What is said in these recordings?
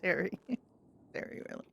Terry. Terry, really.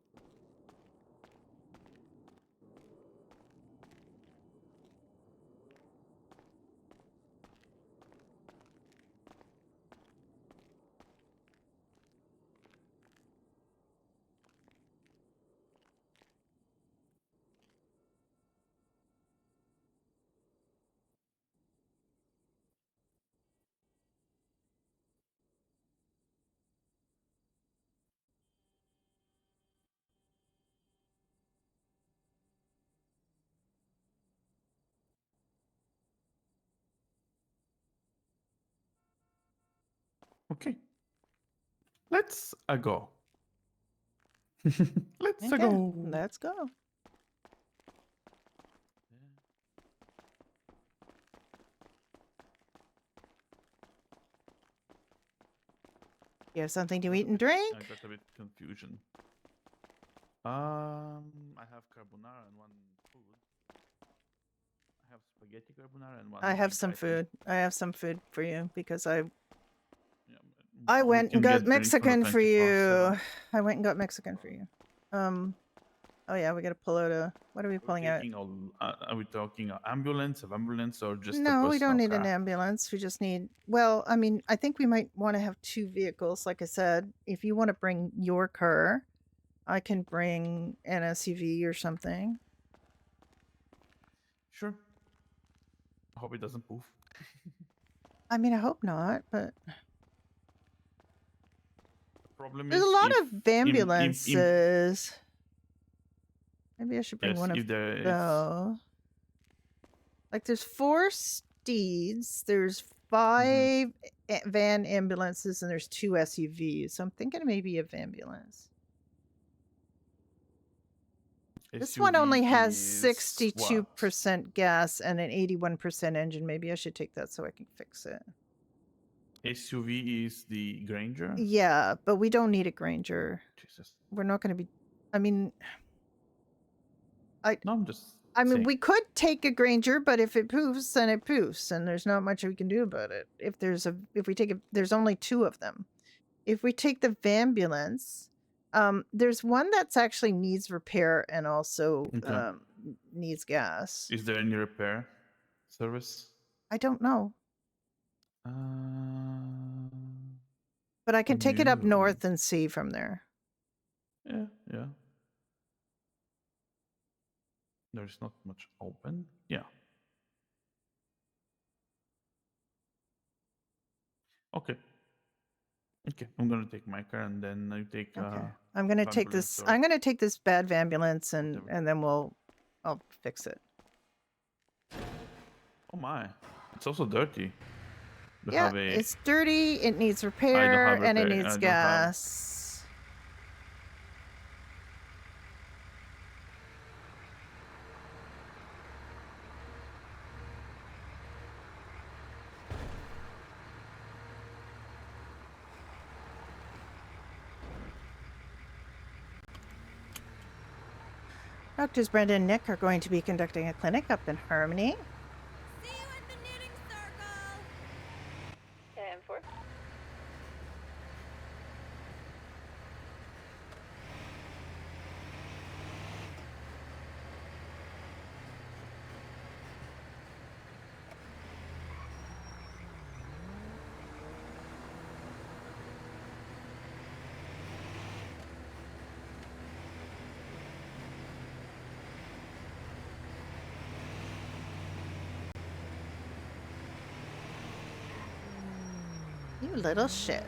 Okay. Let's go. Let's Okay, go. let's go. You have something to eat and drink? I got a bit confusion. I have carbonara and one food. I have spaghetti carbonara and one. I have drink some item. food. I have some food for you because I We went can and got get drinks on the Mexican for you. 24/7. I went and got Mexican for you. Oh yeah, we gotta pull out a. What are we pulling out? Are we talking an ambulance, or just a No, we don't personal need car? an ambulance. We just need. Well, I mean, I think we might want to have 2 vehicles. Like I said, if you want to bring your car, I can bring an SUV or something. Sure. I hope it doesn't move. I mean, I hope not, but The problem there's is a lot of ambulances. Maybe I should bring one of those. Like, there's 4 steeds, there's 5 van ambulances, and there's 2 SUVs. So I'm thinking maybe a ambulance. This one only has 62% gas and an 81% engine. Maybe I should take that so I can fix it. SUV is the Granger? Yeah, but we don't need a Granger. Jesus. We're not going to be... I mean... No, I'm just I mean, saying. we could take a Granger, but if it poofs, then it poofs, and there's not much we can do about it. If we take it, there's only 2 of them. If we take the Vambulance, there's one that's actually needs repair and also needs gas. Is there any repair service? I don't know. But I can take it up north and see from there. Yeah. There's not much open. Yeah. Okay, I'm gonna take my car and then I take. Okay. I'm gonna take this. I'm gonna take this bad ambulance and then I'll fix it. Oh my! It's also dirty. Yeah, it's dirty. It needs repair and it needs gas. Doctors Brenda and Nick are going to be conducting a clinic up in Harmony. See you at the knitting circle. 10-4. You little shit.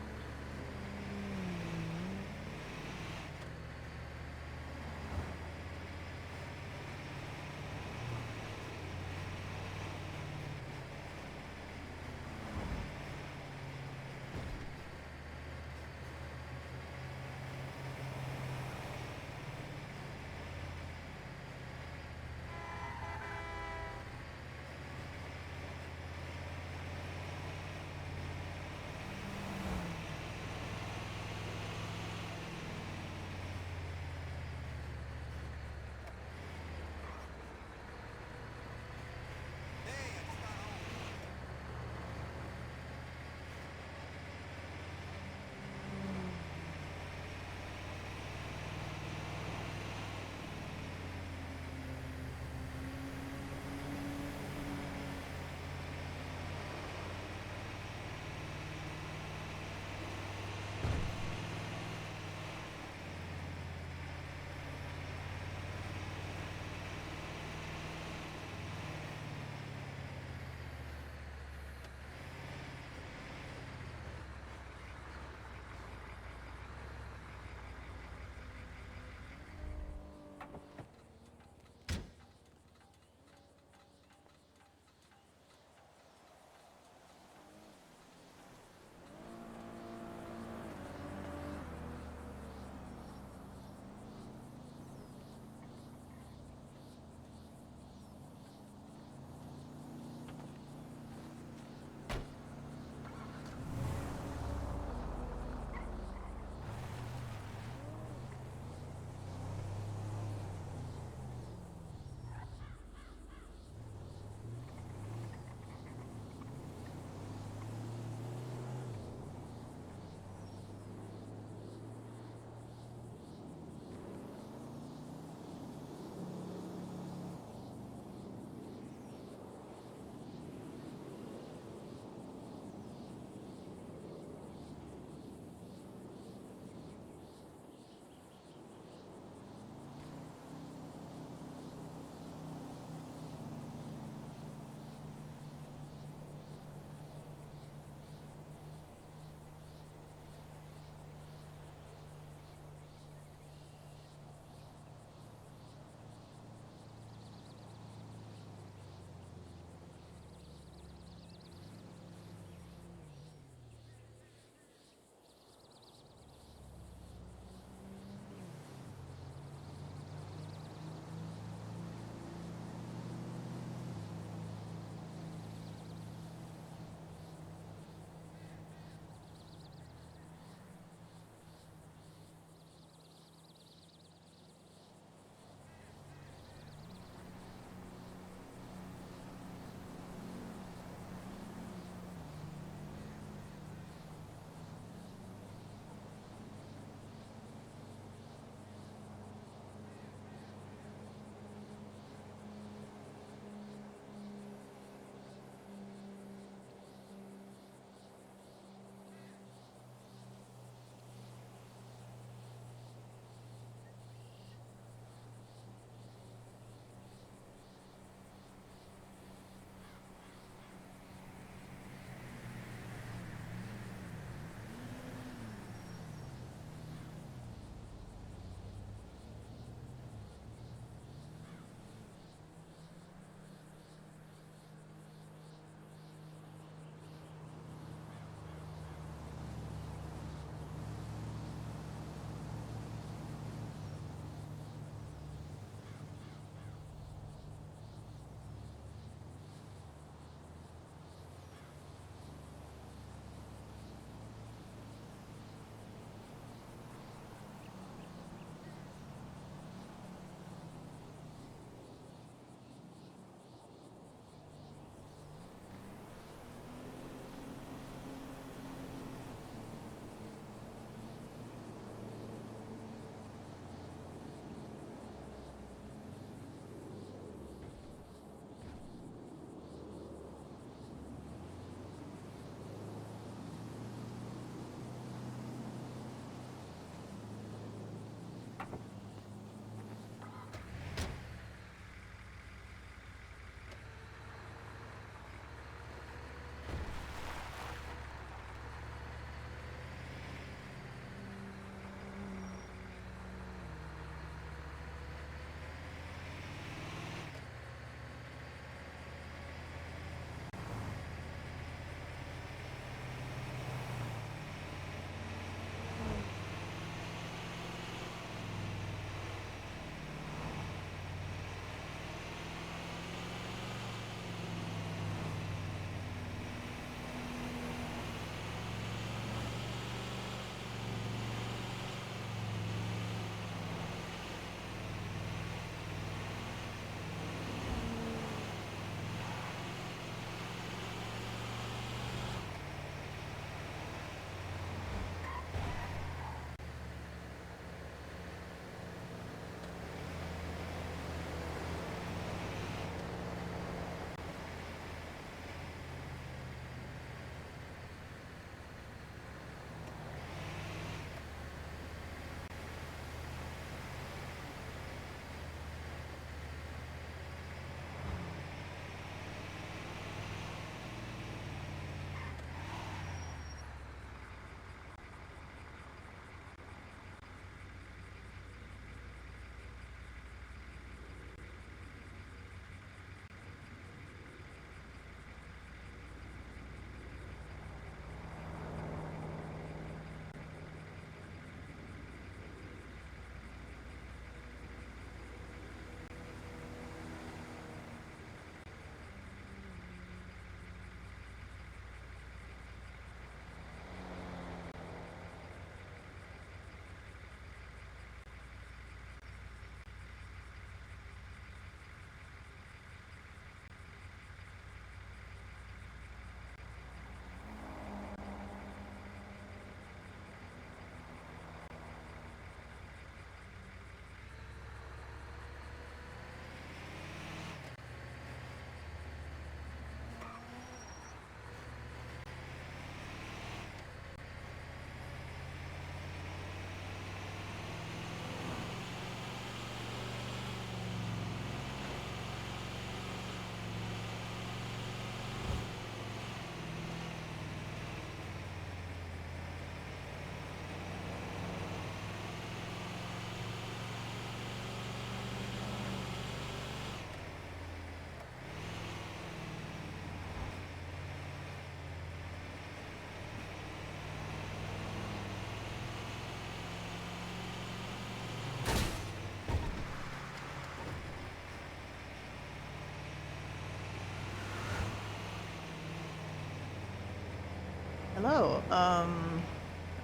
Hello. I don't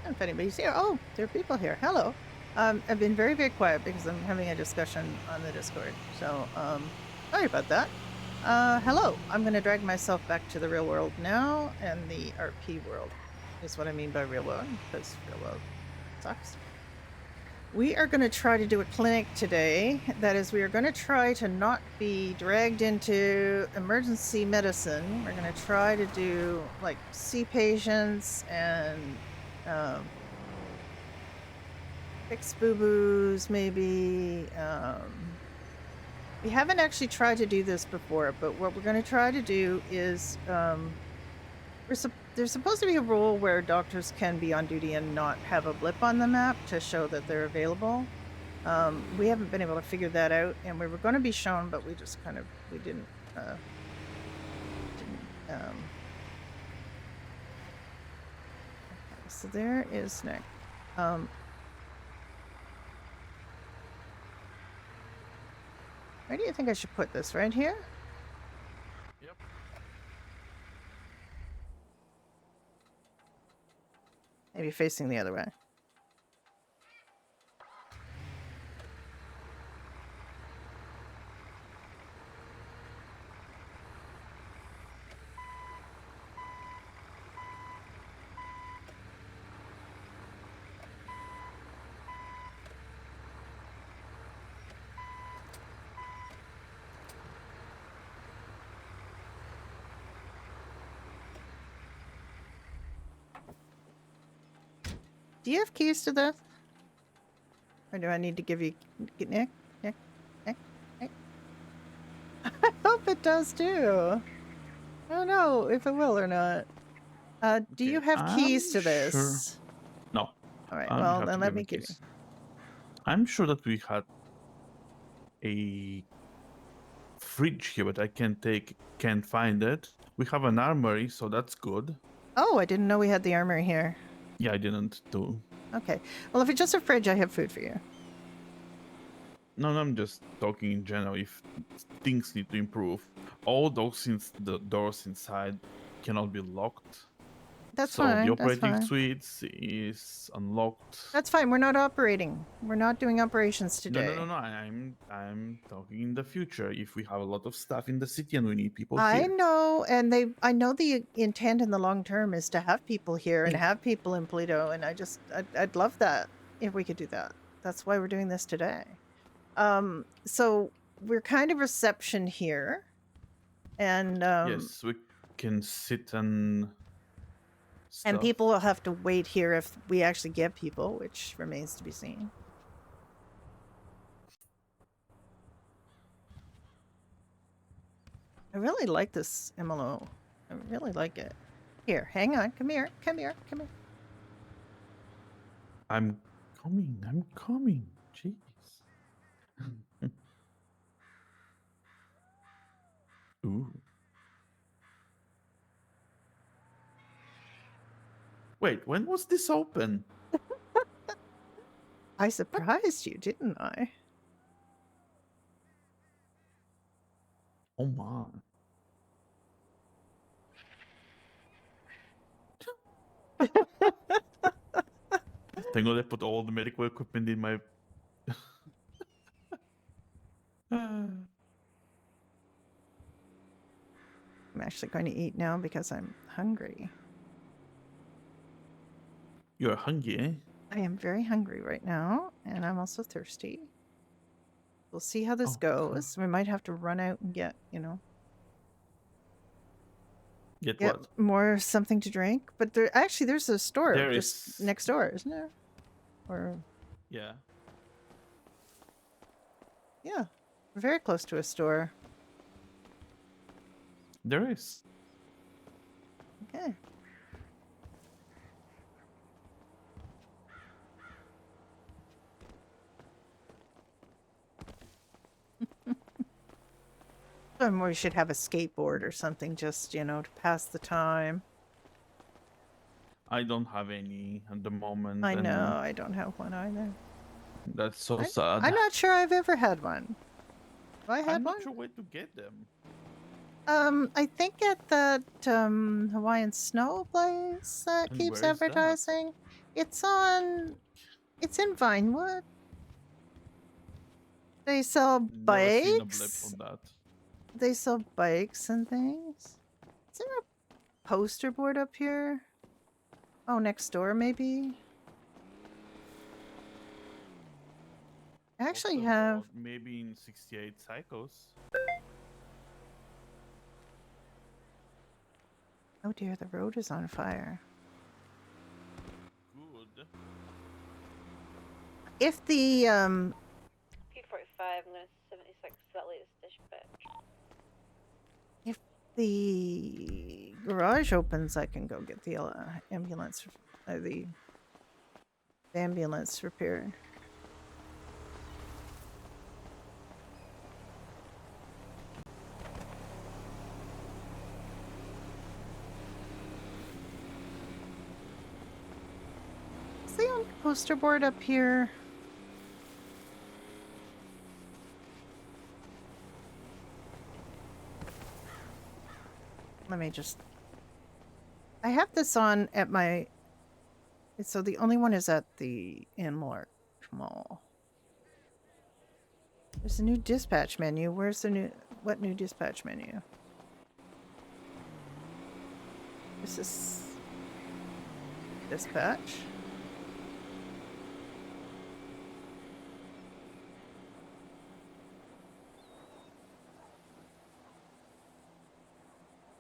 know if anybody's here. Oh, there are people here. Hello. I've been very, very quiet because I'm having a discussion on the Discord. So, sorry about that. Hello. I'm going to drag myself back to the real world now, and the RP world is what I mean by real world, because real world sucks. We are going to try to do a clinic today. That is, we are going to try to not be dragged into emergency medicine. We're going to try to do, like, see patients and fix boo-boos, maybe. We haven't actually tried to do this before, but what we're going to try to do is there's supposed to be a rule where doctors can be on duty and not have a blip on the map to show that they're available. We haven't been able to figure that out, and we were going to be shown, but we just kind of didn't. Okay, so there is Nick. Where do you think I should put this? Right here? Yep. Maybe facing the other way. Do you have keys to this? Or do I need to give you... Nick? Nick? Nick? Nick? I hope it does too. I don't know if it will or not. Do you have keys to this? Sure. No. Alright, well then let me give you. I'm sure that we had a fridge here, but I can't find it. We have an armory, so that's good. Oh, I didn't know we had the armory here. Yeah, I didn't do. Okay. Well, if it's just a fridge, I have food for you. No, I'm just talking in general. If things need to improve, although since the doors inside cannot be locked, That's so fine. the operating That's fine. suites is unlocked. That's fine. We're not operating. We're not doing operations today. No. I'm talking in the future. If we have a lot of stuff in the city and we need people I here. know, and I know the intent in the long term is to have people here and have people in Polito, and I'd love that if we could do that. That's why we're doing this today. So we're kind of reception here, and yes, we can sit and stuff. And people will have to wait here if we actually get people, which remains to be seen. I really like this MLO. I really like it. Here, hang on. Come here. Come here. Come here. I'm coming. Jeez. Ooh. Wait, when was this open? I surprised you, didn't I? Oh my. Tengo to put all the medical equipment in my... I'm actually going to eat now because I'm hungry. You're hungry, eh? I am very hungry right now, and I'm also thirsty. We'll see how this goes. Cool. We might have to run out and get, Get what? More something to drink. But there's a store just next door, isn't there? Or yeah. Yeah. We're very close to a store. There is. Okay. We should have a skateboard or something just, to pass the time. I don't have any at the moment. I know, I don't have one either. That's so sad. I'm not sure I've ever had one. Have I had one? I'm not sure where to get them. I think at that Hawaiian Snow place that And keeps where is that? advertising. It's in Vinewood. They sell Never seen a blip bikes. on that. They sell bikes and things. Is there a poster board up here? Oh, next door maybe? I actually Poster have... board, maybe in 68 Psychos. Oh dear, the road is on fire. Good. If the, P45, I'm going to 76 that latest dispatch. if the garage opens, I can go get the ambulance, the ambulance repaired. Is the old poster board up here? Let me just... I have this on at my... So the only one is at the Inlark Mall. There's a new dispatch menu. Where's the new... What new dispatch menu? This is... Dispatch.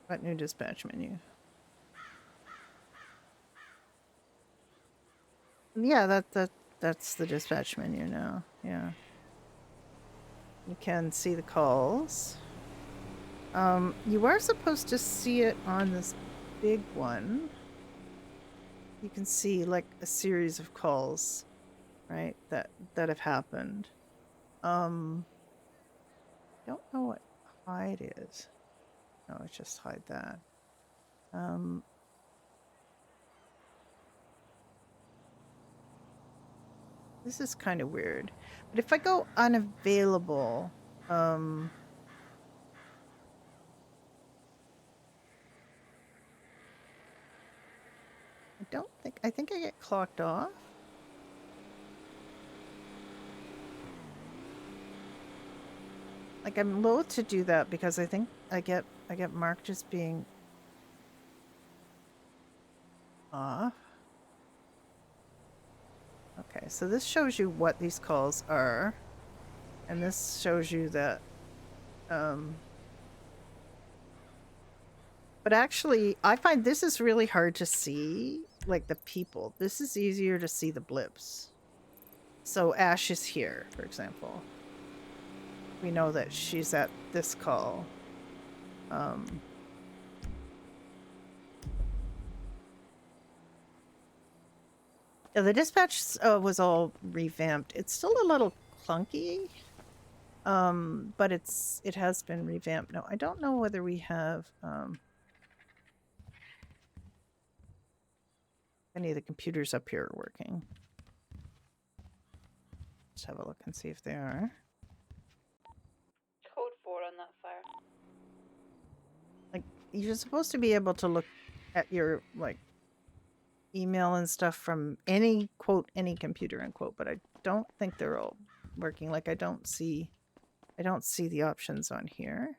What new dispatch menu? Yeah, that's the dispatch menu now. Yeah. You can see the calls. You are supposed to see it on this big one. You can see like a series of calls, right? That have happened. Don't know what hide is. No, it's just hide that. This is kind of weird. But if I go unavailable, I think I get clocked off. Like I'm loath to do that because I think I get marked as being off. Okay, so this shows you what these calls are. And this shows you that but actually I find this is really hard to see, like the people. This is easier to see the blips. So Ash is here, for example. We know that she's at this call. Yeah, the dispatch was all revamped. It's still a little clunky, but it has been revamped. No, I don't know whether we have any of the computers up here are working. Let's have a look and see if they are. Code 4 on that fire. Like, you're supposed to be able to look at your, like, email and stuff from any, quote, any computer, unquote, but I don't think they're all working. Like, I don't see the options on here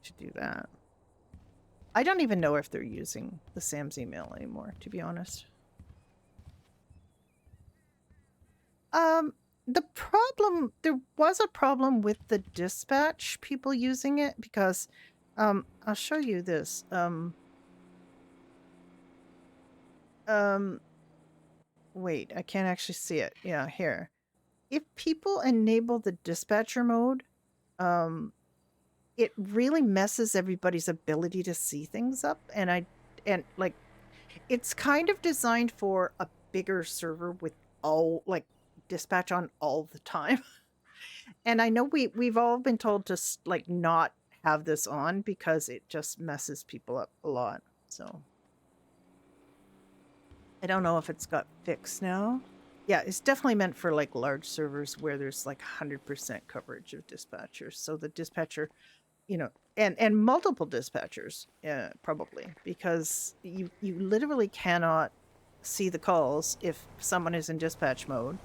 to do that. I don't even know if they're using the Sam's email anymore, to be honest. There was a problem with the dispatch people using it because, I'll show you this. Wait, I can't actually see it. Yeah, here. If people enable the dispatcher mode, it really messes everybody's ability to see things up. And like, it's kind of designed for a bigger server with all, like, dispatch on all the time. And I know we've all been told to, like, not have this on because it just messes people up a lot. So I don't know if it's got fixed now. Yeah, it's definitely meant for like large servers where there's like 100% coverage of dispatchers. So the dispatcher, you know, and multiple dispatchers, probably, because you literally cannot see the calls if someone is in dispatch mode,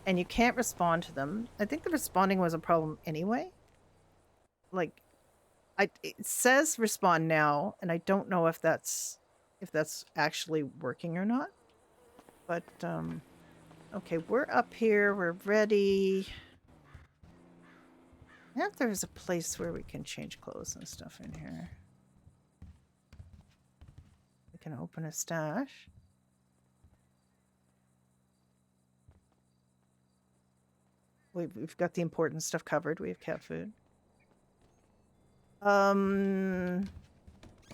and you can't respond to them. I think the responding was a problem anyway. Like, it says respond now, and I don't know if that's actually working or not. But okay, we're up here. We're ready. I wonder if there's a place where we can change clothes and stuff in here. We can open a stash. We've got the important stuff covered. We have cat food.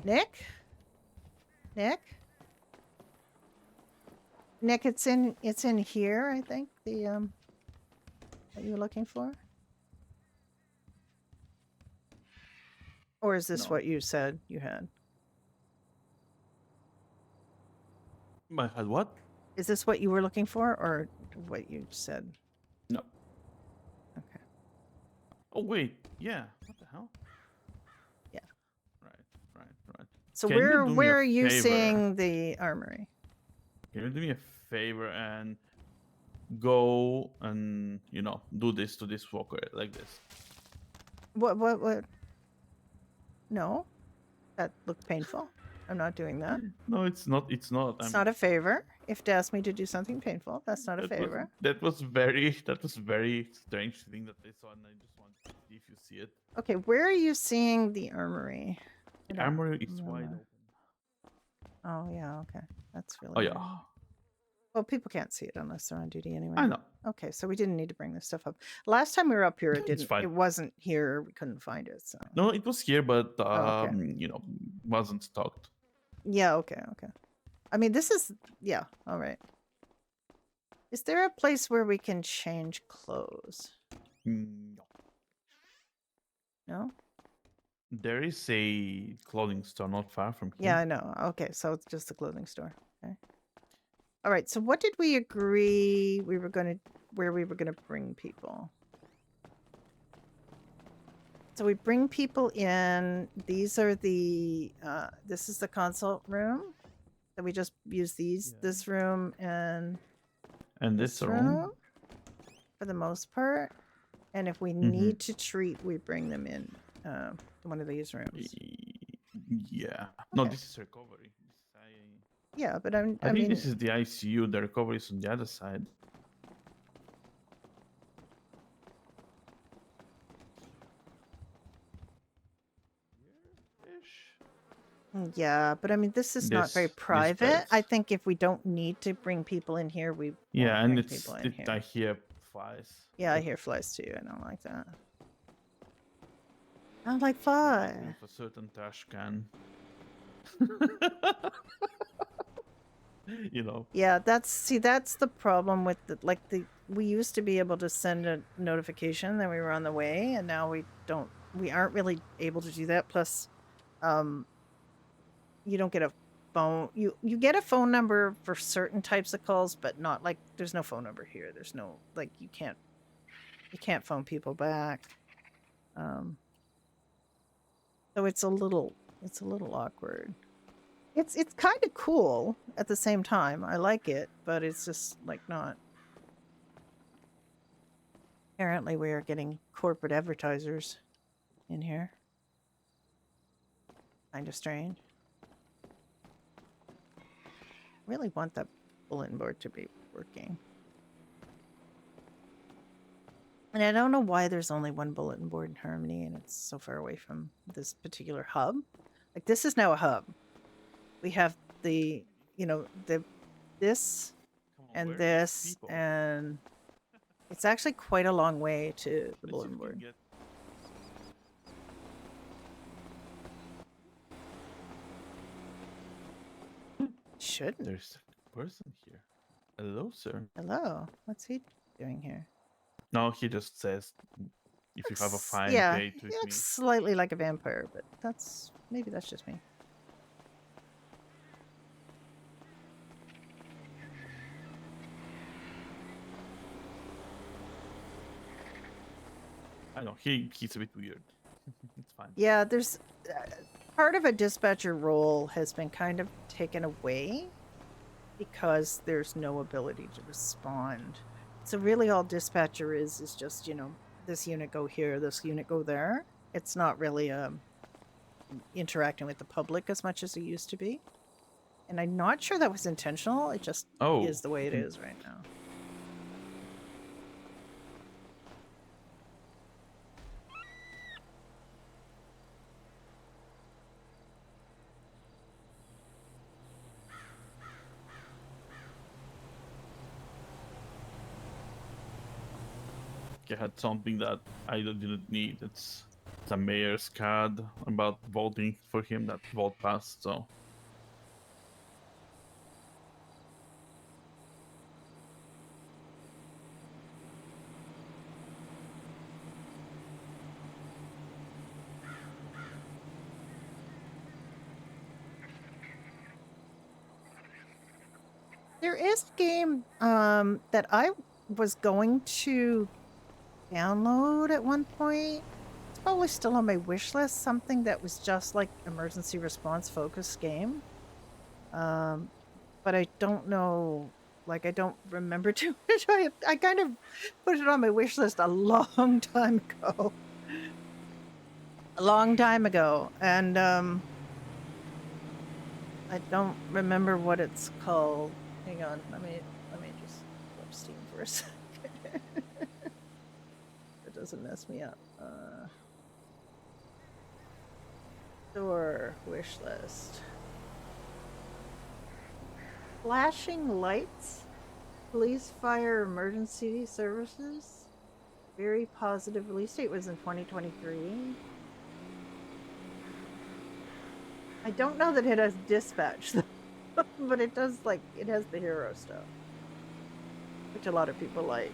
Nick? Nick, it's in here, I think, the that you were looking for? Or is this what you said you had? I had what? Is this what you were looking for, or what you said? No. Okay. Oh wait, yeah. What the hell? Yeah. Right. So Can you do me where a are you favor? seeing the armory? Can you do me a favor and go and do this to this walker like this? What? No, that looked painful. I'm not doing that. No, it's not. It's not. It's not a favor. If to ask me to do something painful, that's not a That favor. that was very strange thing that I saw, and I just want to see if you see it. Okay, where are you seeing the armory? The armory is wide remember. open. Oh yeah, okay. That's really Oh yeah. weird. Well, people can't see it unless they're on duty anyway. I know. Okay, so we didn't need to bring this stuff up. Last time we were up here, it It's didn't. fine. It wasn't here. We couldn't find it. So No, it was here, but okay. wasn't stocked. Yeah. Okay. I mean, this is all right. Is there a place where we can change clothes? No. No. There is a clothing store not far from here. Yeah, I know. Okay, so it's just the clothing store. Okay. All right. So what did we agree where we were gonna bring people? So we bring people in. These are the this is the consult room. So we just use this room and this room for the most part. And if we need to treat, we bring them in one of these rooms. Yeah. No, this is recovery. Yeah, but I mean, think this is the ICU. The recovery is on the other side. yeah, but I mean, this is not very private. I think if we don't need to bring people in here, we and bring people in here. I hear flies. Yeah, I hear flies too. I don't like that. I don't like flies. With a certain trash can. Yeah, that's the problem with we used to be able to send a notification that we were on the way, and now we aren't really able to do that. Plus, you don't get a phone. You get a phone number for certain types of calls, but not like there's no phone number here. There's no you can't phone people back. So it's a little awkward. It's kind of cool at the same time. I like it, but it's just not. Apparently, we are getting corporate advertisers in here. Kind of strange. Really want that bulletin board to be working. And I don't know why there's only one bulletin board in Harmony and it's so far away from this particular hub. Like, this is now a hub. We have this and this, and it's actually quite a long way to the bulletin board. Shouldn't. There's a person here. Hello, sir. Hello. What's he doing here? No, he just says if you have a fine date with he looks me. Slightly like a vampire, but maybe that's just me. I know he's a bit weird. It's fine. Yeah, there's part of a dispatcher role has been kind of taken away because there's no ability to respond. So really all dispatcher is just, this unit go here, this unit go there. It's not really interacting with the public as much as it used to be. And I'm not sure that was intentional. It just is the way it is right now. I had something that I didn't need. It's the mayor's card about voting for him. That vote passed, so. There is a game that I was going to download at one point. It's probably still on my wish list. Something that was just like emergency response focused game. But I don't know. Like, I don't remember too much. I kind of put it on my wish list a long time ago. And I don't remember what it's called. Hang on, let me just pull up Steam for a second. It doesn't mess me up. Store wish list. Flashing lights, police, fire, emergency services. Very positive release date was in 2023. I don't know that it has dispatch, but it does, it has the hero stuff, which a lot of people like.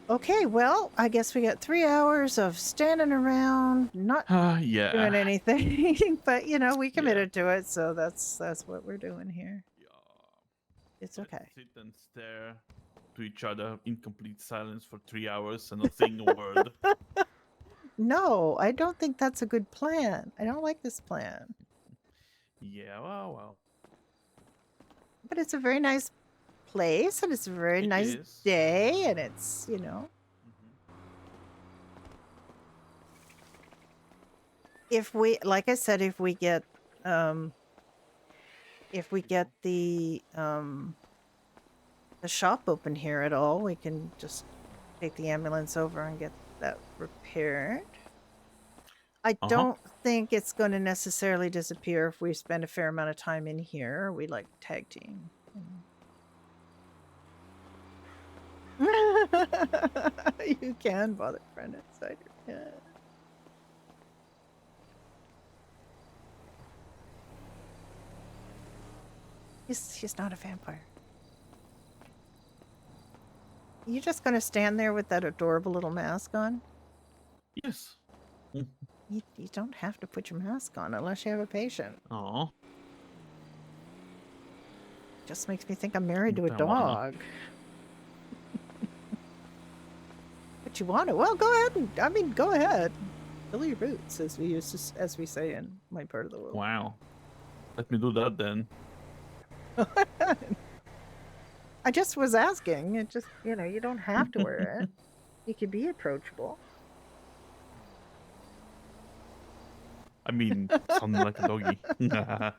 Okay, well, I guess we got 3 hours of standing around, not doing anything, but we committed to it, so that's what we're doing here. Yeah. It's okay. Sit and stare to each other in complete silence for 3 hours and not saying a word. No, I don't think that's a good plan. I don't like this plan. Yeah, well. But it's a very nice place, and it's a very nice day, and it's, If we, like I said, if we get the shop open here at all, we can just take the ambulance over and get that repaired. I don't think it's going to necessarily disappear if we spend a fair amount of time in here. We like tag team. You can bother Brenda inside your head. He's not a vampire. You just gonna stand there with that adorable little mask on? Yes. You don't have to put your mask on unless you have a patient. Oh. Just makes me think I'm married to a Don't wanna. dog. But you want it? Well, go ahead. I mean, go ahead. Fill your boots, as we say in my part of the world. Wow. Let me do that then. I just was asking. It just, you don't have to wear it. You can be approachable. I mean, sounding like a doggy. A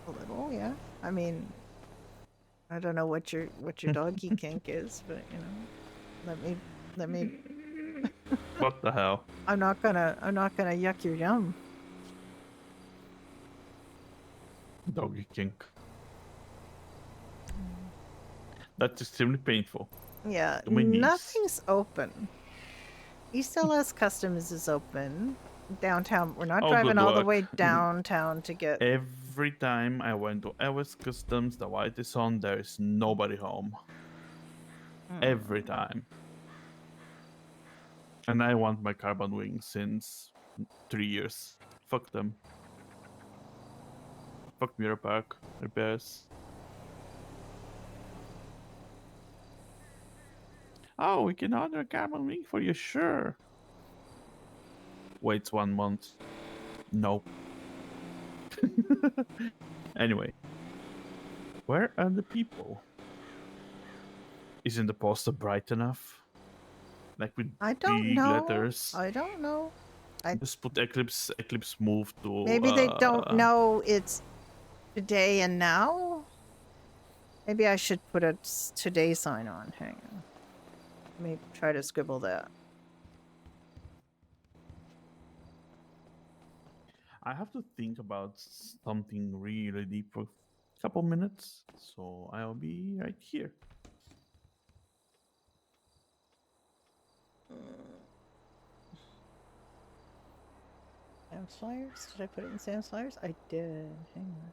little, yeah. I mean, I don't know what your doggy kink is, but let me. What the hell? I'm not gonna yuck your yum. Doggy kink. That's extremely painful. Yeah, To my knees. nothing's open. East LS Customs is open. Downtown, we're not driving all the way downtown to get. Every time I went to LS Customs, the light is on, there is nobody home. Every time. And I want my carbon wings since 3 years. Fuck them. Fuck Mirror Park repairs. Oh, we can order a carbon wing for you, sure. Waits 1 month. Nope. Anyway. Where are the people? Isn't the poster bright enough? Like with I don't big know. letters? I don't know. Just put Eclipse move to... Maybe they don't know it's today and now? Maybe I should put a today sign on. Hang on. Let me try to scribble that. I have to think about something really deep for a couple minutes, so I'll be right here. Sam's Flyers? Did I put it in Sam's Flyers? I did. Hang on.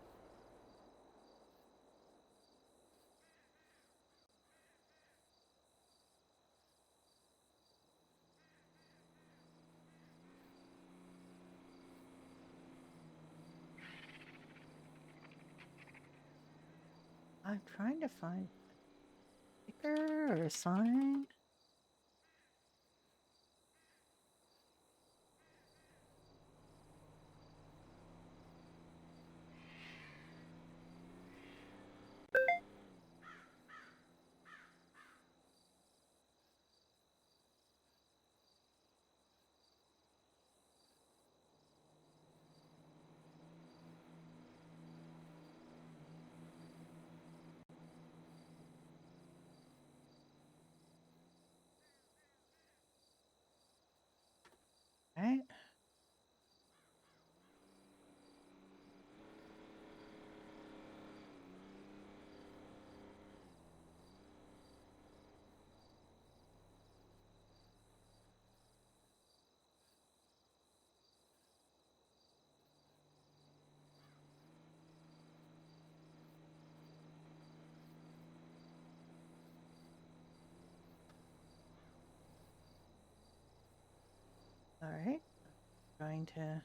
I'm trying to find a sticker or a sign. Right? All right. Trying to.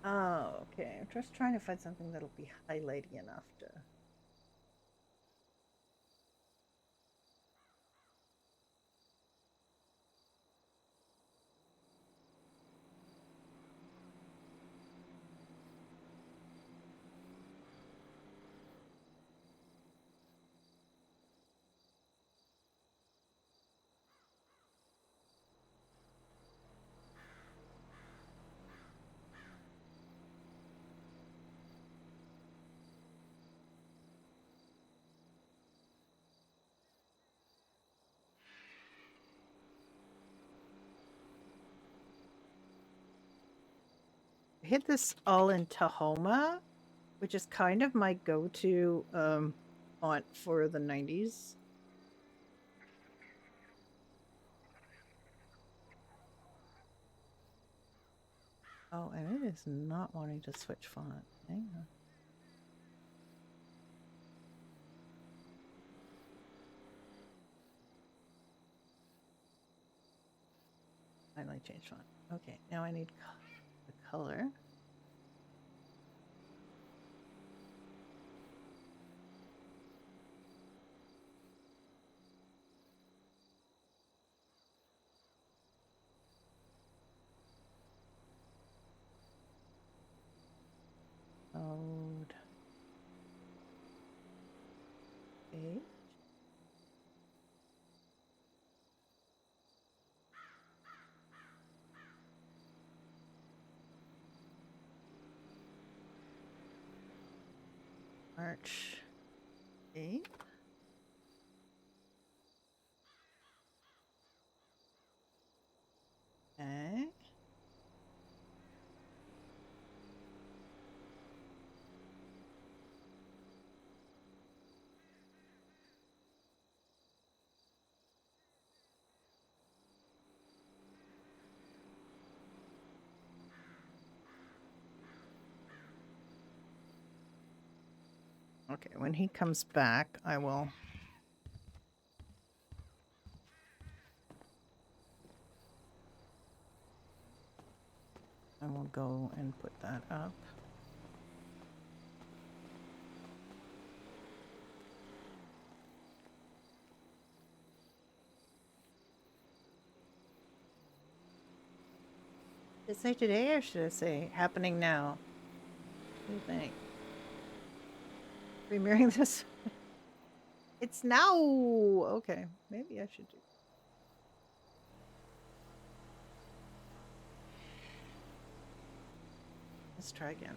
Oh, okay. I'm just trying to find something that'll be highlighty enough to. I hit this all in Tahoma. which is kind of my go-to font for the 90s. Oh, and it is not wanting to switch font. Hang on. Finally changed font. Okay, now I need the color. Load. Page. March 8th. Okay. Okay, when he comes back, I will... go and put that up. Should I say today or should I say happening now? What do you think? Premiering this? It's now! Okay, maybe I should do. Let's try again.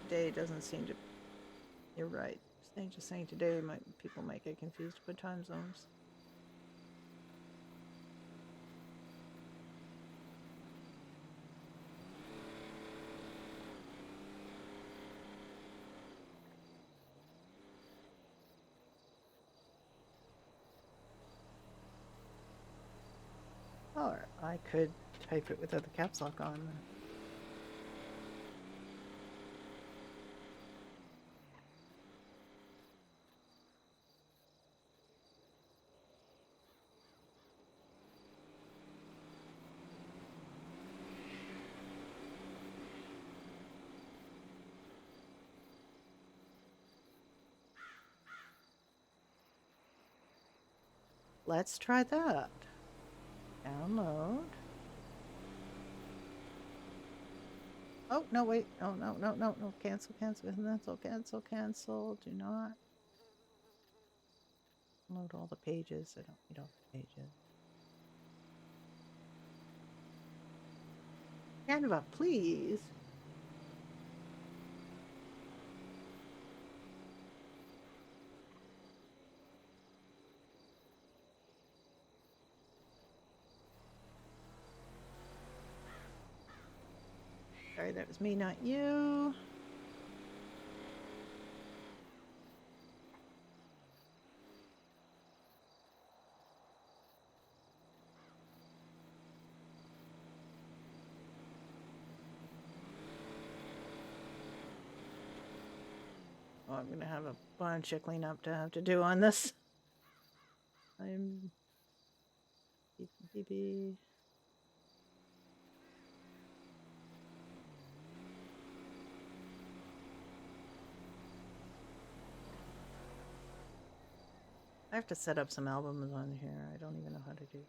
Today doesn't seem to... You're right. Just saying today, people might get confused with time zones. Or I could type it without the caps lock on. Let's try that. Download. Oh, no, wait. Oh, no. Cancel. Cancel. Do not. Load all the pages. I don't need all the pages. Canva, please. Sorry, that was me, not you. Oh, I'm gonna have a bunch of cleanup to have to do on this. I'm BB. I have to set up some albums on here. I don't even know how to do.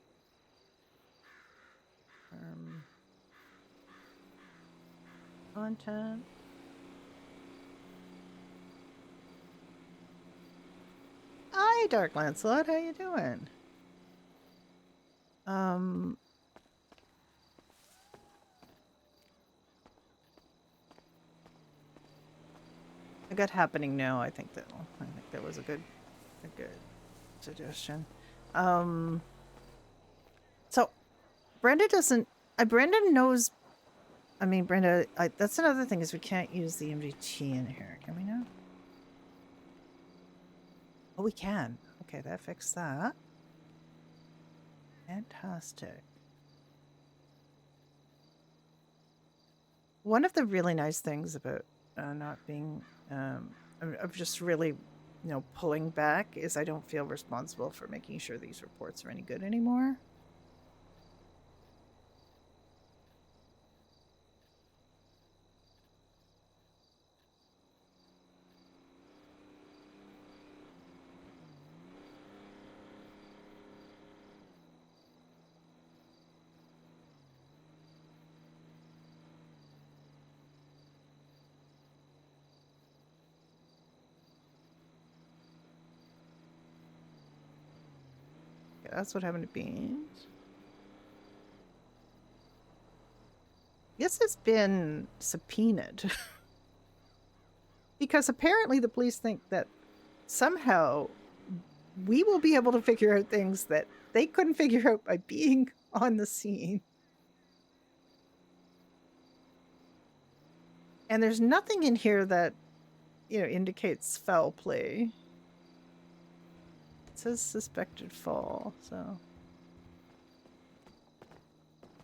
Content. Hi, Dark Lancelot. How you doing? I got happening now. I think that was a good suggestion. So Brenda doesn't. Brenda knows I mean, Brenda, that's another thing is we can't use the MDT in here, can we now? Oh, we can. Okay, that fixed that. Fantastic. One of the really nice things about not being, of just really, pulling back is I don't feel responsible for making sure these reports are any good anymore. Okay, that's what happened to Beans. This has been subpoenaed. Because apparently the police think that somehow we will be able to figure out things that they couldn't figure out by being on the scene. And there's nothing in here that, indicates foul play. It says suspected fall, so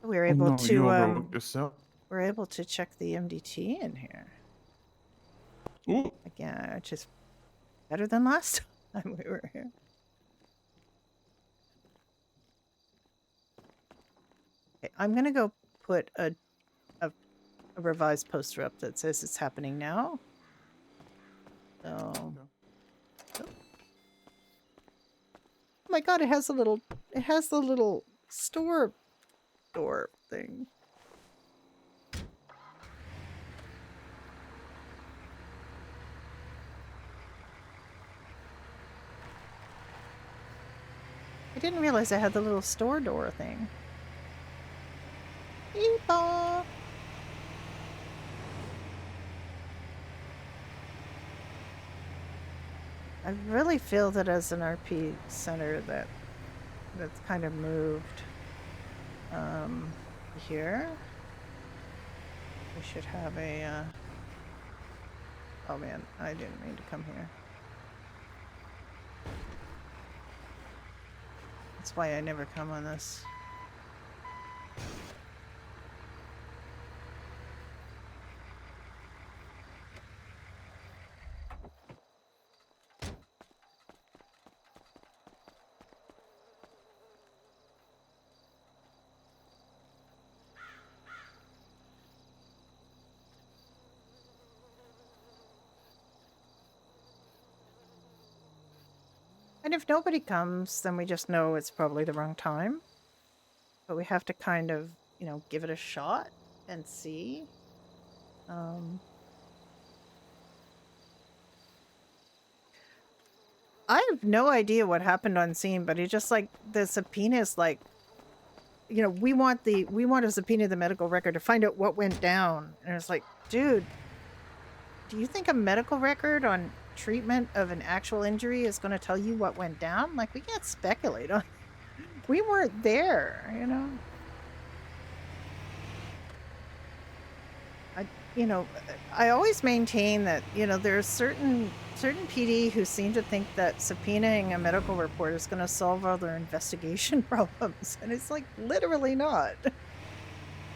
we're able to we're able to check the MDT in here. Ooh. Again, which is better than last time we were here. Okay, I'm gonna go put a revised poster up that says it's happening now. So, oh my god, it has the little store door thing. I didn't realize I had the little store door thing. Yeehaw! I really feel that as an RP center that's kind of moved here. We should have a oh man, I didn't mean to come here. That's why I never come on this. And if nobody comes, then we just know it's probably the wrong time. But we have to kind of, give it a shot and see. I have no idea what happened on scene, but he just the subpoena is we want to subpoena the medical record to find out what went down. And it's like, dude, do you think a medical record on treatment of an actual injury is going to tell you what went down? We can't speculate on. We weren't there, I always maintain that, there's certain PD who seem to think that subpoenaing a medical report is going to solve all their investigation problems. And it's literally not.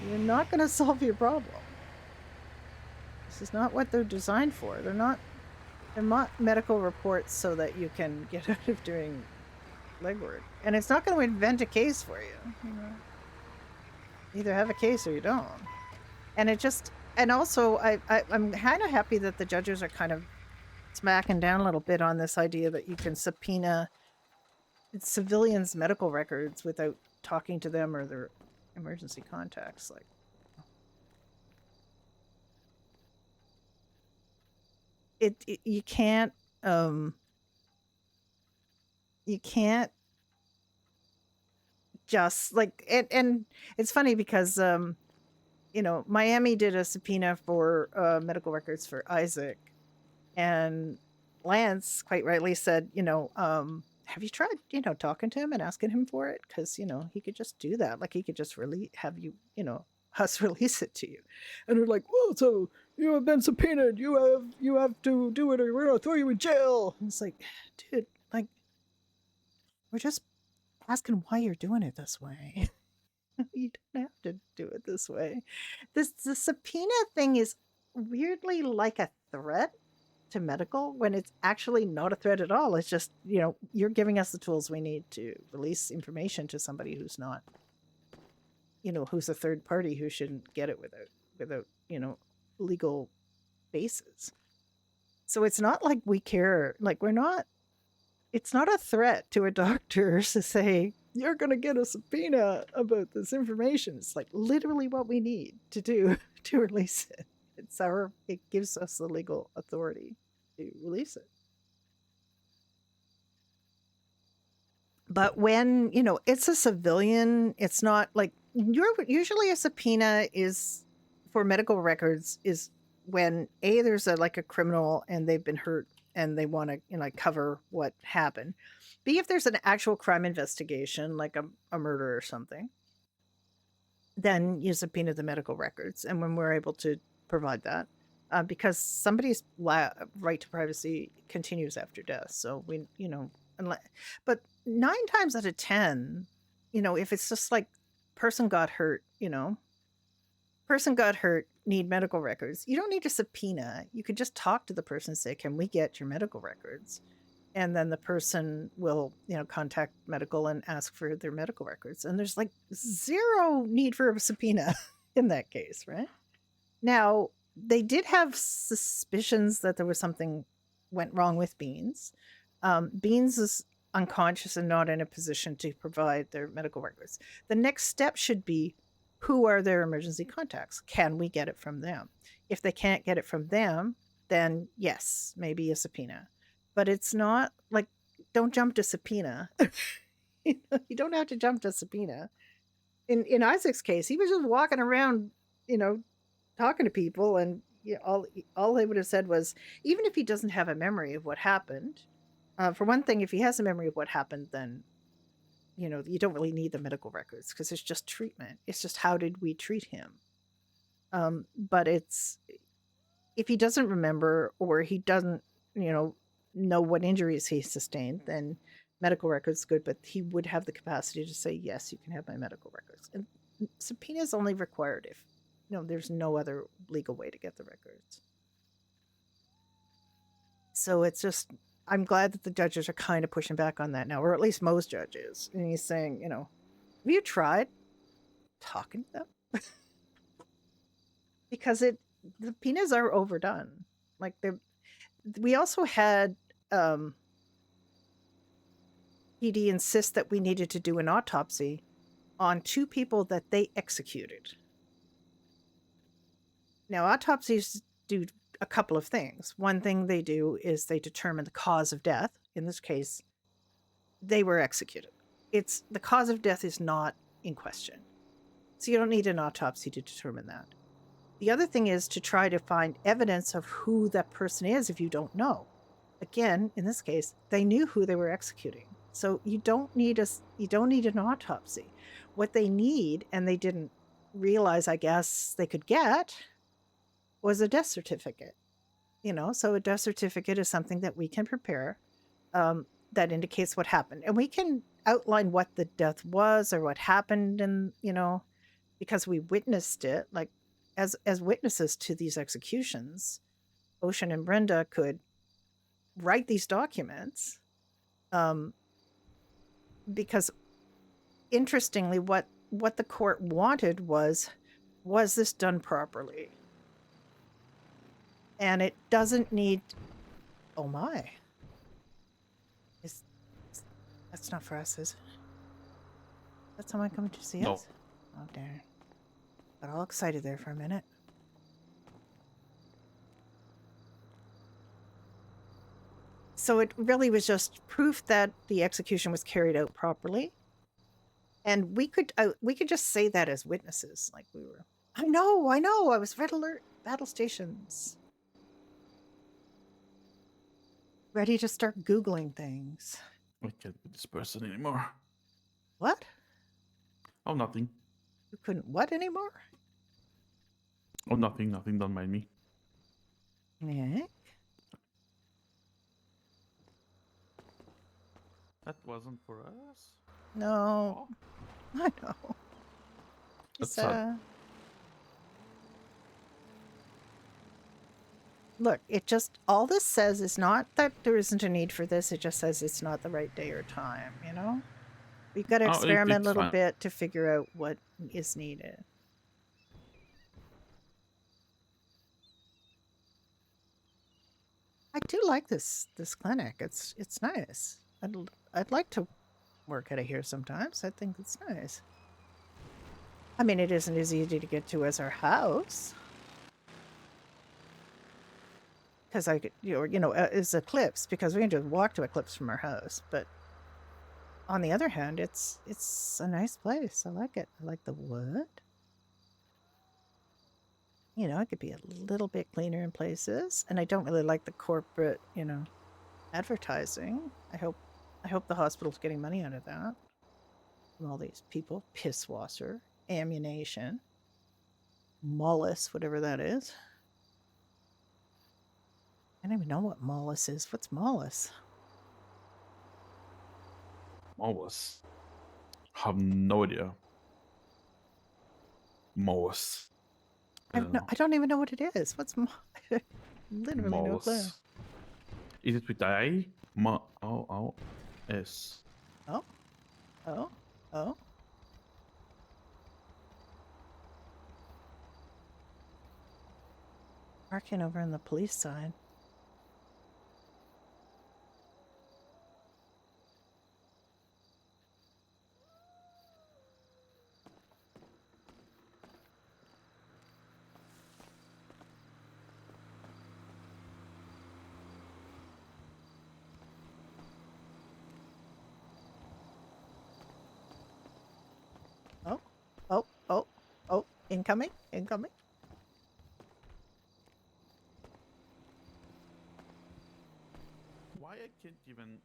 You're not going to solve your problem. This is not what they're designed for. They're not medical reports so that you can get out of doing legwork. And it's not going to invent a case for you. Either have a case or you don't. And it just... And also, I'm kind of happy that the judges are kind of smacking down a little bit on this idea that you can subpoena civilians' medical records without talking to them or their emergency contacts. You can't just and it's funny because Miami did a subpoena for medical records for Isaac, and Lance quite rightly said, have you tried, talking to him and asking him for it? Because, he could just do that. He could just really have you, us release it to you. And they're like, well, so you have been subpoenaed. You have to do it or we're going to throw you in jail. And it's like, dude, like, we're just asking why you're doing it this way. You don't have to do it this way. The subpoena thing is weirdly like a threat to medical when it's actually not a threat at all. It's just, you're giving us the tools we need to release information to somebody who's not, who's a third party who shouldn't get it without, legal basis. So it's not like we care, like it's not a threat to a doctor to say, you're going to get a subpoena about this information. It's like literally what we need to do to release it. It gives us the legal authority to release it. But when, it's a civilian, it's not like usually a subpoena is for medical records is when there's a criminal and they've been hurt and they want to, cover what happened. B, if there's an actual crime investigation, like a murder or something, then you subpoena the medical records. And when we're able to provide that, because somebody's right to privacy continues after death. So but 9 times out of 10, if it's just like person got hurt, need medical records. You don't need a subpoena. You could just talk to the person and say, can we get your medical records? And then the person will, contact medical and ask for their medical records. And there's zero need for a subpoena in that case, right? Now, they did have suspicions that there was something went wrong with Beans. Beans is unconscious and not in a position to provide their medical records. The next step should be, who are their emergency contacts? Can we get it from them? If they can't get it from them, then yes, maybe a subpoena. But it's not don't jump to subpoena. You don't have to jump to subpoena. In Isaac's case, he was just walking around, talking to people, and all they would have said was, even if he doesn't have a memory of what happened, for one thing, if he has a memory of what happened, then you don't really need the medical records because it's just treatment. It's just how did we treat him? But if he doesn't remember or he doesn't, know what injuries he sustained, then medical records good, but he would have the capacity to say, yes, you can have my medical records. And subpoena is only required if there's no other legal way to get the records. So it's just, I'm glad that the judges are kind of pushing back on that now, or at least most judges. And he's saying, have you tried talking to them? Because the subpoenas are overdone. We also had PD insist that we needed to do an autopsy on 2 people that they executed. Now, autopsies do a couple of things. One thing they do is they determine the cause of death. In this case, they were executed. The cause of death is not in question. So you don't need an autopsy to determine that. The other thing is to try to find evidence of who that person is if you don't know. Again, in this case, they knew who they were executing. So you don't need an autopsy. What they need, and they didn't realize, I guess, they could get, was a death certificate. So a death certificate is something that we can prepare that indicates what happened. And we can outline what the death was or what happened, and, because we witnessed it, as witnesses to these executions, Ocean and Brenda could write these documents, because interestingly, what the court wanted was this done properly? And it doesn't need, oh my, that's not for us, is it? That's someone coming to see us? Oh, darn. Got all excited there for a minute. So it really was just proof that the execution was carried out properly. And we could just say that as witnesses, like we were. I know, I was red alert, battle stations. Ready to start Googling things. I can't with this person anymore. What? Oh, nothing. You couldn't what anymore? Oh, nothing. Don't mind me. Nick? That wasn't for us. No. Oh, I know. that's It's, sad. look, it just, all this says is not that there isn't a need for this, it just says it's not the right day or time, you know? We've got to Oh, experiment a it's little fine. bit to figure out what is needed. I do like this clinic. It's nice. I'd like to work out of here sometimes. I think it's nice. I mean, it isn't as easy to get to as our house. Because I could, is Eclipse, because we can just walk to Eclipse from our house. But on the other hand, it's a nice place. I like it. I like the wood. It could be a little bit cleaner in places. And I don't really like the corporate, advertising. I hope the hospital's getting money out of that. From all these people. Pisswasser, ammunition, mollusk, whatever that is. I don't even know what mollusk is. What's mollusk? Mollusk. Have no idea. Mollusk. I don't even know what it is. What's literally no clue. Mollusk. Is it with I? S. Oh. Parking over on the police side. Oh, incoming. Why I can't even...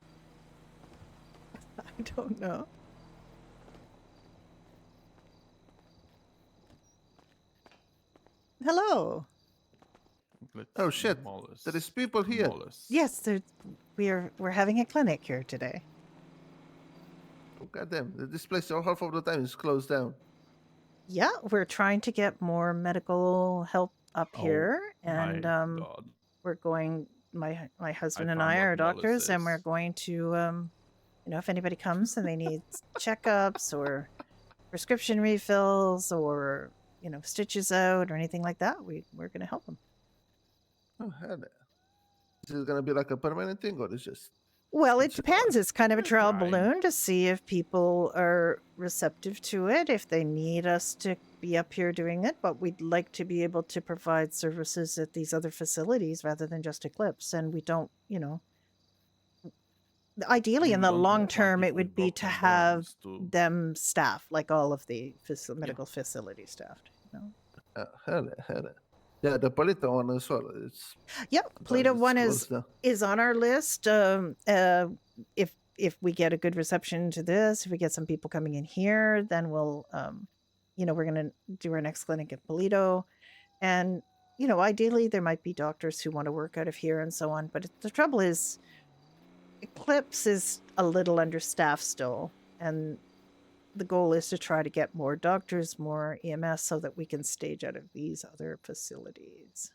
I don't know. Hello. Oh shit! Mollusk. There is people here. Mollusk. Yes, we're having a clinic here today. Oh, goddamn! This place half of the time is closed down. Yeah, we're trying to get more medical help up here, and My God. we're going. My husband and found I what are doctors, mollusk and we're is. going to, if anybody comes and they need checkups or prescription refills or stitches out or anything like that, we're going to help them. Oh hell! Is it gonna be like a permanent thing, or it's just? Well, it It's depends. It's kind of a We're trial trying. balloon to see if people are receptive to it, if they need us to be up here doing it. But we'd like to be able to provide services at these other facilities rather than just Eclipse. And we don't, ideally in We the don't long want term, it people with would be to broken have bones to... them staffed, like all of the medical facility staffed. hell. Yeah, the Polito one as well. It's Yep, sometimes Polito it's one closed down. is on our list. If we get a good reception to this, if we get some people coming in here, then we'll we're gonna do our next clinic at Polito, and ideally there might be doctors who want to work out of here and so on. But the trouble is, Eclipse is a little understaffed still, and the goal is to try to get more doctors, more EMS, so that we can stage out of these other facilities.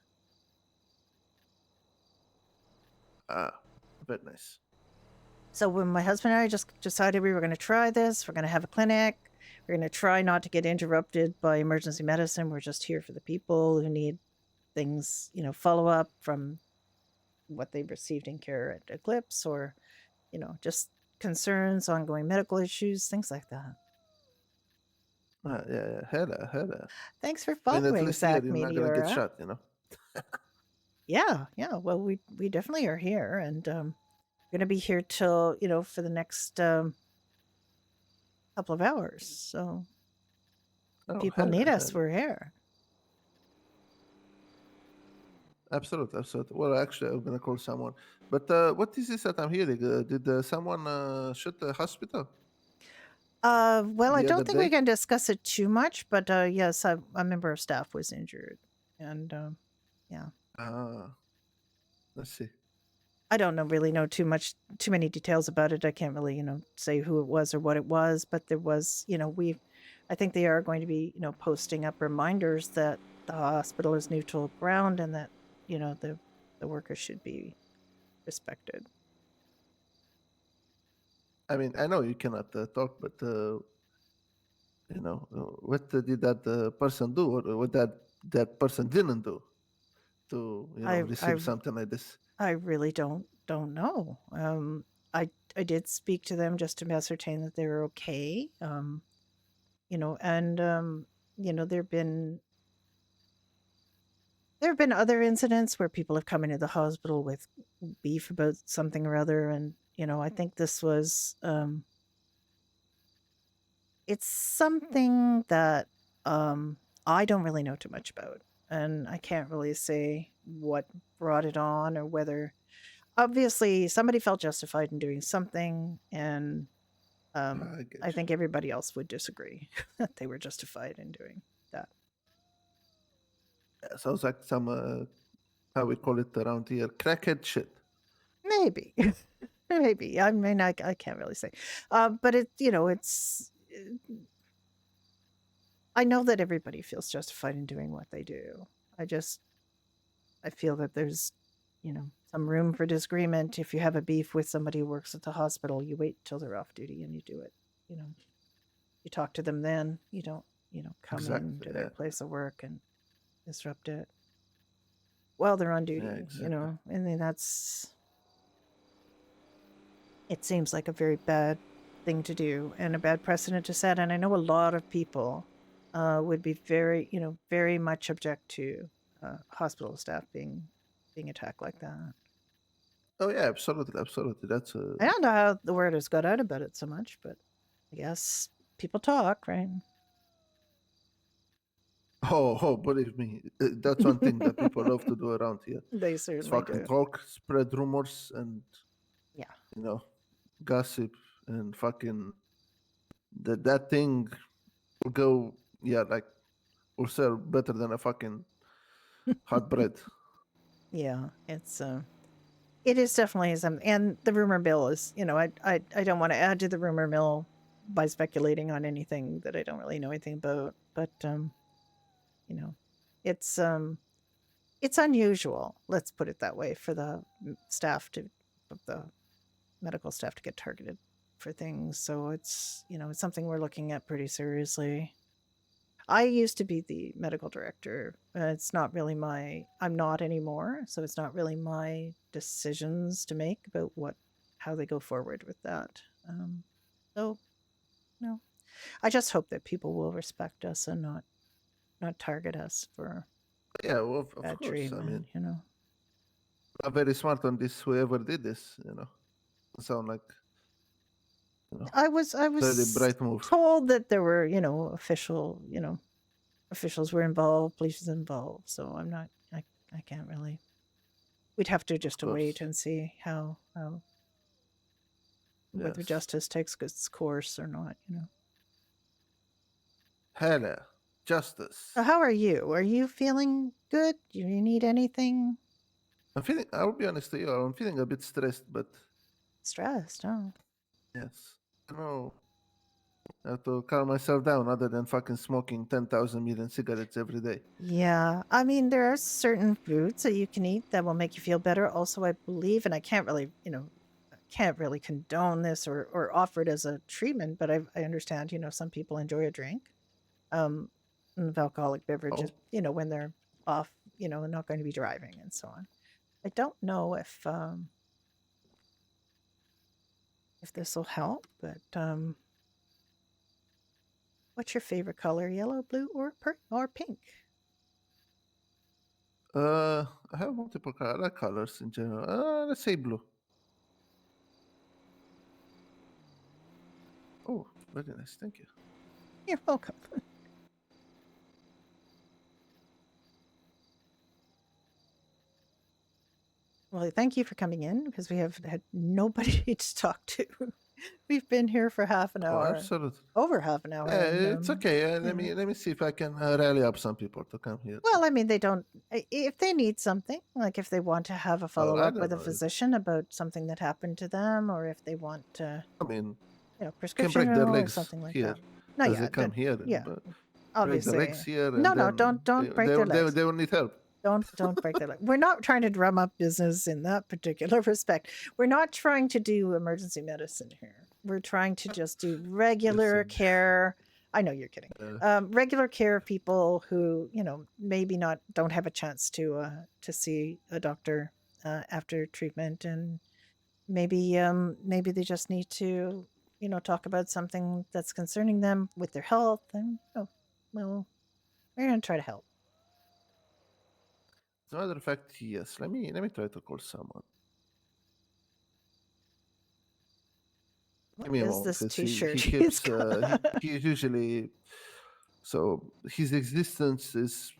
Very nice. So when my husband and I just decided we were going to try this, we're going to have a clinic. We're going to try not to get interrupted by emergency medicine. We're just here for the people who need things, follow up from what they've received in care at Eclipse, or, just concerns, ongoing medical issues, things like that. Yeah, hella. Thanks for I mean, at following, least here Zach you're not gonna get Meteora. shot, Yeah. Well, we definitely are here, and we're going to be here till, for the next couple of hours. So Oh, people hella, need us, hella. we're here. Absolutely. Well, actually, I'm gonna call someone. But what is this that I'm hearing? Did someone shoot the hospital? Well, I The other don't think we day? can discuss it too much, but yes, a member of staff was injured. And yeah, Let's see. I don't really know too many details about it. I can't really, say who it was or what it was, but there was, I think they are going to be, posting up reminders that the hospital is neutral ground and that, the workers should be respected. I mean, I know you cannot talk, but what did that person do, or what that person didn't do to I receive something like this? I really don't know. I did speak to them just to ascertain that they were okay. And there have been other incidents where people have come into the hospital with beef about something or other, and I think this was it's something that I don't really know too much about, and I can't really say what brought it on or whether obviously somebody felt justified in doing something, and I get I you. think everybody else would disagree that they were justified in doing that. Yeah, sounds like some how we call it around here, crackhead shit. Maybe. Maybe. I mean, I can't really say. But it's. I know that everybody feels justified in doing what they do. I feel that there's, some room for disagreement. If you have a beef with somebody who works at the hospital, you wait till they're off duty and you do it. You talk to them then. You don't, come Exactly. into their place of work and disrupt it while they're on duty. Yeah, exactly. And then it seems like a very bad thing to do and a bad precedent to set. And I know a lot of people would be very much object to hospital staff being attacked like that. Oh yeah, absolutely, absolutely. That's I don't know how the word has got out about it so much, but I guess people talk, right? believe me, that's one thing that people love to do around here. They It's certainly fucking do. talk, spread rumors, and Yeah. gossip, and fucking that thing will go, yeah, like will sell better than a fucking hot bread. Yeah, it is definitely some, and the rumor mill is, I don't want to add to the rumor mill by speculating on anything that I don't really know anything about, but you know, it's it's unusual, let's put it that way, for the the medical staff to get targeted for things. So it's something we're looking at pretty seriously. I used to be the medical director. It's not really I'm not anymore. So it's not really my decisions to make about how they go forward with that. So, no, I just hope that people will respect us and not target us for Yeah, well, of bad course. I mean, treatment. I'm very smart on this. Whoever did this, sound like I was very bright move. told that there were, officials were involved, police was involved. So I can't really. We'd have to just wait and see how whether Yes. justice takes its course or not. Hell yeah, justice. So how are you? Are you feeling good? Do you need anything? I'll be honest to you, I'm feeling a bit stressed, but Stressed? Oh, yes. I have to calm myself down other than fucking smoking 10,000 million cigarettes every day. yeah. I mean, there are certain foods that you can eat that will make you feel better. Also, I believe, and I can't really, condone this or offer it as a treatment, but I understand, some people enjoy a drink, of alcoholic beverages, Oh, when they're off, not going to be driving and so on. I don't know if this will help, but what's your favorite color? Yellow, blue, or pink? I have multiple colors in general. Let's say blue. Oh, very nice. Thank you. You're welcome. Well, thank you for coming in because we have had nobody to talk to. We've been here for half an Oh, hour. absolutely. Over half an hour. Yeah, and, it's okay. yeah. Let me see if I can rally up some people to come here. Well, I mean, they don't. If they need something, like if they want to have a Well, follow I up don't with a know. physician about something that happened to them, or if they want, I mean, can prescription break their or legs something like here that. No, as yeah, they come here. yeah, But break obviously. the legs here. No, And no, then don't break their legs. They will need help. Don't break their leg. We're not trying to drum up business in that particular respect. We're not trying to do emergency medicine here. We're trying to just do regular Listen. care. I know you're kidding. Regular care of people who, maybe don't have a chance to see a doctor after treatment, and maybe they just need to, talk about something that's concerning them with their health, and well, we're gonna try to help. As a matter of fact, yes. Let me try to call someone. Give me a Is moment, this 'cause T-shirt he he's keeps got? he usually, so his existence is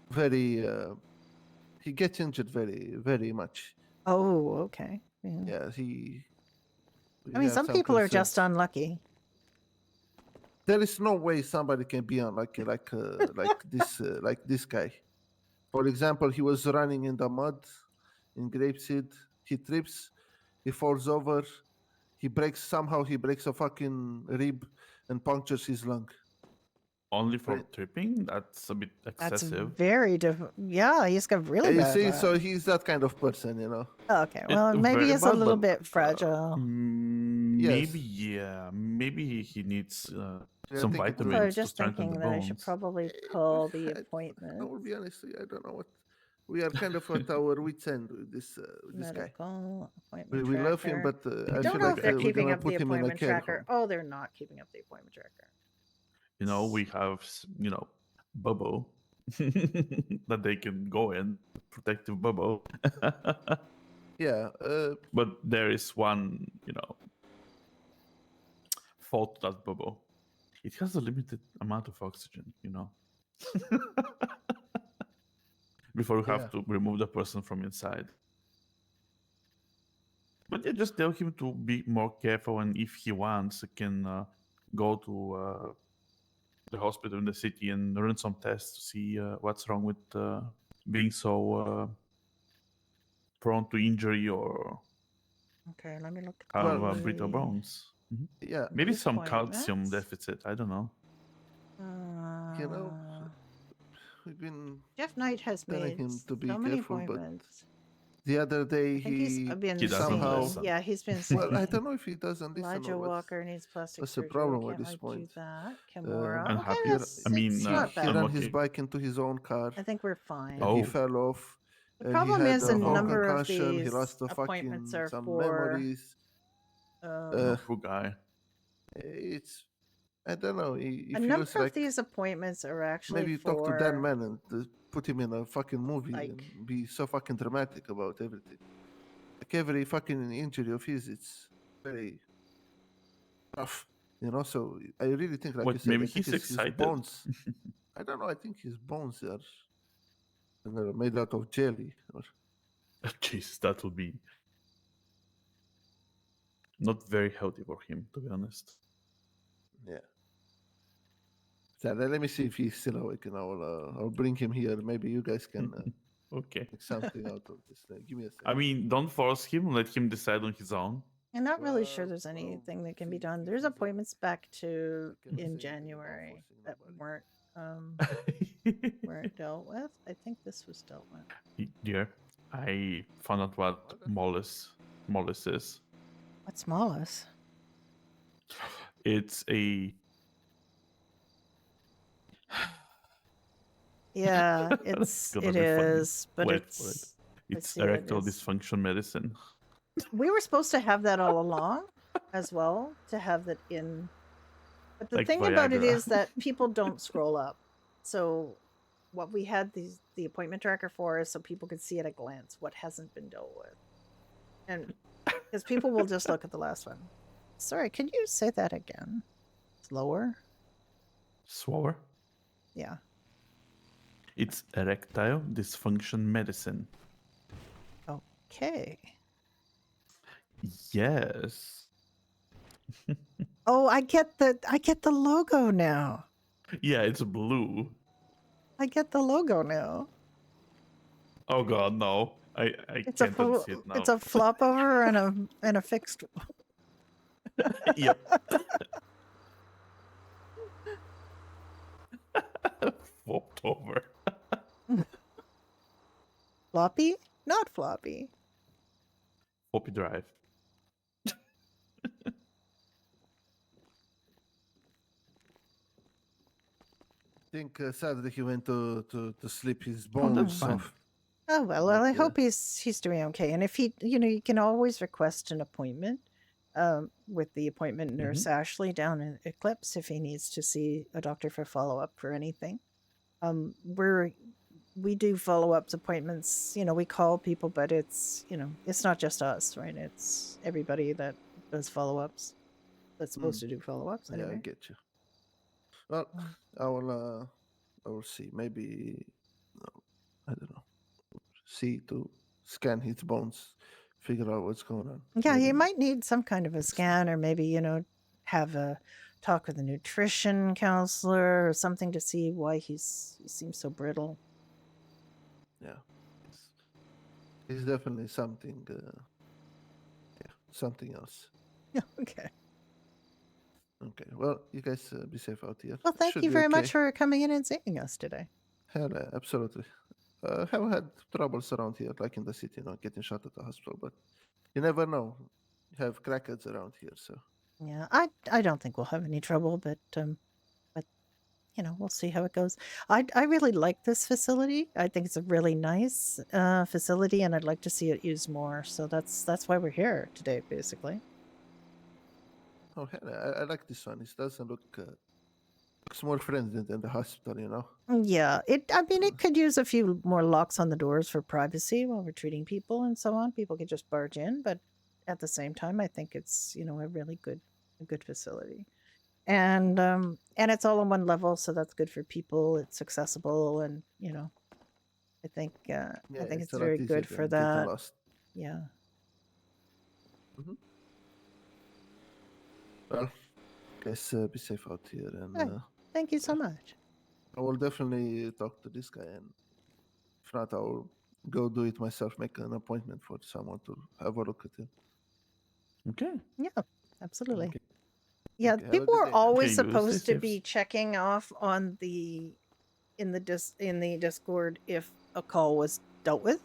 very he gets injured very, very much. Oh, okay. Yeah, I mean, some people are just unlucky. There is no way somebody can be unlucky like this guy. For example, he was running in the mud in grapeseed. He trips, he falls over, he breaks a fucking rib and punctures his lung. Only for Right. tripping? That's a bit excessive. That's very yeah, he's got really You bad see, luck. so he's that kind of person, Okay, well, maybe he's a little bit fragile. Maybe, yeah. Maybe he needs some think it will- So I vitamins was to just strengthen thinking the that I should bones. probably call the I appointment. will be honest, I don't know what. We are kind of at our wits' end with this guy. Medical appointment We love him, tracker. but I I don't feel know like if they're we're keeping gonna up the put him in a appointment care tracker. home. Oh, they're not keeping up the appointment tracker. We have, Bubble that they can go in, protective Bubble. Yeah. But there is one, fault to that Bubble. It has a limited amount of oxygen, before you have to remove the person from inside. But yeah, just tell him to be more careful, and if he wants, he can go to the hospital in the city and run some tests to see what's wrong with being so prone to injury or Okay, let me look. have brittle bones. Mm-hmm. Yeah. Maybe some calcium Appointments? deficit. I don't know. We've been Jeff Knight has telling made him to be so many careful, but appointments. the other day I think he's been He doesn't somehow. listen. Yeah, he's been Well, saying I don't know if he doesn't listen Elijah or what. Walker needs plastic What's the surgery. problem at Can't this do point? that. Kimura. I'm Okay, happy. that's, I mean, it's He, not he bad. ran I'm his okay. bike into his own car. I think we're fine. And he Oh. fell off. The and problem he had is a a whole number of concussion. He these lost the appointments fucking are some for. memories. Poor guy. It's I don't know. He A feels number like of these appointments are actually maybe for. talk to that man and put him in a fucking movie Like- and be so fucking dramatic about everything. Like every fucking injury of his, it's very tough. So I really think, like What, you said, maybe I think he's his excited? bones. I don't know. I think his bones are made out of jelly. Or Jeez, that would be not very healthy for him, to be honest. yeah. So let me see if he's still awake, and I'll bring him here. Maybe you guys can Okay. make something out of this thing. Give me a second. I mean, don't force him. Let him decide on his own. I'm not really sure there's Well, anything that can be see, done. if There's he's a- appointments back to I cannot say in anything about January forcing that nobody. weren't dealt with. I think this was dealt with. Dear, I found out what mollis is. What's Mollis? It's a Yeah, it gonna is, be funny. but Wait for it. it's It's see, it erectile is- dysfunction medicine. we were supposed to have that all along as well, to have that in. But the Like thing about it Viagra. is that people don't scroll up. So what we had the appointment tracker for is so people could see at a glance what hasn't been dealt with. And because people will just look at the last one. Sorry, can you say that again? Slower? Slower. Yeah. It's erectile dysfunction medicine. Okay. Yes. Oh, I get the logo now. Yeah, it's blue. I get the logo now. Oh god, no. I It's can't unsee it now. it's a flop over and a fixed. Yep. Flopped over. Floppy? Not floppy. Floppy drive. I think sadly he went to sleep. His Oh, bone that's was fine. off. Oh well, But, I hope he's doing okay. And if he, you can always request an appointment, with the appointment nurse Ashley down in Eclipse if he needs to see a doctor for follow up for anything. We do follow ups appointments. We call people, but it's it's not just us, right? It's everybody that does follow ups that's supposed to do follow ups Yeah, I anyway. get you. Well, I will see. Maybe I don't know. See to scan his bones, figure out what's going on. Yeah, Maybe. you might need some kind of a scan, or maybe have a talk with a nutrition counselor or something to see why he seems so brittle. Yeah, it's definitely something. Something else. Yeah. Okay. Okay. Well, you guys be safe out here. Well, thank Should you be very okay. much for coming in and seeing us today. Hell, absolutely. Have had troubles around here, like in the city, getting shot at the hospital. But you never know. You have crackheads around here, so. Yeah, I don't think we'll have any trouble, but we'll see how it goes. I really like this facility. I think it's a really nice facility, and I'd like to see it used more. So that's why we're here today, basically. Oh, hell, I like this one. It doesn't look looks more friendly than the hospital, Yeah, it could use a few more locks on the doors for privacy while we're treating people and so on. People could just barge in, but at the same time, I think it's a really good facility, and it's all on one level, so that's good for people. It's accessible, and I think it's it's a lot very easier good than for getting that. lost. Yeah. Well, guys, be safe out here, and Right. Thank you so much. I will definitely talk to this guy, and if not, I'll go do it myself. Make an appointment for someone to have a look at him. Okay. Yeah, absolutely. Okay. Yeah, Okay, have a people good are day now. always Okay, you stay supposed to safe. be checking off on in the Discord if a call was dealt with.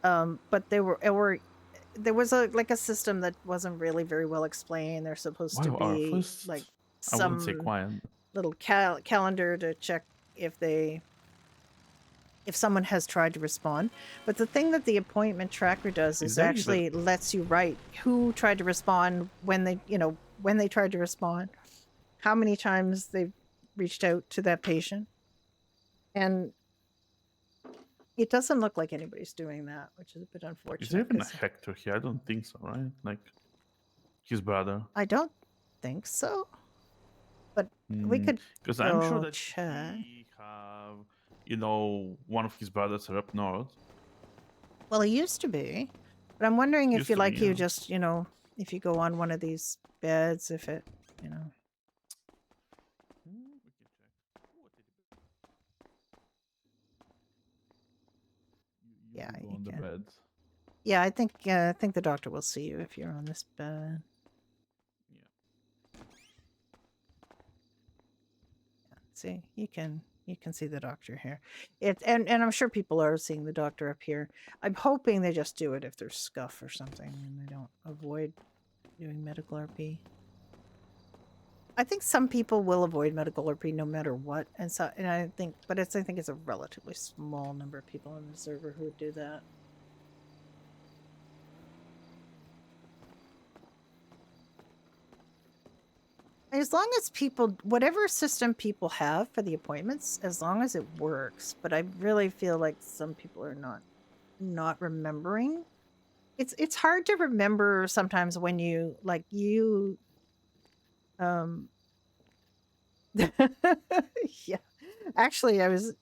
But there was a system that wasn't really very well explained. There's supposed to Wow, our be first. like I wouldn't say some quiet. little calendar to check if someone has tried to respond. But the thing that the appointment tracker does is there actually lets you write who tried to respond, when they tried to respond, how many times they've reached out to that patient. And it doesn't look like anybody's doing that, which is a bit unfortunate. Is there even a 'cause Hector here? I don't think so, right? Like his brother. I don't think so. But we could Because I'm sure go that check. he have, one of his brothers are up north. Well, it used to be. But I'm wondering if Used you to be, you yeah. just, if you go on one of these beds, if it, We can check. Yeah, go you on the can. bed. Yeah, I think the doctor will see you if you're on this bed. Yeah. See, you can see the doctor here. And I'm sure people are seeing the doctor up here. I'm hoping they just do it if there's scuff or something and they don't avoid doing medical RP. I think some people will avoid medical RP no matter what, and I think it's a relatively small number of people on the server who would do that. As long as people, whatever system people have for the appointments, as long as it works. But I really feel like some people are not remembering. It's hard to remember sometimes when you yeah. Actually, I was,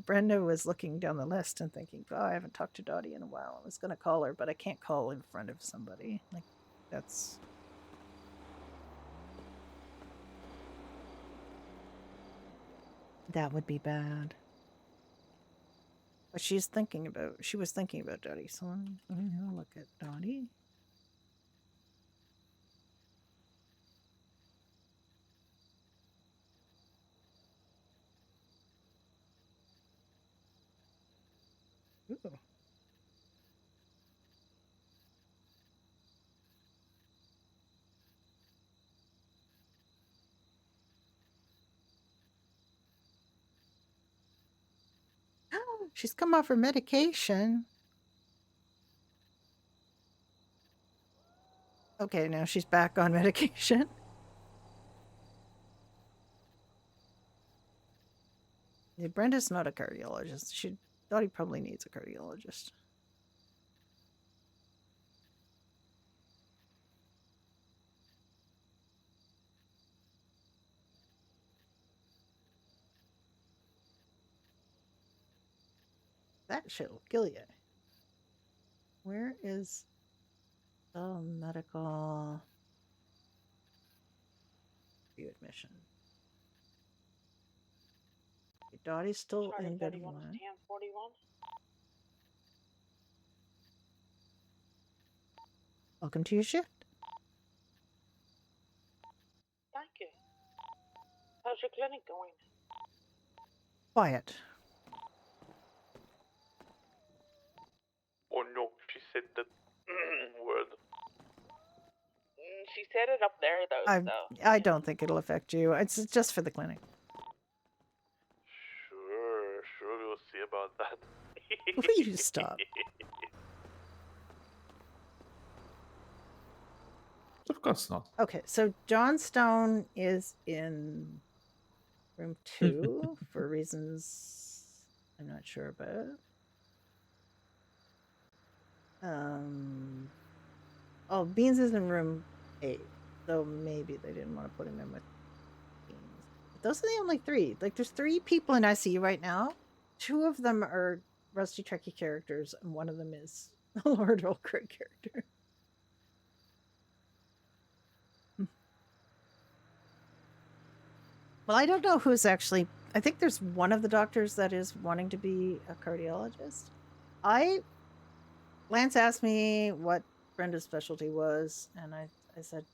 Brenda was looking down the list and thinking, oh, I haven't talked to Dottie in a while. I was going to call her, but I can't call in front of somebody. Like, that's... That would be bad. But she was thinking about Dottie, so let me have a look at Dottie. Ooh. She's come off her medication. Okay, now she's back on medication. Yeah, Brenda's not a cardiologist. She thought he probably needs a cardiologist. That shit'll kill you. Where is the medical readmission? Dottie's still in bed one. Welcome to your shift. Thank you. How's your clinic going? Quiet. Oh no, she said that word. She said it up there, though. I don't think it'll affect you. It's just for the clinic. Sure, we'll see about that. Will you stop? Of course not. Okay, so John Stone is in room 2 for reasons I'm not sure about. Oh, Beans is in room 8, so maybe they didn't want to put him in with Beans. But those are the only 3. Like, there's 3 people in ICU right now. 2 of them are Rusty Trekkie characters, and one of them is a Lord Volkert character. Well, I don't know who's actually... I think there's one of the doctors that is wanting to be a cardiologist. Lance asked me what Brenda's specialty was, and I said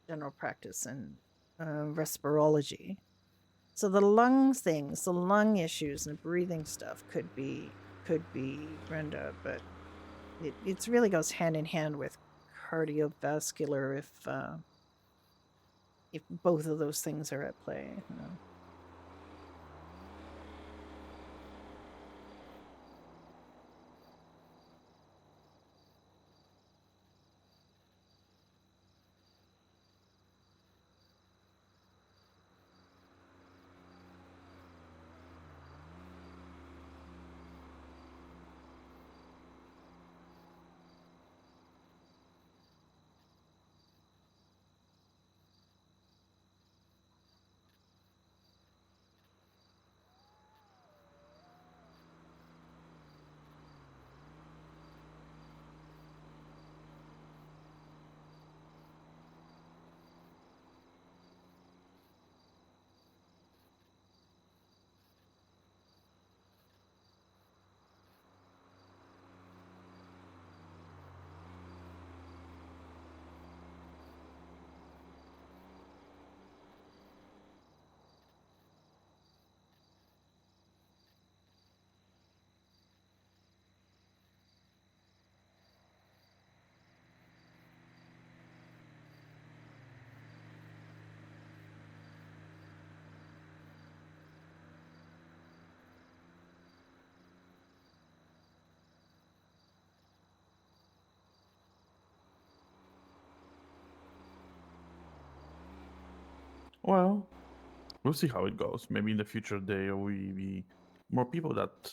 general practice and respirology. So the lung things, the lung issues and breathing stuff could be Brenda, but it really goes hand in hand with cardiovascular if both of those things are at play. You know. Well, we'll see how it goes. Maybe in the future there will be more people that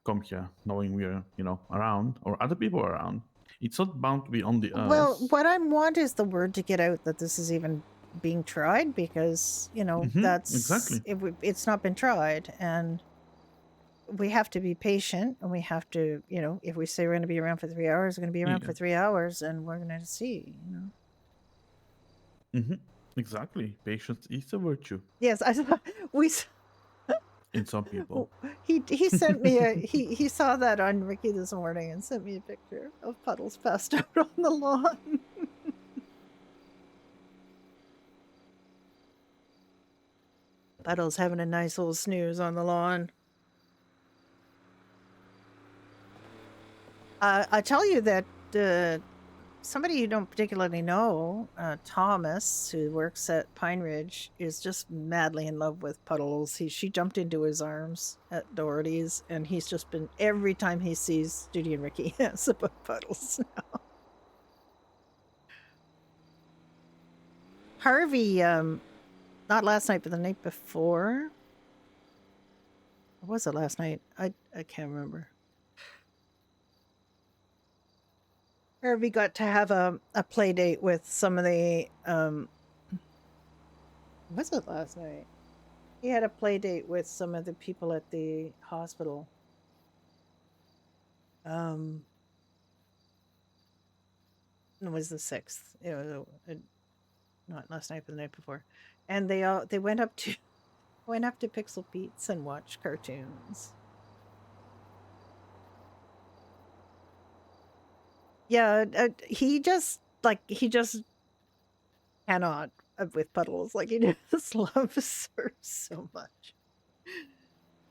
come here, knowing we're around, or other people around. It's not bound to be only us. Well, what I want is the word to get out that this is even being tried, because that's exactly. It's not been tried, and we have to be patient, and we have to, if we say we're going to be around for 3 hours, we're going to be around for 3 hours, and we're going to see. Exactly. Patience is a virtue. Yes, in some people. He sent me he saw that on Ricky this morning and sent me a picture of Puddles passed out on the lawn. Puddles having a nice little snooze on the lawn. I tell you that somebody you don't particularly know, Thomas, who works at Pine Ridge, is just madly in love with Puddles. She jumped into his arms at Doherty's, and he's just been, every time he sees Judy and Ricky, he asks about Puddles now. Harvey, not last night, but the night before. Or was it last night? I can't remember. Harvey got to have a play date with some of the was it last night? He had a play date with some of the people at the hospital. It was the 6th. It was not last night, but the night before. And they went up to Pixel Pete's and watched cartoons. Yeah, he just cannot with Puddles. Like, he just loves her so much.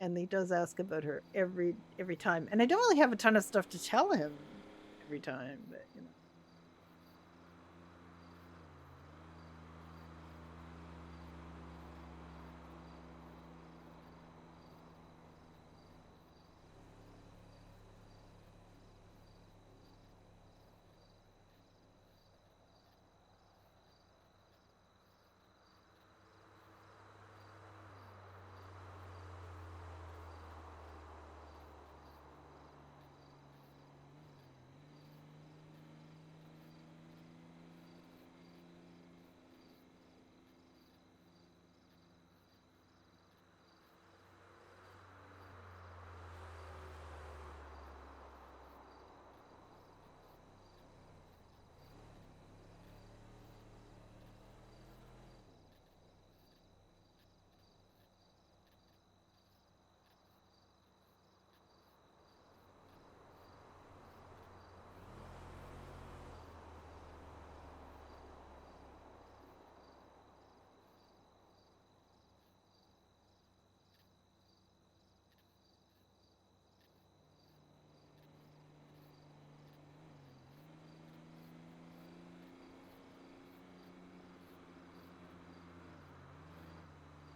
And he does ask about her every time. And I don't really have a ton of stuff to tell him every time, but you know.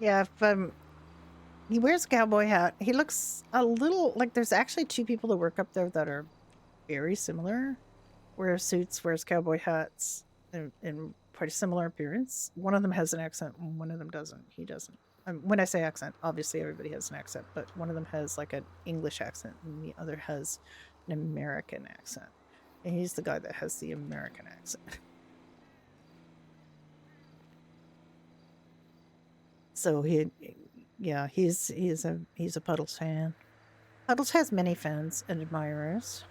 Yeah, if he wears a cowboy hat. He looks a little like there's actually 2 people that work up there that are very similar. Wears suits, wears cowboy hats, and pretty similar appearance. One of them has an accent, and one of them doesn't. He doesn't. When I say accent, obviously everybody has an accent, but one of them has like an English accent, and the other has an American accent. And he's the guy that has the American accent. So he's a Puddles fan. Puddles has many fans and admirers.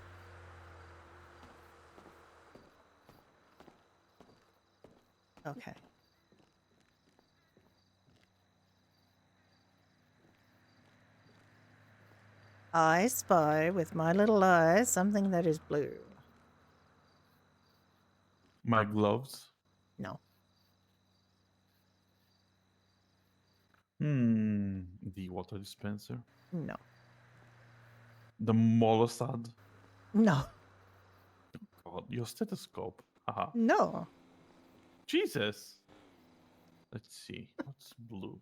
Okay. I spy with my little eyes something that is blue. My gloves. No. The water dispenser. No. The molosad. No. God, your stethoscope. Haha. No. Jesus. Let's see. What's blue?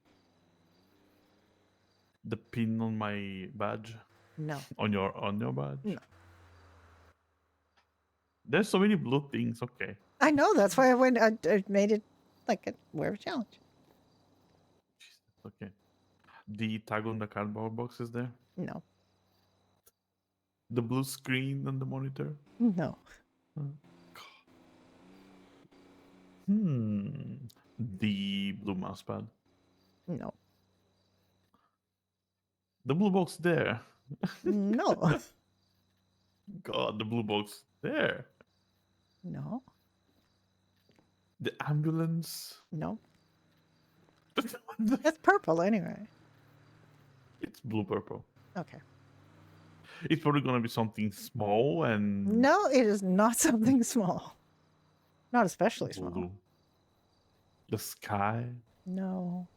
The pin on my badge. No. On your badge. No. There's so many blue things. Okay. I know. That's why I made it like a whatever challenge. Jesus, okay. The tag on the cardboard box is there. No. The blue screen on the monitor. No. The blue mousepad. No. The blue box there. No. God, the blue box there. No. The ambulance. No. The- It's purple anyway. It's blue purple. Okay. It's probably gonna be something small and No, it is not something small. Not especially small. blue. The sky. No.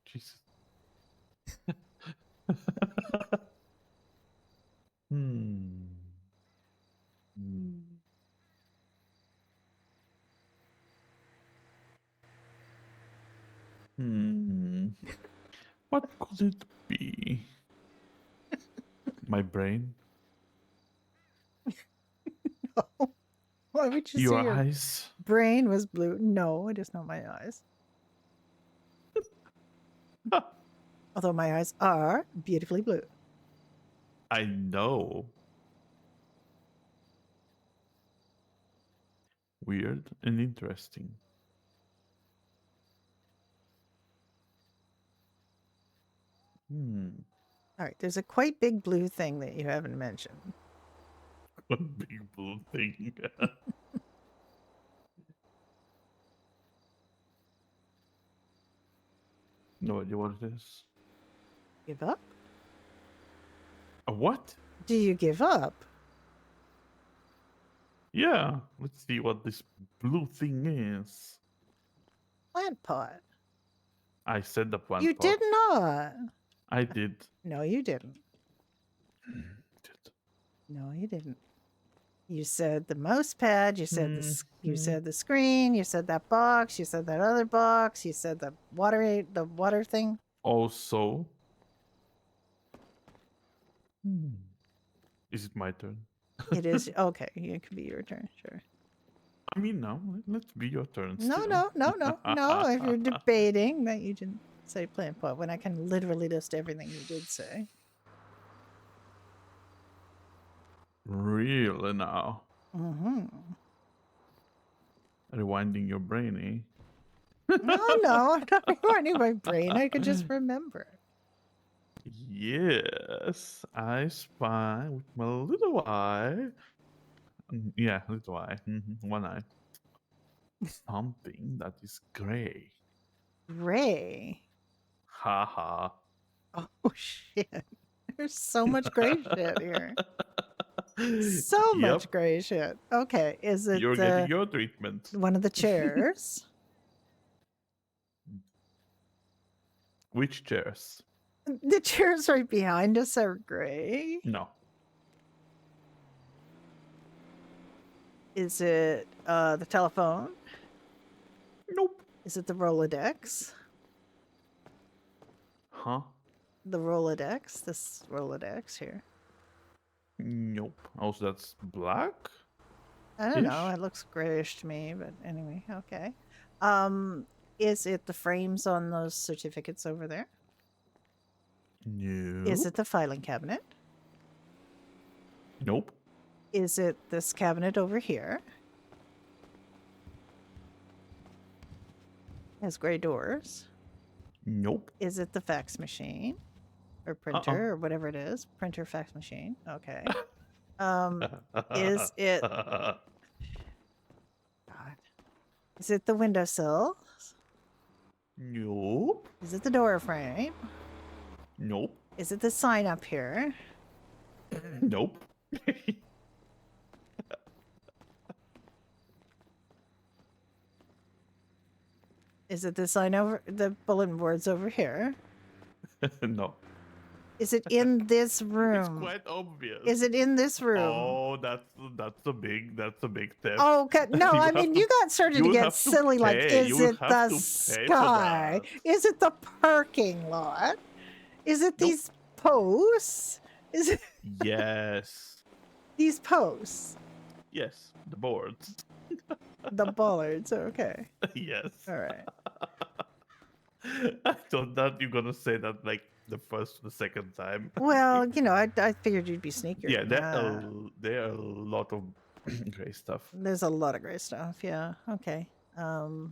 Jesus. Hmm. Hmm. Hmm. What could it be? My brain? Why would you say Your your eyes? brain was blue? No, it is not my eyes. Although my eyes are beautifully blue. I know. Weird and interesting. Hmm. All right, there's a quite big blue thing that you haven't mentioned. A big blue thing. No idea what it is. Give up? A what? Do you give up? Yeah. Let's see what this blue thing is. Plant pot. I said the plant You pot. did not. I did. No, you didn't. Did. No, you didn't. You said the mouse pad. You said you said the screen. You said that box. You said that other box. You said the water thing. Also. Is it my turn? It is okay. It could be your turn. Sure. I mean, no. Let's be your turn. No, still. no. If you're debating that you didn't say plant pot, when I can literally list everything you did say. Really now. Mm-hmm. Rewinding your brain, No, I'm not rewinding my brain. I could just remember. Yes, I spy with my little eye. Yeah, little eye. One eye. Something that is gray. Gray. Ha ha. Oh shit. There's so much gray shit here. So much gray shit. Okay, is it You're getting your treatment. one of the chairs? Which chairs? The chairs right behind us are gray. No. Is it the telephone? Nope. Is it the Rolodex? Huh? The Rolodex? This Rolodex here. Nope. Also, that's black? I don't know. It looks grayish to me, but anyway, okay. Is it the frames on those certificates over there? No. Is it the filing cabinet? Nope. Is it this cabinet over here? Has gray doors. Nope. Is it the fax machine? Or printer, or whatever it is? Printer, fax machine. Okay. Is it... God. Is it the windowsill? Nope. Is it the door frame? Nope. Is it the sign up here? Nope. Is it the sign over the bulletin boards over here? No. Is it in this It's room? quite obvious. Is it in this room? Oh, that's a big tip. Oh, okay. No, I mean, you got started you to would get have to silly. Like, pay. is You would it have the to pay for sky? that. Is it the parking lot? Is it these posts? Is it Yes. these posts? Yes. The boards. The bollards. Okay. Yes. All right. I thought that you're gonna say that like the first or the second time. Well, you know, I figured you'd be sneakier. Yeah, there are a lot of gray stuff. There's a lot of gray stuff. Yeah. Okay. Also,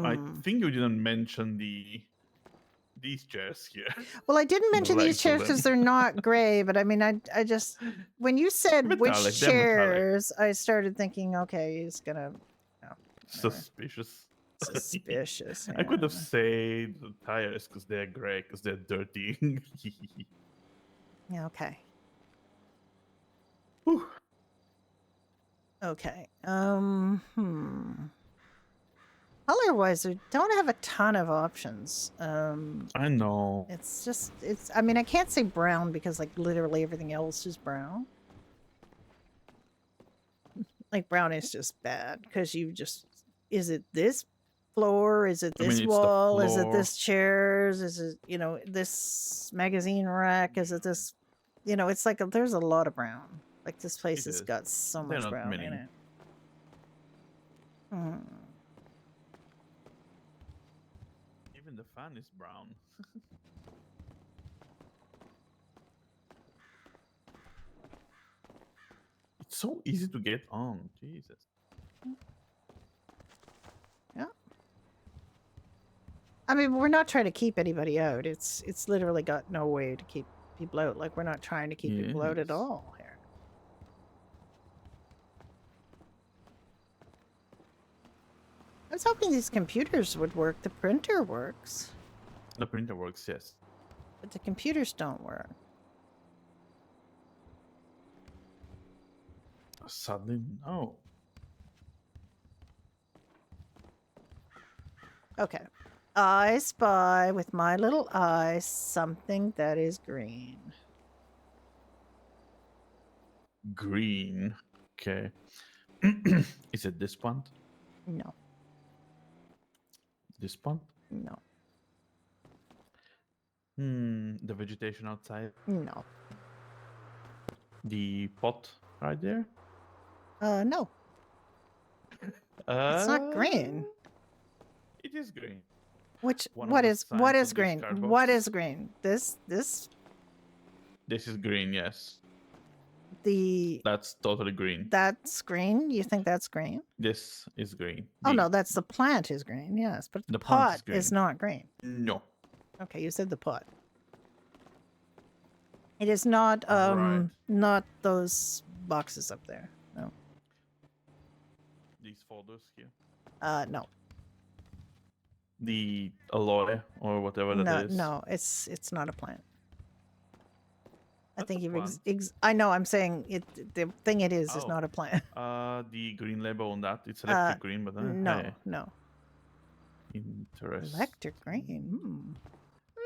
I think you didn't mention these chairs here. Well, I didn't mention these legs of chairs them. because they're not gray, but I mean, I just when you said Metallic, which they're metallic. chairs, I started thinking, okay, he's gonna. No, whatever. Suspicious. Suspicious. I could have yeah. said the tires because they're gray, because they're dirty. Yeah, okay. Whew. Okay. Color-wise, we don't have a ton of options. I know. It's I mean, I can't say brown because like literally everything else is brown. Like brown is just bad because is it this floor? Is it I mean, this it's the wall? Is it floor. this chairs? Is it, this magazine rack? Is it this, it's like there's a lot of brown. Like this place It has is. got so There are much not brown many. in it. Hmm. Even the fan is brown. It's so easy to get on. Jesus. Yeah. I mean, we're not trying to keep anybody out. It's literally got no way to keep people out. Like we're not trying to keep people out at Yes. all here. I was hoping these computers would work. The printer works, The printer works, yes. but the computers don't work. Suddenly, no. Okay. I spy with my little eye something that is green. Green. Okay. Is it this plant? No, This plant? no, The vegetation outside. no. The pot right there. No. It's not green. It is green. Which One of what the is signs of these green? card What is boxes. green? This This is green, yes. the That's totally green. that's green. You think that's green? This is green. Oh no, that's the plant is green. Yes, but the The plant is pot is green. not green. No. Okay, you said the pot. It is not Right. not those boxes up there. No. These folders here. No. The aloe or whatever that is. No, it's not a plant. I That's think a you've plant. I know I'm saying it the thing it is Oh. not a plant. The green label on that. It's electric green, but No, hey, no. interesting. Electric green. I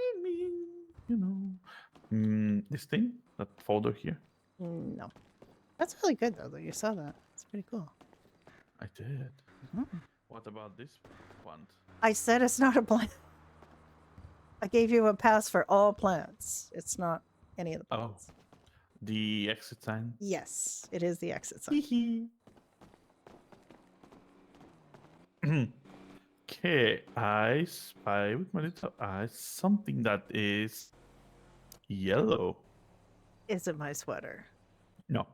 mean, this thing, that folder here. No. That's really good though that you saw that. It's pretty cool. I did. Mhm. What about this plant? I said it's not a plant. I gave you a pass for all plants. It's not any of the Oh. plants. The exit sign. Yes, it is the exit sign. Okay, I spy with my little eyes something that is yellow. Is it my sweater? No,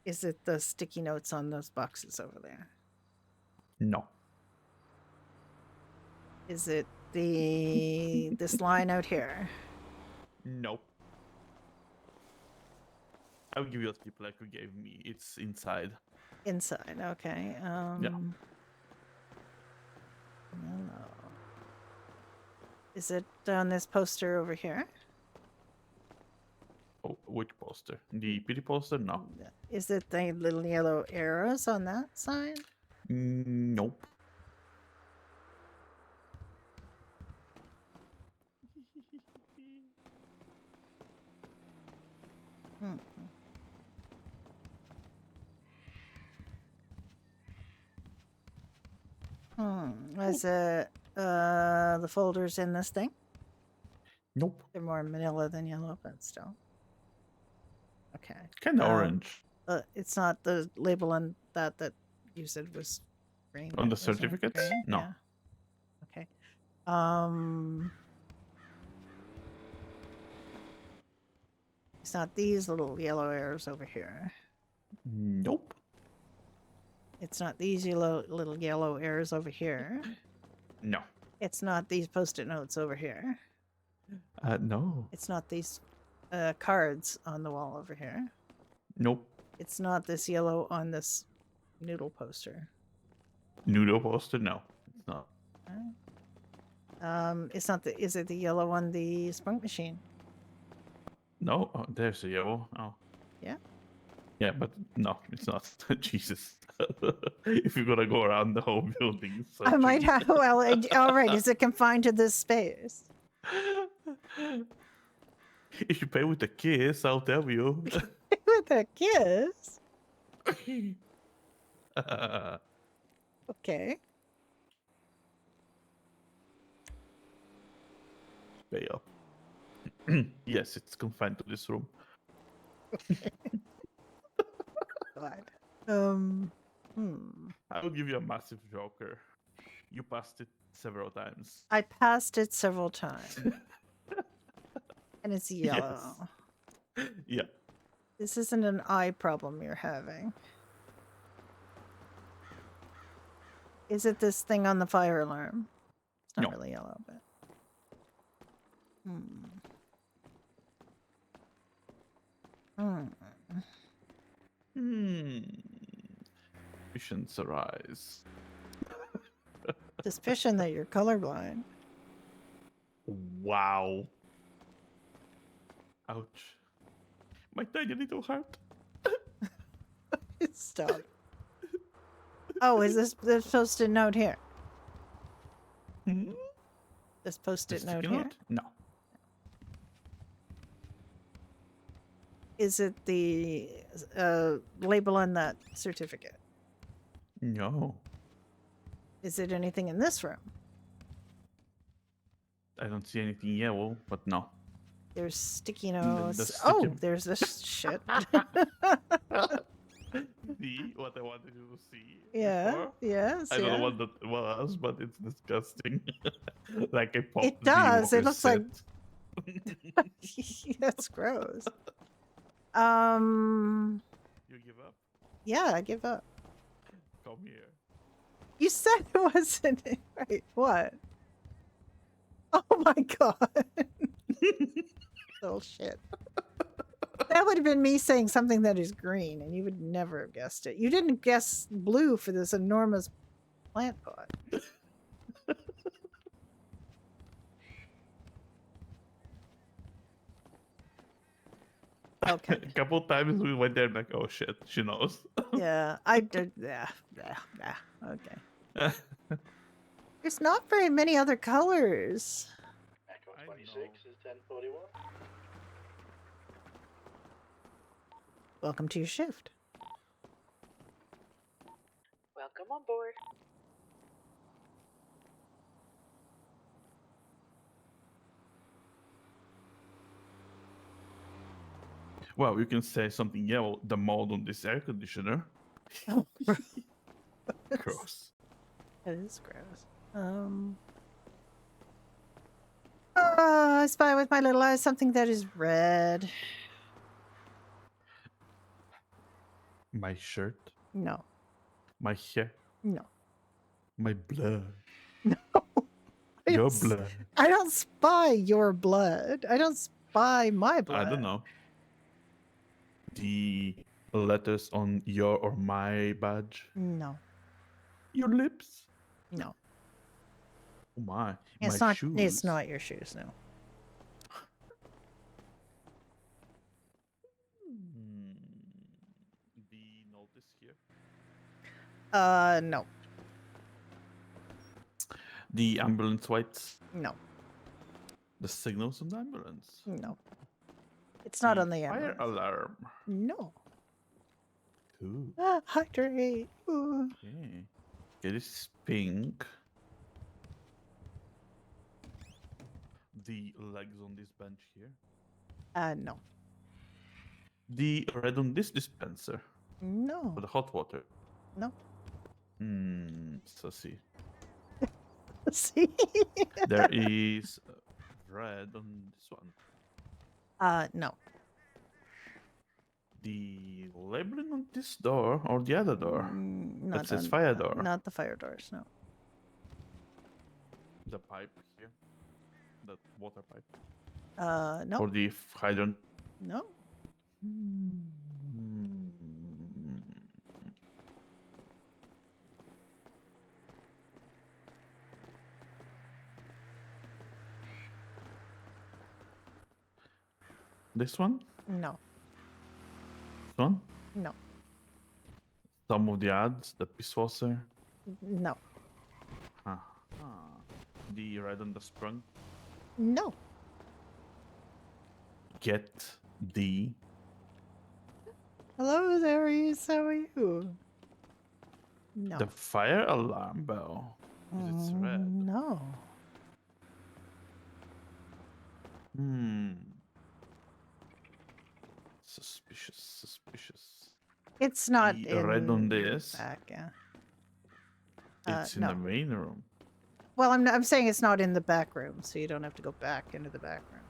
Is it the sticky notes on those boxes over there? no. Is it this line out here? Nope. I'll give you a tip like you gave me. It's inside. Inside, okay. Yellow. Is it on this poster over here? Oh, which poster? The pity poster? No. Is it the little yellow arrows on that side? Nope. Is it the folders in this thing? Nope. They're more manila than yellow, but still. Okay. Kind of orange. It's not the label on that you said was green. On the Was it certificates? green? No. Yeah. Okay. It's not these little yellow arrows over here. Nope. It's not these little yellow arrows over here. No. It's not these post-it notes over here. No. It's not these cards on the wall over here. Nope. It's not this yellow on this noodle poster. Noodle poster? No. not. It's not the. Is it the yellow one? The spunk machine. No, oh, there's a yellow. Oh. Yeah. Yeah, but no, it's not. Jesus. If you're gonna go around the whole building, I might searching. have. Well, all right. Is it confined to this space? If you pay with a kiss, I'll tell you. With a kiss. Okay. Pay up. Yes, it's confined to this room. God. I will give you a massive joker. You passed it several times. I passed it several times. And it's yellow. Yes. Yeah. This isn't an eye problem you're having. Is it this thing on the fire alarm? It's not No. really yellow, but. Suspicions arise. Suspicion that you're colorblind. Wow. Ouch. My tiny little heart. Stop. Oh, is this post-it note here? Hmm? This post-it The note sticky here? note? No. Is it the label on that certificate? No. Is it anything in this room? I don't see anything yellow, but no. There's sticky The notes. sticky- Oh, there's this shit. See what I wanted you to see? Yeah. before? Yes. I don't know yeah. what that was, but it's disgusting. Like a pop. It does. It looks like. set. That's gross. You give up? Yeah, I give up. Come here. You said it wasn't. Right. What? Oh my god. Oh shit. That would have been me saying something that is green, and you would never have guessed it. You didn't guess blue for this enormous plant pot. Okay. A couple times we went there like, oh shit, she knows. Yeah, I did. Yeah. Okay. There's not very many other colors. Echo I 26 know. is 1041. Welcome to your shift. Welcome on board. Well, you can say something yellow, the mold on this air conditioner. Oh, Gross. that is gross. I spy with my little eyes something that is red. My shirt, No, my hair, no. my blood. I Your don't blood. I don't spy your blood. I don't spy my blood. I don't know. The letters on your or my badge. No, Your lips. no. Oh my. It's my not. shoes. It's not your shoes. No. The notice here. No, The ambulance lights. no, The signals on the ambulance. no. It's not on the fire ambulance. alarm. No. Ooh. Ah, hydrate. Ooh. Okay. Okay, this is pink. The legs on this bench here. No, The red on this dispenser no, for the hot water. no. So see. See? There is red on this one. No. The labeling on this door or the other door. Not says on- fire door. Not the fire doors. No. The pipe here. The water pipe. No. Or the hydrant. No. This one? No. This one? No. Some of the ads, the Pisswasser. No. Huh. The red on the sprung. No. Get the Hello, Aries. How are you? No. the fire alarm bell. 'Cause it's red. No. Suspicious. It's not The in red on your this. back, yeah. It's in no. the main room. Well, I'm saying it's not in the back room, so you don't have to go back into the back room.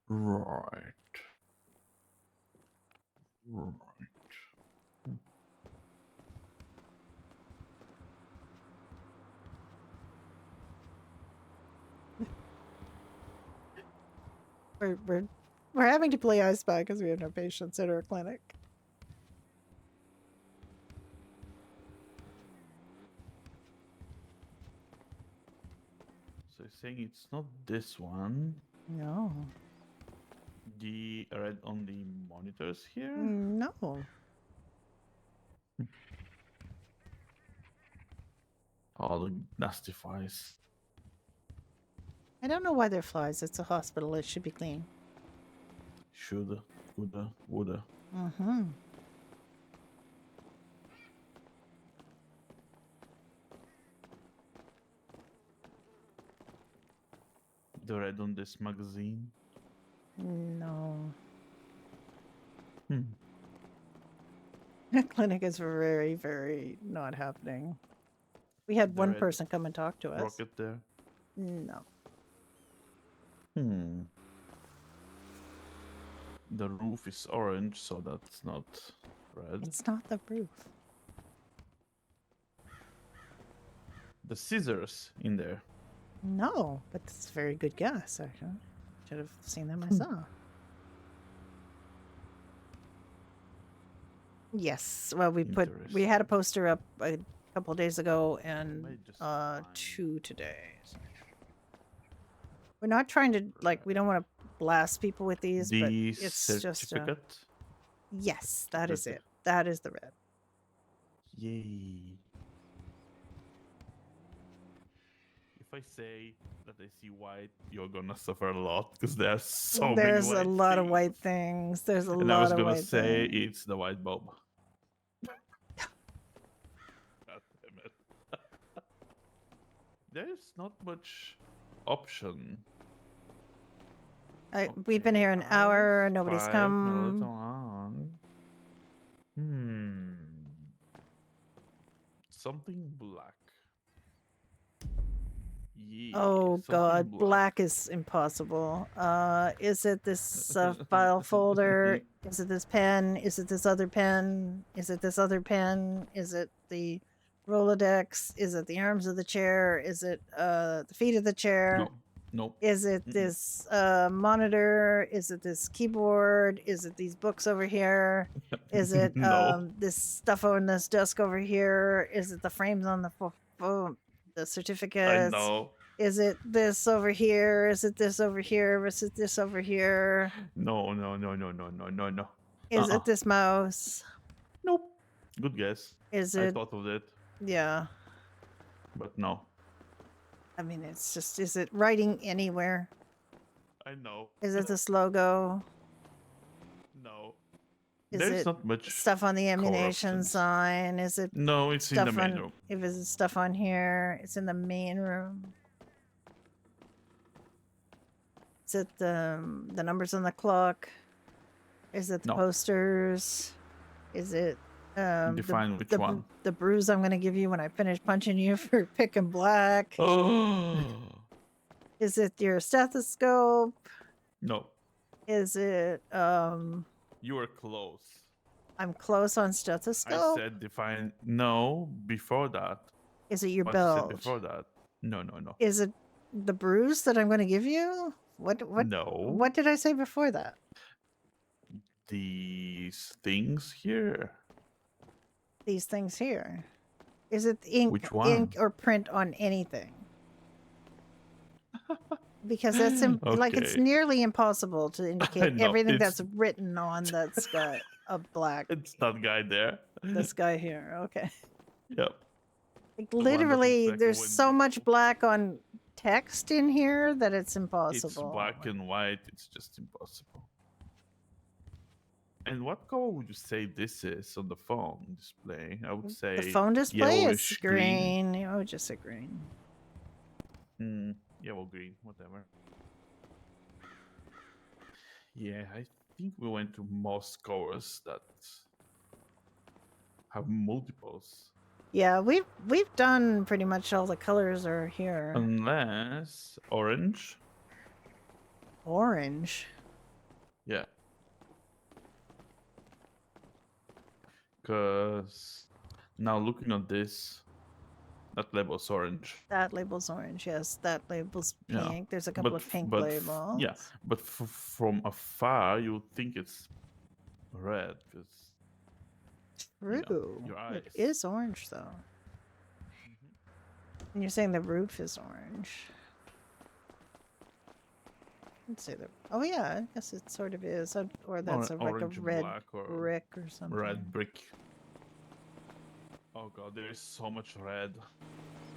Right. We're having to play I Spy because we have no patients at our clinic. So you're saying it's not this one. No. The red on the monitors here? No. Oh, the nasty flies. I don't know why they're flies. It's a hospital. It should be clean. Shoulda, coulda, woulda. Mm-hmm. The red on this magazine. No. Hmm. The clinic is very, very not happening. We had The one red person come and talk to us. Rocket there. No. The roof is orange, so that's not red. It's not the roof. The scissors in there. No, but it's a very good guess, actually. Should have seen them myself. Yes. Well, we had a poster up a couple of days ago and Might just find- 2 today. So. We're not trying to we don't want to blast people with these, but The it's just certificate. yes, that is Certi- it. That is the red. Yay. If I say that I see white, you're gonna suffer a lot because there's so many There's white a lot of things. white things. There's a And I lot was of gonna white say things. it's the white bulb. God damn it. There's not much option. We've been here an hour. Eyes, Nobody's 5 come. minutes on. Something black. Yeah, Oh something god, black is impossible. Is it this file folder? Is it this pen? Is it this other pen? Is it this other pen? Is it the Rolodex? Is it the arms of the chair? Is it the feet of the chair? Nope. Is it this monitor? Is it this keyboard? Is it these books over here? Is it No. this stuff on this desk over here? Is it the frames on the certificates? I know. Is it this over here? Is it this over here? Is it this over here? No. Is it this mouse? Nope. Good guess. Is I it? thought of it, Yeah. but no. I mean, it's just, is it writing anywhere? I know. Is it this logo? No. Is There's it not much. stuff on the ammunition options. sign? Is it No, it's in the stuff main on? room. If it's stuff on here, it's in the main room. Is it the numbers on the clock? Is it the No. posters? Is it Define which one. The bruise I'm going to give you when I finish punching you for picking black? Oh. Is it your stethoscope? No. Is it You were close. I'm close on I stethoscope? said define. No, before that. Is it your What you said belt? before that? No. Is it the bruise that I'm going to give you? What No. What did I say before that? These things here. These things here. Is it ink, Which one? ink or print on anything? Because that's like it's Okay. nearly impossible to indicate No, everything it's that's written on that's got a black. it's that guy there. This guy here, okay. Yep. Like The one that looks literally, like a there's so much Wendigo. black on text in here that it's It's impossible. black and white. It's just impossible. And what color would you say this is on the phone display? I would say The phone display is yellowish green. green. Oh, just a green. Yellow green, whatever. Yeah, I think we went to most colors that have multiples. Yeah, we've done pretty much all the colors are here. Unless orange. Orange. Yeah. Because now looking at this, that label's orange. That label's orange. Yes, that label's Yeah. pink. There's a couple of pink labels. Yeah, but from afar you would think it's red because True. your eyes. It is orange though. And you're saying the roof is orange. Let's say that. Oh yeah, I guess it sort of is. Or that's like a orange and red black or brick or something. red brick. Oh god, there is so much red.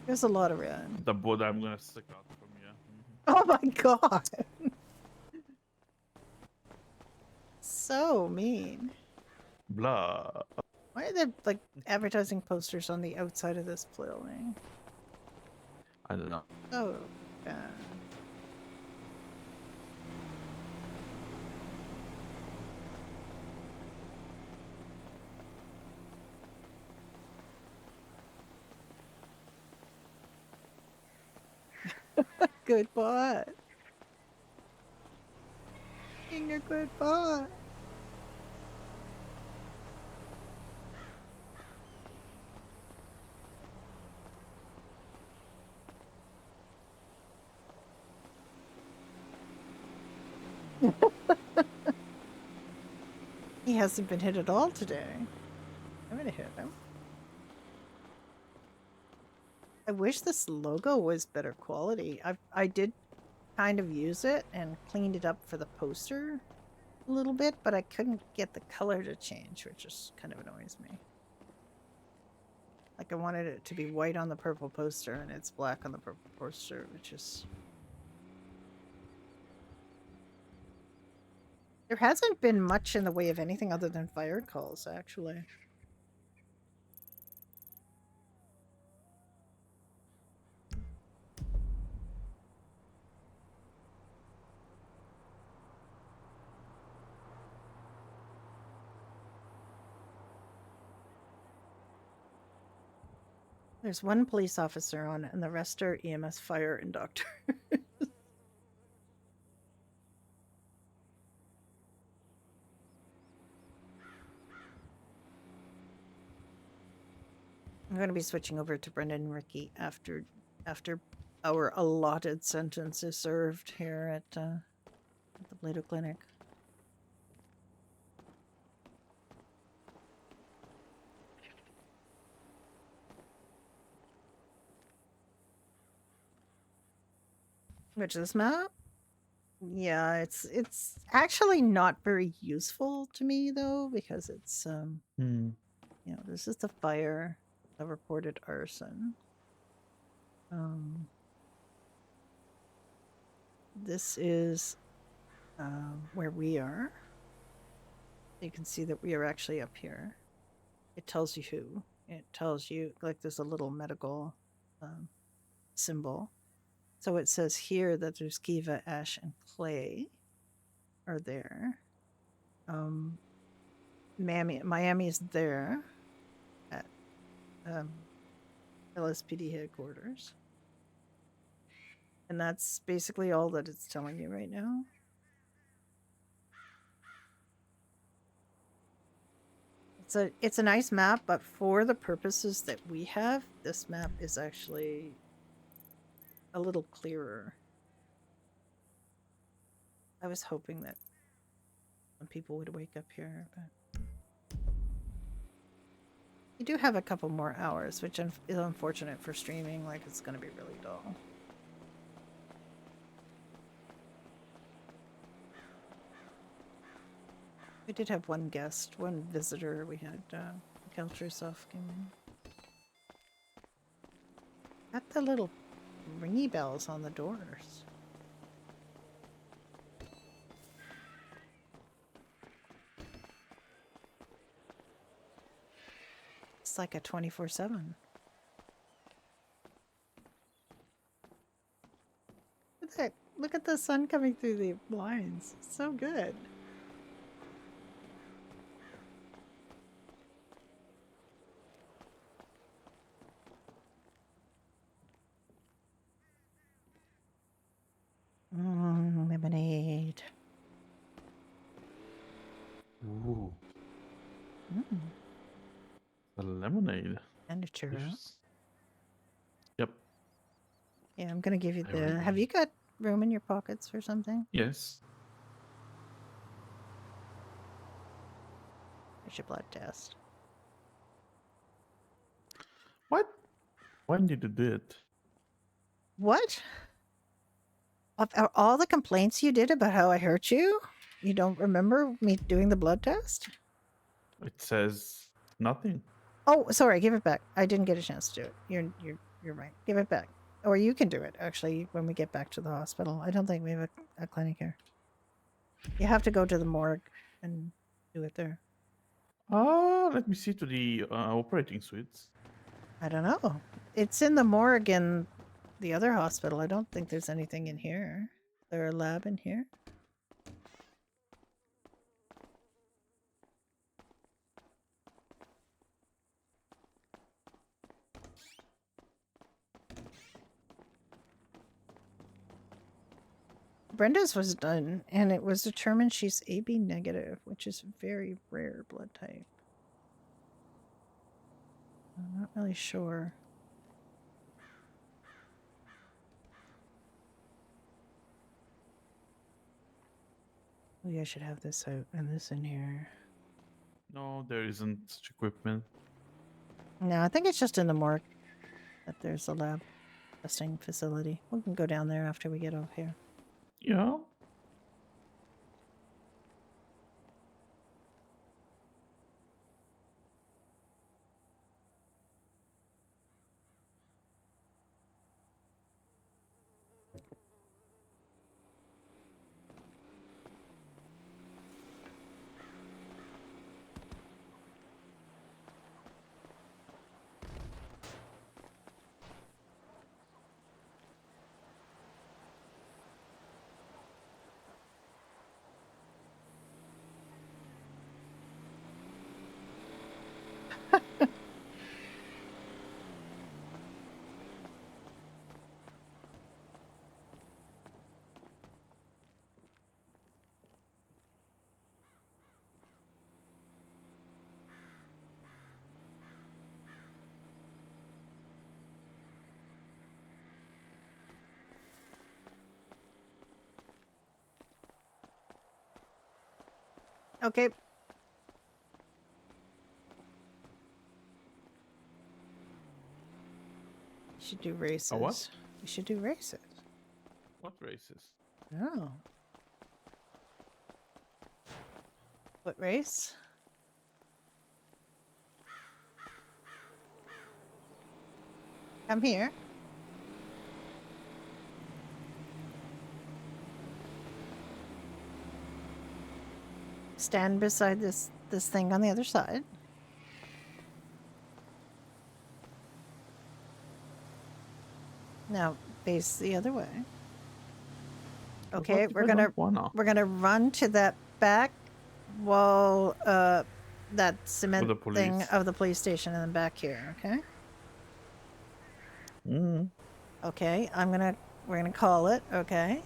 There's a lot of red. The board I'm gonna stick out from you. Oh my god. So mean. Blah. Why are there like advertising posters on the outside of this building? I don't know. Oh bad. Good bot. Being a good bot. He hasn't been hit at all today. I'm gonna hit him. I wish this logo was better quality. I did kind of use it and cleaned it up for the poster a little bit, but I couldn't get the color to change, which just kind of annoys me. Like I wanted it to be white on the purple poster and it's black on the purple poster, which is... There hasn't been much in the way of anything other than fire calls, actually. There's one police officer on it, and the rest are EMS, fire, and doctor. I'm going to be switching over to Brenda and Ricky after our allotted sentence is served here at the Plato Clinic. Which this map? Yeah, it's actually not very useful to me though, because it's you know, this is the fire, the reported arson. This is where we are. You can see that we are actually up here. It tells you who. It tells you, like, there's a little medical symbol. So it says here that there's Kiva, Ash, and Clay are there. Miami is there at LSPD headquarters. And that's basically all that it's telling you right now. It's a nice map, but for the purposes that we have, this map is actually a little clearer. I was hoping that some people would wake up here, but You do have a couple more hours, which is unfortunate for streaming. Like, it's going to be really dull. We did have one guest, one visitor. We had Kelchersov came in. Got the little ringy bells on the doors. It's like a 24/7. Look at that. Look at the sun coming through the blinds. It's so good. Lemonade. Ooh, Mm. a lemonade. And a churro. Delicious. Yep. Yeah, I'm gonna give you I the. really- Have you got room in your pockets for something? Yes. There's your blood test. What? When did you do it? What? Of all the complaints you did about how I hurt you, you don't remember me doing the blood test? It says nothing. Oh, sorry. Give it back. I didn't get a chance to do it. You're right. Give it back. Or you can do it actually when we get back to the hospital. I don't think we have a clinic here. You have to go to the morgue and do it there. Let me see to the operating suites. I don't know. It's in the morgue in the other hospital. I don't think there's anything in here. Is there a lab in here? Brenda's was done, and it was determined she's AB negative, which is a very rare blood type. I'm not really sure. Maybe I should have this out and this in here. No, there isn't such equipment. No, I think it's just in the morgue that there's a lab testing facility. We can go down there after we get off here. Yeah. Okay. You should do races. A what? You should do races. What races? Oh. What race? Come here. Stand beside this thing on the other side. Now face the other way. Okay, we're gonna run to that back wall, that cement thing police. of the police station, and then back here. Okay. Mm. Okay, we're gonna call it. Okay.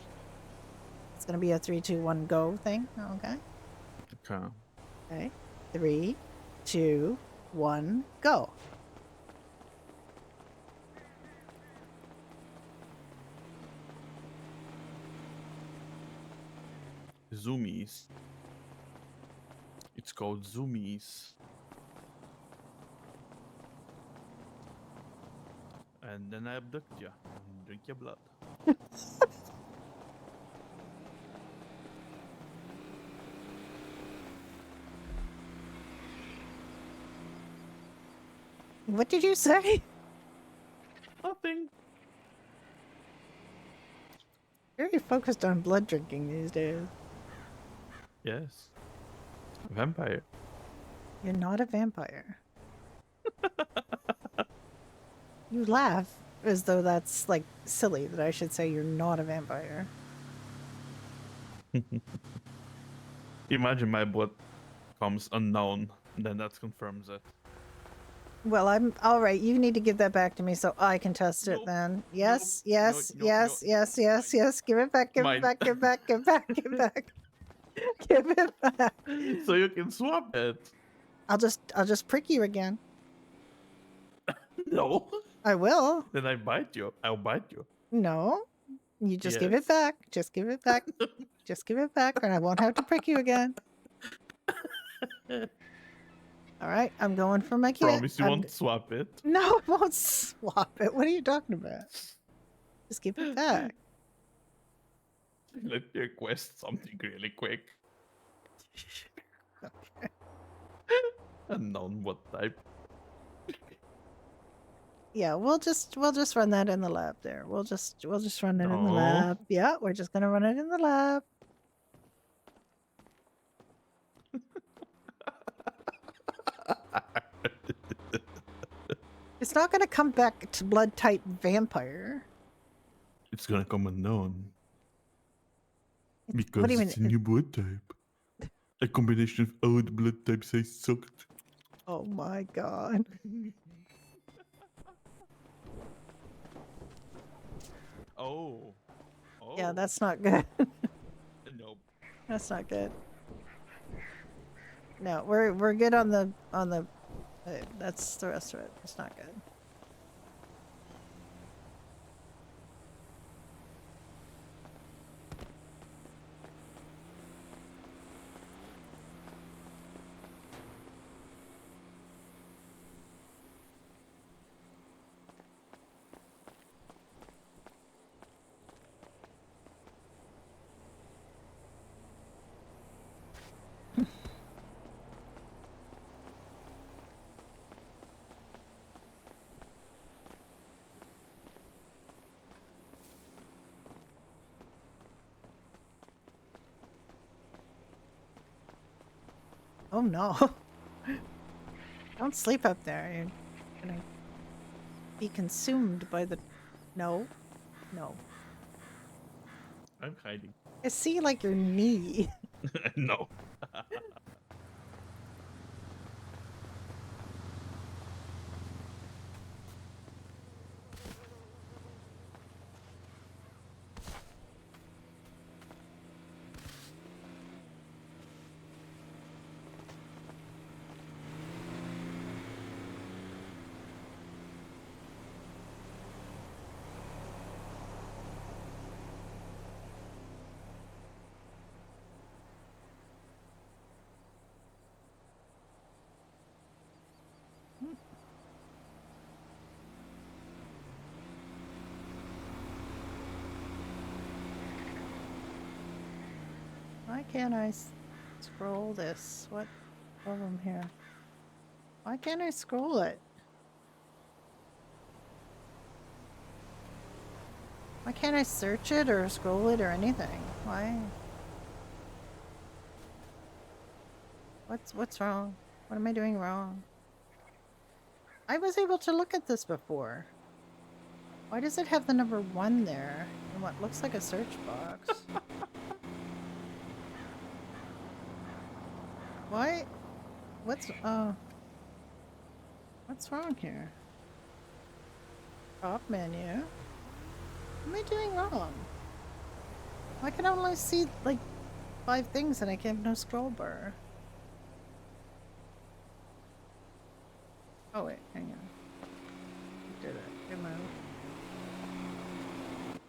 It's gonna be a 3, 2, 1, go thing. Okay. Okay. Okay. 3, 2, 1, go. Zoomies. It's called zoomies. And then I abduct you and drink your blood. What did you say? Nothing. Very focused on blood drinking these days. Yes. Vampire. You're not a vampire. You laugh as though that's like silly that I should say you're not a vampire. Imagine my blood comes unknown, then that confirms it. Well, I'm all right. You need to give that back to me so I can test it Nope, then. Yes, nope, yes, no, yes, yes, yes, mine. yes. Give it back, give it Mine. back, give it back, give it back, give it back. Give it back. So you can swap it. I'll just prick you again. No. I will. Then I bite you. I'll bite you. No. You just give it Yes. back. Just give it back. Just give it back, and I won't have to prick you again. All right, I'm going for my kid. Promise you won't swap it. No, I won't swap it. What are you talking about? Just give it back. Let me request something really quick. Okay. Unknown what type. Yeah, we'll just run that in the lab there. We'll just run it in the No. lab. Yeah, we're just gonna run it in the lab. It's not gonna come back to blood type vampire. It's gonna come unknown. What Because do you it's a mean? new blood type. A combination of all the blood types I sucked. Oh my god. Oh. Yeah, that's not good. Nope. That's not good. No, we're good on the that's the rest of it. It's not good. Oh no. Don't sleep up there. You're gonna be consumed by the... No. No. I'm hiding. I see like your knee. No. Why can't I scroll this? What problem here? Why can't I scroll it? Why can't I search it or scroll it or anything? Why? What's wrong? What am I doing wrong? I was able to look at this before. Why does it have the number 1 there in what looks like a search box? Why? What's wrong here? Top menu. What am I doing wrong? Why can I only see like 5 things and I can have no scroll bar? Oh wait, hang on. You did it. Good move.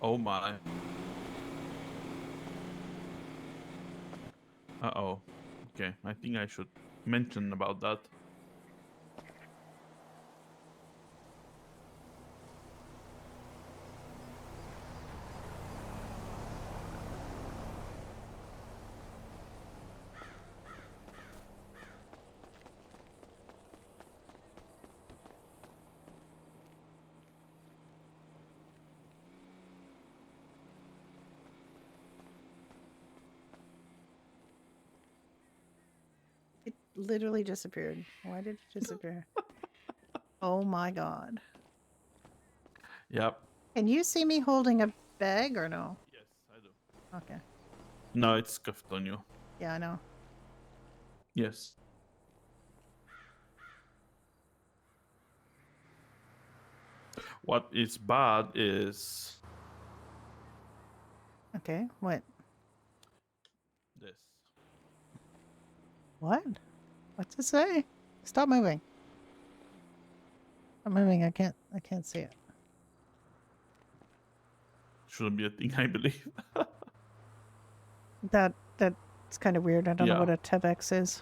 Oh my. Uh-oh. Okay, I think I should mention about that. literally disappeared. Why did it disappear? Oh my god. Yep. Can you see me holding a bag or no? Yes, I do. Okay. No, it's scuffed on you. Yeah, I know. Yes. What is bad is Okay, what? this. What? What's it say? Stop moving. Stop moving. I can't see it. Shouldn't be a thing, I believe. That's kind of weird. I don't know Yeah. what a TEVX is.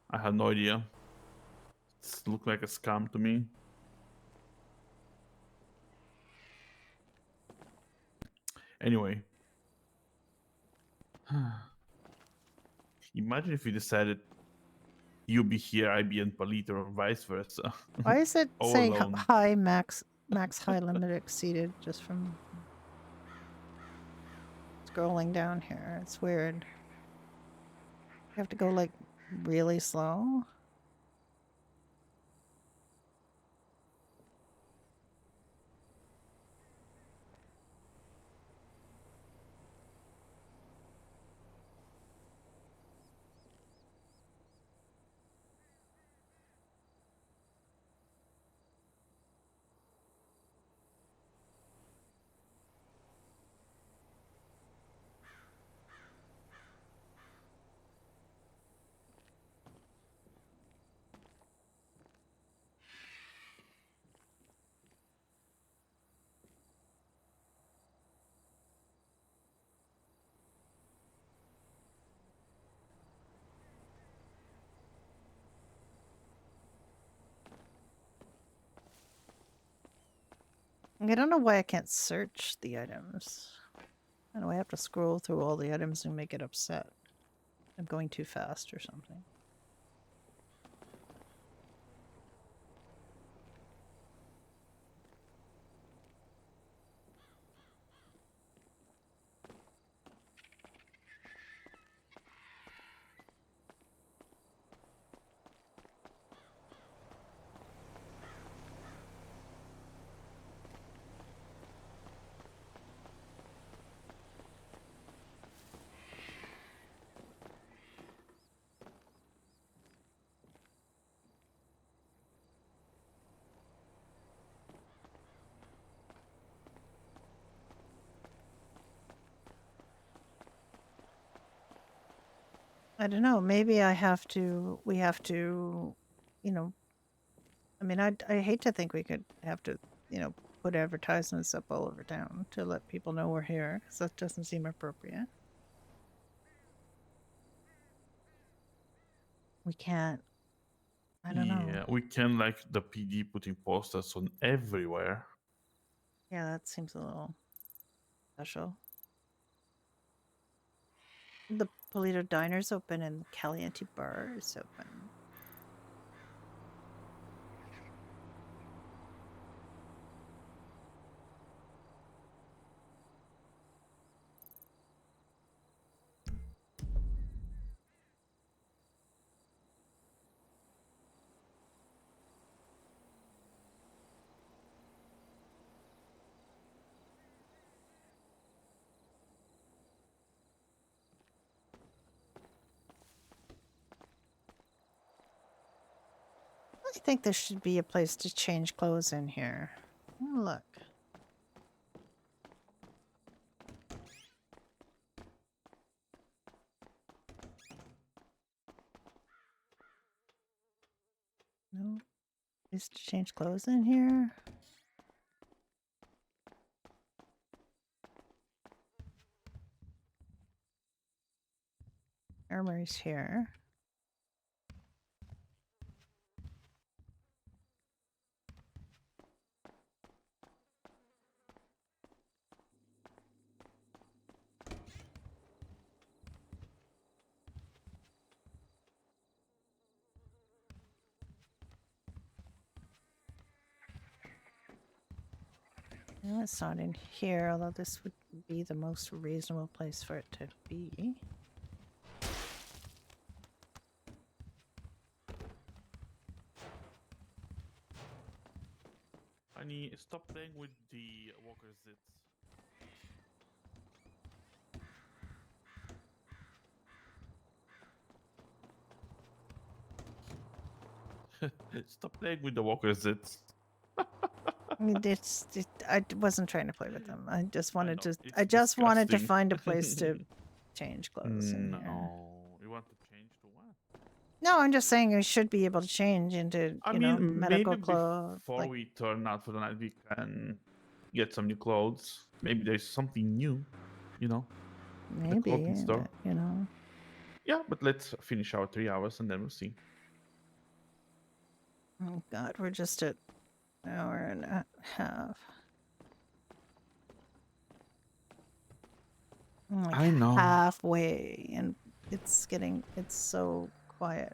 I had no idea. It looked like a scam to me. Anyway. Imagine if we decided you be here, I be in Palito, or vice versa. Why is it All saying alone. high max high limit exceeded just from scrolling down here? It's weird. You have to go like really slow. I don't know why I can't search the items. I know I have to scroll through all the items and make it upset. I'm going too fast or something. I don't know. Maybe I have to. We have to. You know. I mean, I hate to think we could have to. Put advertisements up all over town to let people know we're here, because that doesn't seem appropriate. We can't. I don't know. Yeah, we can like the PD putting posters on everywhere. Yeah, that seems a little special. The Polito Diner's open and the Caliente Bar is open. I think there should be a place to change clothes in here. Oh, look. No? Place to change clothes in here? Armory's here. No, it's not in here, although this would be the most reasonable place for it to be. Honey, stop playing with the walker zits. Stop playing with the walker zits. I mean, I wasn't trying to play with them. I just wanted to. It's I just wanted to disgusting. find a place to change clothes in here. No, you want to change to what? No, I'm just saying I should be able to change into I you know mean, medical maybe clothes. before we turn out for the night, we can get some new clothes. Maybe there's something new, you know, at the Maybe, clothing store. but, you know. Yeah, but let's finish our 3 hours and then we'll see. Oh God, we're just at an hour and a half. I'm like I know. halfway, and it's so quiet.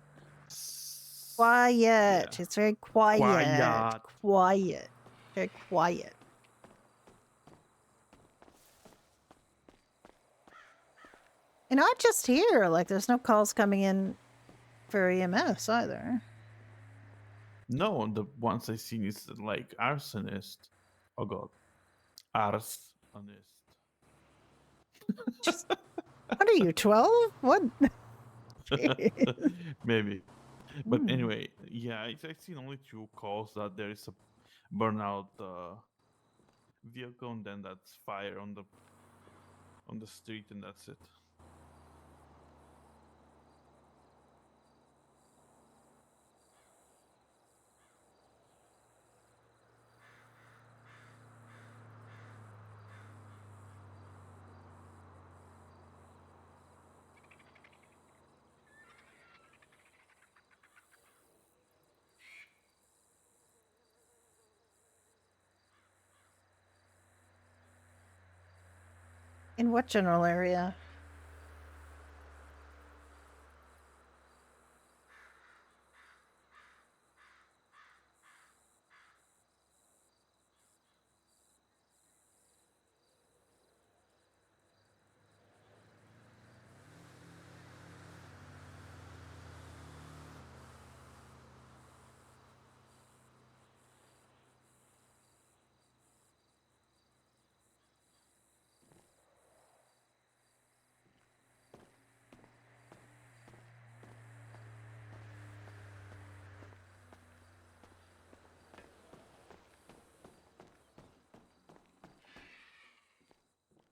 Quiet. Yeah. It's very quiet. Quiet. Quiet. Very quiet. And not just here. Like, there's no calls coming in for EMS either. No, the ones I seen is like arsonist. Oh God, arsonist. Just, what are you, 12? What? Maybe. But anyway, yeah, I've seen only 2 calls that there is a burnout vehicle, and then that's fire on the street, and that's it. In what general area?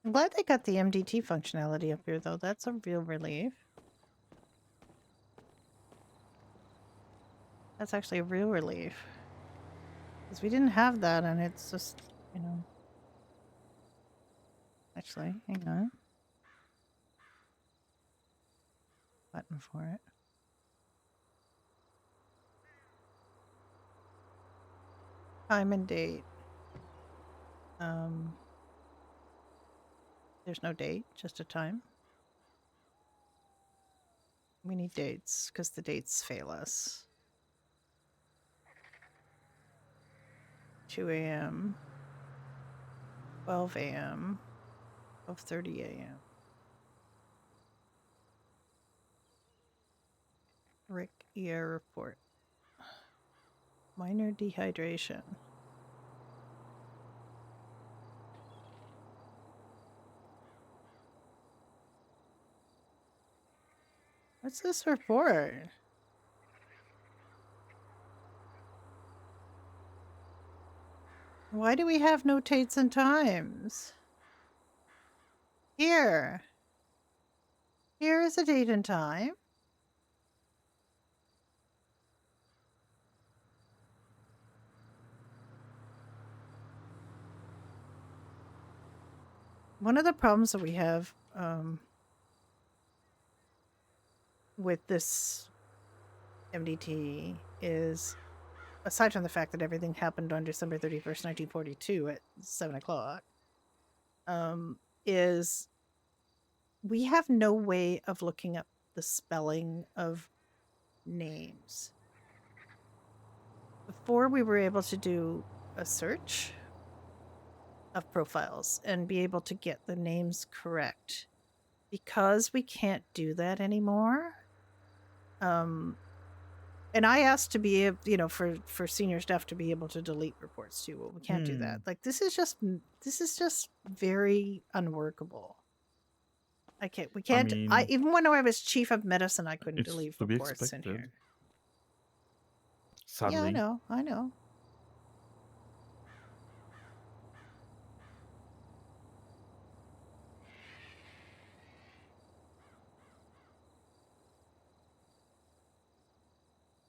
I'm glad they got the MDT functionality up here, though. That's a real relief. That's actually a real relief. Because we didn't have that, and it's just, you know... Actually, hang on. Button for it. Time and date. There's no date, just a time. We need dates, because the dates fail us. 2 a.m. 12 a.m. 12:30 a.m. Rick ER report. Minor dehydration. What's this report? Why do we have no dates and times? Here. Here is a date and time. One of the problems that we have with this MDT is, aside from the fact that everything happened on December 31st, 1942 at 7 o'clock, is we have no way of looking up the spelling of names. Before, we were able to do a search of profiles and be able to get the names correct. Because we can't do that anymore, And I asked to be, for senior staff to be able to delete reports too. Well, we can't do that. Like this is just very unworkable. We can't. I mean, even when I was chief of medicine, I couldn't it's delete to be reports in expected. here. Sadly. Yeah, I know.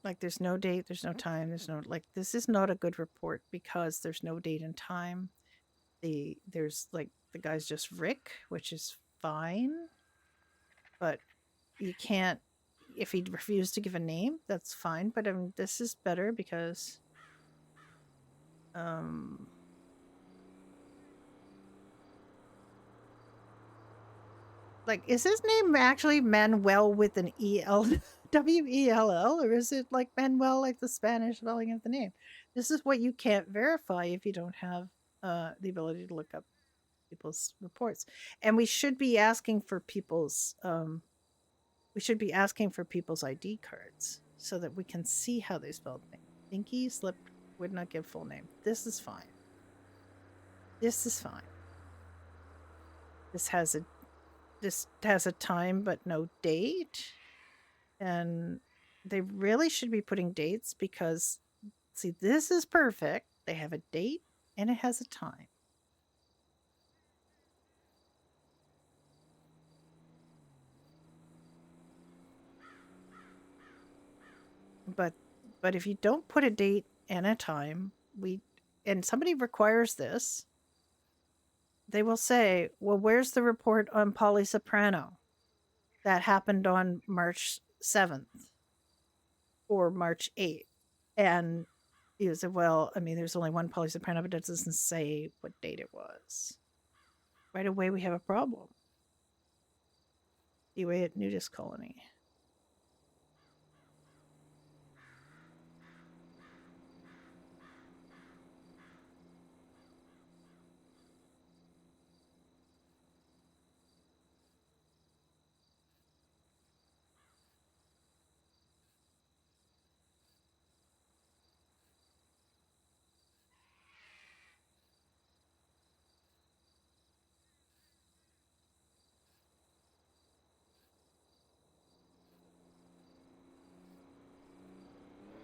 Like there's no date, there's no time, this is not a good report because there's no date and time. There's like the guy's just Rick, which is fine. But you can't, if he refused to give a name, that's fine. But this is better because like, is his name actually Manuel with an WELL, or is it like Manuel, like the Spanish spelling of the name? This is what you can't verify if you don't have the ability to look up people's reports. And we should be asking for people's ID cards so that we can see how they spelled things. Pinky slipped, would not give full name. This is fine. This is fine. This has a time but no date. And they really should be putting dates because, see, this is perfect. They have a date and it has a time. But if you don't put a date and a time, and somebody requires this, they will say, well, where's the report on Polly Soprano that happened on March 7th or March 8th? And you say, well, I mean, there's only one Polly Soprano, but it doesn't say what date it was. Right away, we have a problem. Anyway, at Nudist Colony.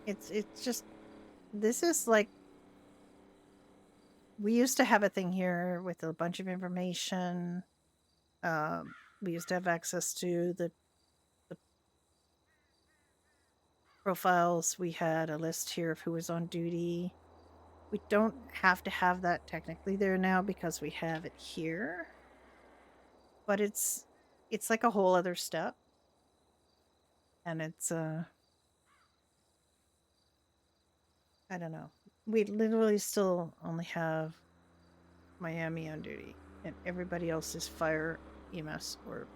It's just, this is like, we used to have a thing here with a bunch of information. We used to have access to the profiles. We had a list here of who was on duty. We don't have to have that technically there now because we have it here. But it's like a whole other step. And it's I don't know. We literally still only have Miami on duty, and everybody else is fire, EMS, or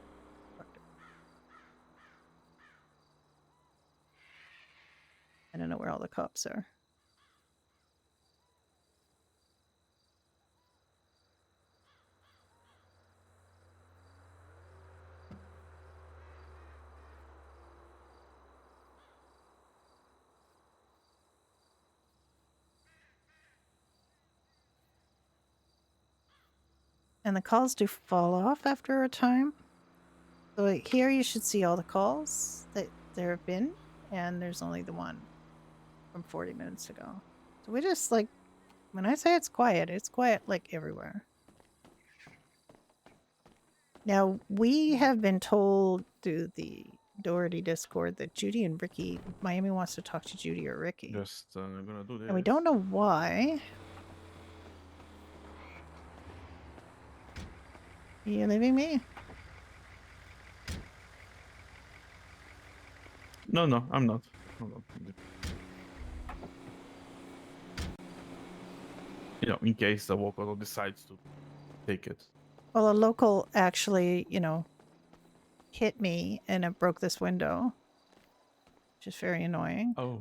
I don't know where all the cops are. And the calls do fall off after a time. So like here you should see all the calls that there have been, and there's only the one from 40 minutes ago. So we just like, when I say it's quiet like everywhere. Now, we have been told through the Doherty Discord that Judy and Ricky, Miami wants to talk to Judy or Ricky. Just I'm gonna do this. And we don't know why. Are you leaving me? No, I'm not. Hold on. You know, in case the local decides to take it. Well, a local actually, hit me and it broke this window, which is very annoying. Oh.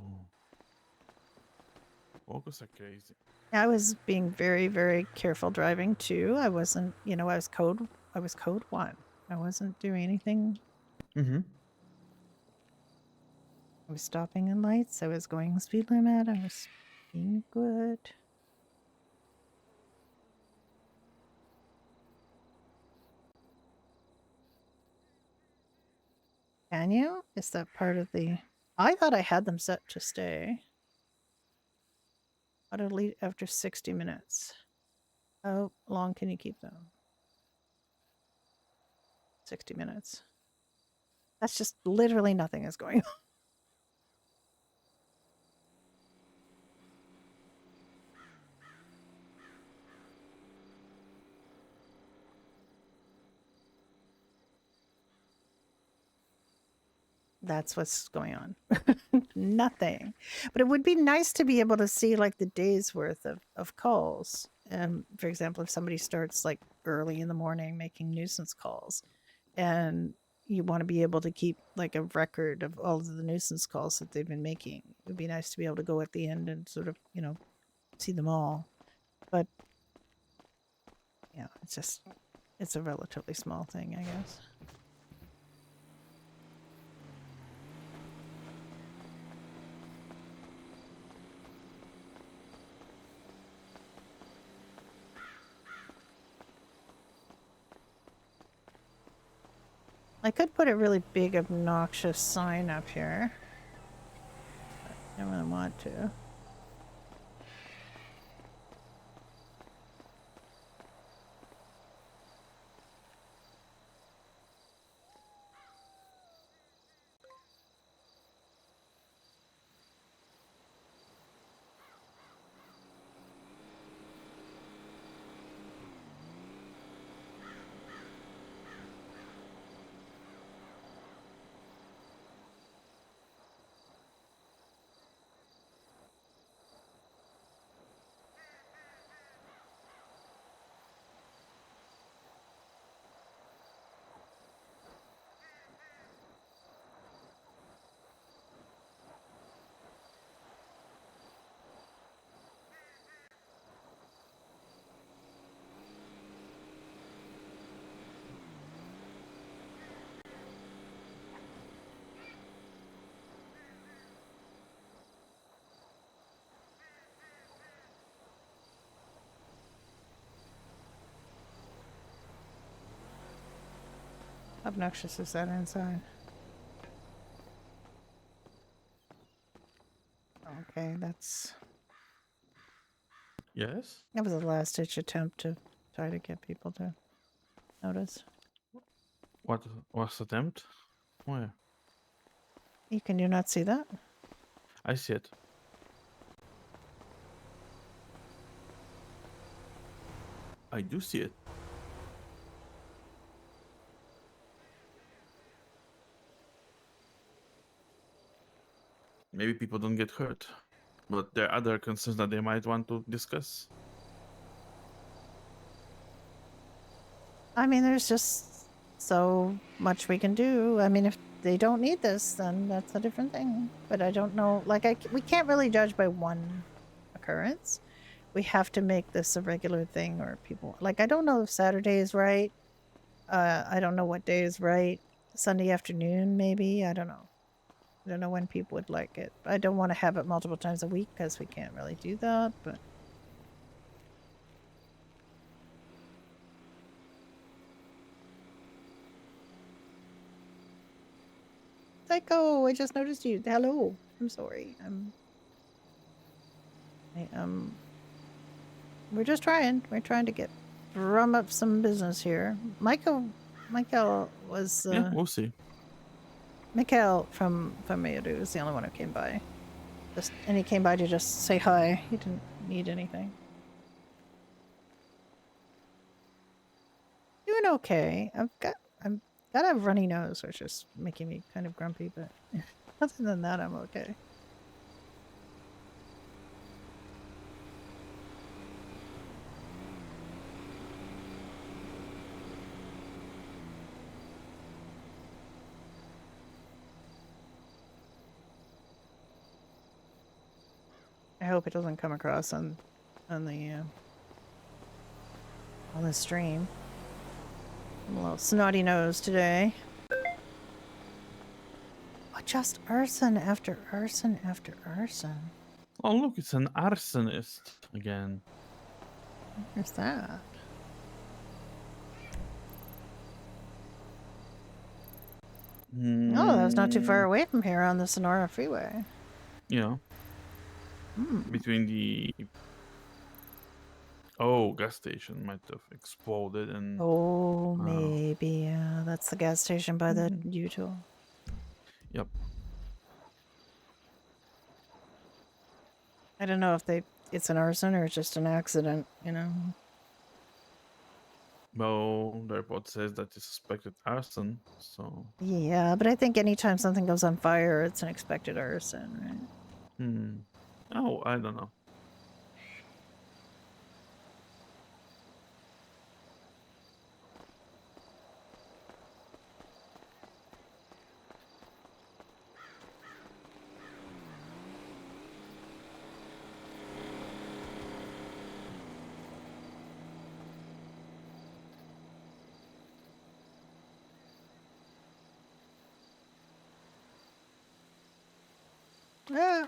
Locals are crazy. I was being very, very careful driving too. I wasn't, I was code 1. I wasn't doing anything. Mm-hmm. I was stopping in lights. I was going speed limit. I was being good. Can you? Is that part of the... I thought I had them set to stay. Auto delete after 60 minutes. How long can you keep them? 60 minutes. That's just literally nothing is going on. That's what's going on. Nothing. But it would be nice to be able to see like the day's worth of calls. For example, if somebody starts like early in the morning making nuisance calls and you want to be able to keep like a record of all of the nuisance calls that they've been making. It would be nice to be able to go at the end and sort of, you know, see them all. But yeah, it's a relatively small thing, I guess. I could put a really big obnoxious sign up here. But I don't really want to. How obnoxious is that inside? Okay, that's... Yes? That was a last-ditch attempt to try to get people to notice. What was attempt? Where? Can you not see that? I see it. I do see it. Maybe people don't get hurt, but there are other concerns that they might want to discuss. I mean, there's just so much we can do. I mean, if they don't need this, then that's a different thing. But I don't know. Like, we can't really judge by one occurrence. We have to make this a regular thing, or people... Like, I don't know if Saturday is right. I don't know what day is right. Sunday afternoon, maybe? I don't know. I don't know when people would like it. I don't want to have it multiple times a week because we can't really do that, but... Psycho, I just noticed you. Hello. I'm sorry. We're just trying. We're trying to drum up some business here. Michael was... Yeah, we'll see. Mikhail from Mayadu is the only one who came by. And he came by to just say hi. He didn't need anything. Doing okay. I've got a runny nose, which is making me kind of grumpy, but other than that, I'm okay. I hope it doesn't come across on the stream. I'm a little snotty nose today. What? just arson after arson after arson. Oh, look, it's an arsonist again. Where's that? Oh, that was not too far away from here on the Sonora Freeway. Yeah. Between the gas station might have exploded and. Oh, maybe. Yeah, that's the gas station by the U-tool. Yep. I don't know if it's an arson or just an accident, you know. Well, the report says that it's suspected arson, so. Yeah, but I think anytime something goes on fire, it's an expected arson, right? Oh, I don't know. Yeah.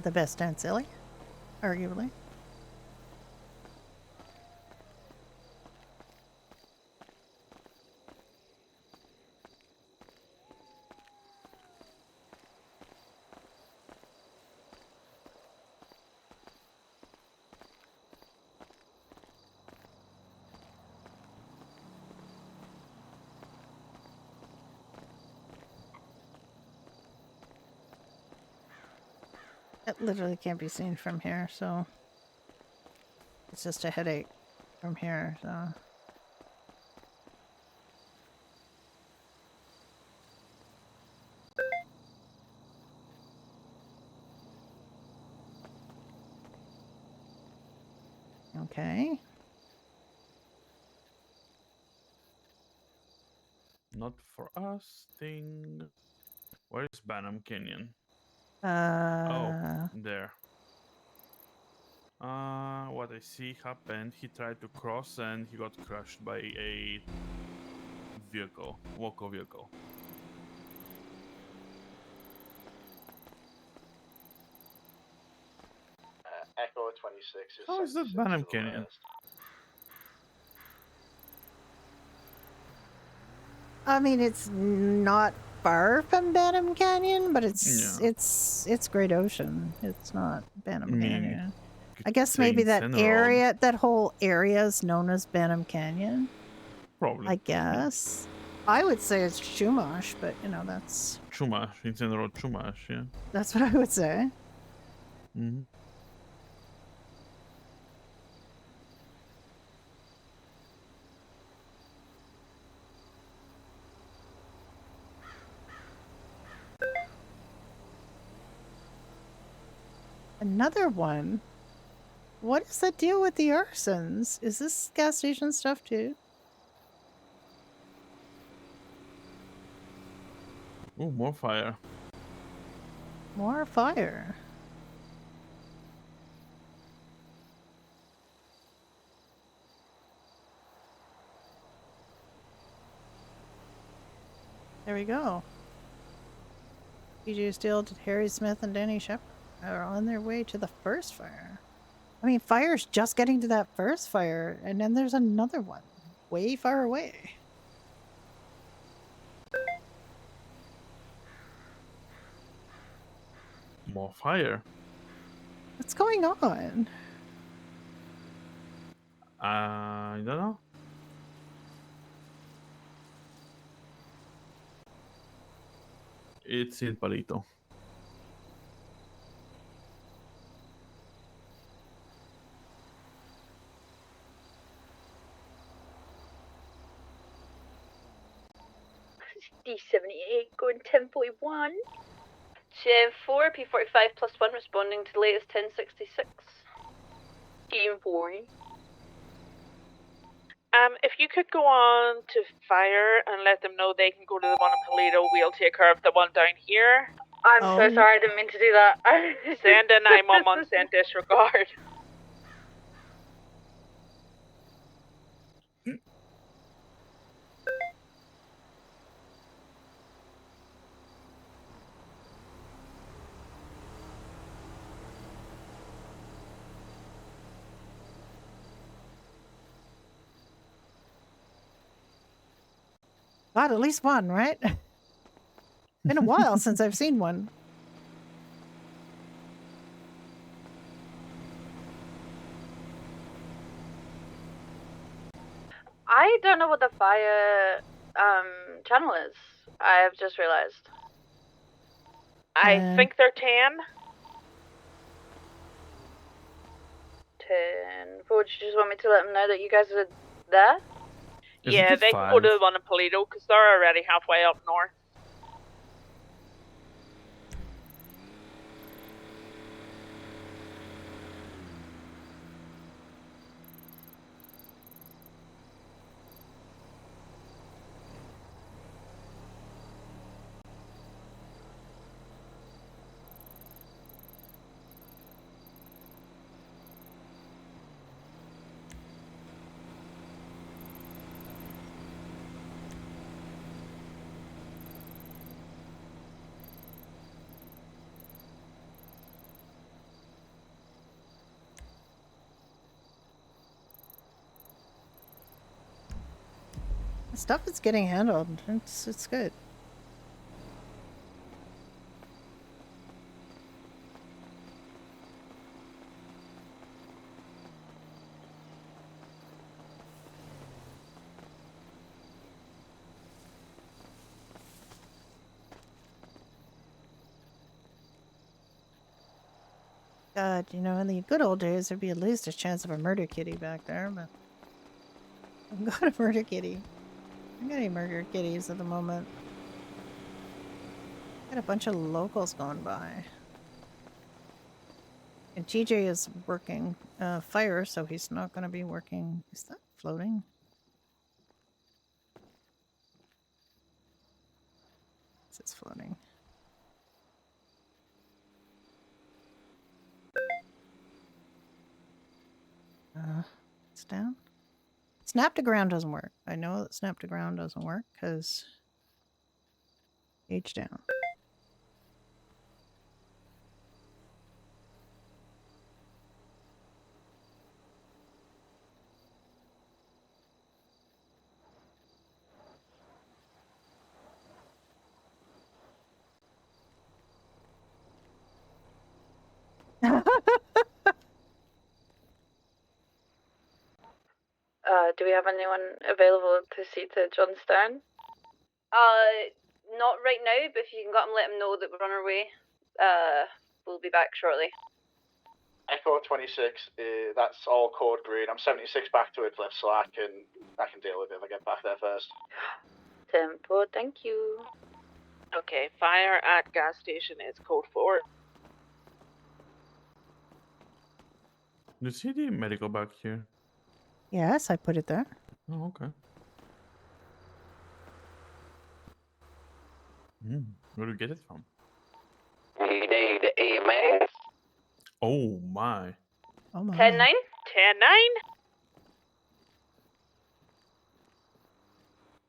The best and silly, arguably. It literally can't be seen from here, so it's just a headache from here, so. Okay. Not for us. Thing. Where's Banham Canyon? Oh, there. What I see happened, he tried to cross and he got crushed by a vehicle, local vehicle. Echo 26 is. How is that Banham Canyon? I mean, it's not far from Banham Canyon, but it's Great Ocean. It's not Banham Canyon. I guess maybe that area, that whole area is known as Banham Canyon. Probably. I guess. I would say it's Chumash, but you know, that's... Chumash, it's in the road Chumash, yeah. That's what I would say. Mm-hmm. Another one? What is the deal with the arsons? Is this gas station stuff too? Oh, more fire. More fire. There we go. PJ Steele, Harry Smith, and Danny Shepard are on their way to the first fire. I mean, fire's just getting to that first fire, and then there's another one way far away. More fire? What's going on? I don't know. It's in Palito. D78 going 1041. Gen 4, P45 plus 1 responding to the latest 1066. Team 4. If you could go on to fire and let them know they can go to the one in Paleto, we'll take care of the one down here. I'm so sorry, I didn't mean to do that. Send a 911, send disregard. God, at least one, right? Been a while since I've seen one. I don't know what the fire channel is. I have just realized. I think they're 10. 10. Would you just want me to let them know that you guys are there? Isn't Yeah, it they can go to 5? the one in Polito because they're already halfway up north. The stuff is getting handled. It's good. God, you know, in the good old days, there'd be at least a chance of a murder kitty back there, but I've got a murder kitty. I got any murder kitties at the moment. Got a bunch of locals going by. And TJ is working fire, so he's not going to be working. Is that floating? This is floating. It's down. Snap to ground doesn't work. I know that snap to ground doesn't work because H down. Do we have anyone available to see to John Stone? Not right now, but if you can go and let him know that we're on our way, we'll be back shortly. Echo 26, that's all code green. I'm 76 back to Eclipse, so I can deal with it if I get back there first. Tempo, thank you. Okay, fire at gas station is code 4. Do you see the medical back here? Yes, I put it there. Oh, okay. Where do you get it from? You need EMS? Oh my. Oh my. 10-9?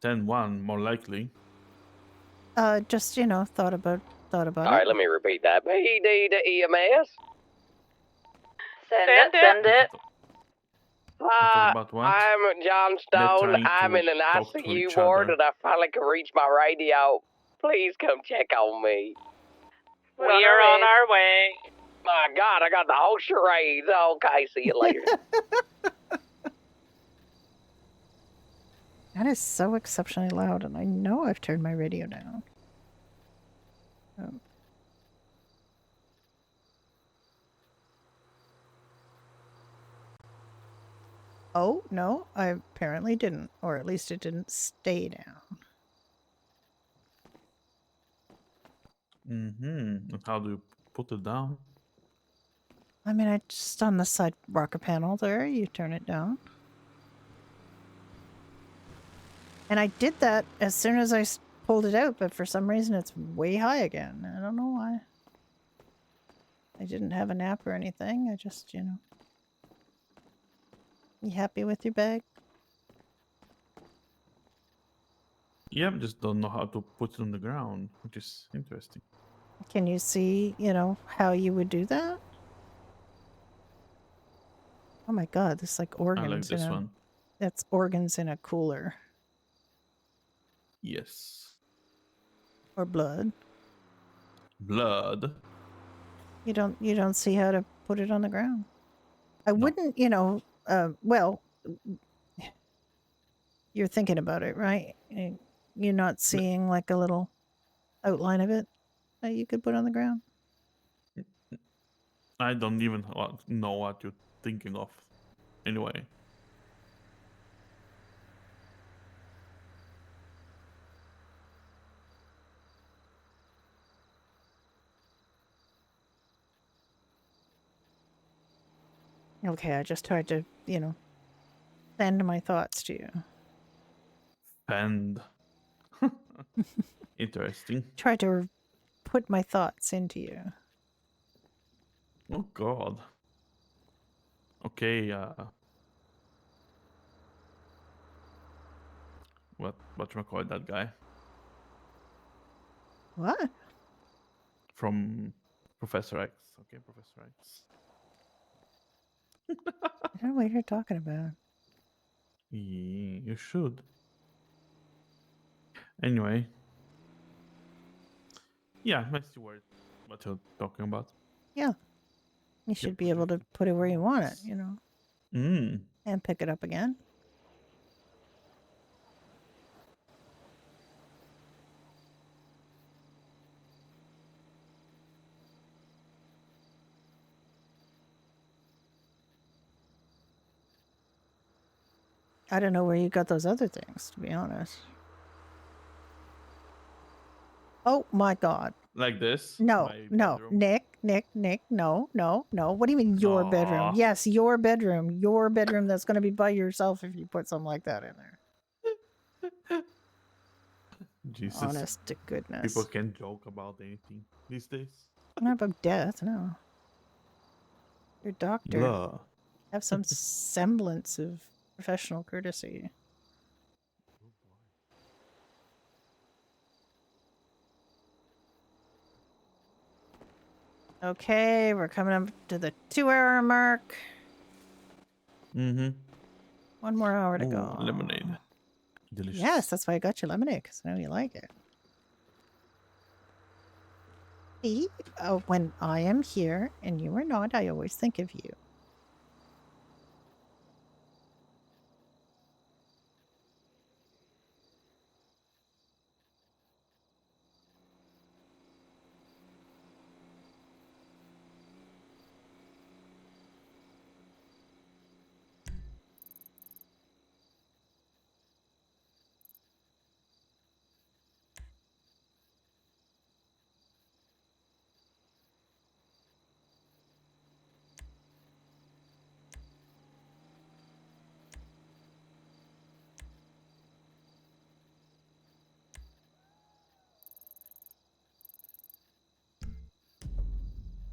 10-9? 10-1, more likely. Just, you know, thought about All it. right, let me repeat that. You need EMS? Send it. About what? I'm John They're Stone. trying I'm to in an talk to ICU each ward other. and I finally can reach my radio. Please come check on me. We are on our way. My God, I got the whole charades. Okay, see you later. That is so exceptionally loud, and I know I've turned my radio down. Oh, no, I apparently didn't. Or at least it didn't stay down. And how do you put it down? I mean, I just on the side rocker panel there, you turn it down. And I did that as soon as I pulled it out, but for some reason it's way high again. I don't know why. I didn't have a nap or anything. I just, you know. You happy with your bag? Yep, just don't know how to put it on the ground, which is interesting. Can you see, you know, how you would do that? Oh my god, this is like organs I like this one. That's organs in a cooler. Yes. Or blood. Blood. You don't see how to put it on the ground. I No. wouldn't, well, you're thinking about it, right? You're not seeing like a little outline of it that you could put on the ground? I don't even know what you're thinking of. Anyway. Okay, I just tried to, send my thoughts to you. And interesting. Tried to put my thoughts into you. Oh God. Okay. What you call that guy What? from Professor X? Okay, Professor X. I don't know what you're talking about. You should. Anyway. Yeah, I see what you're talking about. Yeah. You should be able to put it where you want it, Mm. and pick it up again. I don't know where you got those other things, to be honest. Oh my God. Like this? No, My no, bedroom? Nick, no. What do you mean your bedroom? Aw. Yes, your bedroom that's going to be by yourself if you put something like that in there. Jesus. Honest to goodness. People can joke about anything these days. Not about death, no. Your doctor. Blah. Have some semblance of professional courtesy. Okay, we're coming up to the 2-hour mark. Mm-hmm. 1 more hour to Ooh, go. lemonade. Delicious. Yes, that's why I got you lemonade, because I know you like it. See, when I am here and you are not, I always think of you.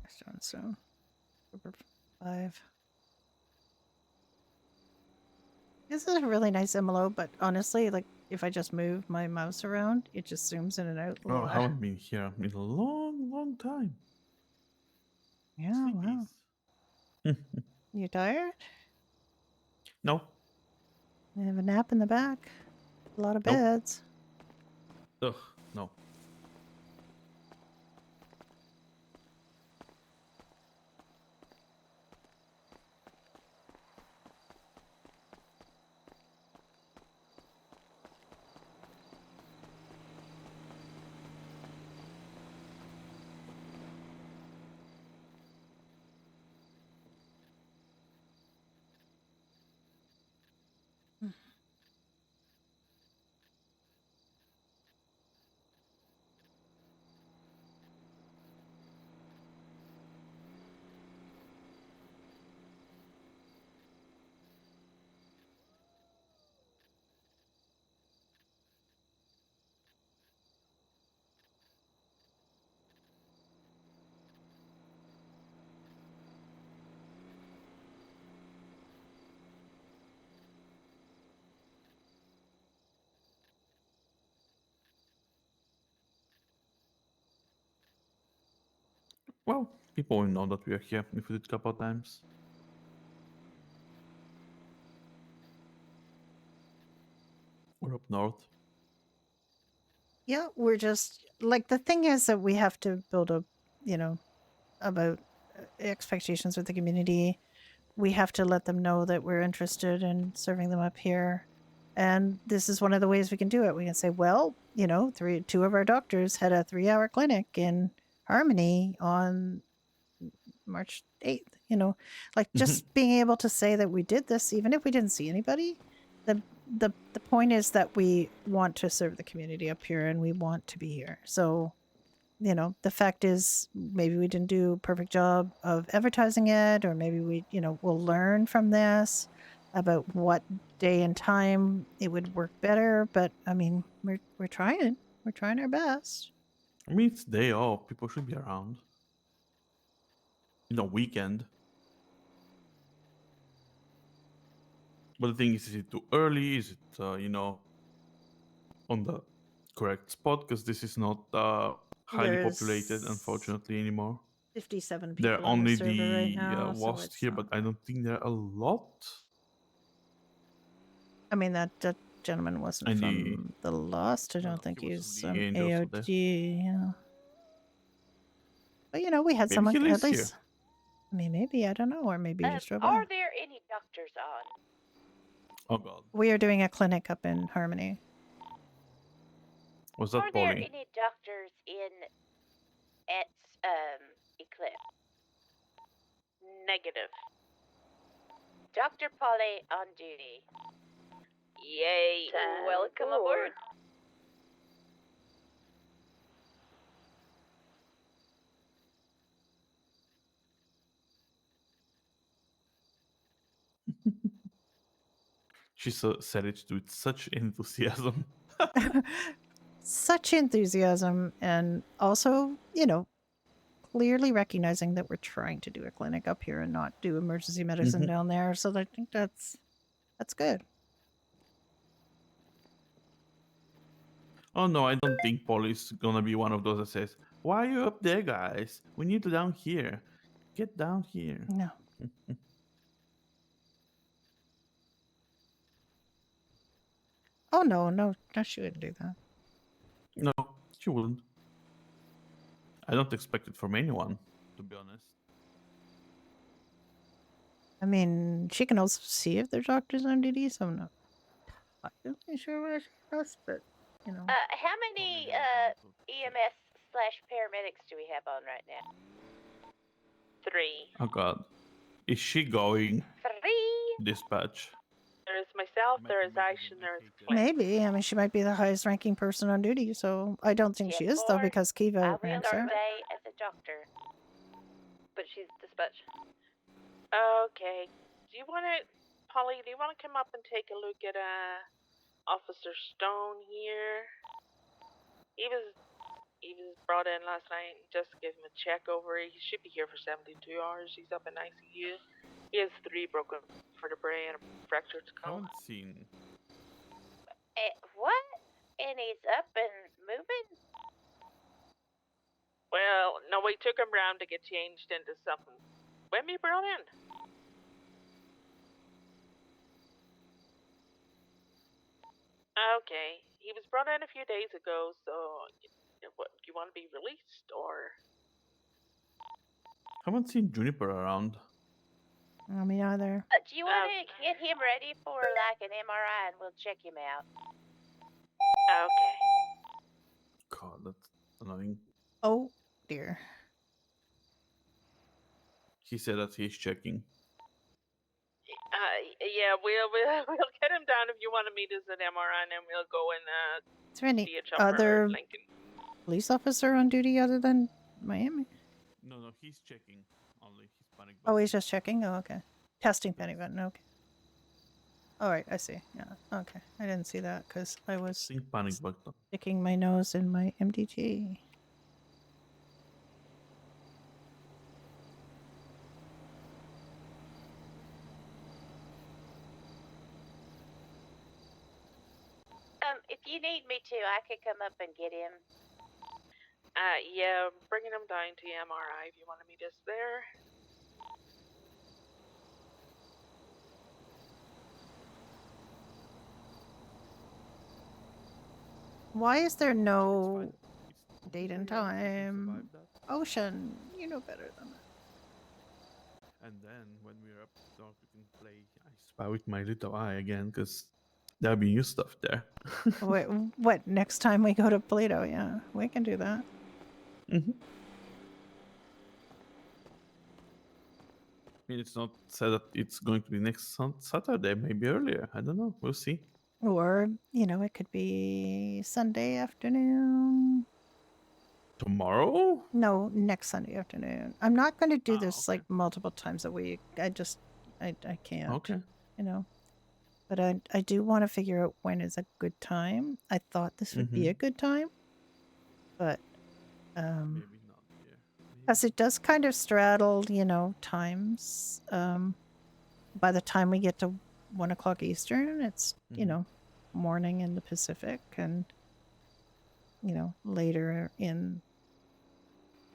Restaurant, so number 5. This is a really nice envelope, but honestly, like if I just move my mouse around, it just zooms in and out. Oh, I haven't been here in a long time. Yeah, wow. You tired? No. I have a nap in the back. A lot of Nope. beds. Ugh, no. Well, people will know that we are here if we did a couple of times. We're up north. Yeah, we're just like the thing is that we have to build a, about expectations with the community. We have to let them know that we're interested in serving them up here. And this is one of the ways we can do it. We can say, well, two of our doctors had a 3-hour clinic in Harmony on March 8th, like just being able to say that we did this, even if we didn't see anybody. The point is that we want to serve the community up here and we want to be here. So, the fact is maybe we didn't do a perfect job of advertising it, or maybe we'll learn from this about what day and time it would work better. But I mean, we're trying. We're trying our best. I mean, it's day off. People should be around. Weekend. But the thing is it too early? Is it, on the correct spot? Because this is not highly populated, unfortunately, anymore. 57 people There are on the only server right the now. Wasp here, but I don't think there are a lot. I mean, that gentleman wasn't And from the Lost. I don't think he was he's from the Angels of AOD. Yeah. But we had Maybe someone he lives at least. here. I mean, maybe I don't know, or maybe he just drove by. Are there any doctors on? Oh god. We are doing a clinic up in Harmony. Was that Are there Polly? any doctors at Eclipse? Negative. Dr. Polly on duty. Yay. Welcome aboard. She said it with such enthusiasm. Such enthusiasm, and also, clearly recognizing that we're trying to do a clinic up here and not do emergency medicine down there. So I think that's good. Oh no, I don't think Polly's gonna be one of those that says, "Why are you up there, guys? We need to down here. Get down here." No. Oh no, she wouldn't do that. No, she wouldn't. I don't expect it from anyone, to be honest. I mean, she can also see if there's doctors on duty, so I'm not entirely sure where she does, but How many EMS/paramedics do we have on right now? 3. Oh god. Is she going 3. dispatch? There is myself, there is Aish, and there is Clint. maybe. I mean, she might be the highest ranking person on duty, so I don't think she is, though, because I Kiva will ranks her. stay as a doctor. But she's dispatch. Okay. Polly, do you want to come up and take a look at Officer Stone here? He was brought in last night. Just give him a check over. He should be here for 72 hours. He's up in ICU. He has 3 broken vertebrae and a fractured I skull. haven't seen. What? And he's up and moving? Well, no, we took him round to get changed into something. When we brought in? Okay, he was brought in a few days ago, so what, do you want to be released, or? I haven't seen Juniper around. Me either. Do you want to get him ready for like an MRI and we'll check him out? Okay. God, that's annoying. Oh dear. He said that he's checking. Yeah, we'll get him down if you want to meet us at MRI, and then we'll go and Is there any see a chopper other Lincoln. police officer on duty other than Miami? No, he's checking. Only he's panic Oh, button. he's just checking? Oh, okay. Testing panic button, okay. All right, I see. Yeah, okay. I didn't see that because I was Think panic button. sticking my nose in my MDG. If you need me to, I could come up and get him. Yeah, bringing him down to MRI if you want to meet us there. Why is there It's no fine. date and Hopefully, we can time? survive that. Ocean, you know better than that. And then when we're up north, we can play I Spy with my little eye again, because there'll be new stuff there. Wait, what? Next time we go to Plato, yeah, we can do that. Mm-hmm. I mean, it's not said that it's going to be next Saturday, maybe earlier. I don't know. We'll see. Or, it could be Sunday afternoon. Tomorrow? No, next Sunday afternoon. I'm not going to do Ah, this okay. like multiple times a week. I can't, Okay. But I do want to figure out when is a good time. I thought this would be a good time, but Maybe not. Yeah. as it does kind of straddle, times. By the time we get to 1 o'clock Eastern, it's morning in the Pacific, and later in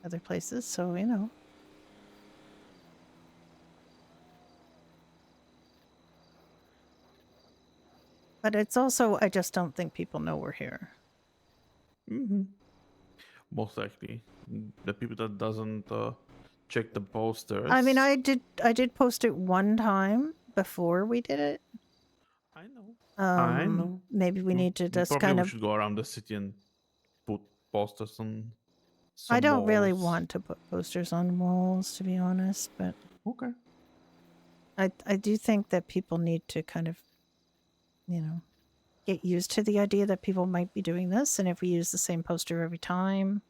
other places. So but it's also I just don't think people know we're here. Mm-hmm. Most likely, the people that doesn't check the posters. I mean, I did post it one time before we did it. I know. I know. Maybe we need to just Probably kind we of. should go around the city and put posters on. I don't really walls. want to put posters on walls, to be honest, but Okay. I do think that people need to kind of, get used to the idea that people might be doing this, and if we use the same poster every time,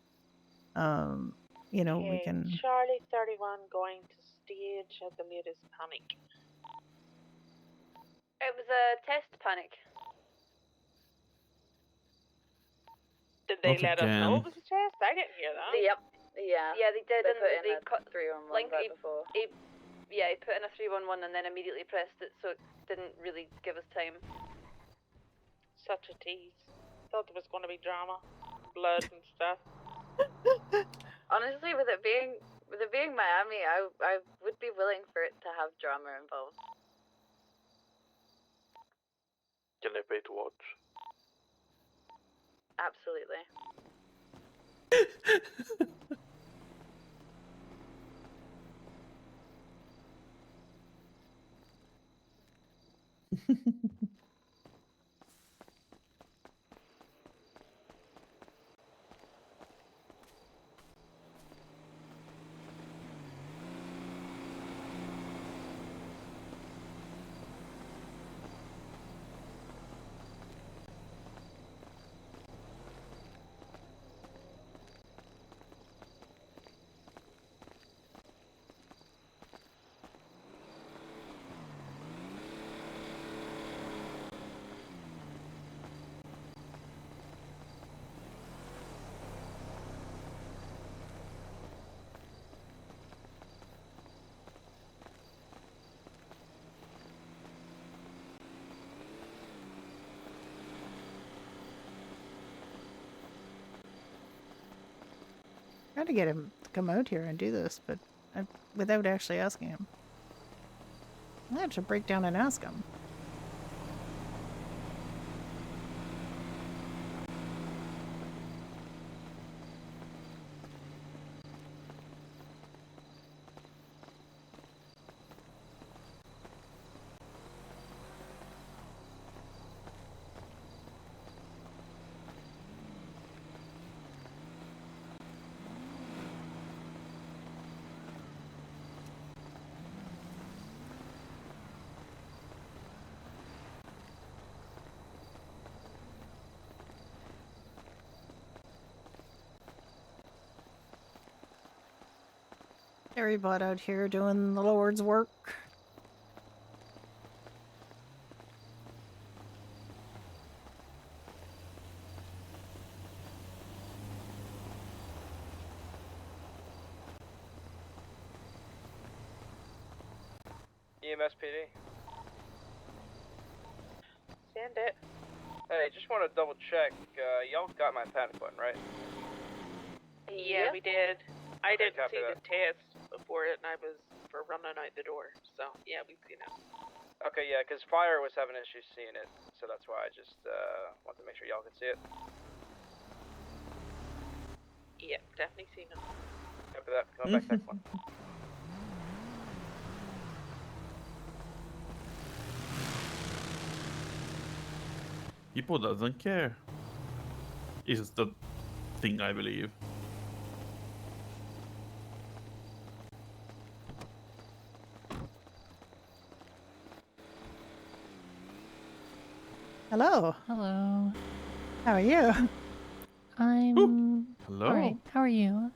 we can. Charlie 31 going to stage at the latest panic. It was a test panic. Did they Not let us know again. it was a test? I didn't hear that. Yep. Yeah, they did. They And put in they a cut 311 Link, right before. he put in a 311 and then immediately pressed it, so it didn't really give us time. Such a tease. Thought there was going to be drama, blood and stuff. Honestly, with it being Miami, I would be willing for it to have drama involved. Can they pay to watch? Absolutely. Trying to get him to come out here and do this, but without actually asking him. I have to break down and ask him. Everybody out here doing the Lord's work. EMS PD. Send it. Hey, just want to double check. Y'all got my panic button, right? Yeah, we did. I didn't copy see that. the test before it, and I was for running out the door. So yeah, we've seen it. Okay, yeah, because Fire was having issues seeing it, so that's why I just wanted to make sure y'all could see it. Yeah, definitely seen him. Copy that. Going back next one. People doesn't care. Is the thing I believe. Hello. Hello. How are you? I'm Hello. all right. How are you?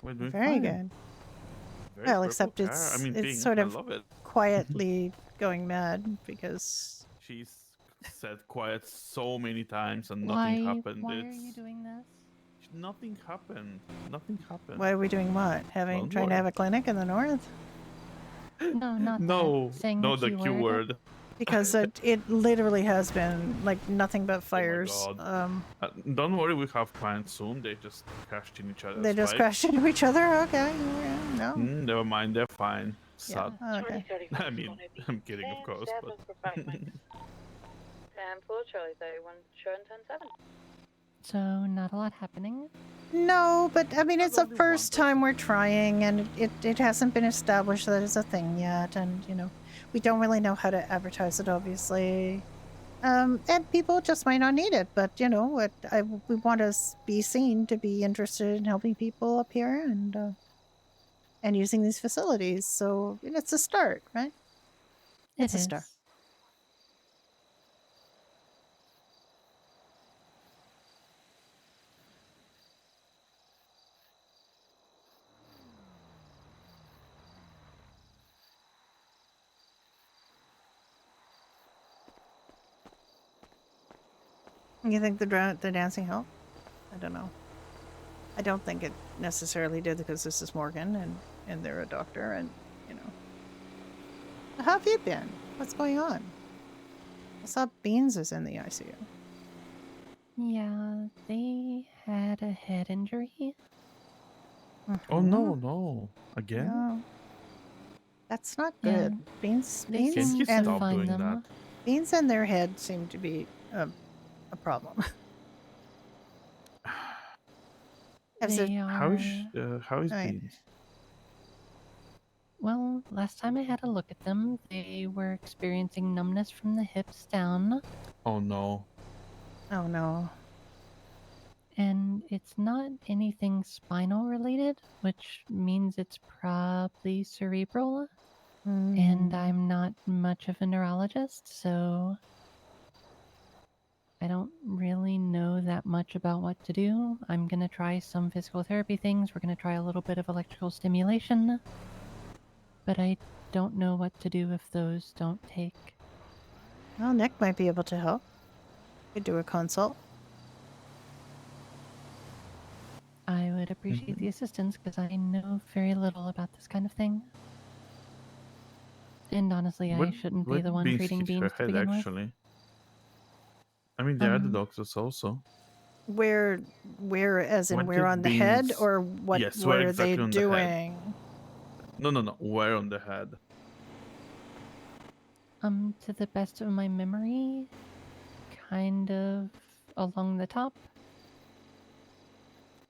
We're doing Very fine. good. Very Well, purple except car. it's I mean, it's pink. sort I of love it. quietly going mad because She's said quiet so many times and nothing happened. Why are you doing this? Nothing happened. Nothing happened. why are we doing what? Don't Trying to worry. have a clinic in the north? No, not No, that. Saying no, the the Q Q word. Because it literally has been like nothing but Oh fires. my god. Don't worry, we have clients soon. They just crashed in each other's They just bikes. crashed into each other. Okay, yeah, no. Never mind, they're fine. Sad. Yeah, okay. 2031 I is mean, gonna be I'm kidding, of course, 10-7 but for 5 minutes. 10-4, Charlie 31, showing 10-7. So not a lot happening. No, but I mean, it's the Only first one time we're trying, and it hasn't been established that it's a thing yet, and you know, we don't really know how to advertise it, obviously. And people just might not need it, but you know, we want to be seen to be interested in helping people up here and using these facilities. So it's a start, right? It's a start. You think the dancing helped? I don't know. I don't think it necessarily did because this is Morgan and they're a doctor and, you know. How have you been? What's going on? I saw Beans is in the ICU. Yeah, they had a head injury. Oh no. Again? No. That's not Yeah. good. Beans They Can't seem you to stop find doing them. that? Beans in their head seem to be a problem. They How is Right. Beans? Well, last time I had a look at them, they were experiencing numbness from the hips down. Oh no. Oh no. And it's not anything spinal related, which means it's probably cerebral. And I'm not much of a neurologist, so I don't really know that much about what to do. I'm going to try some physical therapy things. We're going to try a little bit of electrical stimulation. But I don't know what to do if those don't take. Well, Nick might be able to help. Could do a consult. I would appreciate the assistance because I know very little about this kind of thing. And honestly, I shouldn't be the one treating hit Beans her to head, begin actually. I mean, they are the doctors also. Where as in When where did on the head Beans- or what Yes, what where are exactly they on the head? doing? No. Where on the head? with. To the best of my memory, kind of along the top.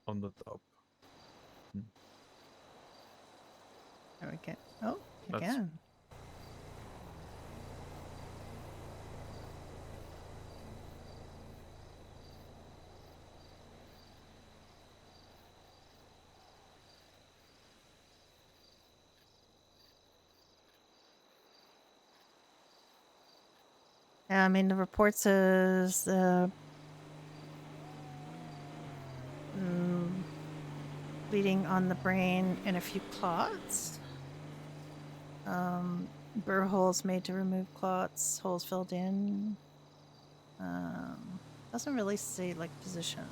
On the top. Oh, we can. Oh, That's- again. I mean, the report says bleeding on the brain and a few clots. Burr holes made to remove clots, holes filled in. Doesn't really say like position.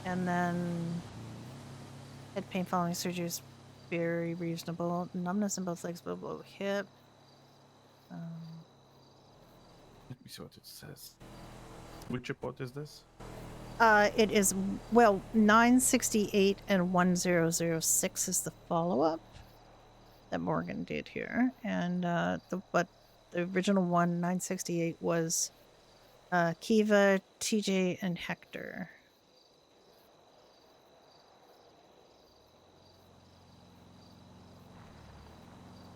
And then head pain following surgery is very reasonable. Numbness in both legs below hip. Let me see what it says. Which report is this? It is, well, 968 and 1006 is the follow-up that Morgan did here. And the original one, 968, was Kiva, TJ, and Hector.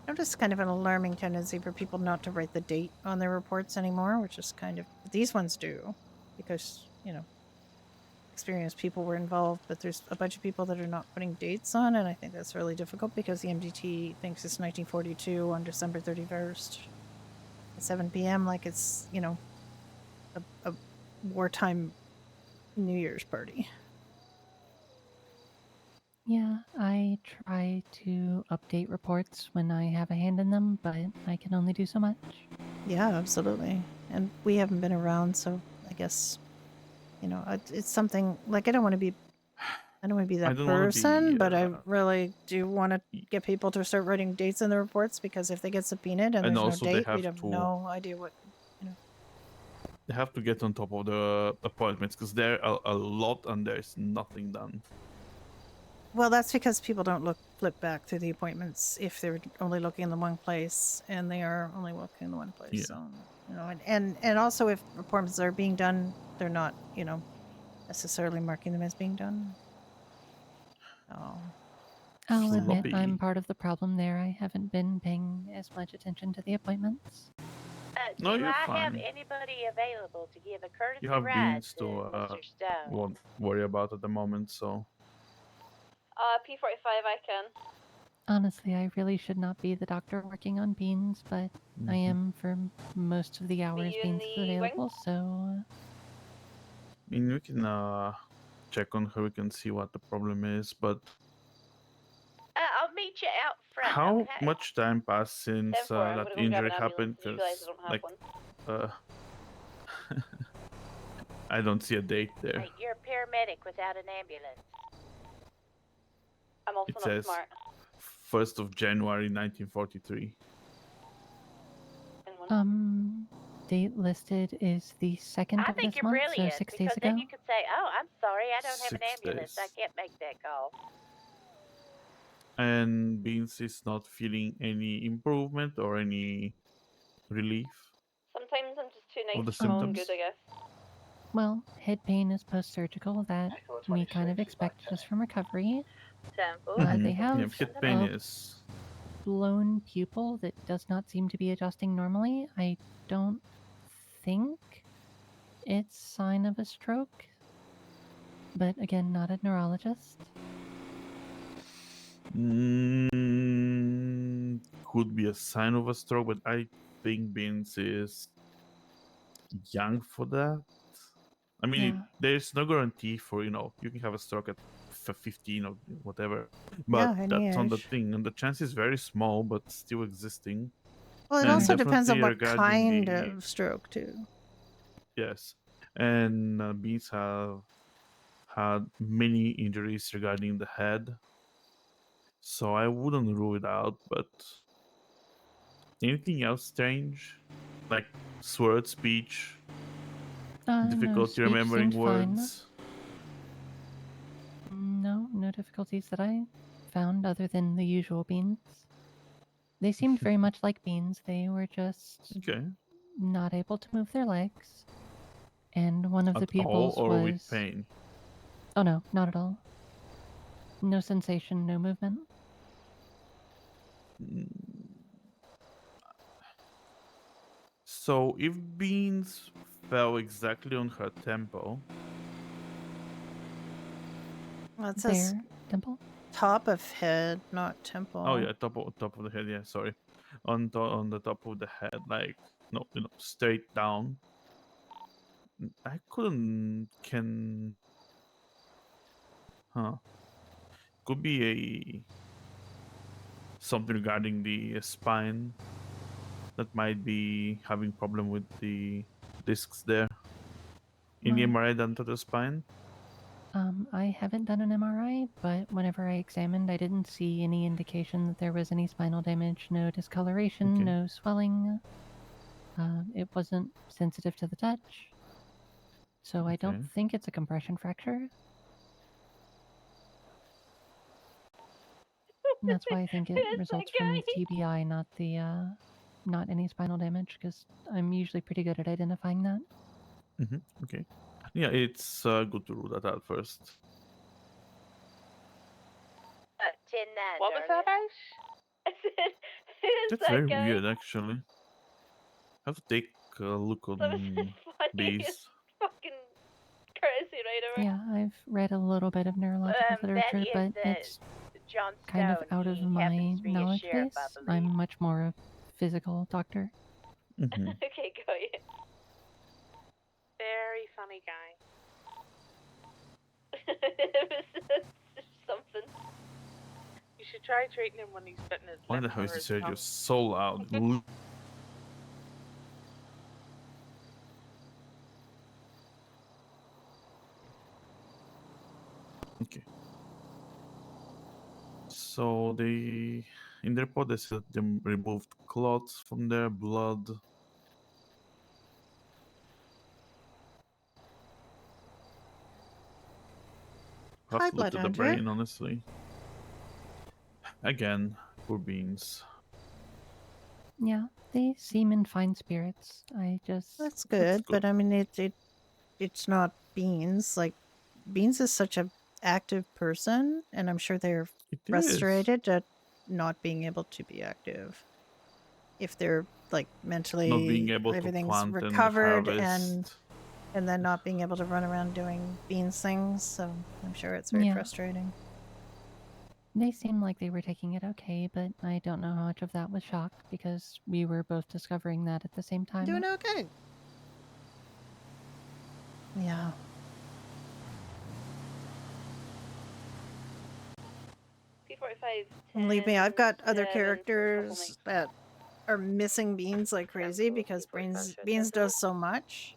noticed kind of an alarming tendency for people not to write the date on their reports anymore, which is kind of these ones do, because experienced people were involved, but there's a bunch of people that are not putting dates on, and I think that's really difficult because the MDT thinks it's 1942 on December 31st at 7 p.m. like it's a wartime New Year's party. Yeah, I try to update reports when I have a hand in them, but I can only do so much. Yeah, absolutely. And we haven't been around, so I guess it's something like I don't want to be that person, but I really do want to get people to start writing dates in the reports, because if they get subpoenaed and there's no date, we have no idea what. They have to get on top of the appointments because there are a lot and there's nothing done. Well, that's because people don't flip back through the appointments if they're only looking in the one place, and they are only looking in the one place. Yeah. So, and also if appointments are being done, they're not, necessarily marking them as being done. Oh. I'll admit I'm part of the problem there. I haven't been paying as much attention to the appointments. No, Do you're I fine. have anybody available to give a courtesy You have ride beans to Mr. Stone? won't worry about at the moment, so. P45 I can. Honestly, I really should not be the doctor working on beans, but I am for most of the hours beans is available, so. I mean, we can check on her, we can see what the problem is, but. I'll meet you out front. How Okay? much time passed since that injury happened? Because, like, I don't see a date there. Hey, you're a paramedic without an ambulance. I'm also It not says smart. 1st of January 1943. Date listed is the 2nd I of think this you're month, brilliant, so 6 because days ago. then you could say, "Oh, I'm sorry, I don't have an 6 ambulance. I days. can't make that call." And Beans is not feeling any improvement or any relief Sometimes I'm just too nice of the to sound symptoms. good, I guess. Well, head pain is post-surgical. That we kind of expect just from recovery. They have Yeah, head pain a is blown pupil that does not seem to be adjusting normally. I don't think it's sign of a stroke, but again, not a neurologist. Could be a sign of a stroke, but I think Beans is young for that. I mean, there's no guarantee for, you can have a stroke at 15 or whatever, but that's on the thing, and the chance is very small, but still existing. Well, it also depends on what kind of stroke, too. Yes, and Beans have had many injuries regarding the head, so I wouldn't rule it out, but anything else strange? Like slurred speech? Difficulty no, remembering words? No difficulties that I found other than the usual beans. They seemed very much like beans. They were just not able to move their legs. And one of the pupils or was... with pain? Oh no, not at all. No sensation, no movement. So if Beans fell exactly on her temple... Well, it says temple? Top of head, not temple. Oh yeah, top of the head, yeah, sorry. On the top of the head, like, no, straight down. I can... Could be something regarding the spine that might be having problem with the discs there. In the MRI done to the spine? I haven't done an MRI, but whenever I examined, I didn't see any indication that there was any spinal damage, no discoloration, no swelling. It wasn't sensitive to the touch. So I don't think it's a compression fracture. And that's why I think it results from TBI, not any spinal damage, because I'm usually pretty good at identifying that. Okay. Yeah, it's good to rule that out first. 10-9. What was that, Ash? I said, it That's that very guy. weird, actually. I have to take a look That was the on funniest base. fucking courtesy right ever. Yeah, I've read a little bit of neurological That literature, is but it's John kind of Stone. out of He my happens to be a knowledge sheriff, I base. believe. I'm much more a physical doctor. Mm-hmm. Okay, got you. Very funny guy. It was something. You should try treating him when he's bitten his Why lip the hell or is his this radio tongue. so loud? Okay. So they, in their report, they said they removed clots from their blood. Have High to look blood, at the Andrew. brain, honestly. Again, poor beans. Yeah, they seem in fine spirits. I just That's good, but I mean, it's not Beans. Like, Beans is such a active person, and I'm sure they're It is. frustrated at not being able to be active. If they're like mentally, Not being able to everything's plant and recovered, harvest. and then not being able to run around doing Beans things. So I'm sure it's very Yeah. frustrating. They seemed like they were taking it okay, but I don't know how much of that was shock because we were both discovering that at the same time. Doing okay. Yeah. P45. Believe me, I've got other 7, characters that are missing Beans like crazy because Beans does so much.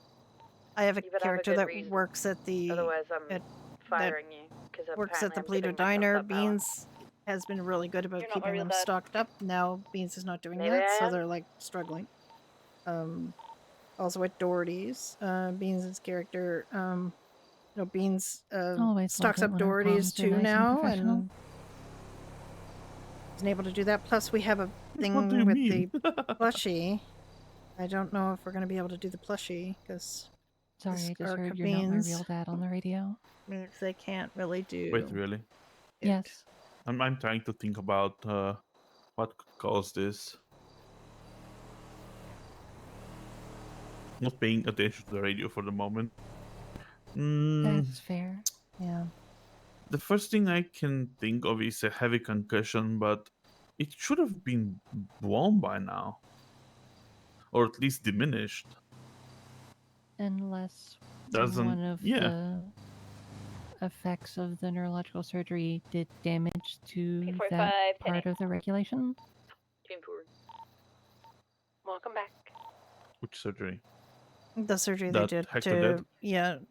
I have a You better have a character good that reason. works at the Otherwise, I'm that firing you. Because works at the I'm Polito giving myself Diner. that power. Beans has been really good about You're not my keeping real them dad. stocked up. Now Beans is not doing Maybe that, I so am. they're like struggling. Also at Doherty's, Beans' character, Beans Always stocks love it up when our Doherty's comms are too nice and now, professional. and isn't able to do that. Plus, we have a What do thing you with mean? the plushie. I don't know if we're going to be able to do the plushie because Sorry, I just our heard you're not my Beans real dad on the radio. means they can't really do. Wait, really? it. Yes. I'm trying to think about what could cause this. Not paying attention to the radio for the moment. That's fair. Yeah. The first thing I can think of is a heavy concussion, but it should have been blown by now. Or at least diminished. Unless Doesn't... one of yeah. the effects of the neurological surgery did damage to P45, that Penny. part of the regulation. Team forward. Welcome back. Which surgery? The surgery That they did Hector to did?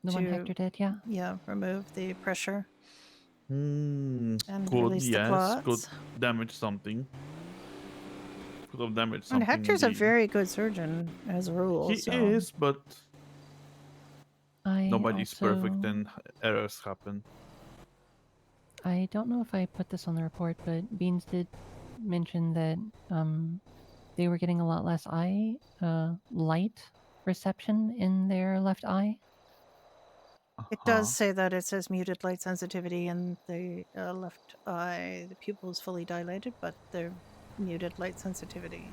The one Hector did, yeah. Yeah, remove the pressure and Could, release the yes, clots. could damage something. Could have damaged And something. Hector's indeed. a very good surgeon as a rule. He so. is, but I nobody's perfect also- and errors happen. I don't know if I put this on the report, but Beans did mention that they were getting a lot less light reception in their left eye. It does say that it says muted light sensitivity in the left eye. The pupil is fully dilated, but they're muted light sensitivity.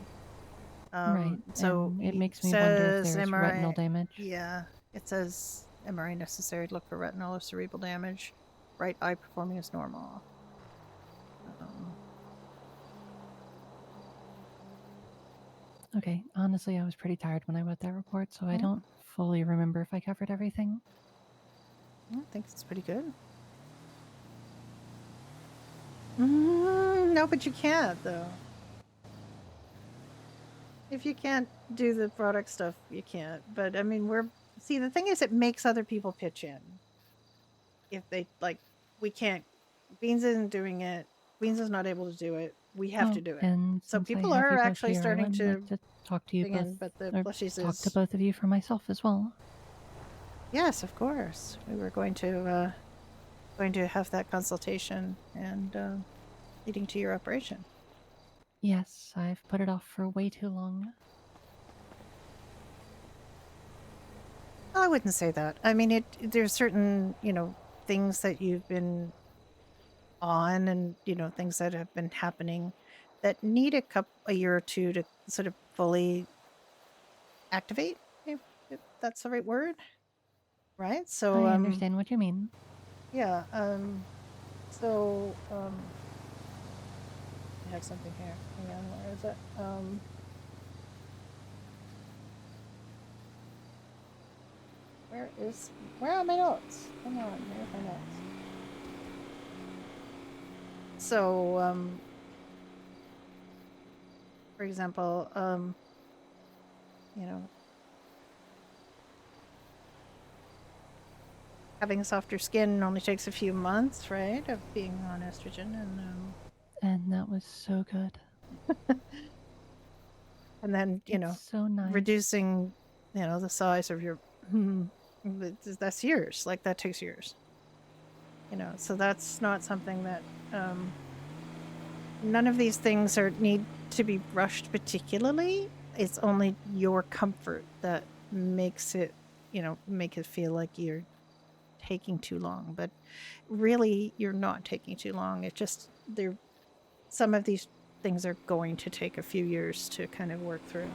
Right, So and it he makes me wonder if says there's retinal damage. Yeah, it says MRI necessary to look for retinal or cerebral damage. Right eye performing as normal. Okay, honestly, I was pretty tired when I wrote that report, so I Mm. don't fully remember if I covered everything. I think it's pretty good. No, but you can't, though. If you can't do the product stuff, you can't. But, I mean, see, the thing is, it makes other people pitch in. If they, like, we can't, Beans isn't doing it, Beans is not able to do it, we have to do it. And So since people I have are you both actually here, starting I would to like to talk to you dig both, in, but the or plushies talk to is- both of you for myself as well. Yes, of course. We were going to have that consultation and leading to your operation. Yes, I've put it off for way too long. I wouldn't say that. I mean, there's certain, things that you've been on and, things that have been happening that need a year or two to sort of fully activate, if that's the right word. Right? So I understand what you mean. yeah, so I have something here. Hang on, where is it? Where are my notes? Hang on, where's my notes? So, for example, you know, having softer skin only takes a few months, right, of being on estrogen, and that was so good. And then, you know, so nice. reducing, you know, the size of your, that's years. Like that takes years. You know, so that's not something that, none of these things need to be rushed particularly. It's only your comfort that makes it, you know, make it feel like you're taking too long. But really, you're not taking too long. It just, some of these things are going to take a few years to kind of work through.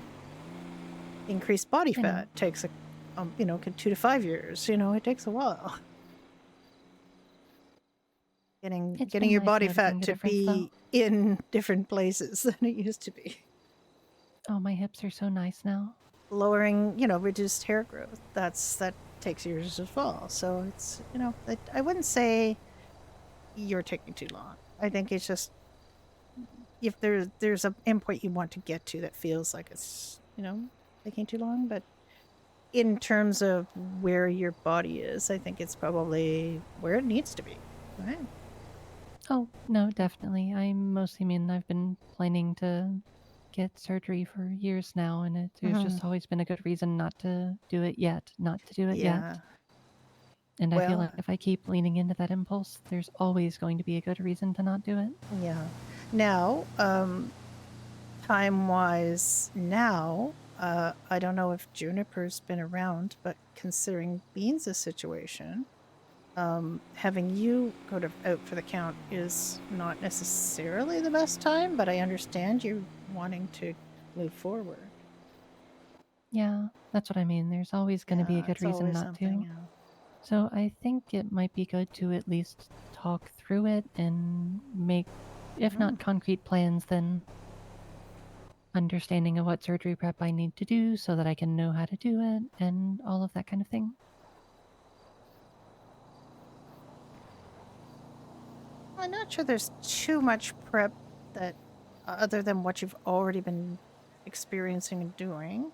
Increased body fat takes 2 to 5 years. You know, it takes a while. Getting your body fat to be in different places than it used to be. Oh, my hips are so nice now. Lowering, you know, reduced hair growth. That takes years as well. So it's, you know, I wouldn't say you're taking too long. I think it's just if there's an endpoint you want to get to that feels like it's, you know, taking too long, but in terms of where your body is, I think it's probably where it needs to be. Right? Oh, no, definitely. I mostly mean I've been planning to get surgery for years now, and there's just always been a good reason not to do it yet. And I feel like if I keep leaning into that impulse, there's always going to be a good reason to not do it. Yeah. Now, time-wise now, I don't know if Juniper's been around, but considering Beans' situation, having you go out for the count is not necessarily the best time, but I understand you wanting to move forward. Yeah, that's what I mean. There's always going to be a good reason not to. Yeah. So I think it might be good to at least talk through it and make, if not concrete plans, then understanding of what surgery prep I need to do so that I can know how to do it and all of that kind of thing. I'm not sure there's too much prep that, other than what you've already been experiencing and doing.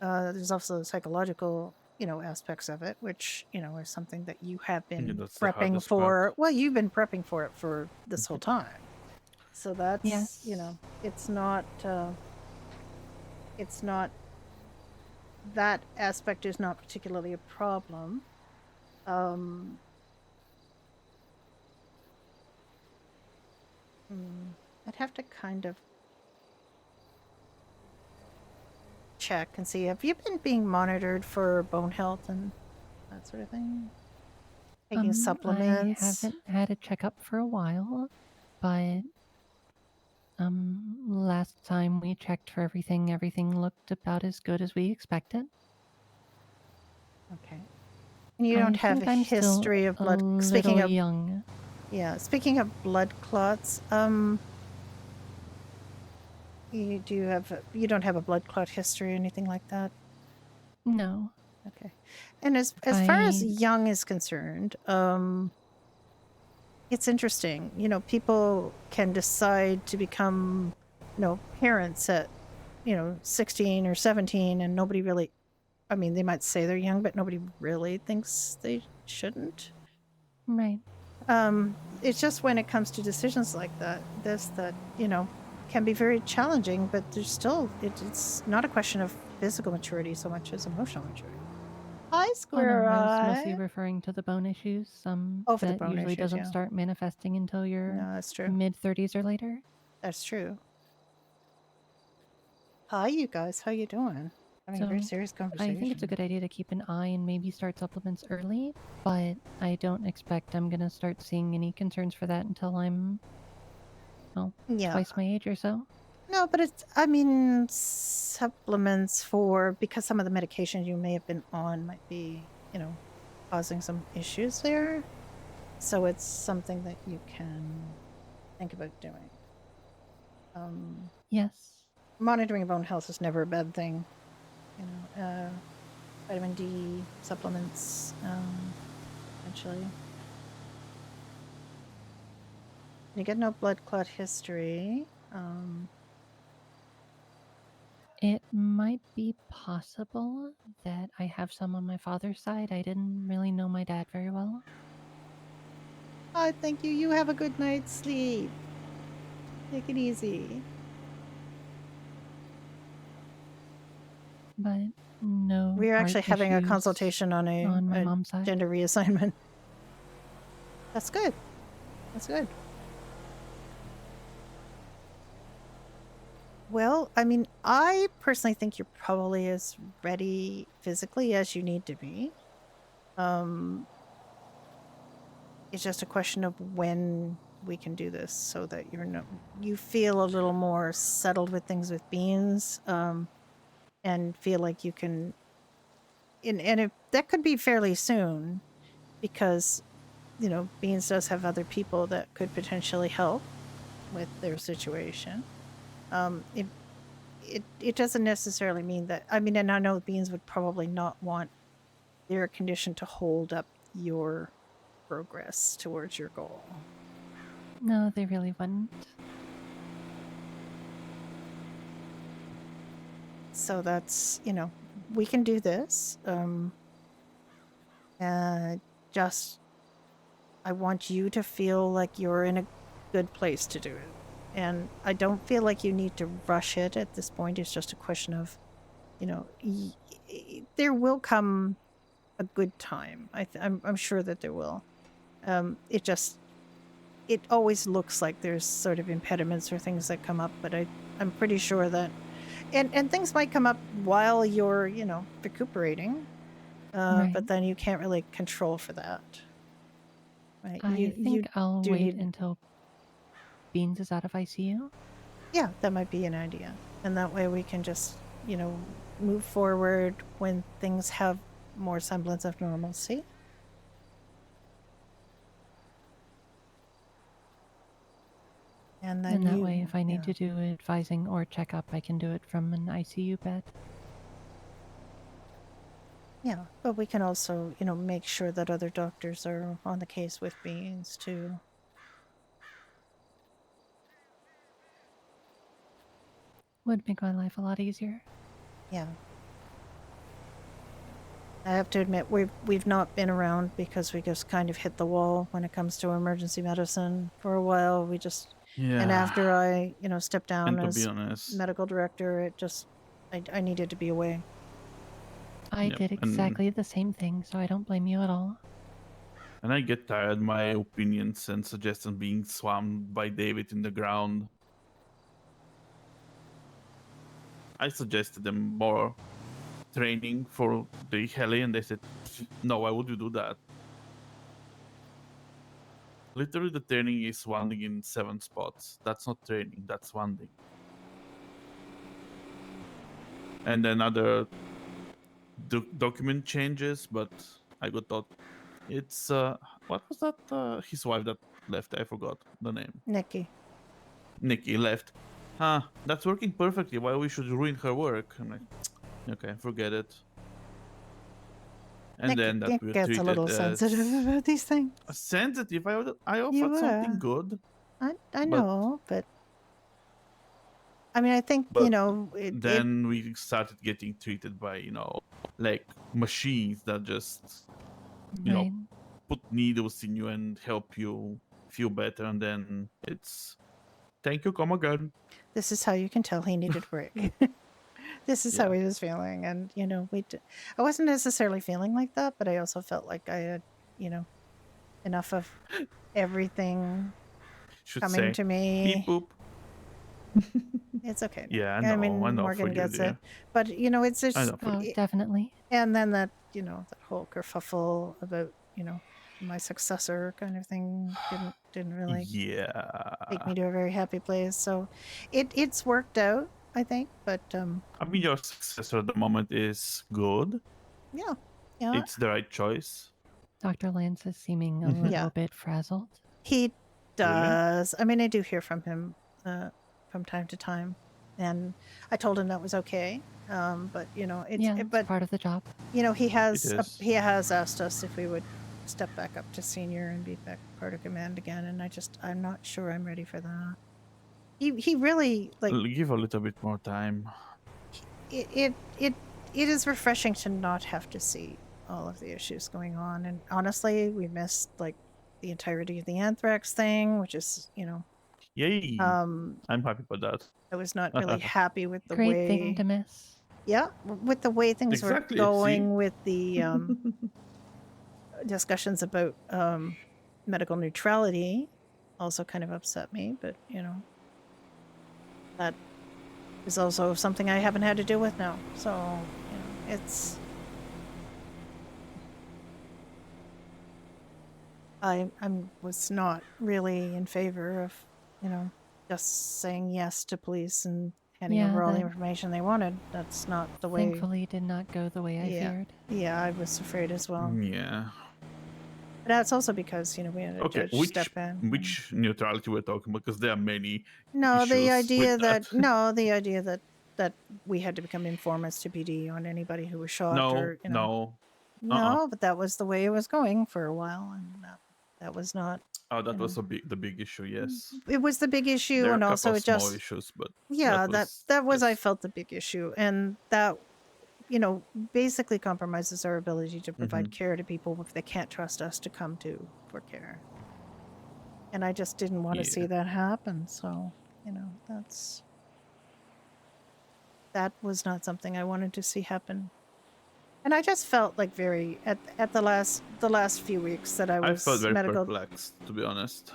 There's also psychological, you know, aspects of it, which, you know, is something that you have been prepping for. Well, you've been prepping for it for this whole time. So that's, you know, it's not, that aspect is not particularly a problem. I'd have to kind of check and see. Have you been being monitored for bone health and that sort of thing? Taking supplements? I haven't had a checkup for a while, but last time we checked for everything looked about as good as we expected. Okay. And you don't have a history of blood. Speaking of young. Yeah, speaking of blood clots, you don't have a blood clot history or anything like that? No. Okay. And as far as young is concerned, it's interesting. You know, people can decide to become, you know, parents at, you know, 16 or 17, and nobody really, I mean, they might say they're young, but nobody really thinks they shouldn't. Right. It's just when it comes to decisions like that, you know, can be very challenging, but there's still, it's not a question of physical maturity so much as emotional maturity. Hi, Square Eye. I was mostly referring to the bone issues. That usually doesn't start manifesting until your mid-30s or later. That's true. Hi, you guys. How you doing? Having a very serious conversation. I think it's a good idea to keep an eye and maybe start supplements early, but I don't expect I'm going to start seeing any concerns for that until I'm Well, Yeah. twice my age or so. No, but it's, I mean, supplements because some of the medications you may have been on might be, causing some issues there. So it's something that you can think about doing. Yes. Monitoring bone health is never a bad thing. Vitamin D supplements, eventually. You get no blood clot history. It might be possible that I have some on my father's side. I didn't really know my dad very well. Thank you. You have a good night's sleep. Take it easy. But no. We are actually heart having a issues consultation on my a mom's side. gender reassignment. That's good. That's good. Well, I mean, I personally think you're probably as ready physically as you need to be. It's just a question of when we can do this so that you feel a little more settled with things with beans, and feel like you can. And that could be fairly soon, because Beans does have other people that could potentially help with their situation. It doesn't necessarily mean that. I mean, and I know Beans would probably not want their condition to hold up your progress towards your goal. No, they really wouldn't. So that's, we can do this. Just, I want you to feel like you're in a good place to do it. And I don't feel like you need to rush it at this point. It's just a question of, there will come a good time. I'm sure that there will. It always looks like there's sort of impediments or things that come up, but I'm pretty sure that, and things might come up while you're, recuperating, Right. but then you can't really control for that. Right? I think I'll do wait need- until Beans is out of ICU. Yeah, that might be an idea. And that way we can just, move forward when things have more semblance of normalcy. And then that way, if I need yeah. to do advising or checkup, I can do it from an ICU bed. Yeah, but we can also, make sure that other doctors are on the case with Beans too. Would make my life a lot easier. Yeah. I have to admit, we've not been around because we just kind of hit the wall when it comes to emergency medicine for a while. We just and after I, stepped down And to be as honest, medical director, it just I needed to be away. I did exactly the same thing, so I don't blame you at all. And I get tired my opinions and suggestions being swamped by David in the ground. I suggested them more training for the heli, and they said, no, why would you do that? Literally, the training is wanding in 7 spots. That's not training, that's wanding. And then other document changes, but I got thought it's what was that? His wife that left. I forgot the name. Nikki left. That's working perfectly. Why we should ruin her work? I'm like, okay, forget it. And Nick, then that Nick we're gets treated a little sensitive about these things. Sensitive. I offered You something were. good. I know, but I mean, I think then we started getting treated by like machines that just put needles in you and help you feel better, and then it's thank you, come again. This is how you can tell he needed break. This is how he was feeling, and I wasn't necessarily feeling like that, but I also felt like I had enough of everything coming to me. Beep boop. It's okay. Yeah, I mean, I know Morgan for gets you, it, but it's just definitely. And then that that whole kerfuffle about my successor kind of thing didn't really Yeah. take me to a very happy place. So it's worked out, I think. But I mean, your successor at the moment is good. yeah. It's the right choice. Dr. Lance is seeming a Mhm. little Yeah. bit frazzled. He Really? does. I mean, I do hear from him from time to time, and I told him that was okay. But It's part of the job. he has is. he has asked us if we would step back up to senior and be back part of command again, and I'm not sure I'm ready for that. He really Give a little bit more time. it is refreshing to not have to see all of the issues going on, and honestly, we missed the entirety of the anthrax thing, which is Yay! I'm happy about that. I was not really happy with the Great way thing to miss. yeah, with the way things Exactly, were see? going with the discussions about medical neutrality also kind of upset me, but that is also something I haven't had to deal with now. So, it's I was not really in favor of, just saying yes to police and handing over all the that information they wanted. That's not the way. thankfully did not go the way I feared. Yeah, I was afraid as well. Yeah. But that's also because, we had a judge step in. Which neutrality we're talking about? Because there are many. No, the issues idea with that the idea that we had to become informants to PD on anybody who was shot or no. no, but that was the way it was going for a while, and that was not. Oh, that was the big issue. Yes. It was the big issue, There are and a also couple it of small just issues, but that was I just- felt the big issue, and that basically compromises our ability to provide care to people if they can't trust us to come to for care. And I just didn't want to see that happen. So, that was not something I wanted to see happen. And I just felt like very at the last few weeks that I was felt very medical perplexed, to be honest.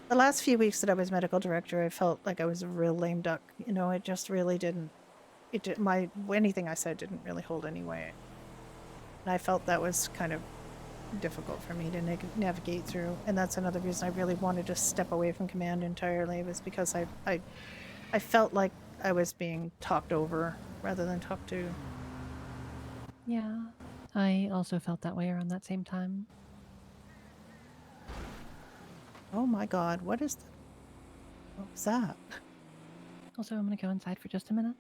the last few weeks that I was medical director, I felt like I was a real lame duck. It just really didn't. Anything I said didn't really hold any weight. And I felt that was kind of difficult for me to navigate through. And that's another reason I really wanted to step away from command entirely, was because I felt like I was being talked over rather than talked to. Yeah, I also felt that way around that same time. Oh my god, what was that? Also, I'm gonna go inside for just a minute.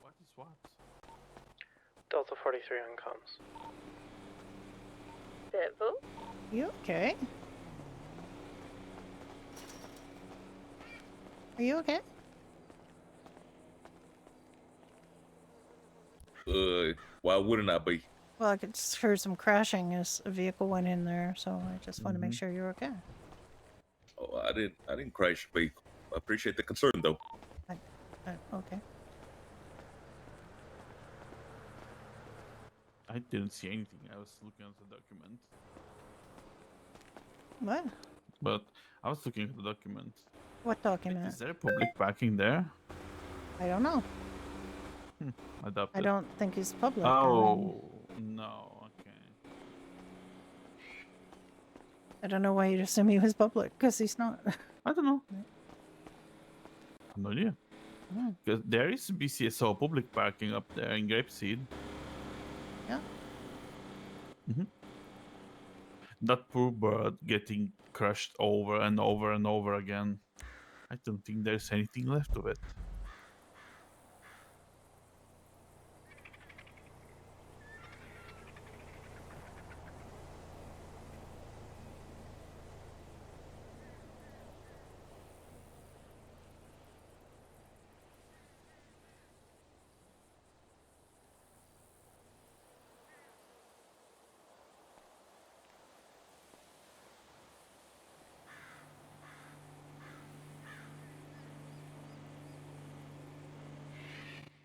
What is what? Delta 43 on comms. Pitbull? You okay? Are you okay? Why wouldn't I be? Well, I could just hear some crashing as a vehicle went in there, so I just want to make sure you're okay. Oh, I didn't crash the vehicle. I appreciate the concern, though. Okay. I didn't see anything. I was looking at the document. What? But I was looking at the document. What document? Is there a public parking there? I don't know. Adopted. I don't think he's public. Oh, no. Okay. I don't know why you'd assume he was public, because he's not. I don't know. No idea. Yeah. Because there is BCSO public parking up there in Grapeseed. Yeah. That poor bird getting crushed over and over and over again. I don't think there's anything left of it.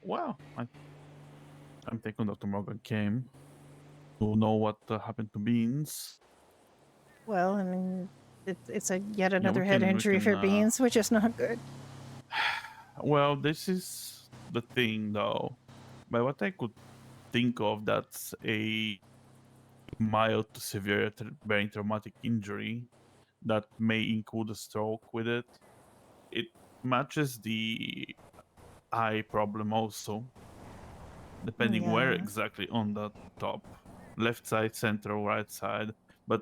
Wow. I'm thinking Dr. Morgan came to know what happened to Beans. Well, I mean, it's yet another we head can- we injury for can, Beans, which is not good. Well, this is the thing, though. By what I could think of, that's a mild to severe brain traumatic injury that may include a stroke with it. It matches the eye problem also, depending where Yeah. exactly on the top, left side, center, or right side. But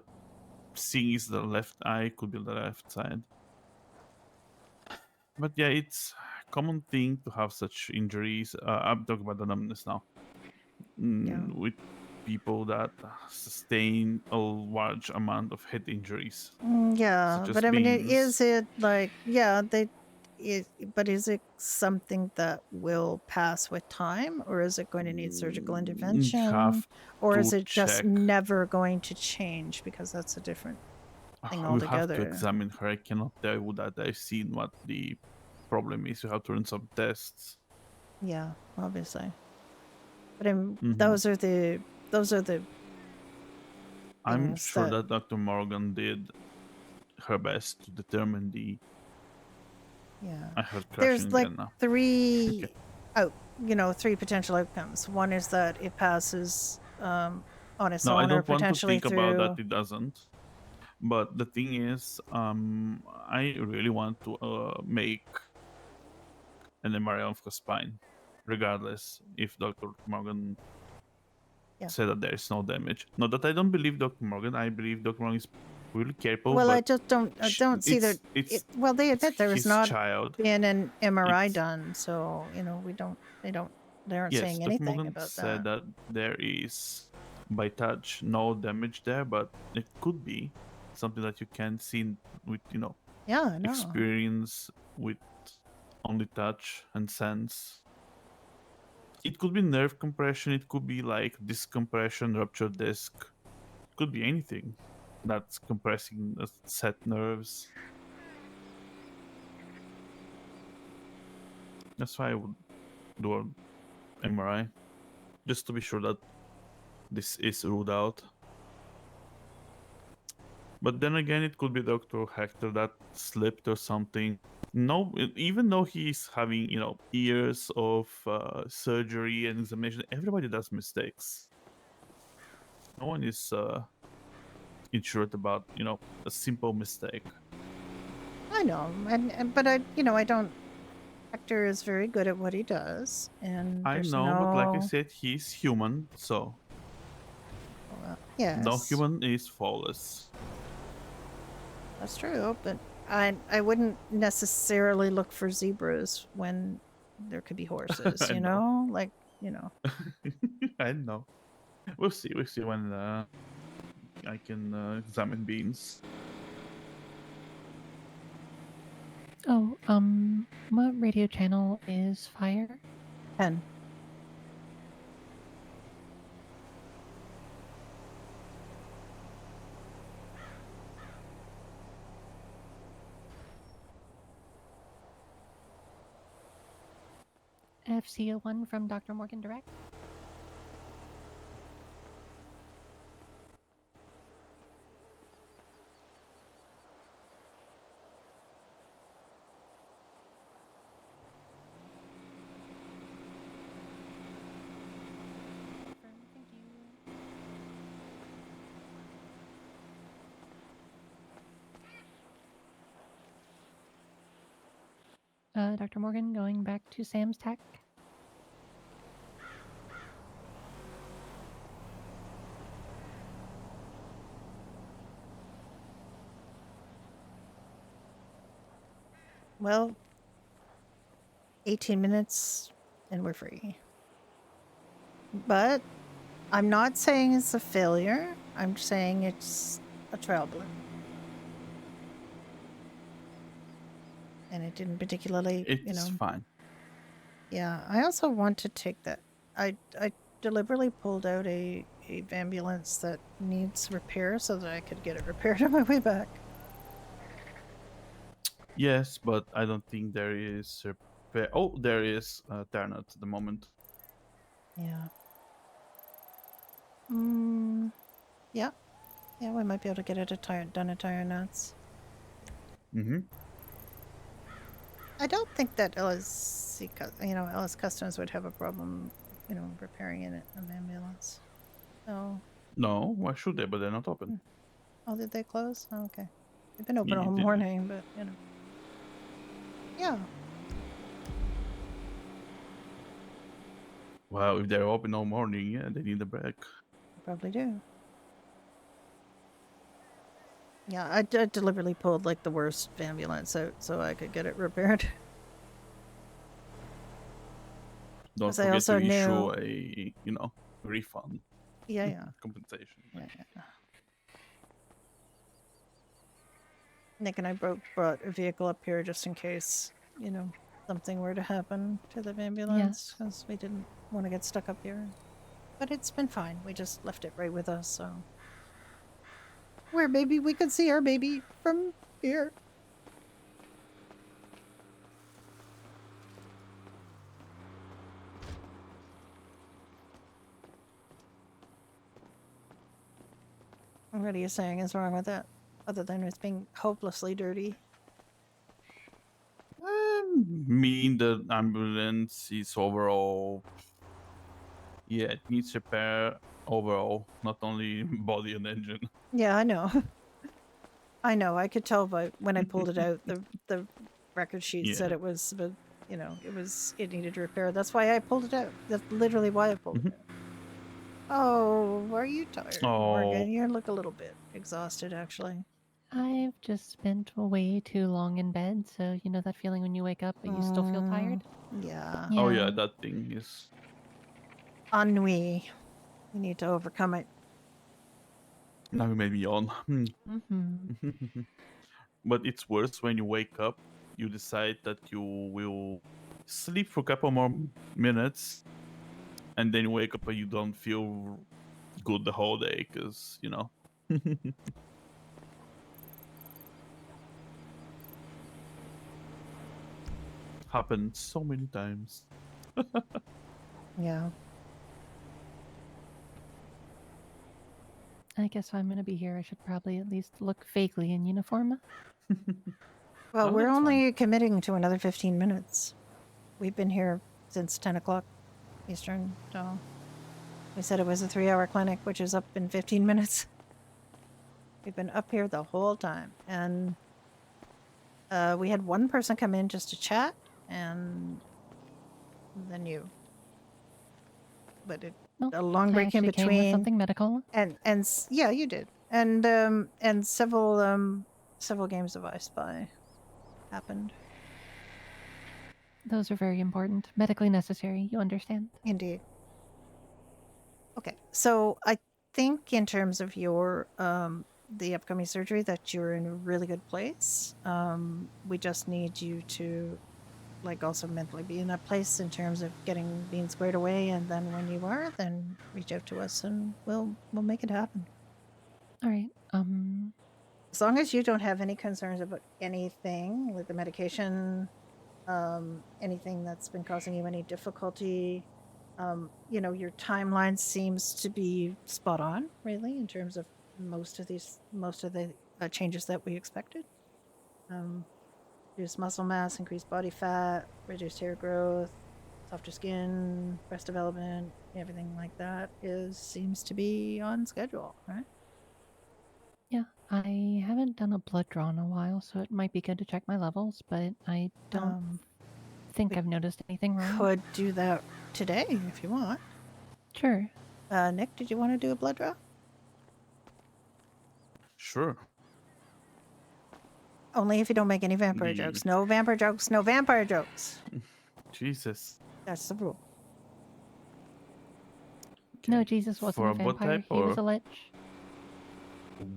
seeing is the left eye, could be the left side. But yeah, it's a common thing to have such injuries. I'm talking about the numbness now. With people that sustain a large amount of head injuries. Yeah, Such as but I mean, beings. is it like, yeah, but is it something that will pass with time, or is it going to need surgical intervention, Have or is to it just check. never going to change because that's a different thing We have to altogether? examine her. I cannot tell you that I've seen what the problem is. You have to run some tests. Yeah, obviously. But Mhm. those are the I'm things sure that that Dr. Morgan did her best to determine the. Yeah. I heard There's crashing like again now. three three potential outcomes. One is that it passes on its No, I own, or don't want to potentially think about that. through. It doesn't. But the thing is, I really want to make an MRI of her spine, regardless if Dr. Morgan said that there is no damage. Not that I don't believe Dr. Morgan. I believe Dr. Morgan is really capable. Well, but I just don't see that. Well, they admit there was his not child. been an MRI done, so they aren't Yes, saying Dr. anything Morgan about said that. that there is, by touch, no damage there, but it could be something that you can see with, Yeah, I know. experience with only touch and sense. It could be nerve compression, it could be like disc compression, ruptured disc. It could be anything that's compressing the set nerves. That's why I would do an MRI, just to be sure that this is ruled out. But then again, it could be Dr. Hector that slipped or something. No, even though he's having, years of surgery and examination, everybody does mistakes. No one is insured about, a simple mistake. I know, but I don't. Hector is very good at what he does, and I know, but like I said, he's human, so yes, no human is flawless. That's true, but I wouldn't necessarily look for zebras when there could be horses, I know. like, I know. We'll see when I can examine beans. Oh, what radio channel is Fire? 10. FCO1 from Dr. Morgan Direct. Dr. Morgan, going back to Sam's tech. Well, 18 minutes and we're free. But I'm not saying it's a failure. I'm saying it's a trailblazer. And it didn't particularly, It's fine. Yeah, I also want to take that. I deliberately pulled out a ambulance that needs repair so that I could get it repaired on my way back. Yes, but I don't think there is repair. Oh, there is Ternut at the moment. Yeah. Yeah. Yeah, we might be able to get it done at Tire Nuts. Mm-hmm. I don't think that LSC, LS Customs would have a problem, repairing an ambulance. So. No, why should they? But they're not open. Oh, did they close? Oh, okay. They've been open Yeah, all morning, but Yeah. Well, if they're open all morning, yeah, they need a break. Probably do. Yeah, I deliberately pulled like the worst ambulance out so I could get it repaired. Don't forget to issue a, refund. Yeah. Compensation. Yeah. Nick and I brought a vehicle up here just in case, something were to happen to the ambulance because we didn't want to get stuck up here. But it's been fine. We just left it right with us, so. Where maybe we could see our baby from here. What are you saying is wrong with that? Other than it's being hopelessly dirty. Mean the ambulance is overall. Yeah, it needs repair overall, not only body and engine. Yeah, I know. I know. I could tell by when I pulled it out. The record sheet said it was, but it needed repair. That's why I pulled it out. That's literally why I pulled it out. Oh, are you tired, Morgan? You look a little bit exhausted, actually. I've just spent way too long in bed, so you know that feeling when you wake up but you still feel tired? Yeah. Oh yeah, that thing is ennui. We need to overcome it. Now you made me yawn. But it's worse when you wake up, you decide that you will sleep for a couple more minutes, and then you wake up and you don't feel good the whole day, because, happened so many times. Yeah. I guess if I'm gonna be here, I should probably at least look vaguely in uniform. Well, we're only committing to another 15 minutes. We've been here since 10 o'clock Eastern, so we said it was a 3-hour clinic, which is up in 15 minutes. We've been up here the whole time, and we had one person come in just to chat, and then you. But a long break in between. Came with something medical. And yeah, you did, and several games of I Spy happened. Those are very important, medically necessary. You understand? Indeed. Okay, so I think in terms of your the upcoming surgery that you're in a really good place. We just need you to also mentally be in that place in terms of being squared away, and then when you are, then reach out to us and we'll make it happen. All right. As long as you don't have any concerns about anything like the medication, anything that's been causing you any difficulty, your timeline seems to be spot on, really, in terms of most of the changes that we expected. Reduced muscle mass, increased body fat, reduced hair growth, softer skin, breast development, everything like that seems to be on schedule, right? Yeah, I haven't done a blood draw in a while, so it might be good to check my levels, but I don't think I've noticed anything wrong. Could do that today if you want. Sure. Nick, did you want to do a blood draw? Sure. Only if you don't make any vampire jokes. No vampire jokes, no vampire jokes. Jesus. That's the rule. Okay. No, Jesus wasn't a vampire. He was a lich.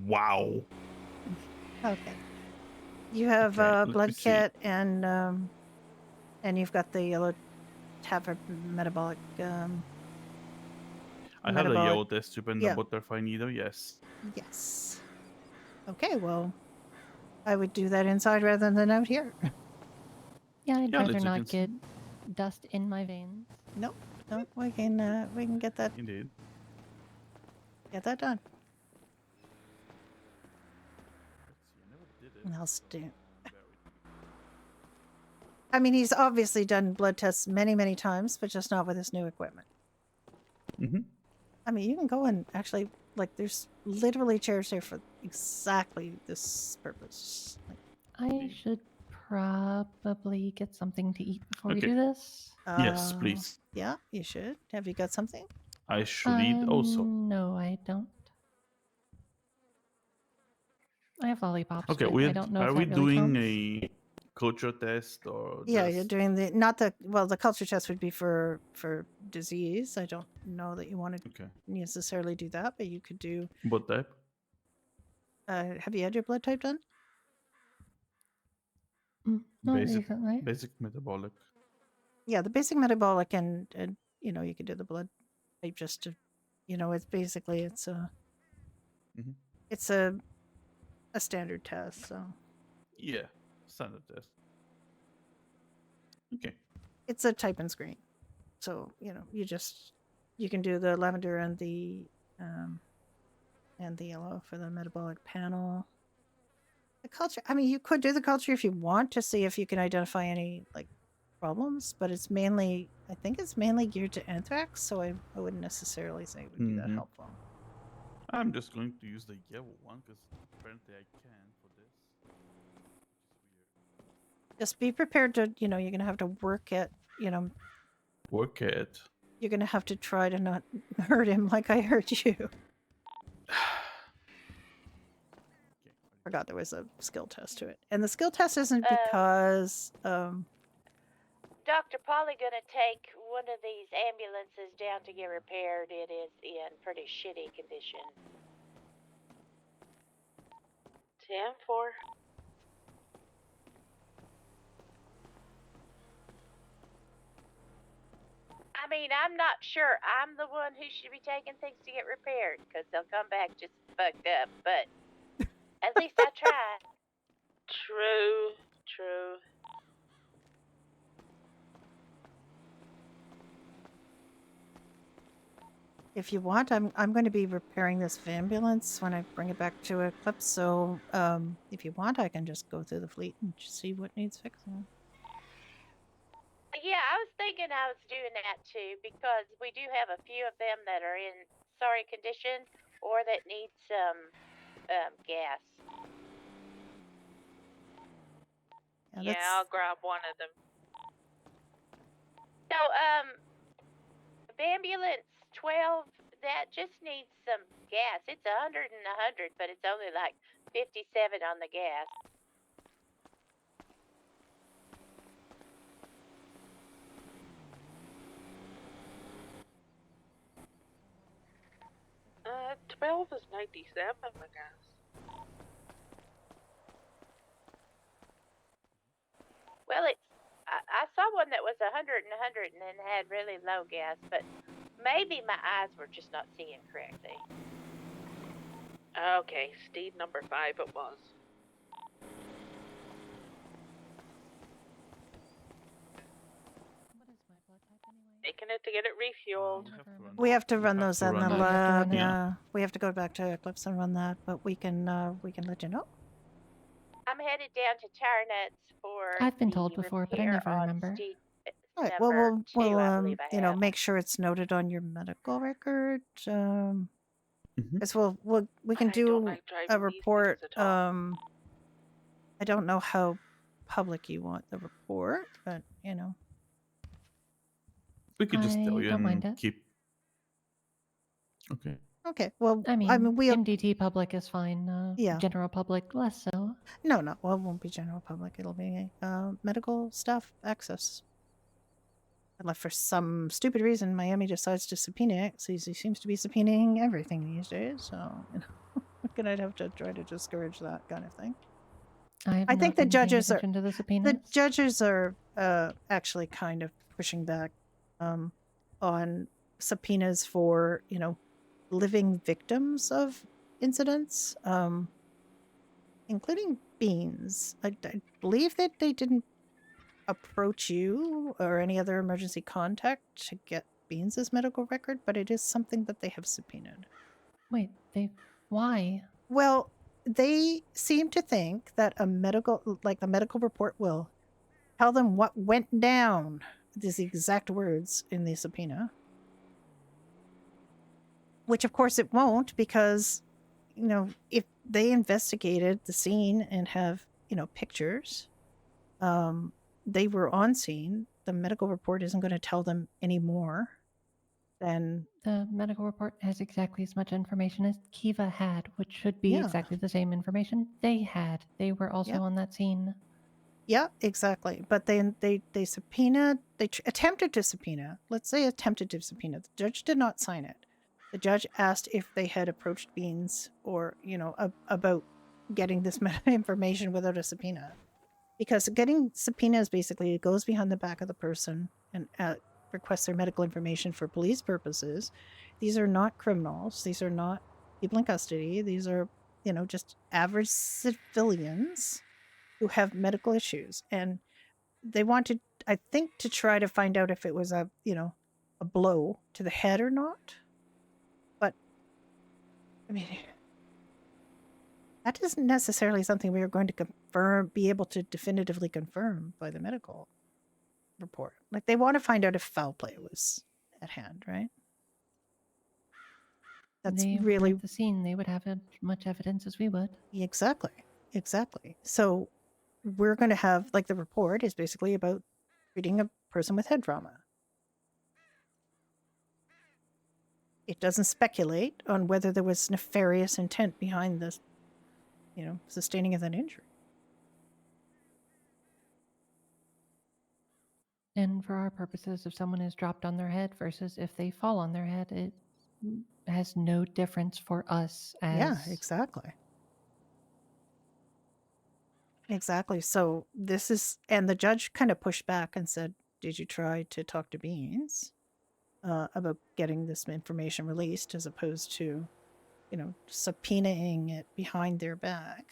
Wow. Okay. You have a blood kit and you've got the yellow tab for metabolic. I have the yellow test tube and the butterfly needle. Yes. Yes. Okay. Well, I would do that inside rather than out here. Yeah, I'd rather not get dust in my veins. Nope. No, we can get that. Indeed. Get that done. I'll do. I mean, he's obviously done blood tests many, many times, but just not with his new equipment. Mm-hmm. I mean, you can go and actually, like, there's literally chairs here for exactly this purpose. Like, I should probably get something to eat before we Okay. do this. Yes, please. Yeah, you should. Have you got something? I should eat also. No, I don't. I have lollipops, Okay, but I don't know are if we that really doing counts. a culture test or Yeah, just... you're doing the not the well. The culture test would be for disease. I don't know that you want to necessarily do that, but you could do. Blood type? Have you had your blood type done? Not recently. Basic metabolic. Yeah, the basic metabolic and you know, you could do the blood type just to, you know, it's basically it's a it's a standard test. So Yeah, standard test. Okay. it's a type and screen. So you know, you can do the lavender and the yellow for the metabolic panel. The culture, I mean, you could do the culture if you want to see if you can identify any like problems, but it's mainly, I think it's mainly geared to anthrax, so I wouldn't necessarily say it would be that helpful. I'm just going to use the yellow one because apparently I can for this. Just be prepared to, you know, you're going to have to work at, you know, you're going to have to try to not hurt him like I hurt you. Forgot there was a skill test to it. And the skill test isn't because Dr. Polly gonna take one of these ambulances down to get repaired. It is in pretty shitty condition. 10-4. I mean, I'm not sure I'm the one who should be taking things to get repaired, because they'll come back just fucked up, but at least I tried. True. if you want, I'm going to be repairing this ambulance when I bring it back to Eclipse, so if you want, I can just go through the fleet and see what needs fixing. Yeah, I was thinking I was doing that too, because we do have a few of them that are in sorry condition or that need some gas. Yeah, I'll grab one of them. So, ambulance 12, that just needs some gas. It's 100 and 100, but it's only like 57 on the gas. Uh, 12 is 97, I guess. Well, I saw one that was 100 and 100 and then had really low gas, but maybe my eyes were just not seeing correctly. Okay, Steve number 5 it was. Taking it to get it refueled. We have to run those in the run it. lab. Yeah. We have to go back to Eclipse and run that, but we can let you know. I'm headed down to Tire Nuts for I've been the told before, but I repair never on remember. Steve All right. number Well, 2, I we'll believe I you know, have. make sure it's noted on your medical record. As we can I don't do like driving a these report. things at all. I don't know how public you want the report, but you know. We could just tell I you don't mind and it. keep... Okay. Okay. Well, I mean, we'll MDT public is fine. Yeah. General public, less so. No. Well, it won't be general public. It'll be medical staff access. Unless for some stupid reason Miami decides to subpoena it, he seems to be subpoenaing everything these days. So you know, we're gonna have to try to discourage that kind of thing. I think the judges are actually kind of pushing back on subpoenas for, you know, living victims of incidents, including Beans. I believe that they didn't approach you or any other emergency contact to get Beans' medical record, but it is something that they have subpoenaed. Wait, why? Well, they seem to think that the medical report will tell them what went down. These are the exact words in the subpoena. Which, of course, it won't, because, if they investigated the scene and have, pictures, they were on scene, the medical report isn't going to tell them any more than... The medical report has exactly as much information as Kiva had, which should be exactly the same information they had. They were also on that scene. Yeah, exactly. But then they subpoenaed, attempted to subpoena. Let's say attempted to subpoena. The judge did not sign it. The judge asked if they had approached Beans or, about getting this information without a subpoena. Because getting subpoenas basically, it goes behind the back of the person and requests their medical information for police purposes. These are not criminals. These are not people in custody. These are, just average civilians who have medical issues. And they wanted, I think, to try to find out if it was a blow to the head or not. But, I mean, that isn't necessarily something we are going to be able to definitively confirm by the medical report. Like, they want to find out if foul play was at hand, right? That's they really were at the scene. They would have as much evidence as we would. Exactly. So we're going to have, like, the report is basically about treating a person with head trauma. It doesn't speculate on whether there was nefarious intent behind this, sustaining of that injury. And for our purposes, if someone is dropped on their head versus if they fall on their head, it has no difference for us as... Yeah, exactly. Exactly. So this is, and the judge kind of pushed back and said, did you try to talk to Beans about getting this information released as opposed to, subpoenaing it behind their back?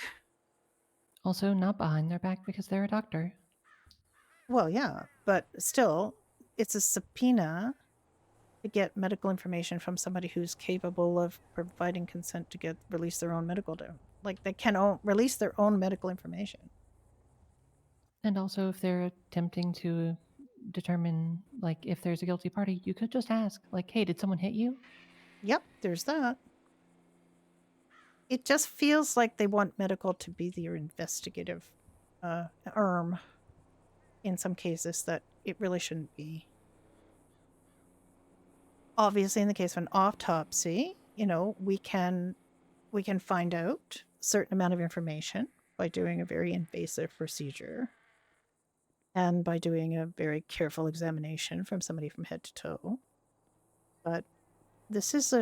Also not behind their back because they're a doctor. Well, yeah, but still, it's a subpoena to get medical information from somebody who's capable of providing consent to release their own medical data. Like, they can release their own medical information. And also, if they're attempting to determine, like, if there's a guilty party, you could just ask, like, hey, did someone hit you? Yep, there's that. It just feels like they want medical to be their investigative arm in some cases that it really shouldn't be. Obviously, in the case of an autopsy, we can find out a certain amount of information by doing a very invasive procedure and by doing a very careful examination from somebody from head to toe. But this is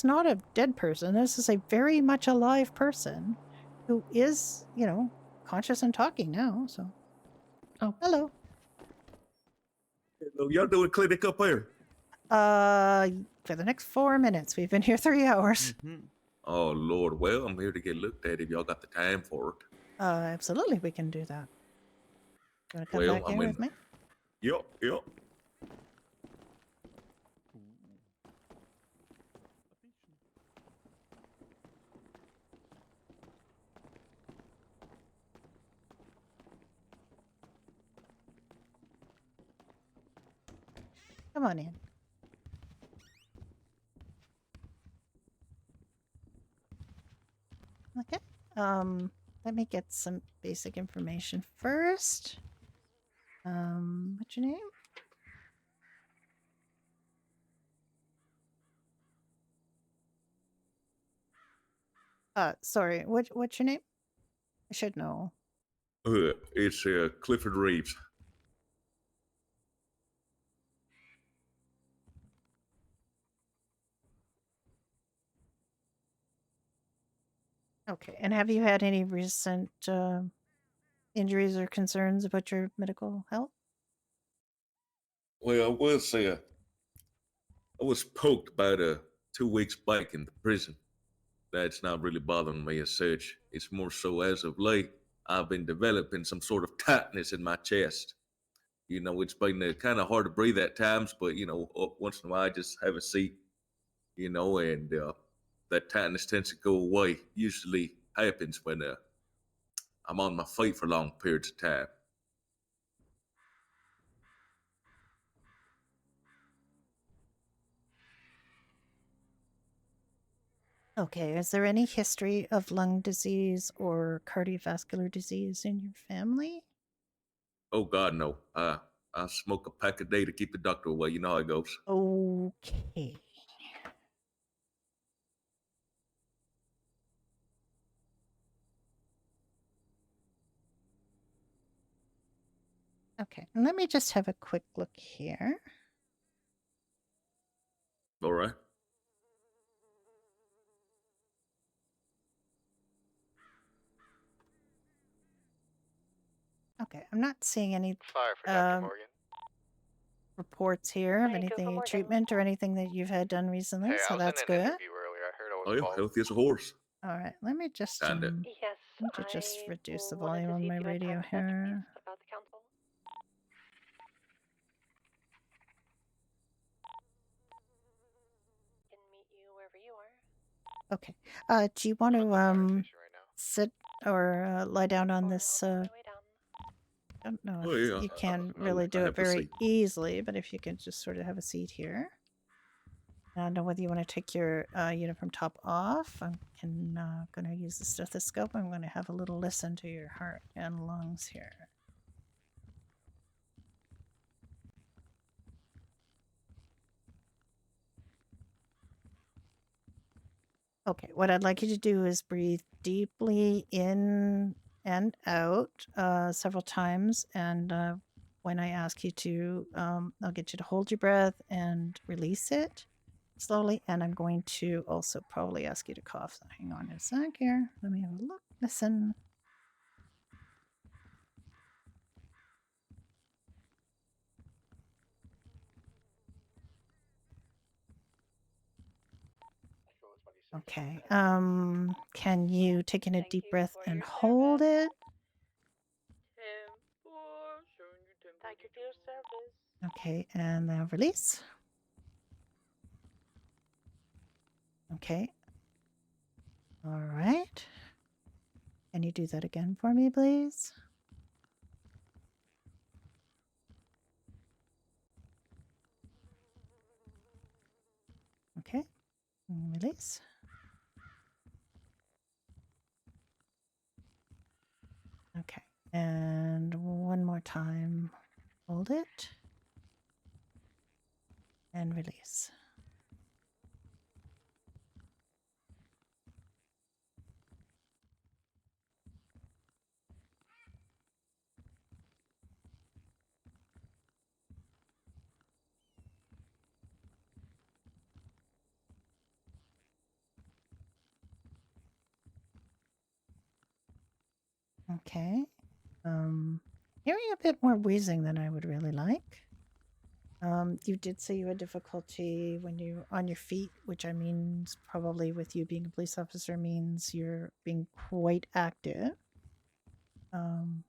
not a dead person. This is a very much alive person who is, conscious and talking now. So, hello. Hello, y'all doing clinic up here? For the next 4 minutes. We've been here 3 hours. Oh Lord, well, I'm here to get looked at if y'all got the time for it. Absolutely, we can do that. You want to come back here with me? Yep. Come on in. Okay. Let me get some basic information first. What's your name? Sorry. What's your name? I should know. It's Clifford Reeves. Okay. And have you had any recent injuries or concerns about your medical health? Well, I will say I was poked about 2 weeks back in the prison. That's not really bothering me as such. It's more so as of late, I've been developing some sort of tightness in my chest. It's been kind of hard to breathe at times, but, once in a while I just have a seat, and that tightness tends to go away. Usually happens when I'm on my feet for long periods of time. Okay, is there any history of lung disease or cardiovascular disease in your family? Oh God, no. I smoke a pack a day to keep the doctor away. You know how it goes. Okay. Okay, let me just have a quick look here. All right. Okay, I'm not seeing any Fire for Dr. Morgan. reports here of Hey, anything, Google Morgan. treatment or anything that you've had done recently, Hey, I so was that's in an good. interview earlier. I heard I was Oh yeah, bald. healthy as a horse. All right, let me just Kinda. Yes, need to just I reduce the wanted volume to on see my if you had time radio for that, please, here. about the council. Can meet you wherever you are. Okay. Do you want to sit or lie down on Or this? I'll be on my way down. I don't know Oh if yeah. you can really do I it have a very seat. easily, but if you can just sort of have a seat here. I don't know whether you want to take your uniform top off. I'm going to use the stethoscope. I'm going to have a little listen to your heart and lungs here. Okay, what I'd like you to do is breathe deeply in and out several times. And when I ask you to, I'll get you to hold your breath and release it slowly. And I'm going to also probably ask you to cough. So hang on a sec here. Let me have a look. Listen. Okay. Can you take in a deep breath and hold it? Thank you for your service. Okay, and now release. Okay. All right. Can you do that again for me, please? Okay. Release. Okay. And one more time. Hold it. And release. Okay. Hearing a bit more wheezing than I would really like. You did say you had difficulty when you're on your feet, which I mean probably with you being a police officer means you're being quite active. I'm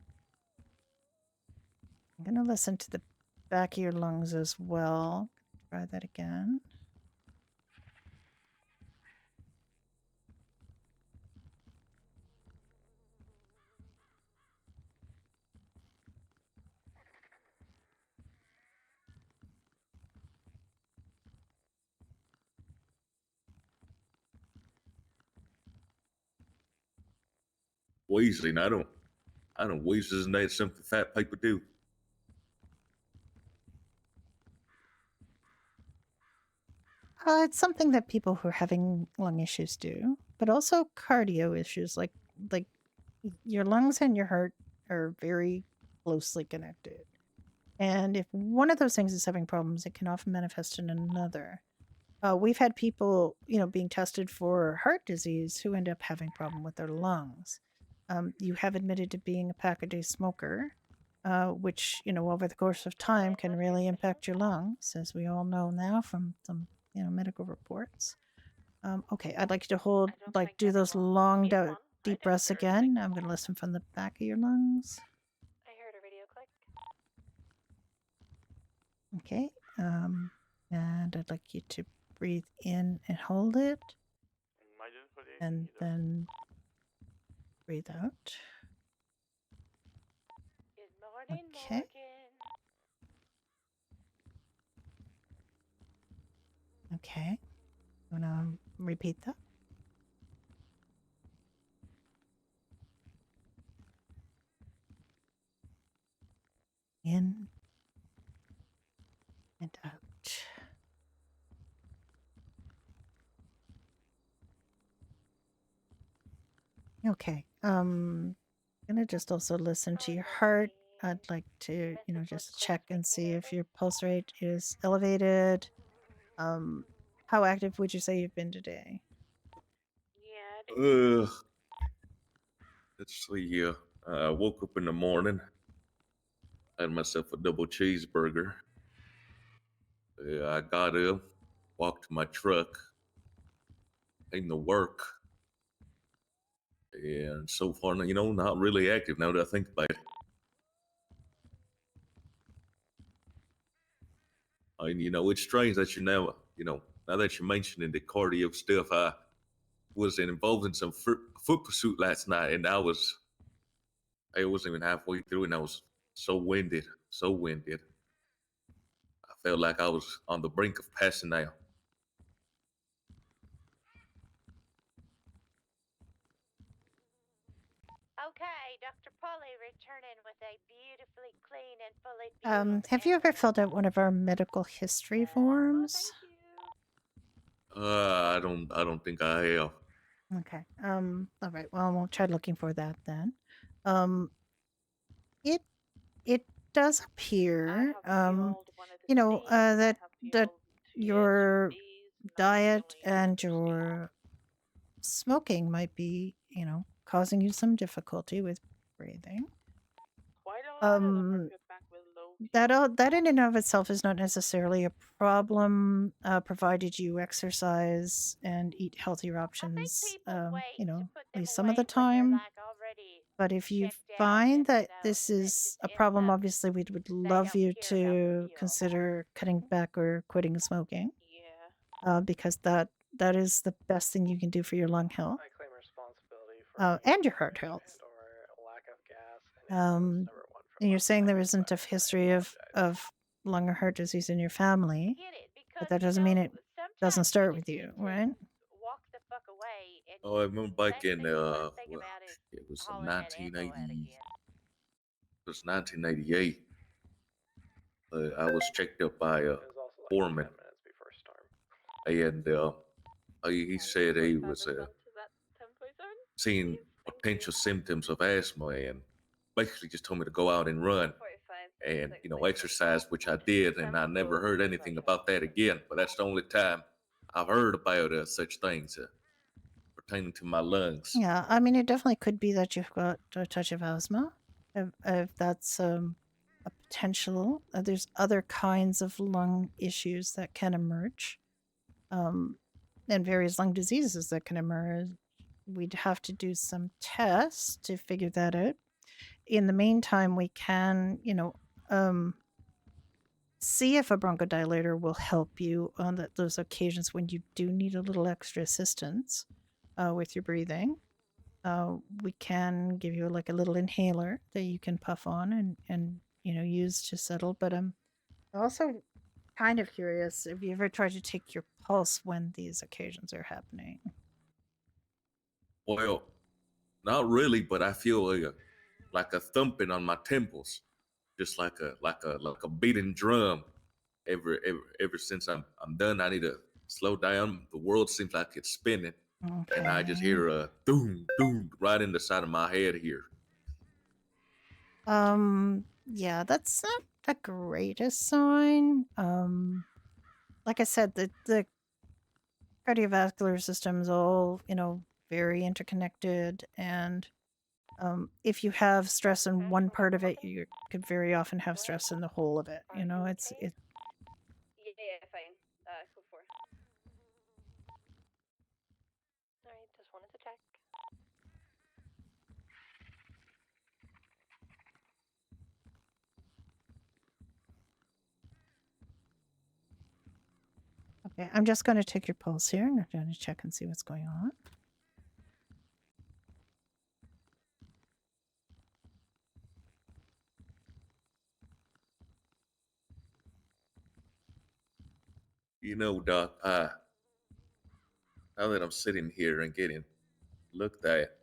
going to listen to the back of your lungs as well. Try that again. Wheezing. I don't wheeze. Isn't that something fat people do? It's something that people who are having lung issues do, but also cardio issues like your lungs and your heart are very closely connected. And if one of those things is having problems, it can often manifest in another. We've had people, being tested for heart disease who end up having problem with their lungs. You have admitted to being a pack-a-day smoker, which, over the course of time can really impact your lungs, as we all know now from some, medical reports. Okay, I'd like you to hold, do those long, deep breaths again. I'm going to listen from the back of your lungs. I heard a radio click. Okay, and I'd like you to breathe in and hold it, and then breathe out. Good morning, Okay. Morgan. Okay. I'm gonna repeat that. In and out. Okay. Gonna just also listen to your heart. I'd like to, just check and see if your pulse rate is elevated. How active would you say you've been today? Uh, let's see here. I woke up in the morning, had myself a double cheeseburger. I got up, walked to my truck, came to work, and so far, not really active now that I think about it. And, it's strange that now that you're mentioning the cardio stuff, I was involved in some foot pursuit last night, and I wasn't even halfway through, and I was so winded. I felt like I was on the brink of passing out. Okay, Dr. Polly returning with a beautifully clean and fully Have you ever filled out one of our medical history forms? I don't think I have. Okay. All right. Well, we'll try looking for that then. It does appear, that your diet and your smoking might be, causing you some difficulty with breathing. That in and of itself is not necessarily a problem, provided you exercise and eat healthier options, at least some of the time. But if you find that this is a problem, obviously we would love you to consider cutting back or quitting smoking. Because that is the best thing you can do for your lung health. I claim responsibility for And your heart health. or lack of gas. And you're saying there isn't a history of lung or heart disease in your family, but that doesn't mean it doesn't start with you, right? walk the fuck away. And Oh, I remember back in it was 1980. It was 1998. I was checked up by a foreman, and he said he was seeing potential symptoms of asthma, and basically just told me to go out and run and exercise, which I did, and I never heard anything about that again. But that's the only time I've heard about such things pertaining to my lungs. Yeah, I mean, it definitely could be that you've got a touch of asthma, if that's a potential. There's other kinds of lung issues that can emerge, and various lung diseases that can emerge. We'd have to do some tests to figure that out. In the meantime, we can, see if a bronchodilator will help you on those occasions when you do need a little extra assistance with your breathing. We can give you like a little inhaler that you can puff on and use to settle. But I'm also kind of curious, have you ever tried to take your pulse when these occasions are happening? Well, not really, but I feel like a thumping on my temples, just like a beating drum. Ever since I'm done, I need to slow down. The world seems like it's spinning, and I just hear a doom doom right in the side of my head here. Yeah, that's not the greatest sign. Like I said, the cardiovascular system's all, very interconnected, and if you have stress in one part of it, you could very often have stress in the whole of it. It's Yeah, fine. Go for it. Alright, just wanted to check. okay. I'm just going to take your pulse here. I'm going to check and see what's going on. Doc, now that I'm sitting here and getting looked at,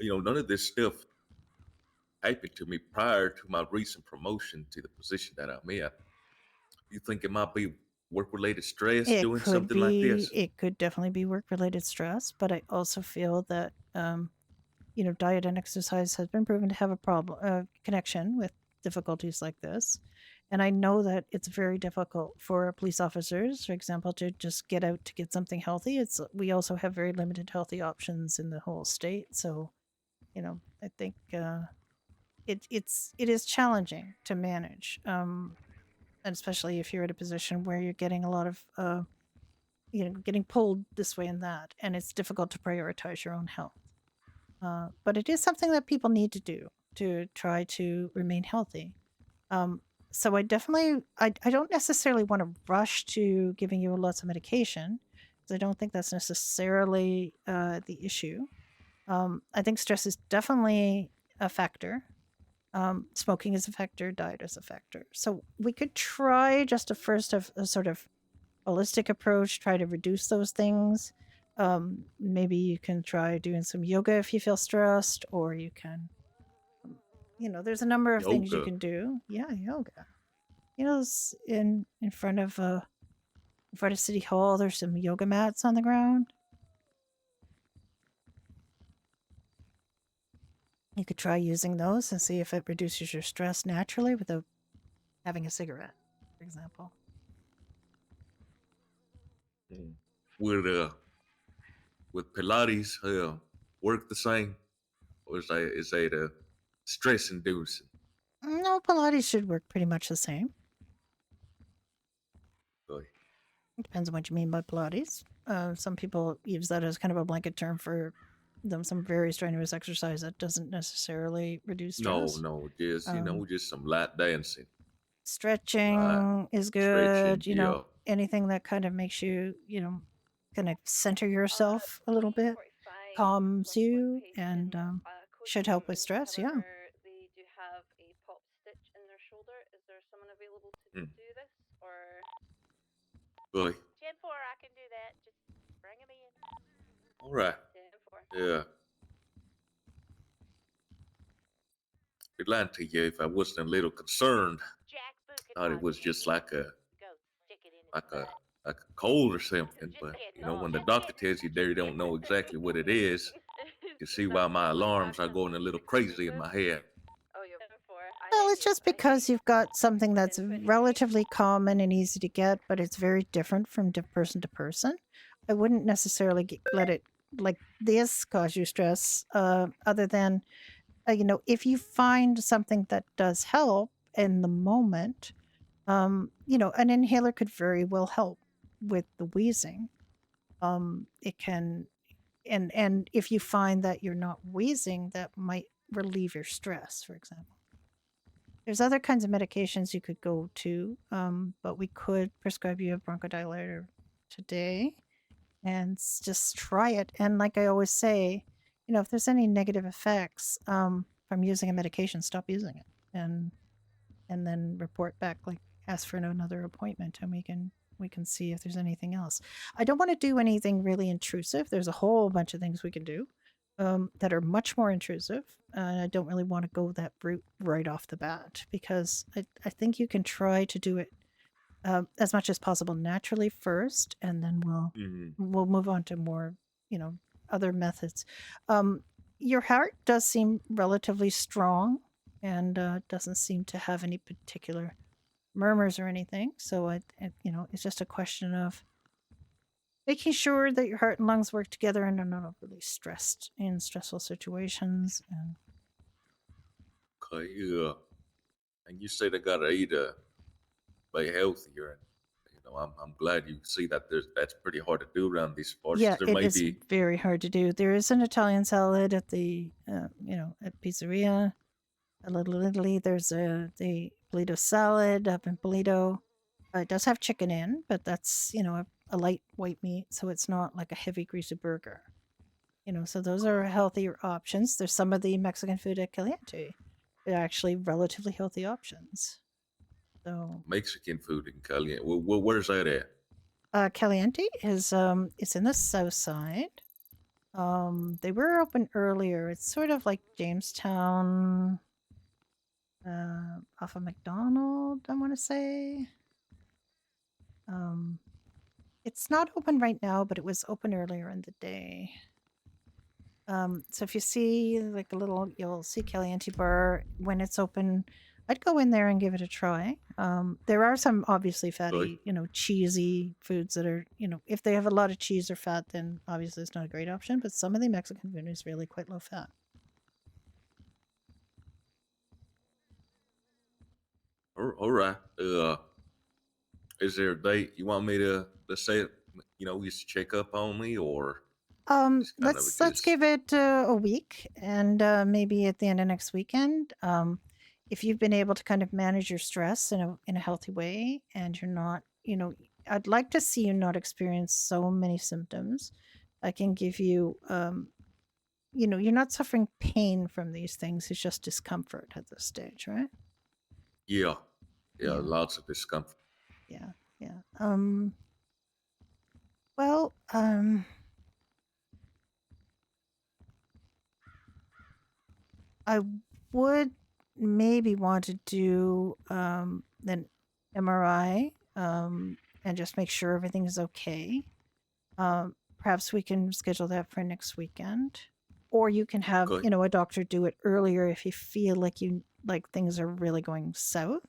none of this stuff happened to me prior to my recent promotion to the position that I'm in. You think it might be work-related stress It doing could something like be, this? it could definitely be work-related stress, but I also feel that, you know, diet and exercise has been proven to have a connection with difficulties like this. And I know that it's very difficult for police officers, for example, to just get out to get something healthy. We also have very limited healthy options in the whole state. So, you know, I think it is challenging to manage, and especially if you're at a position where you're getting a lot of you know, getting pulled this way and that, and it's difficult to prioritize your own health. But it is something that people need to do to try to remain healthy. So I definitely, I don't necessarily want to rush to giving you lots of medication, because I don't think that's necessarily the issue. I think stress is definitely a factor. Smoking is a factor, diet is a factor. So we could try just a sort of holistic approach, try to reduce those things. Maybe you can try doing some yoga if you feel stressed, or you can, you know, there's a number of things you Yoga. can do. Yeah, yoga. You know, in front of City Hall, there's some yoga mats on the ground. You could try using those and see if it reduces your stress naturally without having a cigarette, for example. Would Pilates work the same, or is that stress inducing? No, Pilates should work pretty much the same. Good. It depends on what you mean by Pilates. Some people use that as kind of a blanket term for some very strenuous exercise that doesn't necessarily reduce stress. No, just just some light dancing. Stretching is good. You know, anything that kind of makes you, you know, kind of center yourself a little bit, calms you, and should help with stress. Yeah. They do have a pop stitch in their shoulder. Is there someone available to do this, or? Really? 10-4, I can do that. Just bring him in. All right. 10-4. Yeah. I'd lie to you if I wasn't a little concerned. Thought it was just like a cold or something, but you know, when the doctor tells you they don't know exactly what it is, you see why my alarms are going a little crazy in my head. Well, it's just because you've got something that's relatively common and easy to get, but it's very different from person to person. I wouldn't necessarily let it like this cause you stress, other than, you know, if you find something that does help in the moment, you know, an inhaler could very well help with the wheezing. It can, and if you find that you're not wheezing, that might relieve your stress, for example. There's other kinds of medications you could go to, but we could prescribe you a bronchodilator today and just try it. And like I always say, you know, if there's any negative effects from using a medication, stop using it, and then report back, like ask for another appointment, and we can see if there's anything else. I don't want to do anything really intrusive. There's a whole bunch of things we can do that are much more intrusive. And I don't really want to go that route right off the bat, because I think you can try to do it as much as possible naturally first, and then we'll move on to more, you know, other methods. Your heart does seem relatively strong, and doesn't seem to have any particular murmurs or anything. So you know, it's just a question of making sure that your heart and lungs work together and are not overly stressed in stressful situations. And okay, yeah. And you say they gotta eat be healthier. And you know, I'm glad you see that that's pretty hard to do around these parts. yeah, There it may is be very hard to do. There is an Italian salad at the you know, at Pizzeria, a Little Italy. There's the Polito salad up in Polito. It does have chicken in, but that's, you know, a light white meat, so it's not like a heavy greasy burger. You know, so those are healthier options. There's some of the Mexican food at Caliente. They're actually relatively healthy options. So Mexican food in Caliente. Where's that at? Caliente is it's in the south side. They were open earlier. It's sort of like Jamestown, off of McDonald, I want to say. It's not open right now, but it was open earlier in the day. So if you see like a little, you'll see Caliente Bar when it's open. I'd go in there and give it a try. There are some obviously fatty, cheesy foods that are, if they have a lot of cheese or fat, then obviously it's not a great option. But some of the Mexican food is really quite low fat. All right. Is there a date you want me to, let's say, just check up on me, or just kind of Let's give it a week, and maybe at the end of next weekend, if you've been able to kind of manage your stress in a healthy way, and you're not, I'd like to see you not experience so many symptoms. I can give you, you're not suffering pain from these things; it's just discomfort at this stage, right? Yeah, lots of discomfort. Yeah. Well, I would maybe want to do an MRI and just make sure everything is okay. Perhaps we can schedule that for next weekend, or you can have a doctor do it earlier if you feel like things are really going south.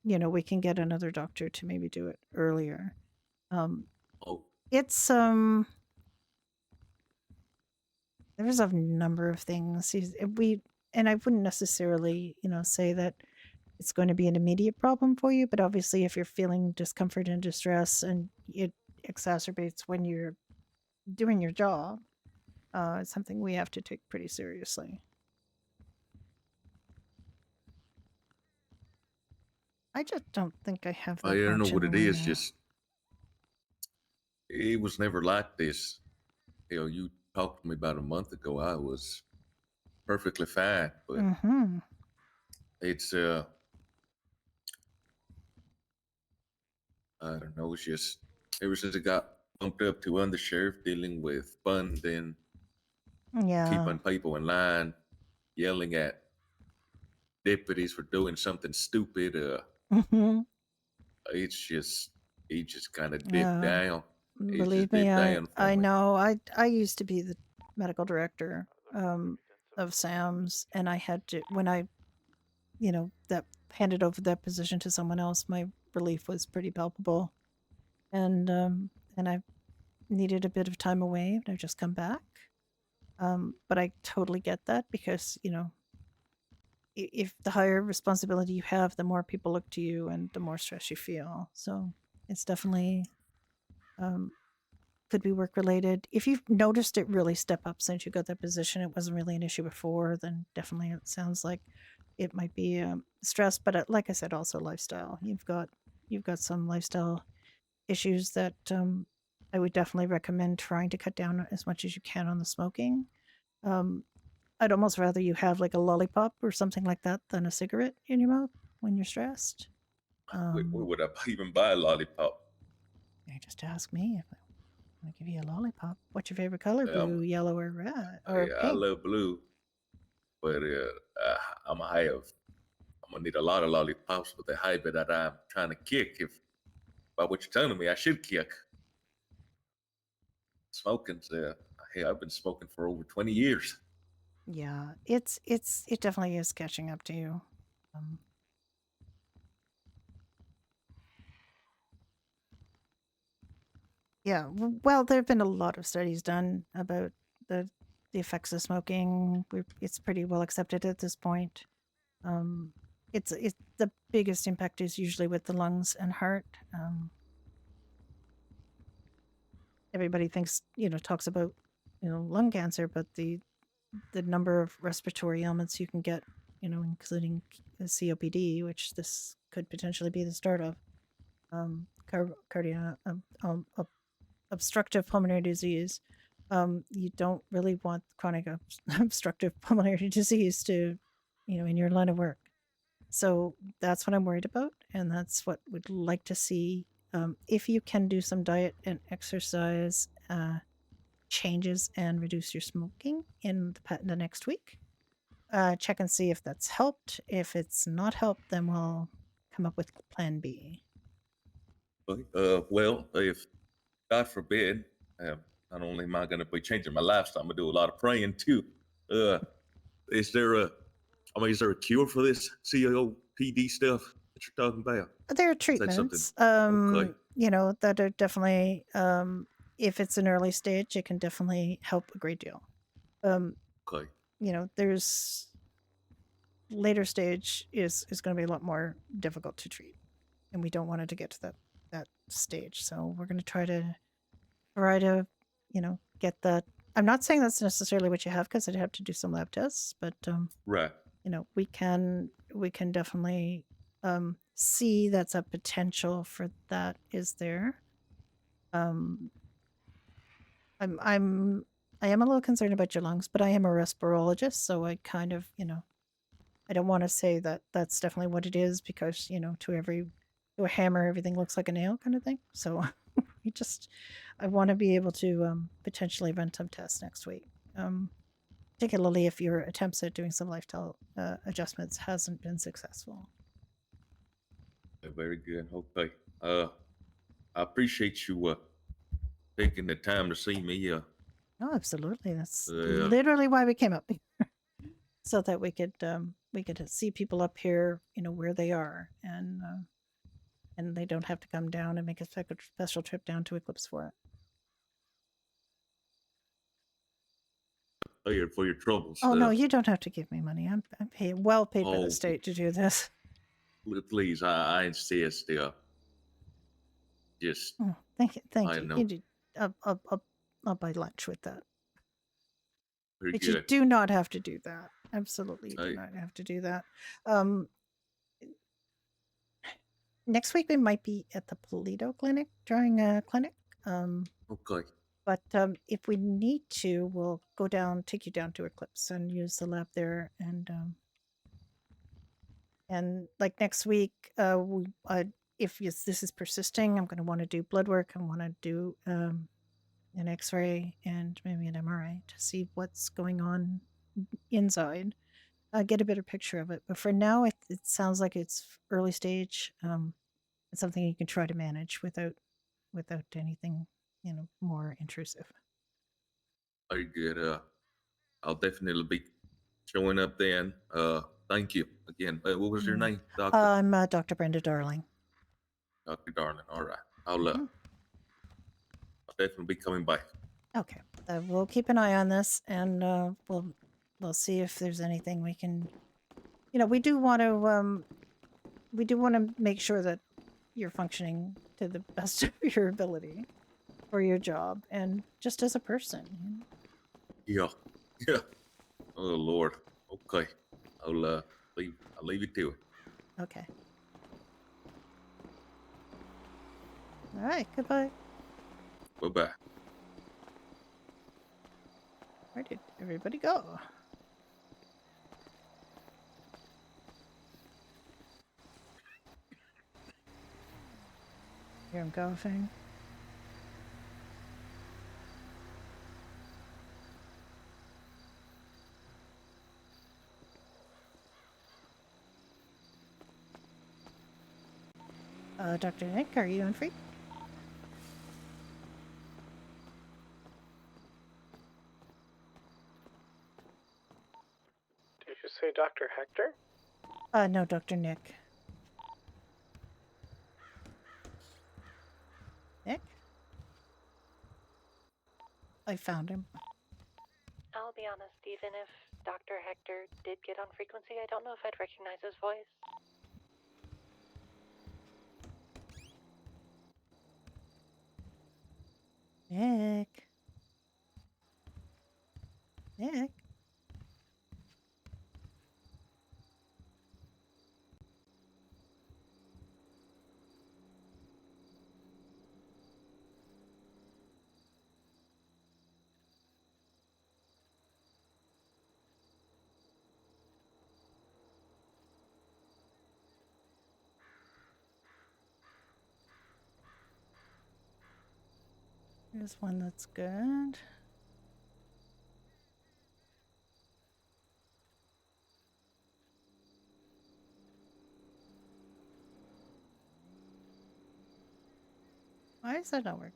We can get another doctor to maybe do it earlier. It's there's a number of things and I wouldn't necessarily say that it's going to be an immediate problem for you, but obviously if you're feeling discomfort and distress and it exacerbates when you're doing your job, it's something we have to take pretty seriously. I just don't think I have that. I don't know much what in it the way is. now. Just it was never like this. You talked to me about a month ago. I was perfectly fine, but it's I don't know. It's just ever since I got bumped up to undersheriff, dealing with funding, keeping people in line, yelling at deputies for doing something stupid. It just kind of dipped down. Believe me, I know. I used to be the medical director of SAMS, and I had to when I, that handed over that position to someone else. My relief was pretty palpable, and I needed a bit of time away. And I've just come back, but I totally get that because if the higher responsibility you have, the more people look to you, and the more stress you feel. So it's definitely could be work related. If you've noticed it really step up since you got that position, it wasn't really an issue before, then definitely it sounds like it might be stress. But like I said, also lifestyle. You've got some lifestyle issues that I would definitely recommend trying to cut down as much as you can on the smoking. I'd almost rather you have like a lollipop or something like that than a cigarette in your mouth when you're stressed. Where would I even buy a lollipop? You just ask me if I give you a lollipop. What's your favorite color? Blue, yellow, or red, or I pink? love blue, but I'm gonna need a lot of lollipops for the habit that I'm trying to kick. If by what you're telling me, I should kick. Smoking's hey, I've been smoking for over 20 years. Yeah, it definitely is catching up to you. Yeah, well, there have been a lot of studies done about the effects of smoking. It's pretty well accepted at this point. It's the biggest impact is usually with the lungs and heart. Everybody talks about lung cancer, but the number of respiratory ailments you can get, including COPD, which this could potentially be the start of, obstructive pulmonary disease. You don't really want chronic obstructive pulmonary disease to, in your line of work. So that's what I'm worried about, and that's what we'd like to see. If you can do some diet and exercise changes and reduce your smoking in the next week, check and see if that's helped. If it's not helped, then we'll come up with plan B. Well, if God forbid, not only am I going to be changing my lifestyle, I'm going to do a lot of praying too. Is there a cure for this COPD stuff that you're talking about? There are Is that something? treatments, Okay. that are definitely, if it's an early stage, it can definitely help a great deal. Okay. There's later stage is going to be a lot more difficult to treat, and we don't want it to get to that stage. So we're going to try to, get that. I'm not saying that's necessarily what you have because I'd have to do some lab tests, but Right. we can definitely see that's a potential for that is there. I am a little concerned about your lungs, but I am a respirologist, so I kind of, I don't want to say that that's definitely what it is because, to a hammer, everything looks like a nail kind of thing. So I want to be able to potentially run some tests next week. Particularly if your attempts at doing some lifestyle adjustments hasn't been successful. Very good. Okay. I appreciate you taking the time to see me. Oh, absolutely. That's literally why we came up here, so that we could see people up here, where they are, and they don't have to come down and make a special trip down to Eclipse for it. For your troubles. Oh no, you don't have to give me money. I'm well paid by the Oh. state to do this. Please, I insist. Just. Oh, thank you. I know. You did. I'll buy lunch with that. Very But good. you do not have to do that. Absolutely, you do not have to do that. Next week we might be at the Polito Clinic during a clinic. Okay. But if we need to, we'll take you down to Eclipse and use the lab there. And like next week, if this is persisting, I'm going to want to do blood work. I want to do an X-ray and maybe an MRI to see what's going on inside. Get a better picture of it. But for now, it sounds like it's early stage. It's something you can try to manage without anything more intrusive. Very good. I'll definitely be showing up then. Thank you again. What was your name, Doctor? I'm Dr. Brenda Darling. Dr. Darling. All right. I'll definitely be coming by. Okay. We'll keep an eye on this, and we'll see if there's anything we can. We do want to make sure that you're functioning to the best of your ability for your job and just as a person. Yeah. Oh Lord. Okay. I'll leave it to it. Okay. All right. Goodbye. Bye-bye. Where did everybody go? Hear him coughing. Dr. Nick, are you on free? Did you say Dr. Hector? No, Dr. Nick. Nick? I found him. I'll be honest, even if Dr. Hector did get on frequency, I don't know if I'd recognize his voice. Nick? Nick? Here's one that's good. is that not working?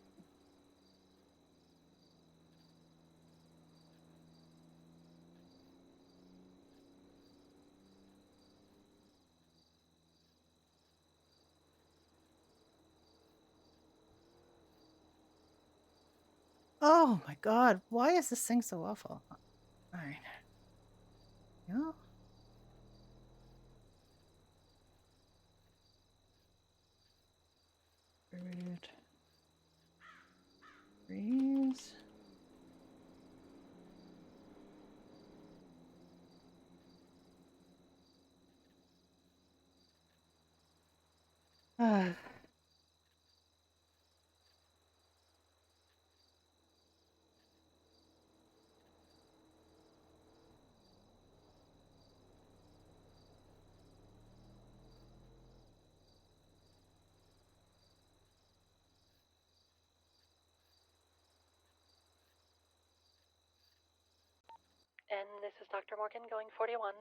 Oh my god, why is this thing so awful? Alright. Yeah. Period. Freeze. Ah. And this is Dr. Morgan going 41.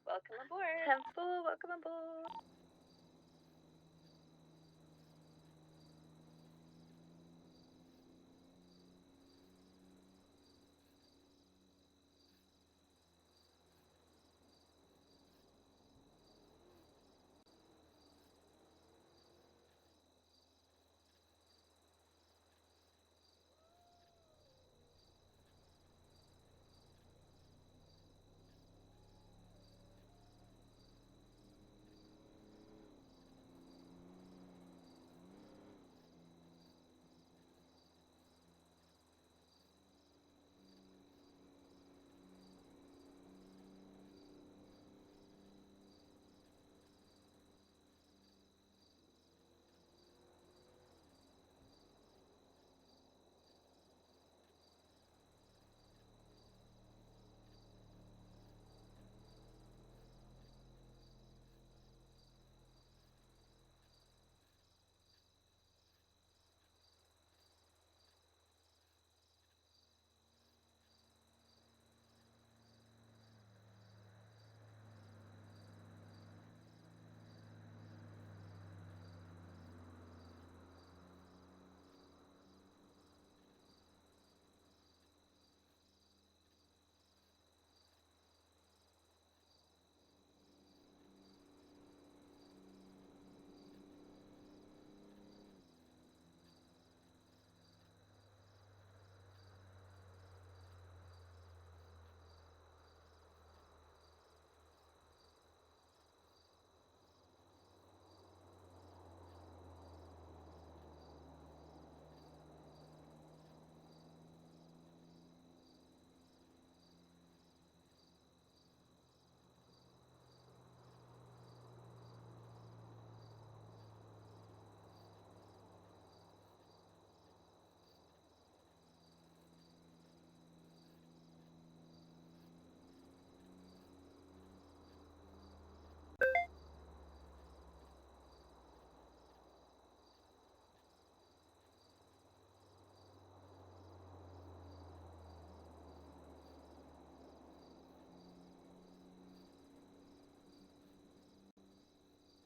Welcome aboard. Temple, welcome aboard.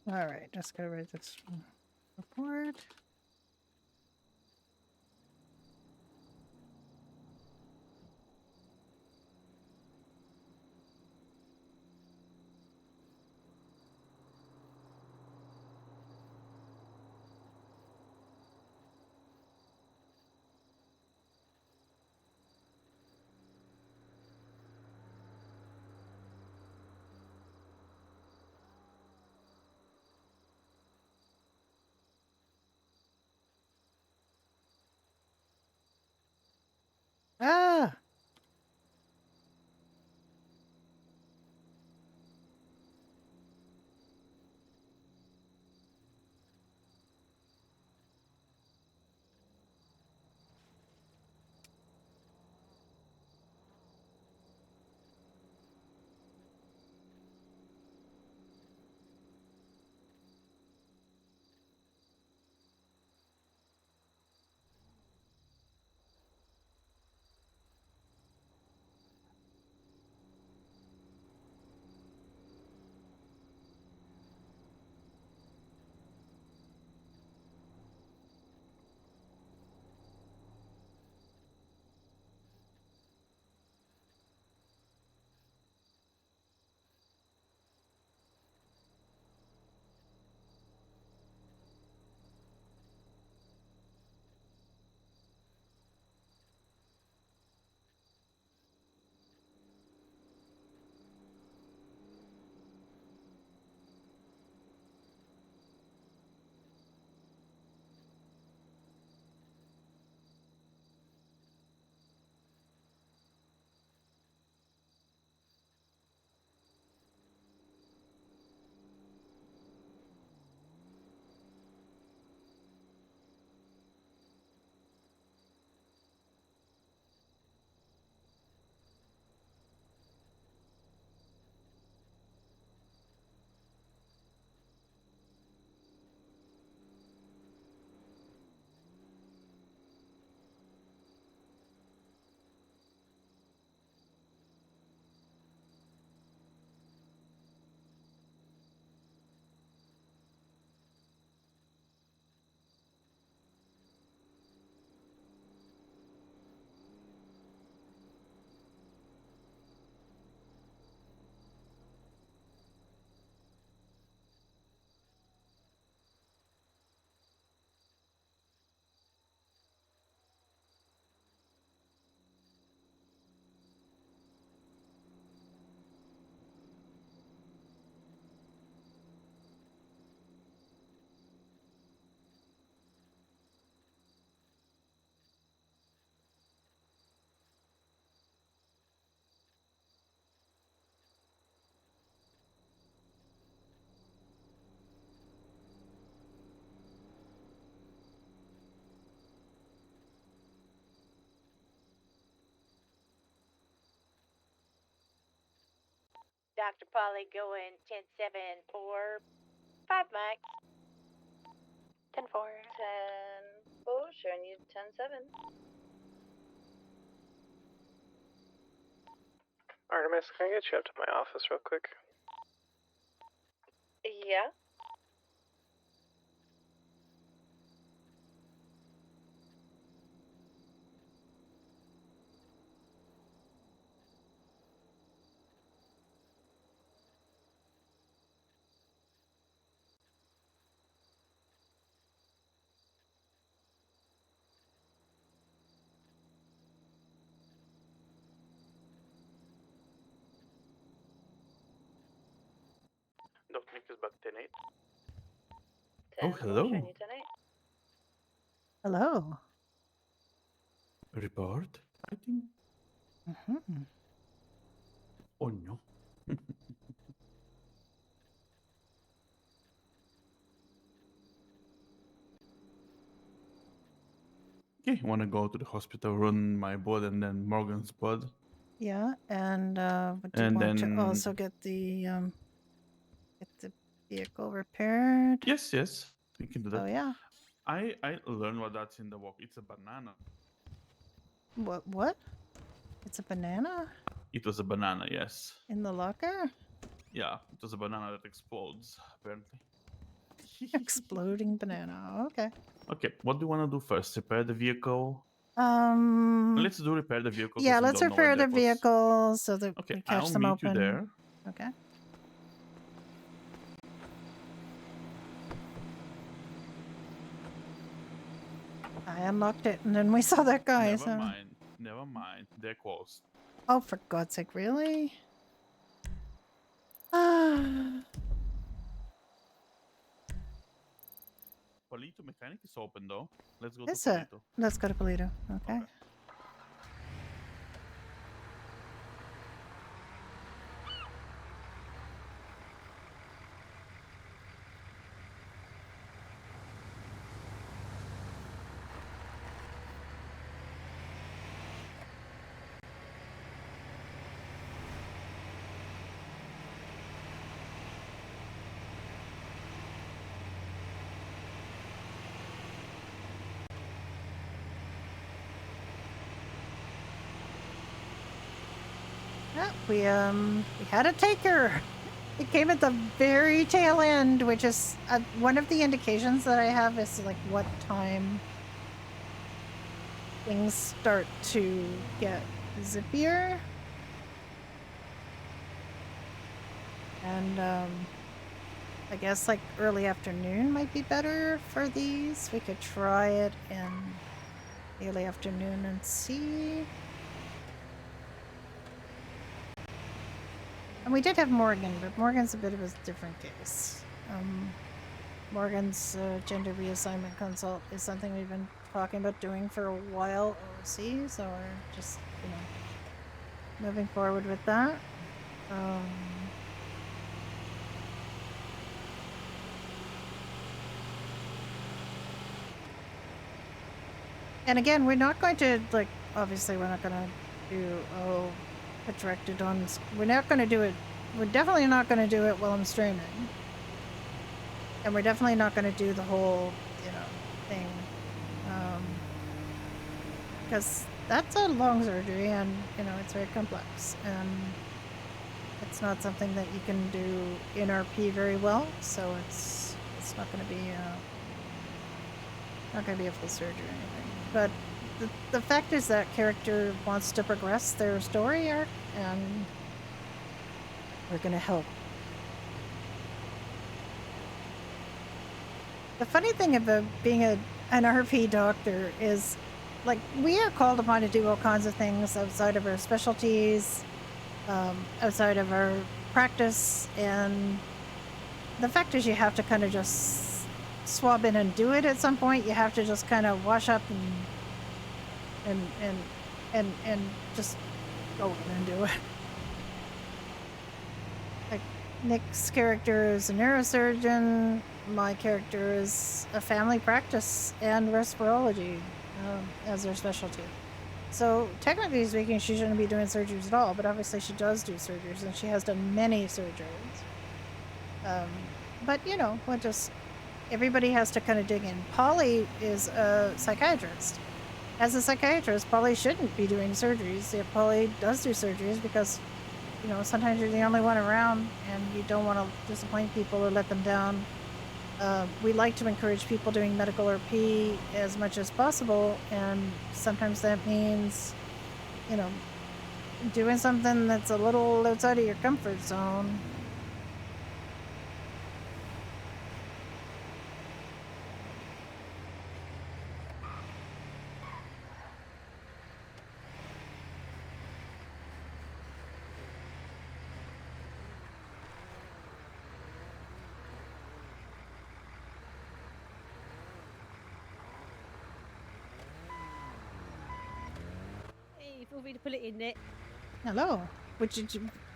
Alright, just gotta write this report. Dr. Polly going 10-7 for 5 max. 10-4. 10-4, showing you 10-7. Artemis, can I get you up to my office real quick? Yeah. Dr. Nick is about 10-8. Oh, hello. Showing you 10-8. Hello. Report, I think. Mm-hmm. Oh, no. Okay, want to go to the hospital, run my blood and then Morgan's blood. Yeah, and would you And want to then- also get the vehicle repaired? Yes, we can do that. Oh yeah. I learned what that's in the walk. It's a banana. What? It's a banana It was a banana, yes. in the locker? Yeah, it was a banana that explodes, apparently. Exploding banana. Okay. Okay, what do you want to do first? Repair the vehicle? Let's do repair the vehicle. Yeah, 'cause we let's don't know where repair the Jack was. vehicle so that Okay, we catch I'll them meet open. you there. Okay. I unlocked it and then we saw that guy. Never so... mind. Never mind. They're closed. Oh, for God's sake, really? Ah. Palito Mechanic is open though. Let's go Is to it? Palito. Let's go to Polito. Okay. Yeah, we had a taker. It came at the very tail end, which is one of the indications that I have is like what time things start to get zippier. And I guess like early afternoon might be better for these. We could try it in early afternoon and see. And we did have Morgan, but Morgan's a bit of a different case. Morgan's gender reassignment consult is something we've been talking about doing for a while OC, so we're just, moving forward with that. And again, we're not going to, obviously we're not going to do, directed on. We're not going to do it. We're definitely not going to do it while I'm streaming, and we're definitely not going to do the whole, thing, because that's a long surgery, and it's very complex, and it's not something that you can do in RP very well. So it's not going to be a full surgery or anything, but. The fact is that character wants to progress their story arc, and we're going to help. The funny thing about being an RP doctor is, we are called upon to do all kinds of things outside of our specialties, outside of our practice, and the fact is you have to kind of just swab in and do it at some point. You have to just kind of wash up and just go in and do it. Like Nick's character is a neurosurgeon. My character is a family practice and respirology as their specialty. So technically speaking, she shouldn't be doing surgeries at all, but obviously she does do surgeries, and she has done many surgeries. But you know, everybody has to kind of dig in. Polly is a psychiatrist. As a psychiatrist, Polly shouldn't be doing surgeries. If Polly does do surgeries because, you know, sometimes you're the only one around and you don't want to disappoint people or let them down. We like to encourage people doing medical RP as much as possible, and sometimes that means, you know, doing something that's a little outside of your comfort zone. Hey, feel free to put it in there. Hello.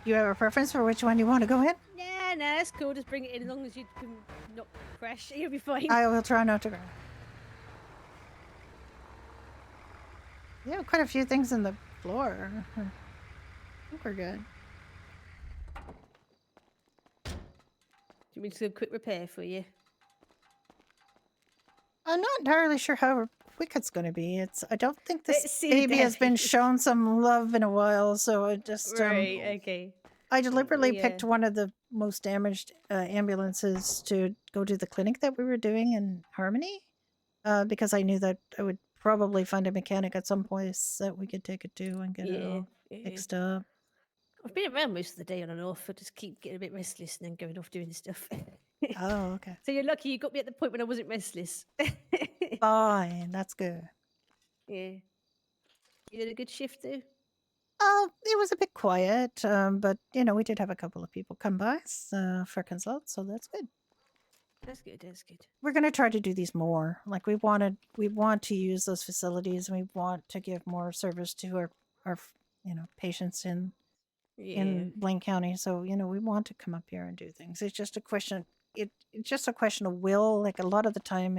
You have a preference for which one you want to go in? Nah, that's cool. Just bring it in as long as you can not crash. You'll be fine. I will try not to crash. You have quite a few things in the floor. I think we're good. Do you want me to do a quick repair for you? I'm not entirely sure how quick it's going to be. I don't think Let's this see, baby has been Daddy. shown some love in a while, so I just Right, okay. I deliberately Yeah. picked one of the most damaged ambulances to go to the clinic that we were doing in Harmony, because I knew that I would probably find a mechanic at some place that we could take it to and get it all fixed up. I've been around most of the day on and off. I just keep getting a bit restless and then going off doing stuff. Oh, okay. So you're lucky you got me at the point when I wasn't restless. Fine, that's good. Yeah. You did a good shift too? It was a bit quiet, but you know, we did have a couple of people come by for consults, so that's good. That's good, that's good. We're going to try to do these more. Like we want to use those facilities, and we want to give more service to our you know, patients in Blaine County. So, you know, we want to come up here and do things. It's just a question it's just a question of will. Like a lot of the time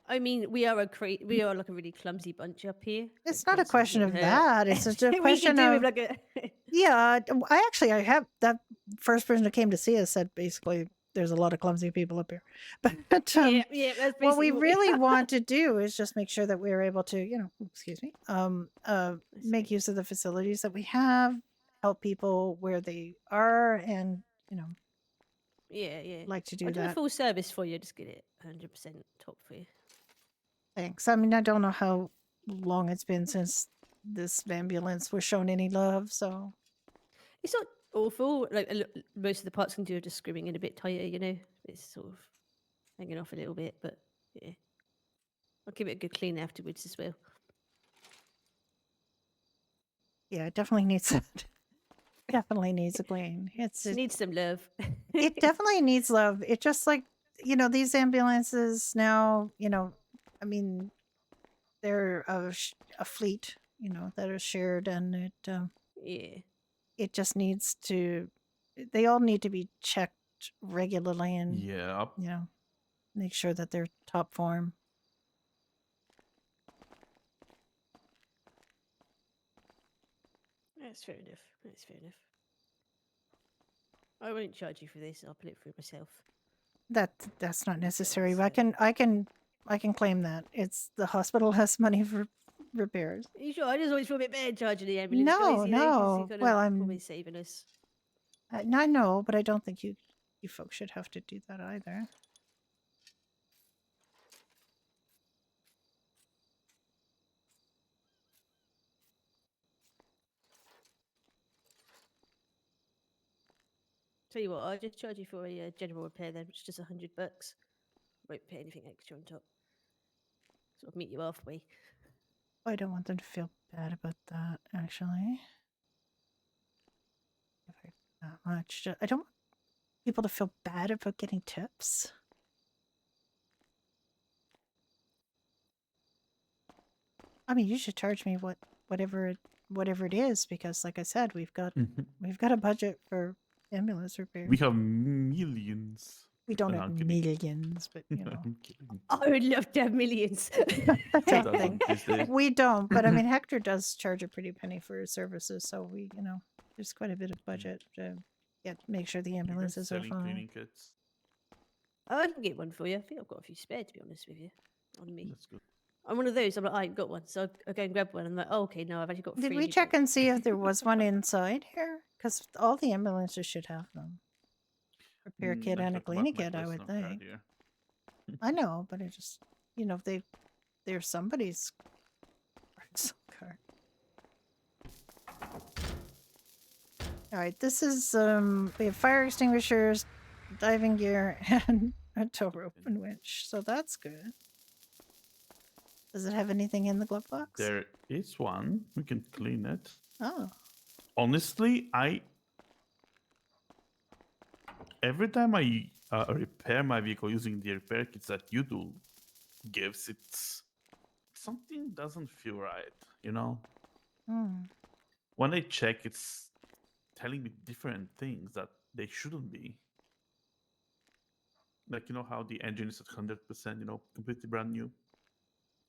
I mean, we are like a really clumsy bunch up here. it's not a question of that. It's just a We question could do of with like a yeah, I have that first person who came to see us said basically there's a lot of clumsy people up here. But that's what basically we what really want to do is just make sure that we're able to, you know, excuse me, make use of the facilities that we have, help people where they are, and you know, yeah. like to do I'll do a that. full service for you. Just get it 100% top for you. Thanks. I mean, I don't know how long it's been since this ambulance was shown any love, so It's not awful. Like most of the parts can do are just screwing in a bit tighter, you know. It's sort of hanging off a little bit, but yeah, I'll give it a good clean afterwards as well. yeah, it definitely needs definitely needs a clean. It needs some love. It definitely needs love. It just like, you know, these ambulances now, you know, I mean, they're a fleet, you know, that are shared, and it just needs to. They all need to be checked regularly, and you know, make sure that they're top form. That's fair enough. That's fair enough. I won't charge you for this. I'll put it through myself. That's not necessary. I can claim that. It's the hospital has money for repairs. Are you sure? I just always feel a bit bad charging the ambulance guys. No, You know, 'cause no. you're kind of Well, I'm probably saving us. I know, but I don't think you folks should have to do that either. Tell you what, I'll just charge you for a general repair then, which is just $100. Won't pay anything extra on top. So I'll meet you halfway. I don't want them to feel bad about that, actually. Not much. I don't want people to feel bad about getting tips. I mean, you should charge me whatever it is, because, like I said, we've got a budget for ambulance repairs. We have millions. We don't No, have I'm kidding. millions, but you know. I'm kidding. I would love to have millions. That's Who a doesn't thing. these days? We don't, but I mean, Hector does charge a pretty penny for his services, so we, you know, there's quite a bit of budget to make sure the You guys ambulances are selling fine. cleaning kits? I can get one for you. I think I've got a few spare, to be honest with you, on me. That's good. I'm one of those. I'm like, I ain't got one, so I go and grab one. I'm like, oh, okay, no, I've actually got 3. Did we check and see if there was one inside here? Because all the ambulances should have them. Repair kit I and a talked about cleaning my kit, I would personal card think. here. I know, but it just, you know, they're somebody's rental card. All right, this is we have fire extinguishers, diving gear, and a tow rope and winch. So that's good. Does it have anything in the glove box? There is one. We can clean it. Oh. Honestly, every time I repair my vehicle using the repair kits that you do gives, something doesn't feel right, you know? Hmm. When I check, it's telling me different things that they shouldn't be. Like, you know how the engine is at 100%, you know, completely brand new?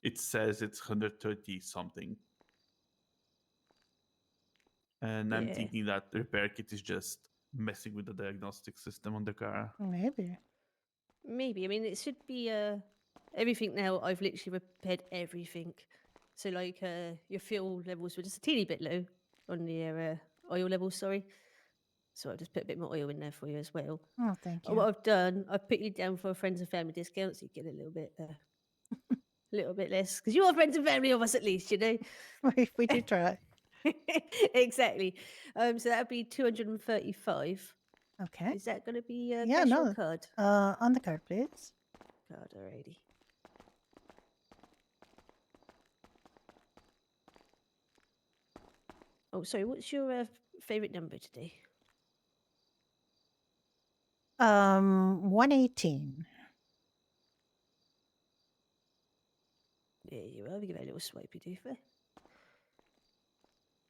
It says it's 130 something. And I'm Yeah. thinking that the repair kit is just messing with the diagnostic system on the car. Maybe. Maybe. I mean, it should be everything now. I've literally repaired everything. So, like, your fuel levels were just a teeny bit low on the oil levels, sorry. So I've just put a bit more oil in there for you as well. Oh, thank you. What I've done, I've put you down for a friends and family discount, so you get a little bit less. Because you are friends and family of us, at least, you know. we do try. Exactly. So that would be 235. Okay. Is that going to be Yeah, cash no. or card? On the card, please. Card, alrighty. Oh, sorry. What's your favorite number today? 118. There you are. We give that a little swipey doofer.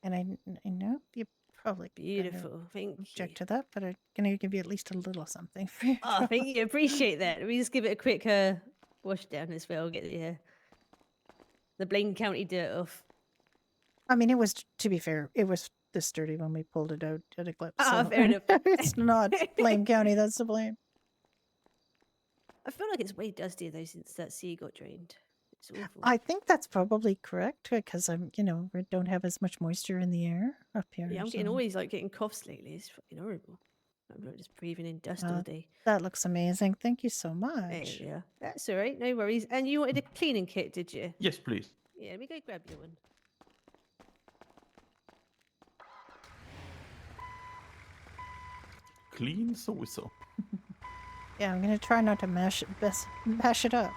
And I know you probably Beautiful. Thank object you. to that, but I'm gonna give you at least a little something for your Oh, thank you. Appreciate that. Let me just give it a quick wash down as well. Get the Blaine County dirt off. I mean, it was, to be fair, it was this dirty when we pulled it out at a clip. Ah, So fair enough. it's not Blaine County that's to blame. I feel like it's way dustier though since that sea got drained. It's awful. I think that's probably correct because we don't have as much moisture in the air up here. Yeah, I'm getting so- always like getting coughs lately. It's fucking horrible. I'm not just breathing in dust all day. That looks amazing. Thank you so There much. we are. That's all right. No worries. And you wanted a cleaning kit, did you? Yes, please. Yeah, let me go grab you one. Clean so whistle. Yeah, I'm gonna try not to mash it up.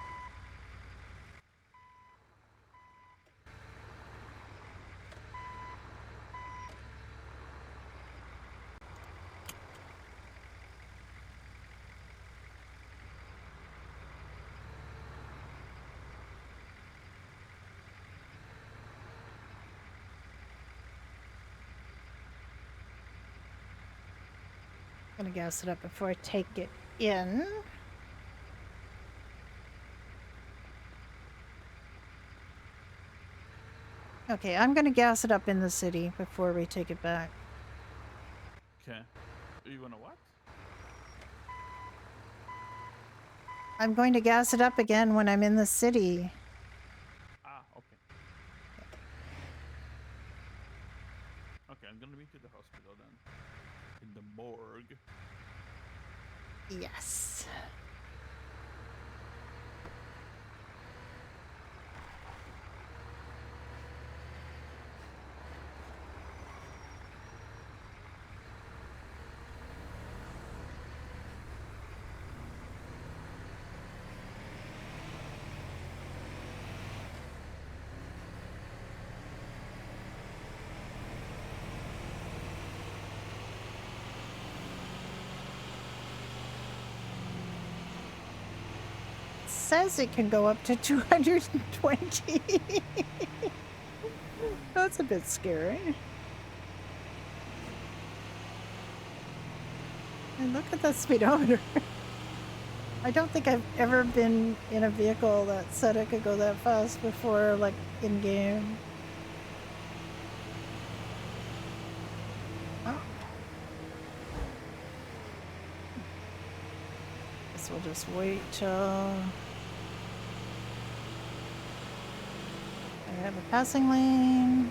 Gonna gas it up before I take it in. Okay, I'm gonna gas it up in the city before we take it back. Okay. You wanna what? I'm going to gas it up again when I'm in the city. Ah, okay. Okay, I'm gonna meet you at the hospital then. In the morgue. Yes. Says it can go up to 220. That's a bit scary. And look at the speedometer. I don't think I've ever been in a vehicle that said it could go that fast before, like, in-game. Oh. Guess we'll just wait till I have a passing lane.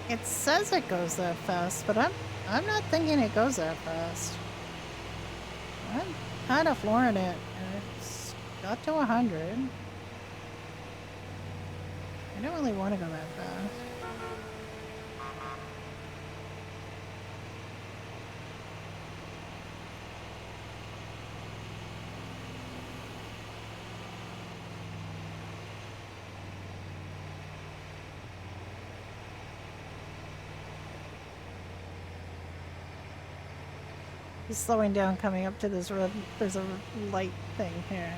It says it goes that fast, but I'm not thinking it goes that fast. I'm kind of flooring it. It's got to 100. I don't really want to go that fast. He's slowing down coming up to this road. There's a light thing here.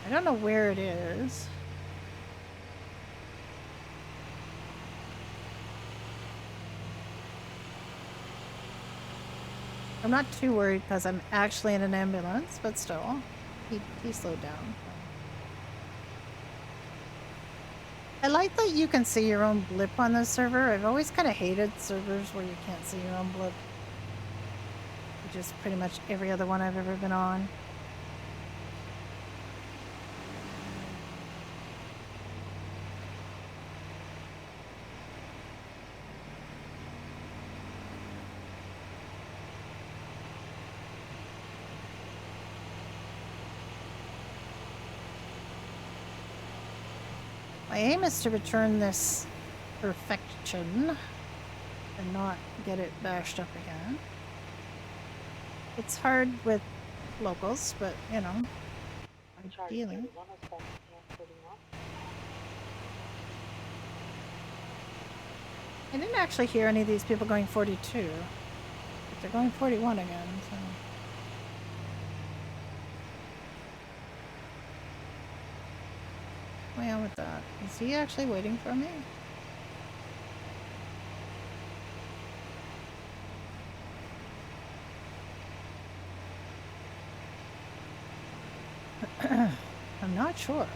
I don't know where it is. I'm not too worried because I'm actually in an ambulance, but still, he slowed down. I like that you can see your own blip on this server. I've always kind of hated servers where you can't see your own blip. Which is pretty much every other one I've ever been on. My aim is to return this perfection and not get it bashed up again. It's hard with locals, but you know, ideally. I didn't actually hear any of these people going 42. But they're going 41 again, so. What's going on with that? Is he actually waiting for me? I'm not sure.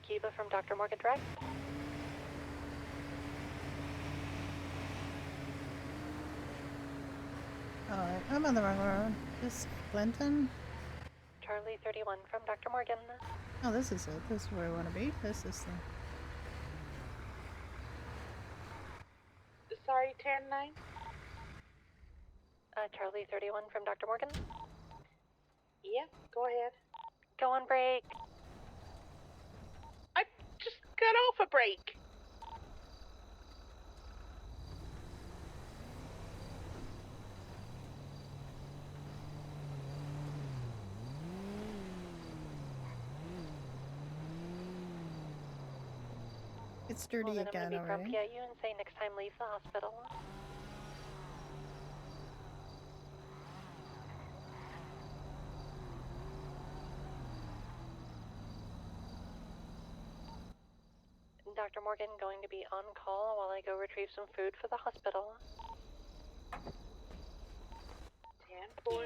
Cuba from Dr. Morgan Drive. Alright, I'm on the wrong road. This Clinton? Charlie 31 from Dr. Morgan. Oh, this is it. This is where I want to be. This is the... Sorry, 10-9? Charlie 31 from Dr. Morgan. Yeah, go ahead. Go on break. I just got off a break. It's dirty well, then again I'm gonna be already. grumpy at you and say next time leave the hospital. Dr. Morgan going to be on call while I go retrieve some food for the hospital. 10-4.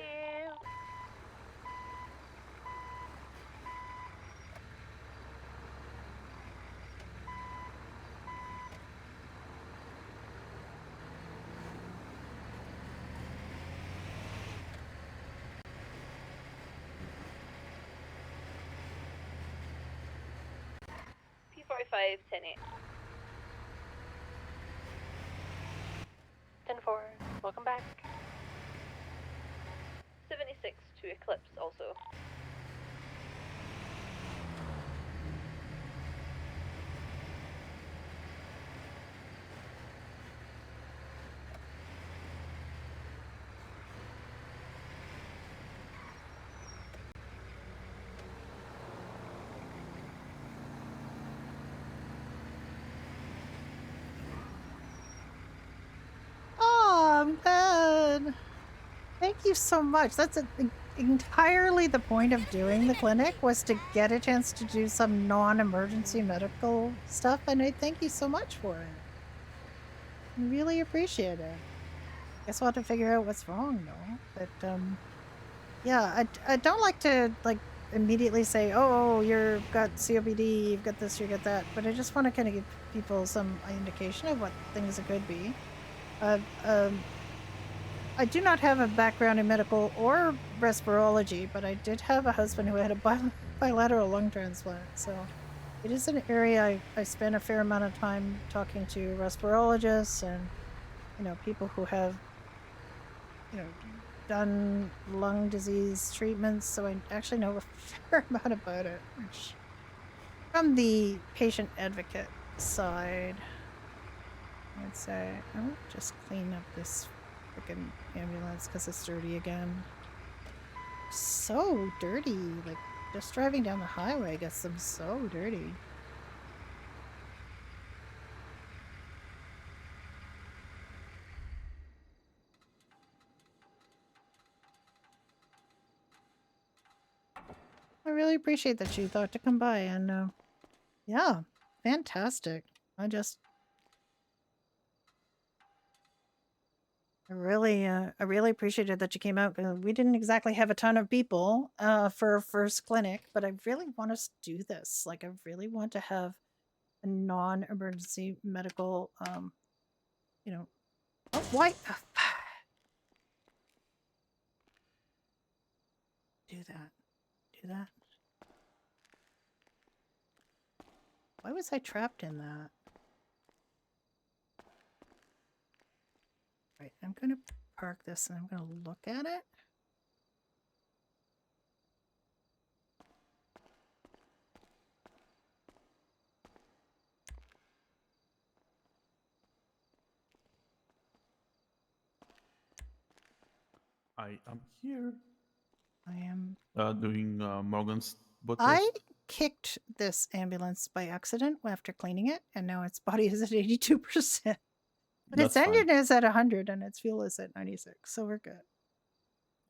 P45, 10-8. 10-4, welcome back. 76 to Eclipse also. Oh, I'm good. Thank you so much. That's entirely the point of doing the clinic, was to get a chance to do some non-emergency medical stuff, and I thank you so much for it. I really appreciate it. Guess we'll have to figure out what's wrong, though. But yeah, I don't like to immediately say, oh, you've got COPD, you've got this, you got that. But I just want to kind of give people some indication of what things it could be. I do not have a background in medical or respirology, but I did have a husband who had a bilateral lung transplant. So it is an area I spend a fair amount of time talking to respirologists and, people who have, done lung disease treatments. So I actually know a fair amount about it, which from the patient advocate side, I'd say I will just clean up this freaking ambulance because it's dirty again. So dirty. Like, just driving down the highway gets them so dirty. I really appreciate that you thought to come by, and yeah, fantastic. I really appreciated that you came out. We didn't exactly have a ton of people for our first clinic, but I really want us to do this. Like, I really want to have a non-emergency medical, oh, why? Do that. Why was I trapped in that? Right, I'm gonna park this and I'm gonna look at it. I am here. I am doing Morgan's blood I test. kicked this ambulance by accident after cleaning it, and now its body is at 82%. But That's its engine fine. is at 100 and its fuel is at 96, so we're good.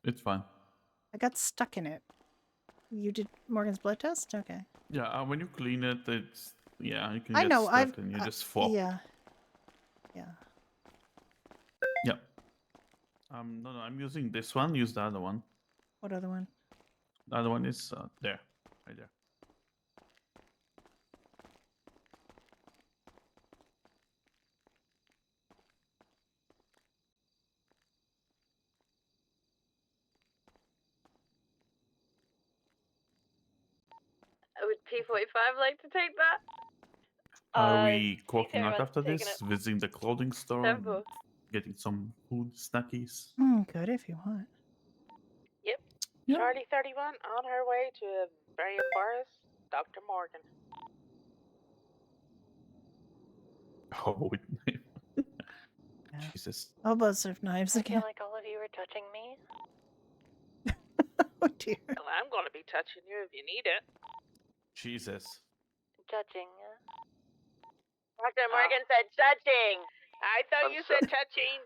It's fine. I got stuck in it. You did Morgan's blood test? Okay. Yeah, when you clean it, it's you can I get know, stuck and you just swap. Yeah. Yeah. No, I'm using this one. Use the other one. What other one? The other one is there, right there. Would P45 like to take that? Are we clocking out P31's after taking this? it. Visiting the clothing store, and Tempo. getting some food, snackies. Good if you want. Yep. Yeah. Charlie 31 on her way to Burial Forest. Dr. Morgan. Oh, with Jesus. Elbows of knives I feel again. like all of you are judging me. Oh dear. Well, I'm going to be touching you if you need it. Jesus. Judging. Dr. Morgan said judging. I thought I'm you so- said touching.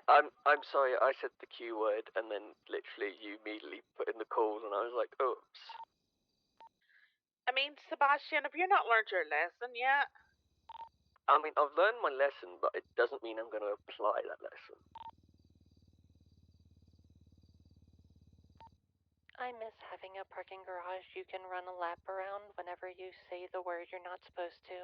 I'm sorry, I said the Q word and then literally you immediately put in the call and I was like, oops. I mean, Sebastian, have you not learned your lesson yet? I mean, I've learned my lesson, but it doesn't mean I'm going to apply that lesson. I miss having a parking garage you can run a lap around whenever you say the word you're not supposed to.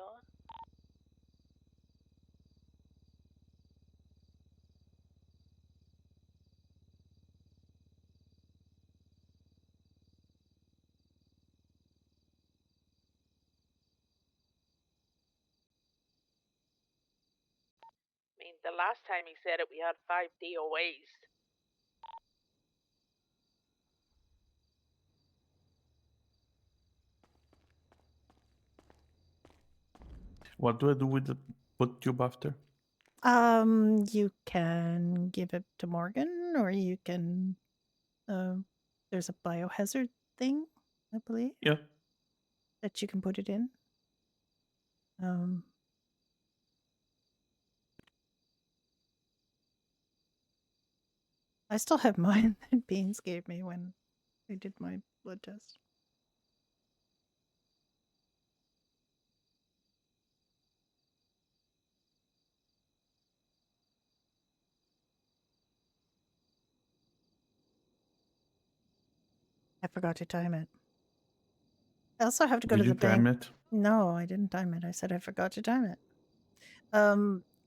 I mean, the last time he said it, we had 5 DOAs. What do I do with the put tube after? You can give it to Morgan, or you can. There's a biohazard thing, I believe. Yeah. That you can put it in. I still have mine that Beans gave me when I did my blood test. I forgot to time it. I also have to go Did to you the bank. time it? No, I didn't time it. I said I forgot to time it.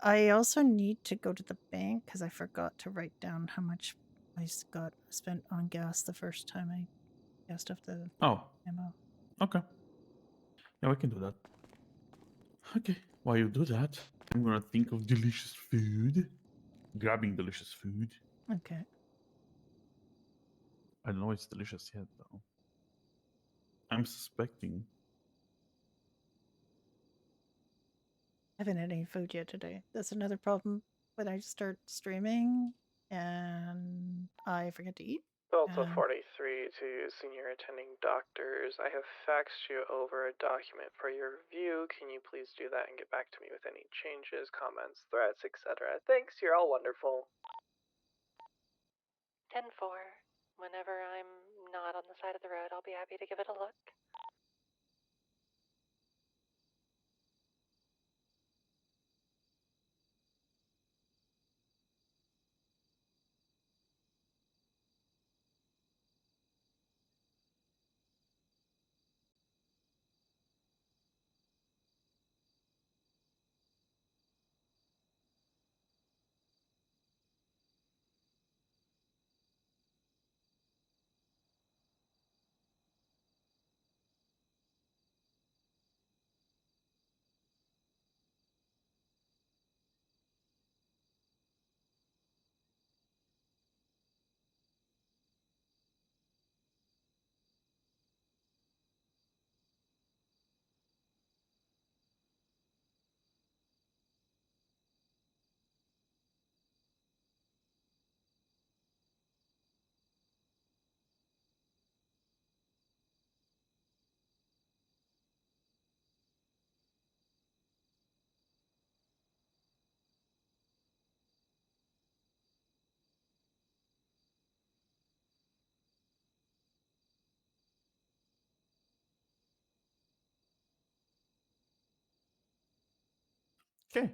I also need to go to the bank because I forgot to write down how much I spent on gas the first time I gassed up the Oh. ammo. Okay. Yeah, we can do that. Okay. While you do that, I'm gonna think of delicious food. Grabbing delicious food. Okay. I don't know it's delicious yet, though. I'm suspecting. I haven't had any food yet today. That's another problem when I start streaming and I forget to eat. Delta 43 to senior attending doctors. I have faxed you over a document for your review. Can you please do that and get back to me with any changes, comments, threats, etc.? Thanks, you're all wonderful. 10-4. Whenever I'm not on the side of the road, I'll be happy to give it a look. Okay.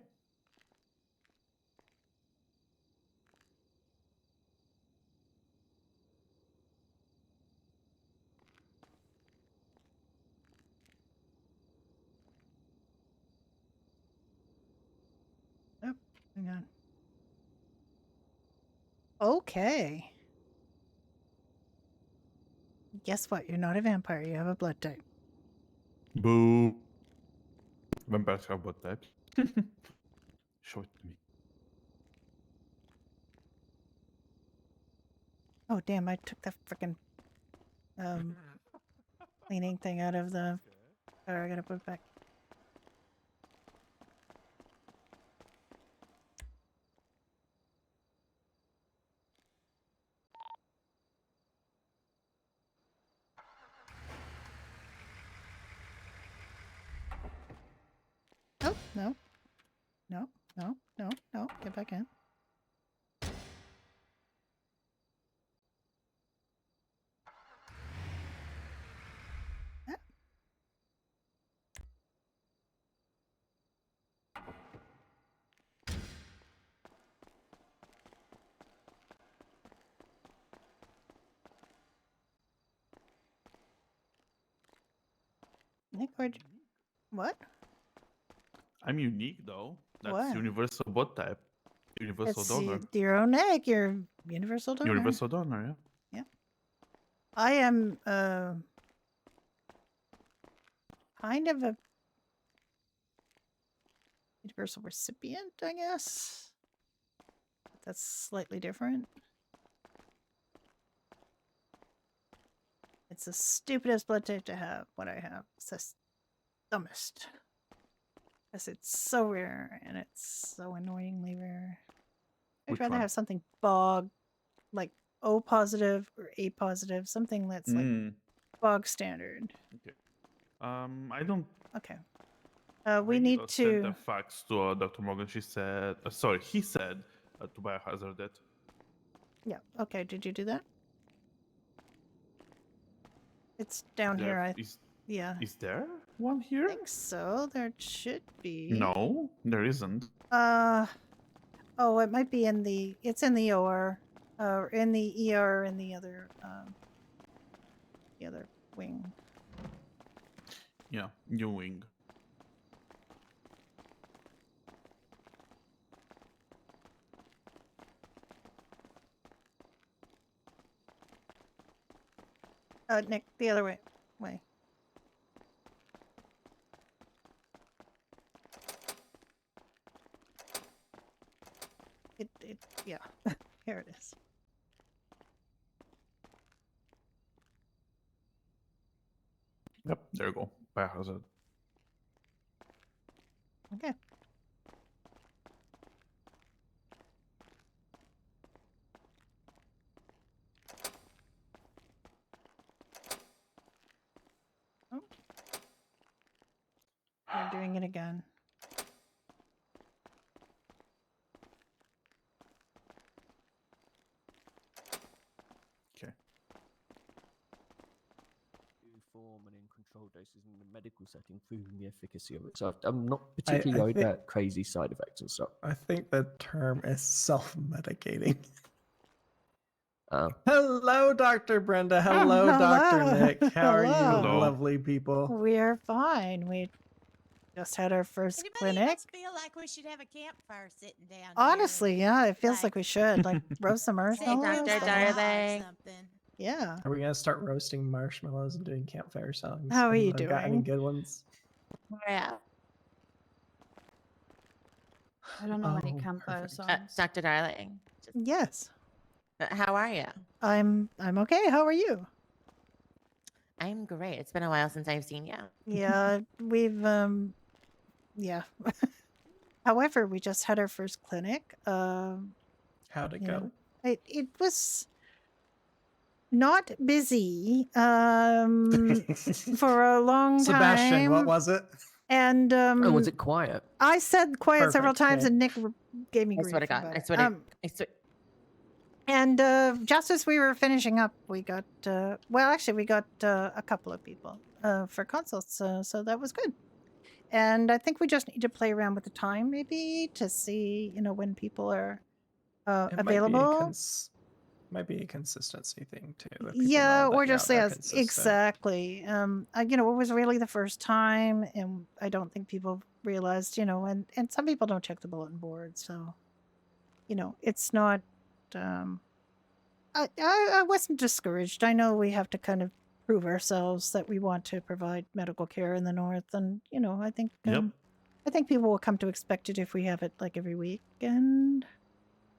Oh, hang on. Okay. Guess what? You're not a vampire. You have a blood type. Boo. Vampires have blood types. Show it to me. Oh, damn. I took the freaking cleaning thing out of the... Oh, I gotta put it back. Oh, no. No, no, no, no. Get back in. Nick, what? I'm unique though. That's What? universal blood type. Universal It's donor. your own egg. You're universal donor. Universal donor, yeah. Yeah. I am kind of a universal recipient, I guess. That's slightly different. It's the stupidest blood type to have, what I have. It's the dumbest. Because it's so rare and it's so annoyingly rare. I'd Which rather one? have something bog, like O positive or A positive, something that's like bog standard. Okay. I don't. Okay. We need sent to. a fax to Dr. Morgan. She said, sorry, he said to biohazard it. Yeah. Okay. Did you do that? It's down here. Yeah. Is there one here? I think so. There should be. No, there isn't. Oh, it might be in the. It's in the OR, in the ER, in the other wing. Yeah, new wing. Nick, the other way. Yeah. Here it is. Yep, there you go. Biohazard. Okay. Oh. We're doing it again. Okay. Form and in controlled doses in the medical setting, proving the efficacy of it. So I'm not particularly worried about crazy side effects and stuff. I think the term is self-medicating. Oh. Hello, Dr. Brenda. Hello, Dr. Nick. How are you, Hello. lovely people? We're fine. We just had our first clinic. Feel like we should have a campfire sitting down. Honestly, yeah, it feels like we should. Like roast some marshmallows. Dr. Darling. Yeah. Are we gonna start roasting marshmallows and doing campfire songs? How are you Got any doing? good ones? Yeah. I don't know any Oh, campfire perfect. songs. Dr. Darling. Yes. How are you? I'm okay. How are you? I'm great. It's been a while since I've seen you. Yeah, we've yeah. However, we just had our first clinic. How'd it go? It was not busy for a long time. Sebastian, what was it? And Oh, was it quiet? I said quiet several Perfect, times, okay. and Nick gave me I grief. swear to God. about I it. swear to And just as we were finishing up, we got well, actually, we got a couple of people for consults, so that was good. And I think we just need to play around with the time, maybe, to see, when people are available. Might be a consistency thing too. if people Yeah, know that or you're just out there yes, consistent. exactly. It was really the first time, and I don't think people realized, and some people don't check the bulletin board, so it's not. I wasn't discouraged. I know we have to kind of prove ourselves that we want to provide medical care in the north, and I think I think people will come to expect it if we have it like every week. And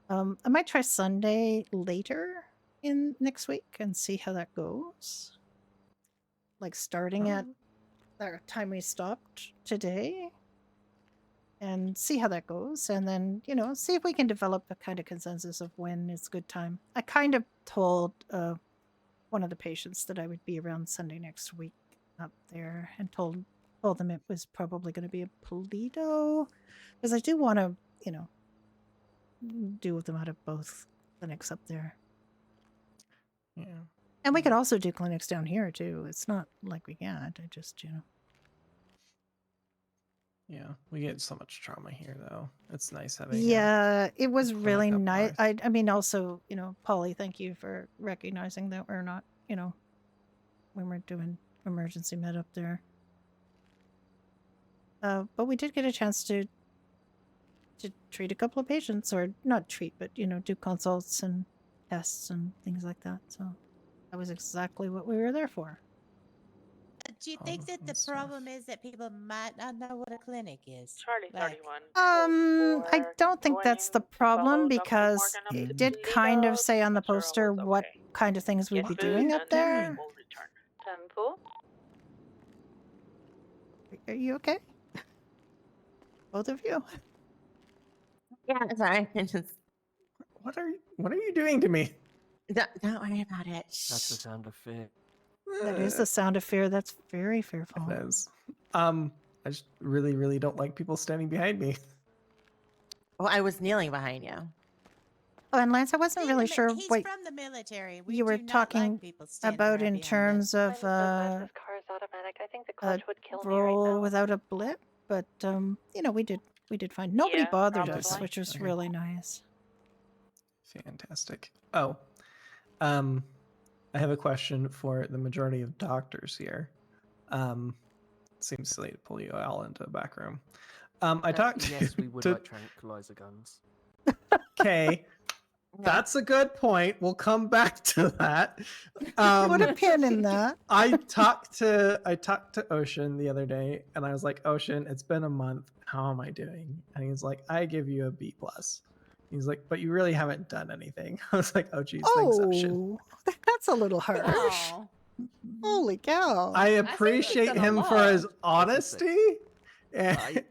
I might try Sunday later in next week and see how that goes. Like starting at the time we stopped today, and see how that goes, and then see if we can develop a kind of consensus of when is good time. I kind of told one of the patients that I would be around Sunday next week up there, and told them it was probably going to be a Polito, because I do want to do them out of both clinics up there. Yeah. And we could also do clinics down here too. It's not like we can't. I just Yeah, we get so much trauma here, though. It's nice having. Yeah, it was clinic really up nice. north. I mean, also, Polly, thank you for recognizing that we're not, when we're doing emergency med up there. But we did get a chance to treat a couple of patients, or not treat, but do consults and tests and things like that. So that was exactly what we were there for. Do you think that the problem is that people might not know what a clinic is? Charlie Like, 31. I don't think that's the problem, because it did kind of say on the poster what kind of things we'd be doing up there. Temple. Are you okay? Both of you? Yeah, sorry. What are you doing to me? Don't worry about it. That's the sound of fear. That is the sound of fear. That's very fearful. It is. I just really, really don't like people standing behind me. Well, I was kneeling behind you. Oh, and Lance, I wasn't really sure He's what from the military. We you were do not talking like people standing about right in behind terms us. of This car is automatic. I think the clutch would kill me right roll now. without a blip, but we did fine. Nobody Yeah, bothered us, probably. which was Okay. really nice. Fantastic. Oh, I have a question for the majority of doctors here. Seems silly to pull you all into a back room. I talked. Yes, we would to... like tranquilizer guns. Okay, that's a good point. We'll come back to that. Put a pin in that. I talked to Ocean the other day, and I was like, Ocean, it's been a month. How am I doing? And he's like, I give you a B+. He's like, but you really haven't done anything. I was like, oh geez, thanks, Ocean. That's a little harsh. Holy cow! I appreciate him for his honesty and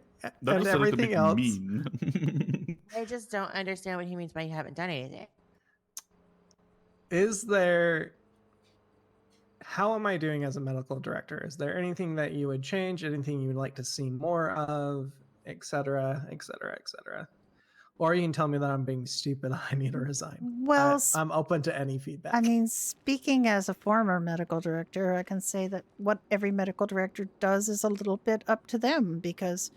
That's everything a else. little bit mean. I just don't understand what he means by you haven't done anything. Is there... How am I doing as a medical director? Is there anything that you would change? Anything you would like to see more of? Etc. Etc. Etc. Or you can tell me that I'm being stupid and I need to resign. Well, I'm open to any feedback. I mean, speaking as a former medical director, I can say that what every medical director does is a little bit up to them, because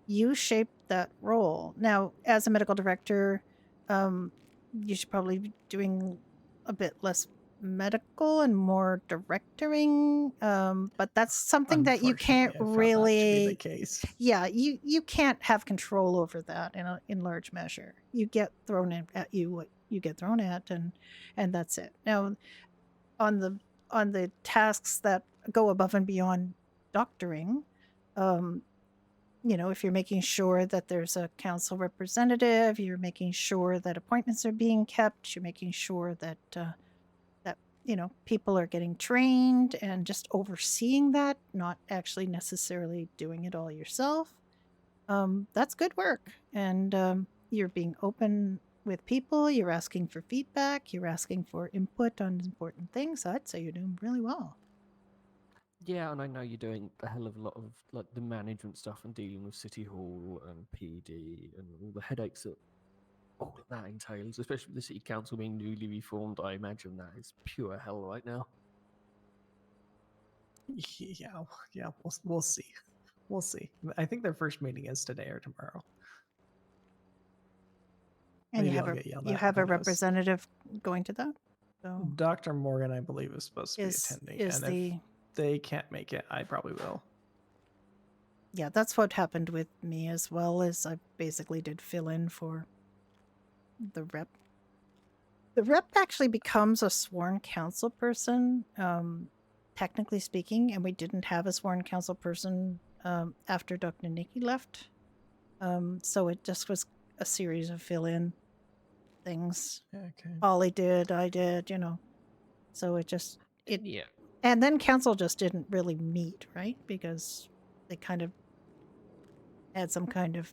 you shape that role. Now, as a medical director, you should probably be doing a bit less medical and more directoring, but that's something that you can't really. The case. Yeah, you can't have control over that in large measure. You get thrown at you what you get thrown at, and that's it. Now, on the tasks that go above and beyond doctoring, if you're making sure that there's a council representative, you're making sure that appointments are being kept, you're making sure that people are getting trained, and just overseeing that, not actually necessarily doing it all yourself. That's good work. And you're being open with people, you're asking for feedback, you're asking for input on important things. I'd say you're doing really well. Yeah, and I know you're doing a hell of a lot of like the management stuff and dealing with City Hall and PD and all the headaches that all of that entails, especially with the City Council being newly reformed. I imagine that is pure hell right now. Yeah, we'll see. We'll see. I think their first meeting is today or tomorrow. And Maybe you I'll have get yelled you at, have who a knows? representative going to that. So Dr. Morgan, I believe, is supposed to be Is- attending. is and the- if they can't make it, I probably will. yeah, that's what happened with me as well. Is I basically did fill in for the rep. The rep actually becomes a sworn council person, technically speaking, and we didn't have a sworn council person after Dr. Nikki left. So it just was a series of fill-in things. Okay. Ollie did, I did, So Yeah. And then council just didn't really meet, right? Because they kind of had some kind of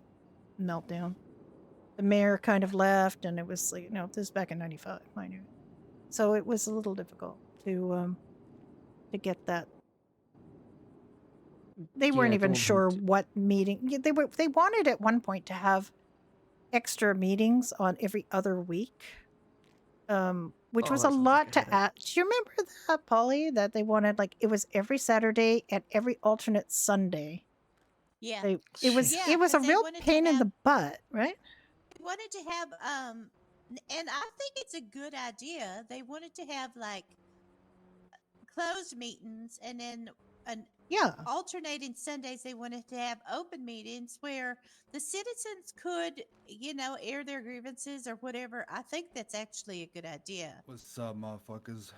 meltdown. The mayor kind of left, and it was like, this is back in '95, mind you. So it was a little difficult to get that. They weren't Yeah, even Dawn sure had- what meeting they wanted at one point to have extra meetings on every other week, which Oh, was that a sounds lot like a to headache. add. Do you remember that, Polly? That they wanted it was every Saturday and every alternate Sunday. Yeah. It was Yeah, a 'cause they real wanted to pain in have- the butt, right? They wanted to have, and I think it's a good idea. They wanted to have closed meetings and then Yeah. alternating Sundays, they wanted to have open meetings where the citizens could, air their grievances or whatever. I think that's actually a good idea. What's up, motherfuckers?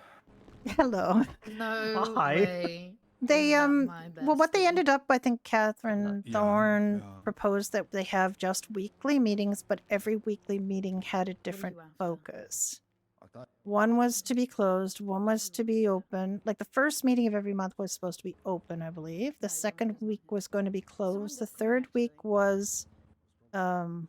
Hello. No Hi. way. They Is that my well, what they bestie? ended up, I think Catherine Yeah, Thorne yeah. proposed that they have just weekly meetings, but every weekly meeting had a different focus. I thought One was to be closed, one was to be open. Like the first meeting of every month was supposed to be open, I believe. The second week was going to be closed. The third week was I'm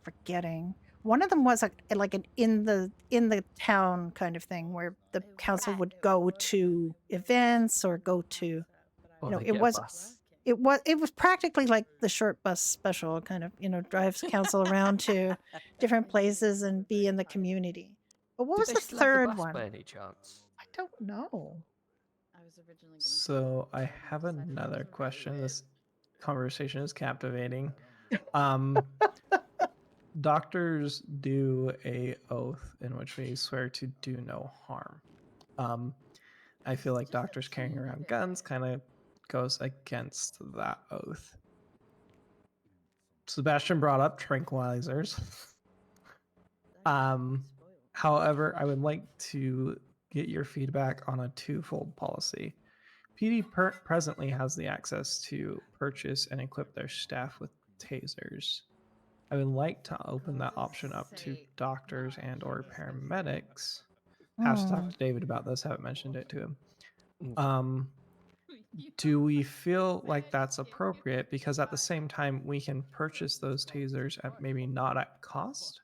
forgetting. One of them was like an in the town kind of thing where the council would go to events or go to Or no, they it get a was bus. it was practically like the short bus special kind of, drives council around to different places and be in the community. But what Did was they the still have the third bus one? by any chance? I don't know. I was originally gonna So I have another question. This conversation is captivating. Doctors do a oath in which we swear to do no harm. I feel like doctors carrying around guns kind of goes against that oath. Sebastian brought up tranquilizers. However, I would like to get your feedback on a twofold policy. PD presently has the access to purchase and equip their staff with tasers. I would like to open that option up to doctors and or paramedics. Have to talk to David about this. Haven't mentioned it to him. Do we feel like that's appropriate? Because at the same time, we can purchase those tasers at maybe not at cost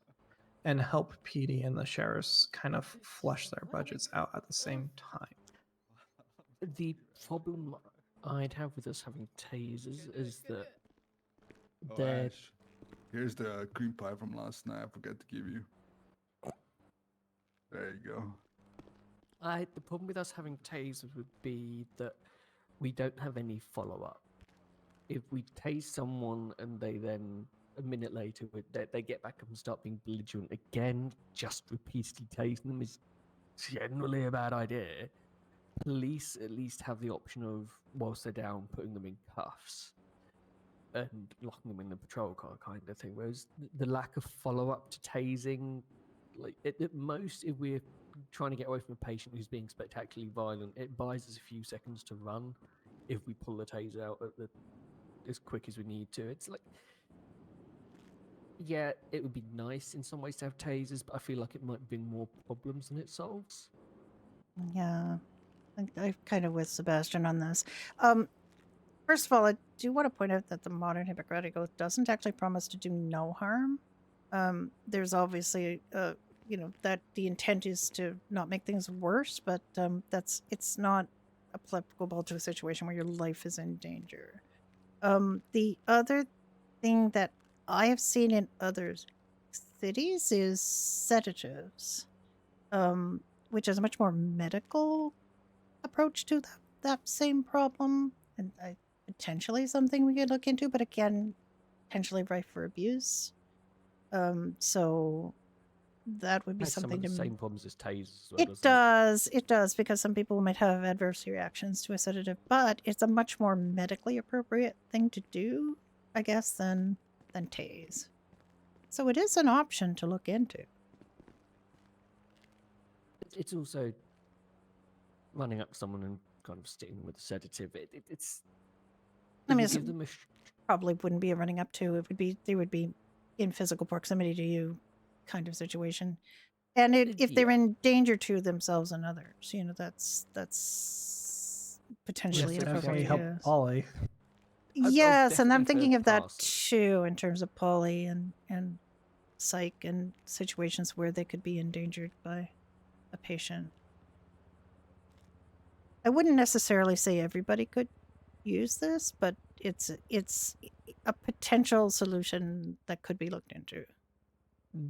and help PD and the sheriffs kind of flush their budgets out at the same time. The problem I'd have with us having tasers is that Oh, they're Ash, here's the cream pie from last night. I forgot to give you. There you go. the problem with us having tasers would be that we don't have any follow-up. If we tase someone and they then a minute later they get back up and start being belligerent again, just repeatedly tasing them is generally a bad idea. Police at least have the option of, whilst they're down, putting them in cuffs and locking them in the patrol car kind of thing. Whereas the lack of follow-up to tasing, like at most, if we're trying to get away from a patient who's being spectacularly violent, it buys us a few seconds to run if we pull the taser out as quick as we need to. It's like, yeah, it would be nice in some ways to have tasers, but I feel like it might bring more problems than it solves. Yeah. I'm kind of with Sebastian on this. First of all, I do want to point out that the modern Hippocratic Oath doesn't actually promise to do no harm. There's obviously, that the intent is to not make things worse, but it's not applicable to a situation where your life is in danger. The other thing that I have seen in other cities is sedatives, which is a much more medical approach to that same problem, and potentially something we could look into, but again, potentially rife for abuse. So that would be Has something some of the to same problems as tasers as well, it does, because some people might have adverse reactions to a sedative, but it's a much more medically appropriate thing to do, I guess, than tase. So it is an option to look into. It's also running up to someone and kind of sitting with a sedative. It's. I mean, give them a probably wouldn't be a running up to. They would be in physical proximity to you, kind of situation. And if they're in danger to themselves and others, that's potentially Yes, inappropriate. definitely help Polly. Yes, and I'm definitely thinking of third that party. too in terms of poly and psych and situations where they could be endangered by a patient. I wouldn't necessarily say everybody could use this, but it's a potential solution that could be looked into.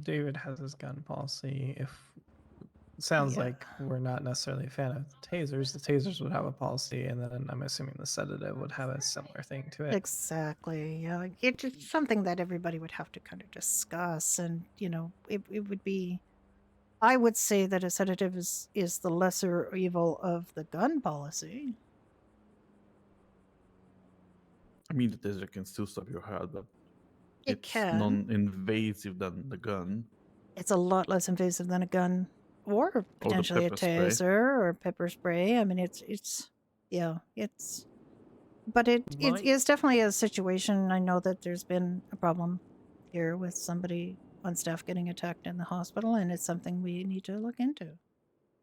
David has his gun policy. Sounds like we're not necessarily a fan of tasers. The tasers would have a policy, and then I'm assuming the sedative would have a similar thing to it. Exactly. Yeah, like it's something that everybody would have to kind of discuss, and it would be. I would say that a sedative is the lesser evil of the gun policy. I mean, the taser can still stop your heart, but It it's can. non-invasive than the gun. It's a lot less invasive than a gun or Or the potentially a pepper spray. taser or pepper spray. I mean, but it Right. is definitely a situation. I know that there's been a problem here with somebody on staff getting attacked in the hospital, and it's something we need to look into,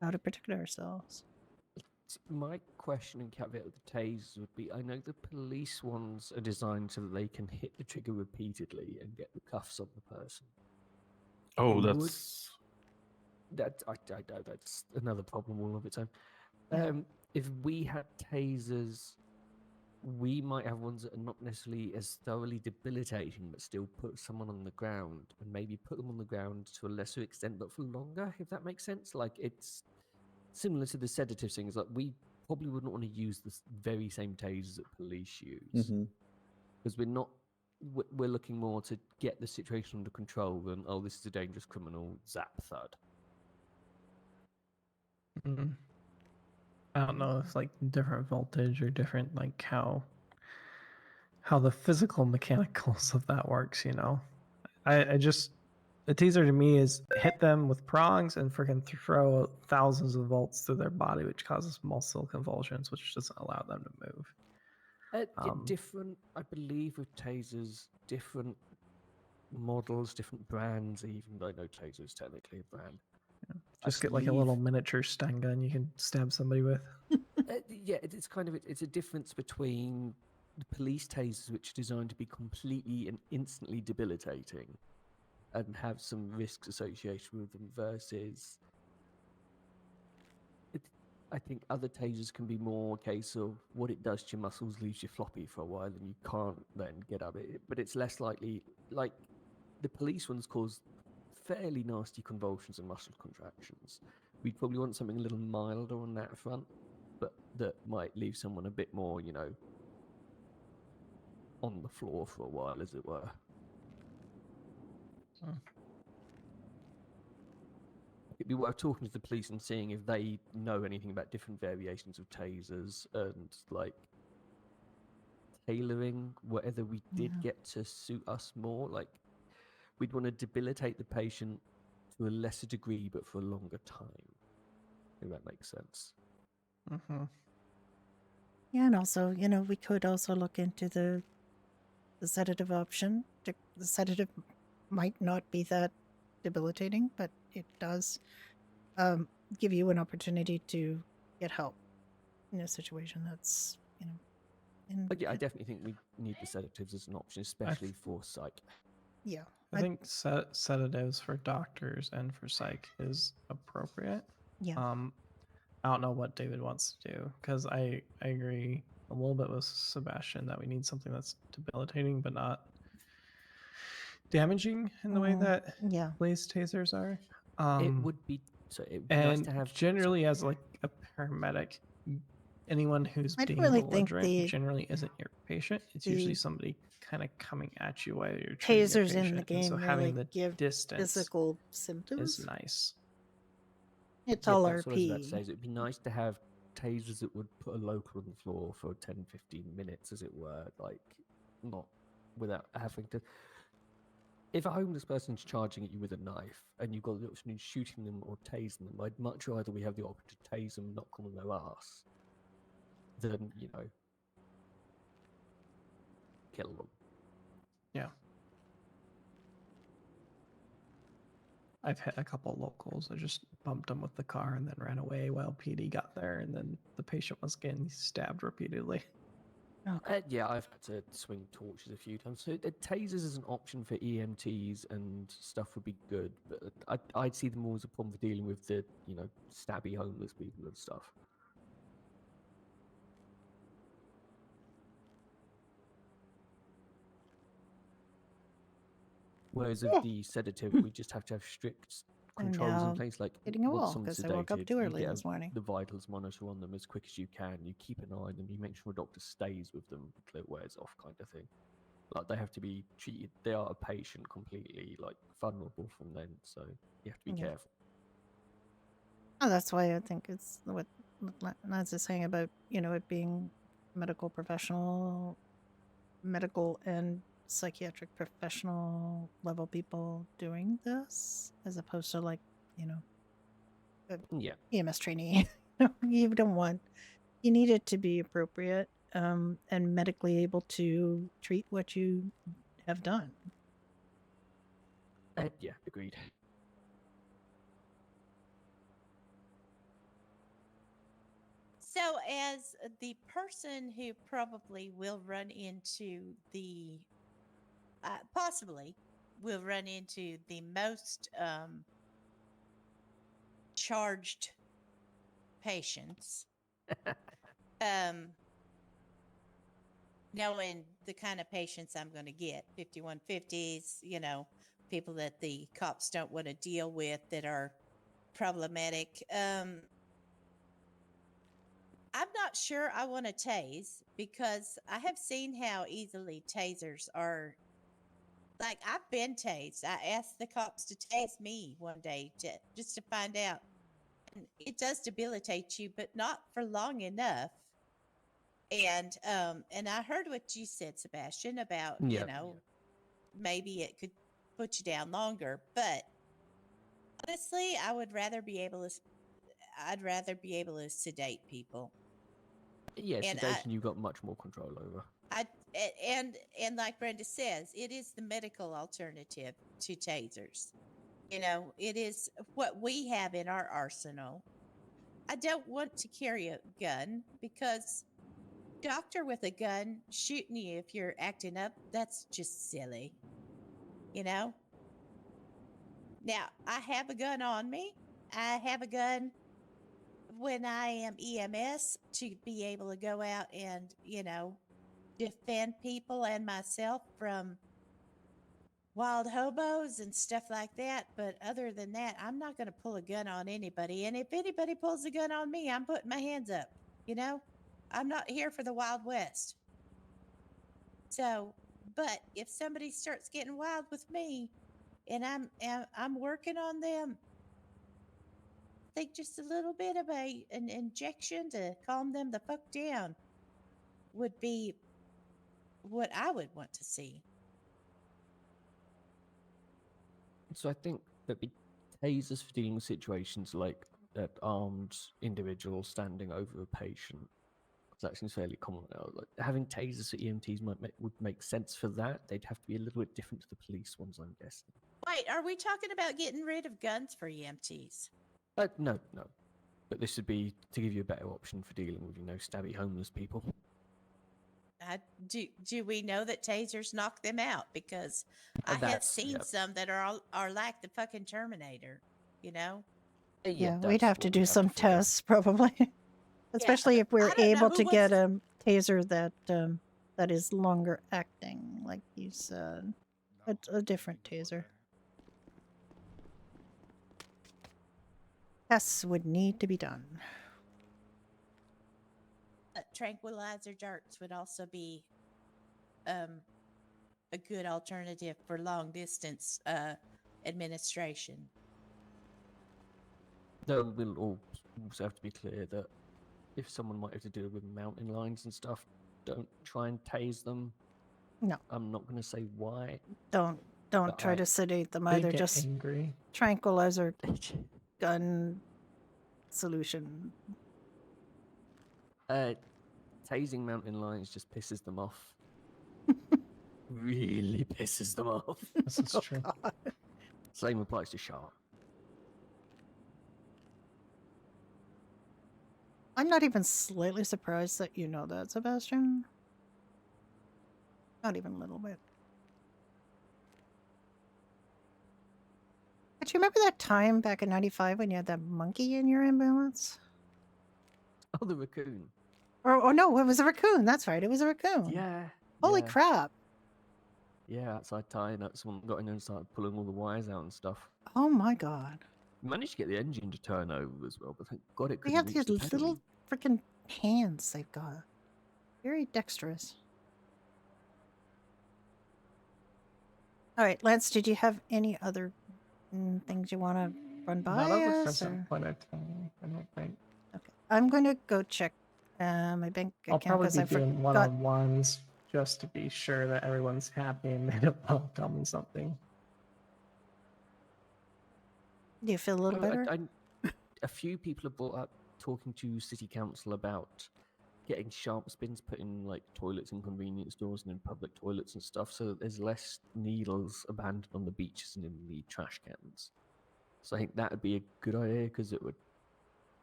how to protect ourselves. My question and caveat with the tasers would be: I know the police ones are designed so that they can hit the trigger repeatedly and get the cuffs on the person. Oh, Would- that's I know that's another problem all of its own. Yeah. If we had tasers, we might have ones that are not necessarily as thoroughly debilitating, but still put someone on the ground, and maybe put them on the ground to a lesser extent, but for longer. If that makes sense, like it's similar to the sedative things. Like we probably wouldn't want to use the very same tasers that police use, because we're looking more to get the situation under control than, oh, this is a dangerous criminal, zap, thud. I don't know if like different voltage or different like how the physical mechanicals of that works, you know. I just a teaser to me is hit them with prongs and freaking throw thousands of volts through their body, which causes muscle convulsions, which doesn't allow them to move. Different, I believe, with tasers, different models, different brands, even though no taser is technically a brand. Just get like a little miniature stun gun you can stab somebody with. Yeah, it's kind of it's a difference between the police tasers, which are designed to be completely and instantly debilitating, and have some risks associated with them, versus I think other tasers can be more a case of what it does to your muscles leaves you floppy for a while, and you can't then get up it. But it's less likely, like the police ones cause fairly nasty convulsions and muscle contractions. We'd probably want something a little milder on that front, but that might leave someone a bit more, you know, on the floor for a while, as it were. It'd be worth talking to the police and seeing if they know anything about different variations of tasers and like tailoring whatever we did get to suit us more. Like we'd want to debilitate the patient to a lesser degree, but for a longer time. If that makes sense. Yeah, and also, you know, we could also look into the sedative option. The sedative might not be that debilitating, but it does give you an opportunity to get help in a situation that's, you know. But yeah, I definitely think we need the sedatives as an option, especially for psych. Yeah. I think sedatives for doctors and for psych is appropriate. Yeah. I don't know what David wants to do, because I agree a little bit with Sebastian that we need something that's debilitating but not damaging in the way that police tasers are. It would be nice to have generally as like a paramedic, anyone who's I being really think belligerent generally isn't your patient. It's usually somebody kind of coming at you while you're treating your tasers patient. in the And game so really having the give distance physical symptoms. is nice. It's Yeah, all that's what I was about to RP. say. It'd be nice to have tasers that would put a local on the floor for 10, 15 minutes, as it were, like not without having to. If a homeless person's charging at you with a knife and you've got the option of shooting them or tasing them, I'd much rather we have the option to tase them, knock them on their ass, than, you know, kill them. Yeah. I've hit a couple locals. I just bumped them with the car and then ran away while PD got there, and then the patient was getting stabbed repeatedly. Yeah, I've had to swing torches a few times. So tasers as an option for EMTs and stuff would be good, but I'd see them more as a problem for dealing with the, you know, stabby homeless people and stuff. Whereas with the sedative, we just have to have strict I'm controls in now place. Like hitting a once wall someone's 'cause I woke up sedated, too you early get this morning. the vitals monitor on them as quick as you can. You keep an eye on them. You make sure a doctor stays with them until it wears off, kind of thing. Like they have to be treated. They are a patient completely, like vulnerable from then. So you have to be careful. Oh, that's why I think it's what Lance is saying about, you know, it being medical professional medical and psychiatric professional level people doing this, as opposed to like, you know, a EMS trainee. You don't want. You need it to be appropriate and medically able to treat what you have done. Yeah, agreed. So, as the person who probably will run into the, possibly will run into the most charged patients, knowing the kind of patients I'm going to get, 5150s, you know, people that the cops don't want to deal with that are problematic. I'm not sure I want to tase because I have seen how easily tasers are. Like, I've been tased. I asked the cops to tase me one day just to find out. And it does debilitate you, but not for long enough. And I heard what you said, Sebastian, about, you know, maybe it could put you down longer. But honestly, I'd rather be able to sedate people. Yeah, And sedation you've got much more control over. And like Brenda says, it is the medical alternative to tasers. You know, it is what we have in our arsenal. I don't want to carry a gun because doctor with a gun shooting you if you're acting up, that's just silly. You know? Now, I have a gun on me. I have a gun when I am EMS to be able to go out and, you know, defend people and myself from wild hobos and stuff like that. But other than that, I'm not going to pull a gun on anybody. And if anybody pulls a gun on me, I'm putting my hands up. You know, I'm not here for the Wild West. So, but if somebody starts getting wild with me and I'm working on them, I think just a little bit of an injection to calm them the fuck down would be what I would want to see. So I think that the tasers for dealing with situations like that armed individual standing over a patient, that seems fairly common now. Like having tasers for EMTs would make sense for that. They'd have to be a little bit different to the police ones, I'm guessing. Wait, are we talking about getting rid of guns for EMTs? No. But this would be to give you a better option for dealing with, you know, stabby homeless people. Do we know that tasers knock them out? Because I have seen some that are like the fucking Terminator, you know? Yeah, we'd have to do some tests probably, especially if we're able to get a taser that is longer acting, like you said, a different taser. Tests would need to be done. Tranquilizer darts would also be a good alternative for long distance administration. Though we'll also have to be clear that if someone might have to deal with mountain lions and stuff, don't try and tase them. No. I'm not going to say why. Don't try to sedate them either. Just angry. Tranquilizer gun solution. Tasing mountain lions just pisses them off. Really pisses them off. This is true. God. Same applies to shark. I'm not even slightly surprised that you know that, Sebastian. Not even a little bit. But you remember that time back in '95 when you had that monkey in your ambulance? Oh, the raccoon. Oh no, it was a raccoon. That's right, it was a raccoon. Yeah. Holy crap. Yeah, outside tying up, someone got in there and started pulling all the wires out and stuff. Oh my god. Managed to get the engine to turn over as well, but thank God it They couldn't have reach these the pedal. little freaking hands they've got. Very dexterous. All right, Lance, did you have any other things you want to run by Not at us? the Or? point of time, I don't think. Okay, I'm going to go check my bank I'll account probably because be I doing forgot. one-on-ones just to be sure that everyone's happy and they don't tell me something. Do you feel a little better? A few people have brought up talking to city council about getting sharp spins put in like toilets and convenience stores and in public toilets and stuff, so that there's less needles abandoned on the beaches and in the trash cans. So I think that would be a good idea because it would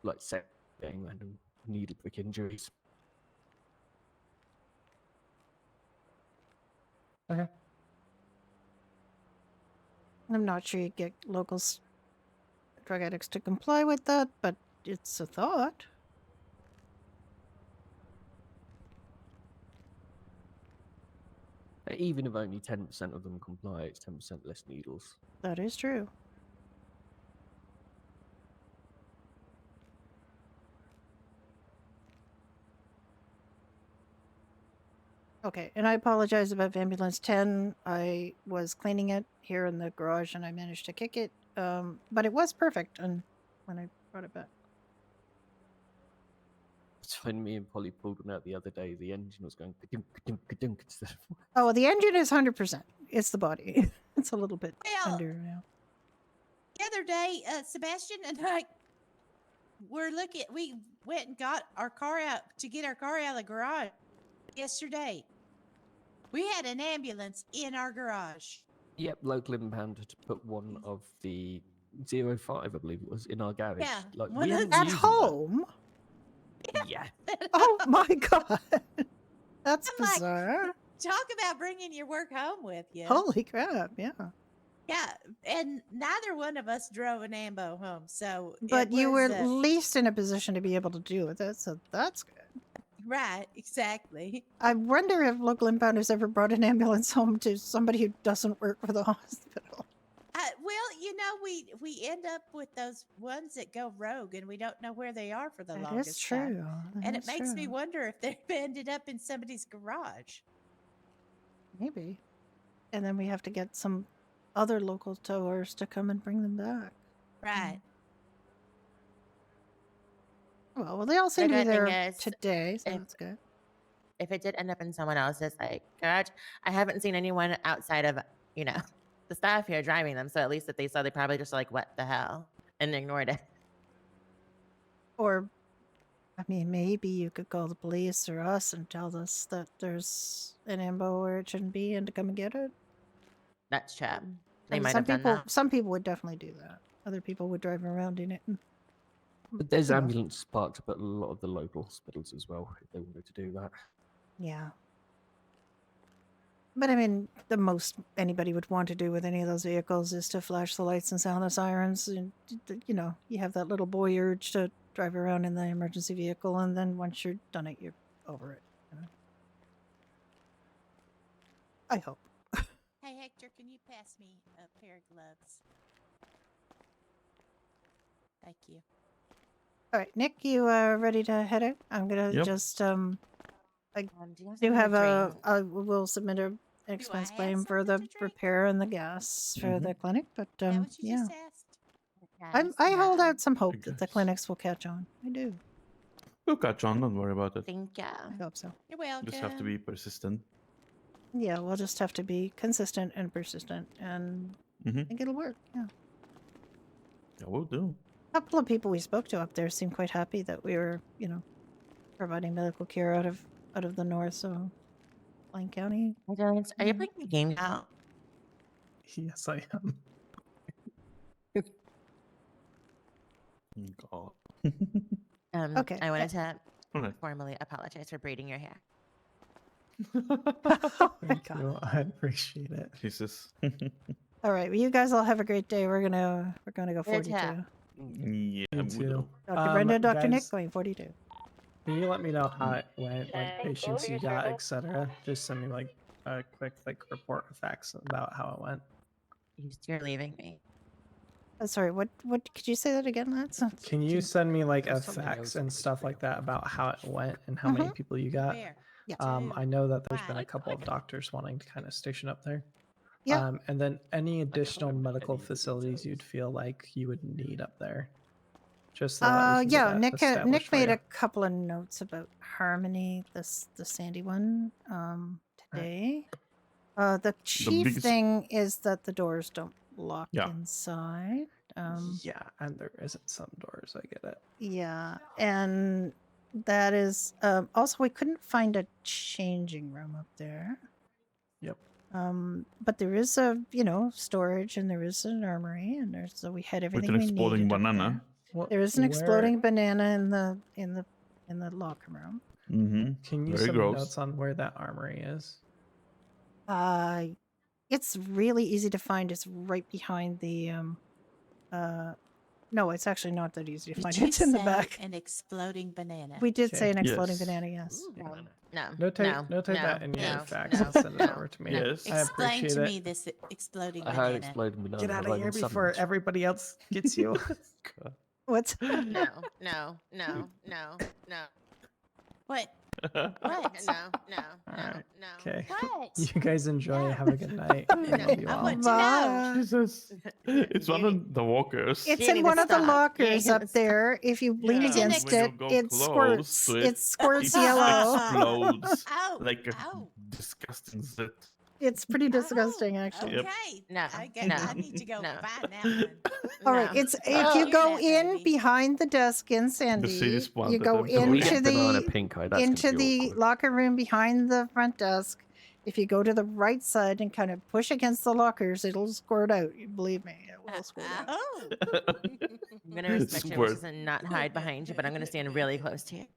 like save getting random needle prick injuries. Okay. I'm not sure you get locals, drug addicts to comply with that, but it's a thought. Even if only 10% of them comply, it's 10% less needles. That is true. Okay, and I apologize about ambulance 10. I was cleaning it here in the garage and I managed to kick it, but it was perfect and when I brought it back. It's when me and Polly pulled one out the other day, the engine was going ka-dunk, ka-dunk, ka-dunk instead of... Oh, well, the engine is 100%. It's the body. It's a little bit Well, under now. The other day, Sebastian and I we went and got our car out to get our car out of the garage yesterday. We had an ambulance in our garage. Yep, local impound had to put one of the 05, I believe it was, in our garage. Yeah, Like, one we of haven't At used home? that. Yeah. Oh my god. That's I'm like, bizarre. talk about bringing your work home with you. Holy crap, yeah. Yeah, and neither one of us drove an ambo home, so. But you were at least in a position to be able to deal with it, so that's good. Right, exactly. I wonder if local impound has ever brought an ambulance home to somebody who doesn't work for the hospital. Well, you know, we end up with those ones that go rogue, and we don't know where they are for the That longest is true. time. That And it is makes me true. wonder if they've ended up in somebody's garage. Maybe. And then we have to get some other local towers to come and bring them back. Right. Well, they all seem to be The good thing there is, today, so if- that's good. If it did end up in someone else's like garage, I haven't seen anyone outside of, you know, the staff here driving them. So at least if they saw, they probably just like, what the hell, and ignored it. Or, I mean, maybe you could call the police or us and tell us that there's an ambo where it shouldn't be and to come and get it. That's true. I They mean, might have done that. Some people would definitely do that. Other people would drive around in it. But there's you know. ambulance parked up at a lot of the local hospitals as well, if they wanted to do that. Yeah. But I mean, the most anybody would want to do with any of those vehicles is to flash the lights and sound the sirens. And, you know, you have that little boy urge to drive around in the emergency vehicle, and then once you're done it, you're over it. You know? I hope. Hey, Hector, can you pass me a pair of gloves? Thank you. All right, Nick, you ready to head out? I'm gonna Yep. just I do you have do something have to a we'll submit an expense claim for the repair and the gas for the clinic, but yeah. I hold out some hope that the clinics will catch on. I do. We'll catch on, don't worry about it. Thank you. I hope so. You're welcome. Just have to be persistent. Yeah, we'll just have to be consistent and persistent, and I think it'll work. Yeah. Yeah, we'll do. A couple of people we spoke to up there seemed quite happy that we were, you know, providing medical care out of the north, so Blaine County. Are you playing the game now? Yes, I am. God. Okay. I wanted to Alright. formally apologize for braiding your hair. Thank you. I appreciate it. Jesus. All right, well, you guys all have a great day. We're gonna go 42. Yeah, Me we too. do. Dr. Brenda, Dr. Nick guys, going 42. Can you let me know how it went, like patients you got, etc.? Just send me like a quick report of facts about how it went. You're leaving me. Sorry, what could you say that again, Lance? Can you send me like a There's something facts else and stuff like that about how it went and how many people you got? Where? Yeah. I know that there's been a couple of doctors wanting to kind of station up there. Yeah. And then any additional medical facilities you'd feel like you would need up there. Just so that we can get yeah, that Nick established for made you. a couple of notes about Harmony, the Sandy one, day. The chief biggest- thing is that the doors don't lock Yeah. inside. Yeah, and there isn't some doors. I get it. Yeah, and that is also we couldn't find a changing room up there. Yep. But there is a storage, and there is an armory, and there's so we had everything an we exploding needed up banana. there. There is an exploding banana in the locker room. Mm-hmm. Can you Very some gross. notes on where that armory is? It's really easy to find. It's right behind the no, it's actually not that easy to Did find. you It's in the say back. an exploding banana? We did say Okay. an exploding Yes. banana, yes. No. Notate that in your no, facts no, and send it no, over to me. Yes. I Explain appreciate to it. me this exploding I heard banana. exploding banana. Get out of right here in before sandwich. everybody else gets you. What's No. What? No. Okay. What? You guys enjoy. Have a good night. I love you I all. want to know. Jesus. It's one of the walkers. It's Can't in even one of the stop. lockers Can't up even stop. there. If you lean Yeah, against when you it, go it close squirts. to It squirts it yellow. explodes Ow, like a ow. disgusting zit. It's pretty disgusting, actually. Yep. Okay. No, I need to go no. find that one. All right. No. It's if you Hear go that, in baby. behind the desk in The Sandy, city's you planted go them. If we into get banana the pink eye, that's gonna be awkward. locker room behind the front desk. If you go to the right side and kind of push against the lockers, it'll squirt out. Believe me, it will squirt out. Oh. I'm gonna respect your Squirt. wishes and not hide behind you, but I'm gonna stand really close to you.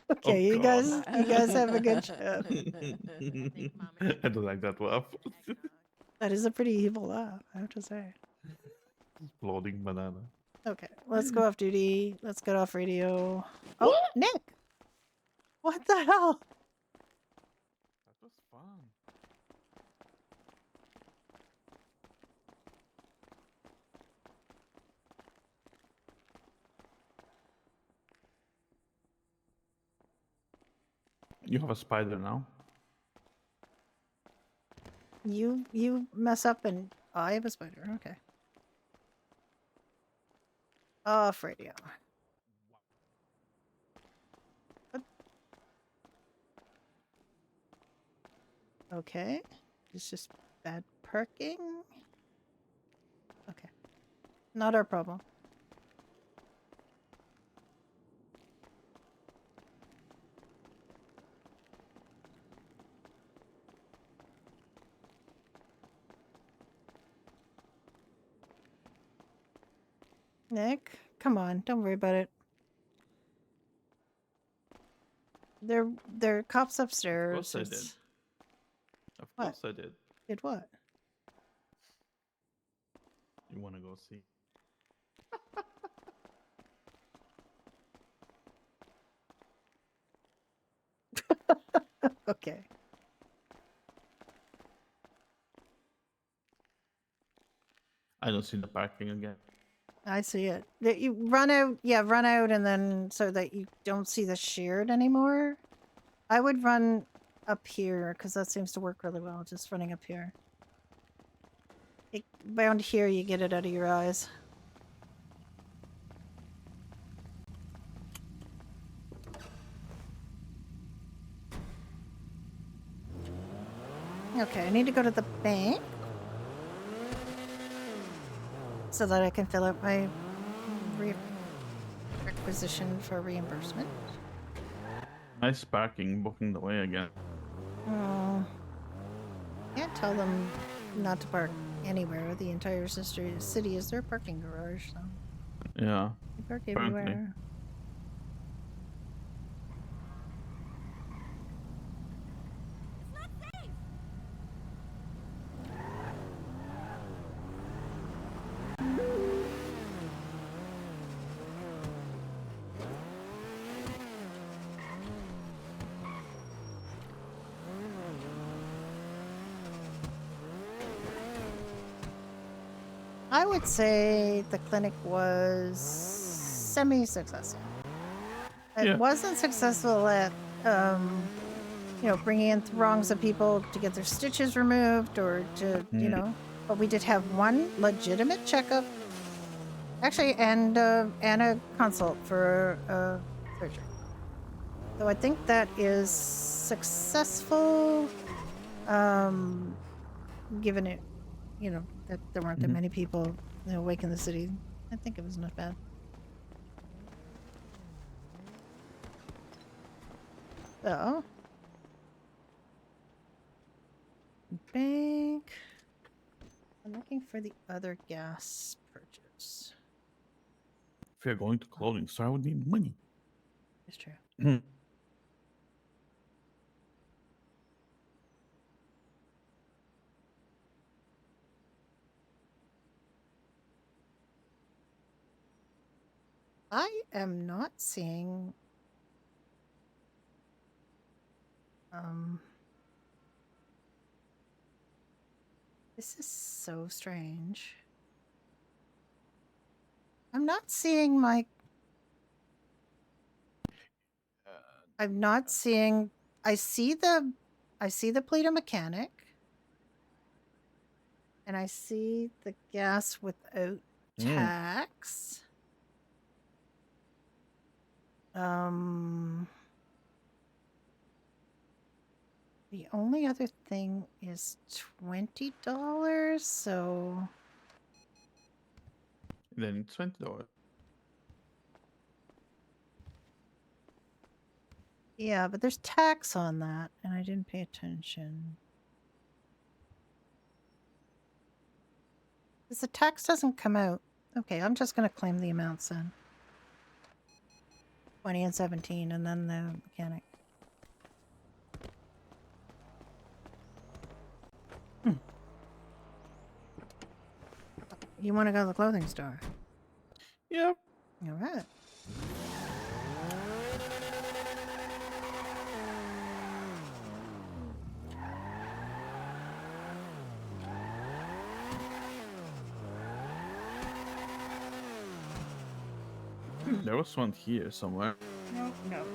Okay, you God. guys have a good chat. I don't like that laugh. That is a pretty evil laugh, I have to say. Exploding banana. Okay, let's go off duty. Let's get off radio. Oh, Nick! What the hell? That was fun. You have a spider now. You mess up and I have a spider. Okay. Off radio. What? Okay. It's just bad parking. Okay. Not our problem. Nick, come on, don't worry about it. They're cops upstairs. Of course I did. It's- Of What? course I did. Did what? You want to go see? Okay. I don't see the parking again. I see it. You run out, run out, and then so that you don't see the shared anymore. I would run up here because that seems to work really well. Just running up here. Around here, you get it out of your eyes. Okay, I need to go to the bank so that I can fill out my requisition for reimbursement. Nice parking, booking the way again. Oh, can't tell them not to park anywhere. The entire city is their parking garage, so Yeah. they park apparently. everywhere. I would say the clinic was semi-successful. It wasn't successful at, bringing in throngs of people to get their stitches removed or to, but we did have one legitimate checkup, actually, and a consult for surgery. So I think that is successful. Given it, that there weren't that many people awake in the city, I think it was not bad. So, bank. I'm looking for the other gas purchase. If you're going to clothing store, I would need money. It's true. I am not seeing this is so strange. I'm not seeing my I'm not seeing I see the Plata mechanic and I see the gas without tax. The only other thing is $20, so Then it's $20. yeah, but there's tax on that, and I didn't pay attention. Because the tax doesn't come out. Okay, I'm just going to claim the amounts then. 20 and 17, and then the mechanic. You want to go to the clothing store? Yep. All right. There was one here somewhere. No, I don't.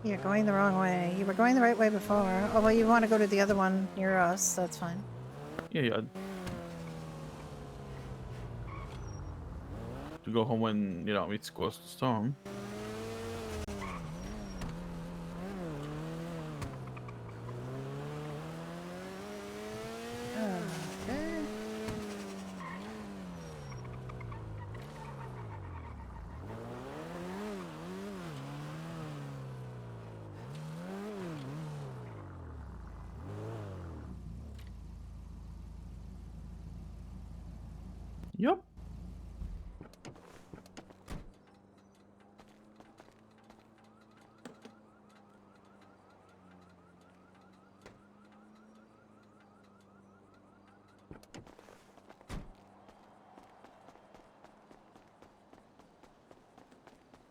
You're going the wrong way. You were going the right way before. Although you want to go to the other one near us, that's fine. Yeah. To go home when, it's close to storm. Okay. Yep.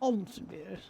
Almost beers.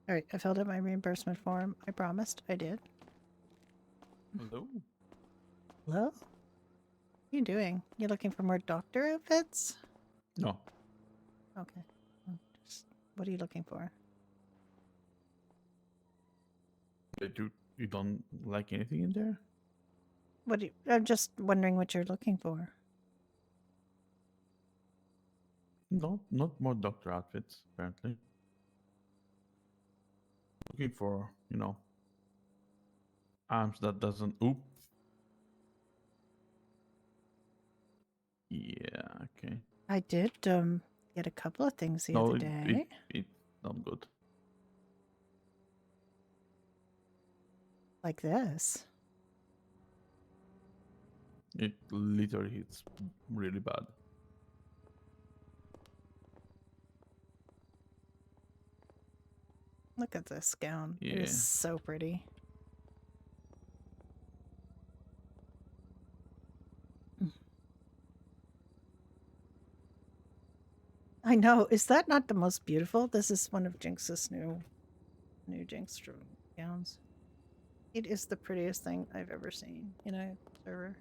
All right, I filled out my reimbursement form. I promised I did. Hello. Hello? What are you doing? You looking for more doctor outfits? No. Okay. What are you looking for? You don't like anything in there? I'm just wondering what you're looking for. No, not more doctor outfits, apparently. Looking for, arms that doesn't oop. Yeah, okay. I did get a couple of things the No, other day. it's not good. Like this. It literally it's really bad. Look at this gown. It Yeah. is so pretty. I know. Is that not the most beautiful? This is one of Jinx's new Jinx gowns. It is the prettiest thing I've ever seen in a server.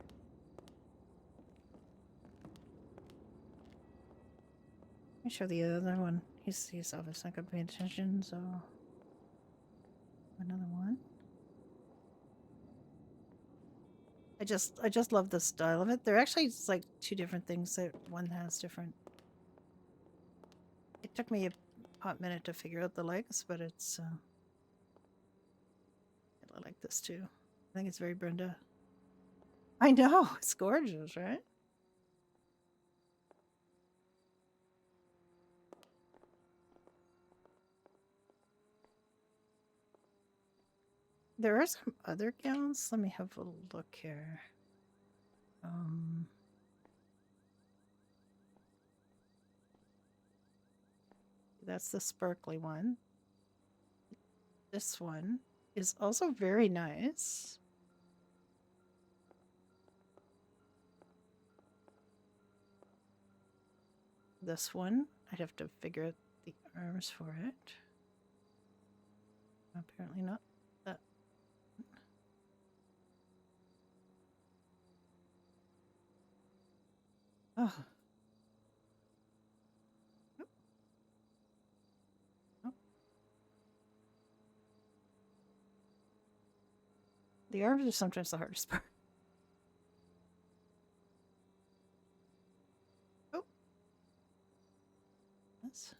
Let me show the other one. He's obviously not gonna pay attention, so another one. I just love the style of it. They're actually just like two different things that one has different. It took me a hot minute to figure out the legs, but it's I like this too. I think it's very Brenda. I know, it's gorgeous, right? There are some other gowns. Let me have a look here. That's the sparkly one. This one is also very nice. This one, I'd have to figure out the arms for it. Apparently not that. Oh. The arms are sometimes the hardest part. Oh. Yes.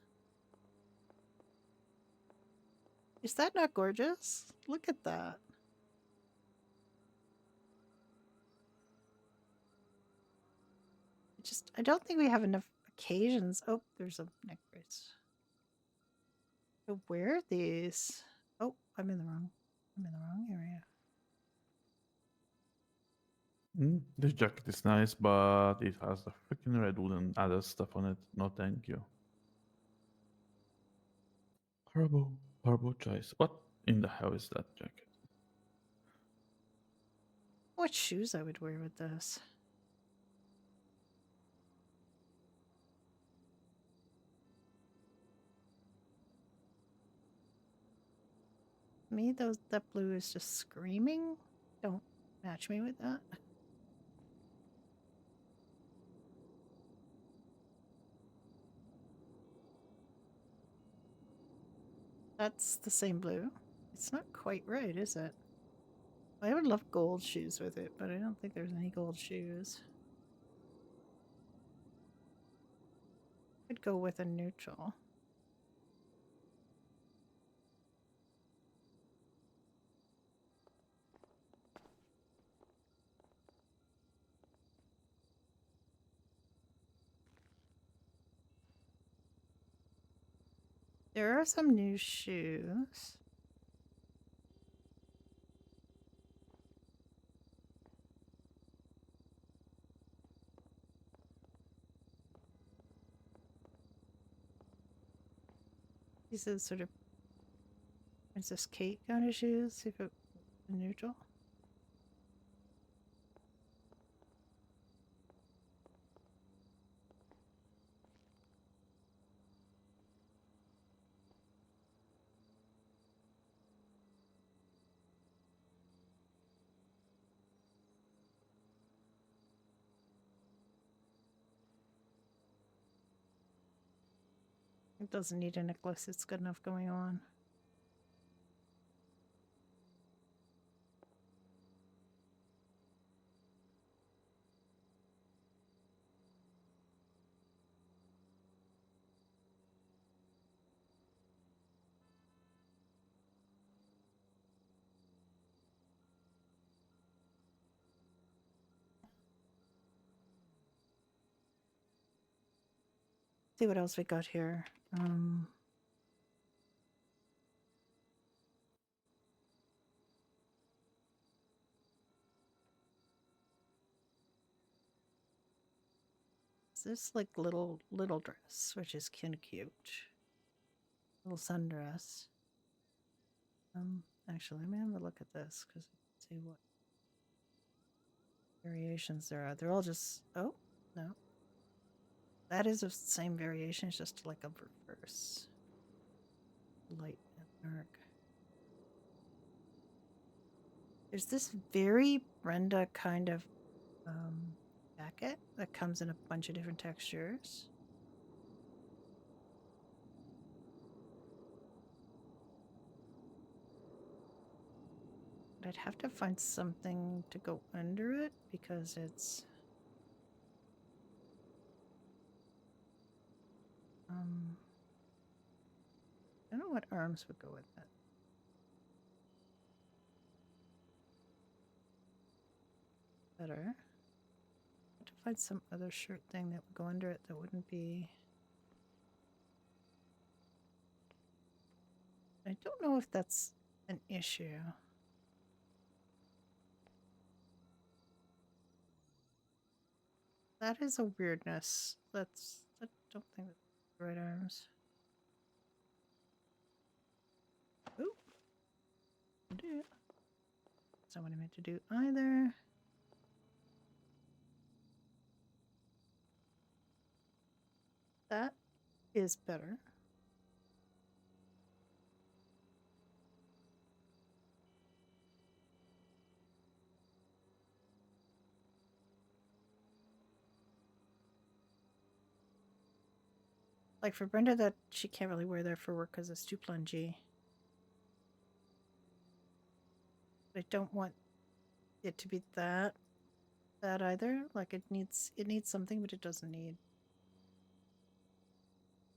Is that not gorgeous? Look at that. I don't think we have enough occasions. Oh, there's a neck brace. To wear these. Oh, I'm in the wrong area. This jacket is nice, but it has the freaking red wood and other stuff on it. No, thank you. Horrible choice. What in the hell is that jacket? What shoes I would wear with this? Me, that blue is just screaming. Don't match me with that. That's the same blue. It's not quite right, is it? I would love gold shoes with it, but I don't think there's any gold shoes. Could go with a neutral. There are some new shoes. These are sort of Princess Kate kind of shoes. See if it neutral. It doesn't need a necklace. It's good enough going on. See what else we got here. This like little dress, which is kind of cute. Little sundress. Actually, let me have a look at this because see what variations there are. They're all just no. That is the same variation. It's just like a reverse. Light and dark. There's this very Brenda kind of jacket that comes in a bunch of different textures. But I'd have to find something to go under it because it's I don't know what arms would go with it. Better. I have to find some other shirt thing that would go under it that wouldn't be. I don't know if that's an issue. That is a weirdness. I don't think that's the right arms. Oop. Do. That's not what I meant to do either. That is better. Like for Brenda, that she can't really wear that for work because it's too plungy. But I don't want it to be that either. Like it needs something, but it doesn't need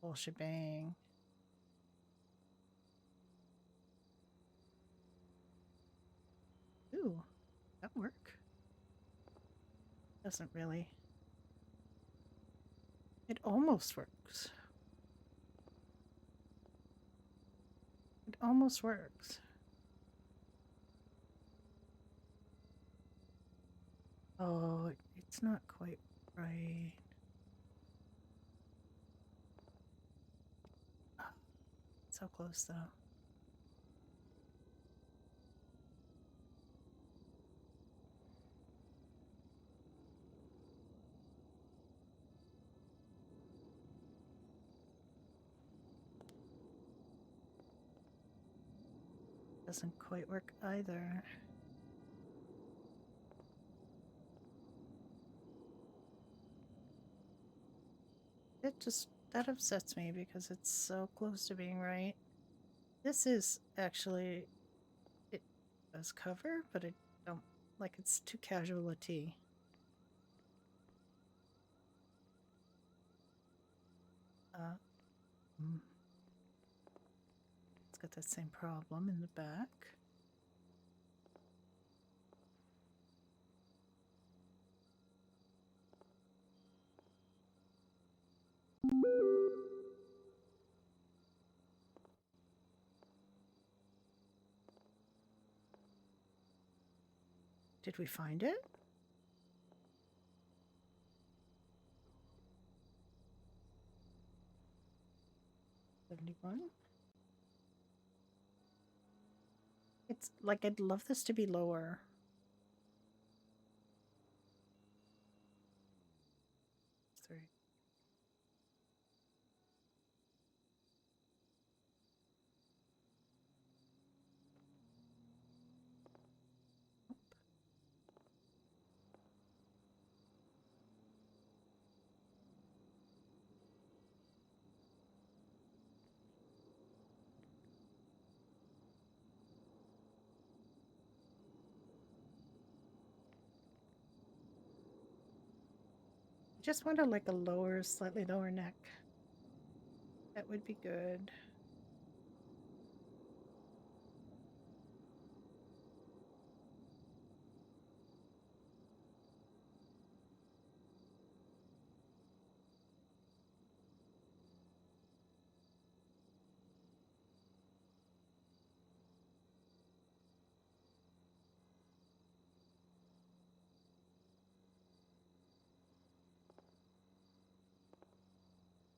whole shebang. Ooh, that work? Doesn't really. It almost works. It almost works. Oh, it's not quite right. So close though. Doesn't quite work either. That upsets me because it's so close to being right. This is actually, it does cover, but I don't, like it's too casual a tee. It's got that same problem in the back. Did we find it? $71. It's like I'd love this to be lower. Three. just wanted like a lower, slightly lower neck. That would be good.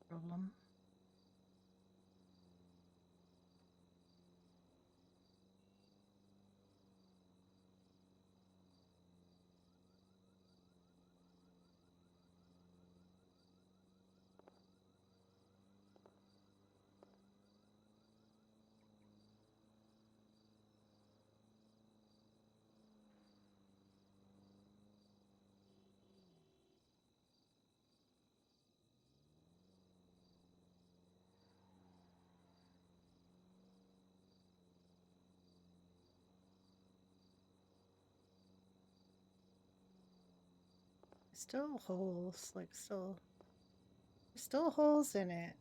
Problem. Still holes, like still holes in it.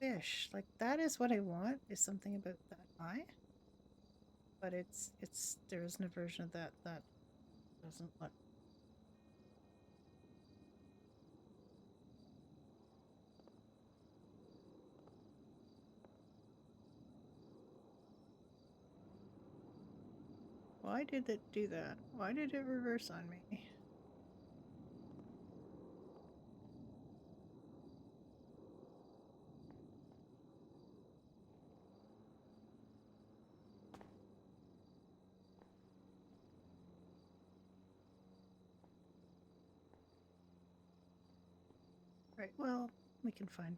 Fish, like that is what I want, is something about that eye. But there isn't a version of that that doesn't look. Why did it do that? Why did it reverse on me? Right, well, we can find.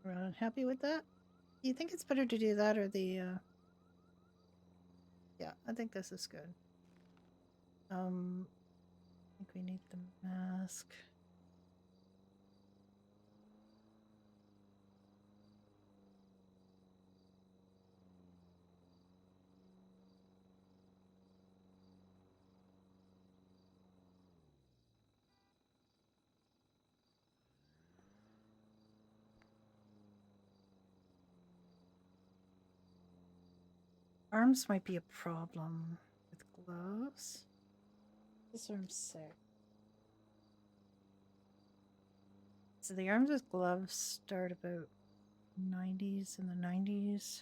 We're unhappy with that? Do you think it's better to do that or the yeah, I think this is good. I think we need the mask. Arms might be a problem with gloves. This arm's sick. So the arms with gloves start about 90s in the 90s.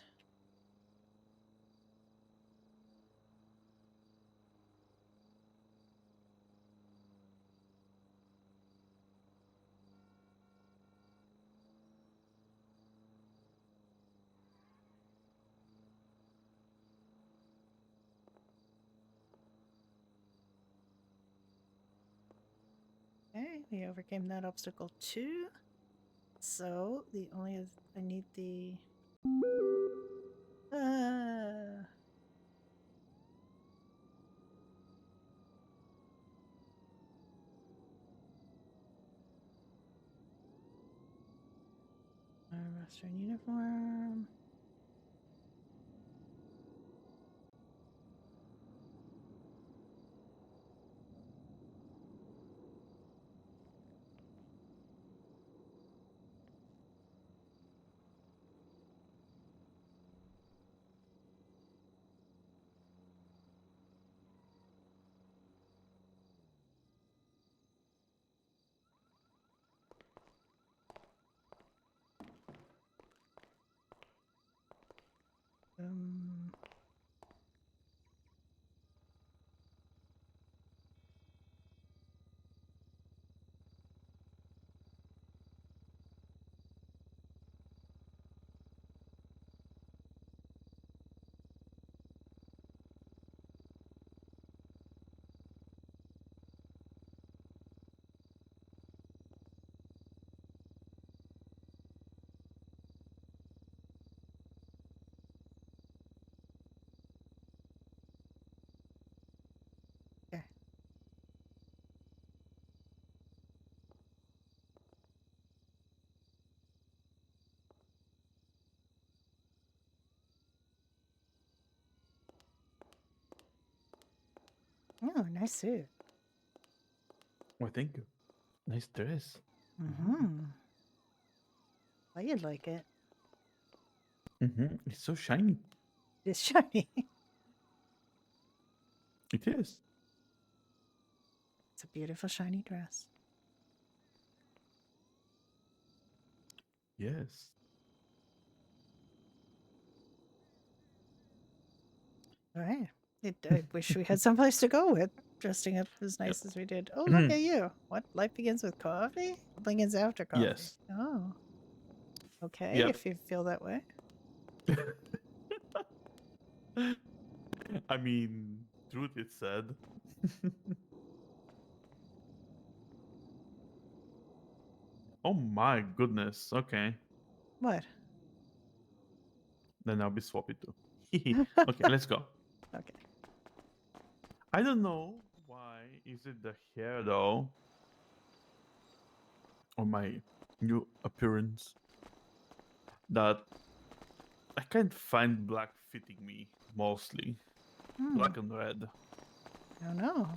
Okay, we overcame that obstacle too. So the only I need the Western uniform. Um, Oh, nice suit. Well, thank you. Nice dress. Mm-hmm. Well, you'd like it. It's so shiny. It's shiny. It is. It's a beautiful shiny dress. Yes. All right. I wish we had someplace to go with dressing up as nice as we did. Oh, look at you. What? Life begins with coffee? Begins after coffee. Yes. Oh. Okay, Yep. if you feel that way. I mean, truth is said. Oh my goodness. Okay. What? Then I'll be swappy too. Okay, let's go. Okay. I don't know why is it the hair though, or my new appearance, that I can't find black fitting me mostly. Black and red. I don't know.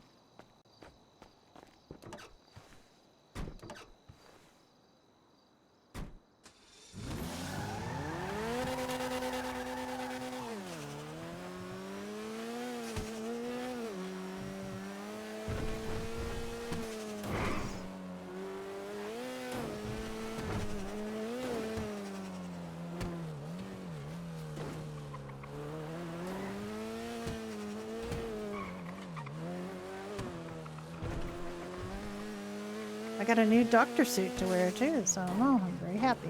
I got a new doctor suit to wear too, so I'm very happy.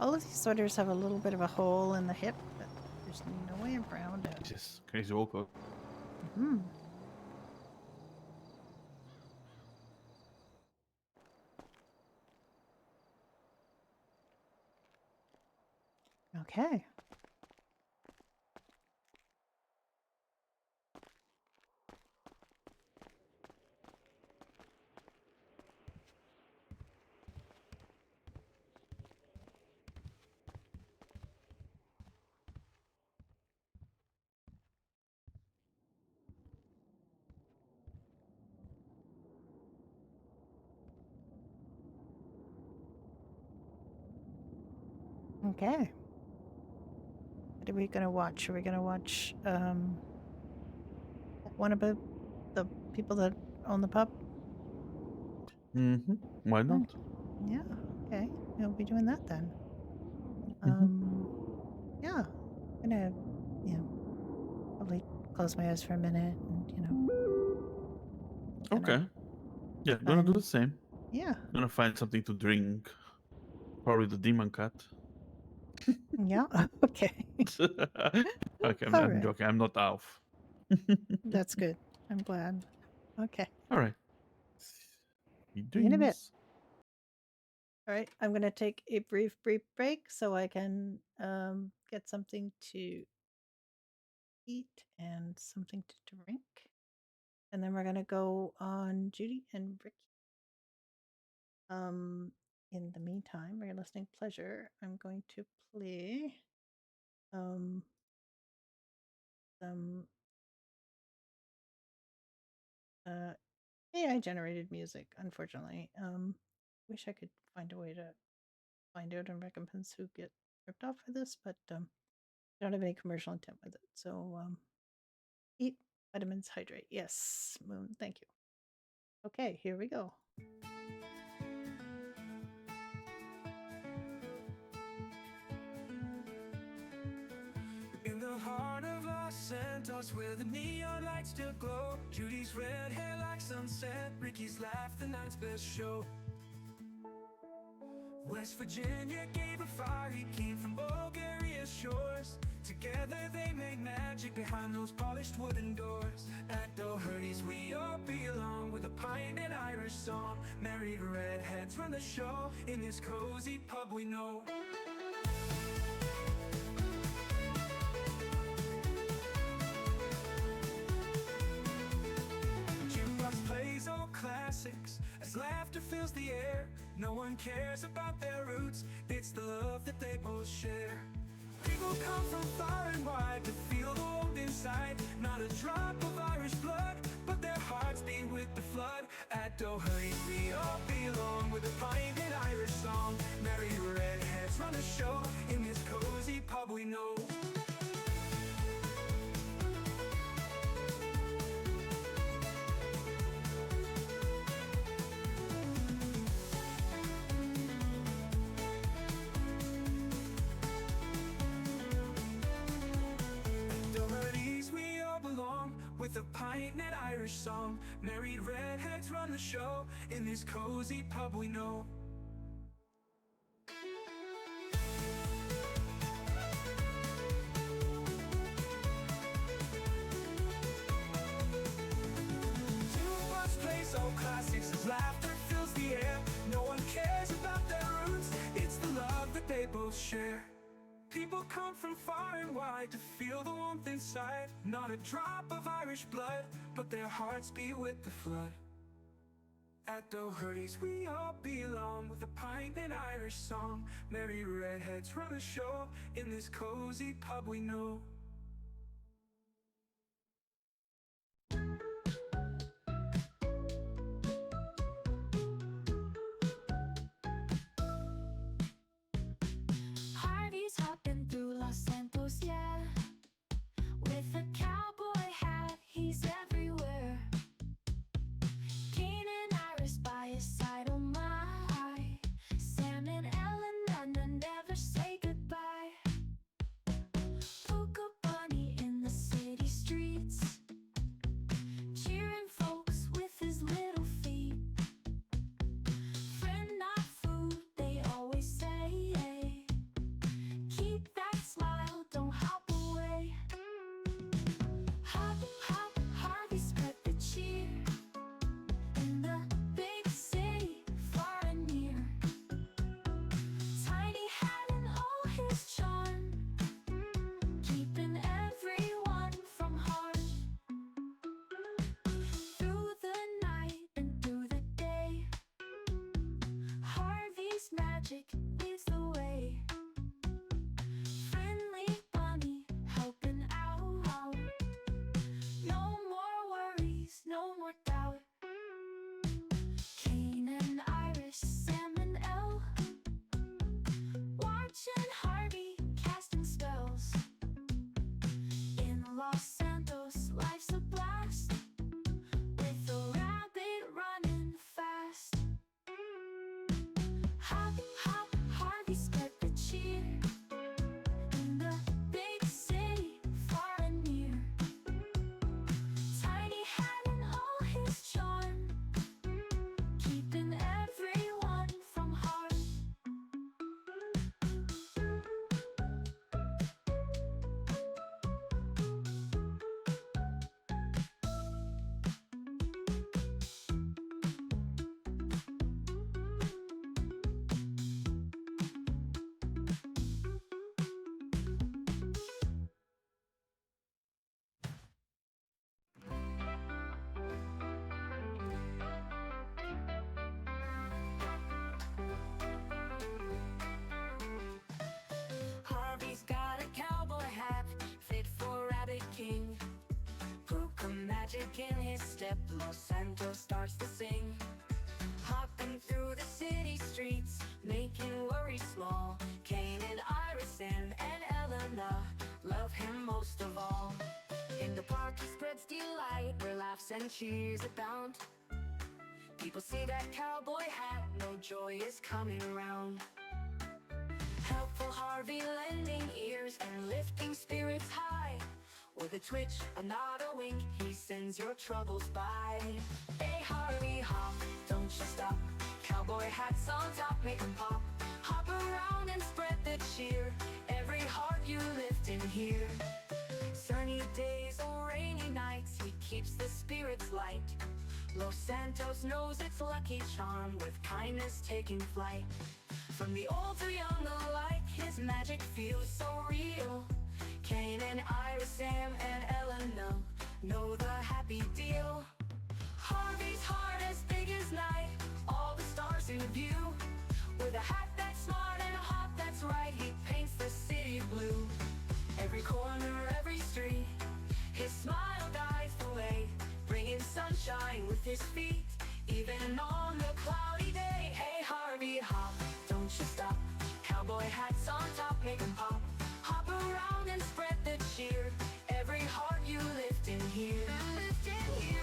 All of these sweaters have a little bit of a hole in the hip, but there's no way around it. Just crazy awkward. Hmm. Okay. Okay. What are we gonna watch? Are we gonna watch one about the people that own the pub? Why not? Yeah. Okay. We'll be doing that then. Yeah. I'm gonna, probably close my eyes for a minute and, Okay. Yeah, gonna do the same. Yeah. Gonna find something to drink. Probably the demon cat. Yeah. Okay. Okay, I'm, All I'm right. joking. I'm not Alf. That's good. I'm glad. Okay. All right. See you in a bit. All right. I'm going to take a brief break so I can get something to eat and something to drink. And then we're going to go on Judy and Ricky. In the meantime, we're listening to Pleasure. I'm going to play some AI generated music, unfortunately. Wish I could find a way to find out and recompense who get ripped off for this, but I don't have any commercial intent with it. So eat vitamins, hydrate. Yes, Moon, thank you. Okay, here we go. In the heart of Los Santos, where the neon lights still glow, Judy's red hair like sunset, Ricky's laugh the night's best show. West Virginia gave a fire, he came from Bulgaria's shores Together they make magic behind those polished wooden doors. At Doherty's we all belong, with a pint and Irish song. Married redheads run the show in this cozy pub we know. Jukebox plays old classics as laughter fills the air. No one cares about their roots, it's the love that they both share. People come from far and wide to feel the warmth inside. Not a drop of Irish blood, but their hearts beat with the flood. At Doherty's we all belong, with a pint and Irish song. Married redheads run the show in this cozy pub we know. With a pint and Irish song, married redheads run the show in this cozy pub we know. Jukebox plays old classics as laughter fills the air. No one cares about their roots, it's the love that they both share. People come from far and wide to feel the warmth inside. Not a drop of Irish blood, but their hearts beat with the flood. At Doherty's we all belong, with a pint and Irish song. Married redheads run the show in this cozy pub we know. Harvey's hopping through Los Santos, yeah. With a cowboy hat, he's everywhere. Kane and Iris by his side, oh my. Sam and Ellen and never say goodbye. Puka Bunny in the city streets, cheering folks with his little feet. Friend, not food, they always say. Keep that smile, don't hop away. Hop, hop, Harvey spread the cheer in the big city, far and near. Tiny hat and oh, his charm, keeping everyone from harm. Through the night and through the day, Harvey's magic leads the way. Friendly bunny helping out. No more worries, no more doubt. Kane and Irish, Sam and Elle, watching Harvey casting spells. In Los Santos, life's a blast, with a rabbit running fast. Hop, hop, Harvey spread the cheer in the big city, far and near. Tiny hat and oh, his charm, keeping everyone from harm. Harvey's got a cowboy hat fit for Rabbit King. Puka magic in his step, Los Santos starts to sing. Hopping through the city streets, making worries small. Kane and Iris and Elena love him most of all. In the park he spreads delight, where laughs and cheers abound. People see that cowboy hat, no joy is coming around. Helpful Harvey lending ears and lifting spirits high. With a twitch, a nod, a wink, he sends your troubles by. Hey Harvey, hop, don't you stop. Cowboy hats on top, make 'em pop. Hop around and spread the cheer. Every heart you lift in here. Sunny days or rainy nights, he keeps the spirits light. Los Santos knows its lucky charm, with kindness taking flight. From the old to young alike, his magic feels so real. Kane and Iris, Sam and Ellen know the happy deal. Harvey's heart as big as night, all the stars in view. With a hat that's smart and a heart that's right, he paints the city blue. Every corner, every street, his smile guides the way, bringing sunshine with his feet, even on the cloudy day. Hey Harvey, hop, don't you stop. Cowboy hats on top, make 'em pop. Hop around and spread the cheer. Every heart you lift in here. Lift in here.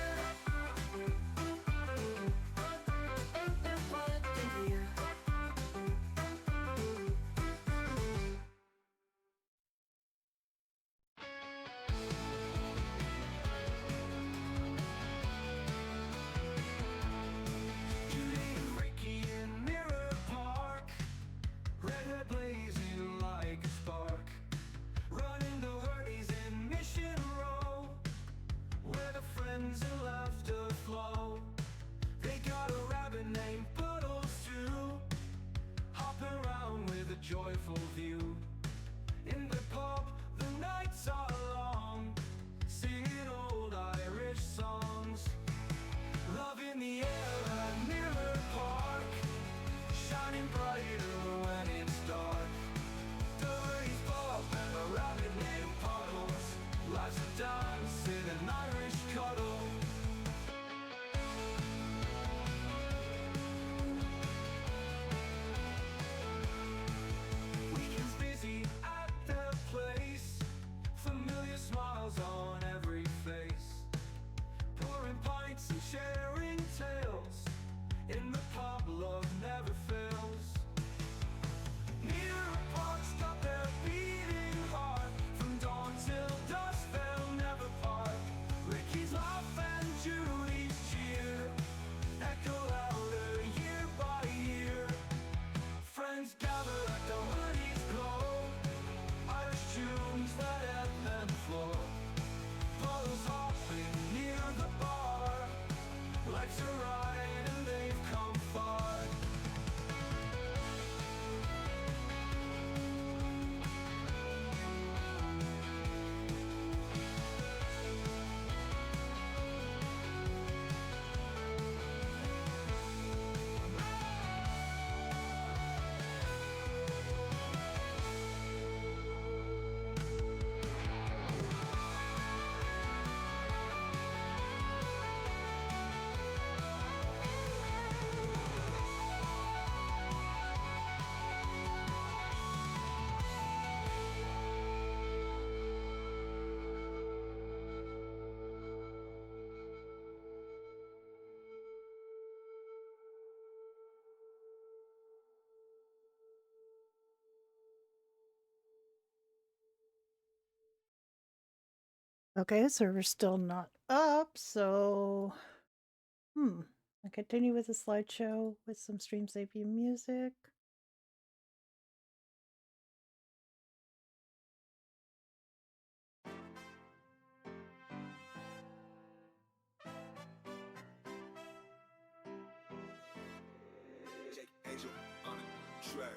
Judy, Ricky in Mirror Park, redhead blazing like a spark. Running the hurdies in Mission Row, where the friends and laughter flow. They got a rabbit named Puddles too, hopping around with a joyful view. In the pub, the nights are long, singing old Irish songs. Love in the air at Mirror Park, shining brighter when it's dark. The hurdies pop and a rabbit named Puddles, life's a dance in an Irish cuddle. Weekends busy at the place, familiar smiles on every face. Pouring pints and sharing tales, in the pub love never fails. Mirror Park, stop their beating heart, from dawn till dusk they'll never part. Ricky's laugh and Judy's cheer echo louder year by year. Friends gather at the hoodies glow, Irish tunes that ebb and flow. Puddles hopping near the bar, life's a ride and they've come far. Okay, server's still not up, so I continue with the slideshow with some stream safety music. Angel on the track.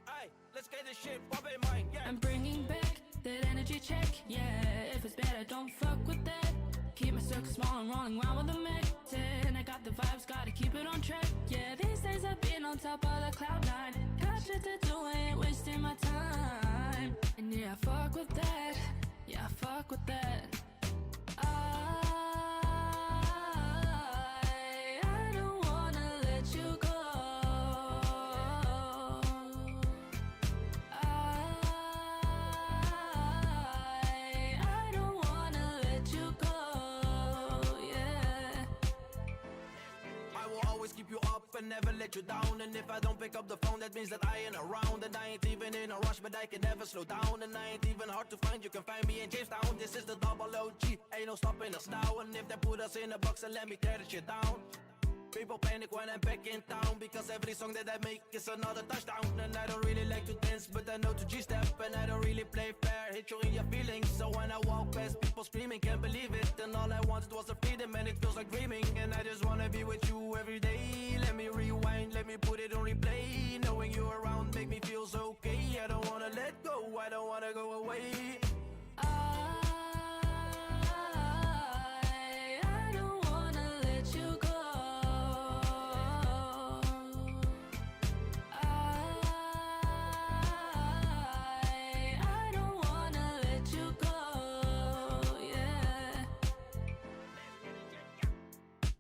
Hey, let's get this shit poppin', man. Yeah. I'm bringing back that energy check. Yeah, if it's bad, don't fuck with that. Keep my circle small and rolling around with a Mac 10. I got the vibes, gotta keep it on track. Yeah, these days I've been on top of the cloud nine. Got shit to do, ain't wasting my time. And yeah, I fuck with that. Yeah, I fuck with that. I don't wanna let you go. I don't wanna let you go. Yeah. I will always keep you up and never let you down. And if I don't pick up the phone, that means that I ain't around. And I ain't even in a rush, but I can never slow down. And I ain't even hard to find, you can find me in Jamestown. This is the double OG, ain't no stopping us now. And if they put us in a box, and let me tear the shit down. People panic when I'm back in town, because every song that I make is another touchdown. And I don't really like to dance, but I know to G-step, and I don't really play fair, hit you in your feelings. So when I walk past people screaming, can't believe it, and all I wanted was a freedom, and it feels like dreaming. And I just wanna be with you every day. Let me rewind, let me put it on replay. Knowing you around make me feel so okay. I don't wanna let go, I don't wanna go away. I don't wanna let you go. I don't wanna let you go. Yeah.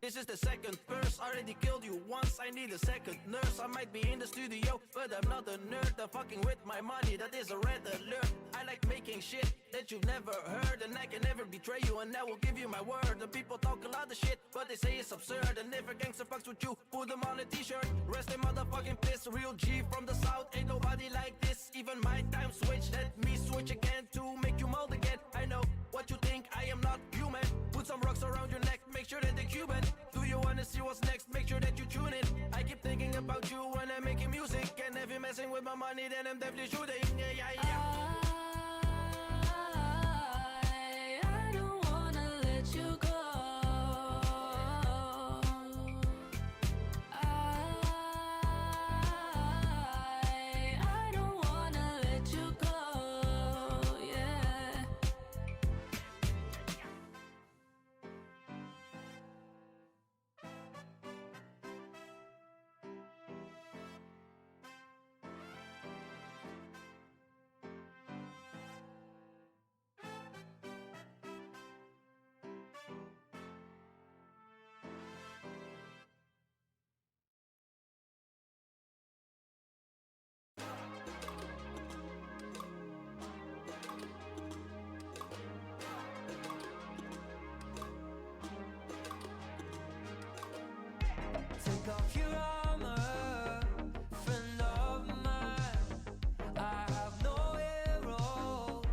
This is the second verse, already killed you once, I need a second nurse. I might be in the studio, but I'm not a nerd. I'm fucking with my money, that is a red alert. I like making shit that you've never heard, and I can never betray you, and I will give you my word. The people talk a lot of shit, but they say it's absurd, and if a gangster fucks with you, put them on a t-shirt. Rest in motherfucking piss, real G from the south, ain't nobody like this. Even my time switch, let me switch again to make you mold again. I know what you think, I am not human. Put some rocks around your neck, make sure that they're Cuban. Do you wanna see what's next? Make sure that you tune in. I keep thinking about you when I'm making music, and if you're messing with my money, then I'm definitely shooting. Yeah, yeah, yeah. I don't wanna let you go. I don't wanna let you go. Yeah. Take off your armor, friend of mine. I have no arrows,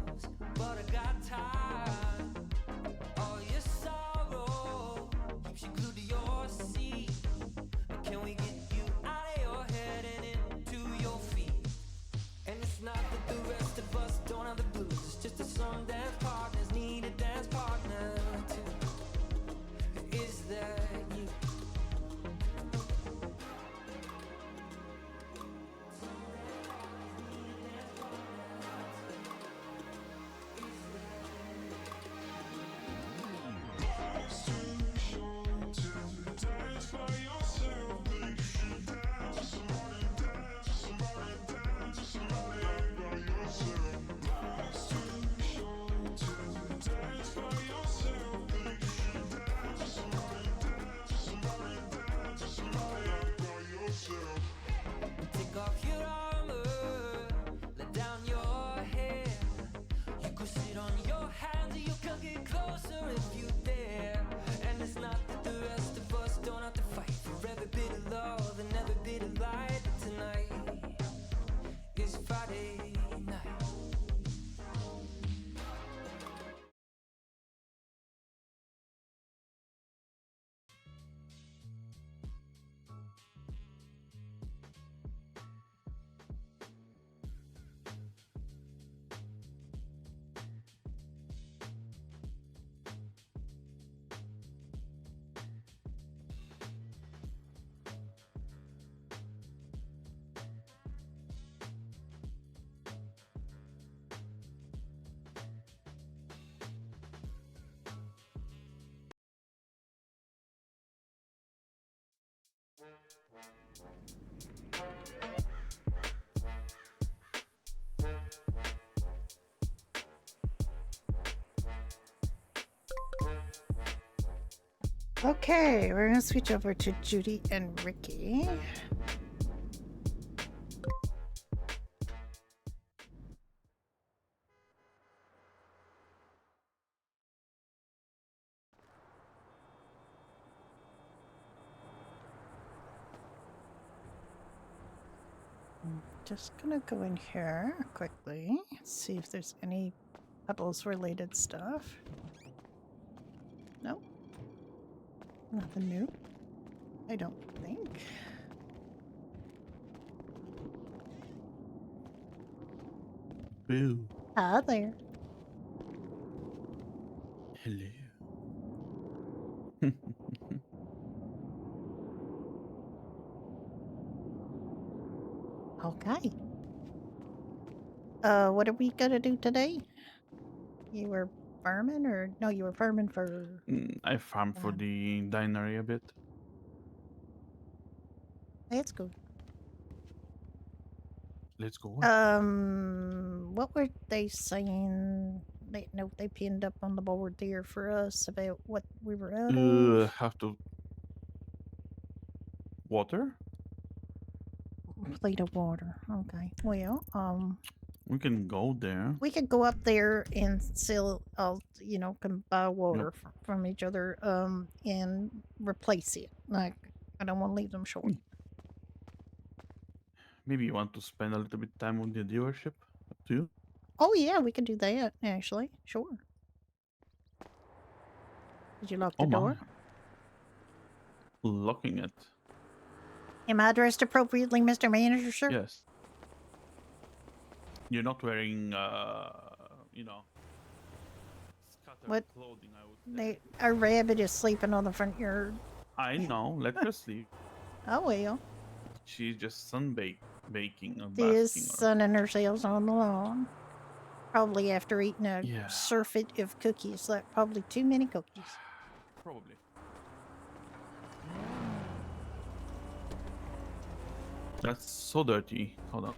but I got time. All your sorrow keeps you glued to your seat. Can we get you out of your head and into your feet? And it's not that the rest of us don't have the blues, it's just that some dance partners need a dance partner too. Is that you? Take off your armor, let down your hair. You could sit on your hands, or you can get closer if you dare. And it's not that the rest of us don't have to fight for every bit of love and every bit of light. But tonight is Friday night. Okay, we're gonna switch over to Judy and Ricky. I'm just gonna go in here quickly, see if there's any puddles related stuff. Nope. Nothing new. I don't think. Boo. Hi there. Hello. Okay. What are we gonna do today? You were farming, or no? You were farming for. I farm for the dinery a bit. That's good. Let's go. What were they saying? They note they pinned up on the board there for us about what we were out of. Have to water. Plate of water. Okay. Well, We can go there. we could go up there and sell. Can buy water Yep. from each other. And replace it. Like, I don't want to leave them short. Maybe you want to spend a little bit time with the dealership. Up to you. Oh yeah, we could do that. Actually, sure. Did you lock the door? Locking it. Am I dressed appropriately, Mr. Manager, sir? Yes. You're not wearing, scattered What? clothing, I would say. Our rabbit is sleeping on the front yard. I know. Let her sleep. Oh well. She's just baking or Just basking. sunning ourselves on the lawn. Probably after eating a Yeah. surfeit of cookies. Like, probably too many cookies. Probably. That's so dirty. Hold on.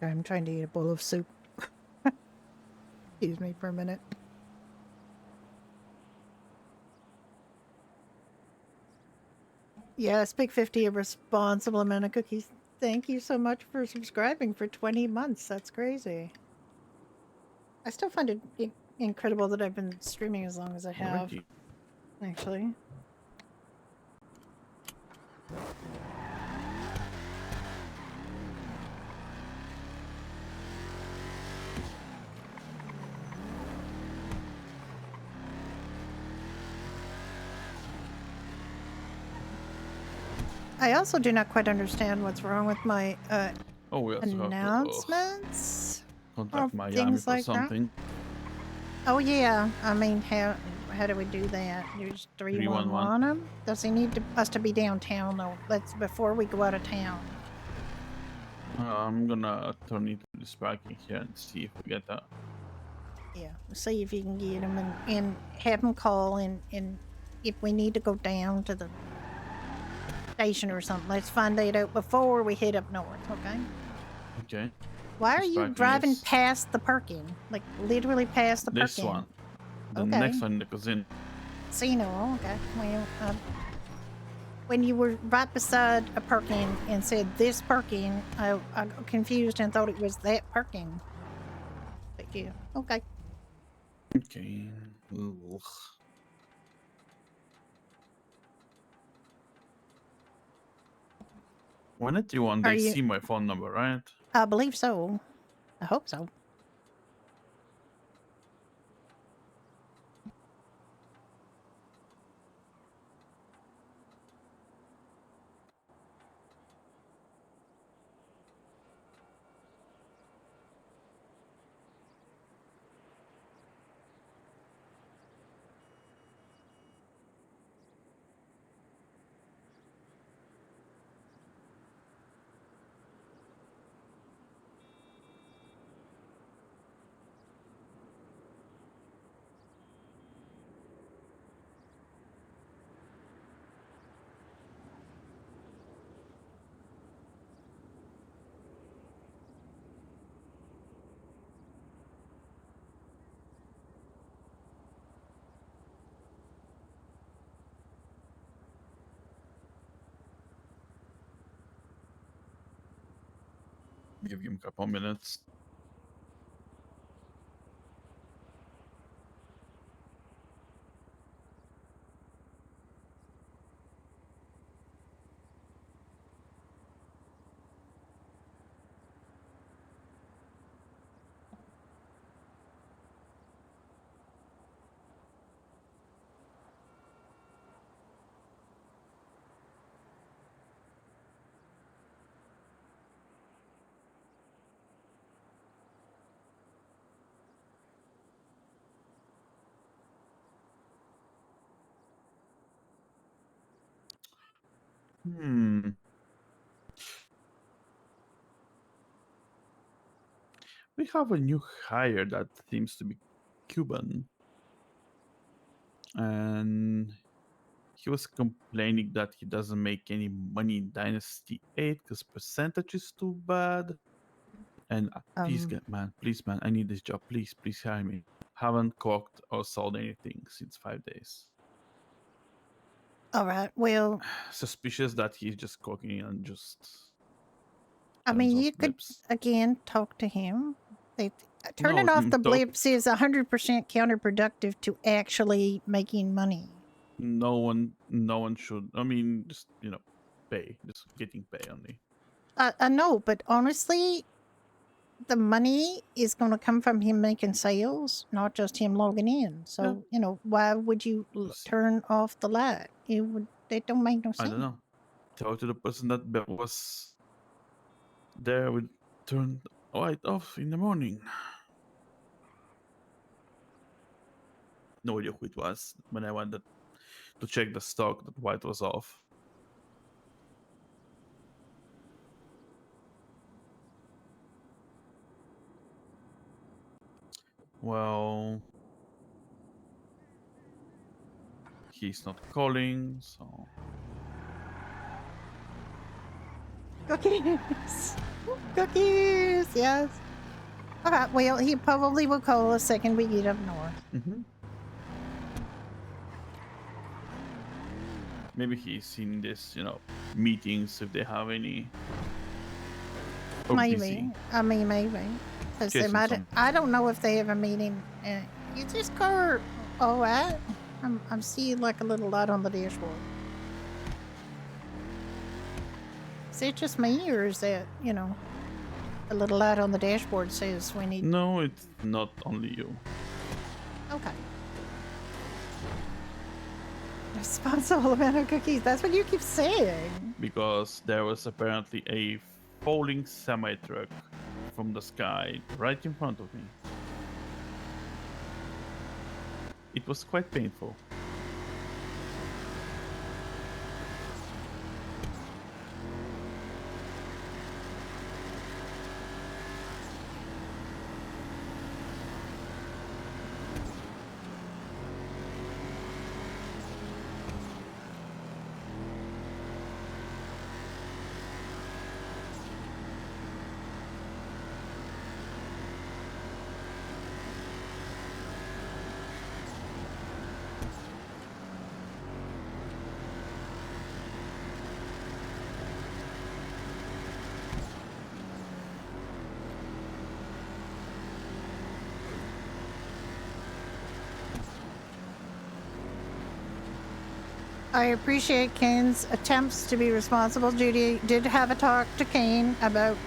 I'm trying to eat a bowl of soup. Excuse me for a minute. Yes, Big 50, a responsible amount of cookies. Thank you so much for subscribing for 20 months. That's crazy. I still find it incredible that I've been streaming as long as I have. Alrighty. Actually. I also do not quite understand what's wrong with my Oh, we also announcements. have to contact of Miami things for like that. something. Oh yeah, I mean, how do we do that? Use 311 him? Does he need us to be downtown though? Let's before we go out of town. I'm gonna turn it to this parking here and see if we get that. Yeah, see if you can get him and have him call and if we need to go down to the station or something, let's find that out before we head up north. Okay. Okay. Why are This you parking driving is past the parking? Like literally past the this parking? one. The Okay. next one that goes in. Casino. Okay. Well, when you were right beside a parking and said this parking, I got confused and thought it was that parking. But yeah. Okay. Okay. Ugh. When at you one, Are they you- see my phone number, right? I believe so. I hope so. Give him a couple minutes. We have a new hire that seems to be Cuban. And he was complaining that he doesn't make any money in Dynasty 8 because percentage is too bad. And please, please, man, I need this job. Please hire me. Haven't cooked or sold anything since 5 days. All right. Well, suspicious that he's just cooking and just. I mean, you could again talk to him. Turning off the blips is 100% counterproductive to actually making money. No one should. I mean, just pay. Just getting pay only. I know, but honestly, the money is going to come from him making sales, not just him logging in. So why would you turn off the light? That don't make no sense. I don't know. Talk to the person that was there. Would turn the light off in the morning. No idea who it was. When I wanted to check the stock, that white was off. Well, he's not calling, so. Cookies! Cookies! Yes. Okay, well, he probably will call the second we get up north. Mm-hmm. Maybe he's seen this, meetings if they have any. Maybe. I mean, maybe. Because they might. I don't know if they have a meeting. You just go. All right. I'm seeing like a little light on the dashboard. Is it just me, or is that a little light on the dashboard says we need? No, it's not only you. Okay. Responsible amount of cookies. That's what you keep saying. Because there was apparently a falling semi-truck from the sky right in front of me. It was quite painful. I appreciate Kane's attempts to be responsible. Judy did have a talk to Kane about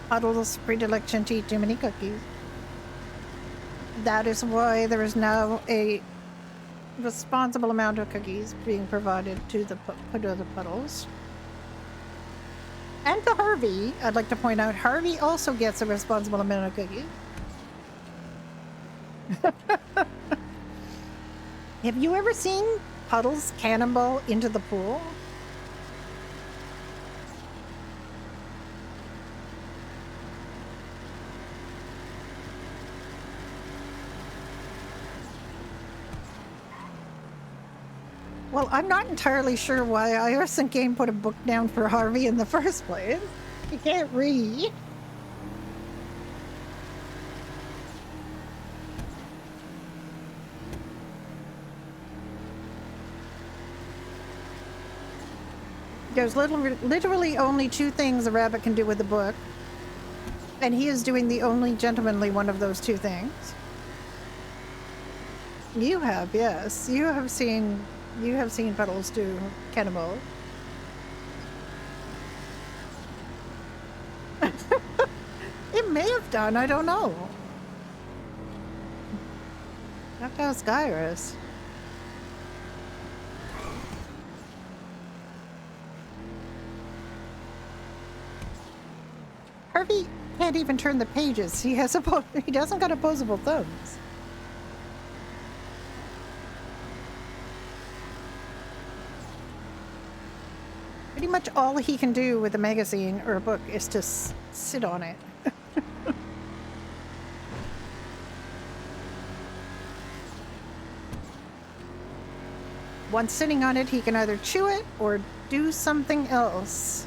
Puddle's predilection to eat too many cookies. That is why there is now a responsible amount of cookies being provided to the Puddles. And to Harvey, I'd like to point out, Harvey also gets a responsible amount of cookies. Have you ever seen Puddles cannonball into the pool? Well, I'm not entirely sure why Iris and Game put a book down for Harvey in the first place. He can't read. There's literally only two things a rabbit can do with a book. And he is doing the only gentlemanly one of those two things. You have, yes. You have seen Puddles do cannonball. It may have done, I don't know. Have to ask Iris. Harvey can't even turn the pages. He doesn't got opposable thumbs. Pretty much all he can do with a magazine or a book is to sit on it. Once sitting on it, he can either chew it or do something else,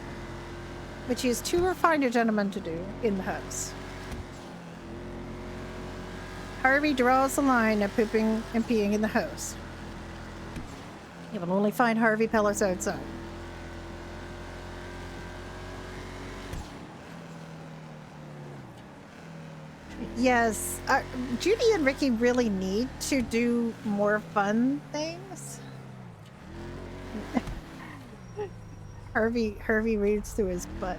which he is too refined a gentleman to do in the house. Harvey draws the line at pooping and peeing in the house. You will only find Harvey pellets outside. Yes, Judy and Ricky really need to do more fun things. Harvey reads through his butt.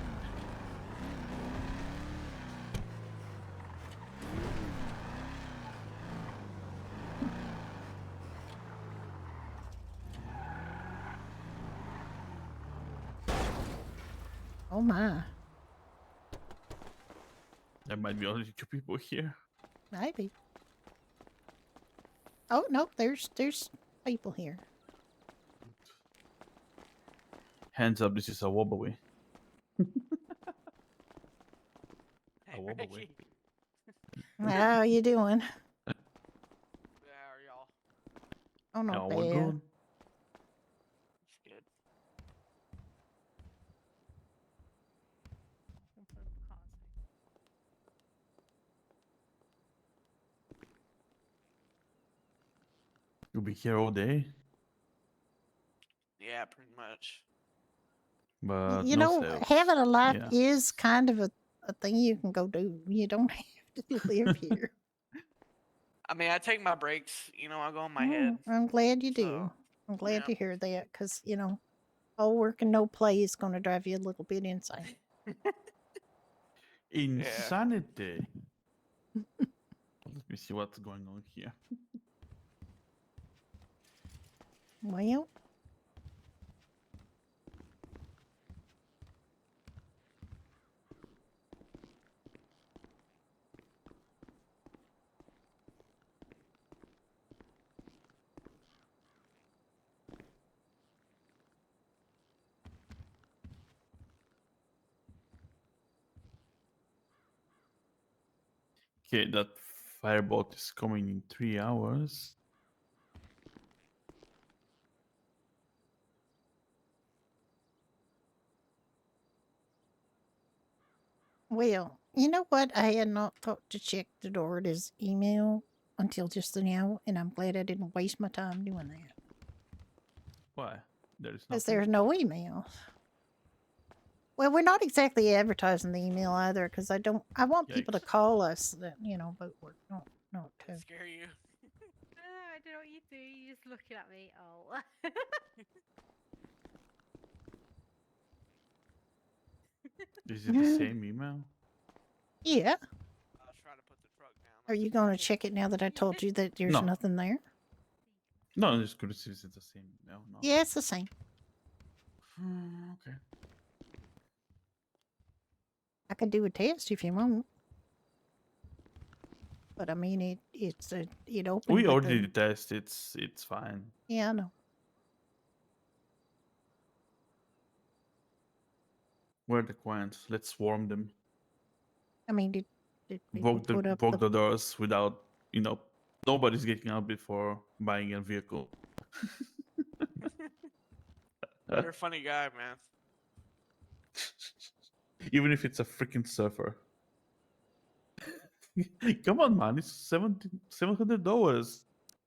Oh my. There might be only 2 people here. Maybe. Oh no, there's people here. Hands up, this is a wobbly. A wobbly. How you doing? How are y'all? Oh no, No, we're good. It's good. You'll be here all day, Yeah, pretty much. but You no know, sales. having a life Yeah. is kind of a thing you can go do. You don't have to live here. I mean, I take my breaks. You know, I go in my head. I'm glad you do. So, I'm glad yeah. to hear that because, you know, all work and no play is going to drive you a little bit insane. Insanity. Let me see what's going on here. Well, Okay, that firebolt is coming in 3 hours. well, you know what? I had not thought to check the Doherty's email until just now, and I'm glad I didn't waste my time doing that. Why? There is Because nothing. there's no email. Well, we're not exactly advertising the email either, because I want people to call us that, you know, about work. No, to. Scare you. I don't know what you do. You're just looking at me. Oh. Is it the same email? Yeah. I'll try to put the truck down. Are you going to check it now that I told you that there's No. nothing there? No, I'm just curious if it's the same email. No. Yeah, it's the same. Okay. I could do a test if you want. But I mean, it opened. We with already the- did the test. It's fine. Yeah, I know. Where are the coins? Let's swarm them. I mean, did people Walk put up the doors without, you know, nobody's getting out before buying a vehicle. You're a funny guy, man. Even if it's a freaking surfer. Come on, man! It's $700.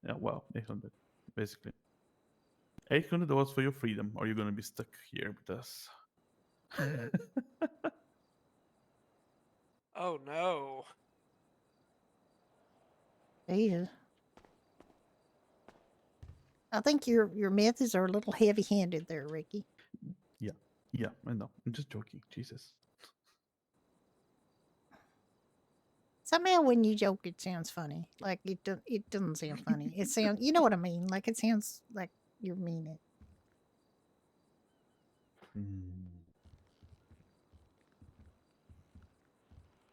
Yeah, well, 800, basically. $800 for your freedom, or you're gonna be stuck here with us. Oh no. Jesus. I think your methods are a little heavy-handed there, Ricky. Yeah, I know. I'm just joking. Jesus. Somehow when you joke, it sounds funny. Like it doesn't sound funny. It sounds, you know what I mean? Like it sounds like you mean it.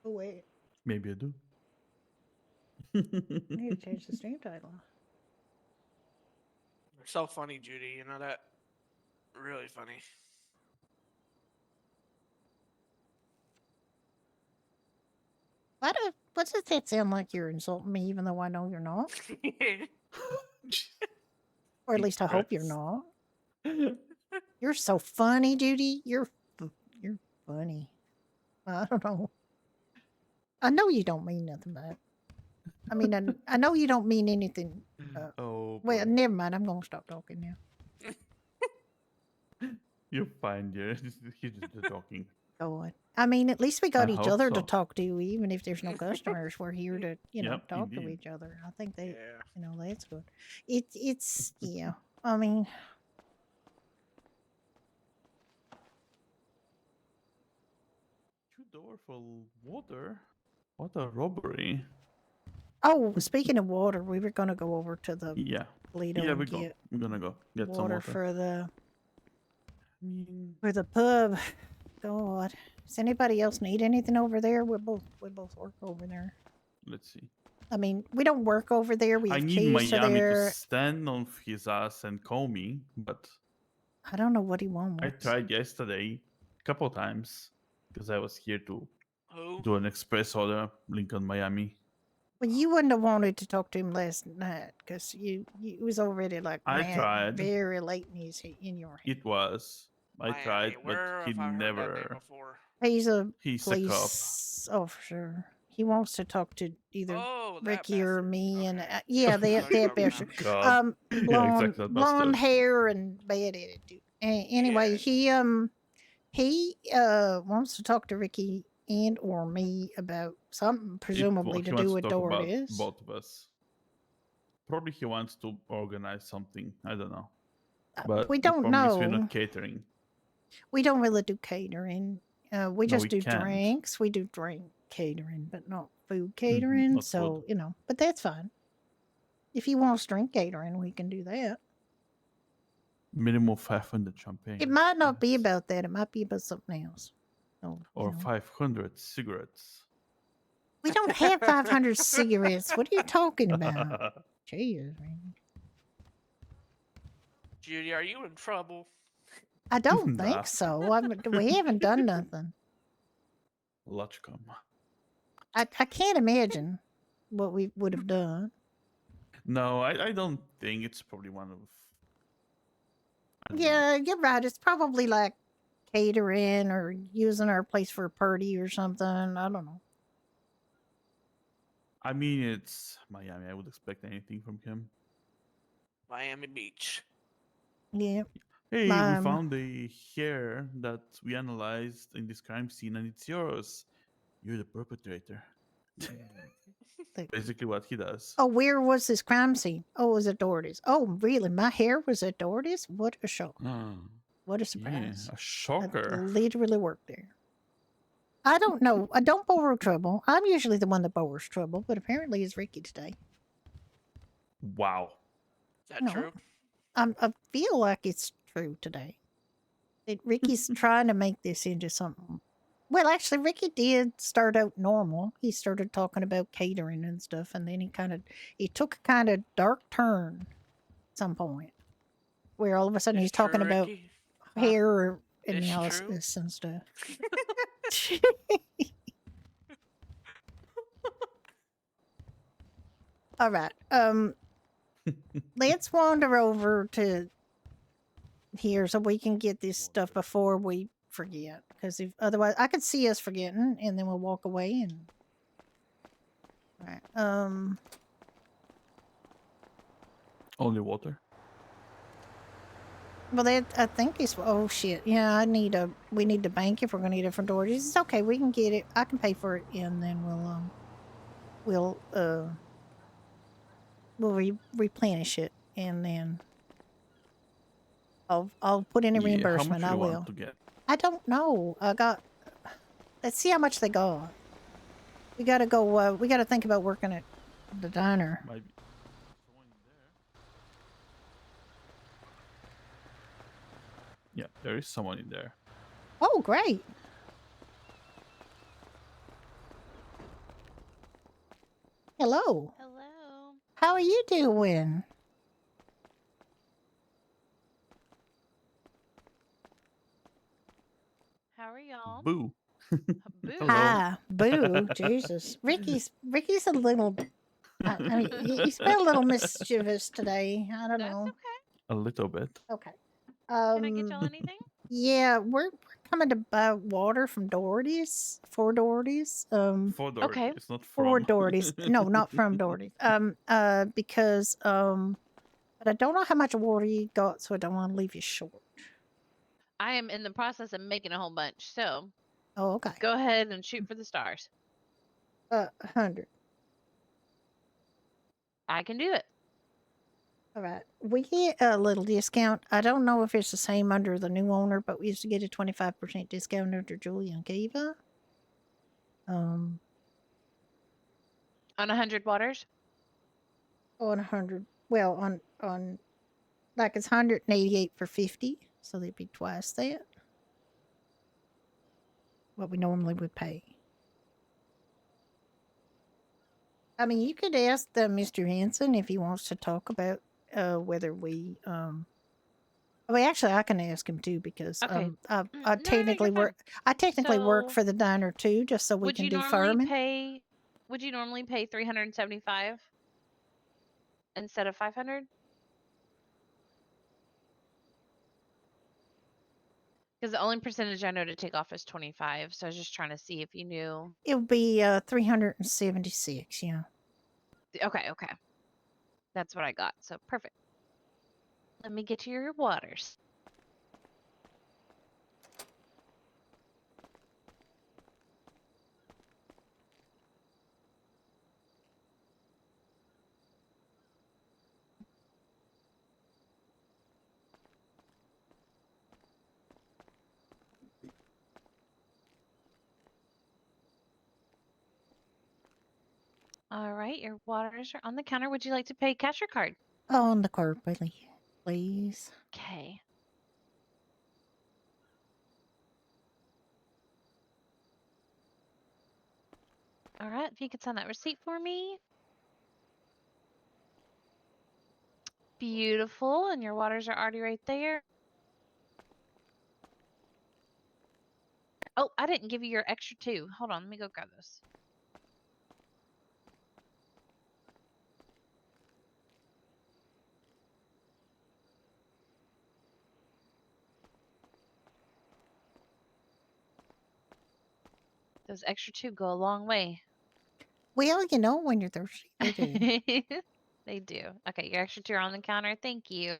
Oh wait, Maybe I do. I need to change the stream title. You're so funny, Judy. You know that? Really funny. What does that sound like? You're insulting me, even though I know you're not. Or at least I hope you're not. You're so funny, Judy. You're funny. I don't know. I know you don't mean nothing by it. I mean, I know you don't mean anything. Oh, well, never mind. I'm gonna stop talking now. you're fine, dear. He's just talking. Go on. I mean, at least we got I each hope other to so. talk to, even if there's no customers. We're here to, Yep, talk to indeed. each other. I think they, that's good. It's yeah. I mean, $2 for water? What a robbery! oh, speaking of water, we were gonna go over to the Yeah, Lido yeah, and we're gonna go get some water for the mean, for the pub. God, does anybody else need anything over there? We both work over there. let's see. I mean, we don't work over there. We I have need keys to Miami to there. stand on his ass and call me, but I don't know what he wants. I tried yesterday a couple times because I was here to Who? do an express order, Lincoln, Miami. Well, you wouldn't have wanted to talk to him last night because you it was already like I tried. very late in your hand. It was. I tried, but where he have I heard that name never. before? He's a He's police officer. He wants to talk to either Oh, that Ricky or bastard. me, and Okay. yeah, I know that you're that talking bastard. about. God. Yeah, Blonde, exactly, that blonde bastard. hair and bad attitude. Anyway, he wants to talk to Ricky and or me about something, presumably to He do wants with to talk about Doris. both of us. Probably he wants to organize something. I don't know. But we the don't problem is we're know. not catering. We don't really do catering. We No, just we do can't. drinks. We do drink catering, but not food Mm-hmm, catering. not So, food. but that's fine. If he wants drink catering, we can do that. Minimum 500 champagne. It might not be about that. It might be about something else. So, Or 500 cigarettes. we don't have 500 cigarettes. What are you talking about? Jeez, man. Judy, are you in trouble? I don't Nah. think so. We haven't done nothing. Lachcom. I can't imagine what we would have done. No, I don't think it's probably one of. Yeah, you're right. It's probably like catering or using our place for a party or something. I don't know. I mean, it's Miami. I would expect anything from him. Miami Beach. Yeah. Hey, we found a hair that we analyzed in this crime scene, and it's yours. You're the perpetrator. Basically, what he does. Oh, where was this crime scene? Oh, it was at Doherty's. Oh, really? My hair was at Doherty's? What a shock. What a surprise. Yeah, a shocker. I literally worked there. I don't know. I don't borrow trouble. I'm usually the one that borrows trouble, but apparently it's Ricky today. Wow. Is that No. true? I feel like it's true today. Ricky's trying to make this into something. Well, actually, Ricky did start out normal. He started talking about catering and stuff, and then he took a kind of dark turn at some point, where all of a sudden he's talking true, about Ricky? hair It's analysis and stuff. All right. Let's wander over to here so we can get this stuff before we forget. Because if otherwise, I could see us forgetting, and then we'll walk away. And all right. Only water. Well, that I think is. Oh shit! Yeah, we need to bank if we're gonna get it from Doherty's. It's okay. We can get it. I can pay for it, and then we'll replenish it, and then I'll put in a reimbursement. How much I do you will. want to get? I don't know. Let's see how much they got. We gotta go. We gotta think about working at the diner. Maybe. Yeah, there is someone in there. Oh, great. Hello. Hello. How are you doing? How are y'all? Boo. Ah, boo, Jesus. Ricky's a little. I mean, he's been a little mischievous today. I don't know. A little bit. Okay. Can I get y'all anything? Yeah, we're coming to buy water from Doherty's. For Doherty's. For Doherty. Okay. It's not For from. Doherty's. No, not from Doherty's. Because but I don't know how much water you got, so I don't want to leave you short. I am in the process of making a whole bunch, so Oh, okay. go ahead and shoot for the stars. 100. I can do it. All right. We get a little discount. I don't know if it's the same under the new owner, but we used to get a 25% discount under Julie and Kiva. On 100 waters? On 100. Well, on like it's 188 for 50, so they'd be twice that. What we normally would pay. I mean, you could ask Mr. Hanson if he wants to talk about whether we well, actually, I can ask him too because Okay. I technically work. I technically work So, for the diner too, just so we Would can you do normally farming. pay? Would you normally pay 375 instead of 500? Because the only percentage I know to take off is 25. So I was just trying to see if you knew. It would be 376. Yeah. Okay. That's what I got. So perfect. Let me get to your waters. All right, your waters are on the counter. Would you like to pay cash or card? Oh, on the card, please. Okay. All right, if you could sign that receipt for me. Beautiful, and your waters are already right there. Oh, I didn't give you your extra 2. Hold on, let me go grab those. Those extra 2 go a long way. Well, you know, when you're thirsty, they do. They do. Okay, your extra 2 are on the counter. Thank you.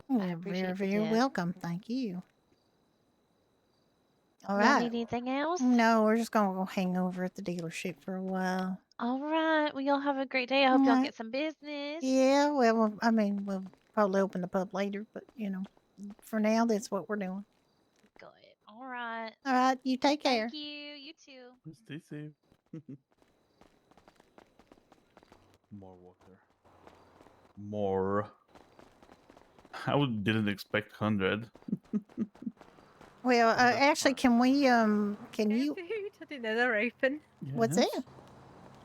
You're appreciate the very tip. welcome. Thank you. All Y'all right. need anything else? No, we're just gonna go hang over at the dealership for a while. All right. Well, y'all have a great day. I hope y'all Alright. get some business. Yeah. Well, I mean, we'll probably open the pub later, but you know, for now, that's what we're doing. Good. All right. All right. You take care. Thank you. You too. Stay safe. More water. More. Didn't expect 100. Well, actually, can we? Can you? I didn't know they're open. What's that?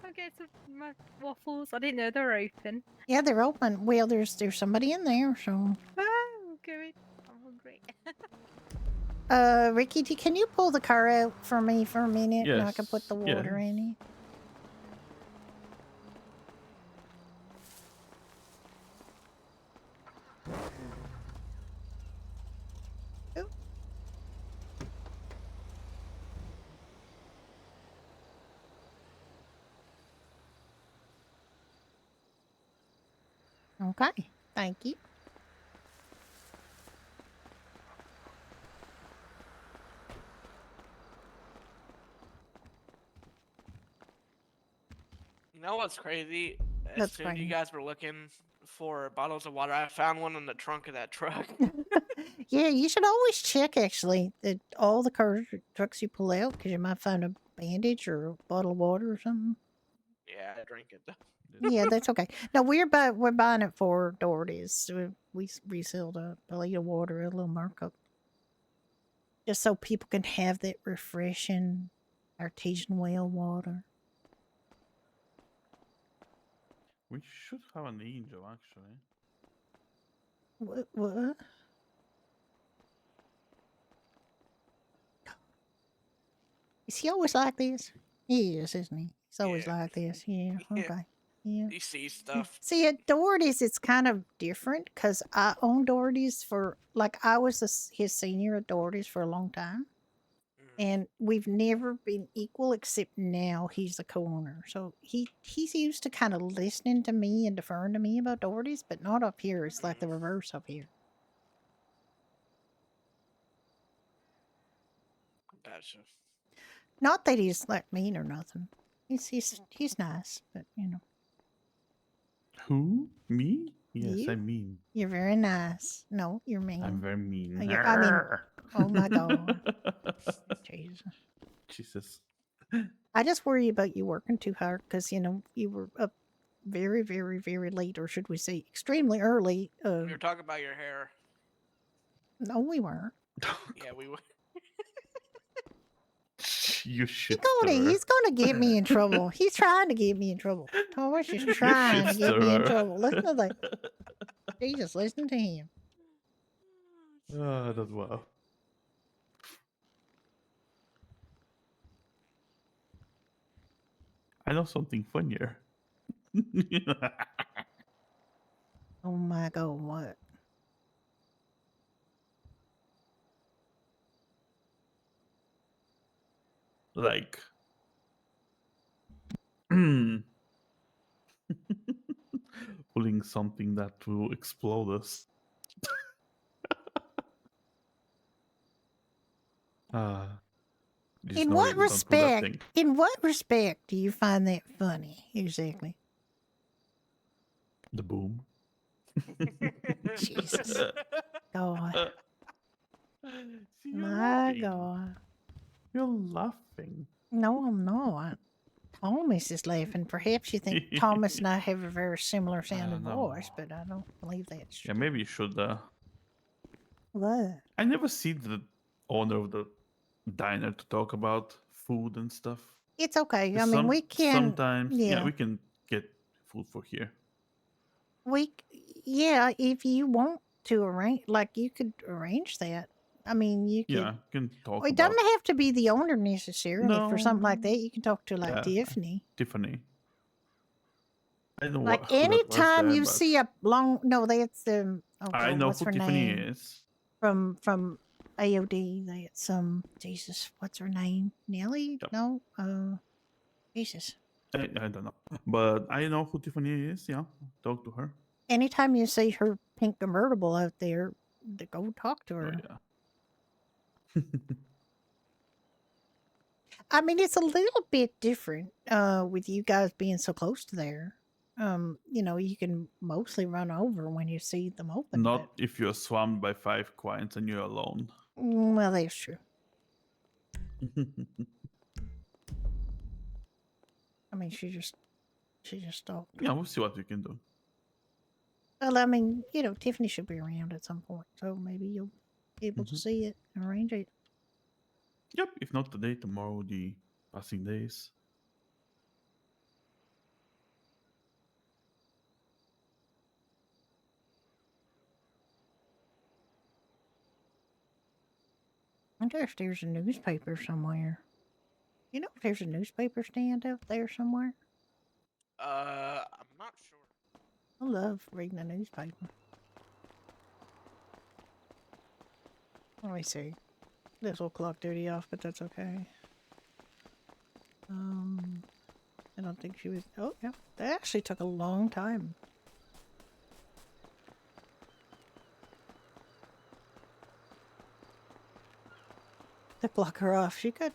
I'll get some my waffles. I didn't know they're open. Yeah, they're open. Well, there's somebody in there, so. Oh, good. I'm hungry. Ricky, can you pull the car out for me for a minute, and I can put the Yes, water in it? Okay, thank you. You know what's crazy? As That's soon as you crazy. guys were looking for bottles of water, I found one in the trunk of that truck. Yeah, you should always check actually that all the trucks you pull out, because you might find a bandage or a bottle of water or something. Yeah, I drink it. Yeah, that's okay. No, we're buying it for Doherty's. So we resealed a liter of water, a little markup, just so people can have that refreshing artesian well water. We should have an angel, actually. What? Is he always like this? He is, isn't he? He's always Yeah. like this. Yeah. Okay. Yeah. He sees stuff. See, at Doherty's, it's kind of different because I owned Doherty's for, like, I was his senior at Doherty's for a long time. And we've never been equal except now he's the co-owner. So he's used to kind of listening to me and deferring to me about Doherty's, but not up here. It's like the reverse up here. Gotcha. Not that he's like mean or nothing. He's nice, but you know. Who? Me? Yes, You? I'm mean. You're very nice. No, you're mean. I'm very mean. I mean, oh my God. Jesus. Jesus. I just worry about you working too hard because, you know, you were up very, very, very late, or should we say extremely early. We were talking about your hair. No, we weren't. Yeah, we were. You shit He's gonna get me in trouble. He's trying to get me in trouble. Thomas is trying to get me in trouble. Listen to that. Jesus, listen to him. Ah, that's wow. I know something funnier. Oh my God, what? Like, pulling something that will explode us. In what respect? In what respect do you find that funny? Exactly. The boom. Jesus. God. See, My God. You're laughing. No, I'm not. Thomas is laughing. Perhaps you think Thomas and I have a very similar sounding know. voice, but I don't believe that's true. Yeah, maybe you should. What? I never see the owner of the diner to talk about food and stuff. It's okay. I mean, we can. Sometimes, yeah, we can get food for here. Yeah, if you want to arrange, like, you could arrange that. I mean, you could. Yeah, can talk. It doesn't have to be the owner necessarily for something like that. You can talk to like Yeah, Tiffany. Tiffany. I know Like who that was anytime there, you but see a long that's I know what's who her Tiffany name? is. From AOD. That's Jesus, what's her name? Nelly? Yep. No, Jesus. I don't know, but I know who Tiffany is. Yeah, talk to her. Anytime you see her pink convertible out there, go talk to her. Oh, yeah. I mean, it's a little bit different with you guys being so close to there. You know, you can mostly run over when you see them open. Not if you're swarmed by 5 clients and you're alone. Well, that's true. I mean, she just stopped. Yeah, we'll see what we can do. Well, I mean, you know, Tiffany should be around at some point, so maybe you'll be able to see it and arrange it. Yep, if not today, tomorrow, the passing days. I wonder if there's a newspaper somewhere. You know if there's a newspaper stand out there somewhere? I'm not sure. I love reading a newspaper. Let me see. This will clock duty off, but that's okay. I don't think she was. Oh, yeah. That actually took a long time. To clock her off. She got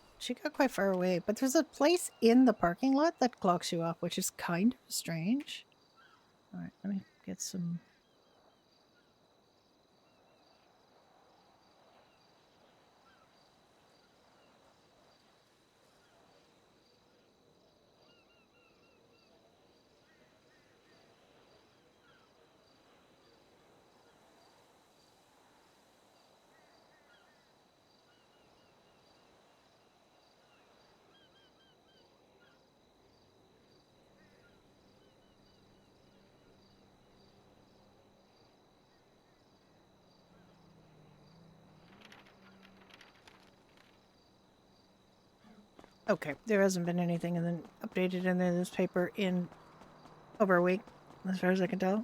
quite far away, but there's a place in the parking lot that clocks you off, which is kind of strange. All right, let me get some. Okay, there hasn't been anything updated in the newspaper in over a week, as far as I can tell.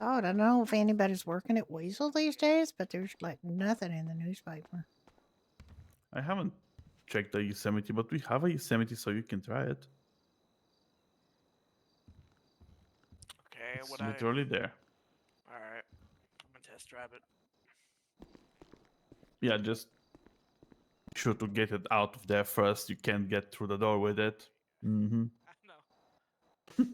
Oh, I don't know if anybody's working at Weasel these days, but there's like nothing in the newspaper. I haven't checked the Yosemite, but we have a Yosemite, so you can try it. Okay, It's literally there. Alright. I'm gonna test drive it. Yeah, just be sure to get it out of there first. You can't get through the door with it. Mm-hmm. I know.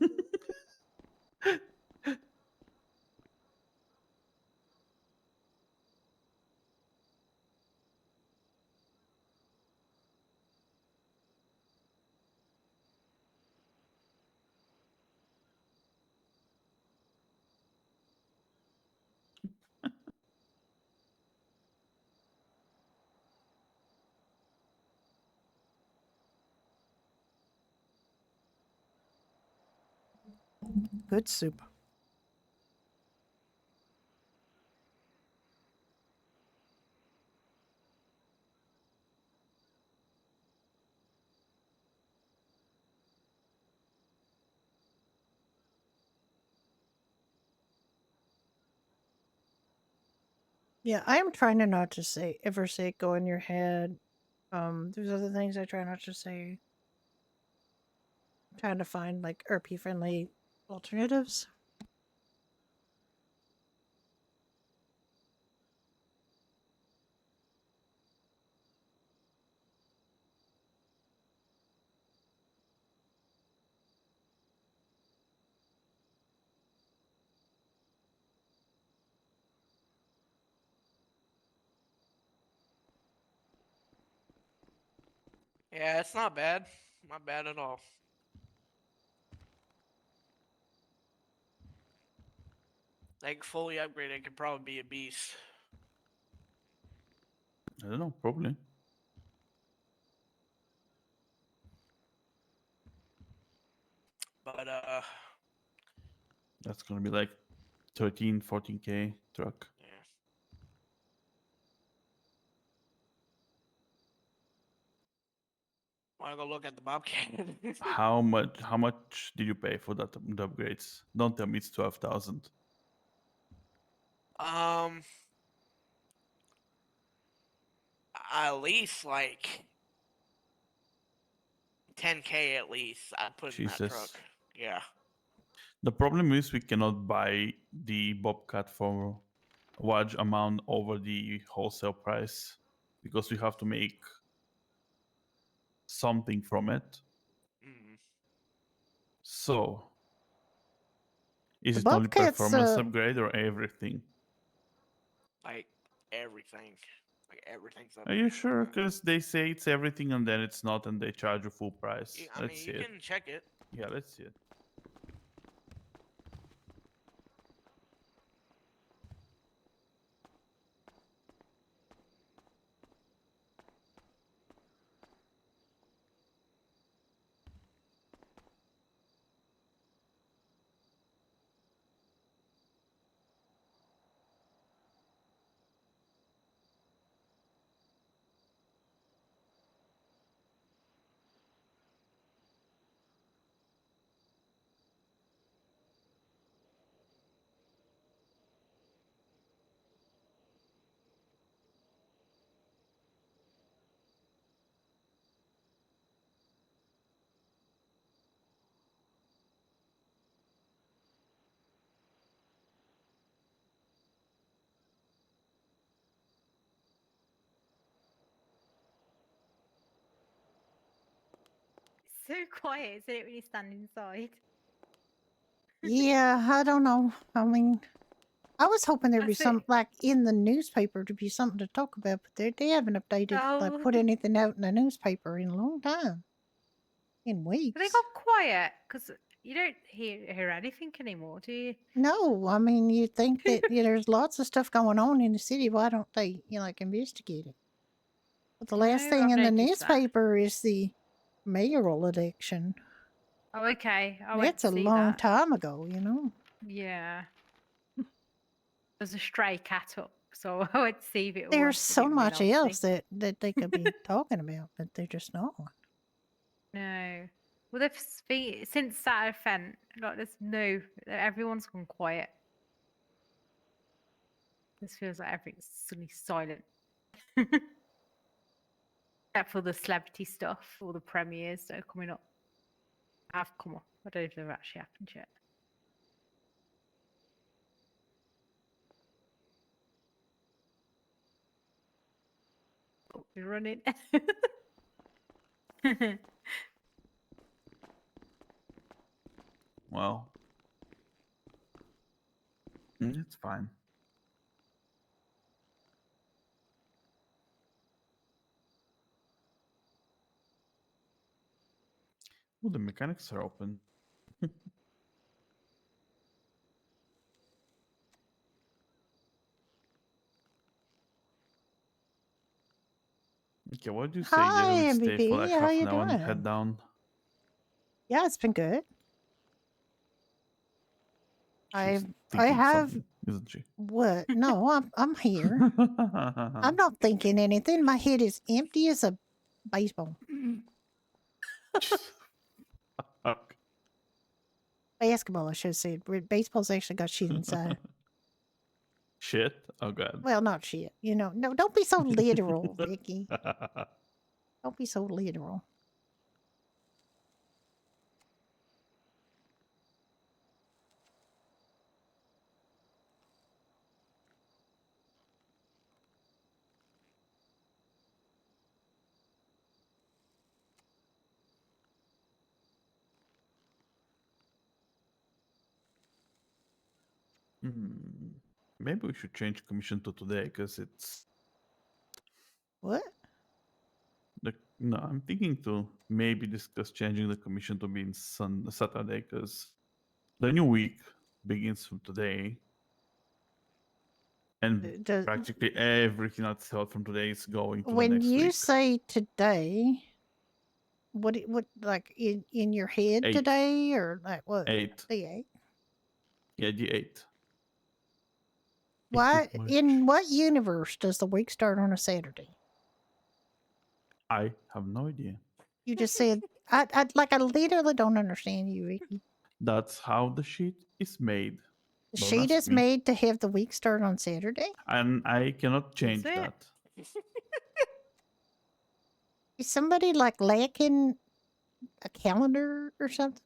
Good soup. Yeah, I am trying to not to ever say go in your head. There's other things I try not to say. I'm trying to find like RP friendly alternatives. Yeah, it's not bad. Not bad at all. Like fully upgraded could probably be a beast. I don't know, probably. But That's gonna be like 13, 14K truck. yeah. Wanna go look at the Bobcat? How much did you pay for the upgrades? Don't tell me it's 12,000. At least like 10K at least I'd put in that truck. Jesus. Yeah. The problem is we cannot buy the Bobcat for a large amount over the wholesale price because we have to make something from it. Mm. So, is The it only Bobcat's, performance upgrade or everything? Like everything. Like everything's up. Are you sure? Because they say it's everything and then it's not, and they charge you full price. I Let's mean, see you it. can check it. Yeah, let's see it. So quiet, so I don't really stand inside. Yeah, I don't know. I mean, I was hoping there'd be some like in the newspaper to be something to talk about, but they haven't updated, like put anything out in the newspaper in a long time. In weeks. They got quiet because you don't hear anything anymore, do you? No, I mean you think that there's lots of stuff going on in the city. Why don't they, like investigate it? But the last No, thing I've in the noticed that. newspaper is the mayoral election. Oh, okay. I went That's to a see long that. time ago, you know. Yeah. There's a stray cat up, so I went to see if it was. There's It so didn't mean much else obviously. that they could be talking about, but they're just not. No. Well, since that event, like, there's no, everyone's gone quiet. This feels like everything's suddenly silent. Except for the celebrity stuff, or the premieres that are coming up. Have come up. I don't know if they've actually happened yet. Oh, you're running. Well, it's fine. Oh, the mechanics are open. Okay, what do you say? Hi, We stay for MVP. like How half you an hour and doing? head down. Yeah, it's been good. I Thinking have something, isn't she? what? No, I'm here. I'm not thinking anything. My head is empty as a baseball. Fuck. Basketball, I should have said. Baseball's actually got shit inside. Shit? Oh god. Well, not shit. You know, no, don't be so literal, Vicky. Don't be so literal. Maybe we should change commission to today because it's What? no. I'm thinking to maybe discuss changing the commission to be in Saturday because the new week begins from today, and practically everything that's held from today is going to the When next you week. say today, what like in your head 8. today or like what? 8. The 8th. Yeah, the 8th. Why in what universe does the week start on a Saturday? I have no idea. You just said I literally don't understand you, Vicky. That's how the sheet is made. The Don't sheet ask is me. made to have the week start on Saturday. And I cannot change it? that. Is somebody like lacking a calendar or something?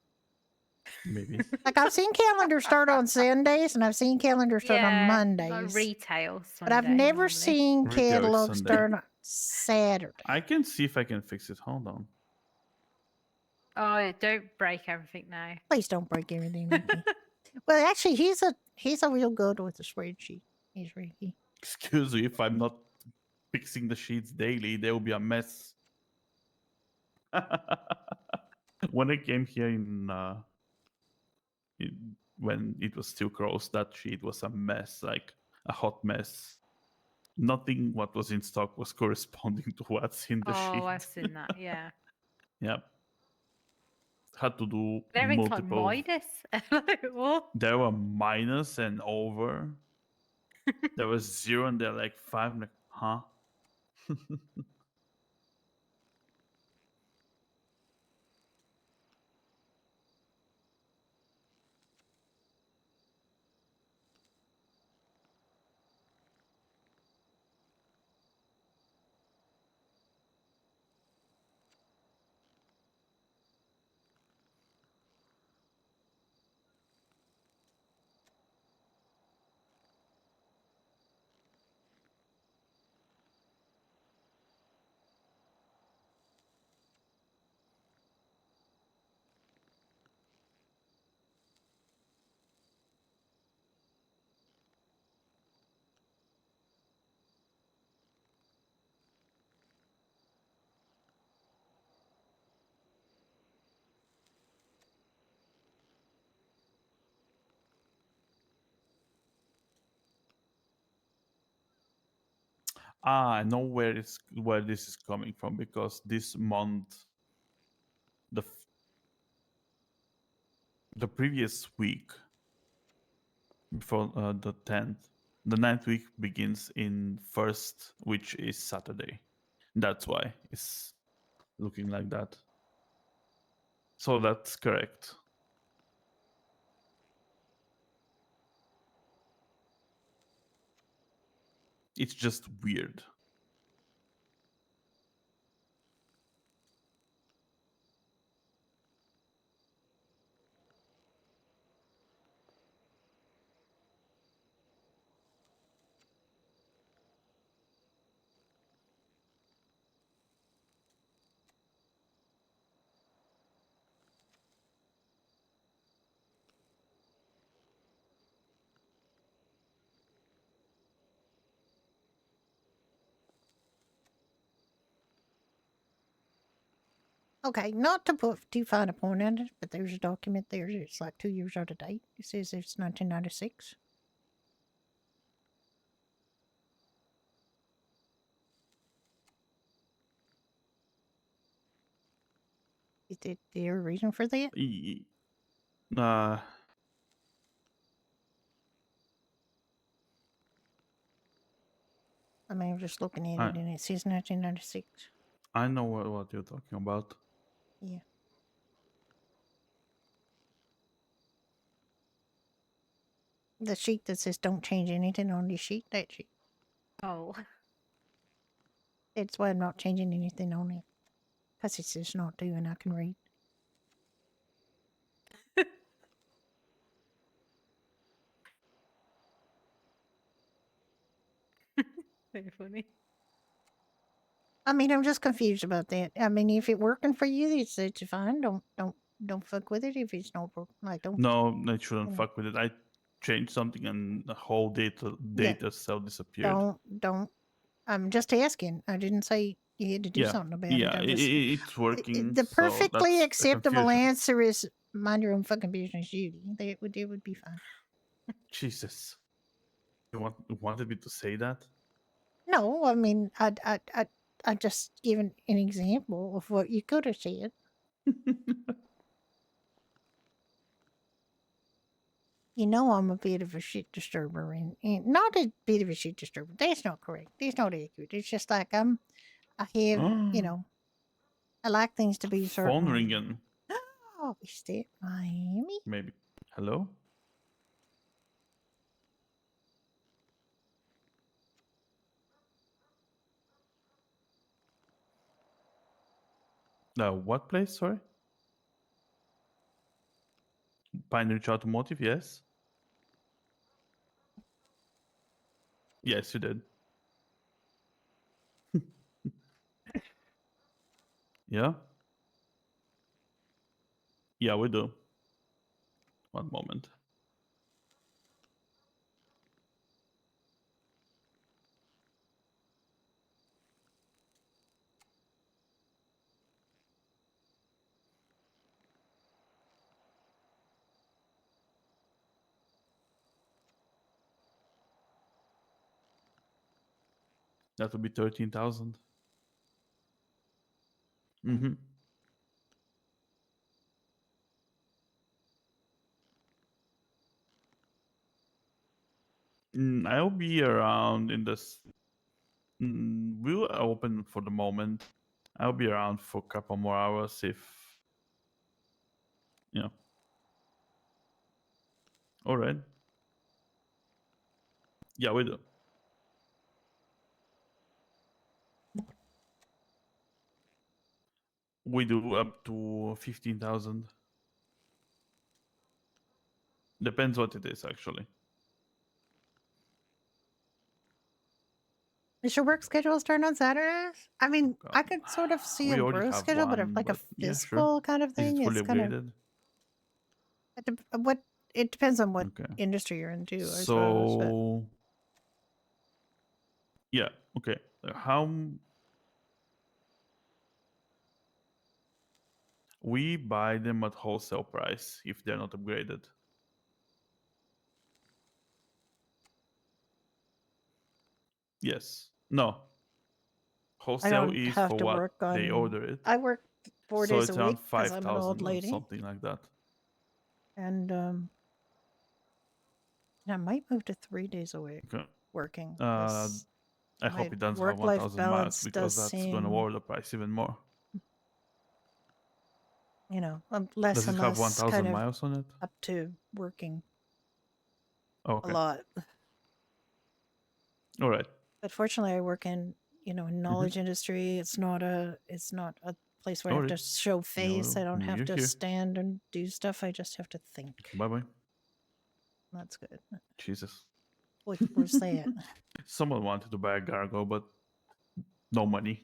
Maybe. Like I've seen calendars start on Sundays and I've seen calendars start on Yeah, Mondays. like retail But I've Sunday never normally. seen Retail is catalogs Sunday. start on Saturday. I can see if I can fix it. Hold on. Oh, yeah, don't break everything now. Please don't break everything, Ricky. Well, actually, he's a real good with the spreadsheet. He's Ricky. Excuse me, if I'm not fixing the sheets daily, they will be a mess. When I came here when it was still gross, that sheet was a mess, like a hot mess. Nothing what was in stock was corresponding to what's in the sheet. Oh, I've seen that. Yeah. Yep. Had to do Everything's like multiple. minus. Like, what? There were minus and over. There was 0 and they're like 5. I'm like, huh? I know where this is coming from because this month the previous week before the 10th. The 9th week begins in 1st, which is Saturday. That's why it's looking like that. So that's correct. It's just weird. Okay, not to put too fine a point on it, but there's a document there. It's like 2 years out of date. It says it's 1996. Is there a reason for that? I mean, I'm just looking at it and it says 1996. I know what you're talking about. Yeah. The sheet that says don't change anything on this sheet, that sheet. Oh. That's why I'm not changing anything on it. Because it says not to and I can read. Very funny. I mean, I'm just confused about that. I mean, if it's working for you, it's fine. Don't fuck with it if it's not working. Like, don't. No, I shouldn't you know. fuck with it. I changed something and the whole data cell disappeared. Don't. I'm just asking. I didn't say you had to do something about it. I'm just, it's working. the so perfectly that's a acceptable confusion. answer is mind your own fucking business, Judy. It would be fine. Jesus, you wanted me to say that? No, I mean, I just given an example of what you could have said. You know, I'm a bit of a shit disturber, and not a bit of a shit disturber. That's not correct. That's not accurate. It's just like I have, you know, I like things to be certain. Phone ringing. Oh, is that Miami? Maybe. Hello? What place, sorry? Pine Ridge Automotive, yes? Yes, you did. Yeah? Yeah, we do. One moment. That would be 13,000. Mm-hmm. I'll be around in this. We'll open for the moment. I'll be around for a couple more hours if. Yeah. All right. Yeah, we do. We do up to 15,000. Depends what it is, actually. Is your work schedule starting on Saturdays? I mean, I could sort of see We a already work have schedule, but one, like a but yeah, sure. physical kind of Is thing it fully is kind of upgraded? what. It depends on what Okay. industry you're in too. I suppose. So. Yeah. Okay. How? We buy them at wholesale price if they're not upgraded. Yes. No. I Wholesale don't is have for to what work on. they order it. I work 4 so days it's a around week because I'm an old 5,000 or lady. something like that. And I might move to 3 days a week Okay. working. I my hope it doesn't have work-life 1,000 miles balance because does that's going to seem, lower the price even more. you know, less Does it and have less 1,000 kind of miles on it? up to working Okay. a lot. All right. But fortunately, I work in, you know, knowledge industry. It's not a place where I have to Alright. show face. I don't have You're to here. stand and do stuff. I just have to think. Bye bye. That's good. Jesus. What's that? Someone wanted to buy a Gargo, but no money.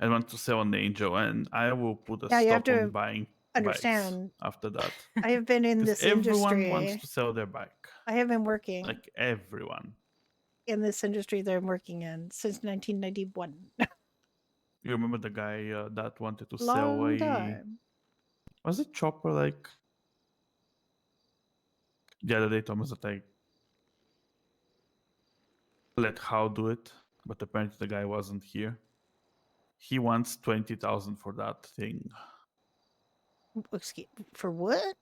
I want to sell an Angel, and I will put a Now you have stop on to buying bikes understand. after that. I have been in 'Cause this everyone wants industry. to sell their bike. I have been working Like everyone. in this industry that I'm working in since 1991. You remember the guy that wanted to sell Long a... time. Was it Chopper like... The other day, Thomas, that I let How do it, but apparently the guy wasn't here. He wants 20,000 for that thing. Excuse, for what?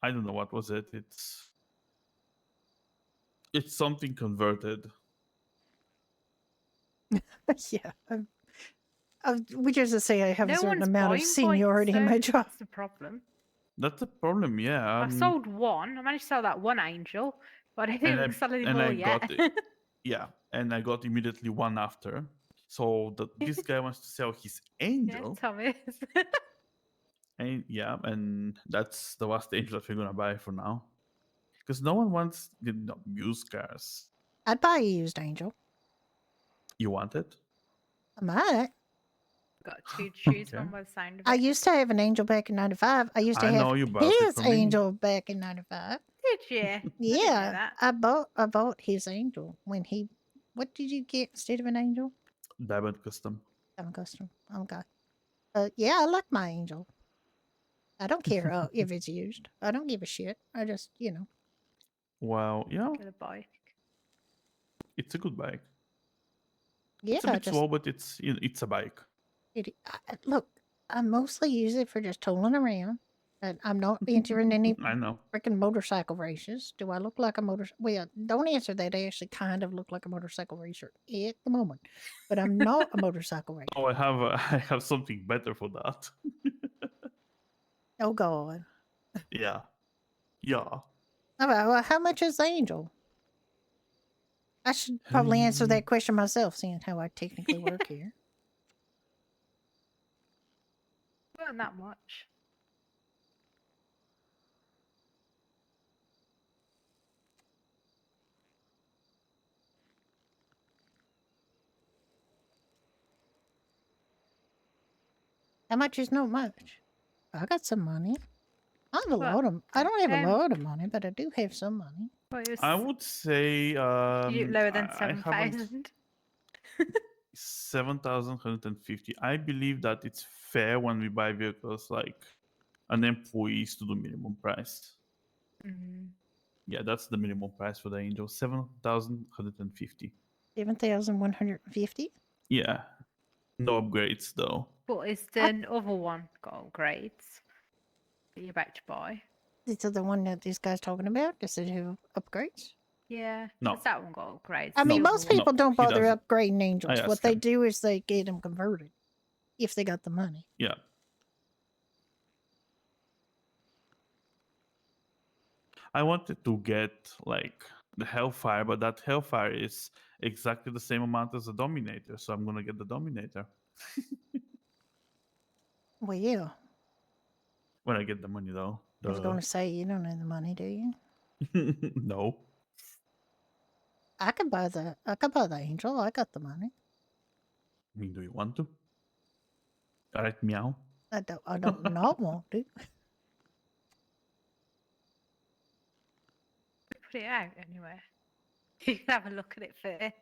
I don't know what was it. It's something converted. Yeah. Which is to say, I have a No certain one's amount of buying seniority bikes, in so my job. that's the problem. That's the problem, yeah. I've sold one. I managed to sell that one angel, but I and didn't sell any and more I yet. got it. Yeah, and I got immediately one after. So this guy wants to sell his Yeah, Angel. Thomas. And yeah, and that's the last Angel that we're gonna buy for now. Because no one wants used cars. I'd buy a used Angel. You want it? I might. Got to choose Okay. one by the sound of I it. used to have an Angel back in 95. I used to I have know you bought it his from me. Angel back in 95. Did you? I didn't know Yeah, that. I bought his Angel when he. What did you get instead of an Angel? Diamond Custom. Diamond Custom. Okay. Yeah, I like my Angel. I don't care if it's used. I don't give a shit. I just, you know. Well, yeah, Get a bike. it's a good bike. Yeah, It's a bit slow, but it's it's a bike. Look, I mostly use it for just tooling around. And I'm not entering any I know. freaking motorcycle races. Do I look like a motorcycle? Well, don't answer that. I actually kind of look like a motorcycle racer at the moment, but I'm not a motorcycle racer. Oh, I have something better for that. Oh God. Yeah. Yeah. All right. Well, how much is the Angel? I should probably answer that question myself, seeing how I technically work here. Not that much. How much is not much? I got some money. I have a Well, lot of. I don't have a um, lot of money, but I do have some money. Well, it was I would say lower than I haven't 7,000. 7,150. I believe that it's fair when we buy vehicles like an employee to do minimum price. Mm. Yeah, that's the minimum price for the Angel. 7,150. 7,150. Yeah. No upgrades though. But is the other one got upgrades that you're about to buy? This is the one that this guy's talking about. Does it have upgrades? Yeah, No. 'cause that one got upgrades. I mean, the most other one- people don't he bother doesn't. upgrading Angels. I What asked they him. do is they get them converted if they got the money. Yeah. I wanted to get like the Hellfire, but that Hellfire is exactly the same amount as the Dominator, so I'm gonna get the Dominator Well, yeah. when I get the money though. I was going to say, you don't have the money, do you? No. I could buy the Angel. I got the money. I mean, do you want to? Alright, meow. I don't not want to. Put it out anyway. You can have a look at it first.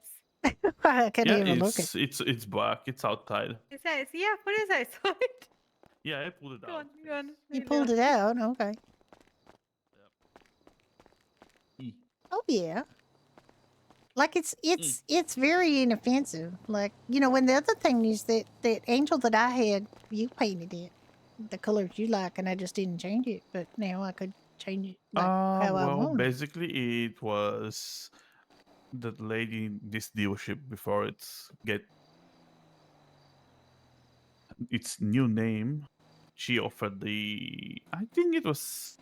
I can't Yeah, even look at. it's black. It's outside. Is that? Yeah, what is outside? Yeah, I pulled it Go out. on, go on. You really pulled on. it out. Okay. E. Oh yeah. Like it's very inoffensive. Like, you know, and the other thing is that Angel that I had, you painted it. the colors you like, and I just didn't change it. But now I could change it like how I Well, want it. basically, it was that lady in this dealership before get its new name. She offered I think it was,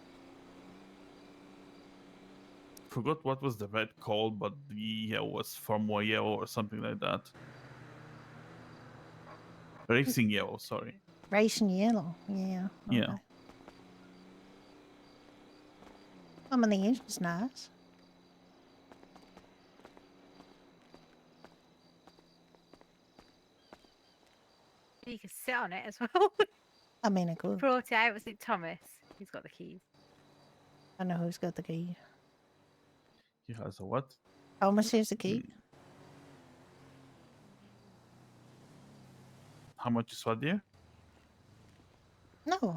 forgot what was the red called, but the yellow was Formula Yellow or something like that. Racing Yellow, sorry. Racing yellow, yeah. Yeah. Okay. I mean, the engine's nice. You can sit on it as well. I mean, it could. Brought it out. Was it Thomas? He's got the keys. I know who's got the key. He has a what? Thomas has the key. How much is what, dear? No,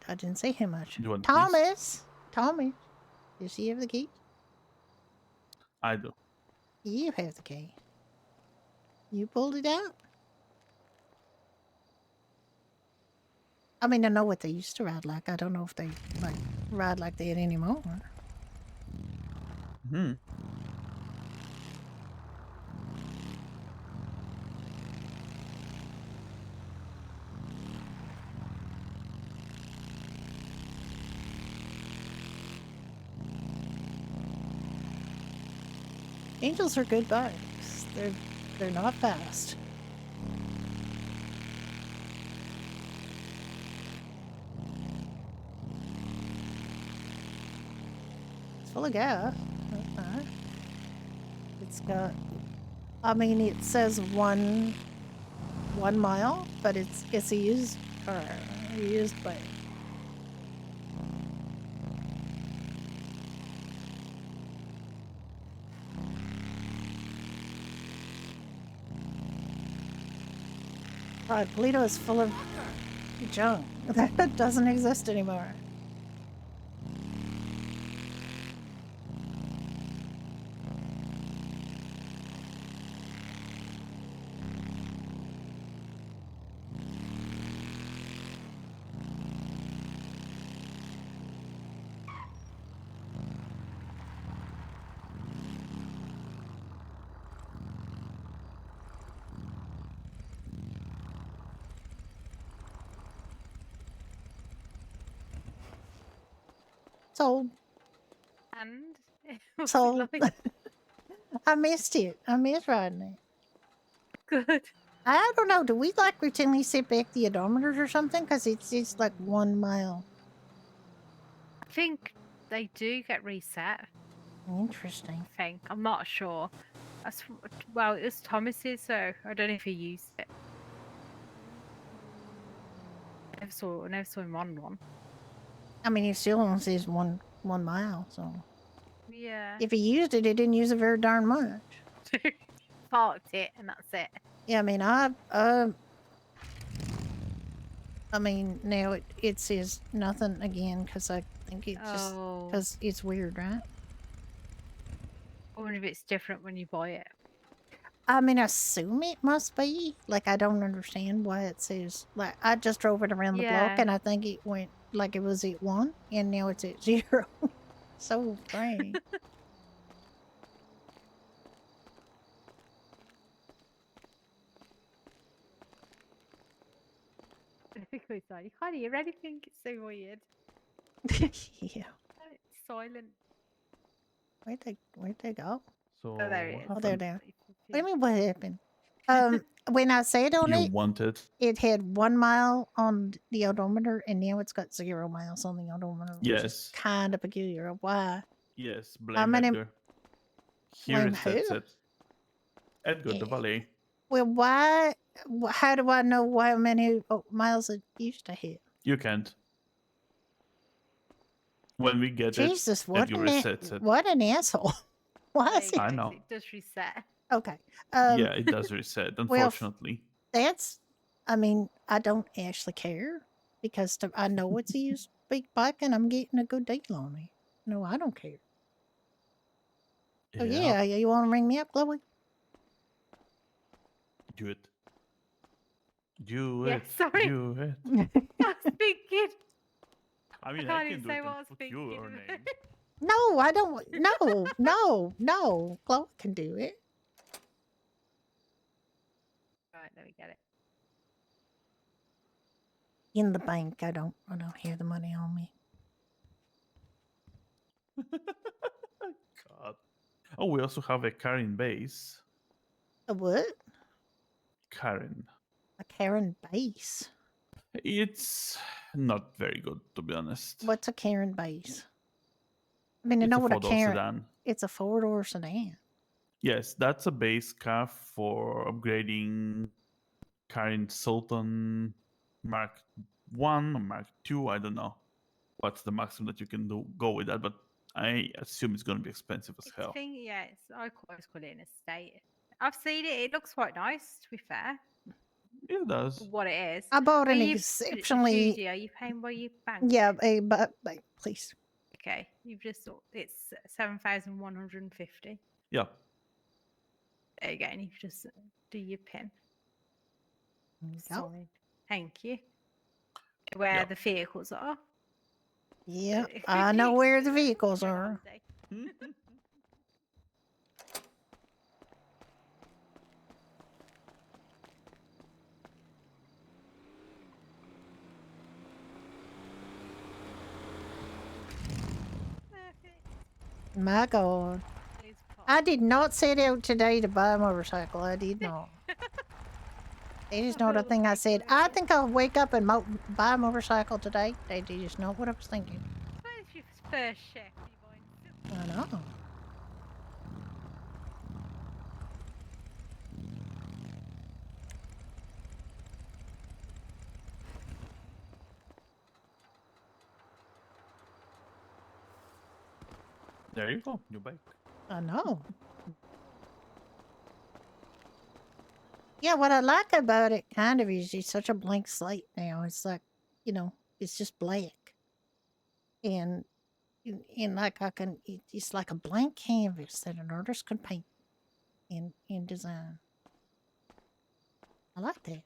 I didn't say how much. Do you want Thomas, does he have the key? I do. You have the key. You pulled it out? I mean, I know what they used to ride like. I don't know if they like ride like that anymore. Hmm. Angels are good bikes. They're not fast. It's full of gas. Okay. It's got. I mean, it says 1 mile, but it's a used car, a used bike. God, Polito is full of junk that doesn't exist anymore. So, And what's so it like? I missed it. I missed riding it. Good. I don't know. Do we like routinely set back the odometers or something? Because it's just like 1 mile. I think they do get reset. Interesting. I think. I'm not sure. Well, it was Thomas's, so I don't know if he used it. I never saw him on one. I mean, it still only says 1 mile, so. Yeah. If he used it, he didn't use it very darn much. Parked it, and that's it. Yeah, I mean, I mean, now it says nothing again because I think it's just because it's weird, right? I wonder if it's different when you buy it. I mean, I assume it must be. Like, I don't understand why it says. Like, I just drove it around the block, Yeah. and I think it went like it was at 1, and now it's at 0. So strange. You can't hear anything. It's so weird. Yeah. It's silent. Where'd they go? So Oh, there it is. Oh, there they are. What What do you mean, what happened? When I said on You it, wanted. it had 1 mile on the odometer, and now it's got 0 miles on the odometer, which is Yes. kind of peculiar. Why? Yes, How blame many- Edgar. He Blame resets who? it. Edgar, the valet. Well, why? How do I know how many miles it used to hit? You can't. When we get Jesus, it, what Edgar an resets it. what an asshole! Why is he? I know. It does reset. Okay. Yeah, it does reset, Well, unfortunately. that's. I mean, I don't actually care because I know it's a used big bike, and I'm getting a good deal on it. No, I don't care. Oh yeah, you want to ring me up, Chloe? Do it. Do Yeah, it. sorry. Do it. I was thinking. I mean, can't I even can do say it what I and was put thinking. your name. No, I don't. No. Chloe can do it. Right, let me get it. In the bank, I don't hear the money on me. God. Oh, we also have a Karen base. A what? Karen. A Karen base. It's not very good, to be honest. What's a Karen base? I mean, I It's know a what a four-door Karen. sedan. It's a 4-door sedan. Yes, that's a base car for upgrading Karen Sultan Mark 1 or Mark 2. I don't know what's the maximum that you can go with that, but I assume it's going to be expensive as hell. Yeah, I always call it an estate. I've seen it. It looks quite nice, to be fair. It does. For what it is. I bought an exceptionally. Judy, are you paying by your bank? Yeah, but please. Okay, you've just it's 7,150. Yeah. There you go, and you just do your pin. Go. Sorry, thank you. Where the vehicles are. Yeah, I know where the vehicles are. My God. I did not set out today to buy a motorcycle. I did not. That is not a thing I said. I think I'll wake up and buy a motorcycle today. That is not what I was thinking. Where's your first chef? I know. There you go, new bike. I know. Yeah, what I like about it kind of is it's such a blank slate now. It's like, it's just black. And like it's like a blank canvas that an artist can paint and design. I like that.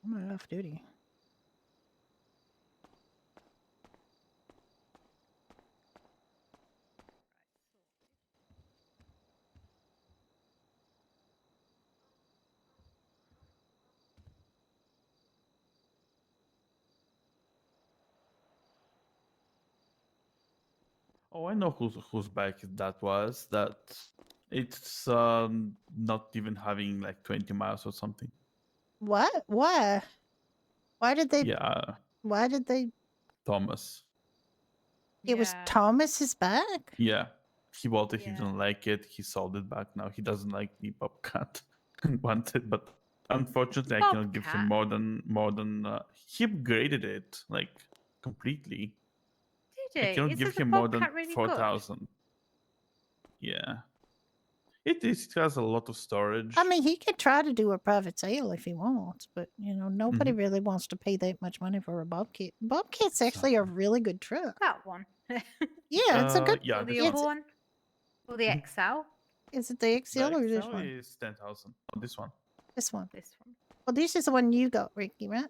I'm off duty. Oh, I know whose bike that was. That it's not even having like 20 miles or something. What? Why? Why did they? Yeah. Why did they? Thomas. It was Thomas's back. Yeah. He bought it. He didn't like it. He sold it back. Now he doesn't like the Bobcat and wants it, but unfortunately, I cannot give him more than. He upgraded it like completely. Did he? I cannot give him more than 4,000. Yeah. It is. It has a lot of storage. I mean, he could try to do a private sale if he wants, but nobody really wants to pay that much money for a Bobcat. Bobcat's actually a really good truck. That one. Yeah, it's a good. Yeah, Or the other one. Or the XL. Is it the XL or this XL one? is 10,000. Oh, this one. This one. This one. Well, this is the one you got, Ricky, right?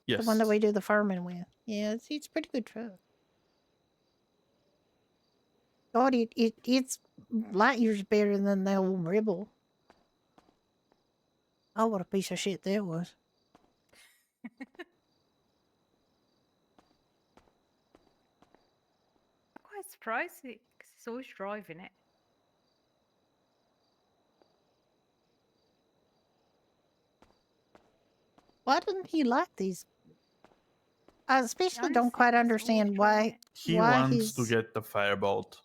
Yes. The one that we do the farming with. Yeah, it's a pretty good truck. God, it's light years better than the old Rebel. Oh, what a piece of shit that was. I'm quite surprised because he's always driving it. Why didn't he like these? I especially don't quite understand why. He why wants to get the Firebolt.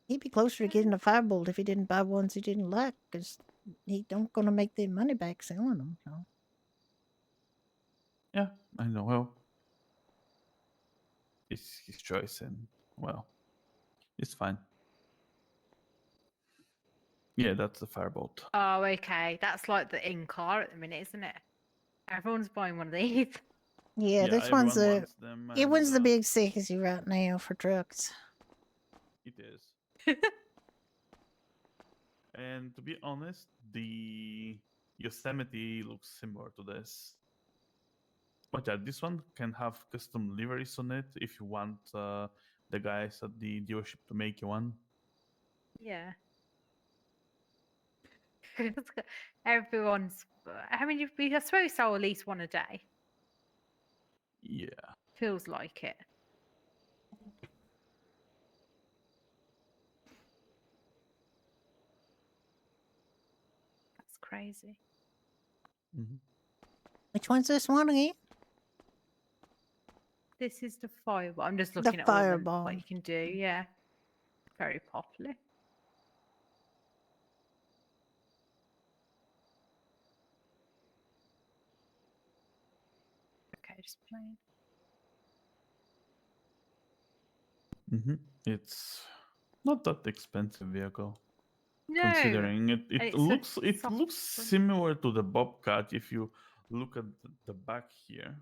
He'd be closer to getting a Firebolt if he didn't buy ones he didn't like, because he don't gonna make their money back selling them. So. Yeah, I know. Well, it's his choice, and well, it's fine. Yeah, that's the firebolt. Oh, okay. That's like the in-car at the minute, isn't it? Everyone's buying one of these. Yeah, Yeah, this one's everyone the wants them, it one's and the big sexy right now for trucks. it is. And to be honest, the Yosemite looks similar to this. But yeah, this one can have custom liveries on it if you want the guys at the dealership to make you one. Yeah. Everyone's. I mean, I suppose sell at least one a day. Yeah. Feels like it. That's crazy. Which one's this one again? This is the fireball. I'm just The looking at all fireball. what you can do. Yeah. Very popular. Okay, just playing. It's not that expensive vehicle. No. Considering And it it's a looks soft similar to the Bobcat if you look at the back here.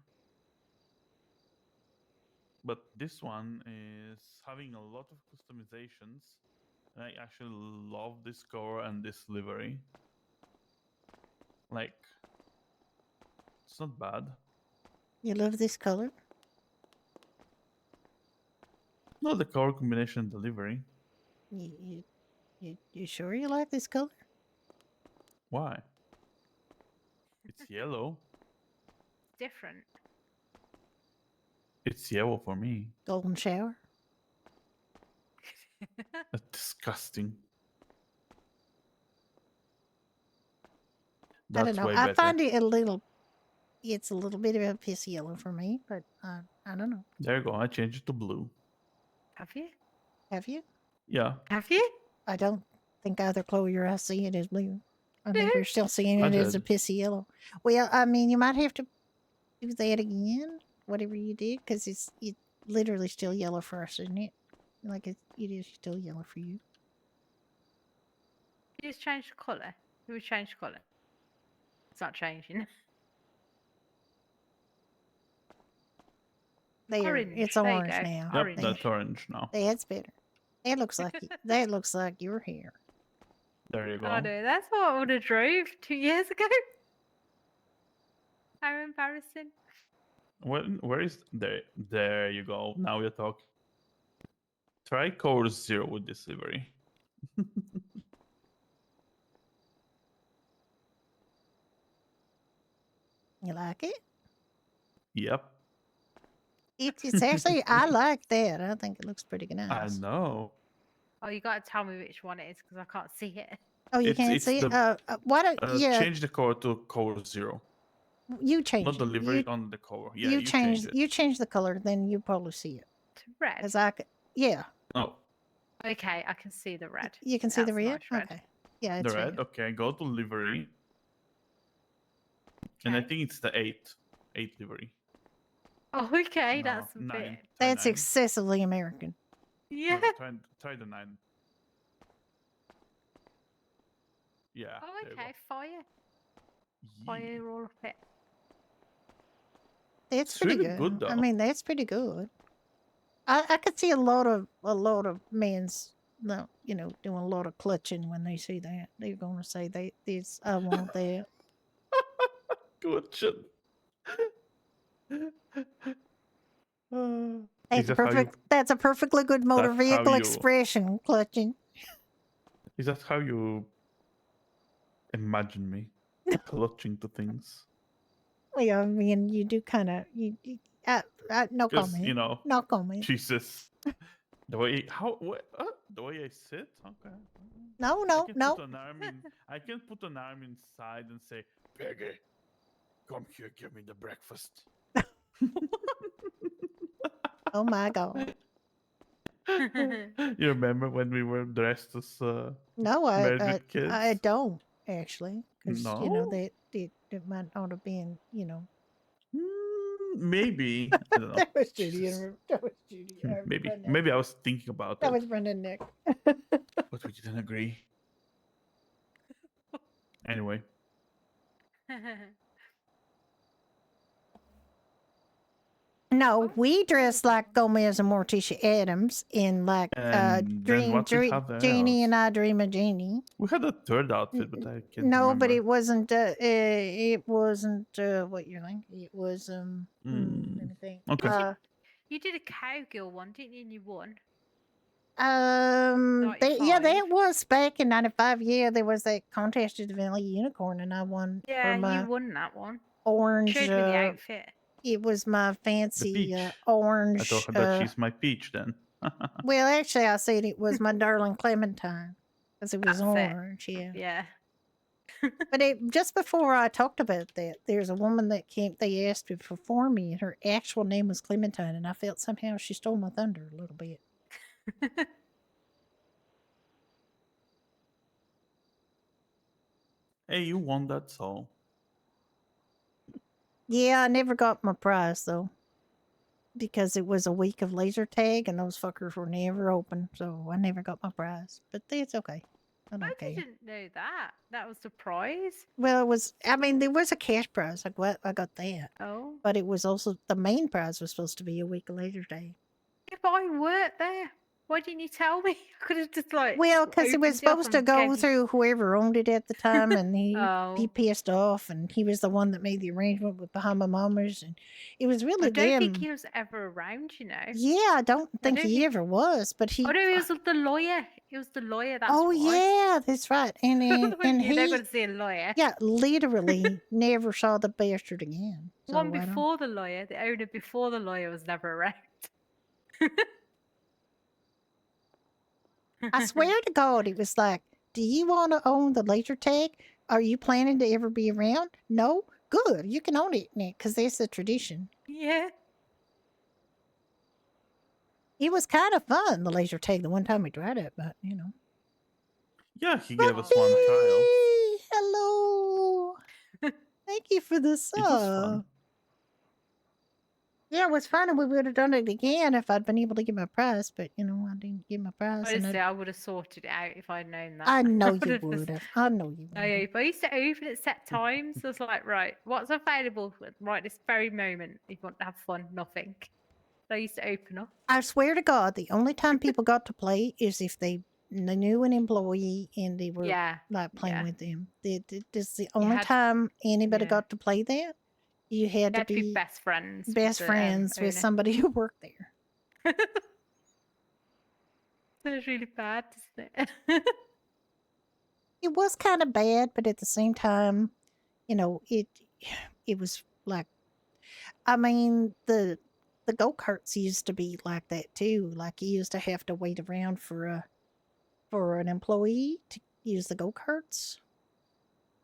But this one is having a lot of customizations. And I actually love this cover and this livery. Like, it's not bad. You love this color? No, the color combination and the livery. You sure you like this color? Why? It's yellow. different. It's yellow for me. Golden shower? That's disgusting. I don't That's know. way I better. find it a little. It's a little bit of a piss yellow for me, but I don't know. There you go. I changed it to blue. Have you? Have you? Yeah. Have you? I don't think either Chloe or I see it as blue. I think we're still seeing I it as a did. pissy yellow. Well, I mean, you might have to do that again, whatever you did, because it's literally still yellow for us, isn't it? Like it is still yellow for you. You just change the colour. We change the colour. It's not changing. There, Orange. it's There you orange go. now. Yep, Orange. that's orange now. That's better. That looks like that looks like your hair. There you go. Oh no, that's what I would have drove 2 years ago. How embarrassing. Where is there? There you go. Now we're talking. Try Core Zero with this livery. You like it? Yep. It's actually I like that. I think it looks pretty nice. I know. Oh, you got to tell me which one it is because I can't see it. Oh, you can't see it. Why don't change the core to Core Zero. You change Not the it. livery on the cover. Yeah, you change it. You change the color, then you probably see it. To red. As I could, yeah. Oh. Okay, I can see the red. You can see the That's red. nice red. Okay. Yeah, The it's red. Okay, go to livery. And I think it's the 8 livery. Oh, okay, No, that's a 9. bit. Try That's 9. excessively American. Yeah. No, try the 9. Yeah. Oh, there you go. okay, fire. Fire all up it. It's It's pretty really good, I though. mean, that's pretty good. I could see a lot of men's, you know, doing a lot of clutching when they see that. They're gonna say this. I want that. Clutching. That's a perfect. That's a perfectly good motor That's how vehicle you- expression. Clutching. Is that how you imagine me clutching to things? Well, I mean, you do kind of. No Because comment. you know, No comment. Jesus, the way the way I sit. Okay. No, I can put an arm inside and say, Peggy, come here, give me the breakfast. Oh my god. You remember when we were dressed as No, married with kids? I don't actually, because you know No? it might not have been, you know. Maybe. I don't know. That was Judy. That was Judy. Maybe I was thinking about That it, was Brenda and Nick. but we didn't agree. Anyway. No, we dressed like Gomez and Morticia Adams in like And then what we have there Janie else? and I Dream of Jeannie. We had a third outfit, but I can't No, remember. but it wasn't. It wasn't. What you're like? It was. Let me think. Okay. You did a cowgirl one, didn't you? And you won. Yeah, 95. that was back in '95. Yeah, there was that contest at the Valley Unicorn, and I won Yeah, for my you won that one. orange. Showed me the outfit. It was my The fancy peach. orange. I thought that she's my peach then. Well, actually, I said it was my darling Clementine because it was That's it. orange. Yeah. Yeah. But just before I talked about that, there's a woman that came. They asked to perform me, and her actual name was Clementine, and I felt somehow she stole my thunder a little bit. Hey, you won that, so. Yeah, I never got my prize though, because it was a week of laser tag, and those fuckers were never open, so I never got my prize. But it's okay. I don't I care. didn't know that. That was the prize. Well, it was. I mean, there was a cash prize. I got that. Oh. But it was also the main prize was supposed to be a week of laser tag. If I weren't there, why didn't you tell me? I could have just like. Well, because it was opened up supposed to and go gave you- through whoever owned it at the time, and he Oh. pissed off, and he was the one that made the arrangement with Bahama Mamas, and it was really I don't them. think he was ever around, you know. Yeah, I don't think don't he think- ever was, but he. Oh no, he was the lawyer. It was the lawyer. That's Oh why. yeah, that's right, and You're he. never going to see a lawyer. Yeah, literally never saw the bastard again. The one so I don't- before the lawyer, the owner before the lawyer was never around. I swear to God, it was like, do you want to own the laser tag? Are you planning to ever be around? No? Good. You can own it, Nick, because that's the tradition. Yeah. It was kind of fun, the laser tag, the one time we tried it, but, you know. Yeah, he gave us one trial. Hello. Thank you for the sub. It was fun. Yeah, it was fun, and we would have done it again if I'd been able to get my prize, but, you know, I didn't get my prize. and Honestly, I would have sorted it out if I'd known that. I know you would've would just- have. I know you would Oh, yeah, but I used to open at set times. I was like, right, what's available right this very moment if you want to have fun? Nothing. So I used to open up. I swear to God, the only time people got to play is if they knew an employee and they were like playing with them. This is the only had- time anybody yeah. got to play that. You had You to be best friends. with best the, friends with owner. somebody who worked there. That's really bad, isn't it? It was kind of bad, but at the same time, you know, it was like, I mean, the go-karts used to be like that too. Like you used to have to wait around for an employee to use the go-karts.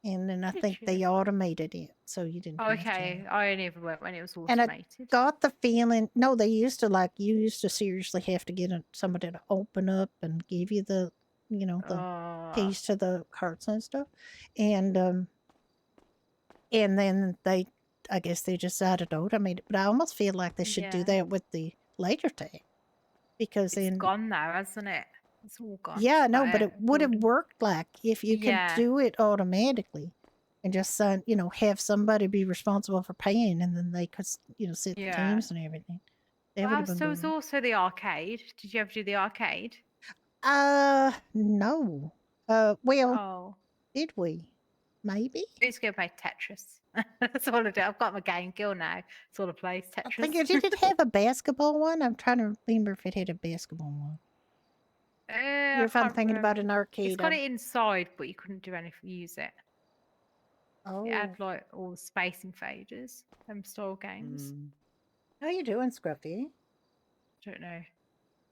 And then I Did think you? they automated it, so you didn't Oh, have to. okay, I only ever went when it was And I automated. got the feeling, no, they used to like, you used to seriously have to get somebody to open up and give you the, you know, the keys to the carts and stuff. And then I guess they decided to automate it, but I almost feel like they should do Yeah. that with the laser tag. Because It's then, gone now, hasn't it? It's all gone. yeah, no, Like, but it would have worked like if you could Yeah. do it automatically and just have somebody be responsible for paying, and then they could, set the Yeah. teams and everything. That would Well, have been so was brilliant. also the arcade. Did you ever do the arcade? No. Well, Oh, did we? Maybe. I used to go play Tetris. That's all I do. I've got my game girl now. That's all I play is I Tetris. think did it have a basketball one? I'm trying to remember if it had a basketball one. I If I'm can't thinking about an remember. arcade, It's got I'm- it inside, but you couldn't do anything. Use it. Oh. It had like all the Space Invaders, them style games. How you doing, Scruffy? Don't know.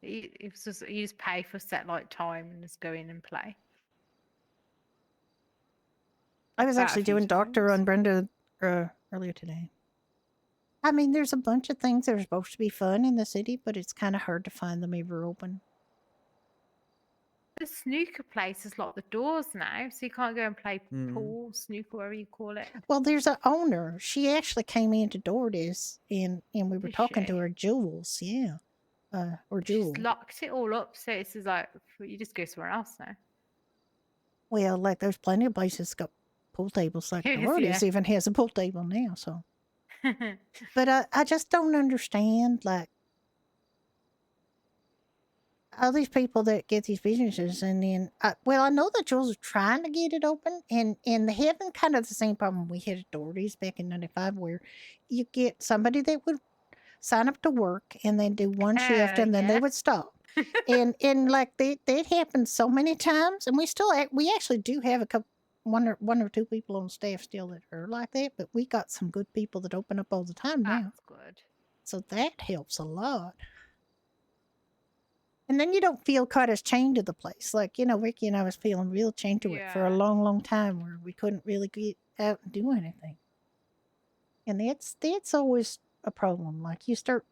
It was just you just pay for set like time and just go in and play. I was That a actually few doing Doctor on Brenda earlier today. I mean, there's a bunch of things that are supposed to be fun in the city, but it's kind of hard to find them ever open. The snooker place is locked the doors now, so you can't go and play Mm. pool, snooker, whatever you call it. Well, there's an owner. She actually came into Doordays, and we were Did talking she? to her, Jules. Yeah, or Jewel. She's locked it all up, so it's just like you just go somewhere else now. Well, like there's plenty of places got pool tables like Yes, Doherty's yeah. even has a pool table now. So, but I just don't understand like all these people that get these businesses, and then I know that Jules are trying to get it open, and they having kind of the same problem we had at Doherty's back in '95, where you get somebody that would sign up to work and then do one shift and then they Yeah. would stop. and like that happened so many times, and we actually do have a couple one or two people on staff still that are like that, but we got some good people that open up all the time now. That's good. So that helps a lot. And then you don't feel caught as chained to the place. Like, Ricky and I was feeling real chained to it for a long, long time where we couldn't really get out and do anything. And that's always a problem. Like, you start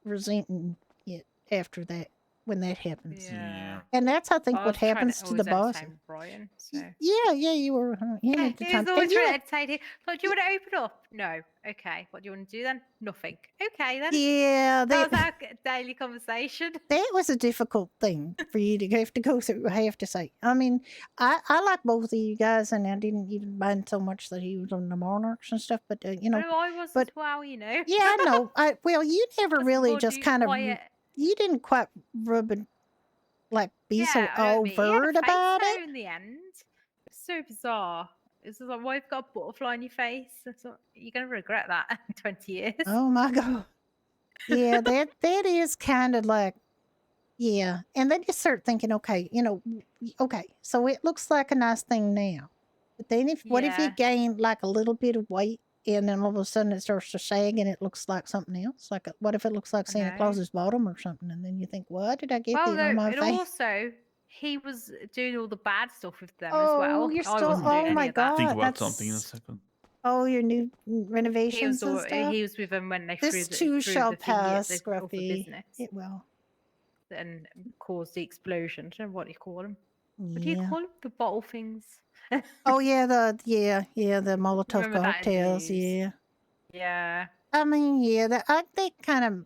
resenting it after that, when that happens. Yeah. And that's, I think, I what was trying happens to the always boss. entertain Brian, so. Yeah, you were. You Yeah, at the he time. was always And trying to entertain him. Like, do you want to open up? No. Okay. What do you want to do then? Nothing. Okay then. Yeah, that was our daily conversation. That was a difficult thing for you to have to go through, I have to say. I mean, I like both of you guys, and I didn't even mind so much that he was on the Monarchs and stuff, but, Well, I was as well, Yeah, I know. Well, you never really just kind of, you didn't quite rub it, like, be so I know what you mean. He had a overt face about though it. in the end. It's so bizarre. It's just like, why you've got a butterfly on your face? It's like, you're going to regret that in 20 years. Oh my God. Yeah, that is kind of like, yeah. And then you start thinking, okay, okay, so it looks like a nice thing now. But then what if you Yeah. gain like a little bit of weight and then all of a sudden it starts to sag and it looks like something else? Like, what if it looks like Santa know. Claus's bottom or something? And then you think, why did I get Well, this on no, my and face? also he was doing all the bad stuff with them as well. You're I still, wasn't doing oh any my of that. God. Think about that's, something in a second. Oh, your new He renovations was, and stuff? he was with them when they This threw too shall the thingy at pass, the other Scruffy. business It will. and caused the explosion. I don't know what you call them. What do you Yeah. call them? The bottle things. Oh yeah, the Molotov Remember that in the cocktails. news? Yeah. Yeah. I mean, yeah, they kind of,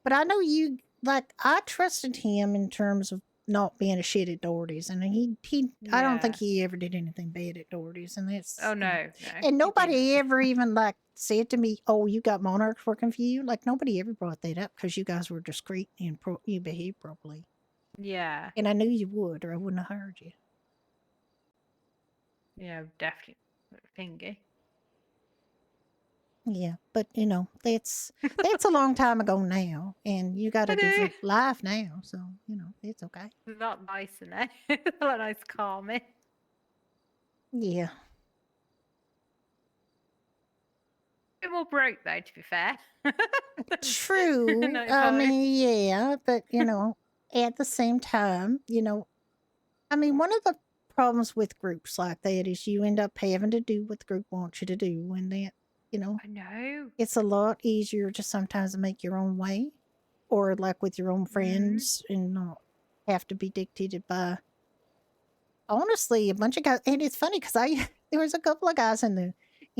but I know you, like, I trusted him in terms of not being a shit at Doherty's, and I don't think he ever did anything bad at Doherty's, and that's, Oh no, and nobody ever even like said to me, "Oh, you got Monarchs working for you." Like, nobody ever brought that up because you guys were discreet and you behaved properly, Yeah. and I knew you would, or I wouldn't have hired you. Yeah, definitely. Thingy. Yeah, but that's a long time ago now, and you got a different life now, so it's okay. Not nice, isn't it? Not nice, calming. Yeah. bit more broke though, to be fair. True. I mean, yeah, but at the same time, I mean, one of the problems with groups like that is you end up having to do what the group wants you to do, and that, I know. it's a lot easier just sometimes to make your own way, or like with your own friends, and not have to be dictated by, honestly, a bunch of guys. And it's funny because there was a couple of guys in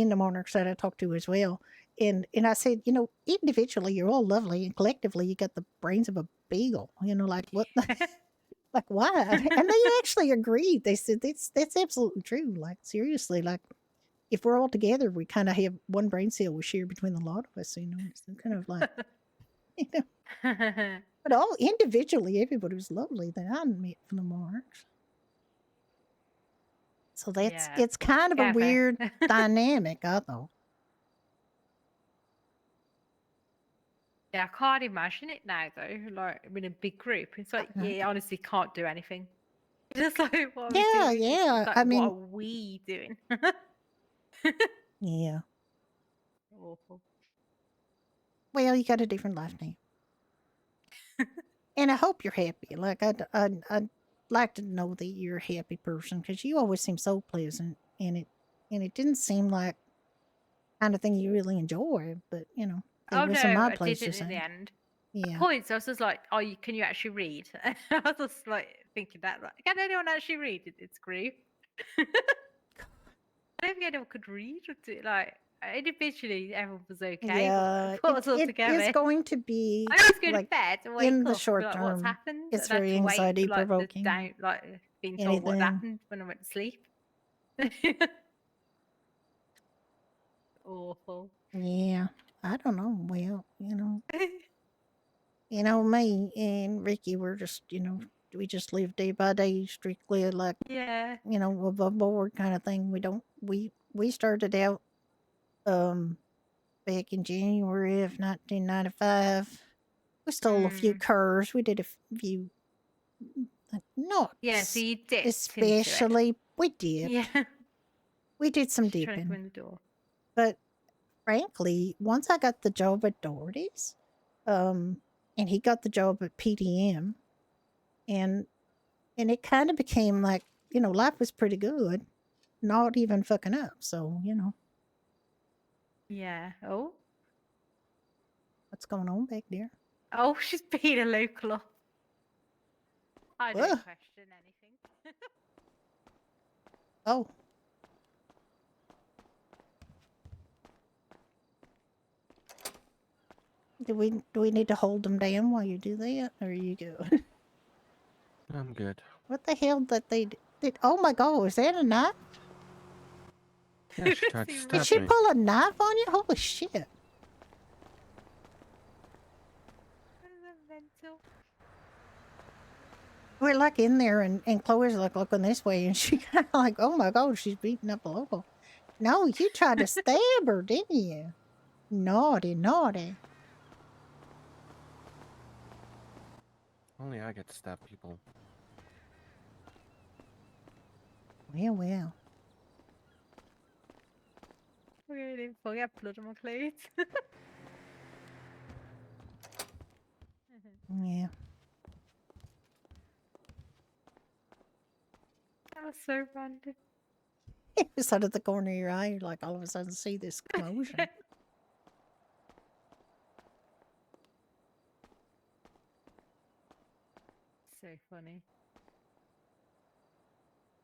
the Monarchs that I talked to as well. And I said, individually you're all lovely, and collectively you got the brains of a beagle. Like, what the, like, why? And they actually agreed. They said that's absolutely true. Like, seriously, like, if we're all together, we kind of have one brain cell we share between the lot of us. It's kind of like, but all individually, everybody was lovely that I met from the Monarchs. So it's kind of a weird dynamic, I thought. Yeah, I can't imagine it now though. Like, I'm in a big group. It's like, you honestly can't do anything. Just like, what are we doing? Yeah. It's like, I mean, what are we doing? Yeah. Awful. Well, you got a different life now. And I hope you're happy. Like, I'd like to know that you're a happy person, because you always seem so pleasant, and it didn't seem like kind of thing you really enjoy, but it wasn't my I place did to it in the say. end. Yeah. At points, I was just like, "Oh, can you actually read?" I was just like thinking that, like, can anyone actually read it? It's group. I don't think anyone could read. Like, individually, everyone was okay. Yeah, but put us all it together. is going to be, I always go like, to bed and wake in the up short and be like, what's term, happened? it's And I had very to wait anxiety for, like, provoking. being told what Anything. happened when I went to sleep. Awful. Yeah, I don't know. Well, me and Ricky, we're just, we just live day by day, strictly like, Yeah. above board kind of thing. We started out, back in January of 1995. We stole a few cars. We did a few, not Yeah, so you dipped into it. especially. We dipped. Yeah. We did some She's trying to come dipping. in the door. But frankly, once I got the job at Doherty's, and he got the job at PDM, and it kind of became like, life was pretty good, not even fucking up. So, Yeah. Oh. what's going on back there? Oh, she's being a local up. I don't Ugh. question anything. Oh. Do we need to hold them down while you do that, or are you good? I'm good. What the hell did they did? Oh my god, was that a knife? Yeah, she tried to Did stab she me. pull a knife on you? Holy shit! We're like in there, and Chloe's like looking this way, and she kind of like, oh my god, she's beating up a local. No, you tried to stab her, didn't you? Naughty, naughty. Only I get to stab people. Well. Really? I get blood on my clothes. Yeah. That was so random. It was out of the corner of your eye, you like all of a sudden see this commotion. So funny.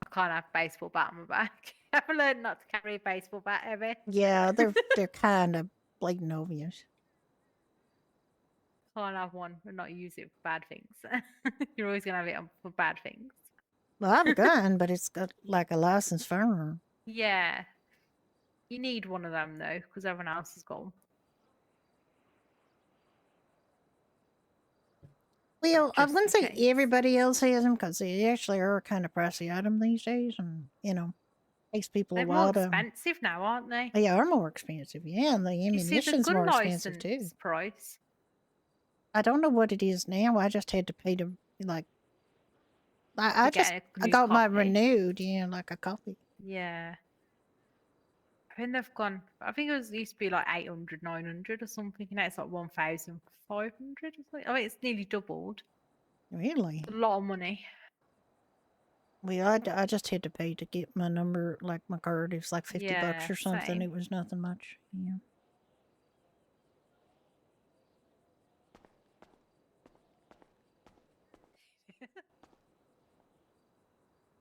I can't have a baseball bat on my back. I've learned not to carry a baseball bat ever. Yeah, they're kind of blatant obvious. Can't have one and not use it for bad things. You're always gonna have it on for bad things. Well, I have a gun, but it's got like a licensed firearm. Yeah. You need one of them though, because everyone else has got one. Well, I Just wouldn't in say case. everybody else has them because they actually are a kind of pricey item these days, and takes people They're a more while to. expensive now, aren't they? They are more expensive, yeah, and the You see the ammunition's gun more expensive too. license price. I don't know what it is now. I just had to pay to like. I To get just a I new got my copy. renewed, like a copy. Yeah. I think they've gone. I think it used to be like 800, 900 or something. Now it's like 1,500 or something. I mean, it's nearly doubled. Really? It's a lot of money. Well, I just had to pay to get my number, like my card. It was like $50 Yeah, or something. same. It was nothing much. Yeah.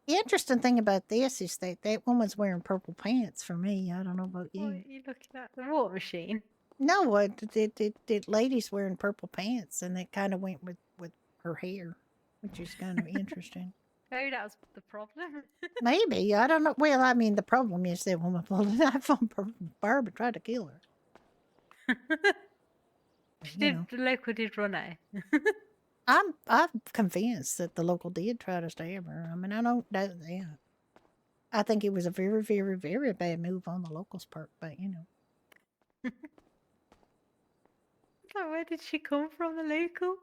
The interesting thing about this is that woman's wearing purple pants for me. I don't know about you. What are you looking at? The water machine. No, the lady's wearing purple pants, and it kind of went with her hair, which is kind of interesting. Maybe that was the problem. Maybe, I don't know. Well, I mean, the problem is that woman pulled a knife on Barb and tried to kill her. The local did run out. I'm convinced that the local did try to stab her. I mean, I don't doubt that. I think it was a very, very, very bad move on the locals' part, but So where did she come from, the local?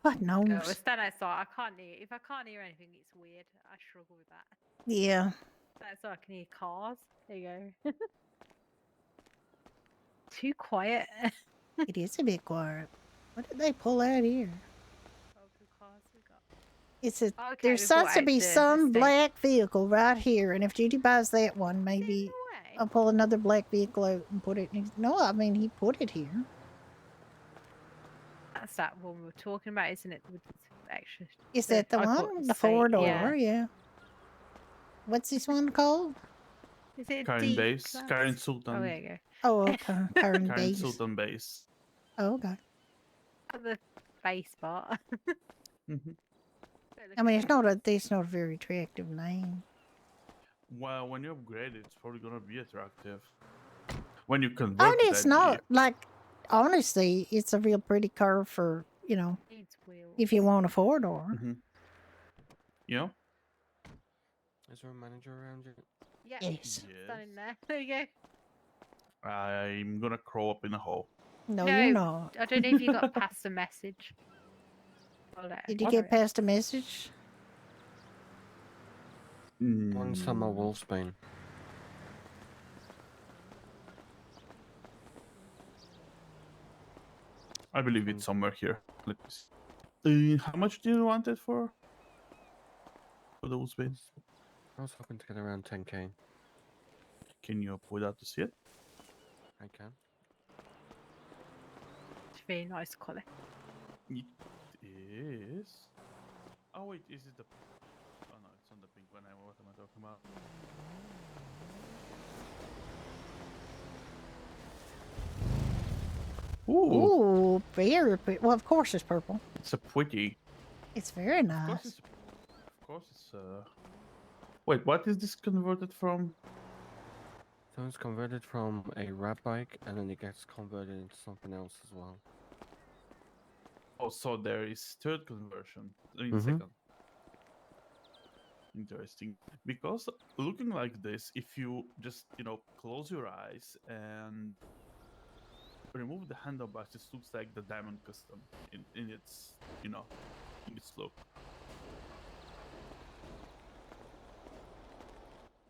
God knows. Oh, stand outside. I can't hear. If I can't hear anything, it's weird. I struggle with that. Yeah. That's so I can hear cars. There you go. Too quiet. It is a bit quiet. What did they pull out here? It's a. Okay, there we starts bought to out be the some estate. black vehicle right here, and if Judy buys that one, maybe I'll pull another black vehicle out and put it. No, I mean he put it here. That's that one we were talking about, isn't it? With the extra. Is that the I call it one? the The 4-door, yeah. yeah. What's this one called? Is it Karen D Base. class? Karen Sultan. Oh, there you go. Oh, okay. Karen Karen Base. Sultan Base. Oh, okay. The face part. I mean, it's not a very attractive name. Well, when you upgrade it, it's probably gonna be attractive. When you convert And it, it's not like, honestly, it's a real pretty car for, you know, if you want a four-door. You know? Is there a manager around yet? Yeah. Yes. Standing there. There you go. I'm gonna crawl up in a hole. No, you're not. I don't know if you got past the message. Did you get past a message? One summer Wolfsbane. I believe it's somewhere here. Let me see. How much do you want it for? For the Wolfsbane? I was hoping to get around 10k. Can you pull it out to see it? I can. It's very nice colour. It is. Oh wait, is it the? Oh no, it's on the pink one. What am I talking about? Ooh, very pretty. Well, of course it's purple. It's a pretty. It's very nice. Of course it's. Wait, what is this converted from? So it's converted from a rat bike, and then it gets converted into something else as well. Oh, so there is third conversion. I mean, Mhm. second. Interesting. Because looking like this, if you just, close your eyes and remove the handlebars, it looks like the Diamond Custom in its, in its look.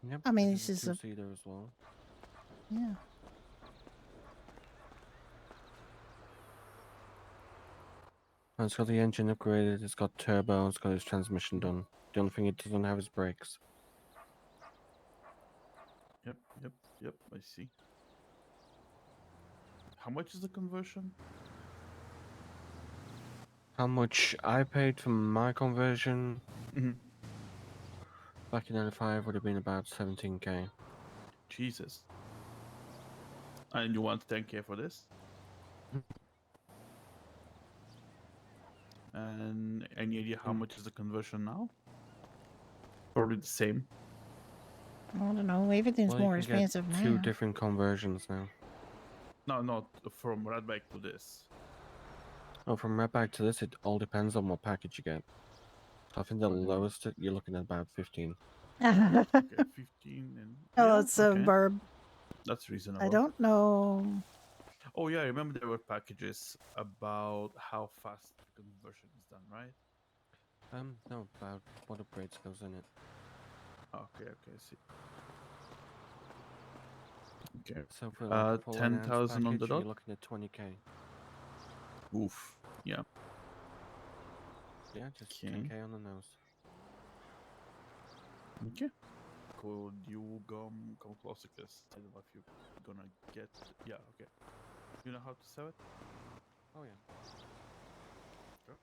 Yep. I mean, this this is a two-seater as well. yeah. And it's got the engine upgraded. It's got turbo. It's got its transmission done. The only thing it doesn't have is brakes. Yep, I see. How much is the conversion? How much I paid for my conversion back in 95 would have been about 17k. Jesus. And you want 10k for this? And any idea how much is the conversion now? Probably the same. I don't know. Everything's Well, you more can get expensive now. two different conversions now. No, not from Redback to this. Oh, from Redback to this, it all depends on what package you get. I think the lowest you're looking at about 15. Okay, 15 and Oh, it's a verb. That's reasonable. I don't know. Oh yeah, I remember there were packages about how fast the conversion is done, right? No, about what upgrades goes in it. Okay, I see. Okay. So for like a full enhanced 10,000 on the package, dot. you're looking at 20k. Oof. Yeah. Yeah, just Okay. 10k on the nose. Okay. Could you come closer? Cause I don't know if you're gonna get. Yeah. Okay. You know how to sell it? Oh yeah. Sure.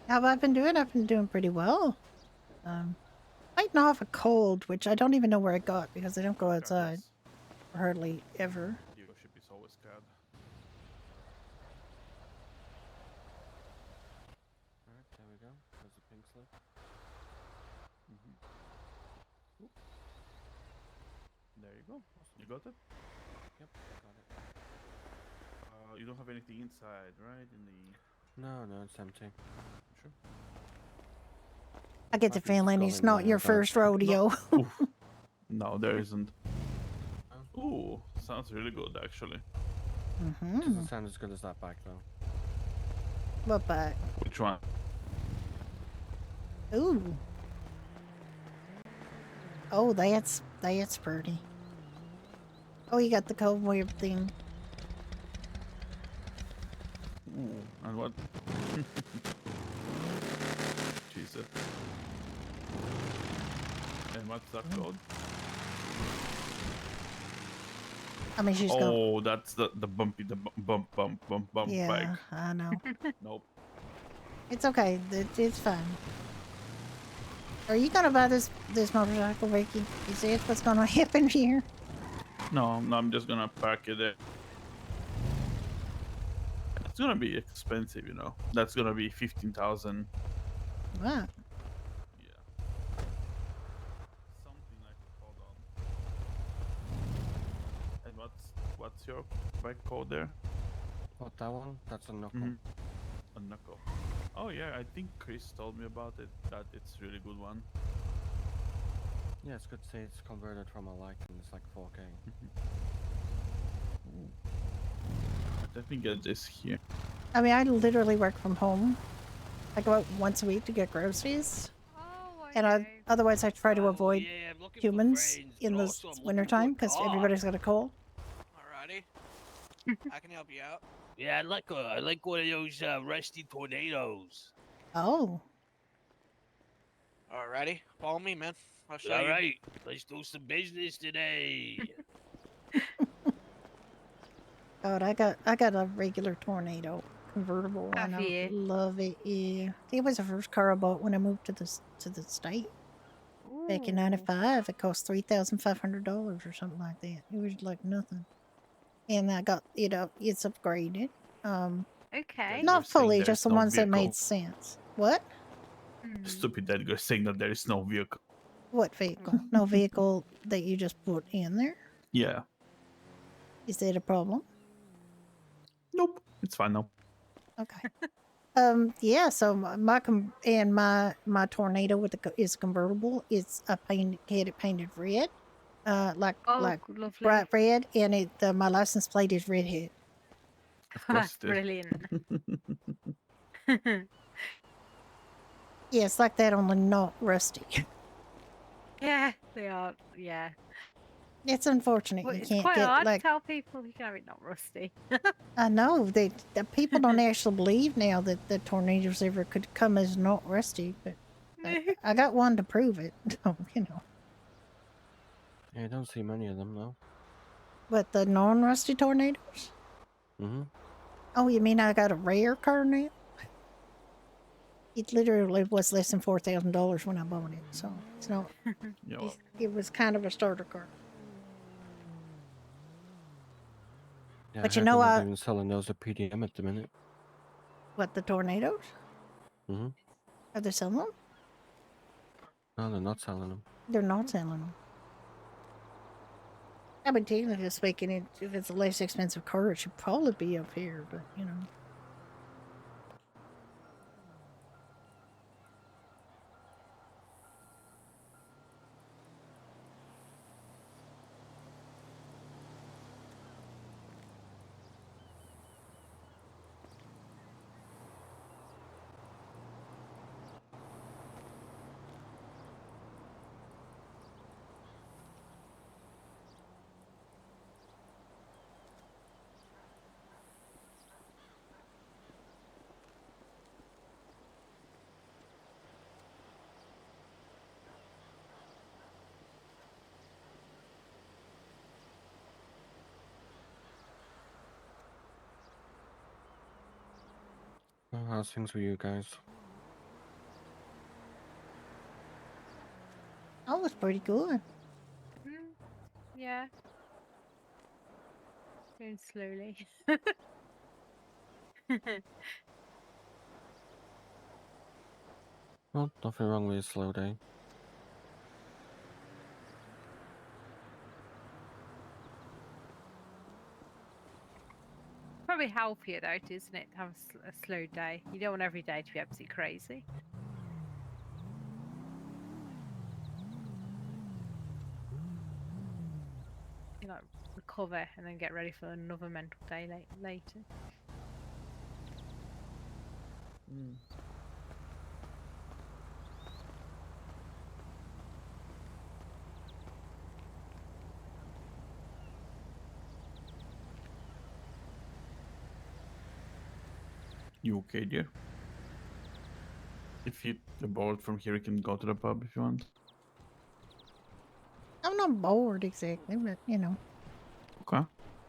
How have I been doing? I've been doing pretty well. Fighting off a cold, which I don't even know where I got because I don't go outside hardly ever. Dealership is always scared. Alright, there we go. There's a pink slip. There you go. You got it? Yep, got it. You don't have anything inside, right? In the. No, it's empty. Sure. I get the feeling it's not your first rodeo. No, there isn't. Ooh, sounds really good actually. Doesn't sound as good as that back though. What back? Which one? Ooh. Oh, that's pretty. Oh, you got the cobweb thing. Ooh, and what? Jesus. And what's that called? I mean, she's going. Oh, that's the bumpy, the bump Yeah, bike. I know. Nope. It's okay. It's fine. Are you gonna buy this motorcycle, Ricky? You see what's gonna happen here? No, I'm just gonna park it there. It's gonna be expensive, That's gonna be 15,000. What? Yeah. What's your bike called there? What, that one? That's a knuckle. A knuckle. Oh yeah, I think Chris told me about it. That it's really good one. Yeah, it's good to say it's converted from a light and it's like 4K. Let me get this here. I mean, I literally work from home. I go out once a week to get groceries. And otherwise I try to avoid humans in the wintertime because everybody's got a cold. Alrighty. I can help you out. Yeah, I like one of those rusty tornadoes. Oh. Alrighty. Follow me, man. I'll show All you. right, let's do some business today. God, I got a regular tornado convertible and I love it. Yeah. I think it was the first car I bought when I moved to the state. Back in '95, it cost $3,500 or something like that. It was like nothing. And I got, it's upgraded. Okay. Not fully, there's just the no ones that made vehicle. sense. What? Stupid that guy saying that there is no vehicle. What vehicle? No vehicle that you just put in there? Yeah. Is that a problem? Nope. It's fine now. Okay. Yeah, so my tornado with is convertible. It's had it painted red. Like lovely. bright red, and my license plate is redhead. Brilliant. Yeah, it's like that, only not rusty. Yeah, they are. Yeah. It's unfortunate Well, you it's can't quite get hard like. to tell people you can have it not rusty. I know the people don't actually believe now that the tornadoes ever could come as not rusty, but I got one to prove it. So, Yeah, I don't see many of them though. But the non-rusty tornadoes? Mm-hmm. Oh, you mean I got a rare car now? It literally was less than $4,000 when I bought it, so it's not. It was kind of a starter car. Yeah, But how come they're even selling those at PDM at the minute? What, the tornadoes? Mm-hmm. Are they selling them? No, they're not selling them. They're not selling them. I mean, technically speaking, if it's a less expensive car, it should probably be up here, but Well, how's things with you guys? that was pretty good. Yeah. Going slowly. Well, nothing wrong with a slow day. Probably healthier though, isn't it, to have a slow day? You don't want every day to be absolutely crazy. You like recover and then get ready for another mental day later. You okay, dear? If you're bored from here, you can go to the pub if you want. I'm not bored exactly, but Okay.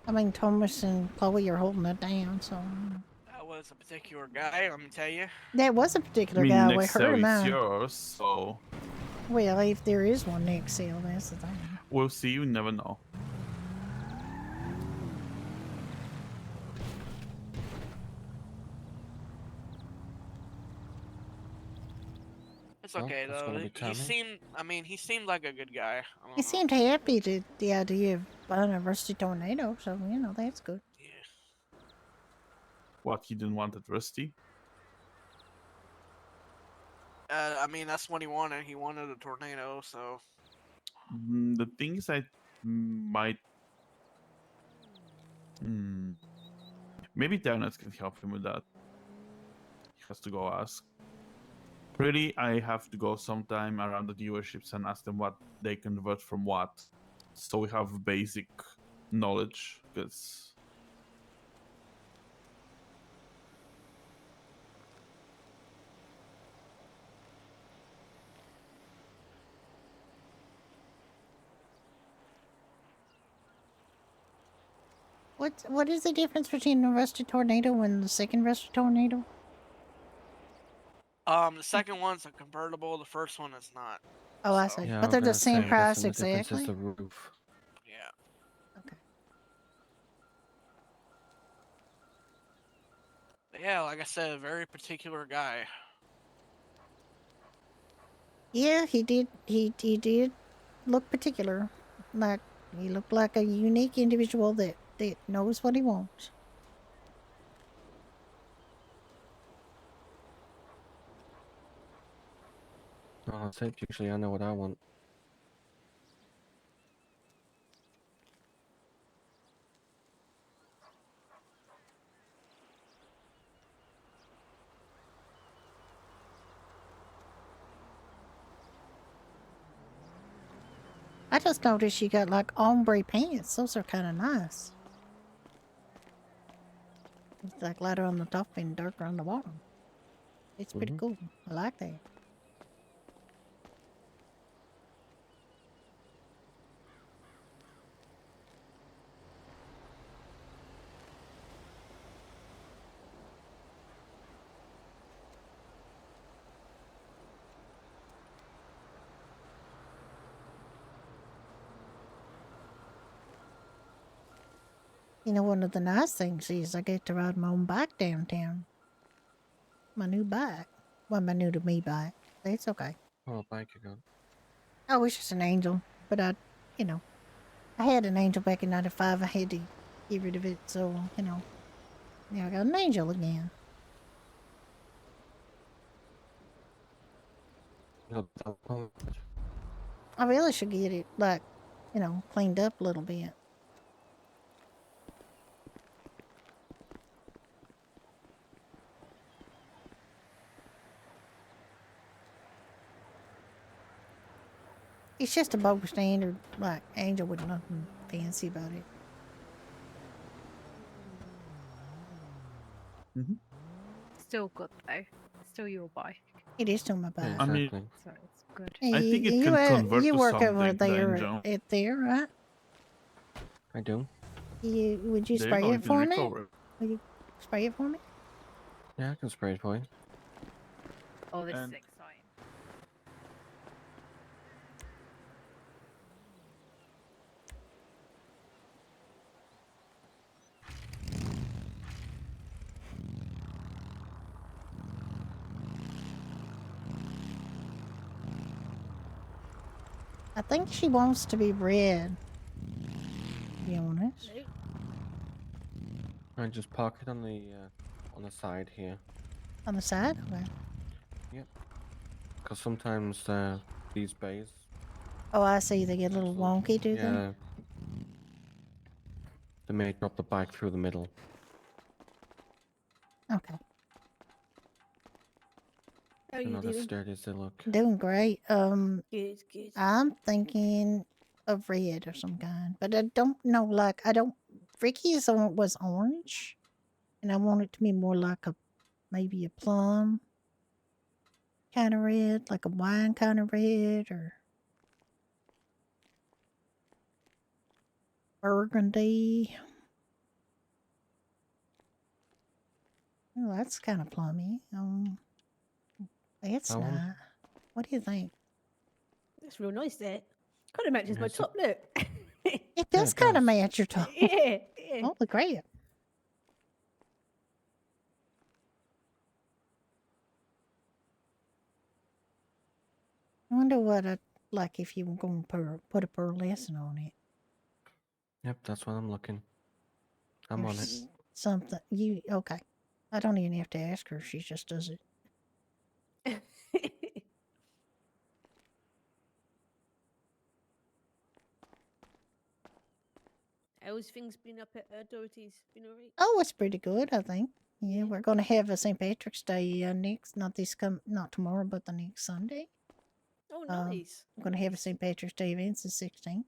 I mean, Thomas and Chloe are holding it down, so. That was a particular guy, let me tell you. That was a particular I mean, guy. We next heard cell him is out. yours, so Well, if there is one next sale, that's the thing. we'll see. You never know. It's okay it's though. gonna be He Tammy. seemed like a good guy. I He don't know. seemed happy to the idea of But a rusty tornado, so you know that's good. What, he didn't want it rusty? I mean, that's what he wanted. He wanted a tornado, so. The thing is, I might. Maybe Ternet can help him with that. He has to go ask. Really, I have to go sometime around the dealerships and ask them what they convert from what, so we have basic knowledge. Because What is the difference between the rusty tornado and the second rusty tornado? The second one's a convertible. The first one is not. Oh, I see. Yeah, But I'm they're the gonna same say, I'm price guessing the difference exactly. is the roof. Yeah. Okay. But yeah, like I said, a very particular guy. Yeah, he did. He did look particular. Like he looked like a unique individual that knows what he wants. Oh, that's it. Usually I know what I want. I just noticed you got like ombre pants. Those are kind of nice. It's like lighter on the top and darker on the bottom. It's pretty cool. I like that. You know, one of the nice things is I get to ride my own bike downtown. My new bike. Well, my new to me bike. It's okay. Oh, bike you got. I wish it's an angel, but I had an angel back in '95. I had to get rid of it, so now I got an angel again. I really should get it like, cleaned up a little bit. It's just a bog standard like angel with nothing fancy about it. Still good though. Still your bike. It is still my bike. I mean, So it's good. I think it can convert you to work something. over the there engine. at there, right? I do. Would you There spray go, you it can for me? recover it. Will you spray it for me? Yeah, I can spray it for you. Oh, this is And- exciting. I think she wants to be red. To be honest. I just park it on the side here. On the side? Okay. Yep. Because sometimes these bays. Oh, I see. They get a little wonky, do Yeah. They may drop the bike through the middle. they? Okay. How you Not as doing? sturdy as they look. Doing great. Good, good. I'm thinking of red of some kind, but I don't know. Like, Ricky's was orange, and I want it to be more like maybe a plum kind of red, like a wine kind of red, or burgundy. Oh, that's kind of plummy. That's That one? not. What do you think? That's real nice there. Kind of matches my Yes, it- top, look. It does it kind of does. match your top. Yeah, yeah. Holy crap. I wonder what like if you were going to put a pearlescent on it. Yep, that's what I'm looking. I'm on it. There's something you okay. I don't even have to ask her, she just does it. How's things been up at Dorothy's? Been alright? Oh, it's pretty good, I think. Yeah, we're gonna have a St. Patrick's Day not tomorrow, but the next Sunday. Oh, nice. We're gonna have a St. Patrick's Day event. It's the 16th.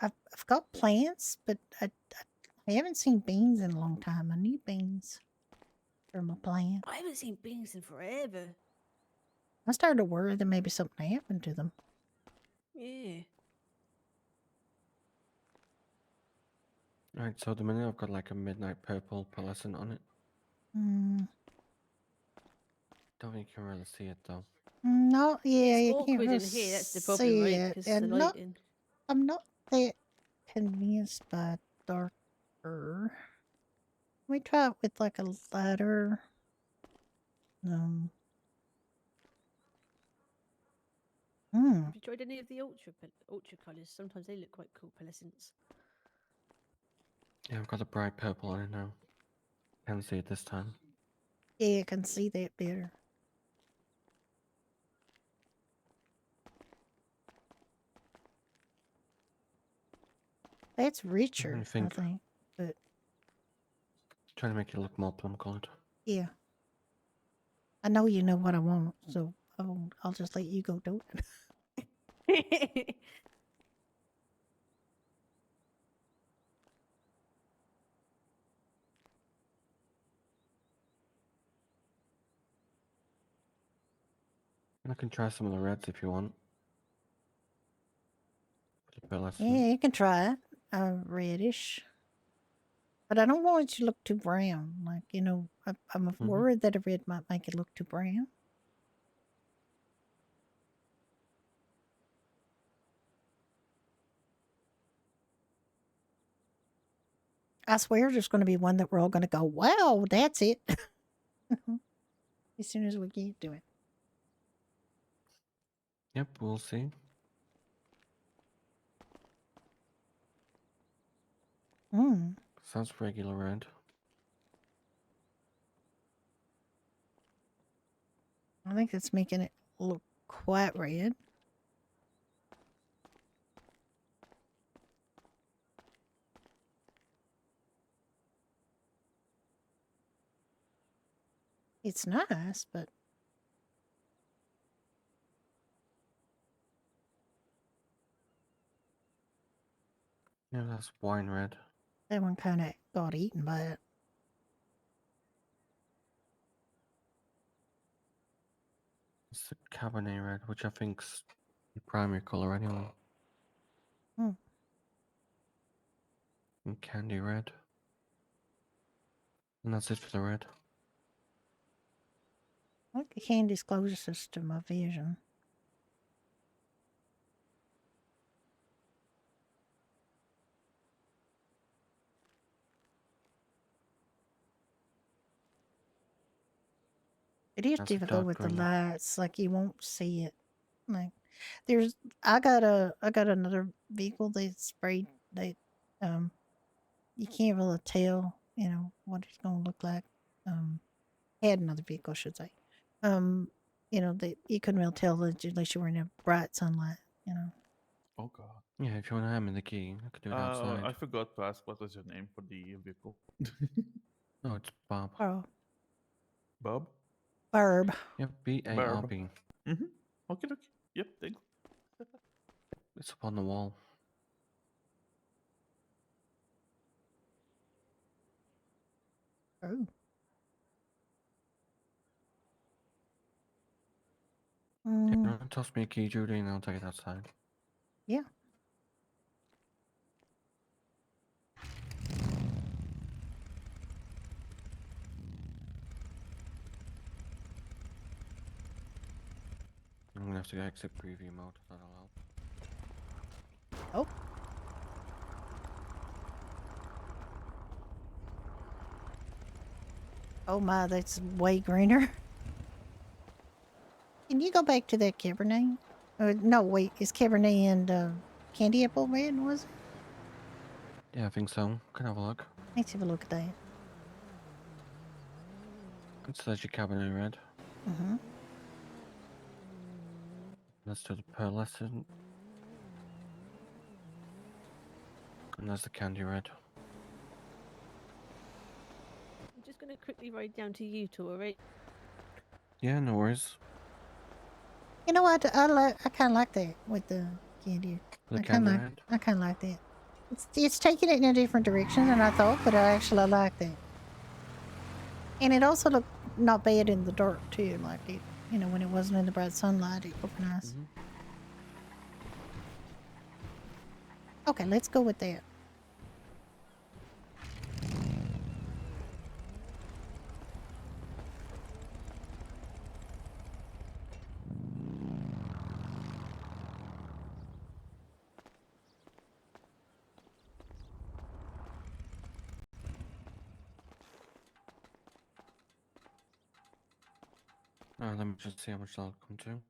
I've got plants, but I haven't seen beans in a long time. I need beans for my plant. I haven't seen beans in forever. I started to worry that maybe something happened to them. Yeah. Alright, so at the minute I've got like a midnight purple pearlescent on it. Don't think you can really see it though. No, yeah, It's you can't awkward really in here. That's the problem, see right? it. 'Cause And the lighting. I'm not that convinced by darker. We try it with like a lighter. Have you tried any of the ultra colours? Sometimes they look quite cool, pearlescents. Yeah, I've got a bright purple on it now. Can't see it this time. Yeah, I can see that better. That's richer, I think. But Trying to make it look more plum colored. yeah, I know you know what I want, so I'll just let you go do it. And I can try some of the reds if you want. A bit less. Yeah, you can try it. Reddish. But I don't want it to look too brown. Like, you know, I'm worried that a red might make it look too brown. I swear there's going to be one that we're all going to go, wow, that's it. As soon as we get to it. Yep, we'll see. Sounds regular red. I think that's making it look quite red. It's nice, but Yeah, that's wine red. that one kind of got eaten by it. It's the Cabernet red, which I think's the primary color anyway. And candy red. And that's it for the red. I think the candy's closest to my vision. It is That's a difficult dark with the green. lights, like you won't see it. Like I got another vehicle that sprayed that you can't really tell, you know, what it's gonna look like. Had another vehicle, I should say. You know, that you couldn't really tell unless you were in a bright sunlight, you know. Oh god. Yeah, if you want to hand me the key, I could do it outside. I forgot to ask what was your name for the vehicle. No, it's Bob. Oh. Bob? Barb. Yep, B-A-R-B. Mm-hmm. Okay. Yep, thanks. It's up on the wall. Oh. Toss me a key, Judy, and I'll take it outside. Yeah. I'm gonna have to exit preview mode. That'll help. Oh. Oh my, that's way greener. Can you go back to that Cabernet? No, wait, it's Cabernet and candy apple red, was it? Yeah, I think so. Can have a look. Let's have a look at that. It says your Cabernet Red. Mm-hmm. Let's do the pearlescent. And there's the candy red. I'm just going to quickly write down to you two, alright? Yeah, no worries. You know what? I kind of like that with the candy. The I candy kind red. of like that. It's taking it in a different direction than I thought, but I actually like that. And it also looked not bad in the dark too, like it. You know, when it wasn't in the bright sunlight, it looked nice. Okay, let's go with that. Let me just see how much that'll come to.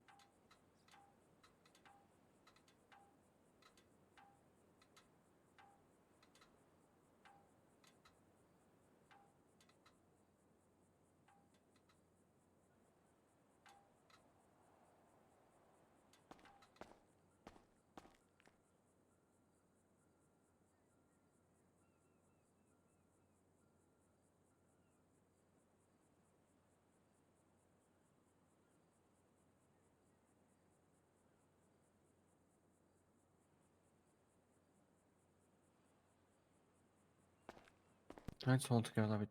That's all together, that'll be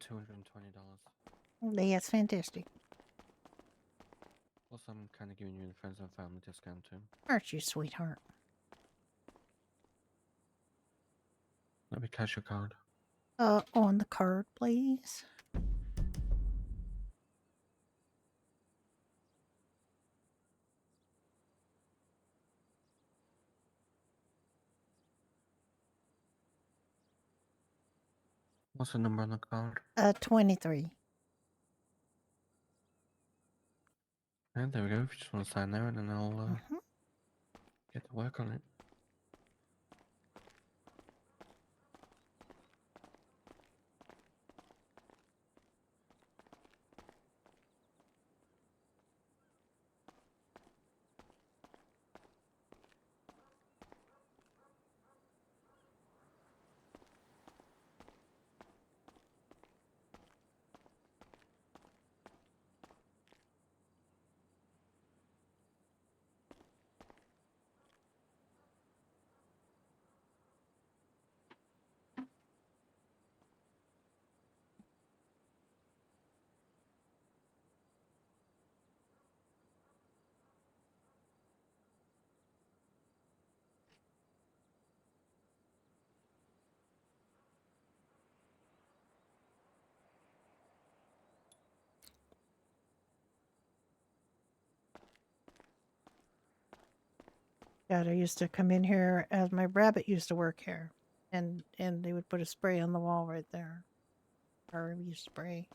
$220. That's fantastic. Plus, I'm kind of giving you the friends and family discount too. Aren't you, sweetheart? Let me cash your card. On the card, please. What's the number on the card? 23. And there we go. If you just want to sign there, and then I'll get to work on it. God, I used to come in here as my rabbit used to work here, and they would put a spray on the wall right there. Or we used to spray.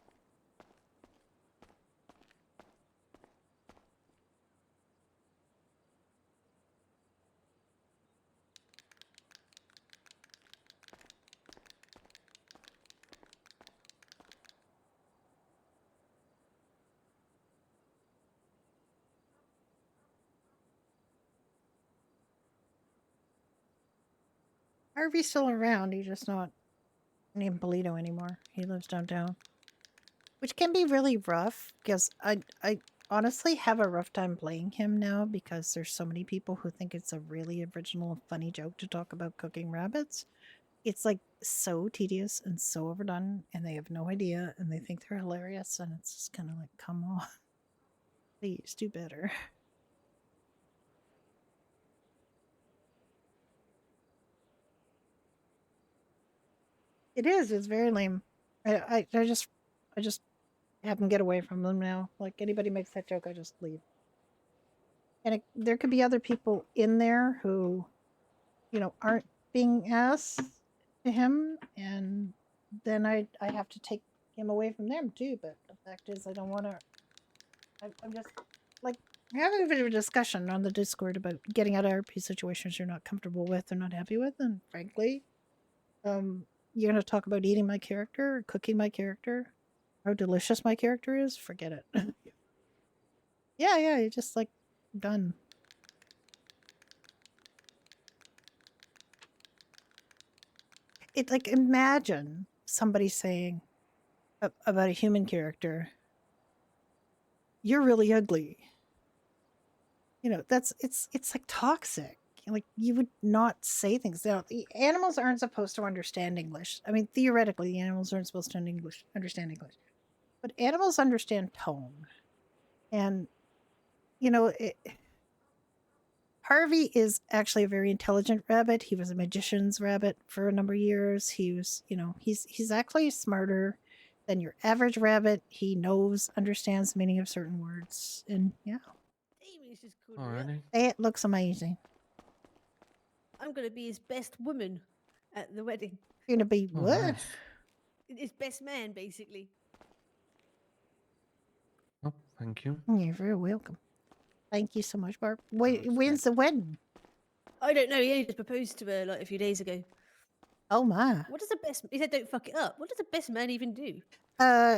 Harvey's still around. He's just not in Polito anymore. He lives downtown. Which can be really rough because I honestly have a rough time playing him now because there's so many people who think it's a really original and funny joke to talk about cooking rabbits. It's like so tedious and so overdone and they have no idea and they think they're hilarious and it's just kind of like, come on. Please do better. It is. It's very lame. I just have them get away from them now. Like anybody makes that joke, I just leave. And there could be other people in there who, you know, aren't being asked to him, and then I have to take him away from them too. But the fact is, I don't want to. I'm just like We're having a bit of a discussion on the Discord about getting out of RP situations you're not comfortable with or not happy with, and frankly, you're gonna talk about eating my character, cooking my character, how delicious my character is. Forget it. yeah, you're just like done. It like imagine somebody saying about a human character, "You're really ugly." You know, it's like toxic. Like you would not say things. Now, the animals aren't supposed to understand English. I mean, theoretically, the animals aren't supposed to understand English, but animals understand tone. And you know, Harvey is actually a very intelligent rabbit. He was a magician's rabbit for a number of years. He was, you know, he's actually smarter than your average rabbit. He understands the meaning of certain words, and yeah. Amy's just cool. Alrighty. It looks amazing. I'm gonna be his best woman at the wedding. You're gonna be Oh, what? nice. His best man, basically. Oh, thank you. You're very welcome. Thank you so much, Barb. Wait, when's the wedding? I don't know. He only just proposed to her like a few days ago. Oh my. What does the best? He said, "Don't fuck it up." What does the best man even do?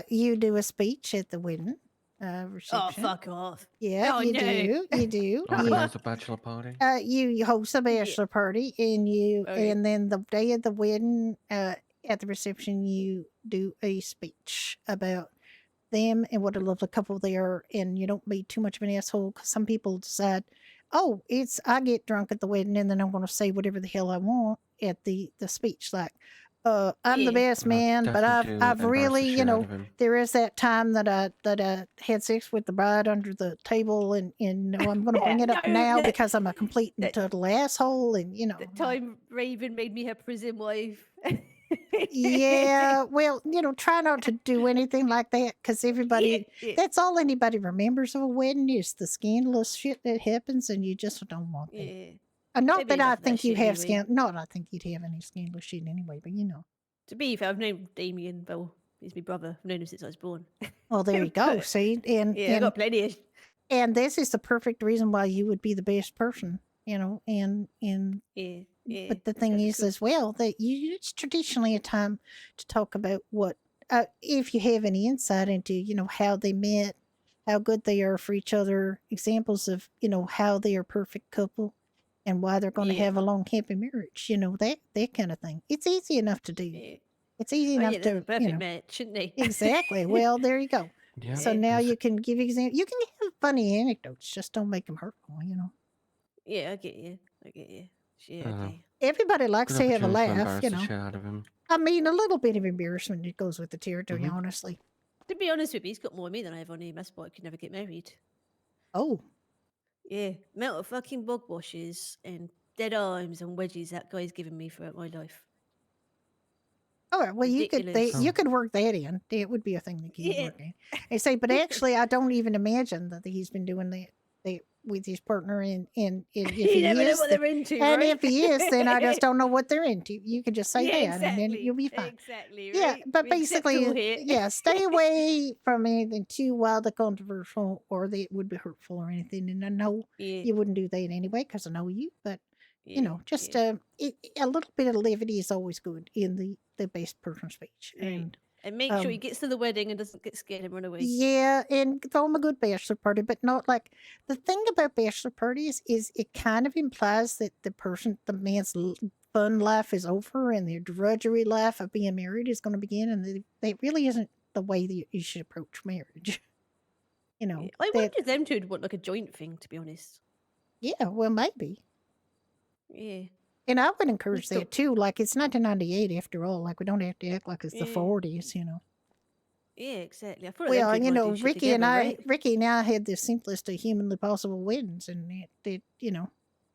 You do a speech at the wedding Oh, reception. fuck off! Yeah, Oh, you no. do. You do. Organize a bachelor party. You host a bachelor party, and Okay. and then the day of the wedding, at the reception, you do a speech about them and what a lovely couple they are, and you don't be too much of an asshole because some people decide, oh, I get drunk at the wedding and then I'm going to say whatever the hell I want at the speech, like. I'm the best man, but I've really, you know, there is that time that I had sex with the bride under the table, and no, I'm going to bring it up now because I'm a complete and total asshole, and you know. The time Raven made me her prison wife. Yeah, well, you know, try not to do anything like that because everybody, that's all anybody remembers of a wedding is the scandalous shit that happens, and you just don't want that. Yeah. Not Maybe that I enough of that think you shit have anyway. not I think you'd have any scandalous shit anyway, but you know. To be fair, I've known Damien. Well, he's my brother. I've known him since I was born. Well, there you go. See, and Yeah, I got plenty of. And this is the perfect reason why you would be the best person, you know. And Yeah. but the thing is, as well, that it's traditionally a time to talk about what, if you have any insight into, you know, how they met, how good they are for each other, examples of, you know, how they are a perfect couple, and why they're going to have a long, happy marriage. You know, that kind of thing. It's easy enough to do. Yeah. It's easy enough they're to, a perfect you know. match, shouldn't they? Exactly. Well, there you go. Yeah. So now you can give examples. You can have funny anecdotes, just don't make them hurtful, you know. Yeah, I get you. Yeah, okay. Everybody likes to have a laugh, you know. Shit out of him. I mean, a little bit of embarrassment it goes with the territory, honestly. To be honest with you, he's got more of me than I have on him. That's why I could never get married. Oh. Yeah, amount of fucking bog washes and dead arms and wedges that guy's given me throughout my life. All right. Well, you Ridiculous. could work that in. It would be a thing that you could work in. I say, but actually, I don't even imagine that he's been doing that with his partner, and if he never know is, what they're into, and right? if he is, then I just don't know what they're into. You can just say that, and then you'll be fine. Exactly. Yeah, Right? but We accept all basically, here. yeah, stay away from anything too wildly controversial or that would be hurtful or anything. And I know you wouldn't do that anyway because I know you, but you know, just a little bit of levity is always good in the best person speech. And make sure he gets to the wedding and doesn't get scared and run away. Yeah, and throw him a good bachelor party, but not like the thing about bachelor parties is it kind of implies that the man's fun life is over and their drudgery life of being married is going to begin, and that really isn't the way that you should approach marriage. You know, I wonder if them two would want like a joint thing, to be honest. Yeah, well, maybe. Yeah. And I would encourage that too. Like, it's 1998 after all. Like, we don't have to act like it's the Yeah. 40s, you know. Yeah, exactly. I feel like them Well, two you might know, do shit Ricky together, and I right? had the simplest of humanly possible weddings, and it you know,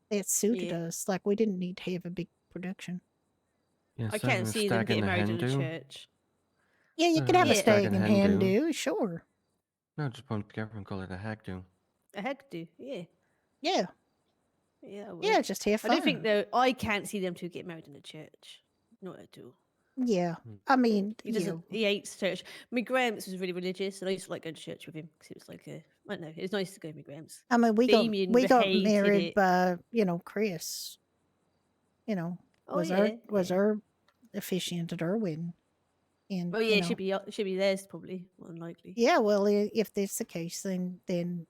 that suited us. Like, we didn't need to have a big production. Yeah, I can't see them getting married in a church. Yeah, you could have a stag and hen do, sure. No, just put them together and call it a hag do. A heck do, yeah. Yeah. Yeah, I would. Yeah, just have I don't think fun. though. I can't see them two get married in a church. Not at all. Yeah, I mean, He doesn't. He hates church. My Gramps was really religious, and I used to like going to church with him because it was like a. I don't know. It was nice to go with my Gramps. I mean, Damien we got hated married it. by Chris. Oh, Was our officiant at our wedding, and Well, yeah, should be theirs probably, more than likely. yeah. Well, if that's the case, then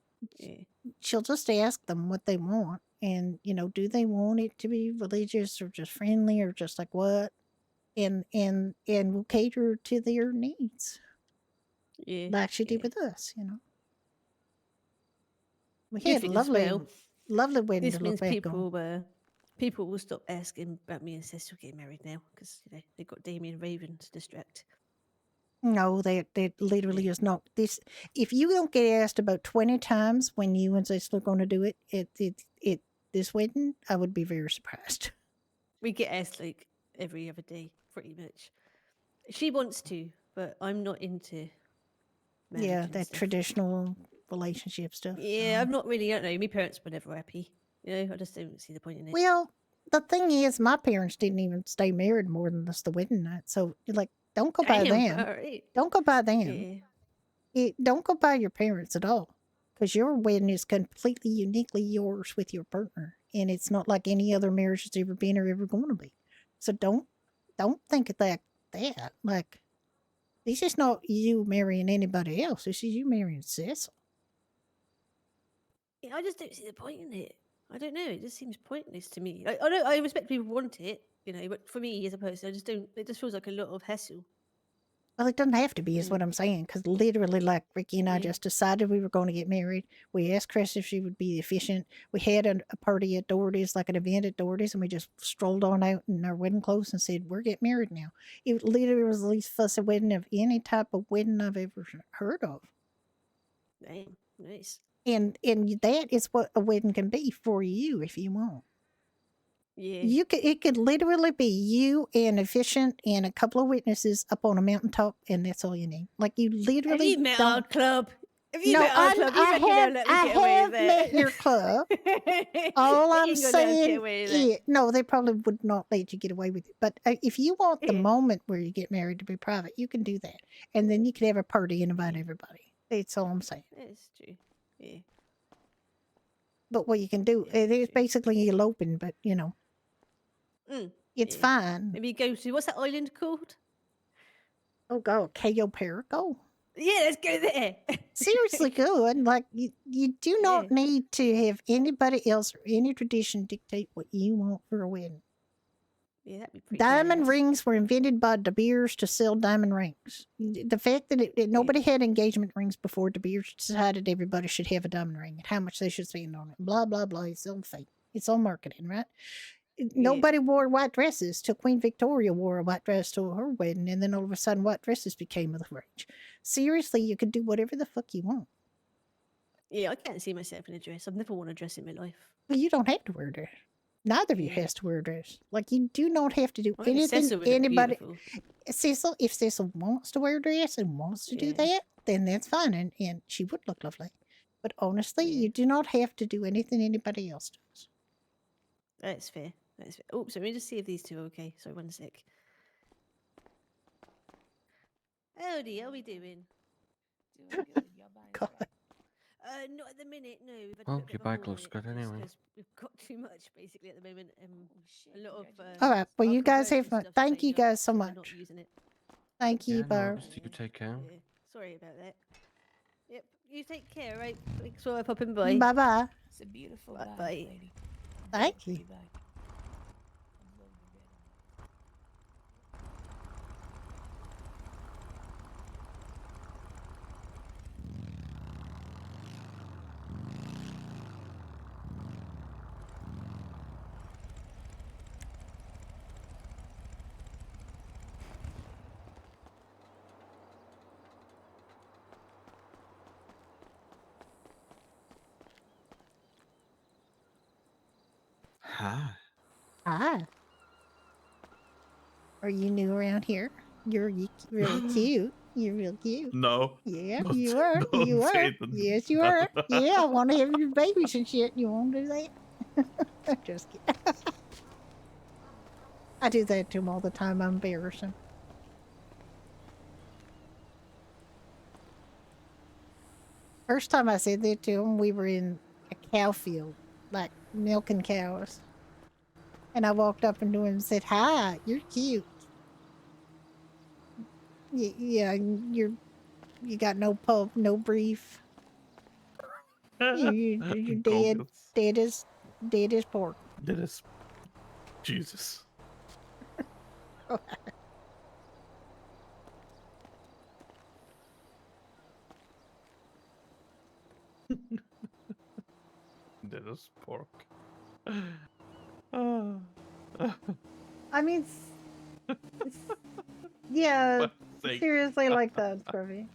she'll just ask them what they want, and do they want it to be religious or just friendly or just like what, and we'll cater to their needs. Yeah, like she did with us. We Good had thing as lovely, well. lovely wedding This to look means back on. people will stop asking about me and Cecil getting married now because they've got Damien Raven to distract. No, that literally is not this. If you don't get asked about 20 times when you and Cecil are going to do it, this wedding, I would be very surprised. We get asked like every other day, pretty much. She wants to, but I'm not into marriage. Yeah, and that stuff. traditional relationship stuff. Yeah, I'm not really. I don't know. My parents were never happy. I just don't see the point in it. Well, the thing is, my parents didn't even stay married more than just the wedding night. So, like, don't go by Damn, them. alright. Don't go by them. Yeah. Don't go by your parents at all. Because your wedding is completely uniquely yours with your partner. And it's not like any other marriage that's ever been or ever going to be. So don't think of that. Like, this is not you marrying anybody else. This is you marrying Cecil. Yeah, I just don't see the point in it. I don't know. It just seems pointless to me. I respect people who want it, but for me as a person, I just don't. It just feels like a lot of hassle. Well, it doesn't have to be, is what I'm saying. Because literally, like, Ricky and I just decided we were going to get married. We asked Chris if she would be efficient. We had a party at Doherty's, like an event at Doherty's, and we just strolled on out in our wedding clothes and said, we're getting married now. It literally was the least fussy wedding of any type of wedding I've ever heard of. Damn, nice. And that is what a wedding can be for you if you want. Yeah. It could literally be you and efficient and a couple of witnesses up on a mountaintop, and that's all you need. Like you literally Have you met don't. our club? Have you No, met our club? You I reckon they'll let me have get away with met it? your club. All They I'm ain't gonna let us get saying, away with it. no, they probably would not let you get away with it. But if you want the moment where you get married to be private, you can do that, and then you could have a party and invite everybody. That's all I'm saying. It's true. Yeah. But what you can do, it is basically eloping, but it's fine. Maybe go to what's that island called? Oh God, Cayo Perico. Yeah, let's go there. Seriously good. Like you do not need to have anybody else or any tradition dictate what you want for a wedding. Yeah, that'd be pretty. Diamond badass. rings were invented by De Beers to sell diamond rings. The fact that nobody had engagement rings before De Beers decided everybody should have a diamond ring and how much they should spend on it. Blah, blah, blah. It's all fake. It's all marketing, right? Nobody wore white dresses till Queen Victoria wore a white dress to her wedding, and then all of a sudden white dresses became the rage. Seriously, you could do whatever the fuck you want. Yeah, I can't see myself in a dress. I've never worn a dress in my life. Well, you don't have to wear a dress. Neither of you has to wear a dress. Like, you do not have to do I think anything. Cecil would look Anybody, beautiful. Cecil, if Cecil wants to wear a dress and wants to do that, then that's fine, and she would look lovely. But honestly, you do not have to do anything anybody else does. That's fair. That's fair. Oh, so let me just see if these two are okay. Sorry, 1 sec. Howdy, how we doing? Doing good. Y'all buying God. Not at the minute, no. We've had a Well, bit your of a bike hole in looks it good just anyway. 'cause we've got too much basically at the moment. A lot of. All right. Well, our you guys have conversion fun. stuff's Thank you playing up, guys so we're not much. using it. Thank you, Yeah, no Barb. worries. You take care. Yeah. Sorry about that. Yep. You take care, right? Thanks for popping by. Bye bye. It's a beautiful Bye. bike, Bye. lady. Thank you. Bye. Hi. Hi. Are you new around here? You're really cute. You're real cute. No. Yeah, Don't- you are. don't You say are. that. Yes, you are. Yeah, I want to have your babies and shit. You want to do that? Just kidding. I do that to them all the time. I'm embarrassing. First time I said that to him, we were in a cow field, like milking cows. And I walked up into him and said, "Hi, you're cute. Yeah, you got no pulp, no brief. You're dead, Goggles. dead as pork." That is Jesus. That is pork. I mean, yeah, Fuck's sake. seriously, like that, Scruffy.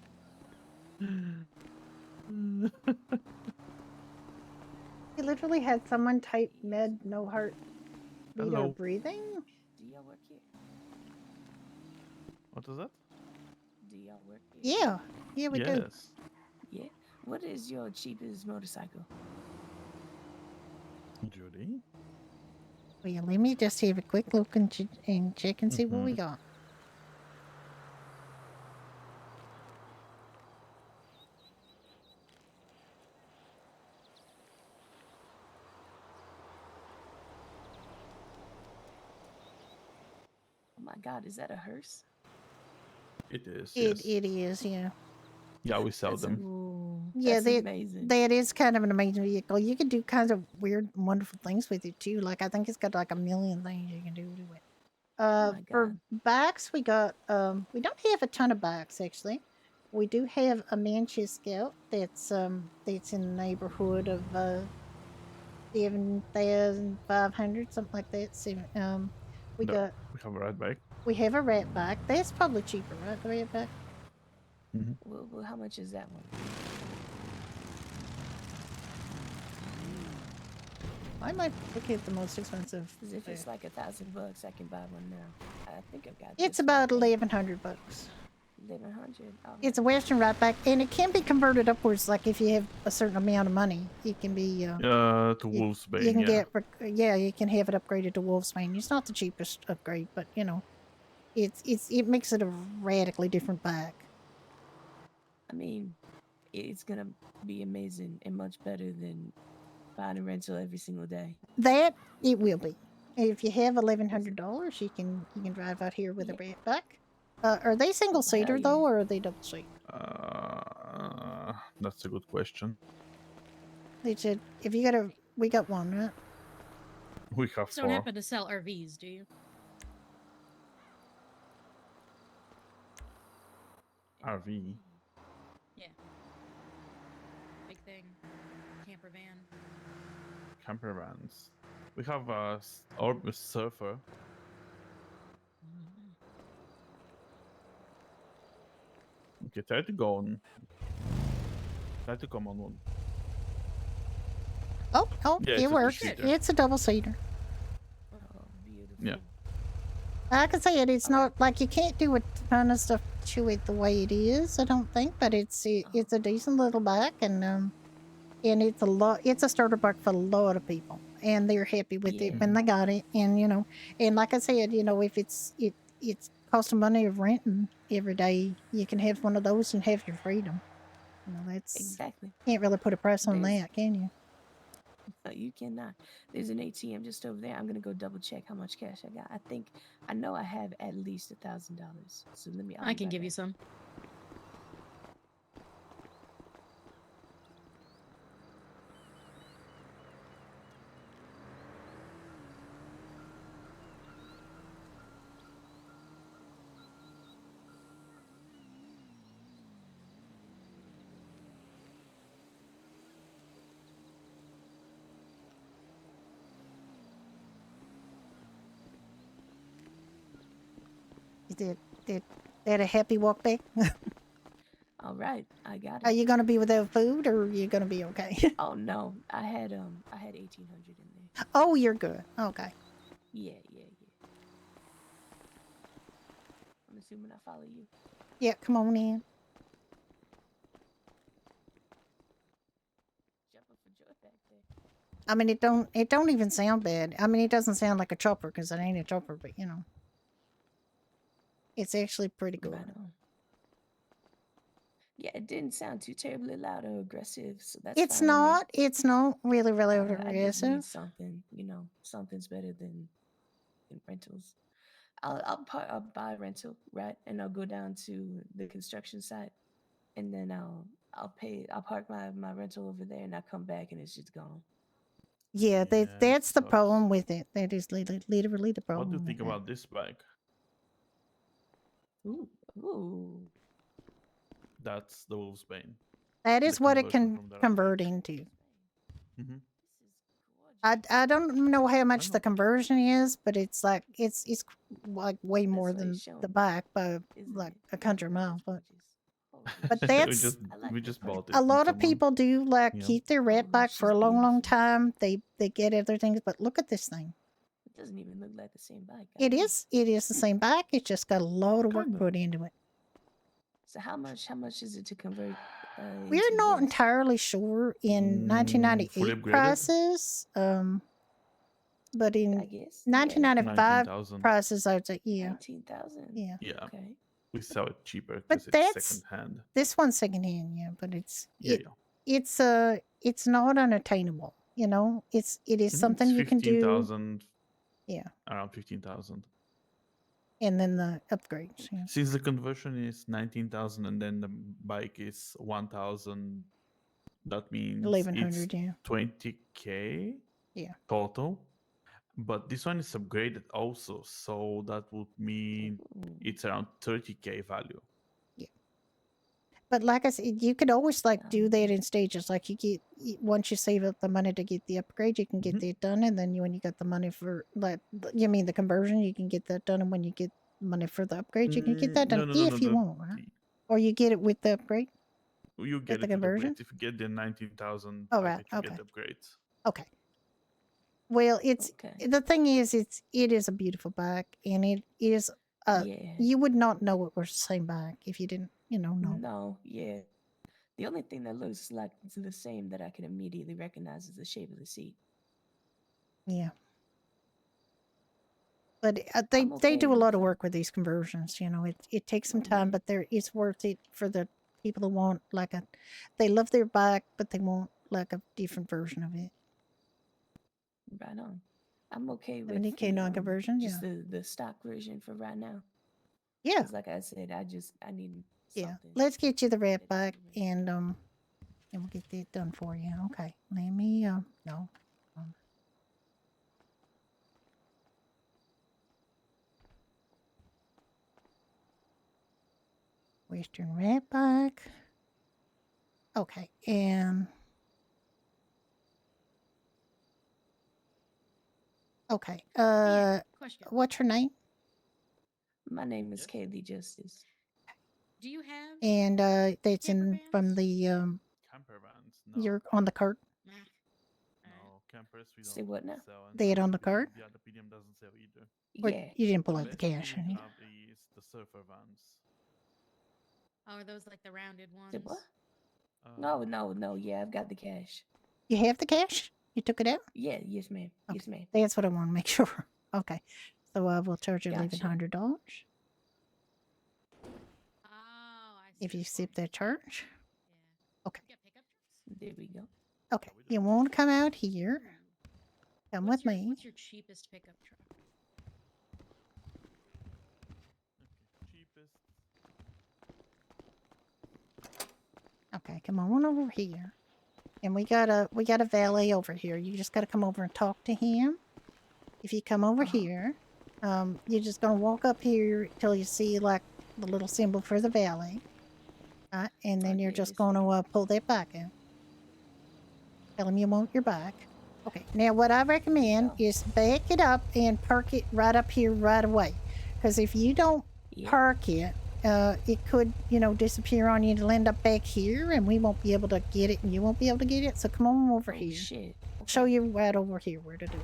He literally had someone type med no heart beat or Hello. breathing. Do y'all work here? What is that? Do y'all work here? Yeah, yeah, we do. Yes. Yeah. What is your cheapest motorcycle? Judy? Well, let me just have a quick look and, check and see what we Mhm. got. Oh my God, is that a hearse? It is. It Yes. is, yeah. Yeah, we sell That's them. Yeah, that's amazing. that is kind of an amazing vehicle. You can do kinds of weird, wonderful things with it too. Like I think it's got like a million things you can do to it. my For bikes, we got we don't have a ton of bikes actually. We do have a Manchester Scout that's in the neighborhood of 7,500, something like that. We No, got we have a red bike. we have a rat bike. That's probably cheaper, right? The rat bike. Well, how much is that one? I might look at the most expensive. Because if it's like $1,000, I can buy one now. I think I've got. It's about $1,100. 1,100. Oh, It's a Western right back, and it can be converted upwards. Like if you have a certain amount of money, it can be. To Wolfsbane. You can Yeah. get you can have it upgraded to Wolfsbane. It's not the cheapest upgrade, but you know, it makes it a radically different bike. I mean, it's gonna be amazing and much better than buying a rental every single day. That it will be. If you have $1,100, you can drive out here with a rat bike. Are they single seater yeah. though, or are they double seat? That's a good question. They said if you got we got one, right? We have Don't 4. happen to sell RVs, do you? RV. Yeah. Big thing. Camper van. Camper vans. We have a Orbis Surfer. Okay, try to go on. Try to come on one. Oh, Yeah, it's it a works. two-seater. It's a double seater. Yeah. I can say it. It's not like you can't do a ton of stuff to it the way it is. I don't think, but it's a decent little bike, and it's It's a starter bike for a lot of people, and they're happy with it when they got it. And you know, and like I said, you know, if it's cost of money of renting every day, you can have one of those and have your freedom. You know, that's Exactly. Can't really put a price on There's- that, can you? No, you cannot. There's an ATM just over there. I'm gonna go double check how much cash I got. I know I have at least $1,000. So let me. I can give you some. Is that a happy walk back? All right, I got it. Are you gonna be without food, or are you gonna be okay? Oh no, I had 1,800 in there. Oh, you're good. Okay. Yeah. I'm assuming I follow you. Yeah, come on in. Jumping for joy back there. I mean, it don't even sound bad. I mean, it doesn't sound like a chopper because it ain't a chopper, but you know, it's actually pretty good. Right on. Yeah, it didn't sound too terribly loud or aggressive, so that's It's fine with me. not. It's not really, really I just need aggressive. something, you know, something's better than rentals. I'll buy a rental, right? And I'll go down to the construction site, and then I'll park my rental over there, and I'll come back and it's just gone. Yeah, that's the problem with it. That is literally the problem. What do you with think it. about this bike? Ooh. That's the Wolfsbane. That is The what it conversion can from the convert into. Mm-hmm. I don't know how much the conversion is, but it's like it's like way more than the bike by like a country miles. But that's we just bought it. a from lot of someone. people do like Yeah. keep their rat bike for a long time. They get other things, but look at this thing. It doesn't even look like the same bike. It is the same bike. It's just got a load of work put into it. So how much is it to convert? We're into not this? entirely sure in fully 1998 upgraded? prices. But in 1995 19,000. prices, I would say, yeah. 19,000. Yeah. Yeah. Okay. We sell it cheaper But because it's that's second hand. this one's second hand, yeah. But it's Yeah, it's not unattainable. You know, it is something It's you can do. 15,000. Yeah, Around 15,000. and then the upgrades. Yeah. Since the conversion is 19,000 and then the bike is 1,000, that means 1,100, yeah. 20K Yeah. total. But this one is upgraded also, so that would mean it's around 30K value. But like I said, you could always like do that in stages. Like once you save up the money to get the upgrade, you can get that done, and then when you got the money for you mean the conversion, you can get that done, and when you get money for the upgrade, you can get that done if you want, right? Or you get it with the upgrade. You With get the it with conversion? upgrades. If you get the 19,000 Oh, right, package, you okay. get upgrades. Okay. Well, the thing is, it is a beautiful bike, and it is. You would not know it was the same bike if you didn't, know. No, yeah. The only thing that looks like it's the same that I can immediately recognize is the shape of the seat. Yeah. But they do a lot of work with these conversions. It takes some time, but it's worth it for the people who want they love their bike, but they want like a different version of it. Right on. I'm okay with 70K non-conversion, just the stock version for right now. Yeah. 'Cause like I said, I need Yeah. Let's get you the rat bike, and we'll get that done for you. Okay. Let me no. Western rat bike. Okay, and okay. Question. What's her name? My name is Kaylee Justice. Do you have? And that's from the Camper vans. No. You're on the cart. No, campers we don't Say what now? sell. And They had on the cart. Yeah, the PDM doesn't sell either. Or Yeah. you didn't pull The out the best cash. thing Honey. we have is the surfer vans. Oh, are those like the rounded ones? Say what? No. Yeah, I've got the cash. You have the cash? You took it out? Yeah. Yes, ma'am. Yes, ma'am. That's what I want to make sure. Okay, so I will charge you Gotcha. $1,100 Oh, I if you accept that charge. Okay. There we go. Okay, you want to come out here? Come with me. What's your cheapest pickup truck? Cheapest. Okay, come on over here. And we got a valet over here. You just got to come over and talk to him. If you come over here, you're just gonna walk up here till you see like the little symbol for the valet, and then you're just gonna pull that back out. Tell him you want your bike. Okay. Now what I recommend is back it up and park it right up here right away, because if you don't park it, it could disappear on you. It'll end up back here, and we won't be able to get it, and you won't be able to get it. So come on over here. Shit. I'll show you right over here where to do it.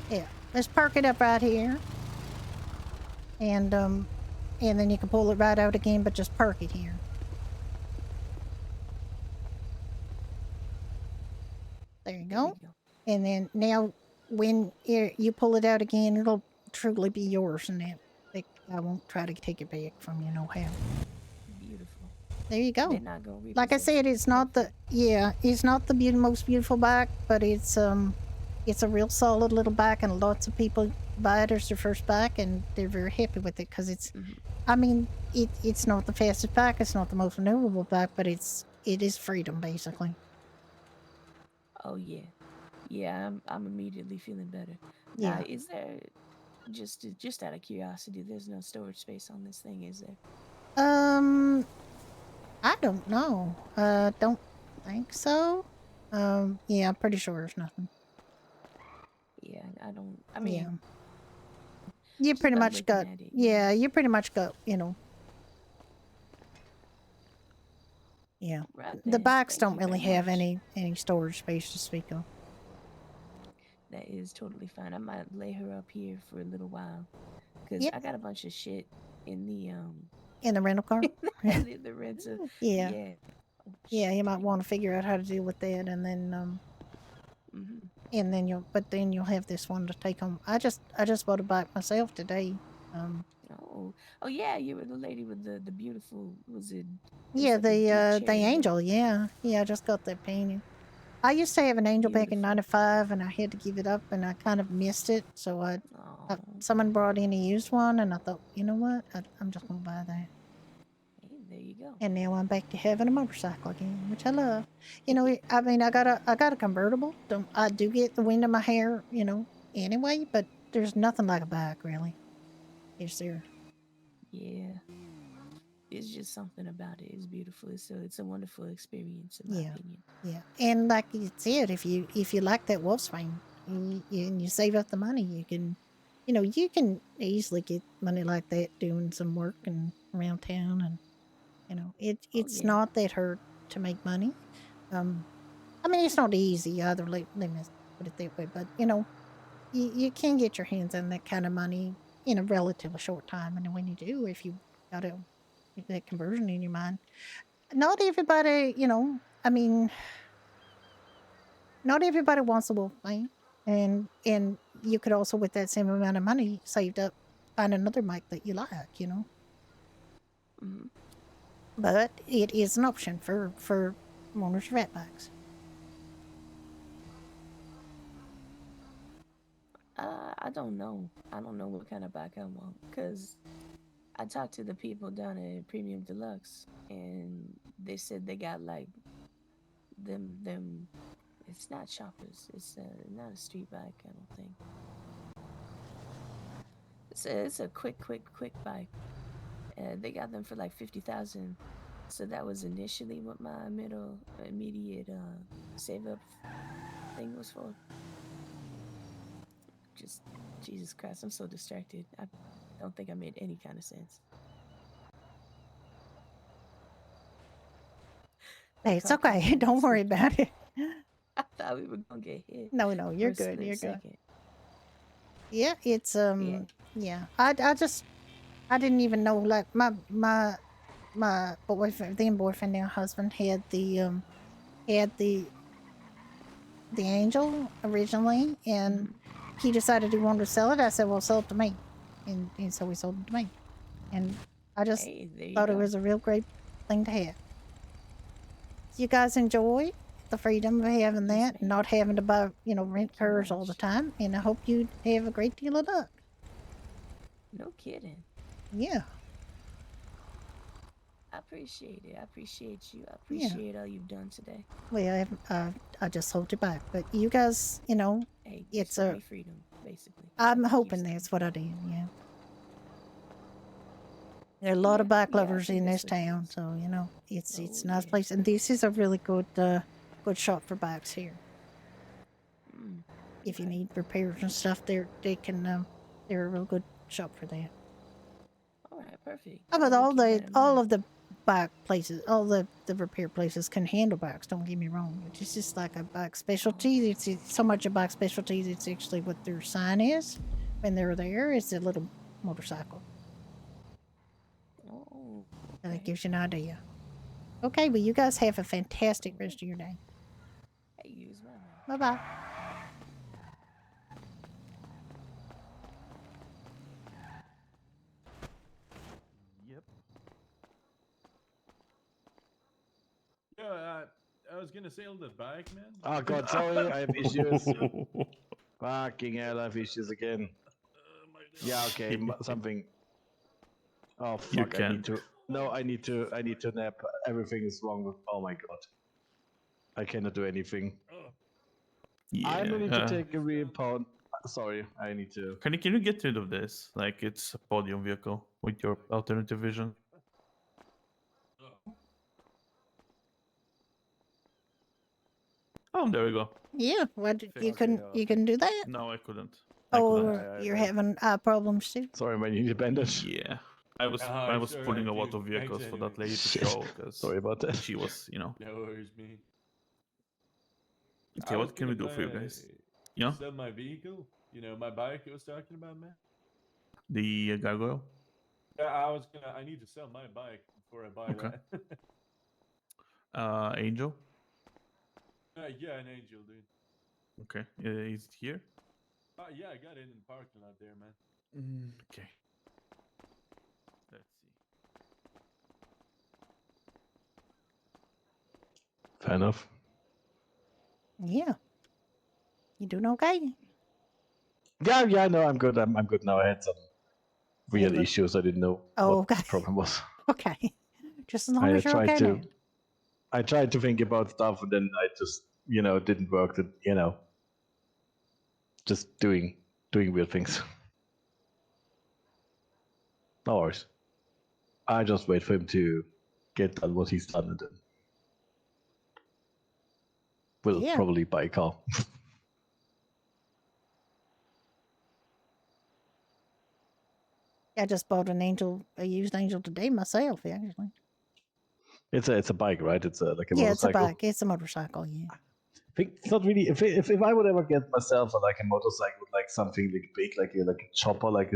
Yeah, let's park it up right here, and then you can pull it right out again, but just park it here. And then now, when you pull it out again, it'll truly be yours, and I won't try to take it back from you, no how. Beautiful. There you go. They're not gonna Like I repossess said, it. it's not it's not the most beautiful bike, but it's a real solid little bike, and lots of people buy it as their first bike, and they're very happy with it because it's. I mean, it's not the fastest bike, it's not the most maneuverable bike, but it is freedom basically. Oh yeah, yeah. I'm immediately feeling better. Yeah. Now, is there just out of curiosity? There's no storage space on this thing, is there? I don't know. Don't think so. Yeah, I'm pretty sure there's nothing. Yeah, I don't. I mean, Yeah. You just pretty by much looking got. at it, Yeah, you pretty much got. Yeah. Right The then. bikes Thank don't you really very have much. any storage space to speak of. That is totally fine. I might lay her up here for a little while, cause Yep. I got a bunch of shit in the In the rental car. in the rental. Yeah. Yeah. Yeah, you might want to figure out how to deal with that, and then Mhm. and then you'll have this one to take home. I just bought a bike myself today. Oh yeah, you were the lady with the beautiful. Was it? Yeah, It's like a deep the cherry red. Angel. Yeah, I just got that painted. I used to have an Angel back in Beautiful. '95, and I had to give it up, and I kind of missed it. So someone brought in a used one, and I thought, you know what, I'm just gonna buy that. Hey, there you go. And now I'm back to having a motorcycle again, which I love. I mean, I got a convertible. I do get the wind in my hair, anyway. But there's nothing like a bike, really. Is there? Yeah. It's just something about it. It's beautiful. It's a wonderful experience, in my opinion. Yeah. And like you said, if you like that Wolfsbane, and you save up the money, you can, you can easily get money like that doing some work and around town, and it's not that hard to make money. I mean, it's not easy either. Let me put it that way, but you can get your hands on that kind of money in a relatively short time, and when you do, if you got that conversion in your mind, not everybody, I mean, not everybody wants a Wolfbane, and you could also, with that same amount of money saved up, find another mic that you like, Mhm. But it is an option for owners of rat bikes. I don't know. I don't know what kind of bike I want, cause I talked to the people down at Premium Deluxe, and they said they got like them. It's not shoppers. It's not a street bike. I don't think. It's a quick bike. They got them for like 50,000. So that was initially what my immediate save up thing was for. Just Jesus Christ, I'm so distracted. I don't think I made any kind of sense. Hey, it's okay. Don't worry about it. I thought we were gonna get hit. No, you're for a good. split You're good. second. Yeah, it's yeah. I didn't even know, like, my boyfriend, then boyfriend, now husband, had the Angel originally, and he decided he wanted to sell it. I said, well, sell it to me, and so we sold it to me, and I just there you thought it go. was a real great thing to have. You guys enjoy the freedom of having that, and not having to buy, rent cars all the time, and I hope you have a great deal of luck. No kidding. Yeah. I appreciate it. I appreciate you. I appreciate all you've done today. Well, I just hold you back, but you guys, Hey, it's me freedom, basically. I'm hoping that's what I did. Yeah. There are a lot of bike lovers in this town, so it's a nice place, and this is a really good shop for bikes here. If you need repairs and stuff, they're a real good shop for that. All right, perfect. But all of the bike places, all the repair places can handle bikes. Don't get me wrong. It's just like a bike specialty. It's so much a bike specialty. It's actually what their sign is when they're there. It's a little motorcycle. Oh. And that gives you an idea. Okay, well, you guys have a fantastic rest of your day. Hey, use my Bye bye. was gonna say on the bike, man. Oh god, sorry, I have issues. Fucking hell, I have issues again. Yeah, okay, something. Oh You fuck! I can. need to. No, I need to nap. Everything is wrong with. Oh my god. I cannot do anything. Yeah. I'm going to take a real pound. Sorry, I need to. Can you get rid of this? Like it's a podium vehicle with your alternative vision. Oh, there we go. Yeah, what you couldn't do that? No, I couldn't. You're having eye problems too. Sorry, man, you need a bandage. Yeah, I was pulling a lot of vehicles for that lady to show because sorry about that. She was, No worries, man. Okay, what can we do for you guys? Yeah, Sell my vehicle. You know, my bike I was talking about, man. the gargoyle. Yeah, I need to sell my bike before I buy Okay. that. Angel. Yeah, an angel, dude. Okay, is it here? Yeah, I got it in the parking lot there, man. Okay. Let's see. Fair enough. Yeah. You doing okay? Yeah, no, I'm good. I'm good now. I had some weird issues. I didn't know what the problem was. Okay. Just as long as you're okay now. I tried to think about stuff, and then I just, it didn't work. That just doing weird things. No worries. I just wait for him to get done what he's done, and then we'll probably buy a car. I just bought a used angel today myself, actually. It's a bike, right? It's like a motorcycle. motorcycle. It's a bike. It's a motorcycle, yeah. I think it's not really. If I would ever get myself like a motorcycle, like something like big, like a chopper, like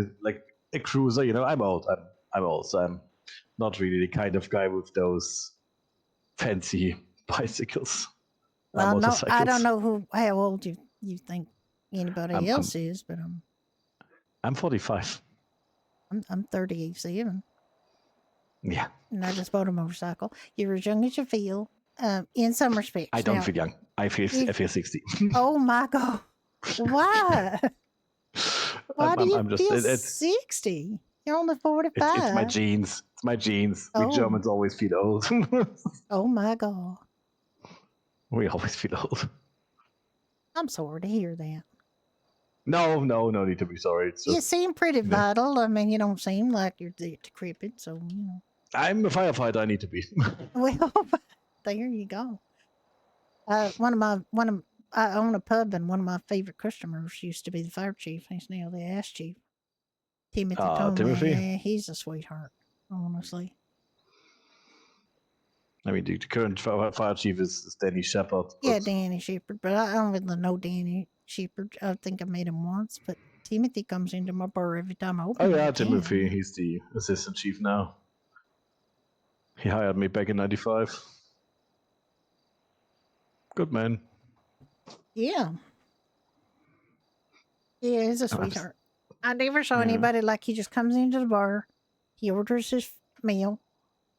a cruiser, I'm old. I'm old, so I'm not really the kind of guy with those fancy bicycles. Well, no, I don't know how old you think anybody else is, but I'm 45. I'm 37. Yeah. And I just bought a motorcycle. You're as young as you feel, in some respects. I don't feel young. I feel 60. Oh my god! Why? Why do you feel 60? You're only 45. It's my genes. It's my genes. We Germans always feel old. Oh my god! We always feel old. I'm sorry to hear that. No need to be sorry. It's just, you seem pretty vital. I mean, you don't seem like you're decrepit, so I'm a firefighter. I need to be. Well, there you go. I own a pub, and one of my favorite customers used to be the fire chief. He's now the ass chief. Timothy. Yeah, he's a sweetheart, honestly. I mean, the current fire chief is Danny Shepard. Yeah, Danny Shepard, but I don't really know Danny Shepard. I think I met him once, but Timothy comes into my bar every time I open. Oh yeah, Timothy. He's the assistant chief now. He hired me back in '95. Good man. Yeah. Yeah, he's a sweetheart. I never saw anybody like he just comes into the bar, he orders his meal,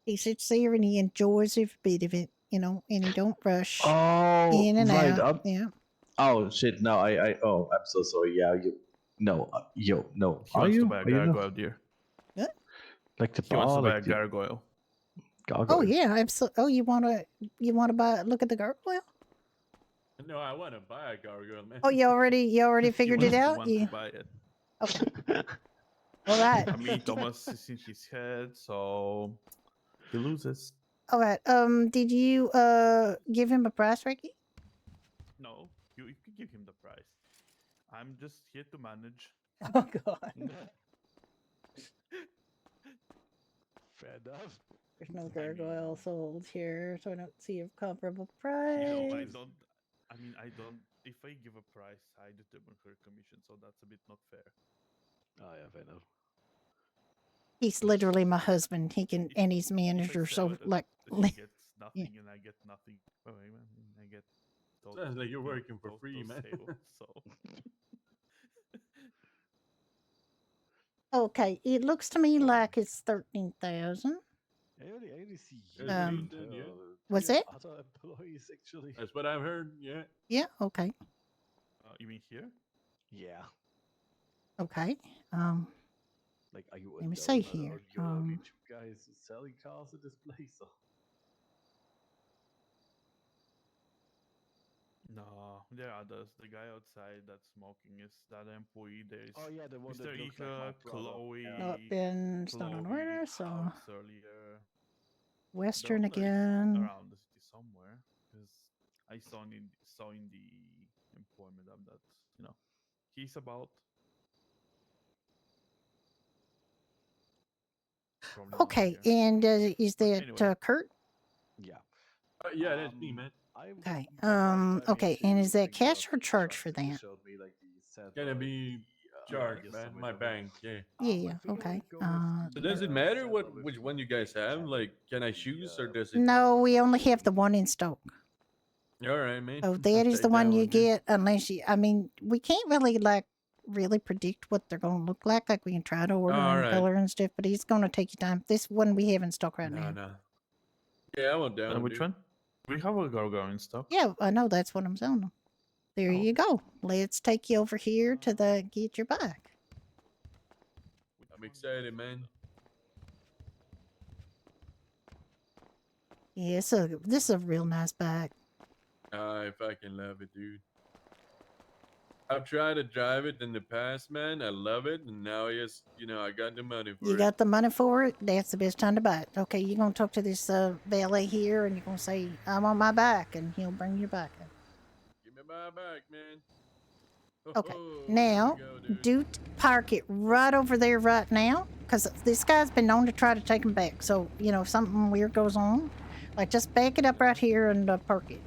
he sits there and he enjoys every bit of it, and he don't rush in and out. Yeah. Oh shit! No, I'm so sorry. Yeah, no. He Are wants you? to buy a gargoyle, dear. What? Like the He wants to bar, buy a gargoyle. Oh yeah, absolutely. Oh, you wanna buy? Look at the gargoyle. No, I want to buy a gargoyle, man. Oh, you already figured it out. To buy it. Okay. All right. I mean, Thomas is in his head, so he loses. All right. Did you give him a price, Ricky? No, you can give him the price. I'm just here to manage. Oh God. Fair enough. There's no gargoyle sold here, so I don't see a comparable price. I don't. If I give a price, I determine her commission, so that's a bit not fair. Oh yeah, fair enough. He's literally my husband. And he's manager, so like. She gets nothing, and I get nothing. Oh, man, I get. Sounds like you're working for free, man. So. Okay, it looks to me like it's 13,000. I only see Was it? Other employees, actually. That's what I've heard. Yeah. Yeah. Okay. You mean here? Yeah. Okay. Like, are you Let me alone, see or here. you're only two guys selling cars in this place? Or? No, there are others. The guy outside that's smoking is that employee. There's Oh yeah, the one Mr. that looks like Ika, my brother. Chloe, Not been it's not on order, so House earlier. Western They're all, like, again. around the city somewhere because I saw in the employment of that he's about. Probably not Okay, here. and is But that anyway. Kurt? Yeah. Yeah, that's me, man. Okay. Okay, and is that cash or charge for that? Gonna be charged, man. My bank, yeah. Yeah. Okay. So does it matter which one you guys have? Like, can I choose or does it? No, we only have the one in stock. All right, man. So I'll that is take the one you dude. get unless you. I mean, we can't really predict what they're going to look like. Like we can try to order All and right. color and stuff, but it's going to take you time. This one we have in stock right now. No. Yeah, I want down. Which dude. one? We have a gargoyle in stock. Yeah, I know. That's what I'm selling them. There you go. Let's take you over here to get your bike. I'm excited, man. Yeah, this is a real nice bike. I fucking love it, dude. I've tried to drive it in the past, man. I love it, and now yes, I got the money for You it. got the money for it? That's the best time to buy it. Okay, you're going to talk to this valet here, and you're going to say, I'm on my bike, and he'll bring your bike up. Give me my back, man. Okay, Oh, now, do park it right over there right now, because this guy's been known to try to take him back. So, if something weird goes on, like just back it up right here and park it.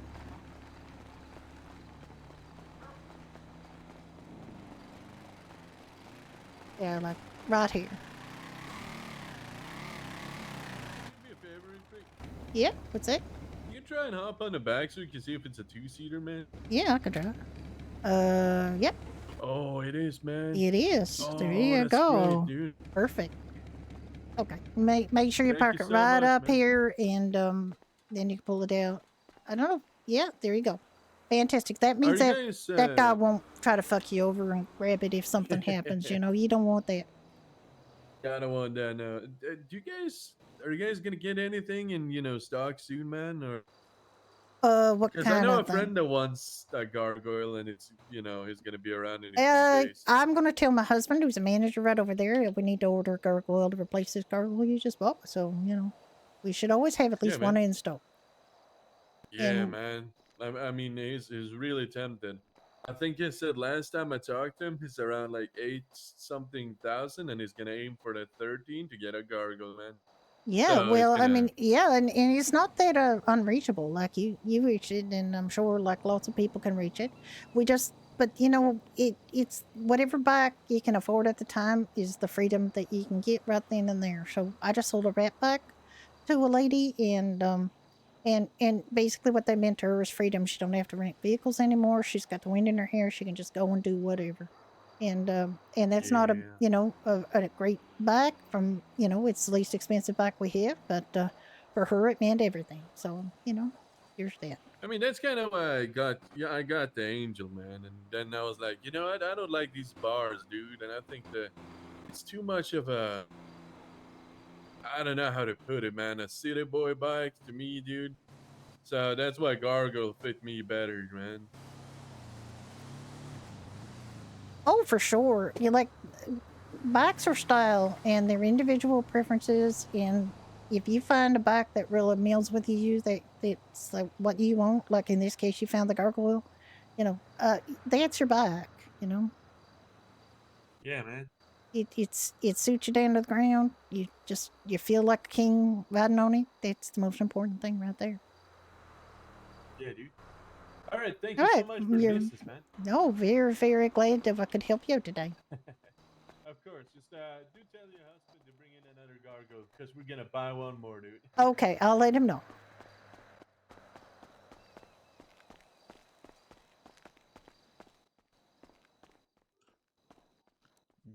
Yeah, like right here. Do me a favor, real quick. Yeah, what's that? You try and hop on the back so you can see if it's a two-seater, man. Yeah, I could try. Yep. Oh, it is, man. It is. Oh, There you that's go. great, dude. Perfect. Okay. Make sure you Thank park you it so right much, up man. here, and then you can pull it out. I don't know. Yeah, there you go. Fantastic. That means you that guys, that guy won't try to fuck you over and grab it if something happens. You don't want that. I don't want that. No. Are you guys gonna get anything in stock soon, man? Or What because I kind know of a friend thing? that wants a gargoyle, and it's he's gonna be around in a few days. I'm gonna tell my husband, who's a manager right over there, we need to order a gargoyle to replace this gargoyle you just bought. So we should always have at least one man. in stock. Yeah, And- man. I mean, he's really tempted. I think he said last time I talked to him, he's around like 8-something thousand, and he's gonna aim for the 13 to get a gargoyle, man. Yeah, So well, he's I gonna- mean, yeah, and it's not that unreachable. Like you reach it, and I'm sure like lots of people can reach it. But it's whatever bike you can afford at the time is the freedom that you can get right then and there. So I just sold a rat bike to a lady, and basically what that meant to her is freedom. She don't have to rent vehicles anymore. She's got the wind in her hair. She can just go and do whatever. And that's not a great bike from, it's the least expensive bike we have, but for her it meant everything. So, here's that. I mean, that's kind of why I got the Angel, man. And then I was like, you know what? I don't like these bars, dude. And I think that it's too much of a, I don't know how to put it, man. A city boy bike to me, dude. So that's why Gargoyle fit me better, man. Oh, for sure. Bikes are style and their individual preferences. And if you find a bike that really meals with you, that's like what you want. Like in this case, you found the gargoyle. That's your bike. Yeah, man. It suits you down to the ground. You feel like a king riding on it. That's the most important thing right there. Yeah, dude. All right, thank All you so right, much for the business, man. No, very, very glad if I could help you today. Of course. Just do tell your husband to bring in another gargoyle because we're gonna buy one more, dude. Okay, I'll let him know.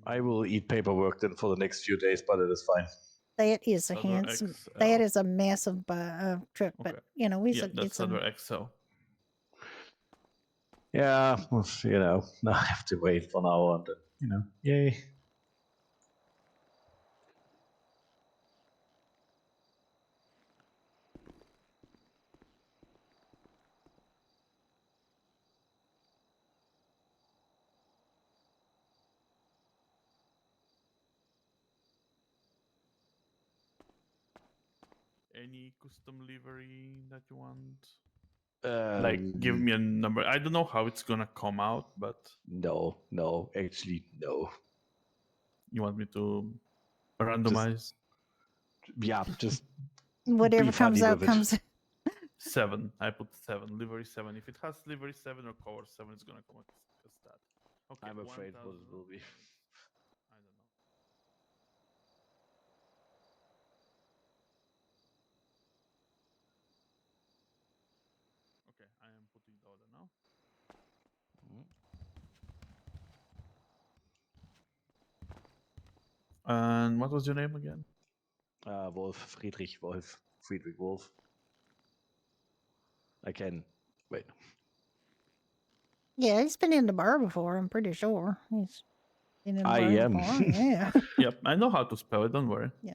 I will eat paperwork then for the next few days, but it is fine. That is a Silver handsome. XL. That is a massive truck, but Okay. you know, Yeah, that's it's a. Silver XL. Yeah, well, you know, now I have to wait for now and then, you know, yay. Any custom livery that you want? Like, give Um, me a number. I don't know how it's gonna come out, but No, actually, no. you want me to randomize? Yeah, just Whatever be funny comes out with it. comes. 7. I put 7. Livery 7. If it has livery 7 or cover 7, it's gonna come as that. Okay. I'm afraid 1,000. what it will be. I don't know. Okay, I am putting the order now. And what was your name again? Wolf, Friedrich Wolf. Friedrich Wolf. I can wait. Yeah, he's been in the bar before. I'm pretty sure he's been in the I bar am. before. Yeah. Yep, I know how to spell it. Don't worry. Yeah.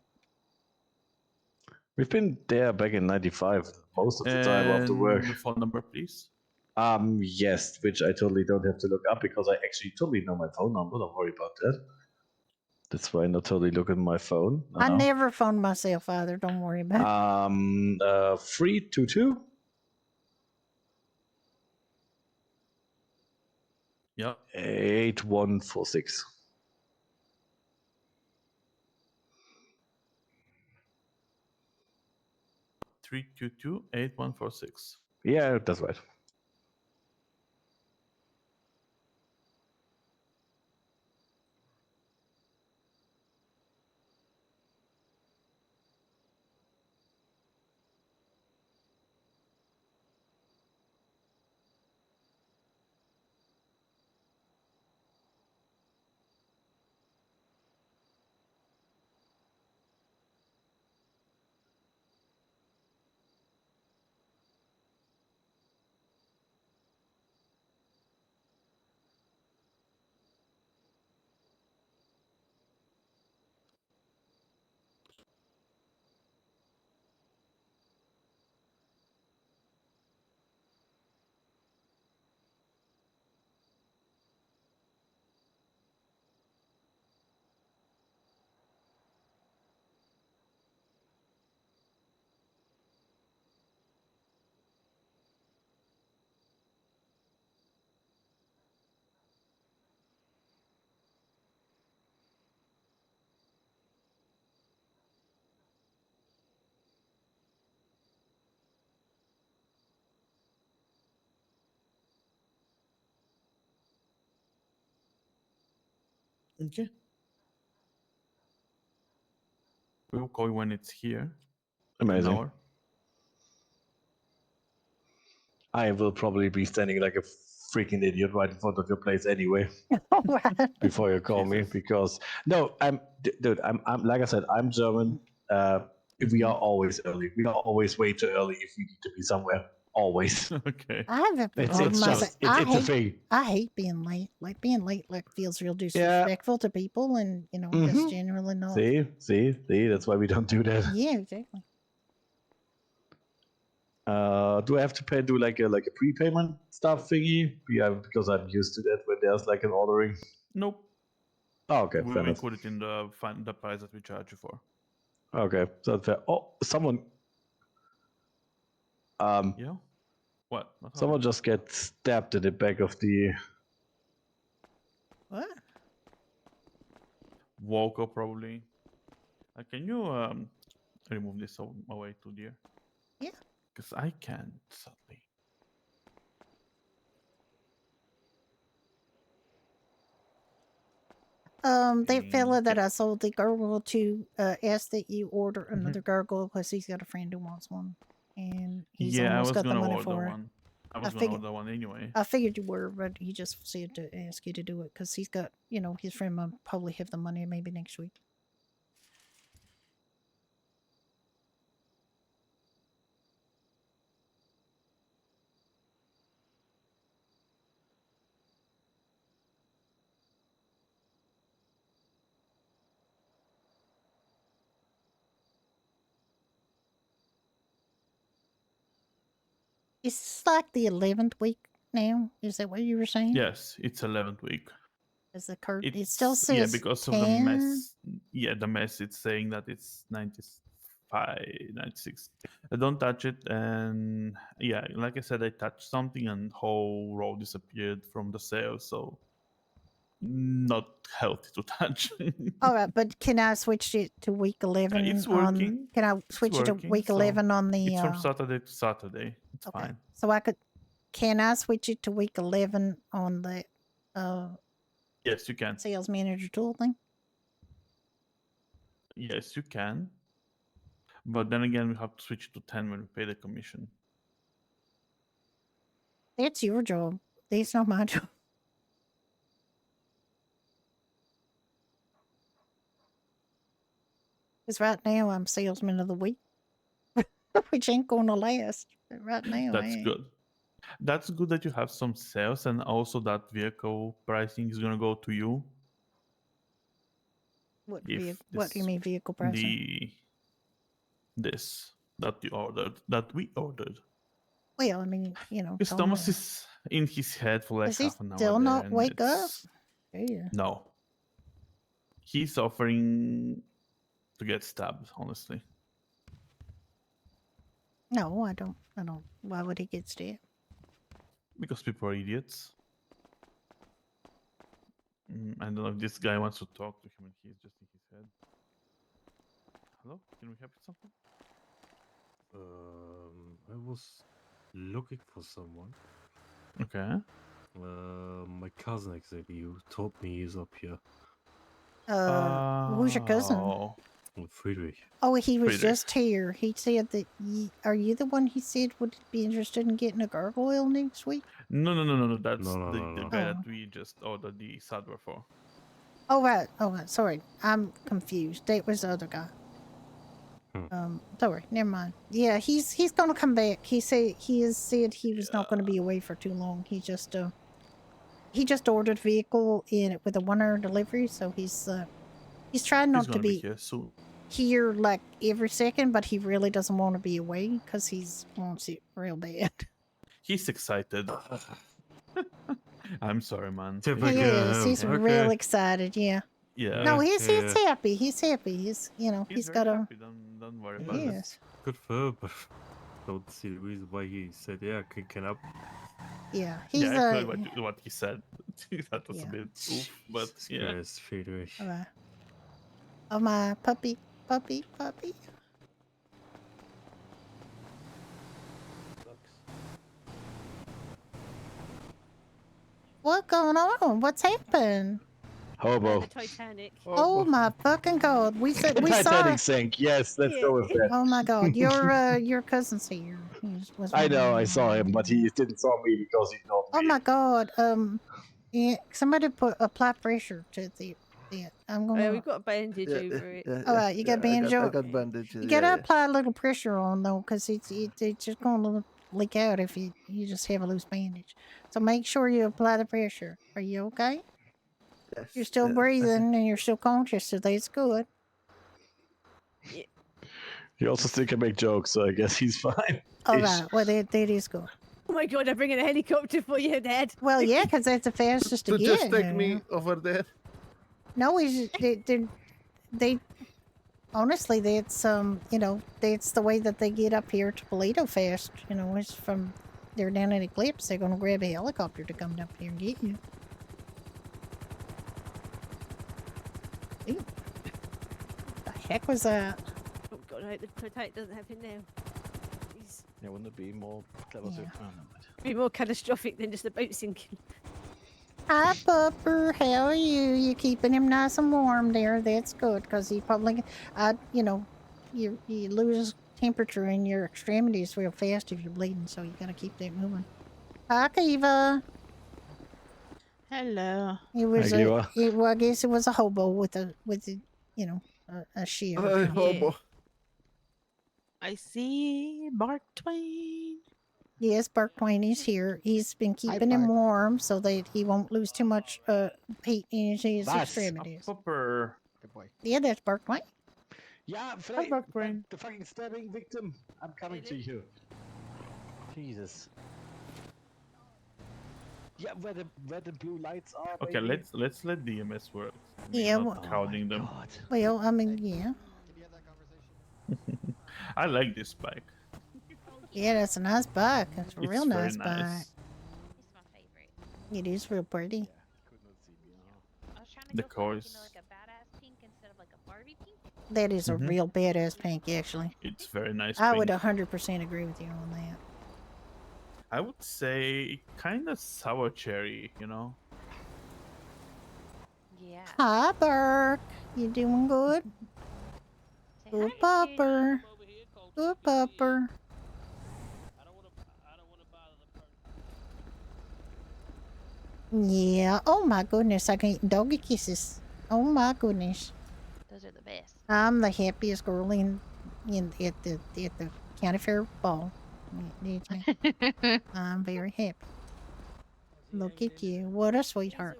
We've been there back in '95 most of the time after work. The phone number, please. Yes, which I totally don't have to look up because I actually totally know my phone number. Don't worry about that. That's why I not totally look at my phone. I never phoned myself either. Don't worry about it. 322. Yeah. 8146. Three two two 8146. Yeah, that's right. Okay. We will call you when it's here. Amazing. An hour. I will probably be standing like a freaking idiot right in front of your place anyway. Before you call me, because no, dude. I'm like I said, I'm German. We are always early. We are always way too early if we need to be somewhere. Always. Okay. I haven't It's phoned myself. just it's a thing. I hate being late. Like being late, like feels real disrespectful to people, and you know, just genuinely not. See. That's why we don't do that. Yeah, exactly. Do I have to do like a prepayment stuff thingy? Yeah, because I'm used to that when there's like an ordering. Nope. Oh, okay, We fair will enough. include it in the price that we charge you for. Okay, so that's fair. Oh, someone. Yeah. What? Someone just gets stabbed in the back of the. What? Walker probably. Can you remove this away to dear? Yeah. Because I can't sadly. That fella that I sold the gargoyle to asked that you order another gargoyle because he's got a friend who wants one, and he's Yeah, I almost was got the gonna money order for it. one. I was gonna order one anyway. I figured you were, but he just said to ask you to do it because he's got, you know, his friend will probably have the money maybe next week. Is this like the 11th week now? Is that what you were saying? Yes, it's 11th week. Is the card? It It's still says because 10. of the mess. Yeah, the mess. It's saying that it's 95, 96. Don't touch it. And yeah, like I said, I touched something and whole row disappeared from the sale. So not healthy to touch. All right, but can I switch it to week 11? It's on- working. Can I It's switch it to working, week so 11 on the? It's from Saturday to Saturday. It's Okay. fine. So I could. Can I switch it to week 11 on the Yes, you can. sales manager tool thing? Yes, you can. But then again, we have to switch to 10 when we pay the commission. That's your job. That's not my job. Because right now I'm salesman of the week, which ain't going to last. But right now, I That's ain't. good. That's good that you have some sales, and also that vehicle pricing is gonna go to you. What, If what do you this- mean vehicle pricing? This that you ordered, that we ordered. Well, I mean, Because tell Thomas me. is in his head for like Does he half an hour. still there, not and wake up? it's- Yeah. No. He's offering to get stabbed, honestly. No, I don't. Why would he get stabbed? Because people are idiots. I don't know if this guy wants to talk to him and he's just in his head. Hello? Can we help you with something? I was looking for someone. Okay. My cousin exactly who told me he's up here. Who's your cousin? Friedrich. Oh, he was Friedrich. just here. He said that. Are you the one he said would be interested in getting a gargoyle next week? No. That's No, the no. guy Oh. that we just ordered the hardware for. Oh right. Oh right. Sorry, I'm confused. That was the other guy. Sorry. Never mind. Yeah, he's gonna come back. He said he was not gonna be away for too long. He just ordered a vehicle with a 1 hour delivery, so he's trying not He's to gonna be be here soon. here like every second, but he really doesn't want to be away because he's wants it real bad. He's excited. I'm sorry, man. He is. He's real excited. Yeah. Yeah. No, he's happy. He's happy. He's He's got very a. happy. Don't worry about it. Yes. Good for her, but don't see the reason why he said, yeah, can I... Yeah. He's Yeah, I heard what he said. That was a bit oof, but yeah. Yes, Friedrich. Alright. Oh my puppy. What going on? What's happened? Hobo. The Titanic. Oh my fucking god! We saw. Titanic sank. Yes, let's go with that. Oh my god! Your cousin's here. I know. I saw him, but he didn't saw me because he told Oh me. my god! Yeah, somebody apply pressure to the. I'm gonna. We've got a bandage over it. All right, you got bandage I on? got bandages. You gotta apply a little pressure on though, because it's just gonna leak out if you just have a loose bandage. So make sure you apply the pressure. Are you okay? Yes, You're still breathing and you're still conscious, so that's good. He also still can make jokes, so I guess he's fine. All right, well that is good. Oh my god, I'm bringing a helicopter for you, Dad. Well, yeah, because that's the fastest to So get. just take you me know. over there. No, they honestly, that's that's the way that they get up here to Toledo fast. It's from they're down in Eclipse. They're gonna grab a helicopter to come up here and get you. Ooh. The heck was that? Oh god, I hope the Titanic doesn't happen now. Please. Yeah, wouldn't it be more clever to Be more catastrophic than just the boat sinking. Hi, Pupper. How are you? You keeping him nice and warm there? That's good, because he probably, you lose temperature in your extremities real fast if you're bleeding, so you gotta keep that moving. Hi, Kiva. Hello. He was Hi, Kiva. well, I guess it was a hobo with a a shield. Hey, hobo. I see Mark Twain. Yes, Bark Twain is here. He's been keeping him warm so that he won't lose too much heat in his extremities. Popper. Yeah, that's Bark Twain. Yeah, Bark Brain. the fucking stabbing victim. I'm coming to you. Jesus. Yeah, where the blue lights are. Okay, baby. let's let the EMS work. Yeah, Not well- crowding them. Well, I mean, yeah. I like this bike. Yeah, that's a nice bike. It's a It's real very nice bike. nice. It's my favorite. It is real pretty. I was trying to The go for core like, is like a badass pink instead of like a Barbie pink. That is a Mhm. real badass pink, actually. It's very nice. I pink. would 100% agree with you on that. I would say kind of sour cherry, you know. Yeah. Hi, Burke. You doing good? Good pupper. Good pupper. Yeah. Oh my goodness, I can eat doggy kisses. Oh my goodness. Those are the best. I'm the happiest girl in at the county fair ball. I'm very happy. Look at you. What a sweetheart.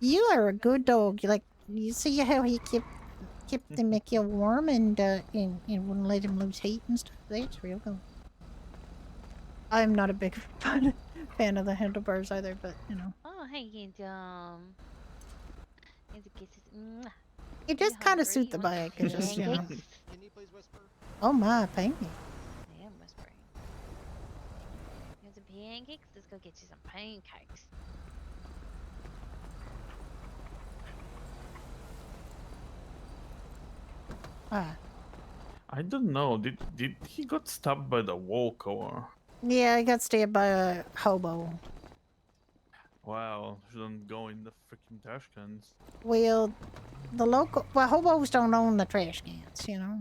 You are a good dog. You see how he kept the Mickey warm and wouldn't let him lose heat and stuff. That's real good. I'm not a big fan of the handlebars either, but you know. Oh, hey, Kingdom. Here's a kisses. Mwah. It does kind of suit the bike. It's just, you know. Oh my, pancake. I am whispering. Here's some pancakes. Let's go get you some pancakes. Ah. I don't know. Did he got stabbed by the walk or? Yeah, I got stabbed by a hobo. Wow, shouldn't go in the freaking trash cans. Well, hobos don't own the trash cans, you know.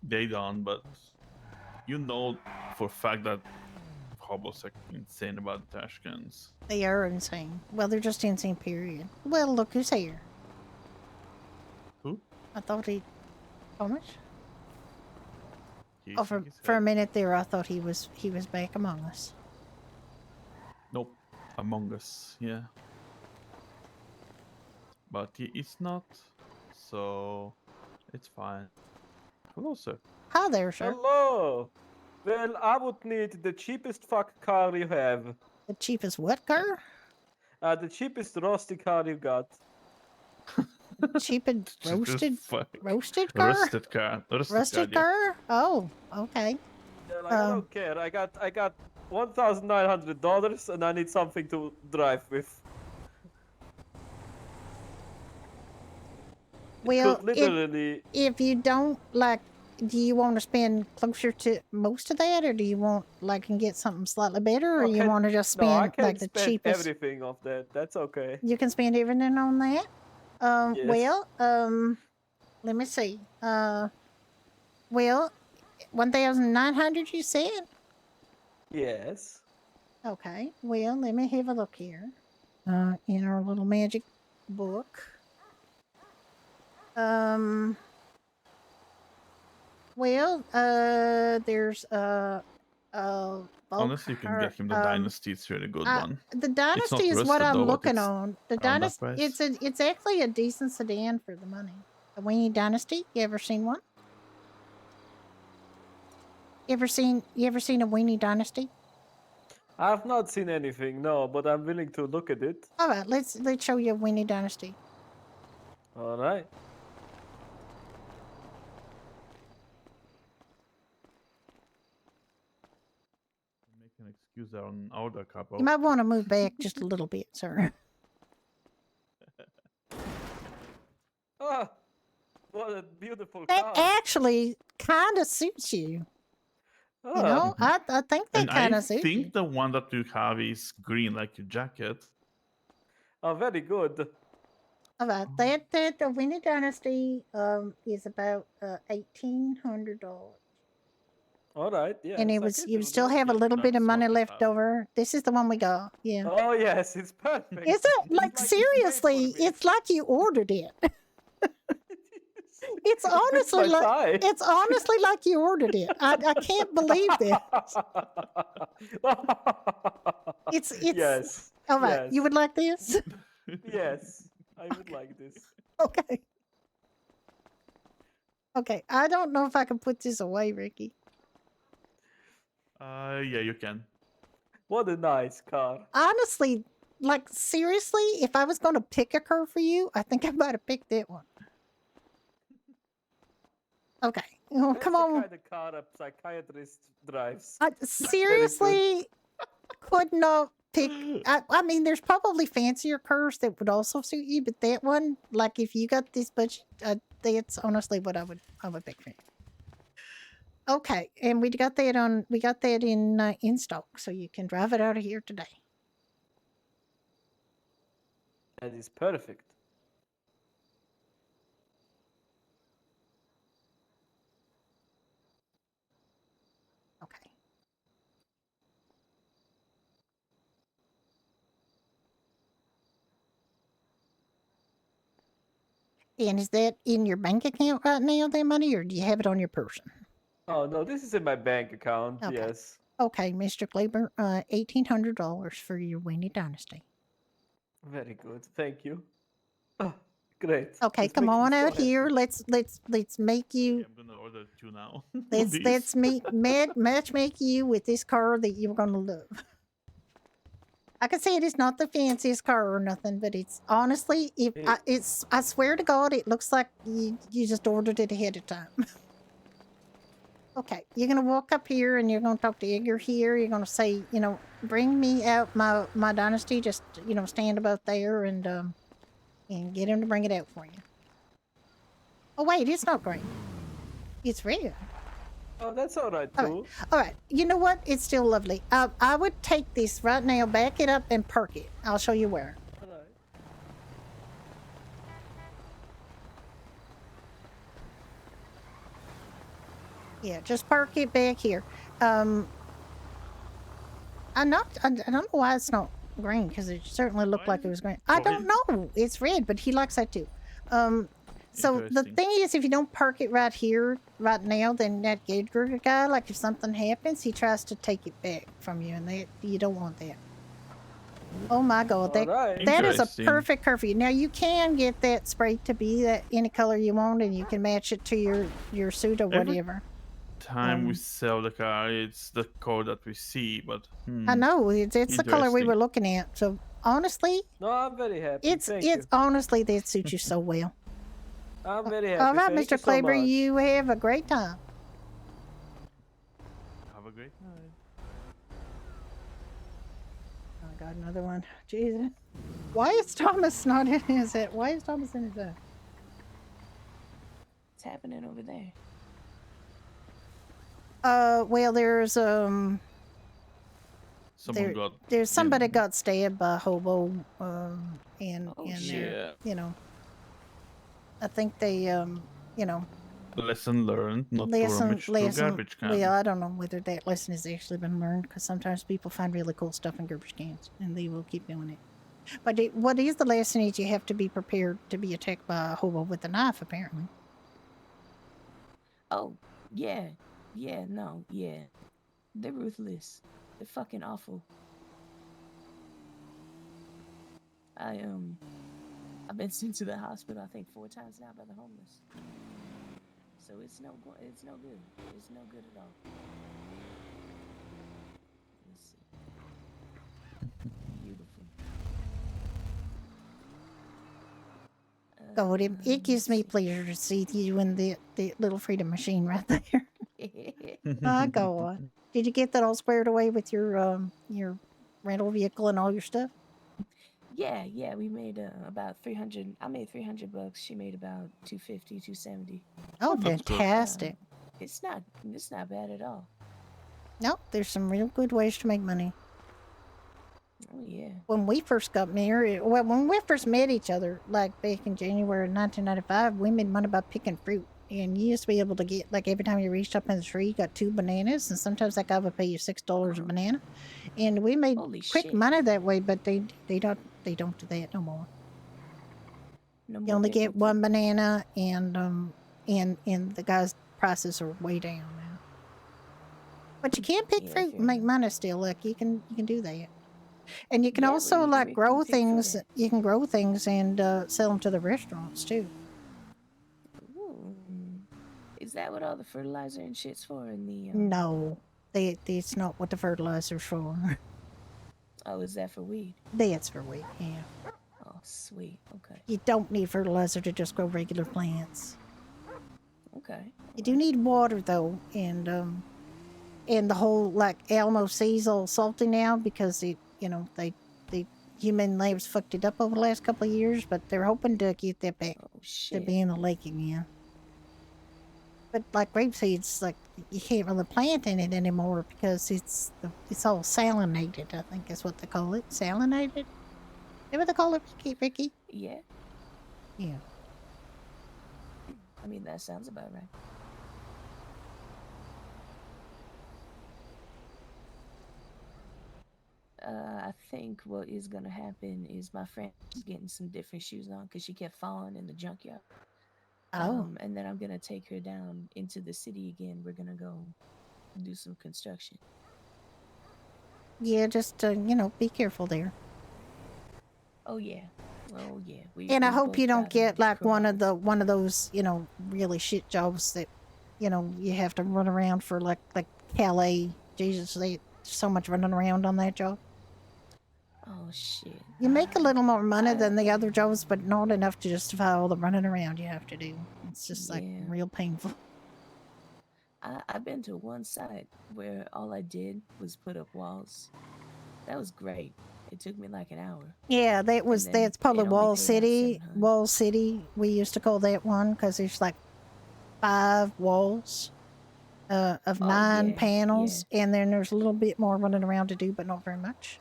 They don't, but you know for a fact that hobos are insane about trash cans. They are insane. Well, they're just insane, period. Well, look who's here. Who? I thought he... How much? He Oh, shook his for a head. minute there, I thought he was back among us. Nope, Among Us, yeah. But he is not, so it's fine. Hello, sir. Hi there, sir. Hello. Well, I would need the cheapest fuck car you have. The cheapest what car? The cheapest rusty car you got. Cheap and roasted Fuck. roasted car? Rusted car. Rusted car, car? Oh, okay. Yeah, like, I don't care. I got $1,900 and I need something to drive with. Well, Could literally. if you don't like, do you want to spend closer to most of that, or do you want and get something slightly better, or you want to just No, I spend can the spend cheapest? everything of that. That's okay. You can spend everything on that. Yes. Well, let me see. Well, 1,900 you said? Yes. Okay. Well, let me have a look here. In our little magic book. Well, there's Honestly, you can get him the Dynasty. It's really good one. The It's not Dynasty is what rusted I'm though, but looking it's on. The around that Dynasty, price. it's actually a decent sedan for the money. The Weenie Dynasty. You ever seen one? You ever seen a Weenie Dynasty? I've not seen anything, no, but I'm willing to look at it. All right, let's show you a Weenie Dynasty. All right. Make an excuse on older couple. You might want to move back just a little bit, sir. Ah, what a beautiful That car. actually kind of suits you. You Ah. know, I think that And kind I of suits think you. the one that you have is green, like your jacket. Oh, very good. All right, that the Weenie Dynasty is about $1,800. All right, yes. And I can you do still that. have a little bit of that's money what we left have. over. This is the one we got. Yeah. Oh, yes, it's perfect. Is it? Like, seriously, it's like you ordered it. It's honestly my like tie. it's honestly like you ordered it. I can't believe this. It's Yes. all right. Yes. You would like this? Yes, I would like this. Okay. Okay. I don't know if I can put this away, Ricky. Yeah, you can. What a nice car. Honestly, like seriously, if I was going to pick a car for you, I think I might have picked that one. Okay. Oh, That's come the on. kind of car a psychiatrist drives. Seriously, could not pick. I mean, there's probably fancier cars that would also suit you, but that one, like, if you got this budget, that's honestly what I would pick for you. Okay, and we got that in stock, so you can drive it out of here today. That is perfect. Okay. And is that in your bank account right now, that money, or do you have it on your person? Oh no, this is in my bank account. Okay. Yes. Okay, Mr. Kleber, $1,800 for your Weenie Dynasty. Very good. Thank you. Oh, great. Okay, This come makes me on so out happy. here. Let's make you. I'm gonna order 2 now. Let's match make you with this car that you're gonna love. I can say it is not the fanciest car or nothing, but it's honestly, I swear to God, it looks like you just ordered it ahead of time. Okay, you're gonna walk up here and you're gonna talk to Edgar here. You're gonna say, bring me out my Dynasty. Just stand about there and get him to bring it out for you. Oh wait, it's not green. It's red. Oh, that's all right too. All right. You know what? It's still lovely. I would take this right now, back it up, and park it. I'll show you where. All right. Yeah, just park it back here. I don't know why it's not green, because it certainly looked like it was green. I don't know. It's red, but he likes that too. So the thing is, if you don't park it right here, right now, then that Edgar guy, like if something happens, he tries to take it back from you, and you don't want that. Oh my God, that is a perfect car for you. Now you can get that spray to be that any color you want, and you can match it to your suit or whatever. Time we sell the car, it's the color that we see, but I know it's the color we were looking at. So honestly, No, I'm very happy. it's honestly that suits you so well. I'm very happy. All right, Thank you Mr. so Kleber, much. you have a great time. have a great night. Oh, I got another one. Jesus. Why is Thomas not in his head? Why is Thomas in his head? What's happening over there? Well, there's there's somebody got stabbed by a hobo, and they're, I think they Lesson learned, not to rummage through garbage cans. Well, I don't know whether that lesson has actually been learned, because sometimes people find really cool stuff in garbage cans, and they will keep doing it. But what is the lesson is you have to be prepared to be attacked by a hobo with a knife, apparently. Oh, yeah. Yeah, no, yeah. They're ruthless. They're fucking awful. I've been sent to the hospital, I think 4 times now by the homeless. So it's no good. It's no good at all. Let's see. Beautiful. God, it gives me pleasure to see you in the little freedom machine right there. Go on. Did you get that all squared away with your rental vehicle and all your stuff? Yeah, we made about 300. I made $300. She made about 250, 270. Oh, fantastic. It's not bad at all. No, there's some real good ways to make money. Oh yeah. When we first got married, well, when we first met each other, like back in January of 1995, we made money by picking fruit. And you used to be able to get, like, every time you reached up in the tree, you got 2 bananas, and sometimes that guy would pay you $6 a banana. And we made quick money that way, but they don't do that no more. You only get 1 banana, and the guy's prices are way down now. But you can pick fruit and make money still. Like, you can do that. And you can also like grow things. You can grow things and sell them to the restaurants too. Ooh. Is that what all the fertilizer and shit's for in the? No, it's not what the fertilizer's for. Oh, is that for weed? That's for weed, yeah. Oh, sweet. Okay. You don't need fertilizer to just grow regular plants. Okay. You do need water though, and the whole like Alamo Sea's all salty now because it, the human labs fucked it up over the last couple of years, but they're hoping to get that back to be in the lake again. But like rapeseeds, like you can't really plant in it anymore because it's all salinated. I think is what they call it, salinated. Is that what they call it, Ricky? Yeah. Yeah. I mean, that sounds about right. I think what is gonna happen is my friend is getting some different shoes on because she kept falling in the junkyard. Oh. And then I'm gonna take her down into the city again. We're gonna go do some construction. Yeah, just be careful there. Oh yeah. Oh yeah. And I we hope both you don't gotta get like one of provide. those, really shit jobs that, you have to run around for like Calais. Jesus, there's so much running around on that job. Oh shit. You make a little more money than the other jobs, but not enough to justify all the running around you have to do. It's just like Yeah. real painful. I've been to one site where all I did was put up walls. That was great. It took me like an hour. Yeah, that's probably Wall City. Wall City, we used to call that one because there's like 5 walls of 9 panels, and then there's a little bit more running around to do, but not very much.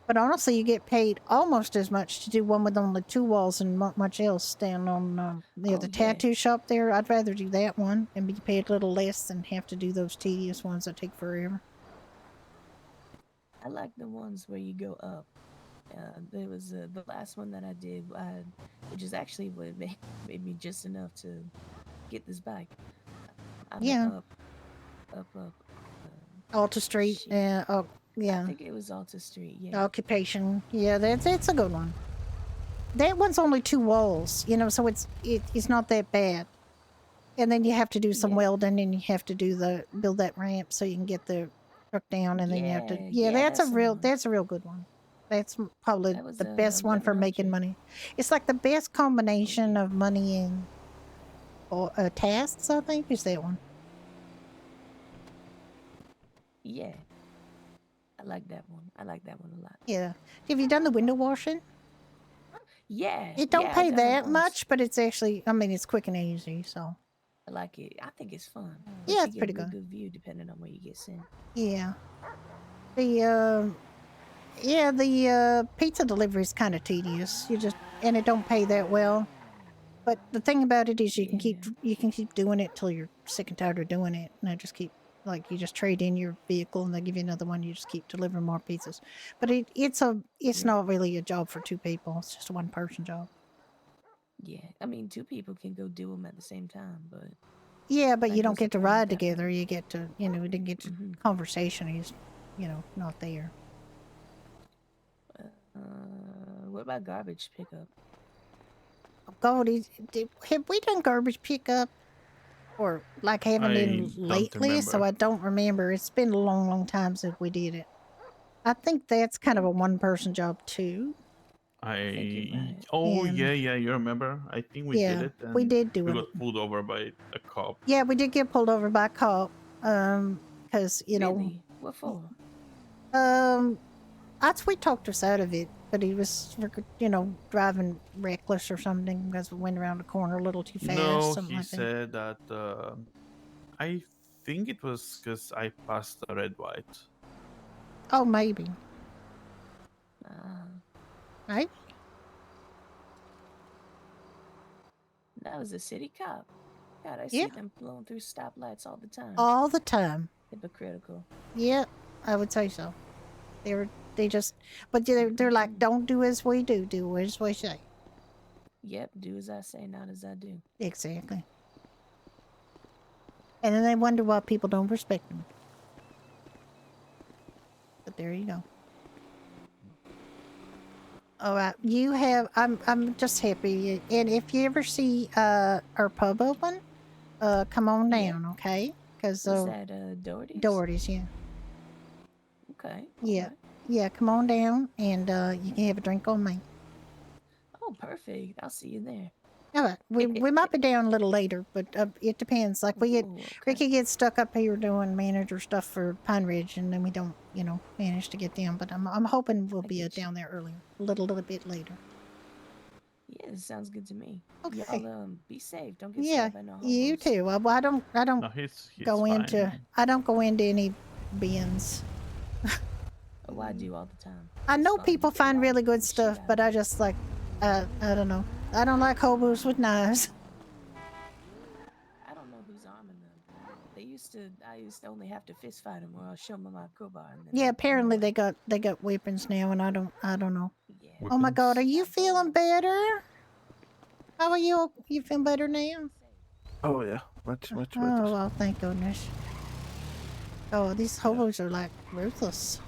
But honestly, you get paid almost as much to do one with only 2 walls and not much else down on the tattoo shop there. I'd rather do that one and be paid a little less than have to do those tedious ones that take forever. I like the ones where you go up. There was the last one that I did, which is actually what made me just enough to get this bike. I went up. Alta Street, yeah. I think it was Alta Street, yeah. Occupation, yeah, that's a good one. That one's only 2 walls, so it's not that bad. And then you have to do some welding, and you have to build that ramp so you can get the truck down, and then you have to. Yeah, that's a real good one. That's probably the best one for making money. It's like the best combination of money and tasks. I think is that one. Yeah. I like that one. I like that one a lot. Yeah. Have you done the window washing? Yeah. It don't pay I've done it that once. much, but it's actually, it's quick and easy, so. I like it. I think it's fun. Yeah, Plus it's you pretty get a real good. good view depending on where you get sent. Yeah. The pizza delivery is kind of tedious. And it don't pay that well. But the thing about it is you can keep doing it till you're sick and tired of doing it. And I just keep, you just trade in your vehicle and they give you another one. You just keep delivering more pizzas. But it's not really a job for 2 people. It's just a 1-person job. Yeah. I mean, 2 people can go do them at the same time, but. Yeah, but that you don't goes get to upon ride that together. You get to, you didn't get to conversation. He's, not there. What about garbage pickup? Oh, God, have we done garbage pickup? Or haven't been lately, so I don't remember. It's been a long, long time since we did it. I think that's kind of a 1-person job too. Yeah, you remember? I think we did it. And we did do it. We got pulled over by a cop. Yeah, we did get pulled over by a cop. Because Really? What for? we talked us out of it, but he was, driving reckless or something because we went around the corner a little too fast. No, something he like that. said that. I think it was because I passed a red white. Oh, maybe. Right? That was a city cop. God, I see them blowing through stoplights all the time. All the time. Hypocritical. Yeah, I would say so. They're like, don't do as we do, do as we say. Yep, do as I say, not as I do. Exactly. And then they wonder why people don't respect them. But there you go. All right, I'm just happy. And if you ever see our pub open, come on down, okay? Because is that Doherty's? Doherty's, yeah. Okay. Yeah. Yeah, come on down, and you can have a drink on me. Oh, perfect. I'll see you there. All right, we might be down a little later, but it depends. Like we could get stuck up here doing manager stuff for Pine Ridge, and then we don't, manage to get down. But I'm hoping we'll be down there earlier, a little bit later. Yeah, it sounds good to me. Okay. Y'all be safe. Don't get Yeah, stabbed by no you hobos. too. I don't No, he's go into fine. I don't go into any bins. Oh, I do all the time. I know people find really good stuff, but I just like I don't know. I don't like hobos with knives. I don't know who's arming them. I used to only have to fist fight them, or I'll show them my crowbar. And then Yeah, apparently they got weapons now, and I don't know. Oh my God, are you feeling better? How are you? You feel better now? Oh yeah, much Oh better. well, thank goodness. Oh, these hobos are like ruthless.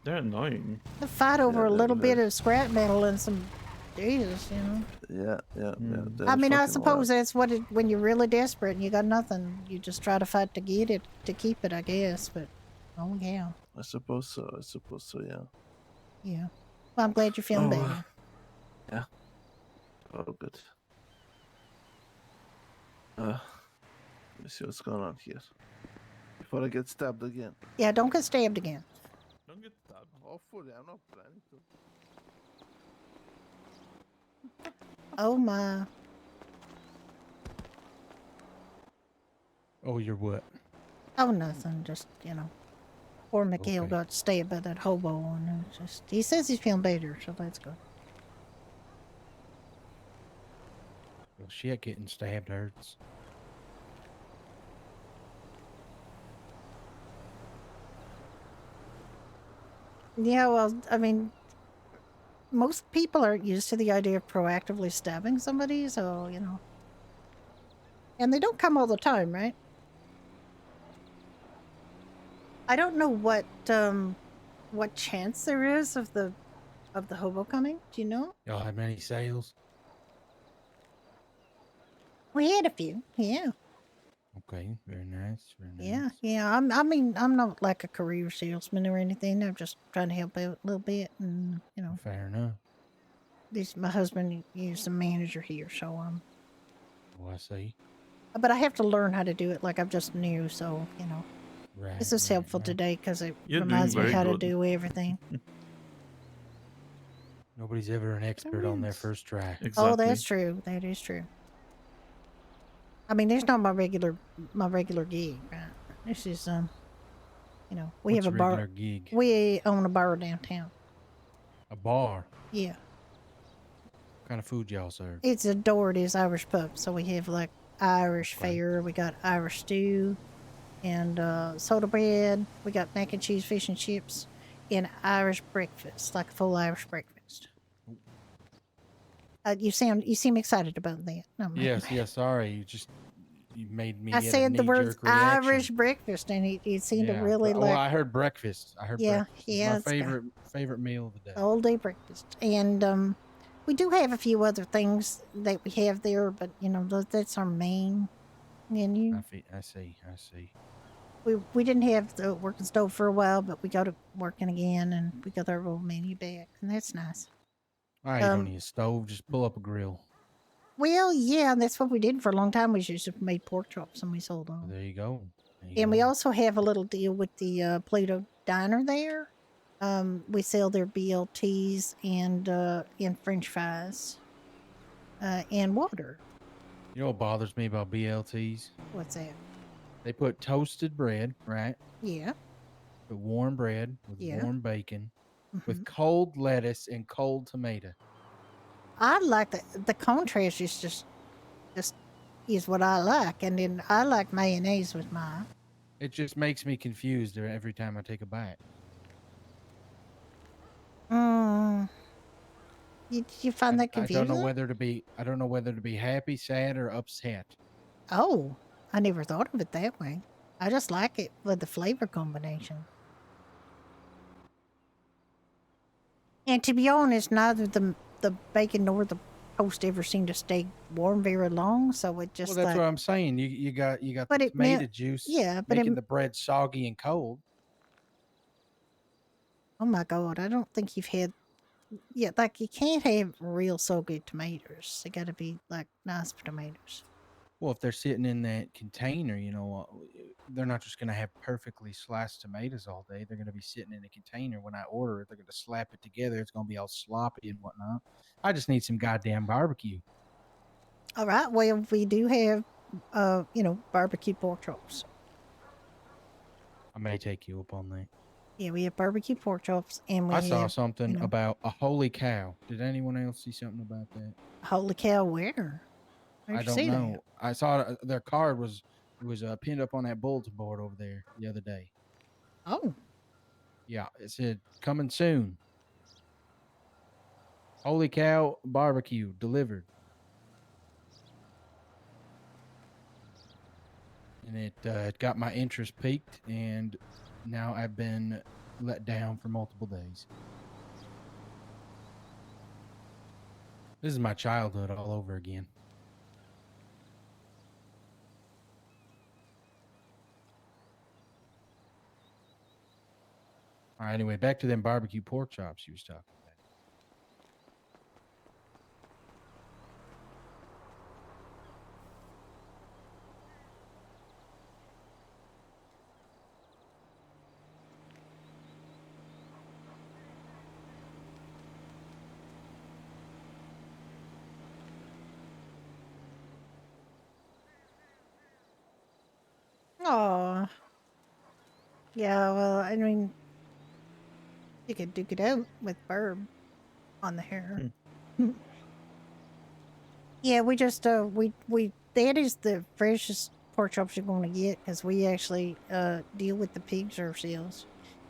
They're annoying. They fight over a little bit of scrap metal and some Jesus, Yeah. I mean, I fucking suppose that's what when you're really desperate and you got nothing, you just try to fight to get it, to keep it, I guess. But oh yeah. I suppose so. Yeah. Yeah. Well, I'm glad you're feeling better. Yeah. Oh, good. Let me see what's going on here. Before I get stabbed again. Yeah, don't get stabbed again. Don't get stabbed. Hopefully, I'm not planning to. Oh my. Oh, you're what? Oh, nothing. Just, poor Mikhail got stabbed by that hobo, and it's just, he says he's feeling better, so that's good. Well, shit, getting stabbed hurts. Yeah, well, I mean, most people aren't used to the idea of proactively stabbing somebody, so, And they don't come all the time, right? I don't know what chance there is of the hobo coming. Do you know? Y'all have many sales? We had a few, yeah. Okay, very nice, very nice. Yeah. I'm not like a career salesman or anything. I'm just trying to help out a little bit, and Fair enough. My husband is the manager here, so Oh, I see. But I have to learn how to do it. Like I'm just new, so Right. this is helpful today because it You're reminds me doing how very to good. do everything. Nobody's ever an expert on their first try. Oh, that's true. That is true. I mean, there's not my regular gig, right? This is we What's have a your bar. regular gig? We own a bar downtown. A bar? Yeah, What kind of food y'all serve? it's adored as Irish pub. So we have like Irish fare. We got Irish stew, and soda bread. We got mac and cheese, fish and chips, and Irish breakfast, like a full Irish breakfast. You seem excited about that. No, Yes, sorry. You made me I get said a the words knee-jerk reaction. Irish breakfast, and he seemed to Yeah, really well, like. I heard breakfast. Yeah, breakfast. yeah, It's it's my good. favorite meal of the day. All day breakfast, and we do have a few other things that we have there, but that's our main menu. I see. We didn't have the working stove for a while, but we got it working again, and we got our old menu back, and that's nice. All right, you don't need a stove. Just pull up a grill. Well, yeah, that's what we did for a long time. We just made pork chops and we sold them. There you go. And we also have a little deal with the Plato Diner there. We sell their BLTs and French fries and water. You know what bothers me about BLTs? What's that? They put toasted bread, right? Yeah. With warm bread, with Yeah. warm bacon, with cold lettuce and cold tomato. I like the contrast is just is what I like, and then I like mayonnaise with mine. It just makes me confused every time I take a bite. You find that confusing? I don't know whether to be happy, sad, or upset. Oh, I never thought of it that way. I just like it with the flavor combination. And to be honest, neither the bacon nor the toast ever seem to stay warm very long, so it just Well, that's what I'm saying. You got But the it mel- tomato juice, yeah, but making it- the bread soggy and cold. Oh my god, I don't think you've had. Yeah, like you can't have real so good tomatoes. They got to be like nice tomatoes. Well, if they're sitting in that container, they're not just going to have perfectly sliced tomatoes all day. They're going to be sitting in a container. When I order it, they're going to slap it together. It's going to be all sloppy and whatnot. I just need some goddamn barbecue. All right. Well, we do have, barbecue pork chops. I may take you up on that. Yeah, we have barbecue pork chops, and we I saw have, something about a holy cow. Did anyone else see something about that? Holy cow, where? Where'd I you don't see know. that? I saw their card was pinned up on that bulletin board over there the other day. Oh. Yeah, it said coming soon. Holy cow barbecue delivered. And it got my interest piqued, and now I've been let down for multiple days. This is my childhood all over again. All right, anyway, back to them barbecue pork chops you was talking about. Oh. Yeah, well, I mean, you could duke it out with burb on the hair. Yeah, we just we that is the freshest pork chops you're going to get because we actually deal with the pigs ourselves,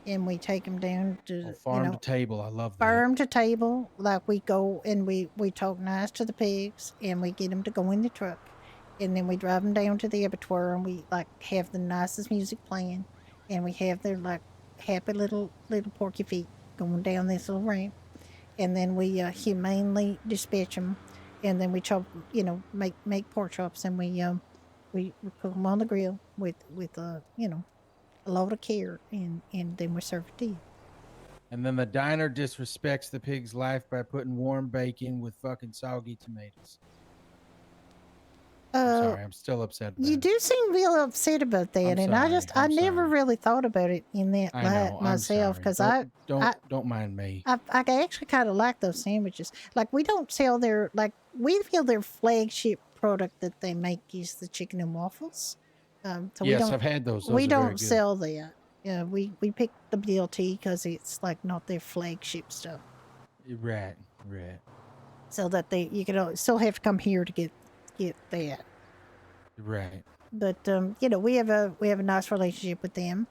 and we take them down to Farm to table, I love that. farm to table. Like we go and we talk nice to the pigs, and we get them to go in the truck, and then we drive them down to the abattoir, and we like have the nicest music playing, and we have their like happy little porky feet going down this little ramp, and then we humanely dispatch them, and then we chop, make pork chops, and we cook them on the grill with a lot of care, and then we serve it to you. And then the diner disrespects the pig's life by putting warm bacon with fucking soggy tomatoes. I'm sorry, I'm still upset about You it. do seem real upset about that, I'm and sorry, I never really thought about it in that I light know, myself, because don't mind me. I actually kind of like those sandwiches. Like we don't sell their we feel their flagship product that they make is the chicken and waffles. So we Yes, don't, I've had those. we Those are very don't good. sell that. Yeah, we picked the BLT because it's like not their flagship stuff. Right. So that you could still have to come here to get that. Right. But we have a nice relationship with them.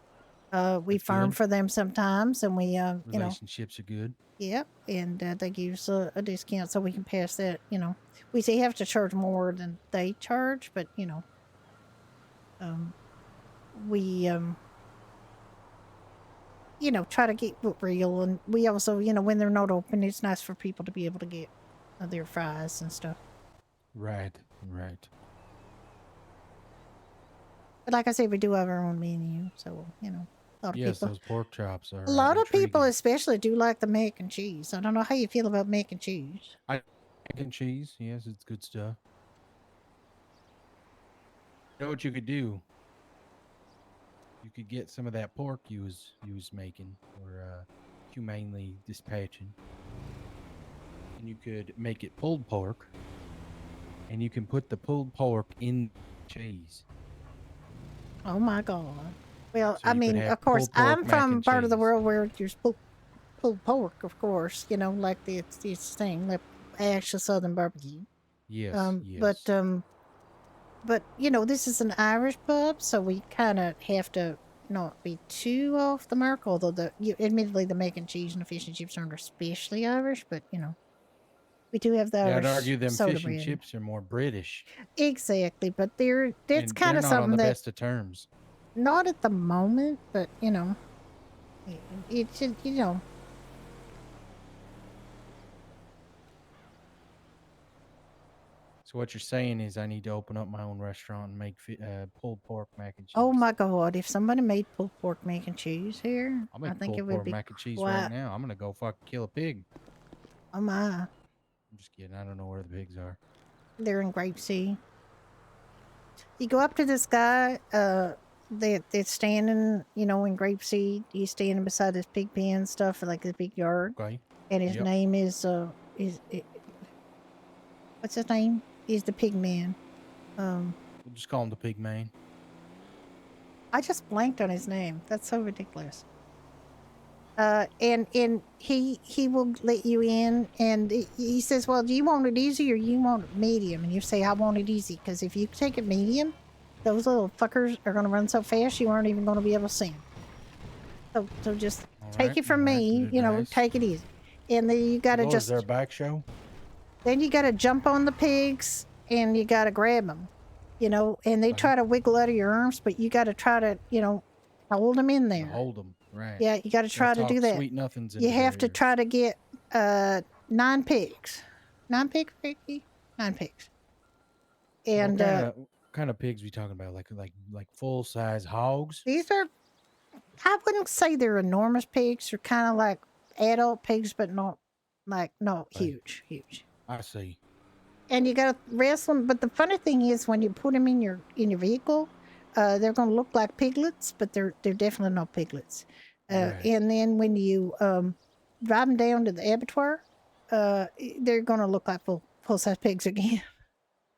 We That's farm good. for them sometimes, and we Relationships are good. yeah, and they give us a discount so we can pass that. We say you have to charge more than they charge, but we try to get real, and we also when they're not open, it's nice for people to be able to get their fries and stuff. Right. But like I said, we do have our own menu, so a lot of Yes, people. those pork chops are. A lot of people, especially, do like the mac and cheese. I don't know how you feel about mac and cheese. Mac and cheese, yes, it's good stuff. You know what you could do? You could get some of that pork you was making, or humanely dispatching, and you could make it pulled pork, and you can put the pulled pork in cheese. Oh my god! Well, So I you could mean, have of course, pulled pork, I'm mac from and part of the cheese. world where there's pulled pork, of course. Like it's this thing, like actual Southern barbecue. Yes. But this is an Irish pub, so we kind of have to not be too off the mark. Although admittedly, the mac and cheese and the fish and chips aren't especially Irish, but we do have the Yeah, I'd Irish argue them soda fish and bread. chips are more British. Exactly, but that's And kind they're of not on something the that best of terms. not at the moment, but it's So what you're saying is I need to open up my own restaurant and make pulled pork mac and cheese. Oh my God! If somebody made pulled pork mac and cheese here, I'll I make think it pulled would pork be mac and cheese quite. right now. I'm gonna go fucking kill a pig. Oh my! I'm just kidding. I don't know where the pigs are. They're in Grapeseed. You go up to this guy. They're standing, you know, in Grapeseed. He's standing beside this pig pen and stuff, like the big yard. Okay. And his name is what's his name? He's the pig man. We'll just call him the pig man. I just blanked on his name. That's so ridiculous. And he will let you in, and he says, "Well, do you want it easy or you want it medium?" And you say, "I want it easy," because if you take it medium, those little fuckers are going to run so fast you aren't even going to be able to see them. So just take it from me, you know, take it easy. And then you got to Is just there a back show? then you got to jump on the pigs and you got to grab them, you know, and they try to wiggle out of your arms, but you got to try to, you know, hold them in there. Hold them, right? Yeah, you got to try to do that. Sweet nothings. You have to try to get 9 pigs. 9 pigs, Ricky? 9 pigs. And what kind of pigs we talking about? Like full size hogs? these are, I wouldn't say they're enormous pigs. They're kind of like adult pigs, but not huge. I see. And you gotta wrestle them. But the funny thing is, when you put them in your vehicle, they're gonna look like piglets, but they're definitely not piglets. And then when you drive them down to the abattoir, they're gonna look like full size pigs again.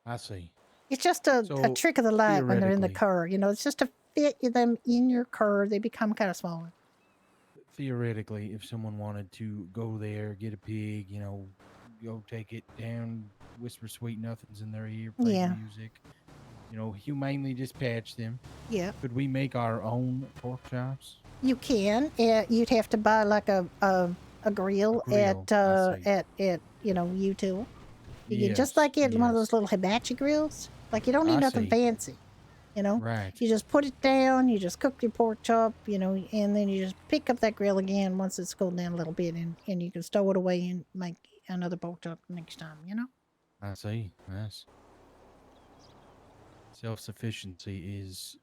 I see. It's just a trick of the light when they're in the car. You know, it's just to fit them in your car. They become kind of smaller. Theoretically, if someone wanted to go there, get a pig, you know, go take it down, whisper sweet nothings in their ear, play music, you know, humanely dispatch them. Yeah. Could we make our own pork chops? You can. You'd have to buy like a grill, at you know, U2. You can just like get one of those little hibachi grills. Like you don't need nothing fancy, you know. Right. You just put it down. You just cook your pork chop, you know, and then you just pick up that grill again once it's cooled down a little bit, and you can stow it away and make another pork chop next time. You know. I see. Yes. Self-sufficiency is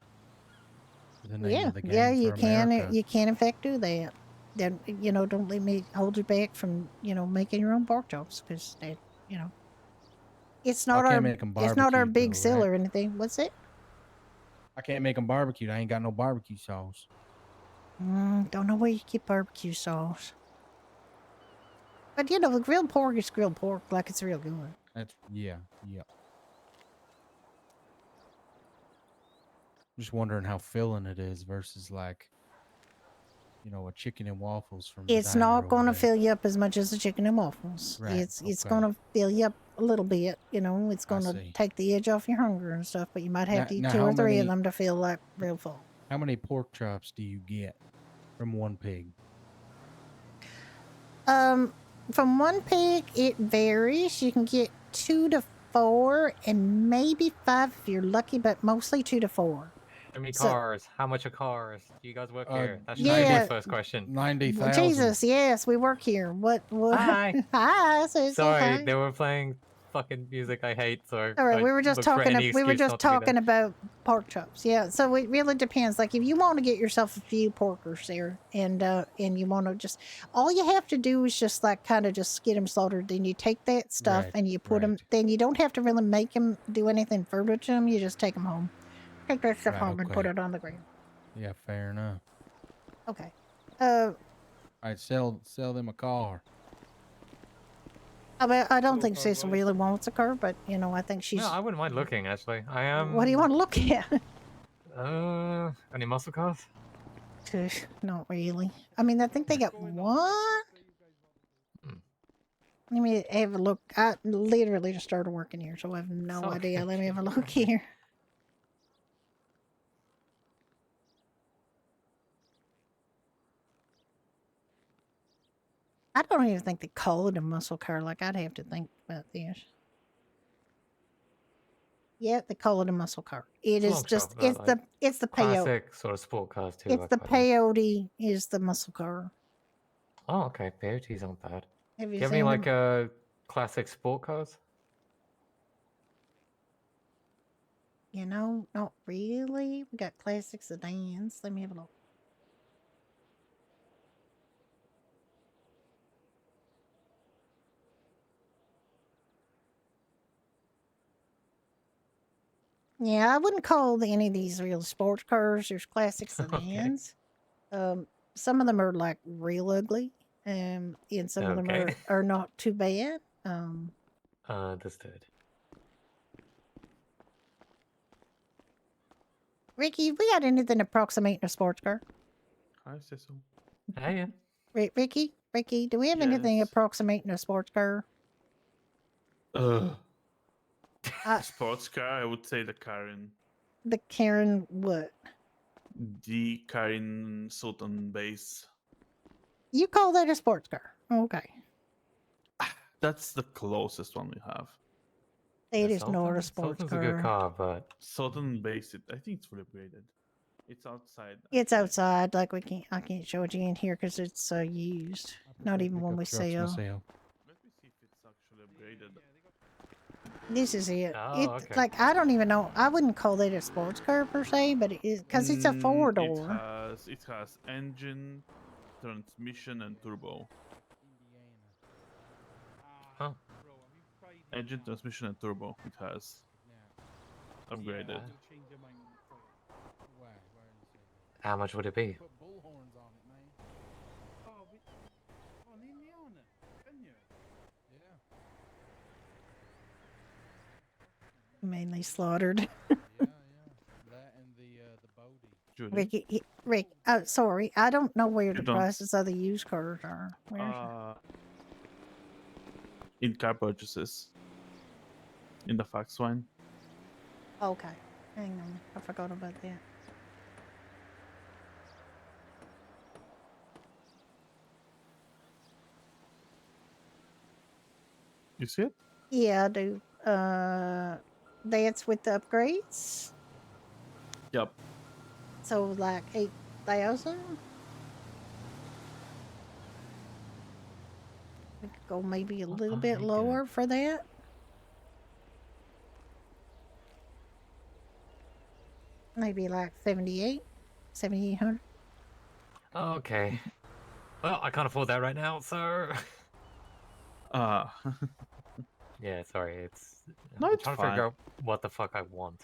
the name of the game you for can. America. You can in fact do that. Then you know, don't let me hold you back from making your own pork chops because that it's not our big seller or anything. What's it? I can't make them barbecued. I ain't got no barbecue sauce. Don't know where you get barbecue sauce. But you know, the grilled pork is grilled pork, like it's real good. That's yeah. Just wondering how filling it is versus like, you know, a chicken and waffles from. It's not going to fill you up as much as the chicken and waffles. Right, It's going to fill you up a little bit. You know, it's going to see. take the edge off your hunger and stuff. But you might have to eat now 2 or how 3 of many- them to feel like real full. How many pork chops do you get from one pig? From one pig, it varies. You can get 2 to 4, and maybe 5 if you're lucky, but mostly 2 to 4. How many So- cars? How much are cars? Do you guys work here? That should yeah. be my first question. 90,000. Jesus, yes, we work here. What? Hi. Hi. Say Sorry, hi. they were playing fucking music I hate, so All right, I we were just looked for talking. any We were excuse just not to be there. talking about pork chops. Yeah, so it really depends. Like if you want to get yourself a few porkers there, and you want to just, all you have to do is just like kind of just get them slaughtered. Then you take that stuff Right, and you put them. Then you don't have to really make them do anything further to them. You just take them home. Take that stuff Right, home and put okay. it on the grill. Yeah, fair enough. Okay. All right, sell them a car. I don't think Cecil really wants a car, but you know, I think she's. No, I wouldn't mind looking actually. I am. What do you want to look at? Any muscle cars? Not really. I mean, I think they got one. Let me have a look. I literally just started working here, so I have no idea. Let me have a look here. I don't even think they call it a muscle car. Like, I'd have to think about this. Yeah, they call it a muscle car. It is just, it's the peyote. Classic sort of sport cars too. It's the peyote is the muscle car. Oh, okay. Peyotes aren't bad. Have Do you you have any seen like them? classic sport cars? You know, not really. We got classic sedans. Let me have a look. Yeah, I wouldn't call any of these real sports cars. There's classic sedans. Some of them are like real ugly. And some of them are not too bad. Understood. Ricky, we got anything approximating a sports car? I say so. Yeah. Ricky, do we have anything Yes. approximating a sports car? Sports car, I would say the Karen. The Karen what? The Karen Sultan base. You call that a sports car? Okay. That's the closest one we have. It is not a sports Sultan's car. a good car, but Sultan base, I think it's fully upgraded. It's outside. It's outside. Like I can't show it you in here because it's used. Not even when we sell. Let me see if it's actually upgraded. This is it. Oh, It's okay. like I don't even know. I wouldn't call it a sports car per se, but it is because it's a 4-door. It has engine, transmission, and turbo. Huh. Engine, transmission, and turbo. It has upgraded. how much would it be? Mainly slaughtered. Judy? Rick. Oh, sorry. I don't know where the don't- prices of the used cars are. In-car purchases. In the fax line. Okay. Hang on. I forgot about that. You see it? Yeah, I do. That's with the upgrades. Yep. So like 8,000. We could go maybe a little bit lower for that. Maybe like 7,800. Okay. Well, I can't afford that right now, so. Yeah, sorry. It's. No, I'm it's trying to fine. figure out what the fuck I want.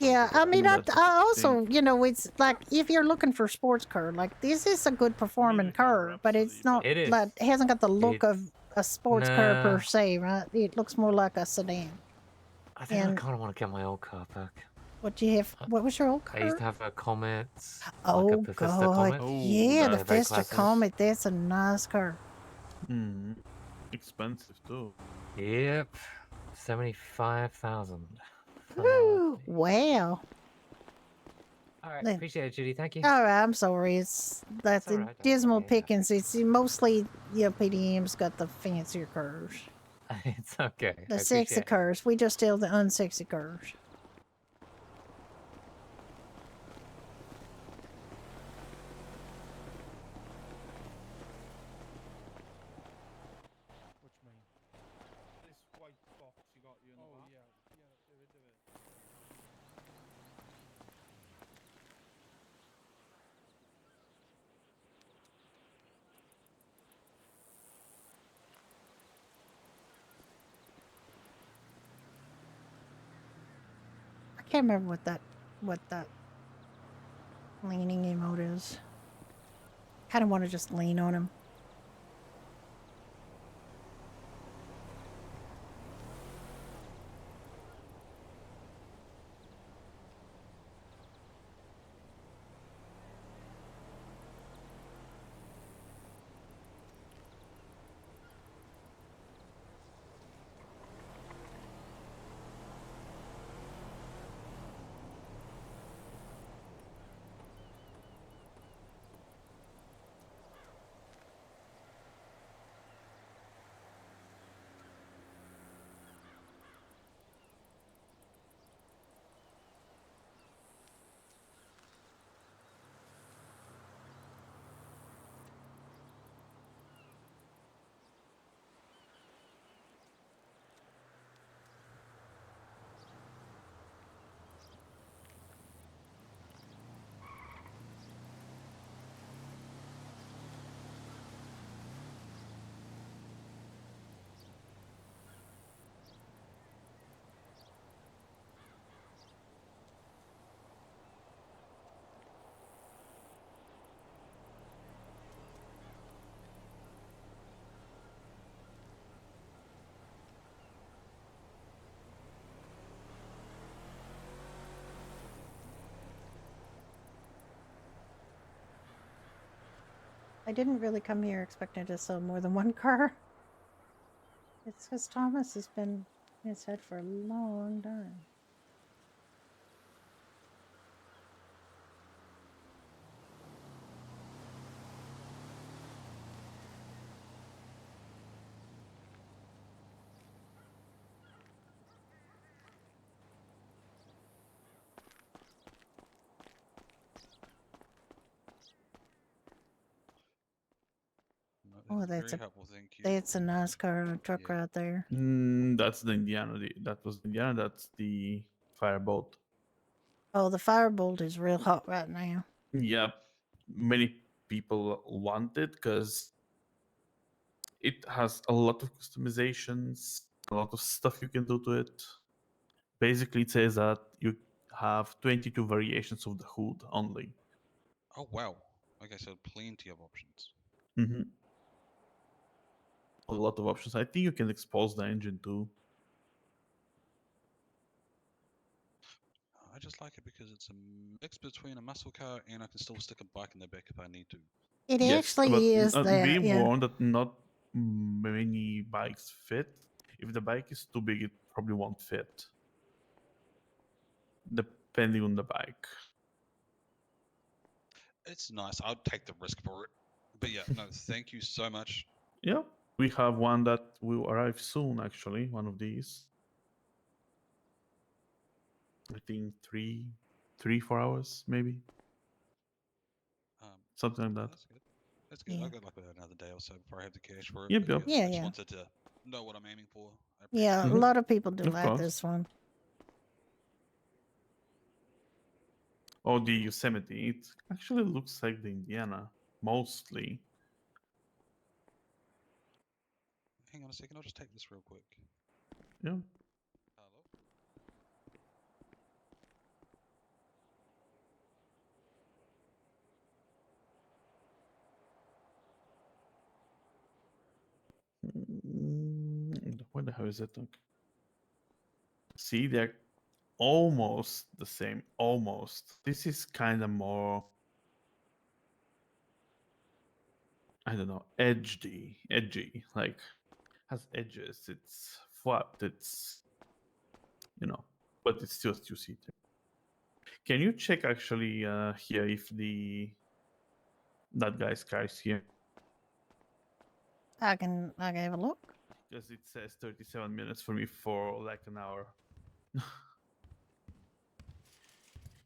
Yeah, I mean, I That's the also, you know, it's like if you're looking for a sports car, like this is a good performing car, but it's not It is. like it hasn't got the look of a sports car per Nah. se, right? It looks more like a sedan. I think And I kind of want to get my old car back. what do you have? What was your old I used car? to have a Comet. Oh like a Bethesda God, Comet. yeah, the very Fiesta classic. Comet. That's a nice car. Expensive too. Yep. 75,000. Woo! Wow. All right, Then- appreciate it, Judy. Thank you. All right, I'm sorry. That's all a right, don't dismal worry, pickings. It's mostly PDM's got the fancier cars, It's okay. the I sexy appreciate it. cars. We just steal the unsexy cars. I can't remember what that leaning emote is. Kind of want to just lean on him. I didn't really come here expecting to sell more than one car. It's because Thomas has been in his head for a long time. Oh, that's a NASCAR truck right there. That's the Indiana. That was the Indiana. That's the Firebolt. Oh, the Firebolt is real hot right now. Yeah, many people want it because it has a lot of customizations, a lot of stuff you can do to it. Basically, it says that you have 22 variations of the hood only. Oh wow. Okay, so plenty of options. Mm-hmm. A lot of options. I think you can expose the engine too. I just like it because it's a mix between a muscle car and I can still stick a bike in the back if I need to. It Yes, actually but is that. be Yeah. warned that not many bikes fit. If the bike is too big, it probably won't fit. Depending on the bike. It's nice. I'd take the risk for it. But yeah, no, thank you so much. Yeah, we have one that will arrive soon. Actually, one of these. I think 4 hours, maybe. Something like that. That's good. That's good. Yeah. I've got like another day or so before I have the cash for it. Yep, but yep. yeah, Yeah, I just yeah. wanted to know what I'm aiming for. Yeah, a lot of people do Of like course. this one. Oh, the Yosemite. It actually looks like the Indiana, mostly. Hang on a second. I'll just take this real quick. Yeah. What the hell is that? See, they're almost the same. Almost. This is kind of more, I don't know, edgy. Like has edges. It's flat. It's but it's still two-seater. Can you check actually here if that guy's car is here? I can have a look. Because it says 37 minutes for me for like an hour.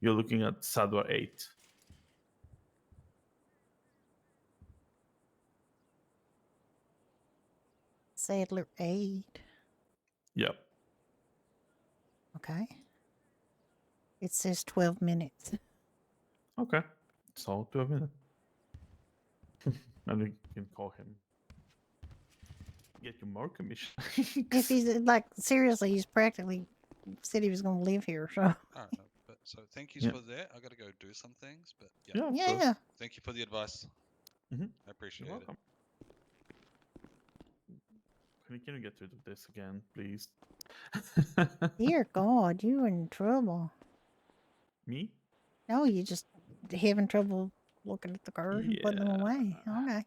You're looking at Sadwar 8. Sadler 8. Yep. Okay. It says 12 minutes. Okay. So 12 minutes. And we can call him. Get you more commission. If he's like, seriously, he's practically said he was going to live here. So. All right, no, but so thank you Yeah. for that. I got to go do some things, but yeah. Yeah, of Yeah, course. yeah. Thank you for the advice. Mhm. I appreciate You're it. welcome. Can you get rid of this again, please? Dear God, you in trouble. Me? No, you just having trouble looking at the cars and putting them away. Okay.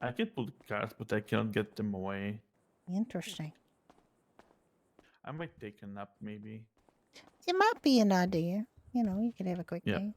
I can pull the cars, but I cannot get them away. Interesting. I might take a nap, maybe. It might be an idea. You could have a quick Yeah. day.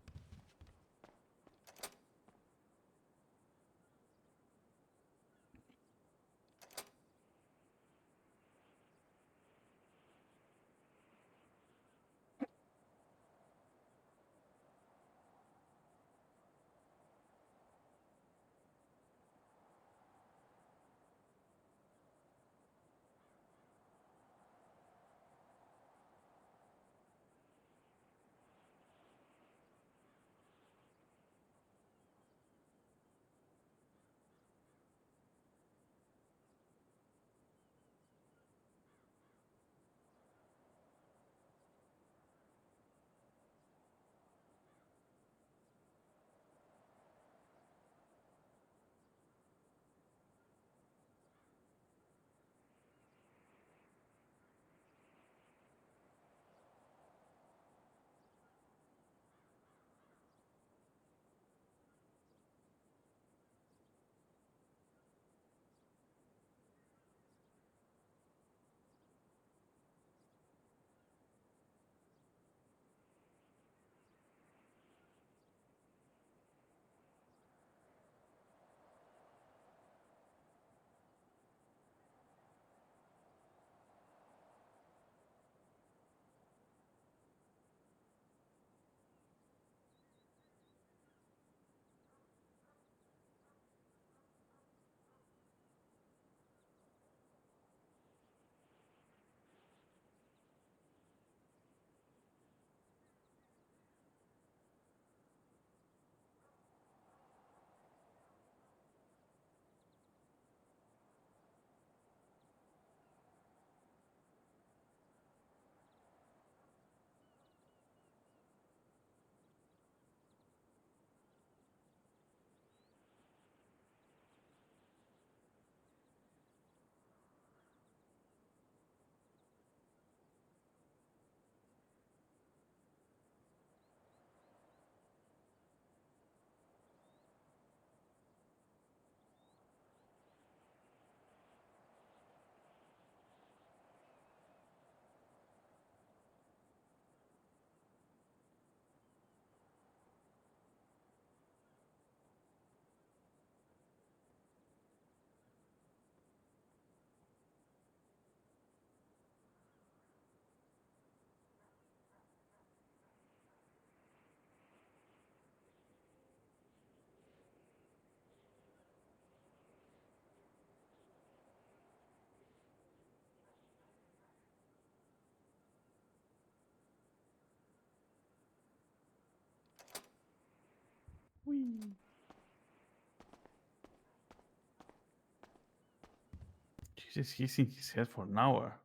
He's in his head for an hour.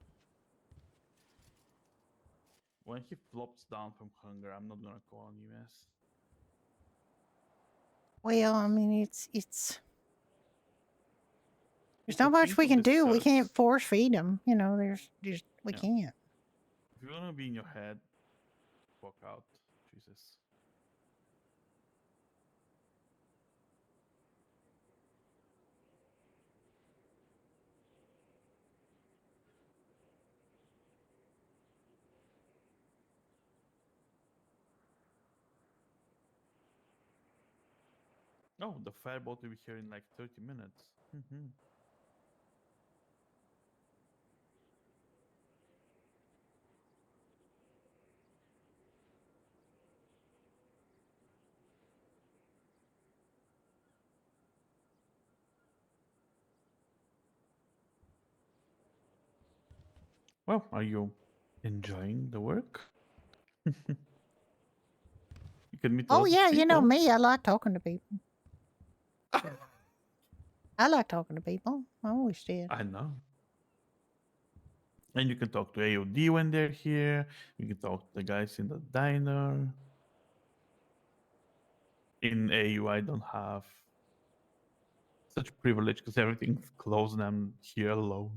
When he flops down from hunger, I'm not gonna call on EMS. Well, I mean, it's. There's not Look much we into can this do. We first. can't force feed them. You know, we Yeah. can't. If you're gonna be in your head, walk out. Jesus. Oh, the fireboat will be here in like 30 minutes. Well, are you enjoying the work? You can meet a Oh lot of yeah, you know people. me. I like talking to people. I like talking to people. I always did. I know. And you can talk to AOD when they're here. You can talk to the guys in the diner. In AU, I don't have such privilege because everything's closed and I'm here alone.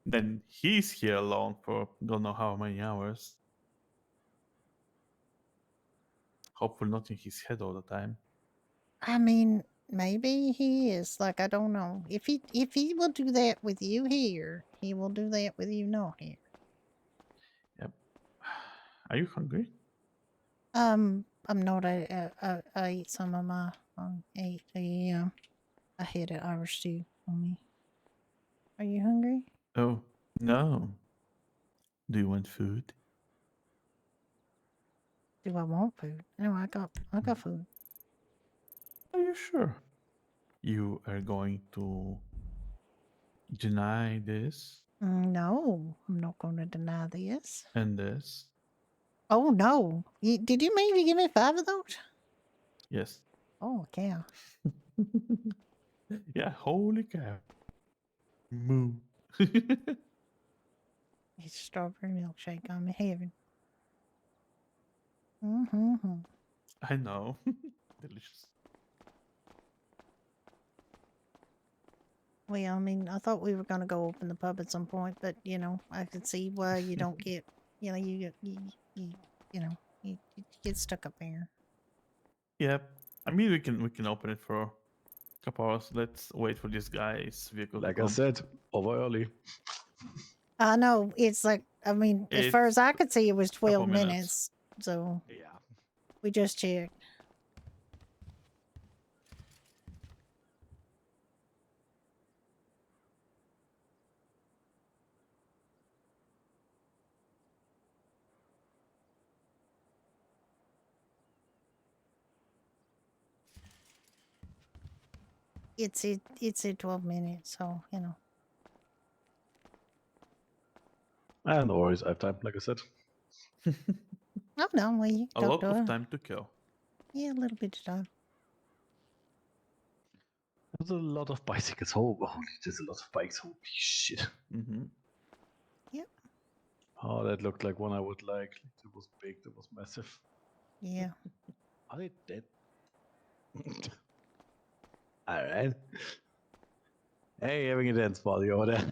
Then he's here alone for don't know how many hours. Hopefully not in his head all the time. I mean, maybe he is. Like, I don't know. If he will do that with you here, he will do that with you not here. Yep. Are you hungry? I'm not. I ate some of my. I had an Irish stew on me. Are you hungry? Oh, no. Do you want food? Do I want food? No, I got food. Are you sure? You are going to deny this No, I'm not going to deny this. and this? Oh no! Did you maybe give me 5 of those? Yes. Oh cow! Yeah, holy cow. Moo. It's a strawberry milkshake. I'm in heaven. Mm-hmm. I know. Delicious. Well, I mean, I thought we were going to go open the pub at some point, but you know, I could see why you don't get, you know, you get stuck up there. Yep. I mean, we can open it for a couple hours. Let's wait for this guy's vehicle to Like come. I said, over early. I know it's like, I mean, as far as I could see, it was 12 minutes. So yeah, we just checked. It's at 12 minutes, so you know. And no worries, I have time, like I said. Oh no, well you A can lot talk to her. of time to kill. Yeah, a little bit of time. There's a lot of bicycles. Holy, there's a lot of bikes. Holy shit. Mm-hmm. Yep. Oh, that looked like one I would like. It was big, that was massive. Yeah. Are they dead? Alright. Hey, having a dance party over there.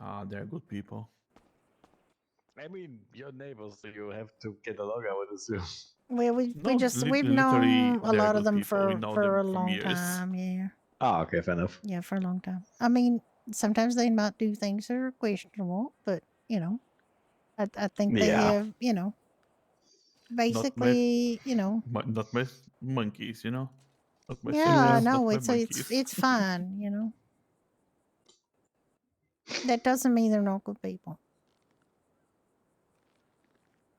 Ah, they're good people. I mean, your neighbors, so you have to get along, I would assume. Well, we've literally, known a they're lot of good them people. We for know a them from long years. time. Yeah. Ah, okay, fair enough. Yeah, for a long time. I mean, sometimes they might do things that are questionable, but you know, I think they have, you know, basically, you know. Not my monkeys, you know. Not my Yeah, soldiers, no, not my it's monkeys. fine, you know. That doesn't mean they're not good people.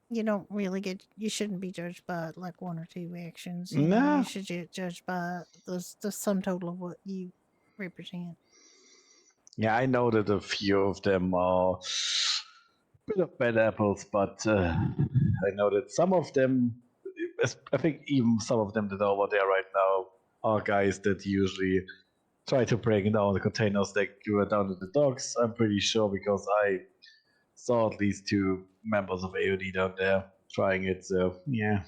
You don't really you shouldn't be judged by like 1 or 2 actions. You know, Nah. you should get judged by the sum total of what you represent. Yeah, I know that a few of them are bit of bad apples, but I know that some of them, I think even some of them that are over there right now, are guys that usually try to break down the containers that were down to the docks. I'm pretty sure because I saw at least 2 members of AOD down there trying it. So yeah,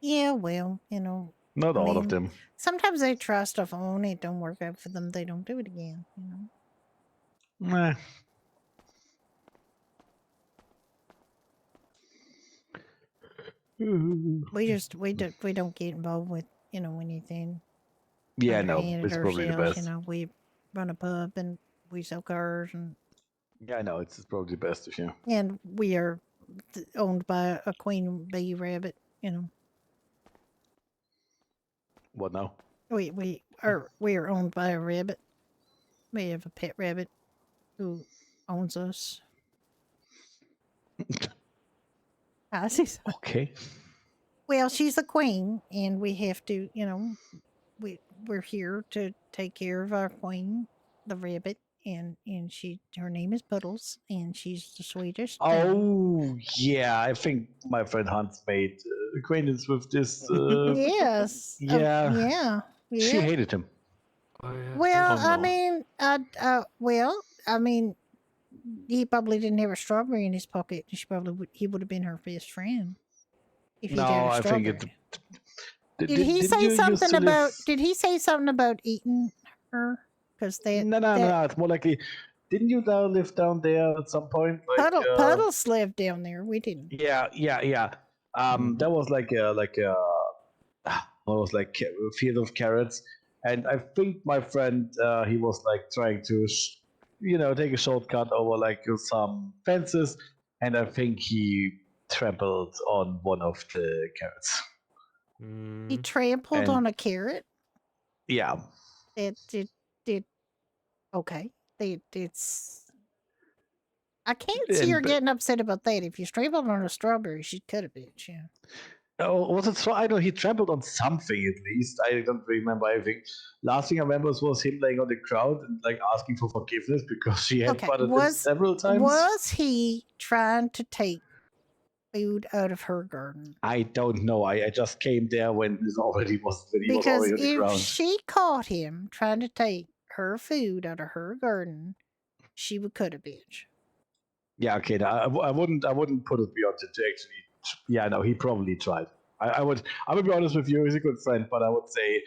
Yeah, well, not I all of mean, them. sometimes they try stuff on, it don't work out for them, they don't do it again, Nah. We don't get involved with, anything Yeah, no, underhanded it's probably the ourselves, best. we run a pub and we sell cars Yeah, I know it's probably the best if you. and we are owned by a queen bee rabbit, What now? We are owned by a rabbit. We have a pet rabbit who owns us. I see. Okay. Well, she's a queen, and we have to, we're here to take care of our queen, the rabbit, and her name is Puddles, and she's the sweetest. Oh yeah, I think my friend Hans made acquaintance with this. Yes. Yeah. Yeah. She Yeah. hated him. Well, Oh, I no. mean, he probably didn't have a strawberry in his pocket. He would have been her best friend if he'd had No, a I think strawberry. it. Did he say you used something to live- about? Did he say something about eating her? Because No. It's more likely. Didn't you live down there at some point? Like, Puddles lived down there. We didn't. Yeah. That was like a what was like a field of carrots, and I think my friend he was like trying to take a shortcut over like some fences, and I think he trampled on one of the carrots. He trampled And- on a carrot. Yeah. It did. Okay. It's. I can't see her And- getting upset about that. If you trampled on a strawberry, she'd cut a bitch. Yeah. Oh, was it so? I know he trampled on something at least. I don't remember everything. Last thing I remember was him laying on the ground and like asking for forgiveness because she had butted him several times. Was he trying to take food out of her garden? I don't know. I just came there when he was already Because on the if ground. she caught him trying to take her food out of her garden, she would cut a bitch. Yeah, okay. I wouldn't put it beyond it to actually. Yeah, no, he probably tried. I would be honest with you. He's a good friend, but I would say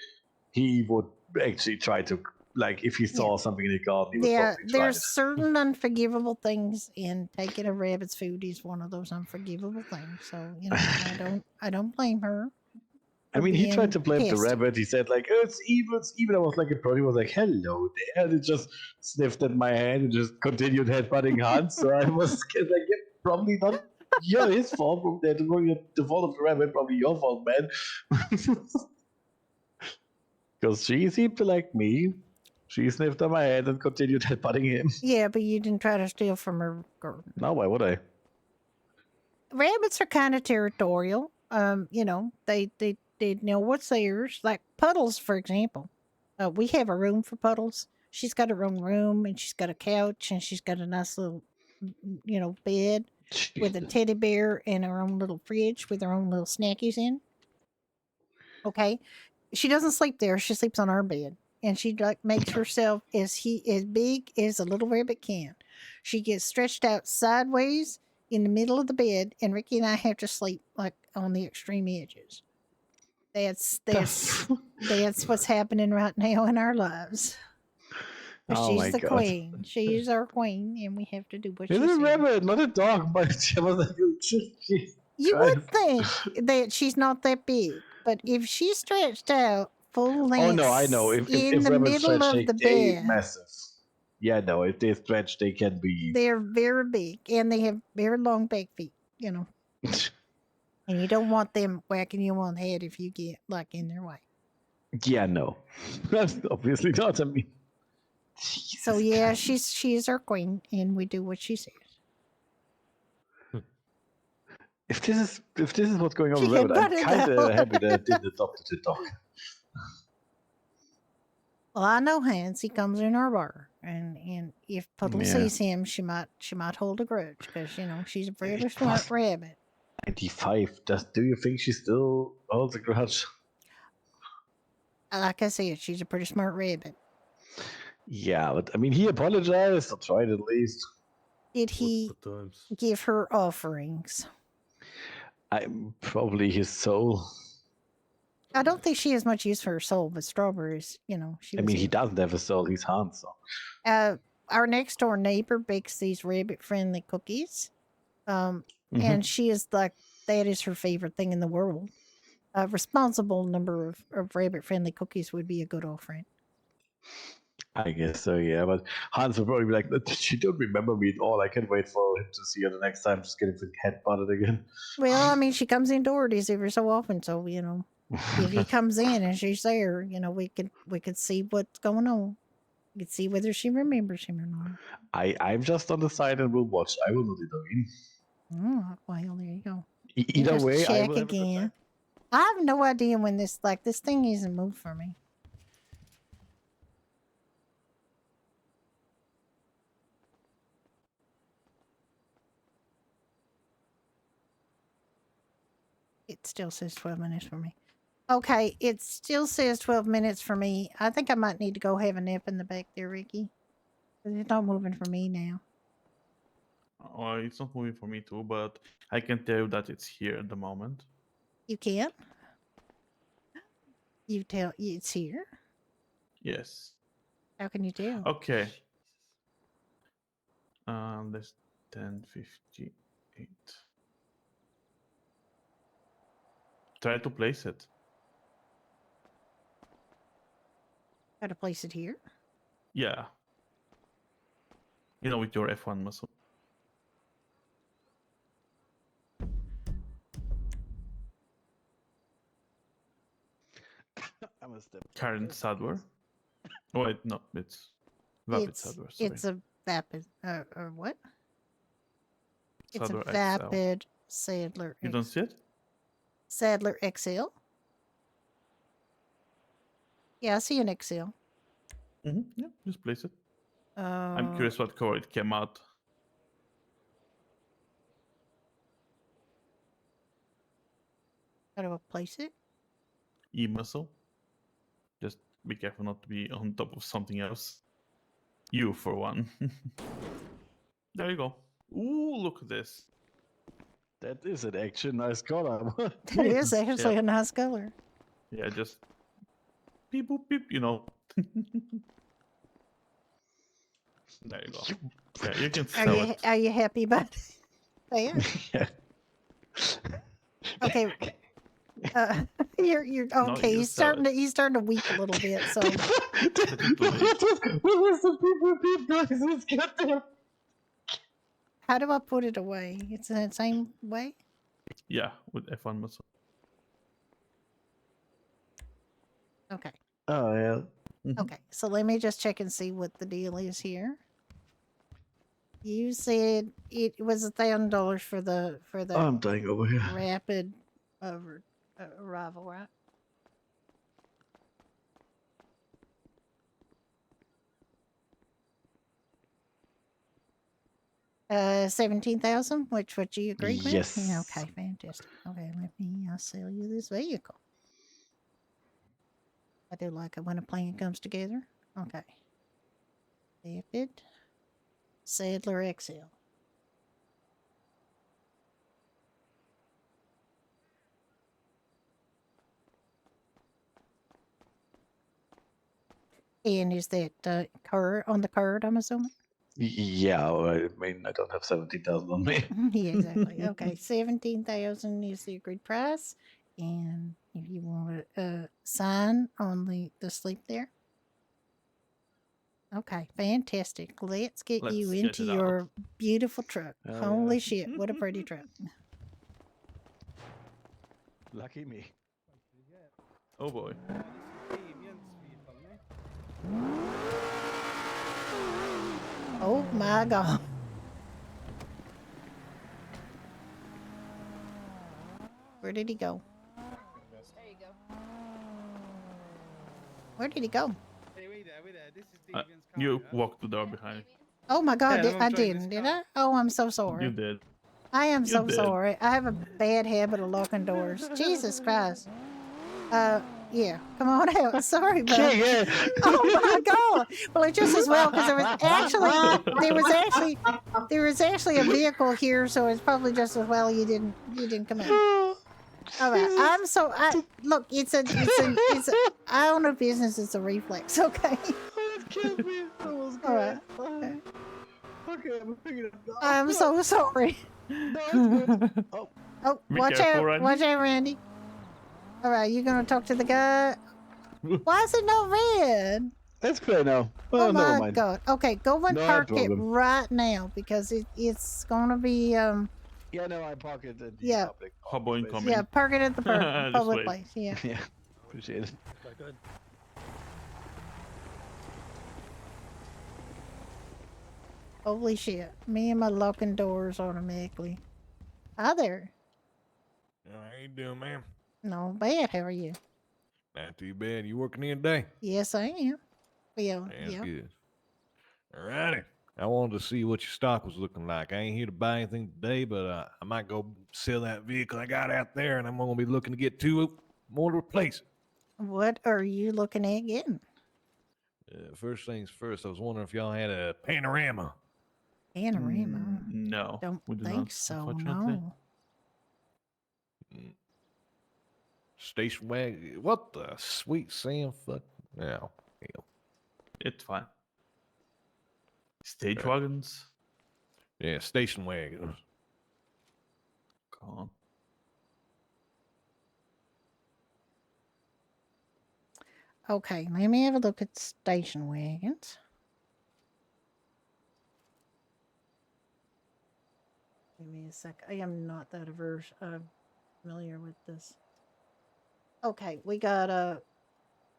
he would actually try to, like, if he saw something in the garden, he would probably try There's it. certain unforgivable things, and taking a rabbit's food is one of those unforgivable things. So I don't blame her. I mean, he tried to blame the pissed. rabbit. He said, like, oh, it's evil, it's evil. I was like, he was like, hello there. And it just sniffed at my hand and just continued headbutting Hans. So I was like, yeah, probably not his fault. The fault of the rabbit, probably your fault, man. Because she seemed to like me. She sniffed at my hand and continued headbutting him. Yeah, but you didn't try to steal from her garden. No, why would I? Rabbits are kind of territorial. They know what's theirs. Like Puddles, for example. We have a room for Puddles. She's got her own room, and she's got a couch, and she's got a nice little, bed with a teddy bear and her own little fridge with her own little snackies in. Okay, she doesn't sleep there. She sleeps on our bed, and she makes herself as big as a little rabbit can. She gets stretched out sideways in the middle of the bed, and Ricky and I have to sleep like on the extreme edges. That's what's happening right now in our lives. Oh my She's the God. queen. She's our queen, and we have to do what she It's a says. rabbit, not a dog. But she was like, You would think that she's not that big, but if she's stretched out full length, Oh no, I know. If in the rabbits middle stretch, of the they bed, massive. Yeah, no. If they stretch, they can be. they're very big, and they have very long back feet. And you don't want them whacking you on the head if you get like in their way. Yeah, no. That's obviously not. I mean, So yeah, she's our queen, and we do what she says. if this is what's going on She with rabbit, I'm headbutted kind though. of happy that I didn't adopt the dog. Well, I know Hans. He comes in our bar, and if Puddle Yeah. sees him, she might hold a grudge because she's a very smart rabbit. 95. Do you think she still holds a grudge? Like I said, she's a pretty smart rabbit. Yeah, but I mean, he apologized. I tried at least. Did he give her offerings? I'm probably his soul. I don't think she has much use for her soul, but strawberries, she I was mean, he it. doesn't have a soul. He's Hans. So. Our next door neighbor bakes these rabbit friendly cookies. Mhm. And she is like, that is her favorite thing in the world. A responsible number of rabbit friendly cookies would be a good offering. I guess so, yeah. But Hans will probably be like, she don't remember me at all. I can't wait for him to see her the next time. Just get him to head butted again. Well, I mean, she comes indoors every so often, so if he comes in and she's there, we could see what's going on. We could see whether she remembers him or not. I'm just on the side and will watch. I will not intervene. Oh, well, there you go. Either Just way, I check will have a good again. I have no idea when this thing isn't moved for me. It still says 12 minutes for me. Okay, it still says 12 minutes for me. I think I might need to go have a nap in the back there, Ricky. Because it's not moving for me now. Oh, it's not moving for me too, but I can tell you that it's here at the moment. You can't? You tell it's here? Yes. How can you tell? Okay. That's 10:58. Try to place it. Gotta place it here? Yeah. With your F1 muscle. I'm a step. Karen Sadler. Oh, wait, no, it's Vapid Sadler. Sorry. It's a vapid, or what? It's Sadler a XL. vapid Sadler. You don't see it? Sadler XL? Yeah, I see an XL. Yeah, just place it. I'm curious what color it came out. How do I place it? E-muscle. Just be careful not to be on top of something else. You, for one. There you go. Ooh, look at this. That is an actually nice color. That is actually a nice color. Yeah, just beep, boop, beep, There you go. Yeah, you can sell it. Are you happy about that? Yeah. Okay. You're No, okay. you He's sell starting to weep a little bit. So What was the beep, guys? Let's get there. how do I put it away? It's in the same way. Yeah, with F1 muscle. Okay. Oh yeah. Okay. So let me just check and see what the deal is here. You said it was $1,000 for the I'm dying over here. rapid arrival, right? $17,000, which what you agreed with? Yes. Yeah, okay, fantastic. Okay, let me sell you this vehicle. I do like it when a plan comes together. Okay. Rapid Sadler XL. And is that card on the card, I'm assuming? Yeah, I mean, I don't have 17,000 on me. Yeah, exactly. Okay, 17,000 is the agreed price. And if you want to sign on the slip there. Okay, fantastic. Let's get you Let's into get it your beautiful truck. Oh, Holy yeah. shit, what a pretty truck. Lucky me. Oh boy. Oh my god. Where did he go? There you go. Where did he go? Anyway, You walked the door behind. Oh my God, Yeah, I didn't, did I? Oh, I'm so sorry. You did. I am You so did. sorry. I have a bad habit of locking doors. Jesus Christ. Yeah, come on out. Sorry, bud. Yeah. Oh my God. Well, it's just as well because there was actually a vehicle here, so it's probably just as well you didn't come in. All right, look. It's a. I own a business. It's a reflex. Okay. All right. Okay. Okay, I'm picking it up. I'm so sorry. No, it's good. Oh, Be Watch careful, out! Randy. Watch out, Randy. All right, you gonna talk to the guy? Why is it not red? it's clear now. Oh Oh, never my mind. God. Okay, go and No park it problem. right now because it's gonna be Yeah, no, I park it at the yeah public. Hobo incoming. yeah park it at the Just public wait. place. Yeah. Yeah, appreciate it. Okay, good. Holy shit! Me and my locking doors automatically. Hi there. How you doing, ma'am? No bad. How are you? Not too bad. You working in today? Yes, I am. Well, That's yeah. good. Alrighty. I wanted to see what your stock was looking like. I ain't here to buy anything today, but I might go sell that vehicle I got out there, and I'm gonna be looking to get two more to replace it. What are you looking at getting? First things first, I was wondering if y'all had a panorama. Panorama? No. Don't we do think not, so. unfortunately. No. Station wagon. What the sweet Sam fuck? Now, It's fine. Stage wagons. yeah, station wagons. Come on. Okay, let me have a look at station wagons. Give me a sec. I am not that familiar with this. Okay, we got a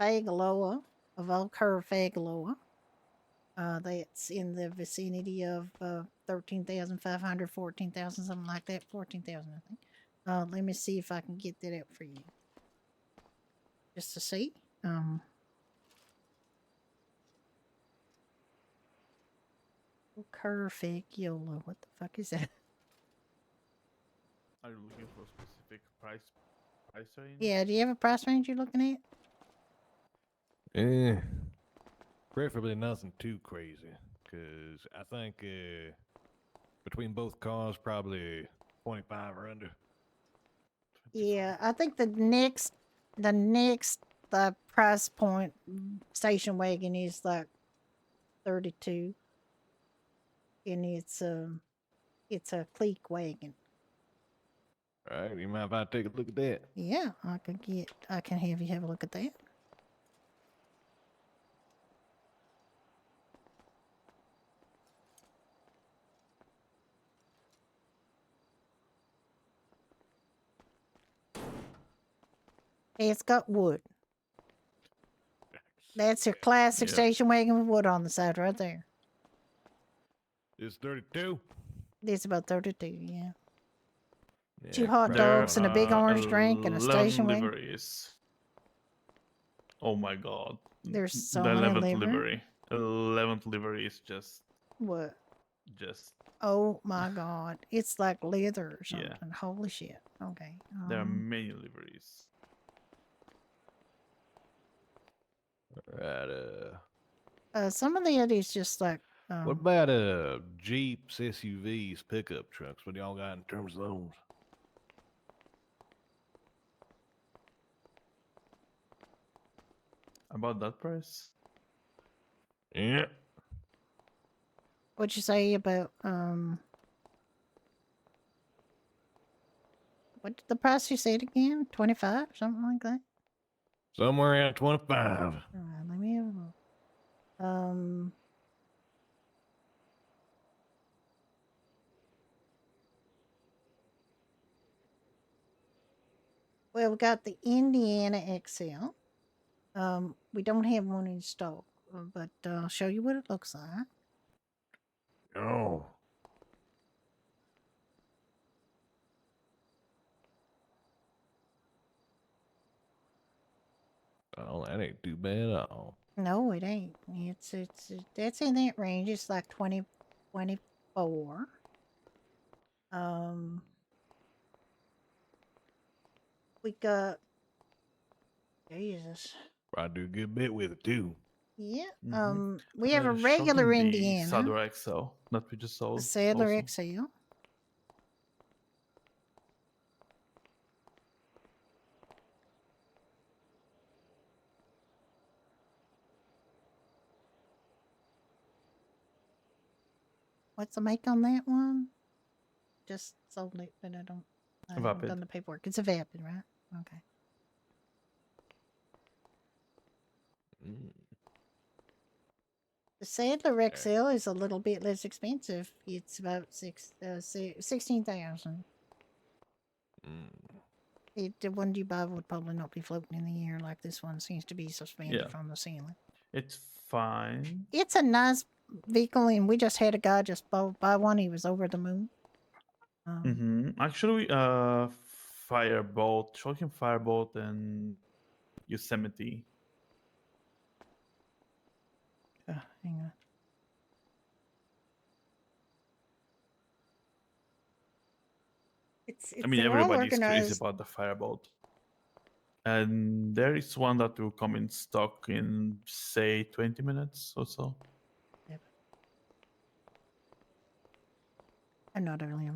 Fagaloa, a Valkyr Fagaloa. That's in the vicinity of 13,500, 14,000, something like that. 14,000, I think. Let me see if I can get that out for you. Just to see. Valkyr Fagaloa. What the fuck is that? Are you looking for a specific price range? Yeah, do you have a price range you're looking at? Preferably nothing too crazy, because I think between both cars, probably 25 or under. Yeah, I think the next price point station wagon is like 32, and it's a Cleek wagon. All right, you mind if I take a look at that? Yeah, I can have you have a look at that. It's got wood. That's your classic station wagon with wood on the side right there. It's 32? It's about 32, yeah. Yeah, 2 hot dogs and a big orange drink and a station wagon. liveries. Oh my God. There's so the many 11th livery. 11th livery is just... What? Just... Oh my God. It's like leather or something. Yeah. Holy shit. Okay. There are many liveries. Right, some of the others just like... what about Jeeps, SUVs, pickup trucks? What do y'all got in terms of those? About that price? Yeah. What'd you say about what did the price you said again? 25, something like that? Somewhere around 25. All right, let me have a look. Well, we got the Indiana XL. We don't have one in stock, but I'll show you what it looks like. Oh. Oh, that ain't too bad at all. No, it ain't. It's that's in that range. It's like 20, 24. We got Jesus. Probably do a good bit with it too. Yeah. Mm-hmm. We have a Show regular him the Indiana, Sadler XL that we just the sold. Sadler also. XL. What's the make on that one? Just sold it, but I haven't Vapid. done the paperwork. It's a Vapid, right? Okay. The Sadler XL is a little bit less expensive. It's about 16,000. The one you buy would probably not be floating in the air like this one seems to be suspended Yeah. from the ceiling. It's fine. It's a nice vehicle, and we just had a guy just buy one. He was over the moon. Actually, Firebolt. Show him Firebolt and Yosemite. Hang on. I mean, they're all everybody's crazy organized. about the Firebolt. And there is one that will come in stock in, say, 20 minutes or so. Yep. I'm not early.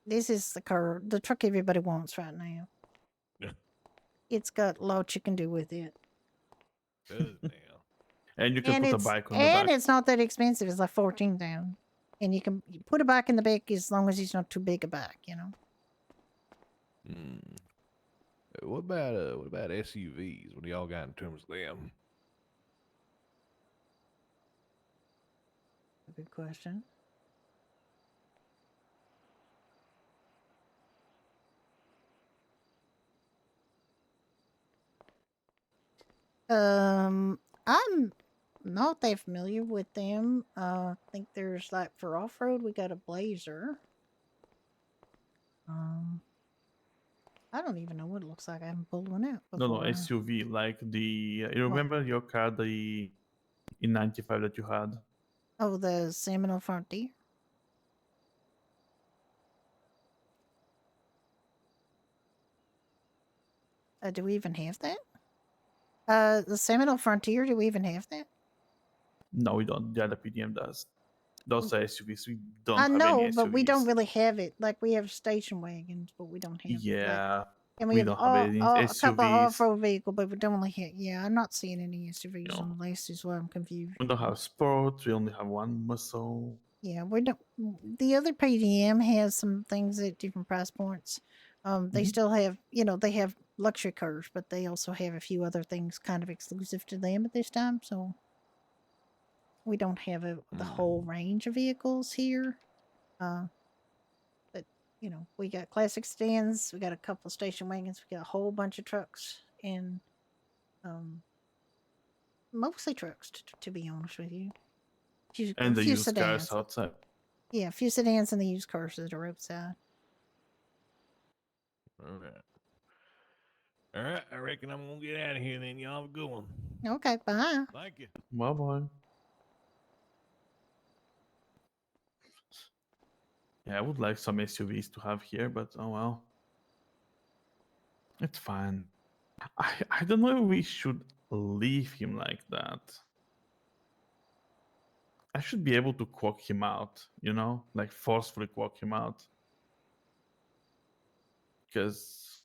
This is the truck everybody wants right now. Yeah. It's got a lot you can do with it. And you can put a bike on the And back. it's not that expensive. It's like 14,000. And you can put a bike in the back as long as it's not too big a bike, you know. What about SUVs? What do y'all got in terms of them? Good question. I'm not that familiar with them. I think there's like for off-road, we got a Blazer. I don't even know what it looks like. I haven't pulled one out No, before. SUV, like the... You remember your car, the in 95 that you had? Oh, the Seminole Frontier. Do we even have that? The Seminole Frontier, do we even have that? No, we don't. The other PDM does. Those are SUVs. We don't I have know, any SUVs. but we don't really have it. Like, we have station wagons, but we don't have Yeah. Like, and we have don't have any a couple of SUVs. off-road vehicles, but we don't really have... Yeah, I'm not seeing any SUVs on the list is why I'm confused. We don't have sport. We only have one muscle. Yeah, we don't... The other PDM has some things at different price points. They still have, they have luxury cars, but they also have a few other things kind of exclusive to them at this time, so we don't have the whole range of vehicles here. But, we got classic sedans, we got a couple of station wagons, we got a whole bunch of trucks, and mostly trucks, to be honest with you. And the few used sedans. cars outside. Yeah, a few sedans and the used cars that are outside. All right, I reckon I'm gonna get out of here then. Y'all have a good one. Okay, bye. Thank you. Bye-bye. Yeah, I would like some SUVs to have here, but oh well. It's fine. I don't know if we should leave him like that. I should be able to quack him out, like forcefully quack him out. Because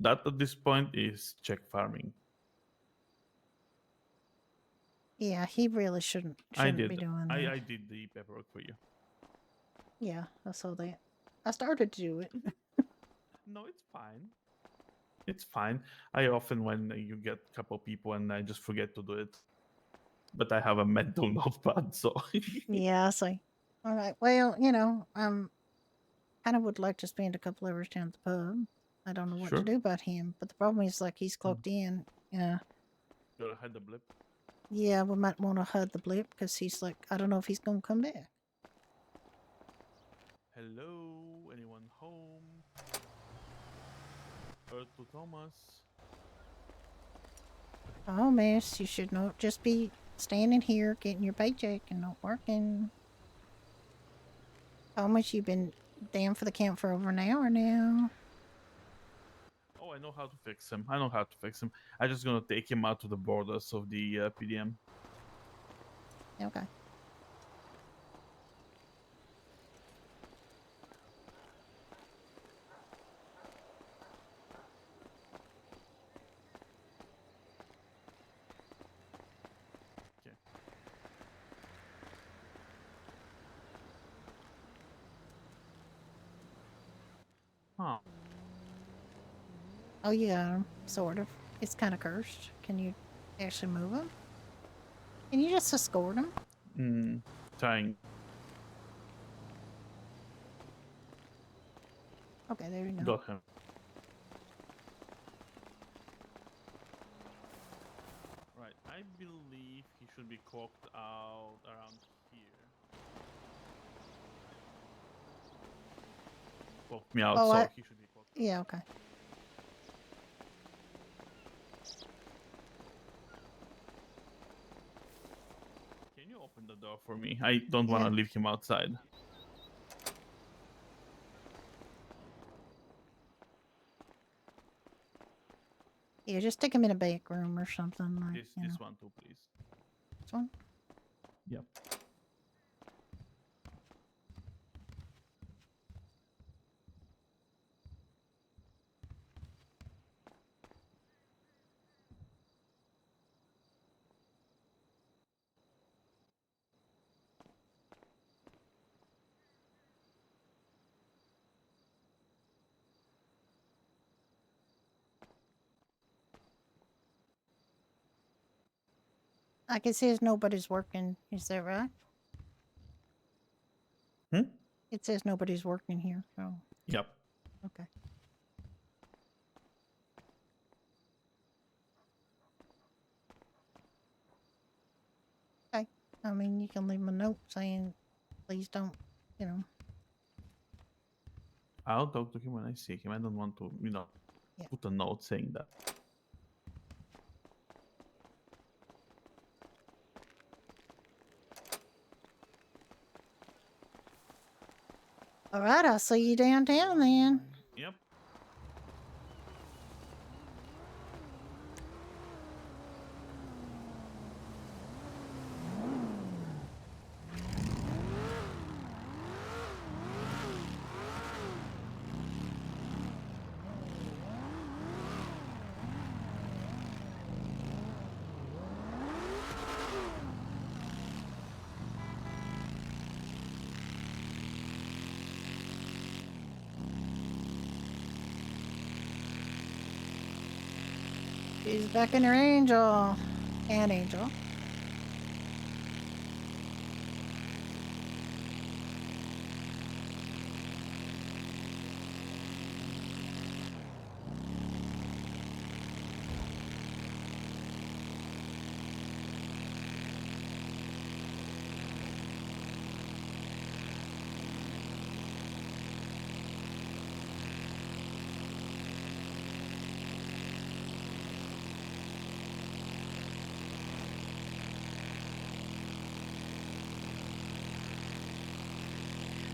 that at this point is check farming. Yeah, he really shouldn't be doing that. I did the paperwork for you. Yeah, I saw that. I started to do it. No, it's fine. It's fine. I often, when you get a couple people and I just forget to do it. But I have a mental notepad, so... Yeah, I see. All right. Well, kind of would like to spend a couple hours down at the pub. I don't know what to Sure. do about him, but the problem is, like, he's clocked in. Yeah. Gotta hide the blip. Yeah, we might want to hide the blip because he's like, I don't know if he's going to come back. Hello? Anyone home? Word to Thomas. Oh, miss, you should not just be standing here getting your paycheck and not working. Thomas, you've been down for the camp for over an hour now. Oh, I know how to fix him. I know how to fix him. I'm just gonna take him out to the borders of the PDM. Okay. Huh. Oh, you got him, sort of. It's kind of cursed. Can you actually move him? Can you just escort him? Trying. Okay, there you go. Got him. Right, I believe he should be clocked out around here. Clocked me out, Oh, so he should be clocked. Yeah, okay. Can you open the door for me? I don't want to leave him outside. Yeah, just stick him in a back room or something like. This one too, please. This one. Yep. Like it says nobody's working. Is that right? It says nobody's working here. So. Yep. Okay. Okay. I mean, you can leave him a note saying, please don't, you know. I'll talk to him when I see him. I don't want to, put a note saying that. All right, I'll see you downtown then. Yep. She's back in her angel. And angel.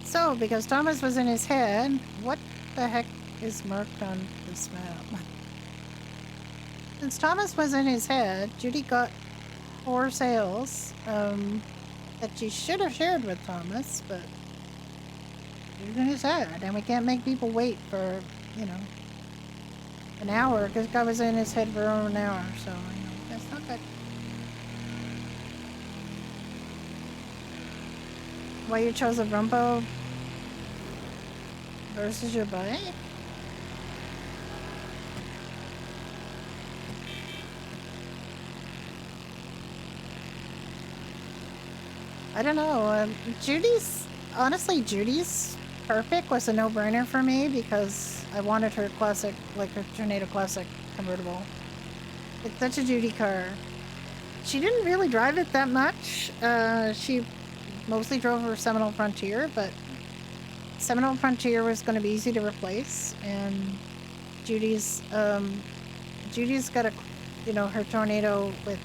So, because Thomas was in his head, what the heck is marked on this map? Since Thomas was in his head, Judy got 4 sales that she should have shared with Thomas, but he was in his head, and we can't make people wait for, an hour, because guy was in his head for over an hour, so, that's not good. Why you chose a Rumbo versus your bike? I don't know. Judy's Perfect was a no-brainer for me because I wanted her classic, like her Tornado Classic convertible. It's such a Judy car. She didn't really drive it that much. She mostly drove her Seminole Frontier, but Seminole Frontier was going to be easy to replace, and Judy's got a, her tornado with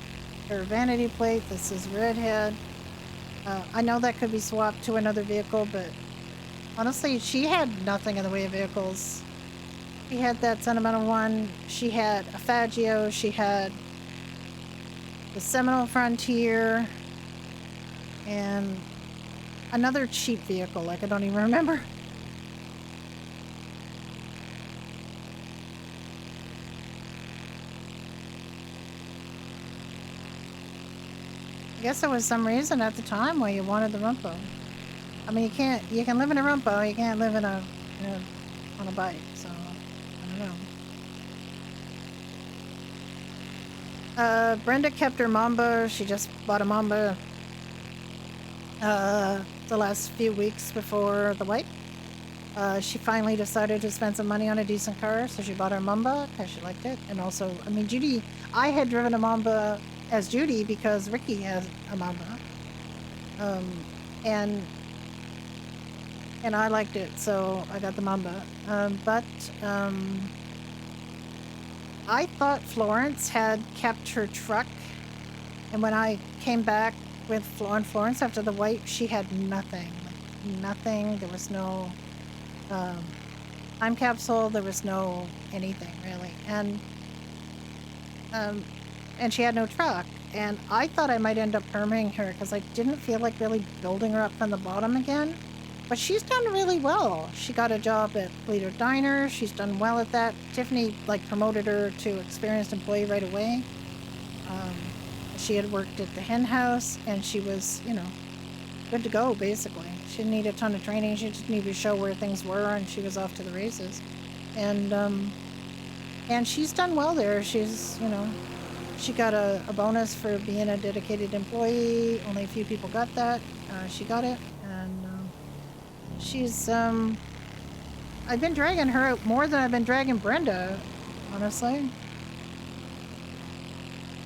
her vanity plate. This is Redhead. I know that could be swapped to another vehicle, but honestly, she had nothing in the way of vehicles. She had that sentimental one. She had a Faggio. She had the Seminole Frontier. And another cheap vehicle, like I don't even remember. I guess there was some reason at the time why you wanted the Rumpo. I mean, you can live in a Rumpo, you can't live in a on a bike, so I don't know. Brenda kept her Mamba. She just bought a Mamba the last few weeks before the wipe. She finally decided to spend some money on a decent car, so she bought her Mamba because she liked it. And also, I mean, Judy, I had driven a Mamba as Judy because Ricky has a Mamba. And I liked it, so I got the Mamba. But I thought Florence had kept her truck, and when I came back with Florence after the wipe, she had nothing. Like, nothing. There was no time capsule. There was no anything really, and she had no truck. And I thought I might end up perming her because I didn't feel like really building her up from the bottom again. But she's done really well. She got a job at Leader Diner. She's done well at that. Tiffany promoted her to experienced employee right away. She had worked at the hen house, and she was, good to go, basically. She didn't need a ton of training. She just needed to show where things were, and she was off to the races. And she's done well there. She's, she got a bonus for being a dedicated employee. Only a few people got that. She got it, and she's, I've been dragging her out more than I've been dragging Brenda, honestly.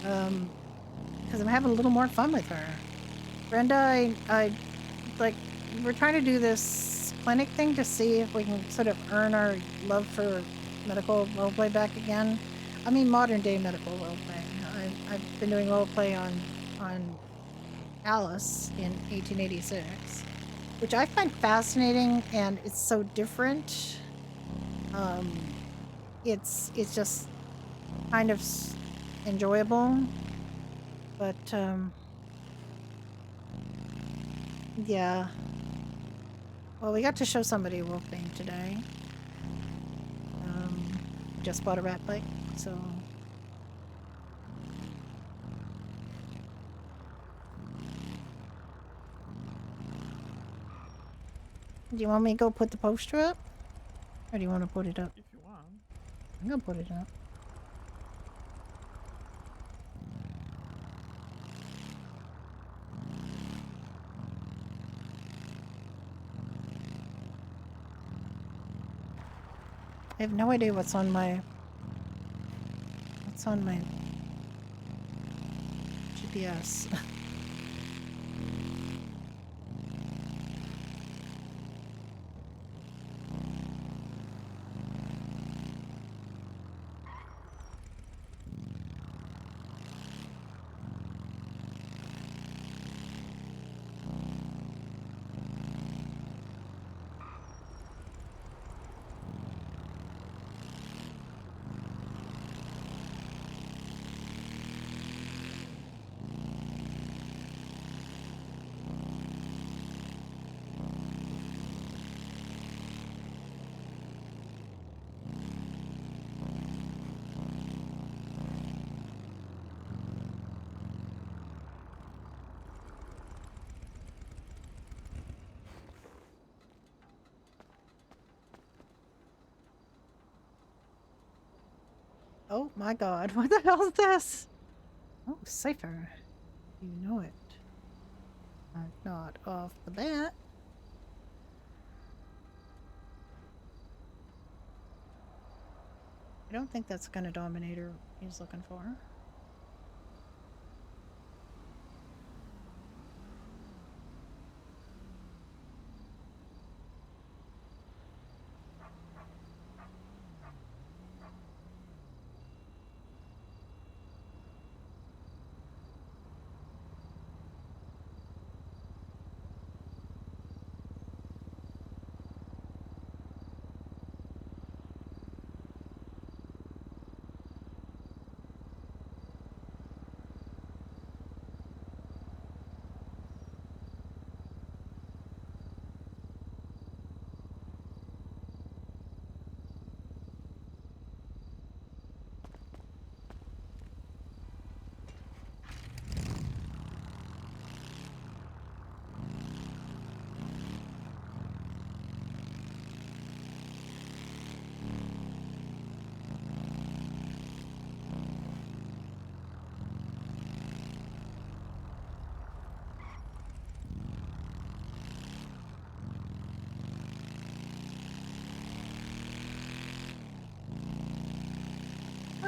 Because I'm having a little more fun with her. Brenda, I we're trying to do this clinic thing to see if we can sort of earn our love for medical roleplay back again. I mean, modern day medical roleplay. I've been doing roleplay on Alice in 1886, which I find fascinating, and it's so different. It's just kind of enjoyable, but yeah. Well, we got to show somebody wolfing today. Just bought a rat bike, so. Do you want me to go put the poster up? Or do you want to put it up? If you want. I'm gonna put it up. I have no idea what's on my GPS. Oh my god, what the hell is this? Oh, Cypher. You know it. Not off the bat. I don't think that's the kind of Dominator he's looking for.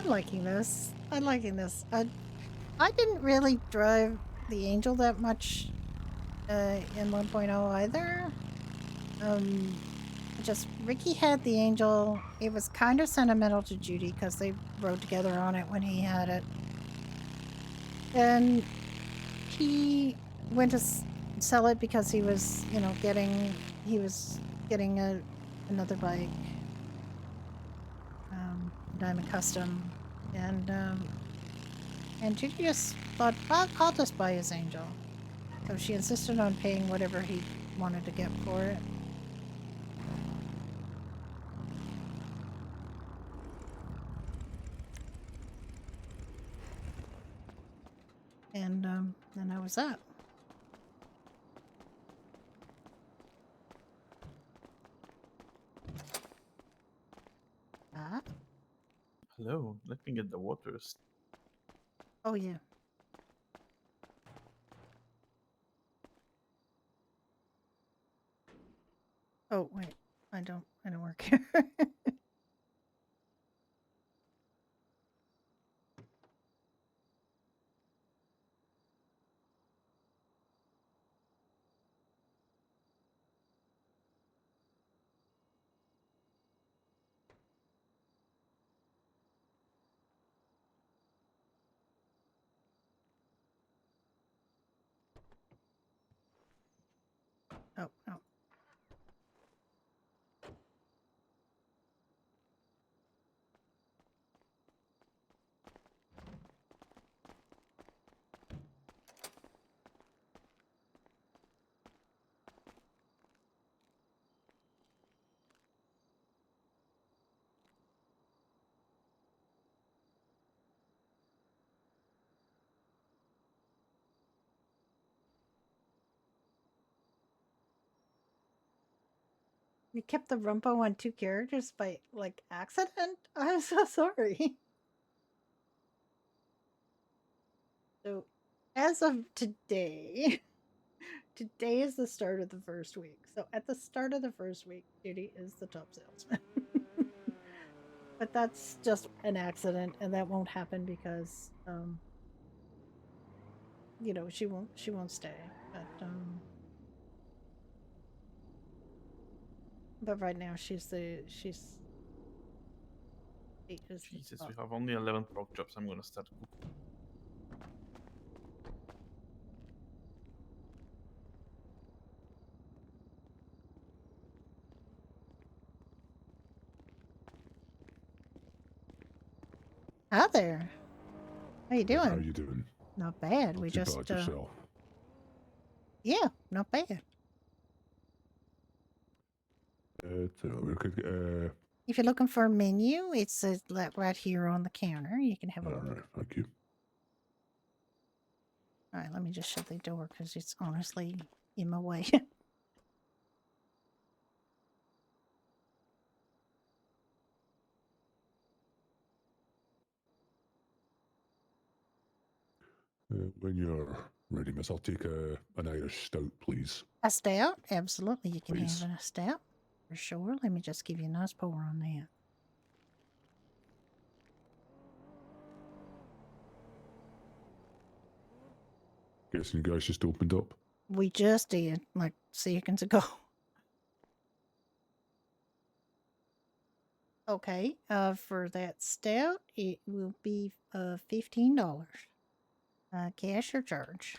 I'm liking this. I'm liking this. I didn't really drive the Angel that much in 1.0 either. Just Ricky had the Angel. It was kind of sentimental to Judy because they rode together on it when he had it. And he went to sell it because he was, you know, getting another bike, Diamond Custom, and Judy just thought, I'll just buy his Angel. So she insisted on paying whatever he wanted to get for it. And that was that. Ah. Hello, let me get the waters. Oh yeah. Oh wait, I don't work here. Oh no. You kept the Rumpo on 2 characters by, like, accident? I'm so sorry. So, as of today, today is the start of the first week. So, at the start of the first week, Judy is the top salesman. But that's just an accident, and that won't happen because, you know, she won't stay. But right now she's Jesus, we have only 11 pork chops. I'm gonna start cooking. Hi there. How you doing? How you doing? Not bad. Not We too just bad yourself. yeah, not bad. We could, If you're looking for a menu, it's right here on the counter. You can have a look. all right, thank you. All right, let me just shut the door because it's honestly in my way. When you're ready, miss, I'll take an Irish stout, please. A stout? Absolutely, you can Please. have a stout for sure. Let me just give you a nice pour on that. Guessing you guys just opened up. We just did, like seconds ago. Okay, for that stout, it will be $15. Cash or charge?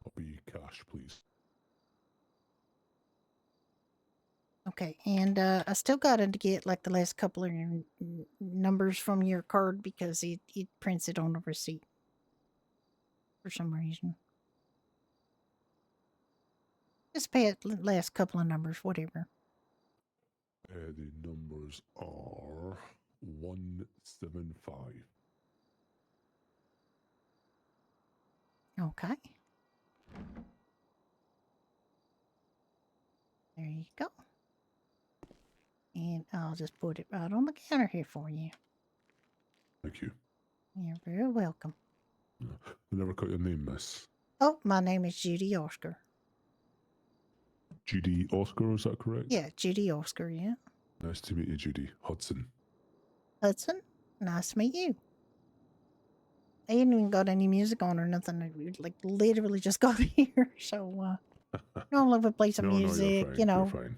I'll be cash, please. Okay, and I still got to get like the last couple of numbers from your card because it prints it on the receipt for some reason. Just pay it last couple of numbers, whatever. The numbers are 175. Okay. There you go. And I'll just put it right on the counter here for you. Thank you. You're very welcome. I never got your name, miss. Oh, my name is Judy Oscar. Judy Oscar, is that correct? Yeah, Judy Oscar, yeah. Nice to meet you, Judy. Hudson. Hudson? Nice to meet you. I ain't even got any music on or nothing. We like literally just got here, so no love to play some No, you're music. fine, You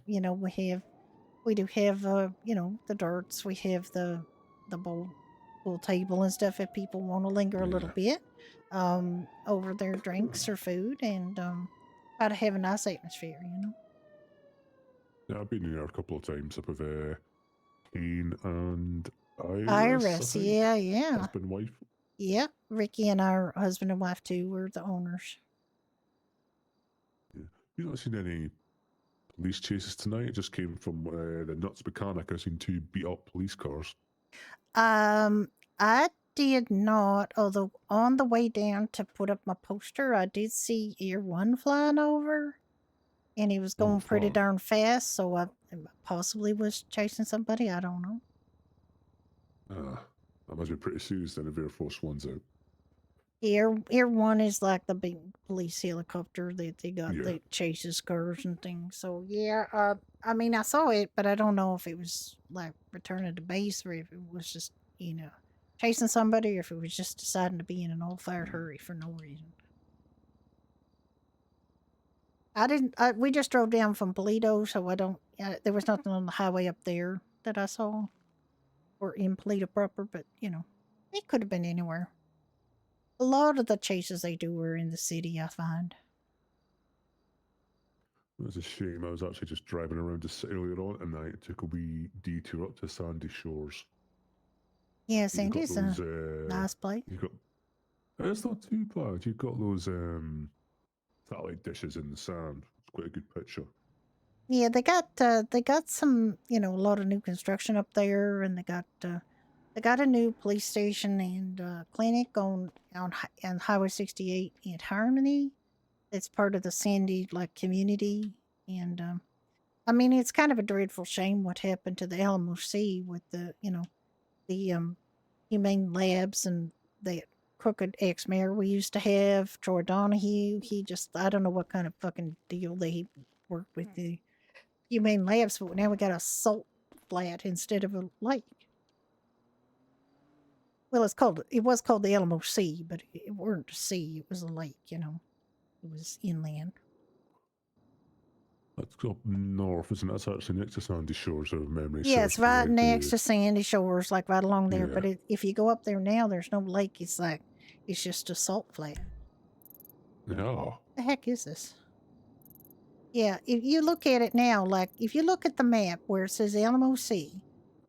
you're know, fine. we do have the darts. We have the bowl table and stuff if people want to linger a little bit over their drinks or food and try to have a nice atmosphere. Yeah, I've been in there a couple of times up with Kane and Iris, I think. yeah. Husband, wife. Yep, Ricky and our husband and wife too were the owners. You've not seen any police chases tonight? It just came from the Nuts mechanic. I've seen 2 beat up police cars. I did not, although on the way down to put up my poster, I did see Ear 1 flying over, and he was going pretty darn fast, so I possibly was chasing somebody. I don't know. That must be pretty serious then if Air Force One's out. Air 1 is like the big police helicopter that they got that chases cars and things. So yeah, I mean I saw it, but I don't know if it was like returning to base or if it was just chasing somebody, or if it was just deciding to be in an all-fired hurry for no reason. We just drove down from Polito, so I don't. There was nothing on the highway up there that I saw, or in Polito proper. But it could have been anywhere. A lot of the chases they do are in the city, I find. That's a shame. I was actually just driving around the city earlier on, and I took a wee detour up to Sandy Shores. Yeah, Sandy's a nice place. It's not too bad. You've got those satellite dishes in the sand. It's quite a good picture. Yeah, they got some a lot of new construction up there, and they got a new police station and clinic on Highway 68 in Harmony. It's part of the Sandy community, and I mean it's kind of a dreadful shame what happened to the LMOC with the humane labs and the crooked ex-mayor we used to have, Troy Donahue. I don't know what kind of fucking deal they worked with the humane labs, but now we got a salt flat instead of a lake. Well, it was called the Alamo Sea, but it weren't a sea, it was a lake, It was inland. That's up north, isn't it? That's actually next to Sandy Shores, of memory. Yeah, it's right next to Sandy Shores, like right along there. Yeah. But if you go up there now, there's no lake. It's just a salt flat. No. The heck is this? Yeah, if you look at it now, if you look at the map where it says Alamo Sea,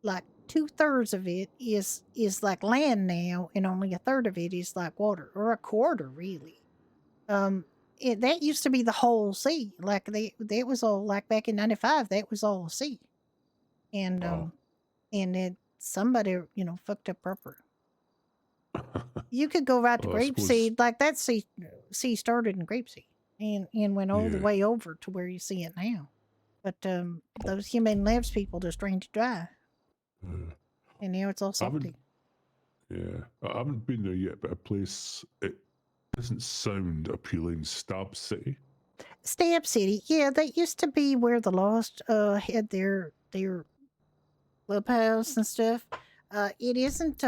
2/3 of it is like land now, and only a third of it is like water, or a quarter really. That used to be the whole sea. That was all back in '95. That was all sea, and somebody fucked up proper. You could go right to Grapeseed, that sea started in Grapeseed and went all the way over to where you see it now. But those humane labs people just drained it dry. And now it's all salty. I haven't been there yet, but a place, it doesn't sound appealing. Stab City? Stab City, yeah, that used to be where the Lost had their clubhouse and stuff. It isn't,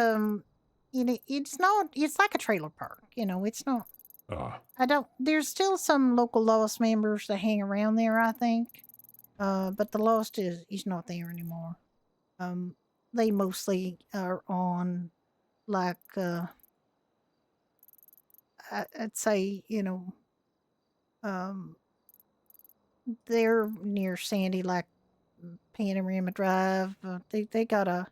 it's like a trailer park, it's not. There's still some local Lost members that hang around there, I think. But the Lost is not there anymore. They mostly are on I'd say, they're near Sandy, like Panorama Drive. They got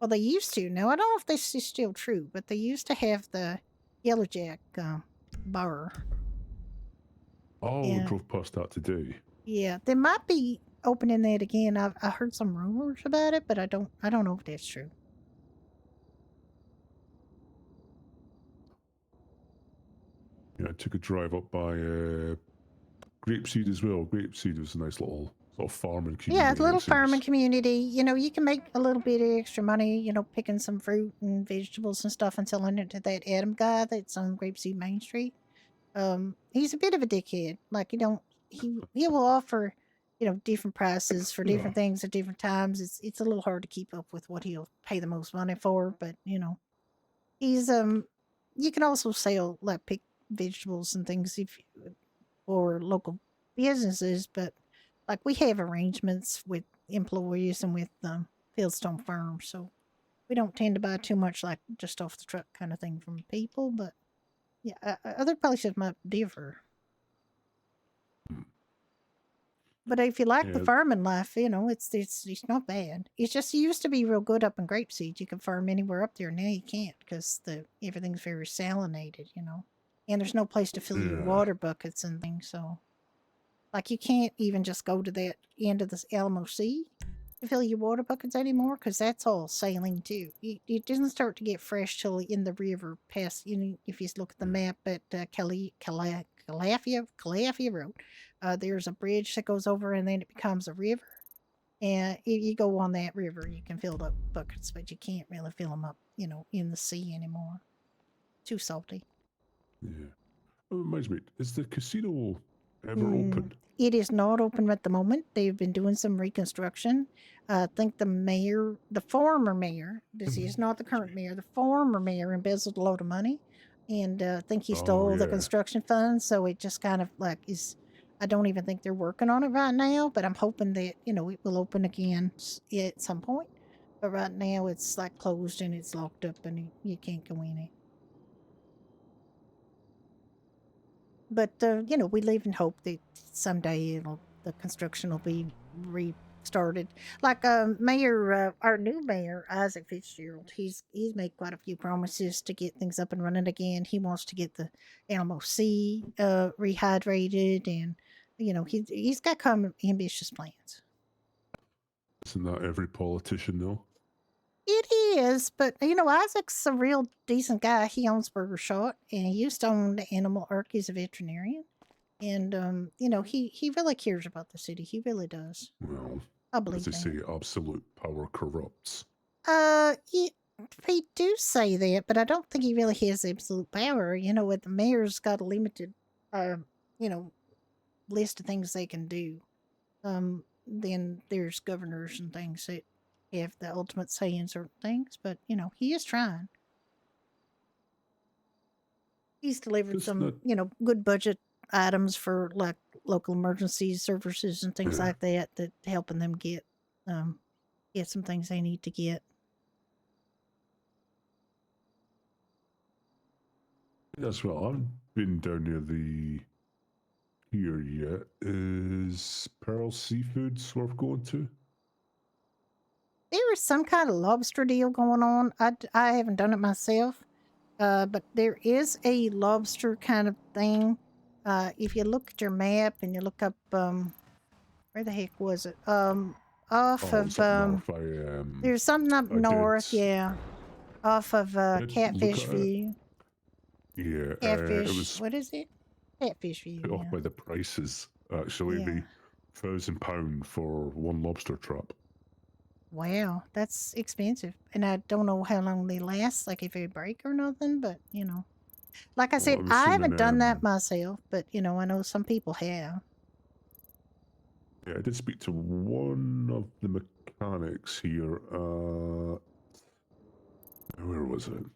they used to. Now, I don't know if this is still true, but they used to have the Yellowjack bar. We drove past that today. Yeah, they might be opening that again. I heard some rumors about it, but I don't know if that's true. Yeah, I took a drive up by Grapeseed as well. Grapeseed was a nice little sort of farming community. Yeah, it's a little farming community. You can make a little bit of extra money, picking some fruit and vegetables and stuff and selling it to that Adam guy that's on Grapeseed Main Street. He's a bit of a dickhead. He will offer different prices for different things at different times. It's a little hard to keep up with what he'll pay the most money for, but he's you can also sell like pick vegetables and things for local businesses, but like we have arrangements with employees and with Fieldstone Farms, so we don't tend to buy too much like just off the truck kind of thing from people. But yeah, other places might differ. But if you like the Yeah. farming life, it's not bad. It's just you used to be real good up in grapeseed. You can farm anywhere up there. Now you can't because everything's very salinated, and there's no place to fill your Yeah. water buckets and things. So, like, you can't even just go to that end of the Alamo Sea to fill your water buckets anymore because that's all saline too. It doesn't start to get fresh till in the river past. If you look at the map at Calafia Road, there's a bridge that goes over and then it becomes a river. And if you go on that river, you can fill up buckets, but you can't really fill them up, in the sea anymore. Too salty. Yeah. Oh, reminds me, is the casino ever open? It is not open at the moment. They've been doing some reconstruction. I think the former mayor, this is not the current mayor, the former mayor embezzled a load of money. And I think he stole the yeah. construction funds. So it just kind of like I don't even think they're working on it right now, but I'm hoping that, it will open again at some point. But right now it's like closed and it's locked up and you can't go in it. But we live in hope that someday the construction will be restarted. Like our new mayor Isaac Fitzgerald, he's made quite a few promises to get things up and running again. He wants to get the Alamo Sea rehydrated, and he's got kind of ambitious plans. Isn't that every politician though? It is, but Isaac's a real decent guy. He owns Burger Shot, and he used to own the Animal Ark. He's a veterinarian, and he really cares about the city. He really does. Well, I as believe they that. say, absolute power corrupts. He do say that, but I don't think he really has absolute power. With the mayor's got a limited, list of things they can do. Then there's governors and things that have the ultimate say in certain things, but he is trying. He's delivered some, good budget items for like local emergency services and things like that helping them get some things they need to get. Yes, well, I've been down near the pier yet. Is Pearl Seafoods worth going to? There is some kind of lobster deal going on. I haven't done it myself, but there is a lobster kind of thing. If you look at your map and you look up, where the heck was it? Off of north. there's something up north, yeah, off of did Catfish look at it. View. Yeah, Catfish. it was What is it? Catfish View. put off Yeah. by the prices. Actually, Yeah. it'd be £1,000 for one lobster trap. Wow, that's expensive, and I don't know how long they last, like if they break or nothing. But like I said, I'm I haven't assuming, done that myself, but I know some people have. Yeah, I did speak to one of the mechanics here. Where was it?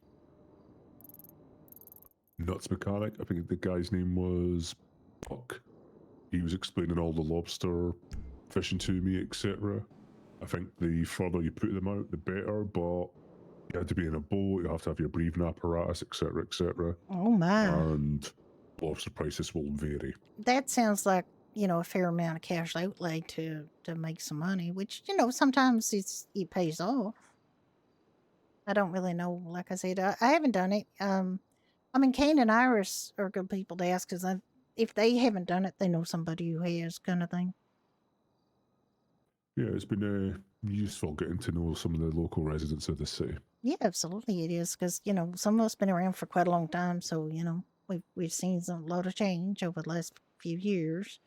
Nuts Mechanic. I think the guy's name was Buck. He was explaining all the lobster fishing to me, etc. I think the further you put them out, the better, but you have to be in a boat, you have to have your breathing apparatus, etc., etc. Oh my! And lobster prices will vary. That sounds like a fair amount of cash outlay to make some money, which sometimes it pays off. I don't really know. Like I said, I haven't done it. I mean, Kane and Iris are good people to ask because if they haven't done it, they know somebody who has, kind of thing. Yeah, it's been useful getting to know some of the local residents of the city. Yeah, absolutely it is because some of us been around for quite a long time, so we've seen a lot of change over the last few years.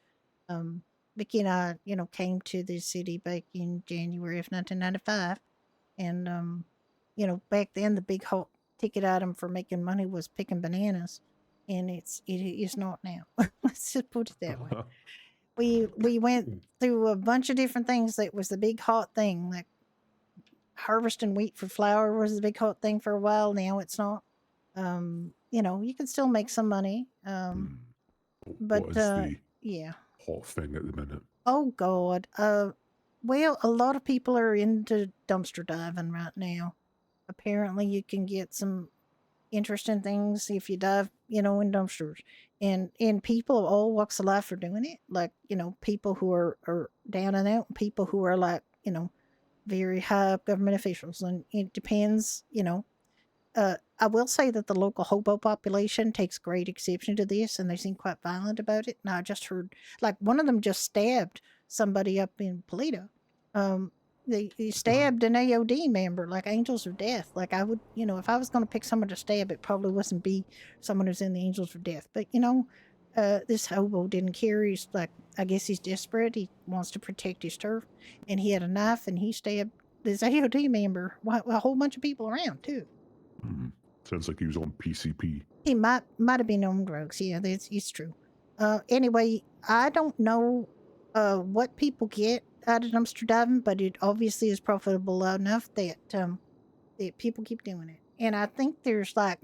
Vicky and I, came to the city back in January of 1995, and back then the big hot ticket item for making money was picking bananas, and it is not now. Let's just put it that way. we went through a bunch of different things. That was the big hot thing. Like harvesting wheat for flour was the big hot thing for a while. Now it's not. You know, you can still make some money. But What is the yeah. hot thing at the minute? Oh God. Well, a lot of people are into dumpster diving right now. Apparently, you can get some interesting things if you dive, you know, in dumpsters. And people of all walks of life are doing it. Like, you know, people who are down and out, people who are like, you know, very high government officials. And it depends, you know. I will say that the local hobo population takes great exception to this, and they seem quite violent about it. Now, I just heard, like, one of them just stabbed somebody up in Polito. They stabbed an AOD member, like Angels of Death. Like, I would, you know, if I was going to pick someone to stab, it probably wasn't be someone who's in the Angels of Death. But, you know, this hobo didn't care. He's like, I guess he's desperate. He wants to protect his turf, and he had a knife, and he stabbed this AOD member, a whole bunch of people around, too. Sounds like he was on PCP. He might have been on drugs. Yeah, it's true. Anyway, I don't know what people get out of dumpster diving, but it obviously is profitable enough that that people keep doing it. And I think there's like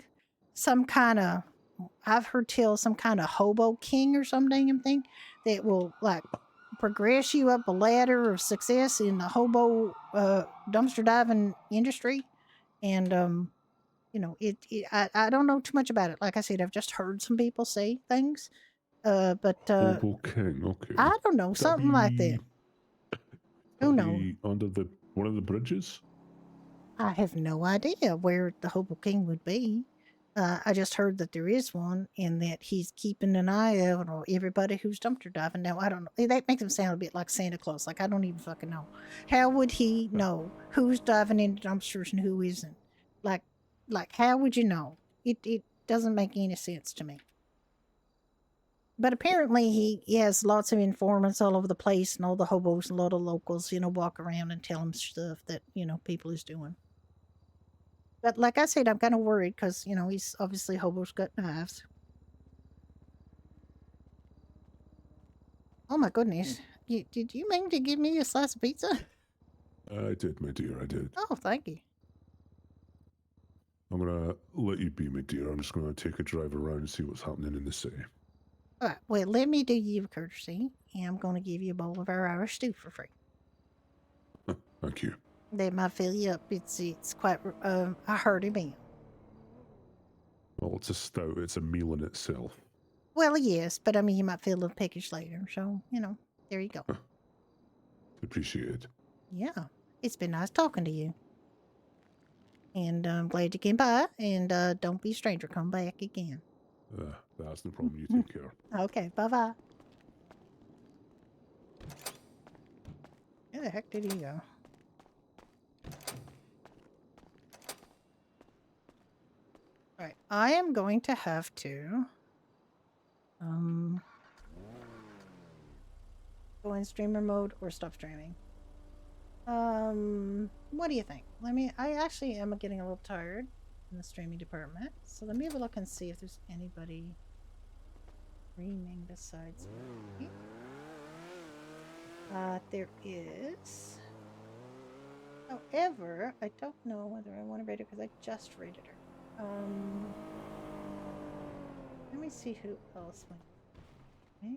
some kind of, I've heard tell some kind of hobo king or some damn thing that will like progress you up a ladder of success in the hobo dumpster diving industry. And you know, I don't know too much about it. Like I said, I've just heard some people say things. But Hobo King, okay. I don't know, something like that. Who knows? Under one of the bridges? I have no idea where the Hobo King would be. I just heard that there is one and that he's keeping an eye out on everybody who's dumpster diving. Now, I don't know. That makes him sound a bit like Santa Claus. Like, I don't even fucking know. How would he know who's diving into dumpsters and who isn't? Like how would you know? It doesn't make any sense to me. But apparently he has lots of informants all over the place, and all the hobos and a lot of locals, you know, walk around and tell him stuff that, you know, people is doing. But like I said, I'm kind of worried because, you know, he's obviously hobo's got knives. Oh my goodness. Did you mean to give me a slice of pizza? I did, my dear, I did. Oh, thank you. I'm going to let you be, my dear. I'm just going to take a drive around and see what's happening in the city. All right, well, let me do you a courtesy, and I'm going to give you a bowl of our Irish stew for free. Thank you. That might fill you up. It's quite a hearty meal. Well, it's a stout. It's a meal in itself. Well, yes, but I mean, you might feel a little peckish later. So, you know, there you go. Appreciate it. Yeah, it's been nice talking to you. And I'm glad you came by. And don't be a stranger. Come back again. That's no problem. You take care. Okay, bye-bye. Where the heck did he go? Alright, I am going to have to go in streamer mode or stop streaming. What do you think? I actually am getting a little tired in the streaming department, so let me have a look and see if there's anybody streaming besides me. There is. However, I don't know whether I want to rate her because I just rated her. Let me see who else went. Okay.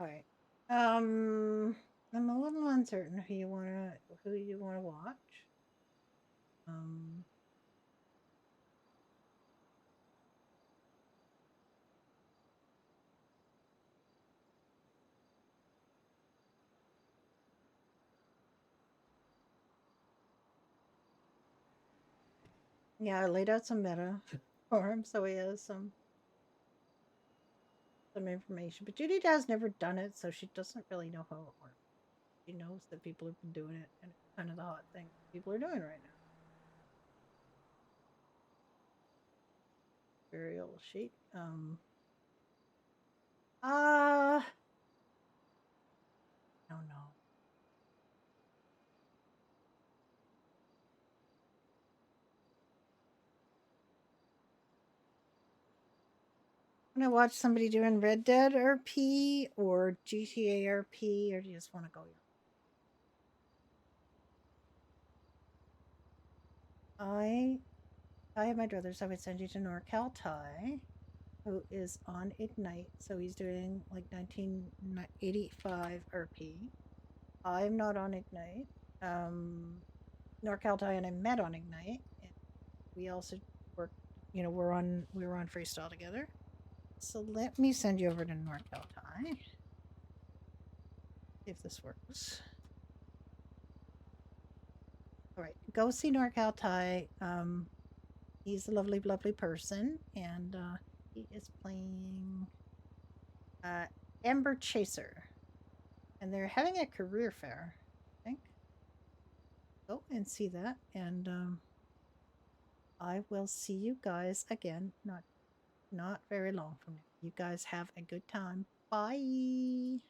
All right. I'm a little uncertain who you wanna watch. Yeah, I laid out some meta for him, so he has some some information. But Judy has never done it, so she doesn't really know how it works. She knows that people have been doing it, and it's kind of the hot thing people are doing right now. Burial sheet. I don't know. Want to watch somebody doing Red Dead RP or GTA RP, or do you just want to go? I have my druthers. I would send you to NorCal Ty, who is on Ignite. So he's doing like 1985 RP. I'm not on Ignite. NorCal Ty and I met on Ignite. And we also work. We were on Freestyle together. So let me send you over to NorCal Ty. See if this works. All right, go see NorCal Ty. He's a lovely, lovely person, and he is playing Ember Chaser, and they're having a career fair, I think. Go and see that, and I will see you guys again. Not very long from now. You guys have a good time. Bye.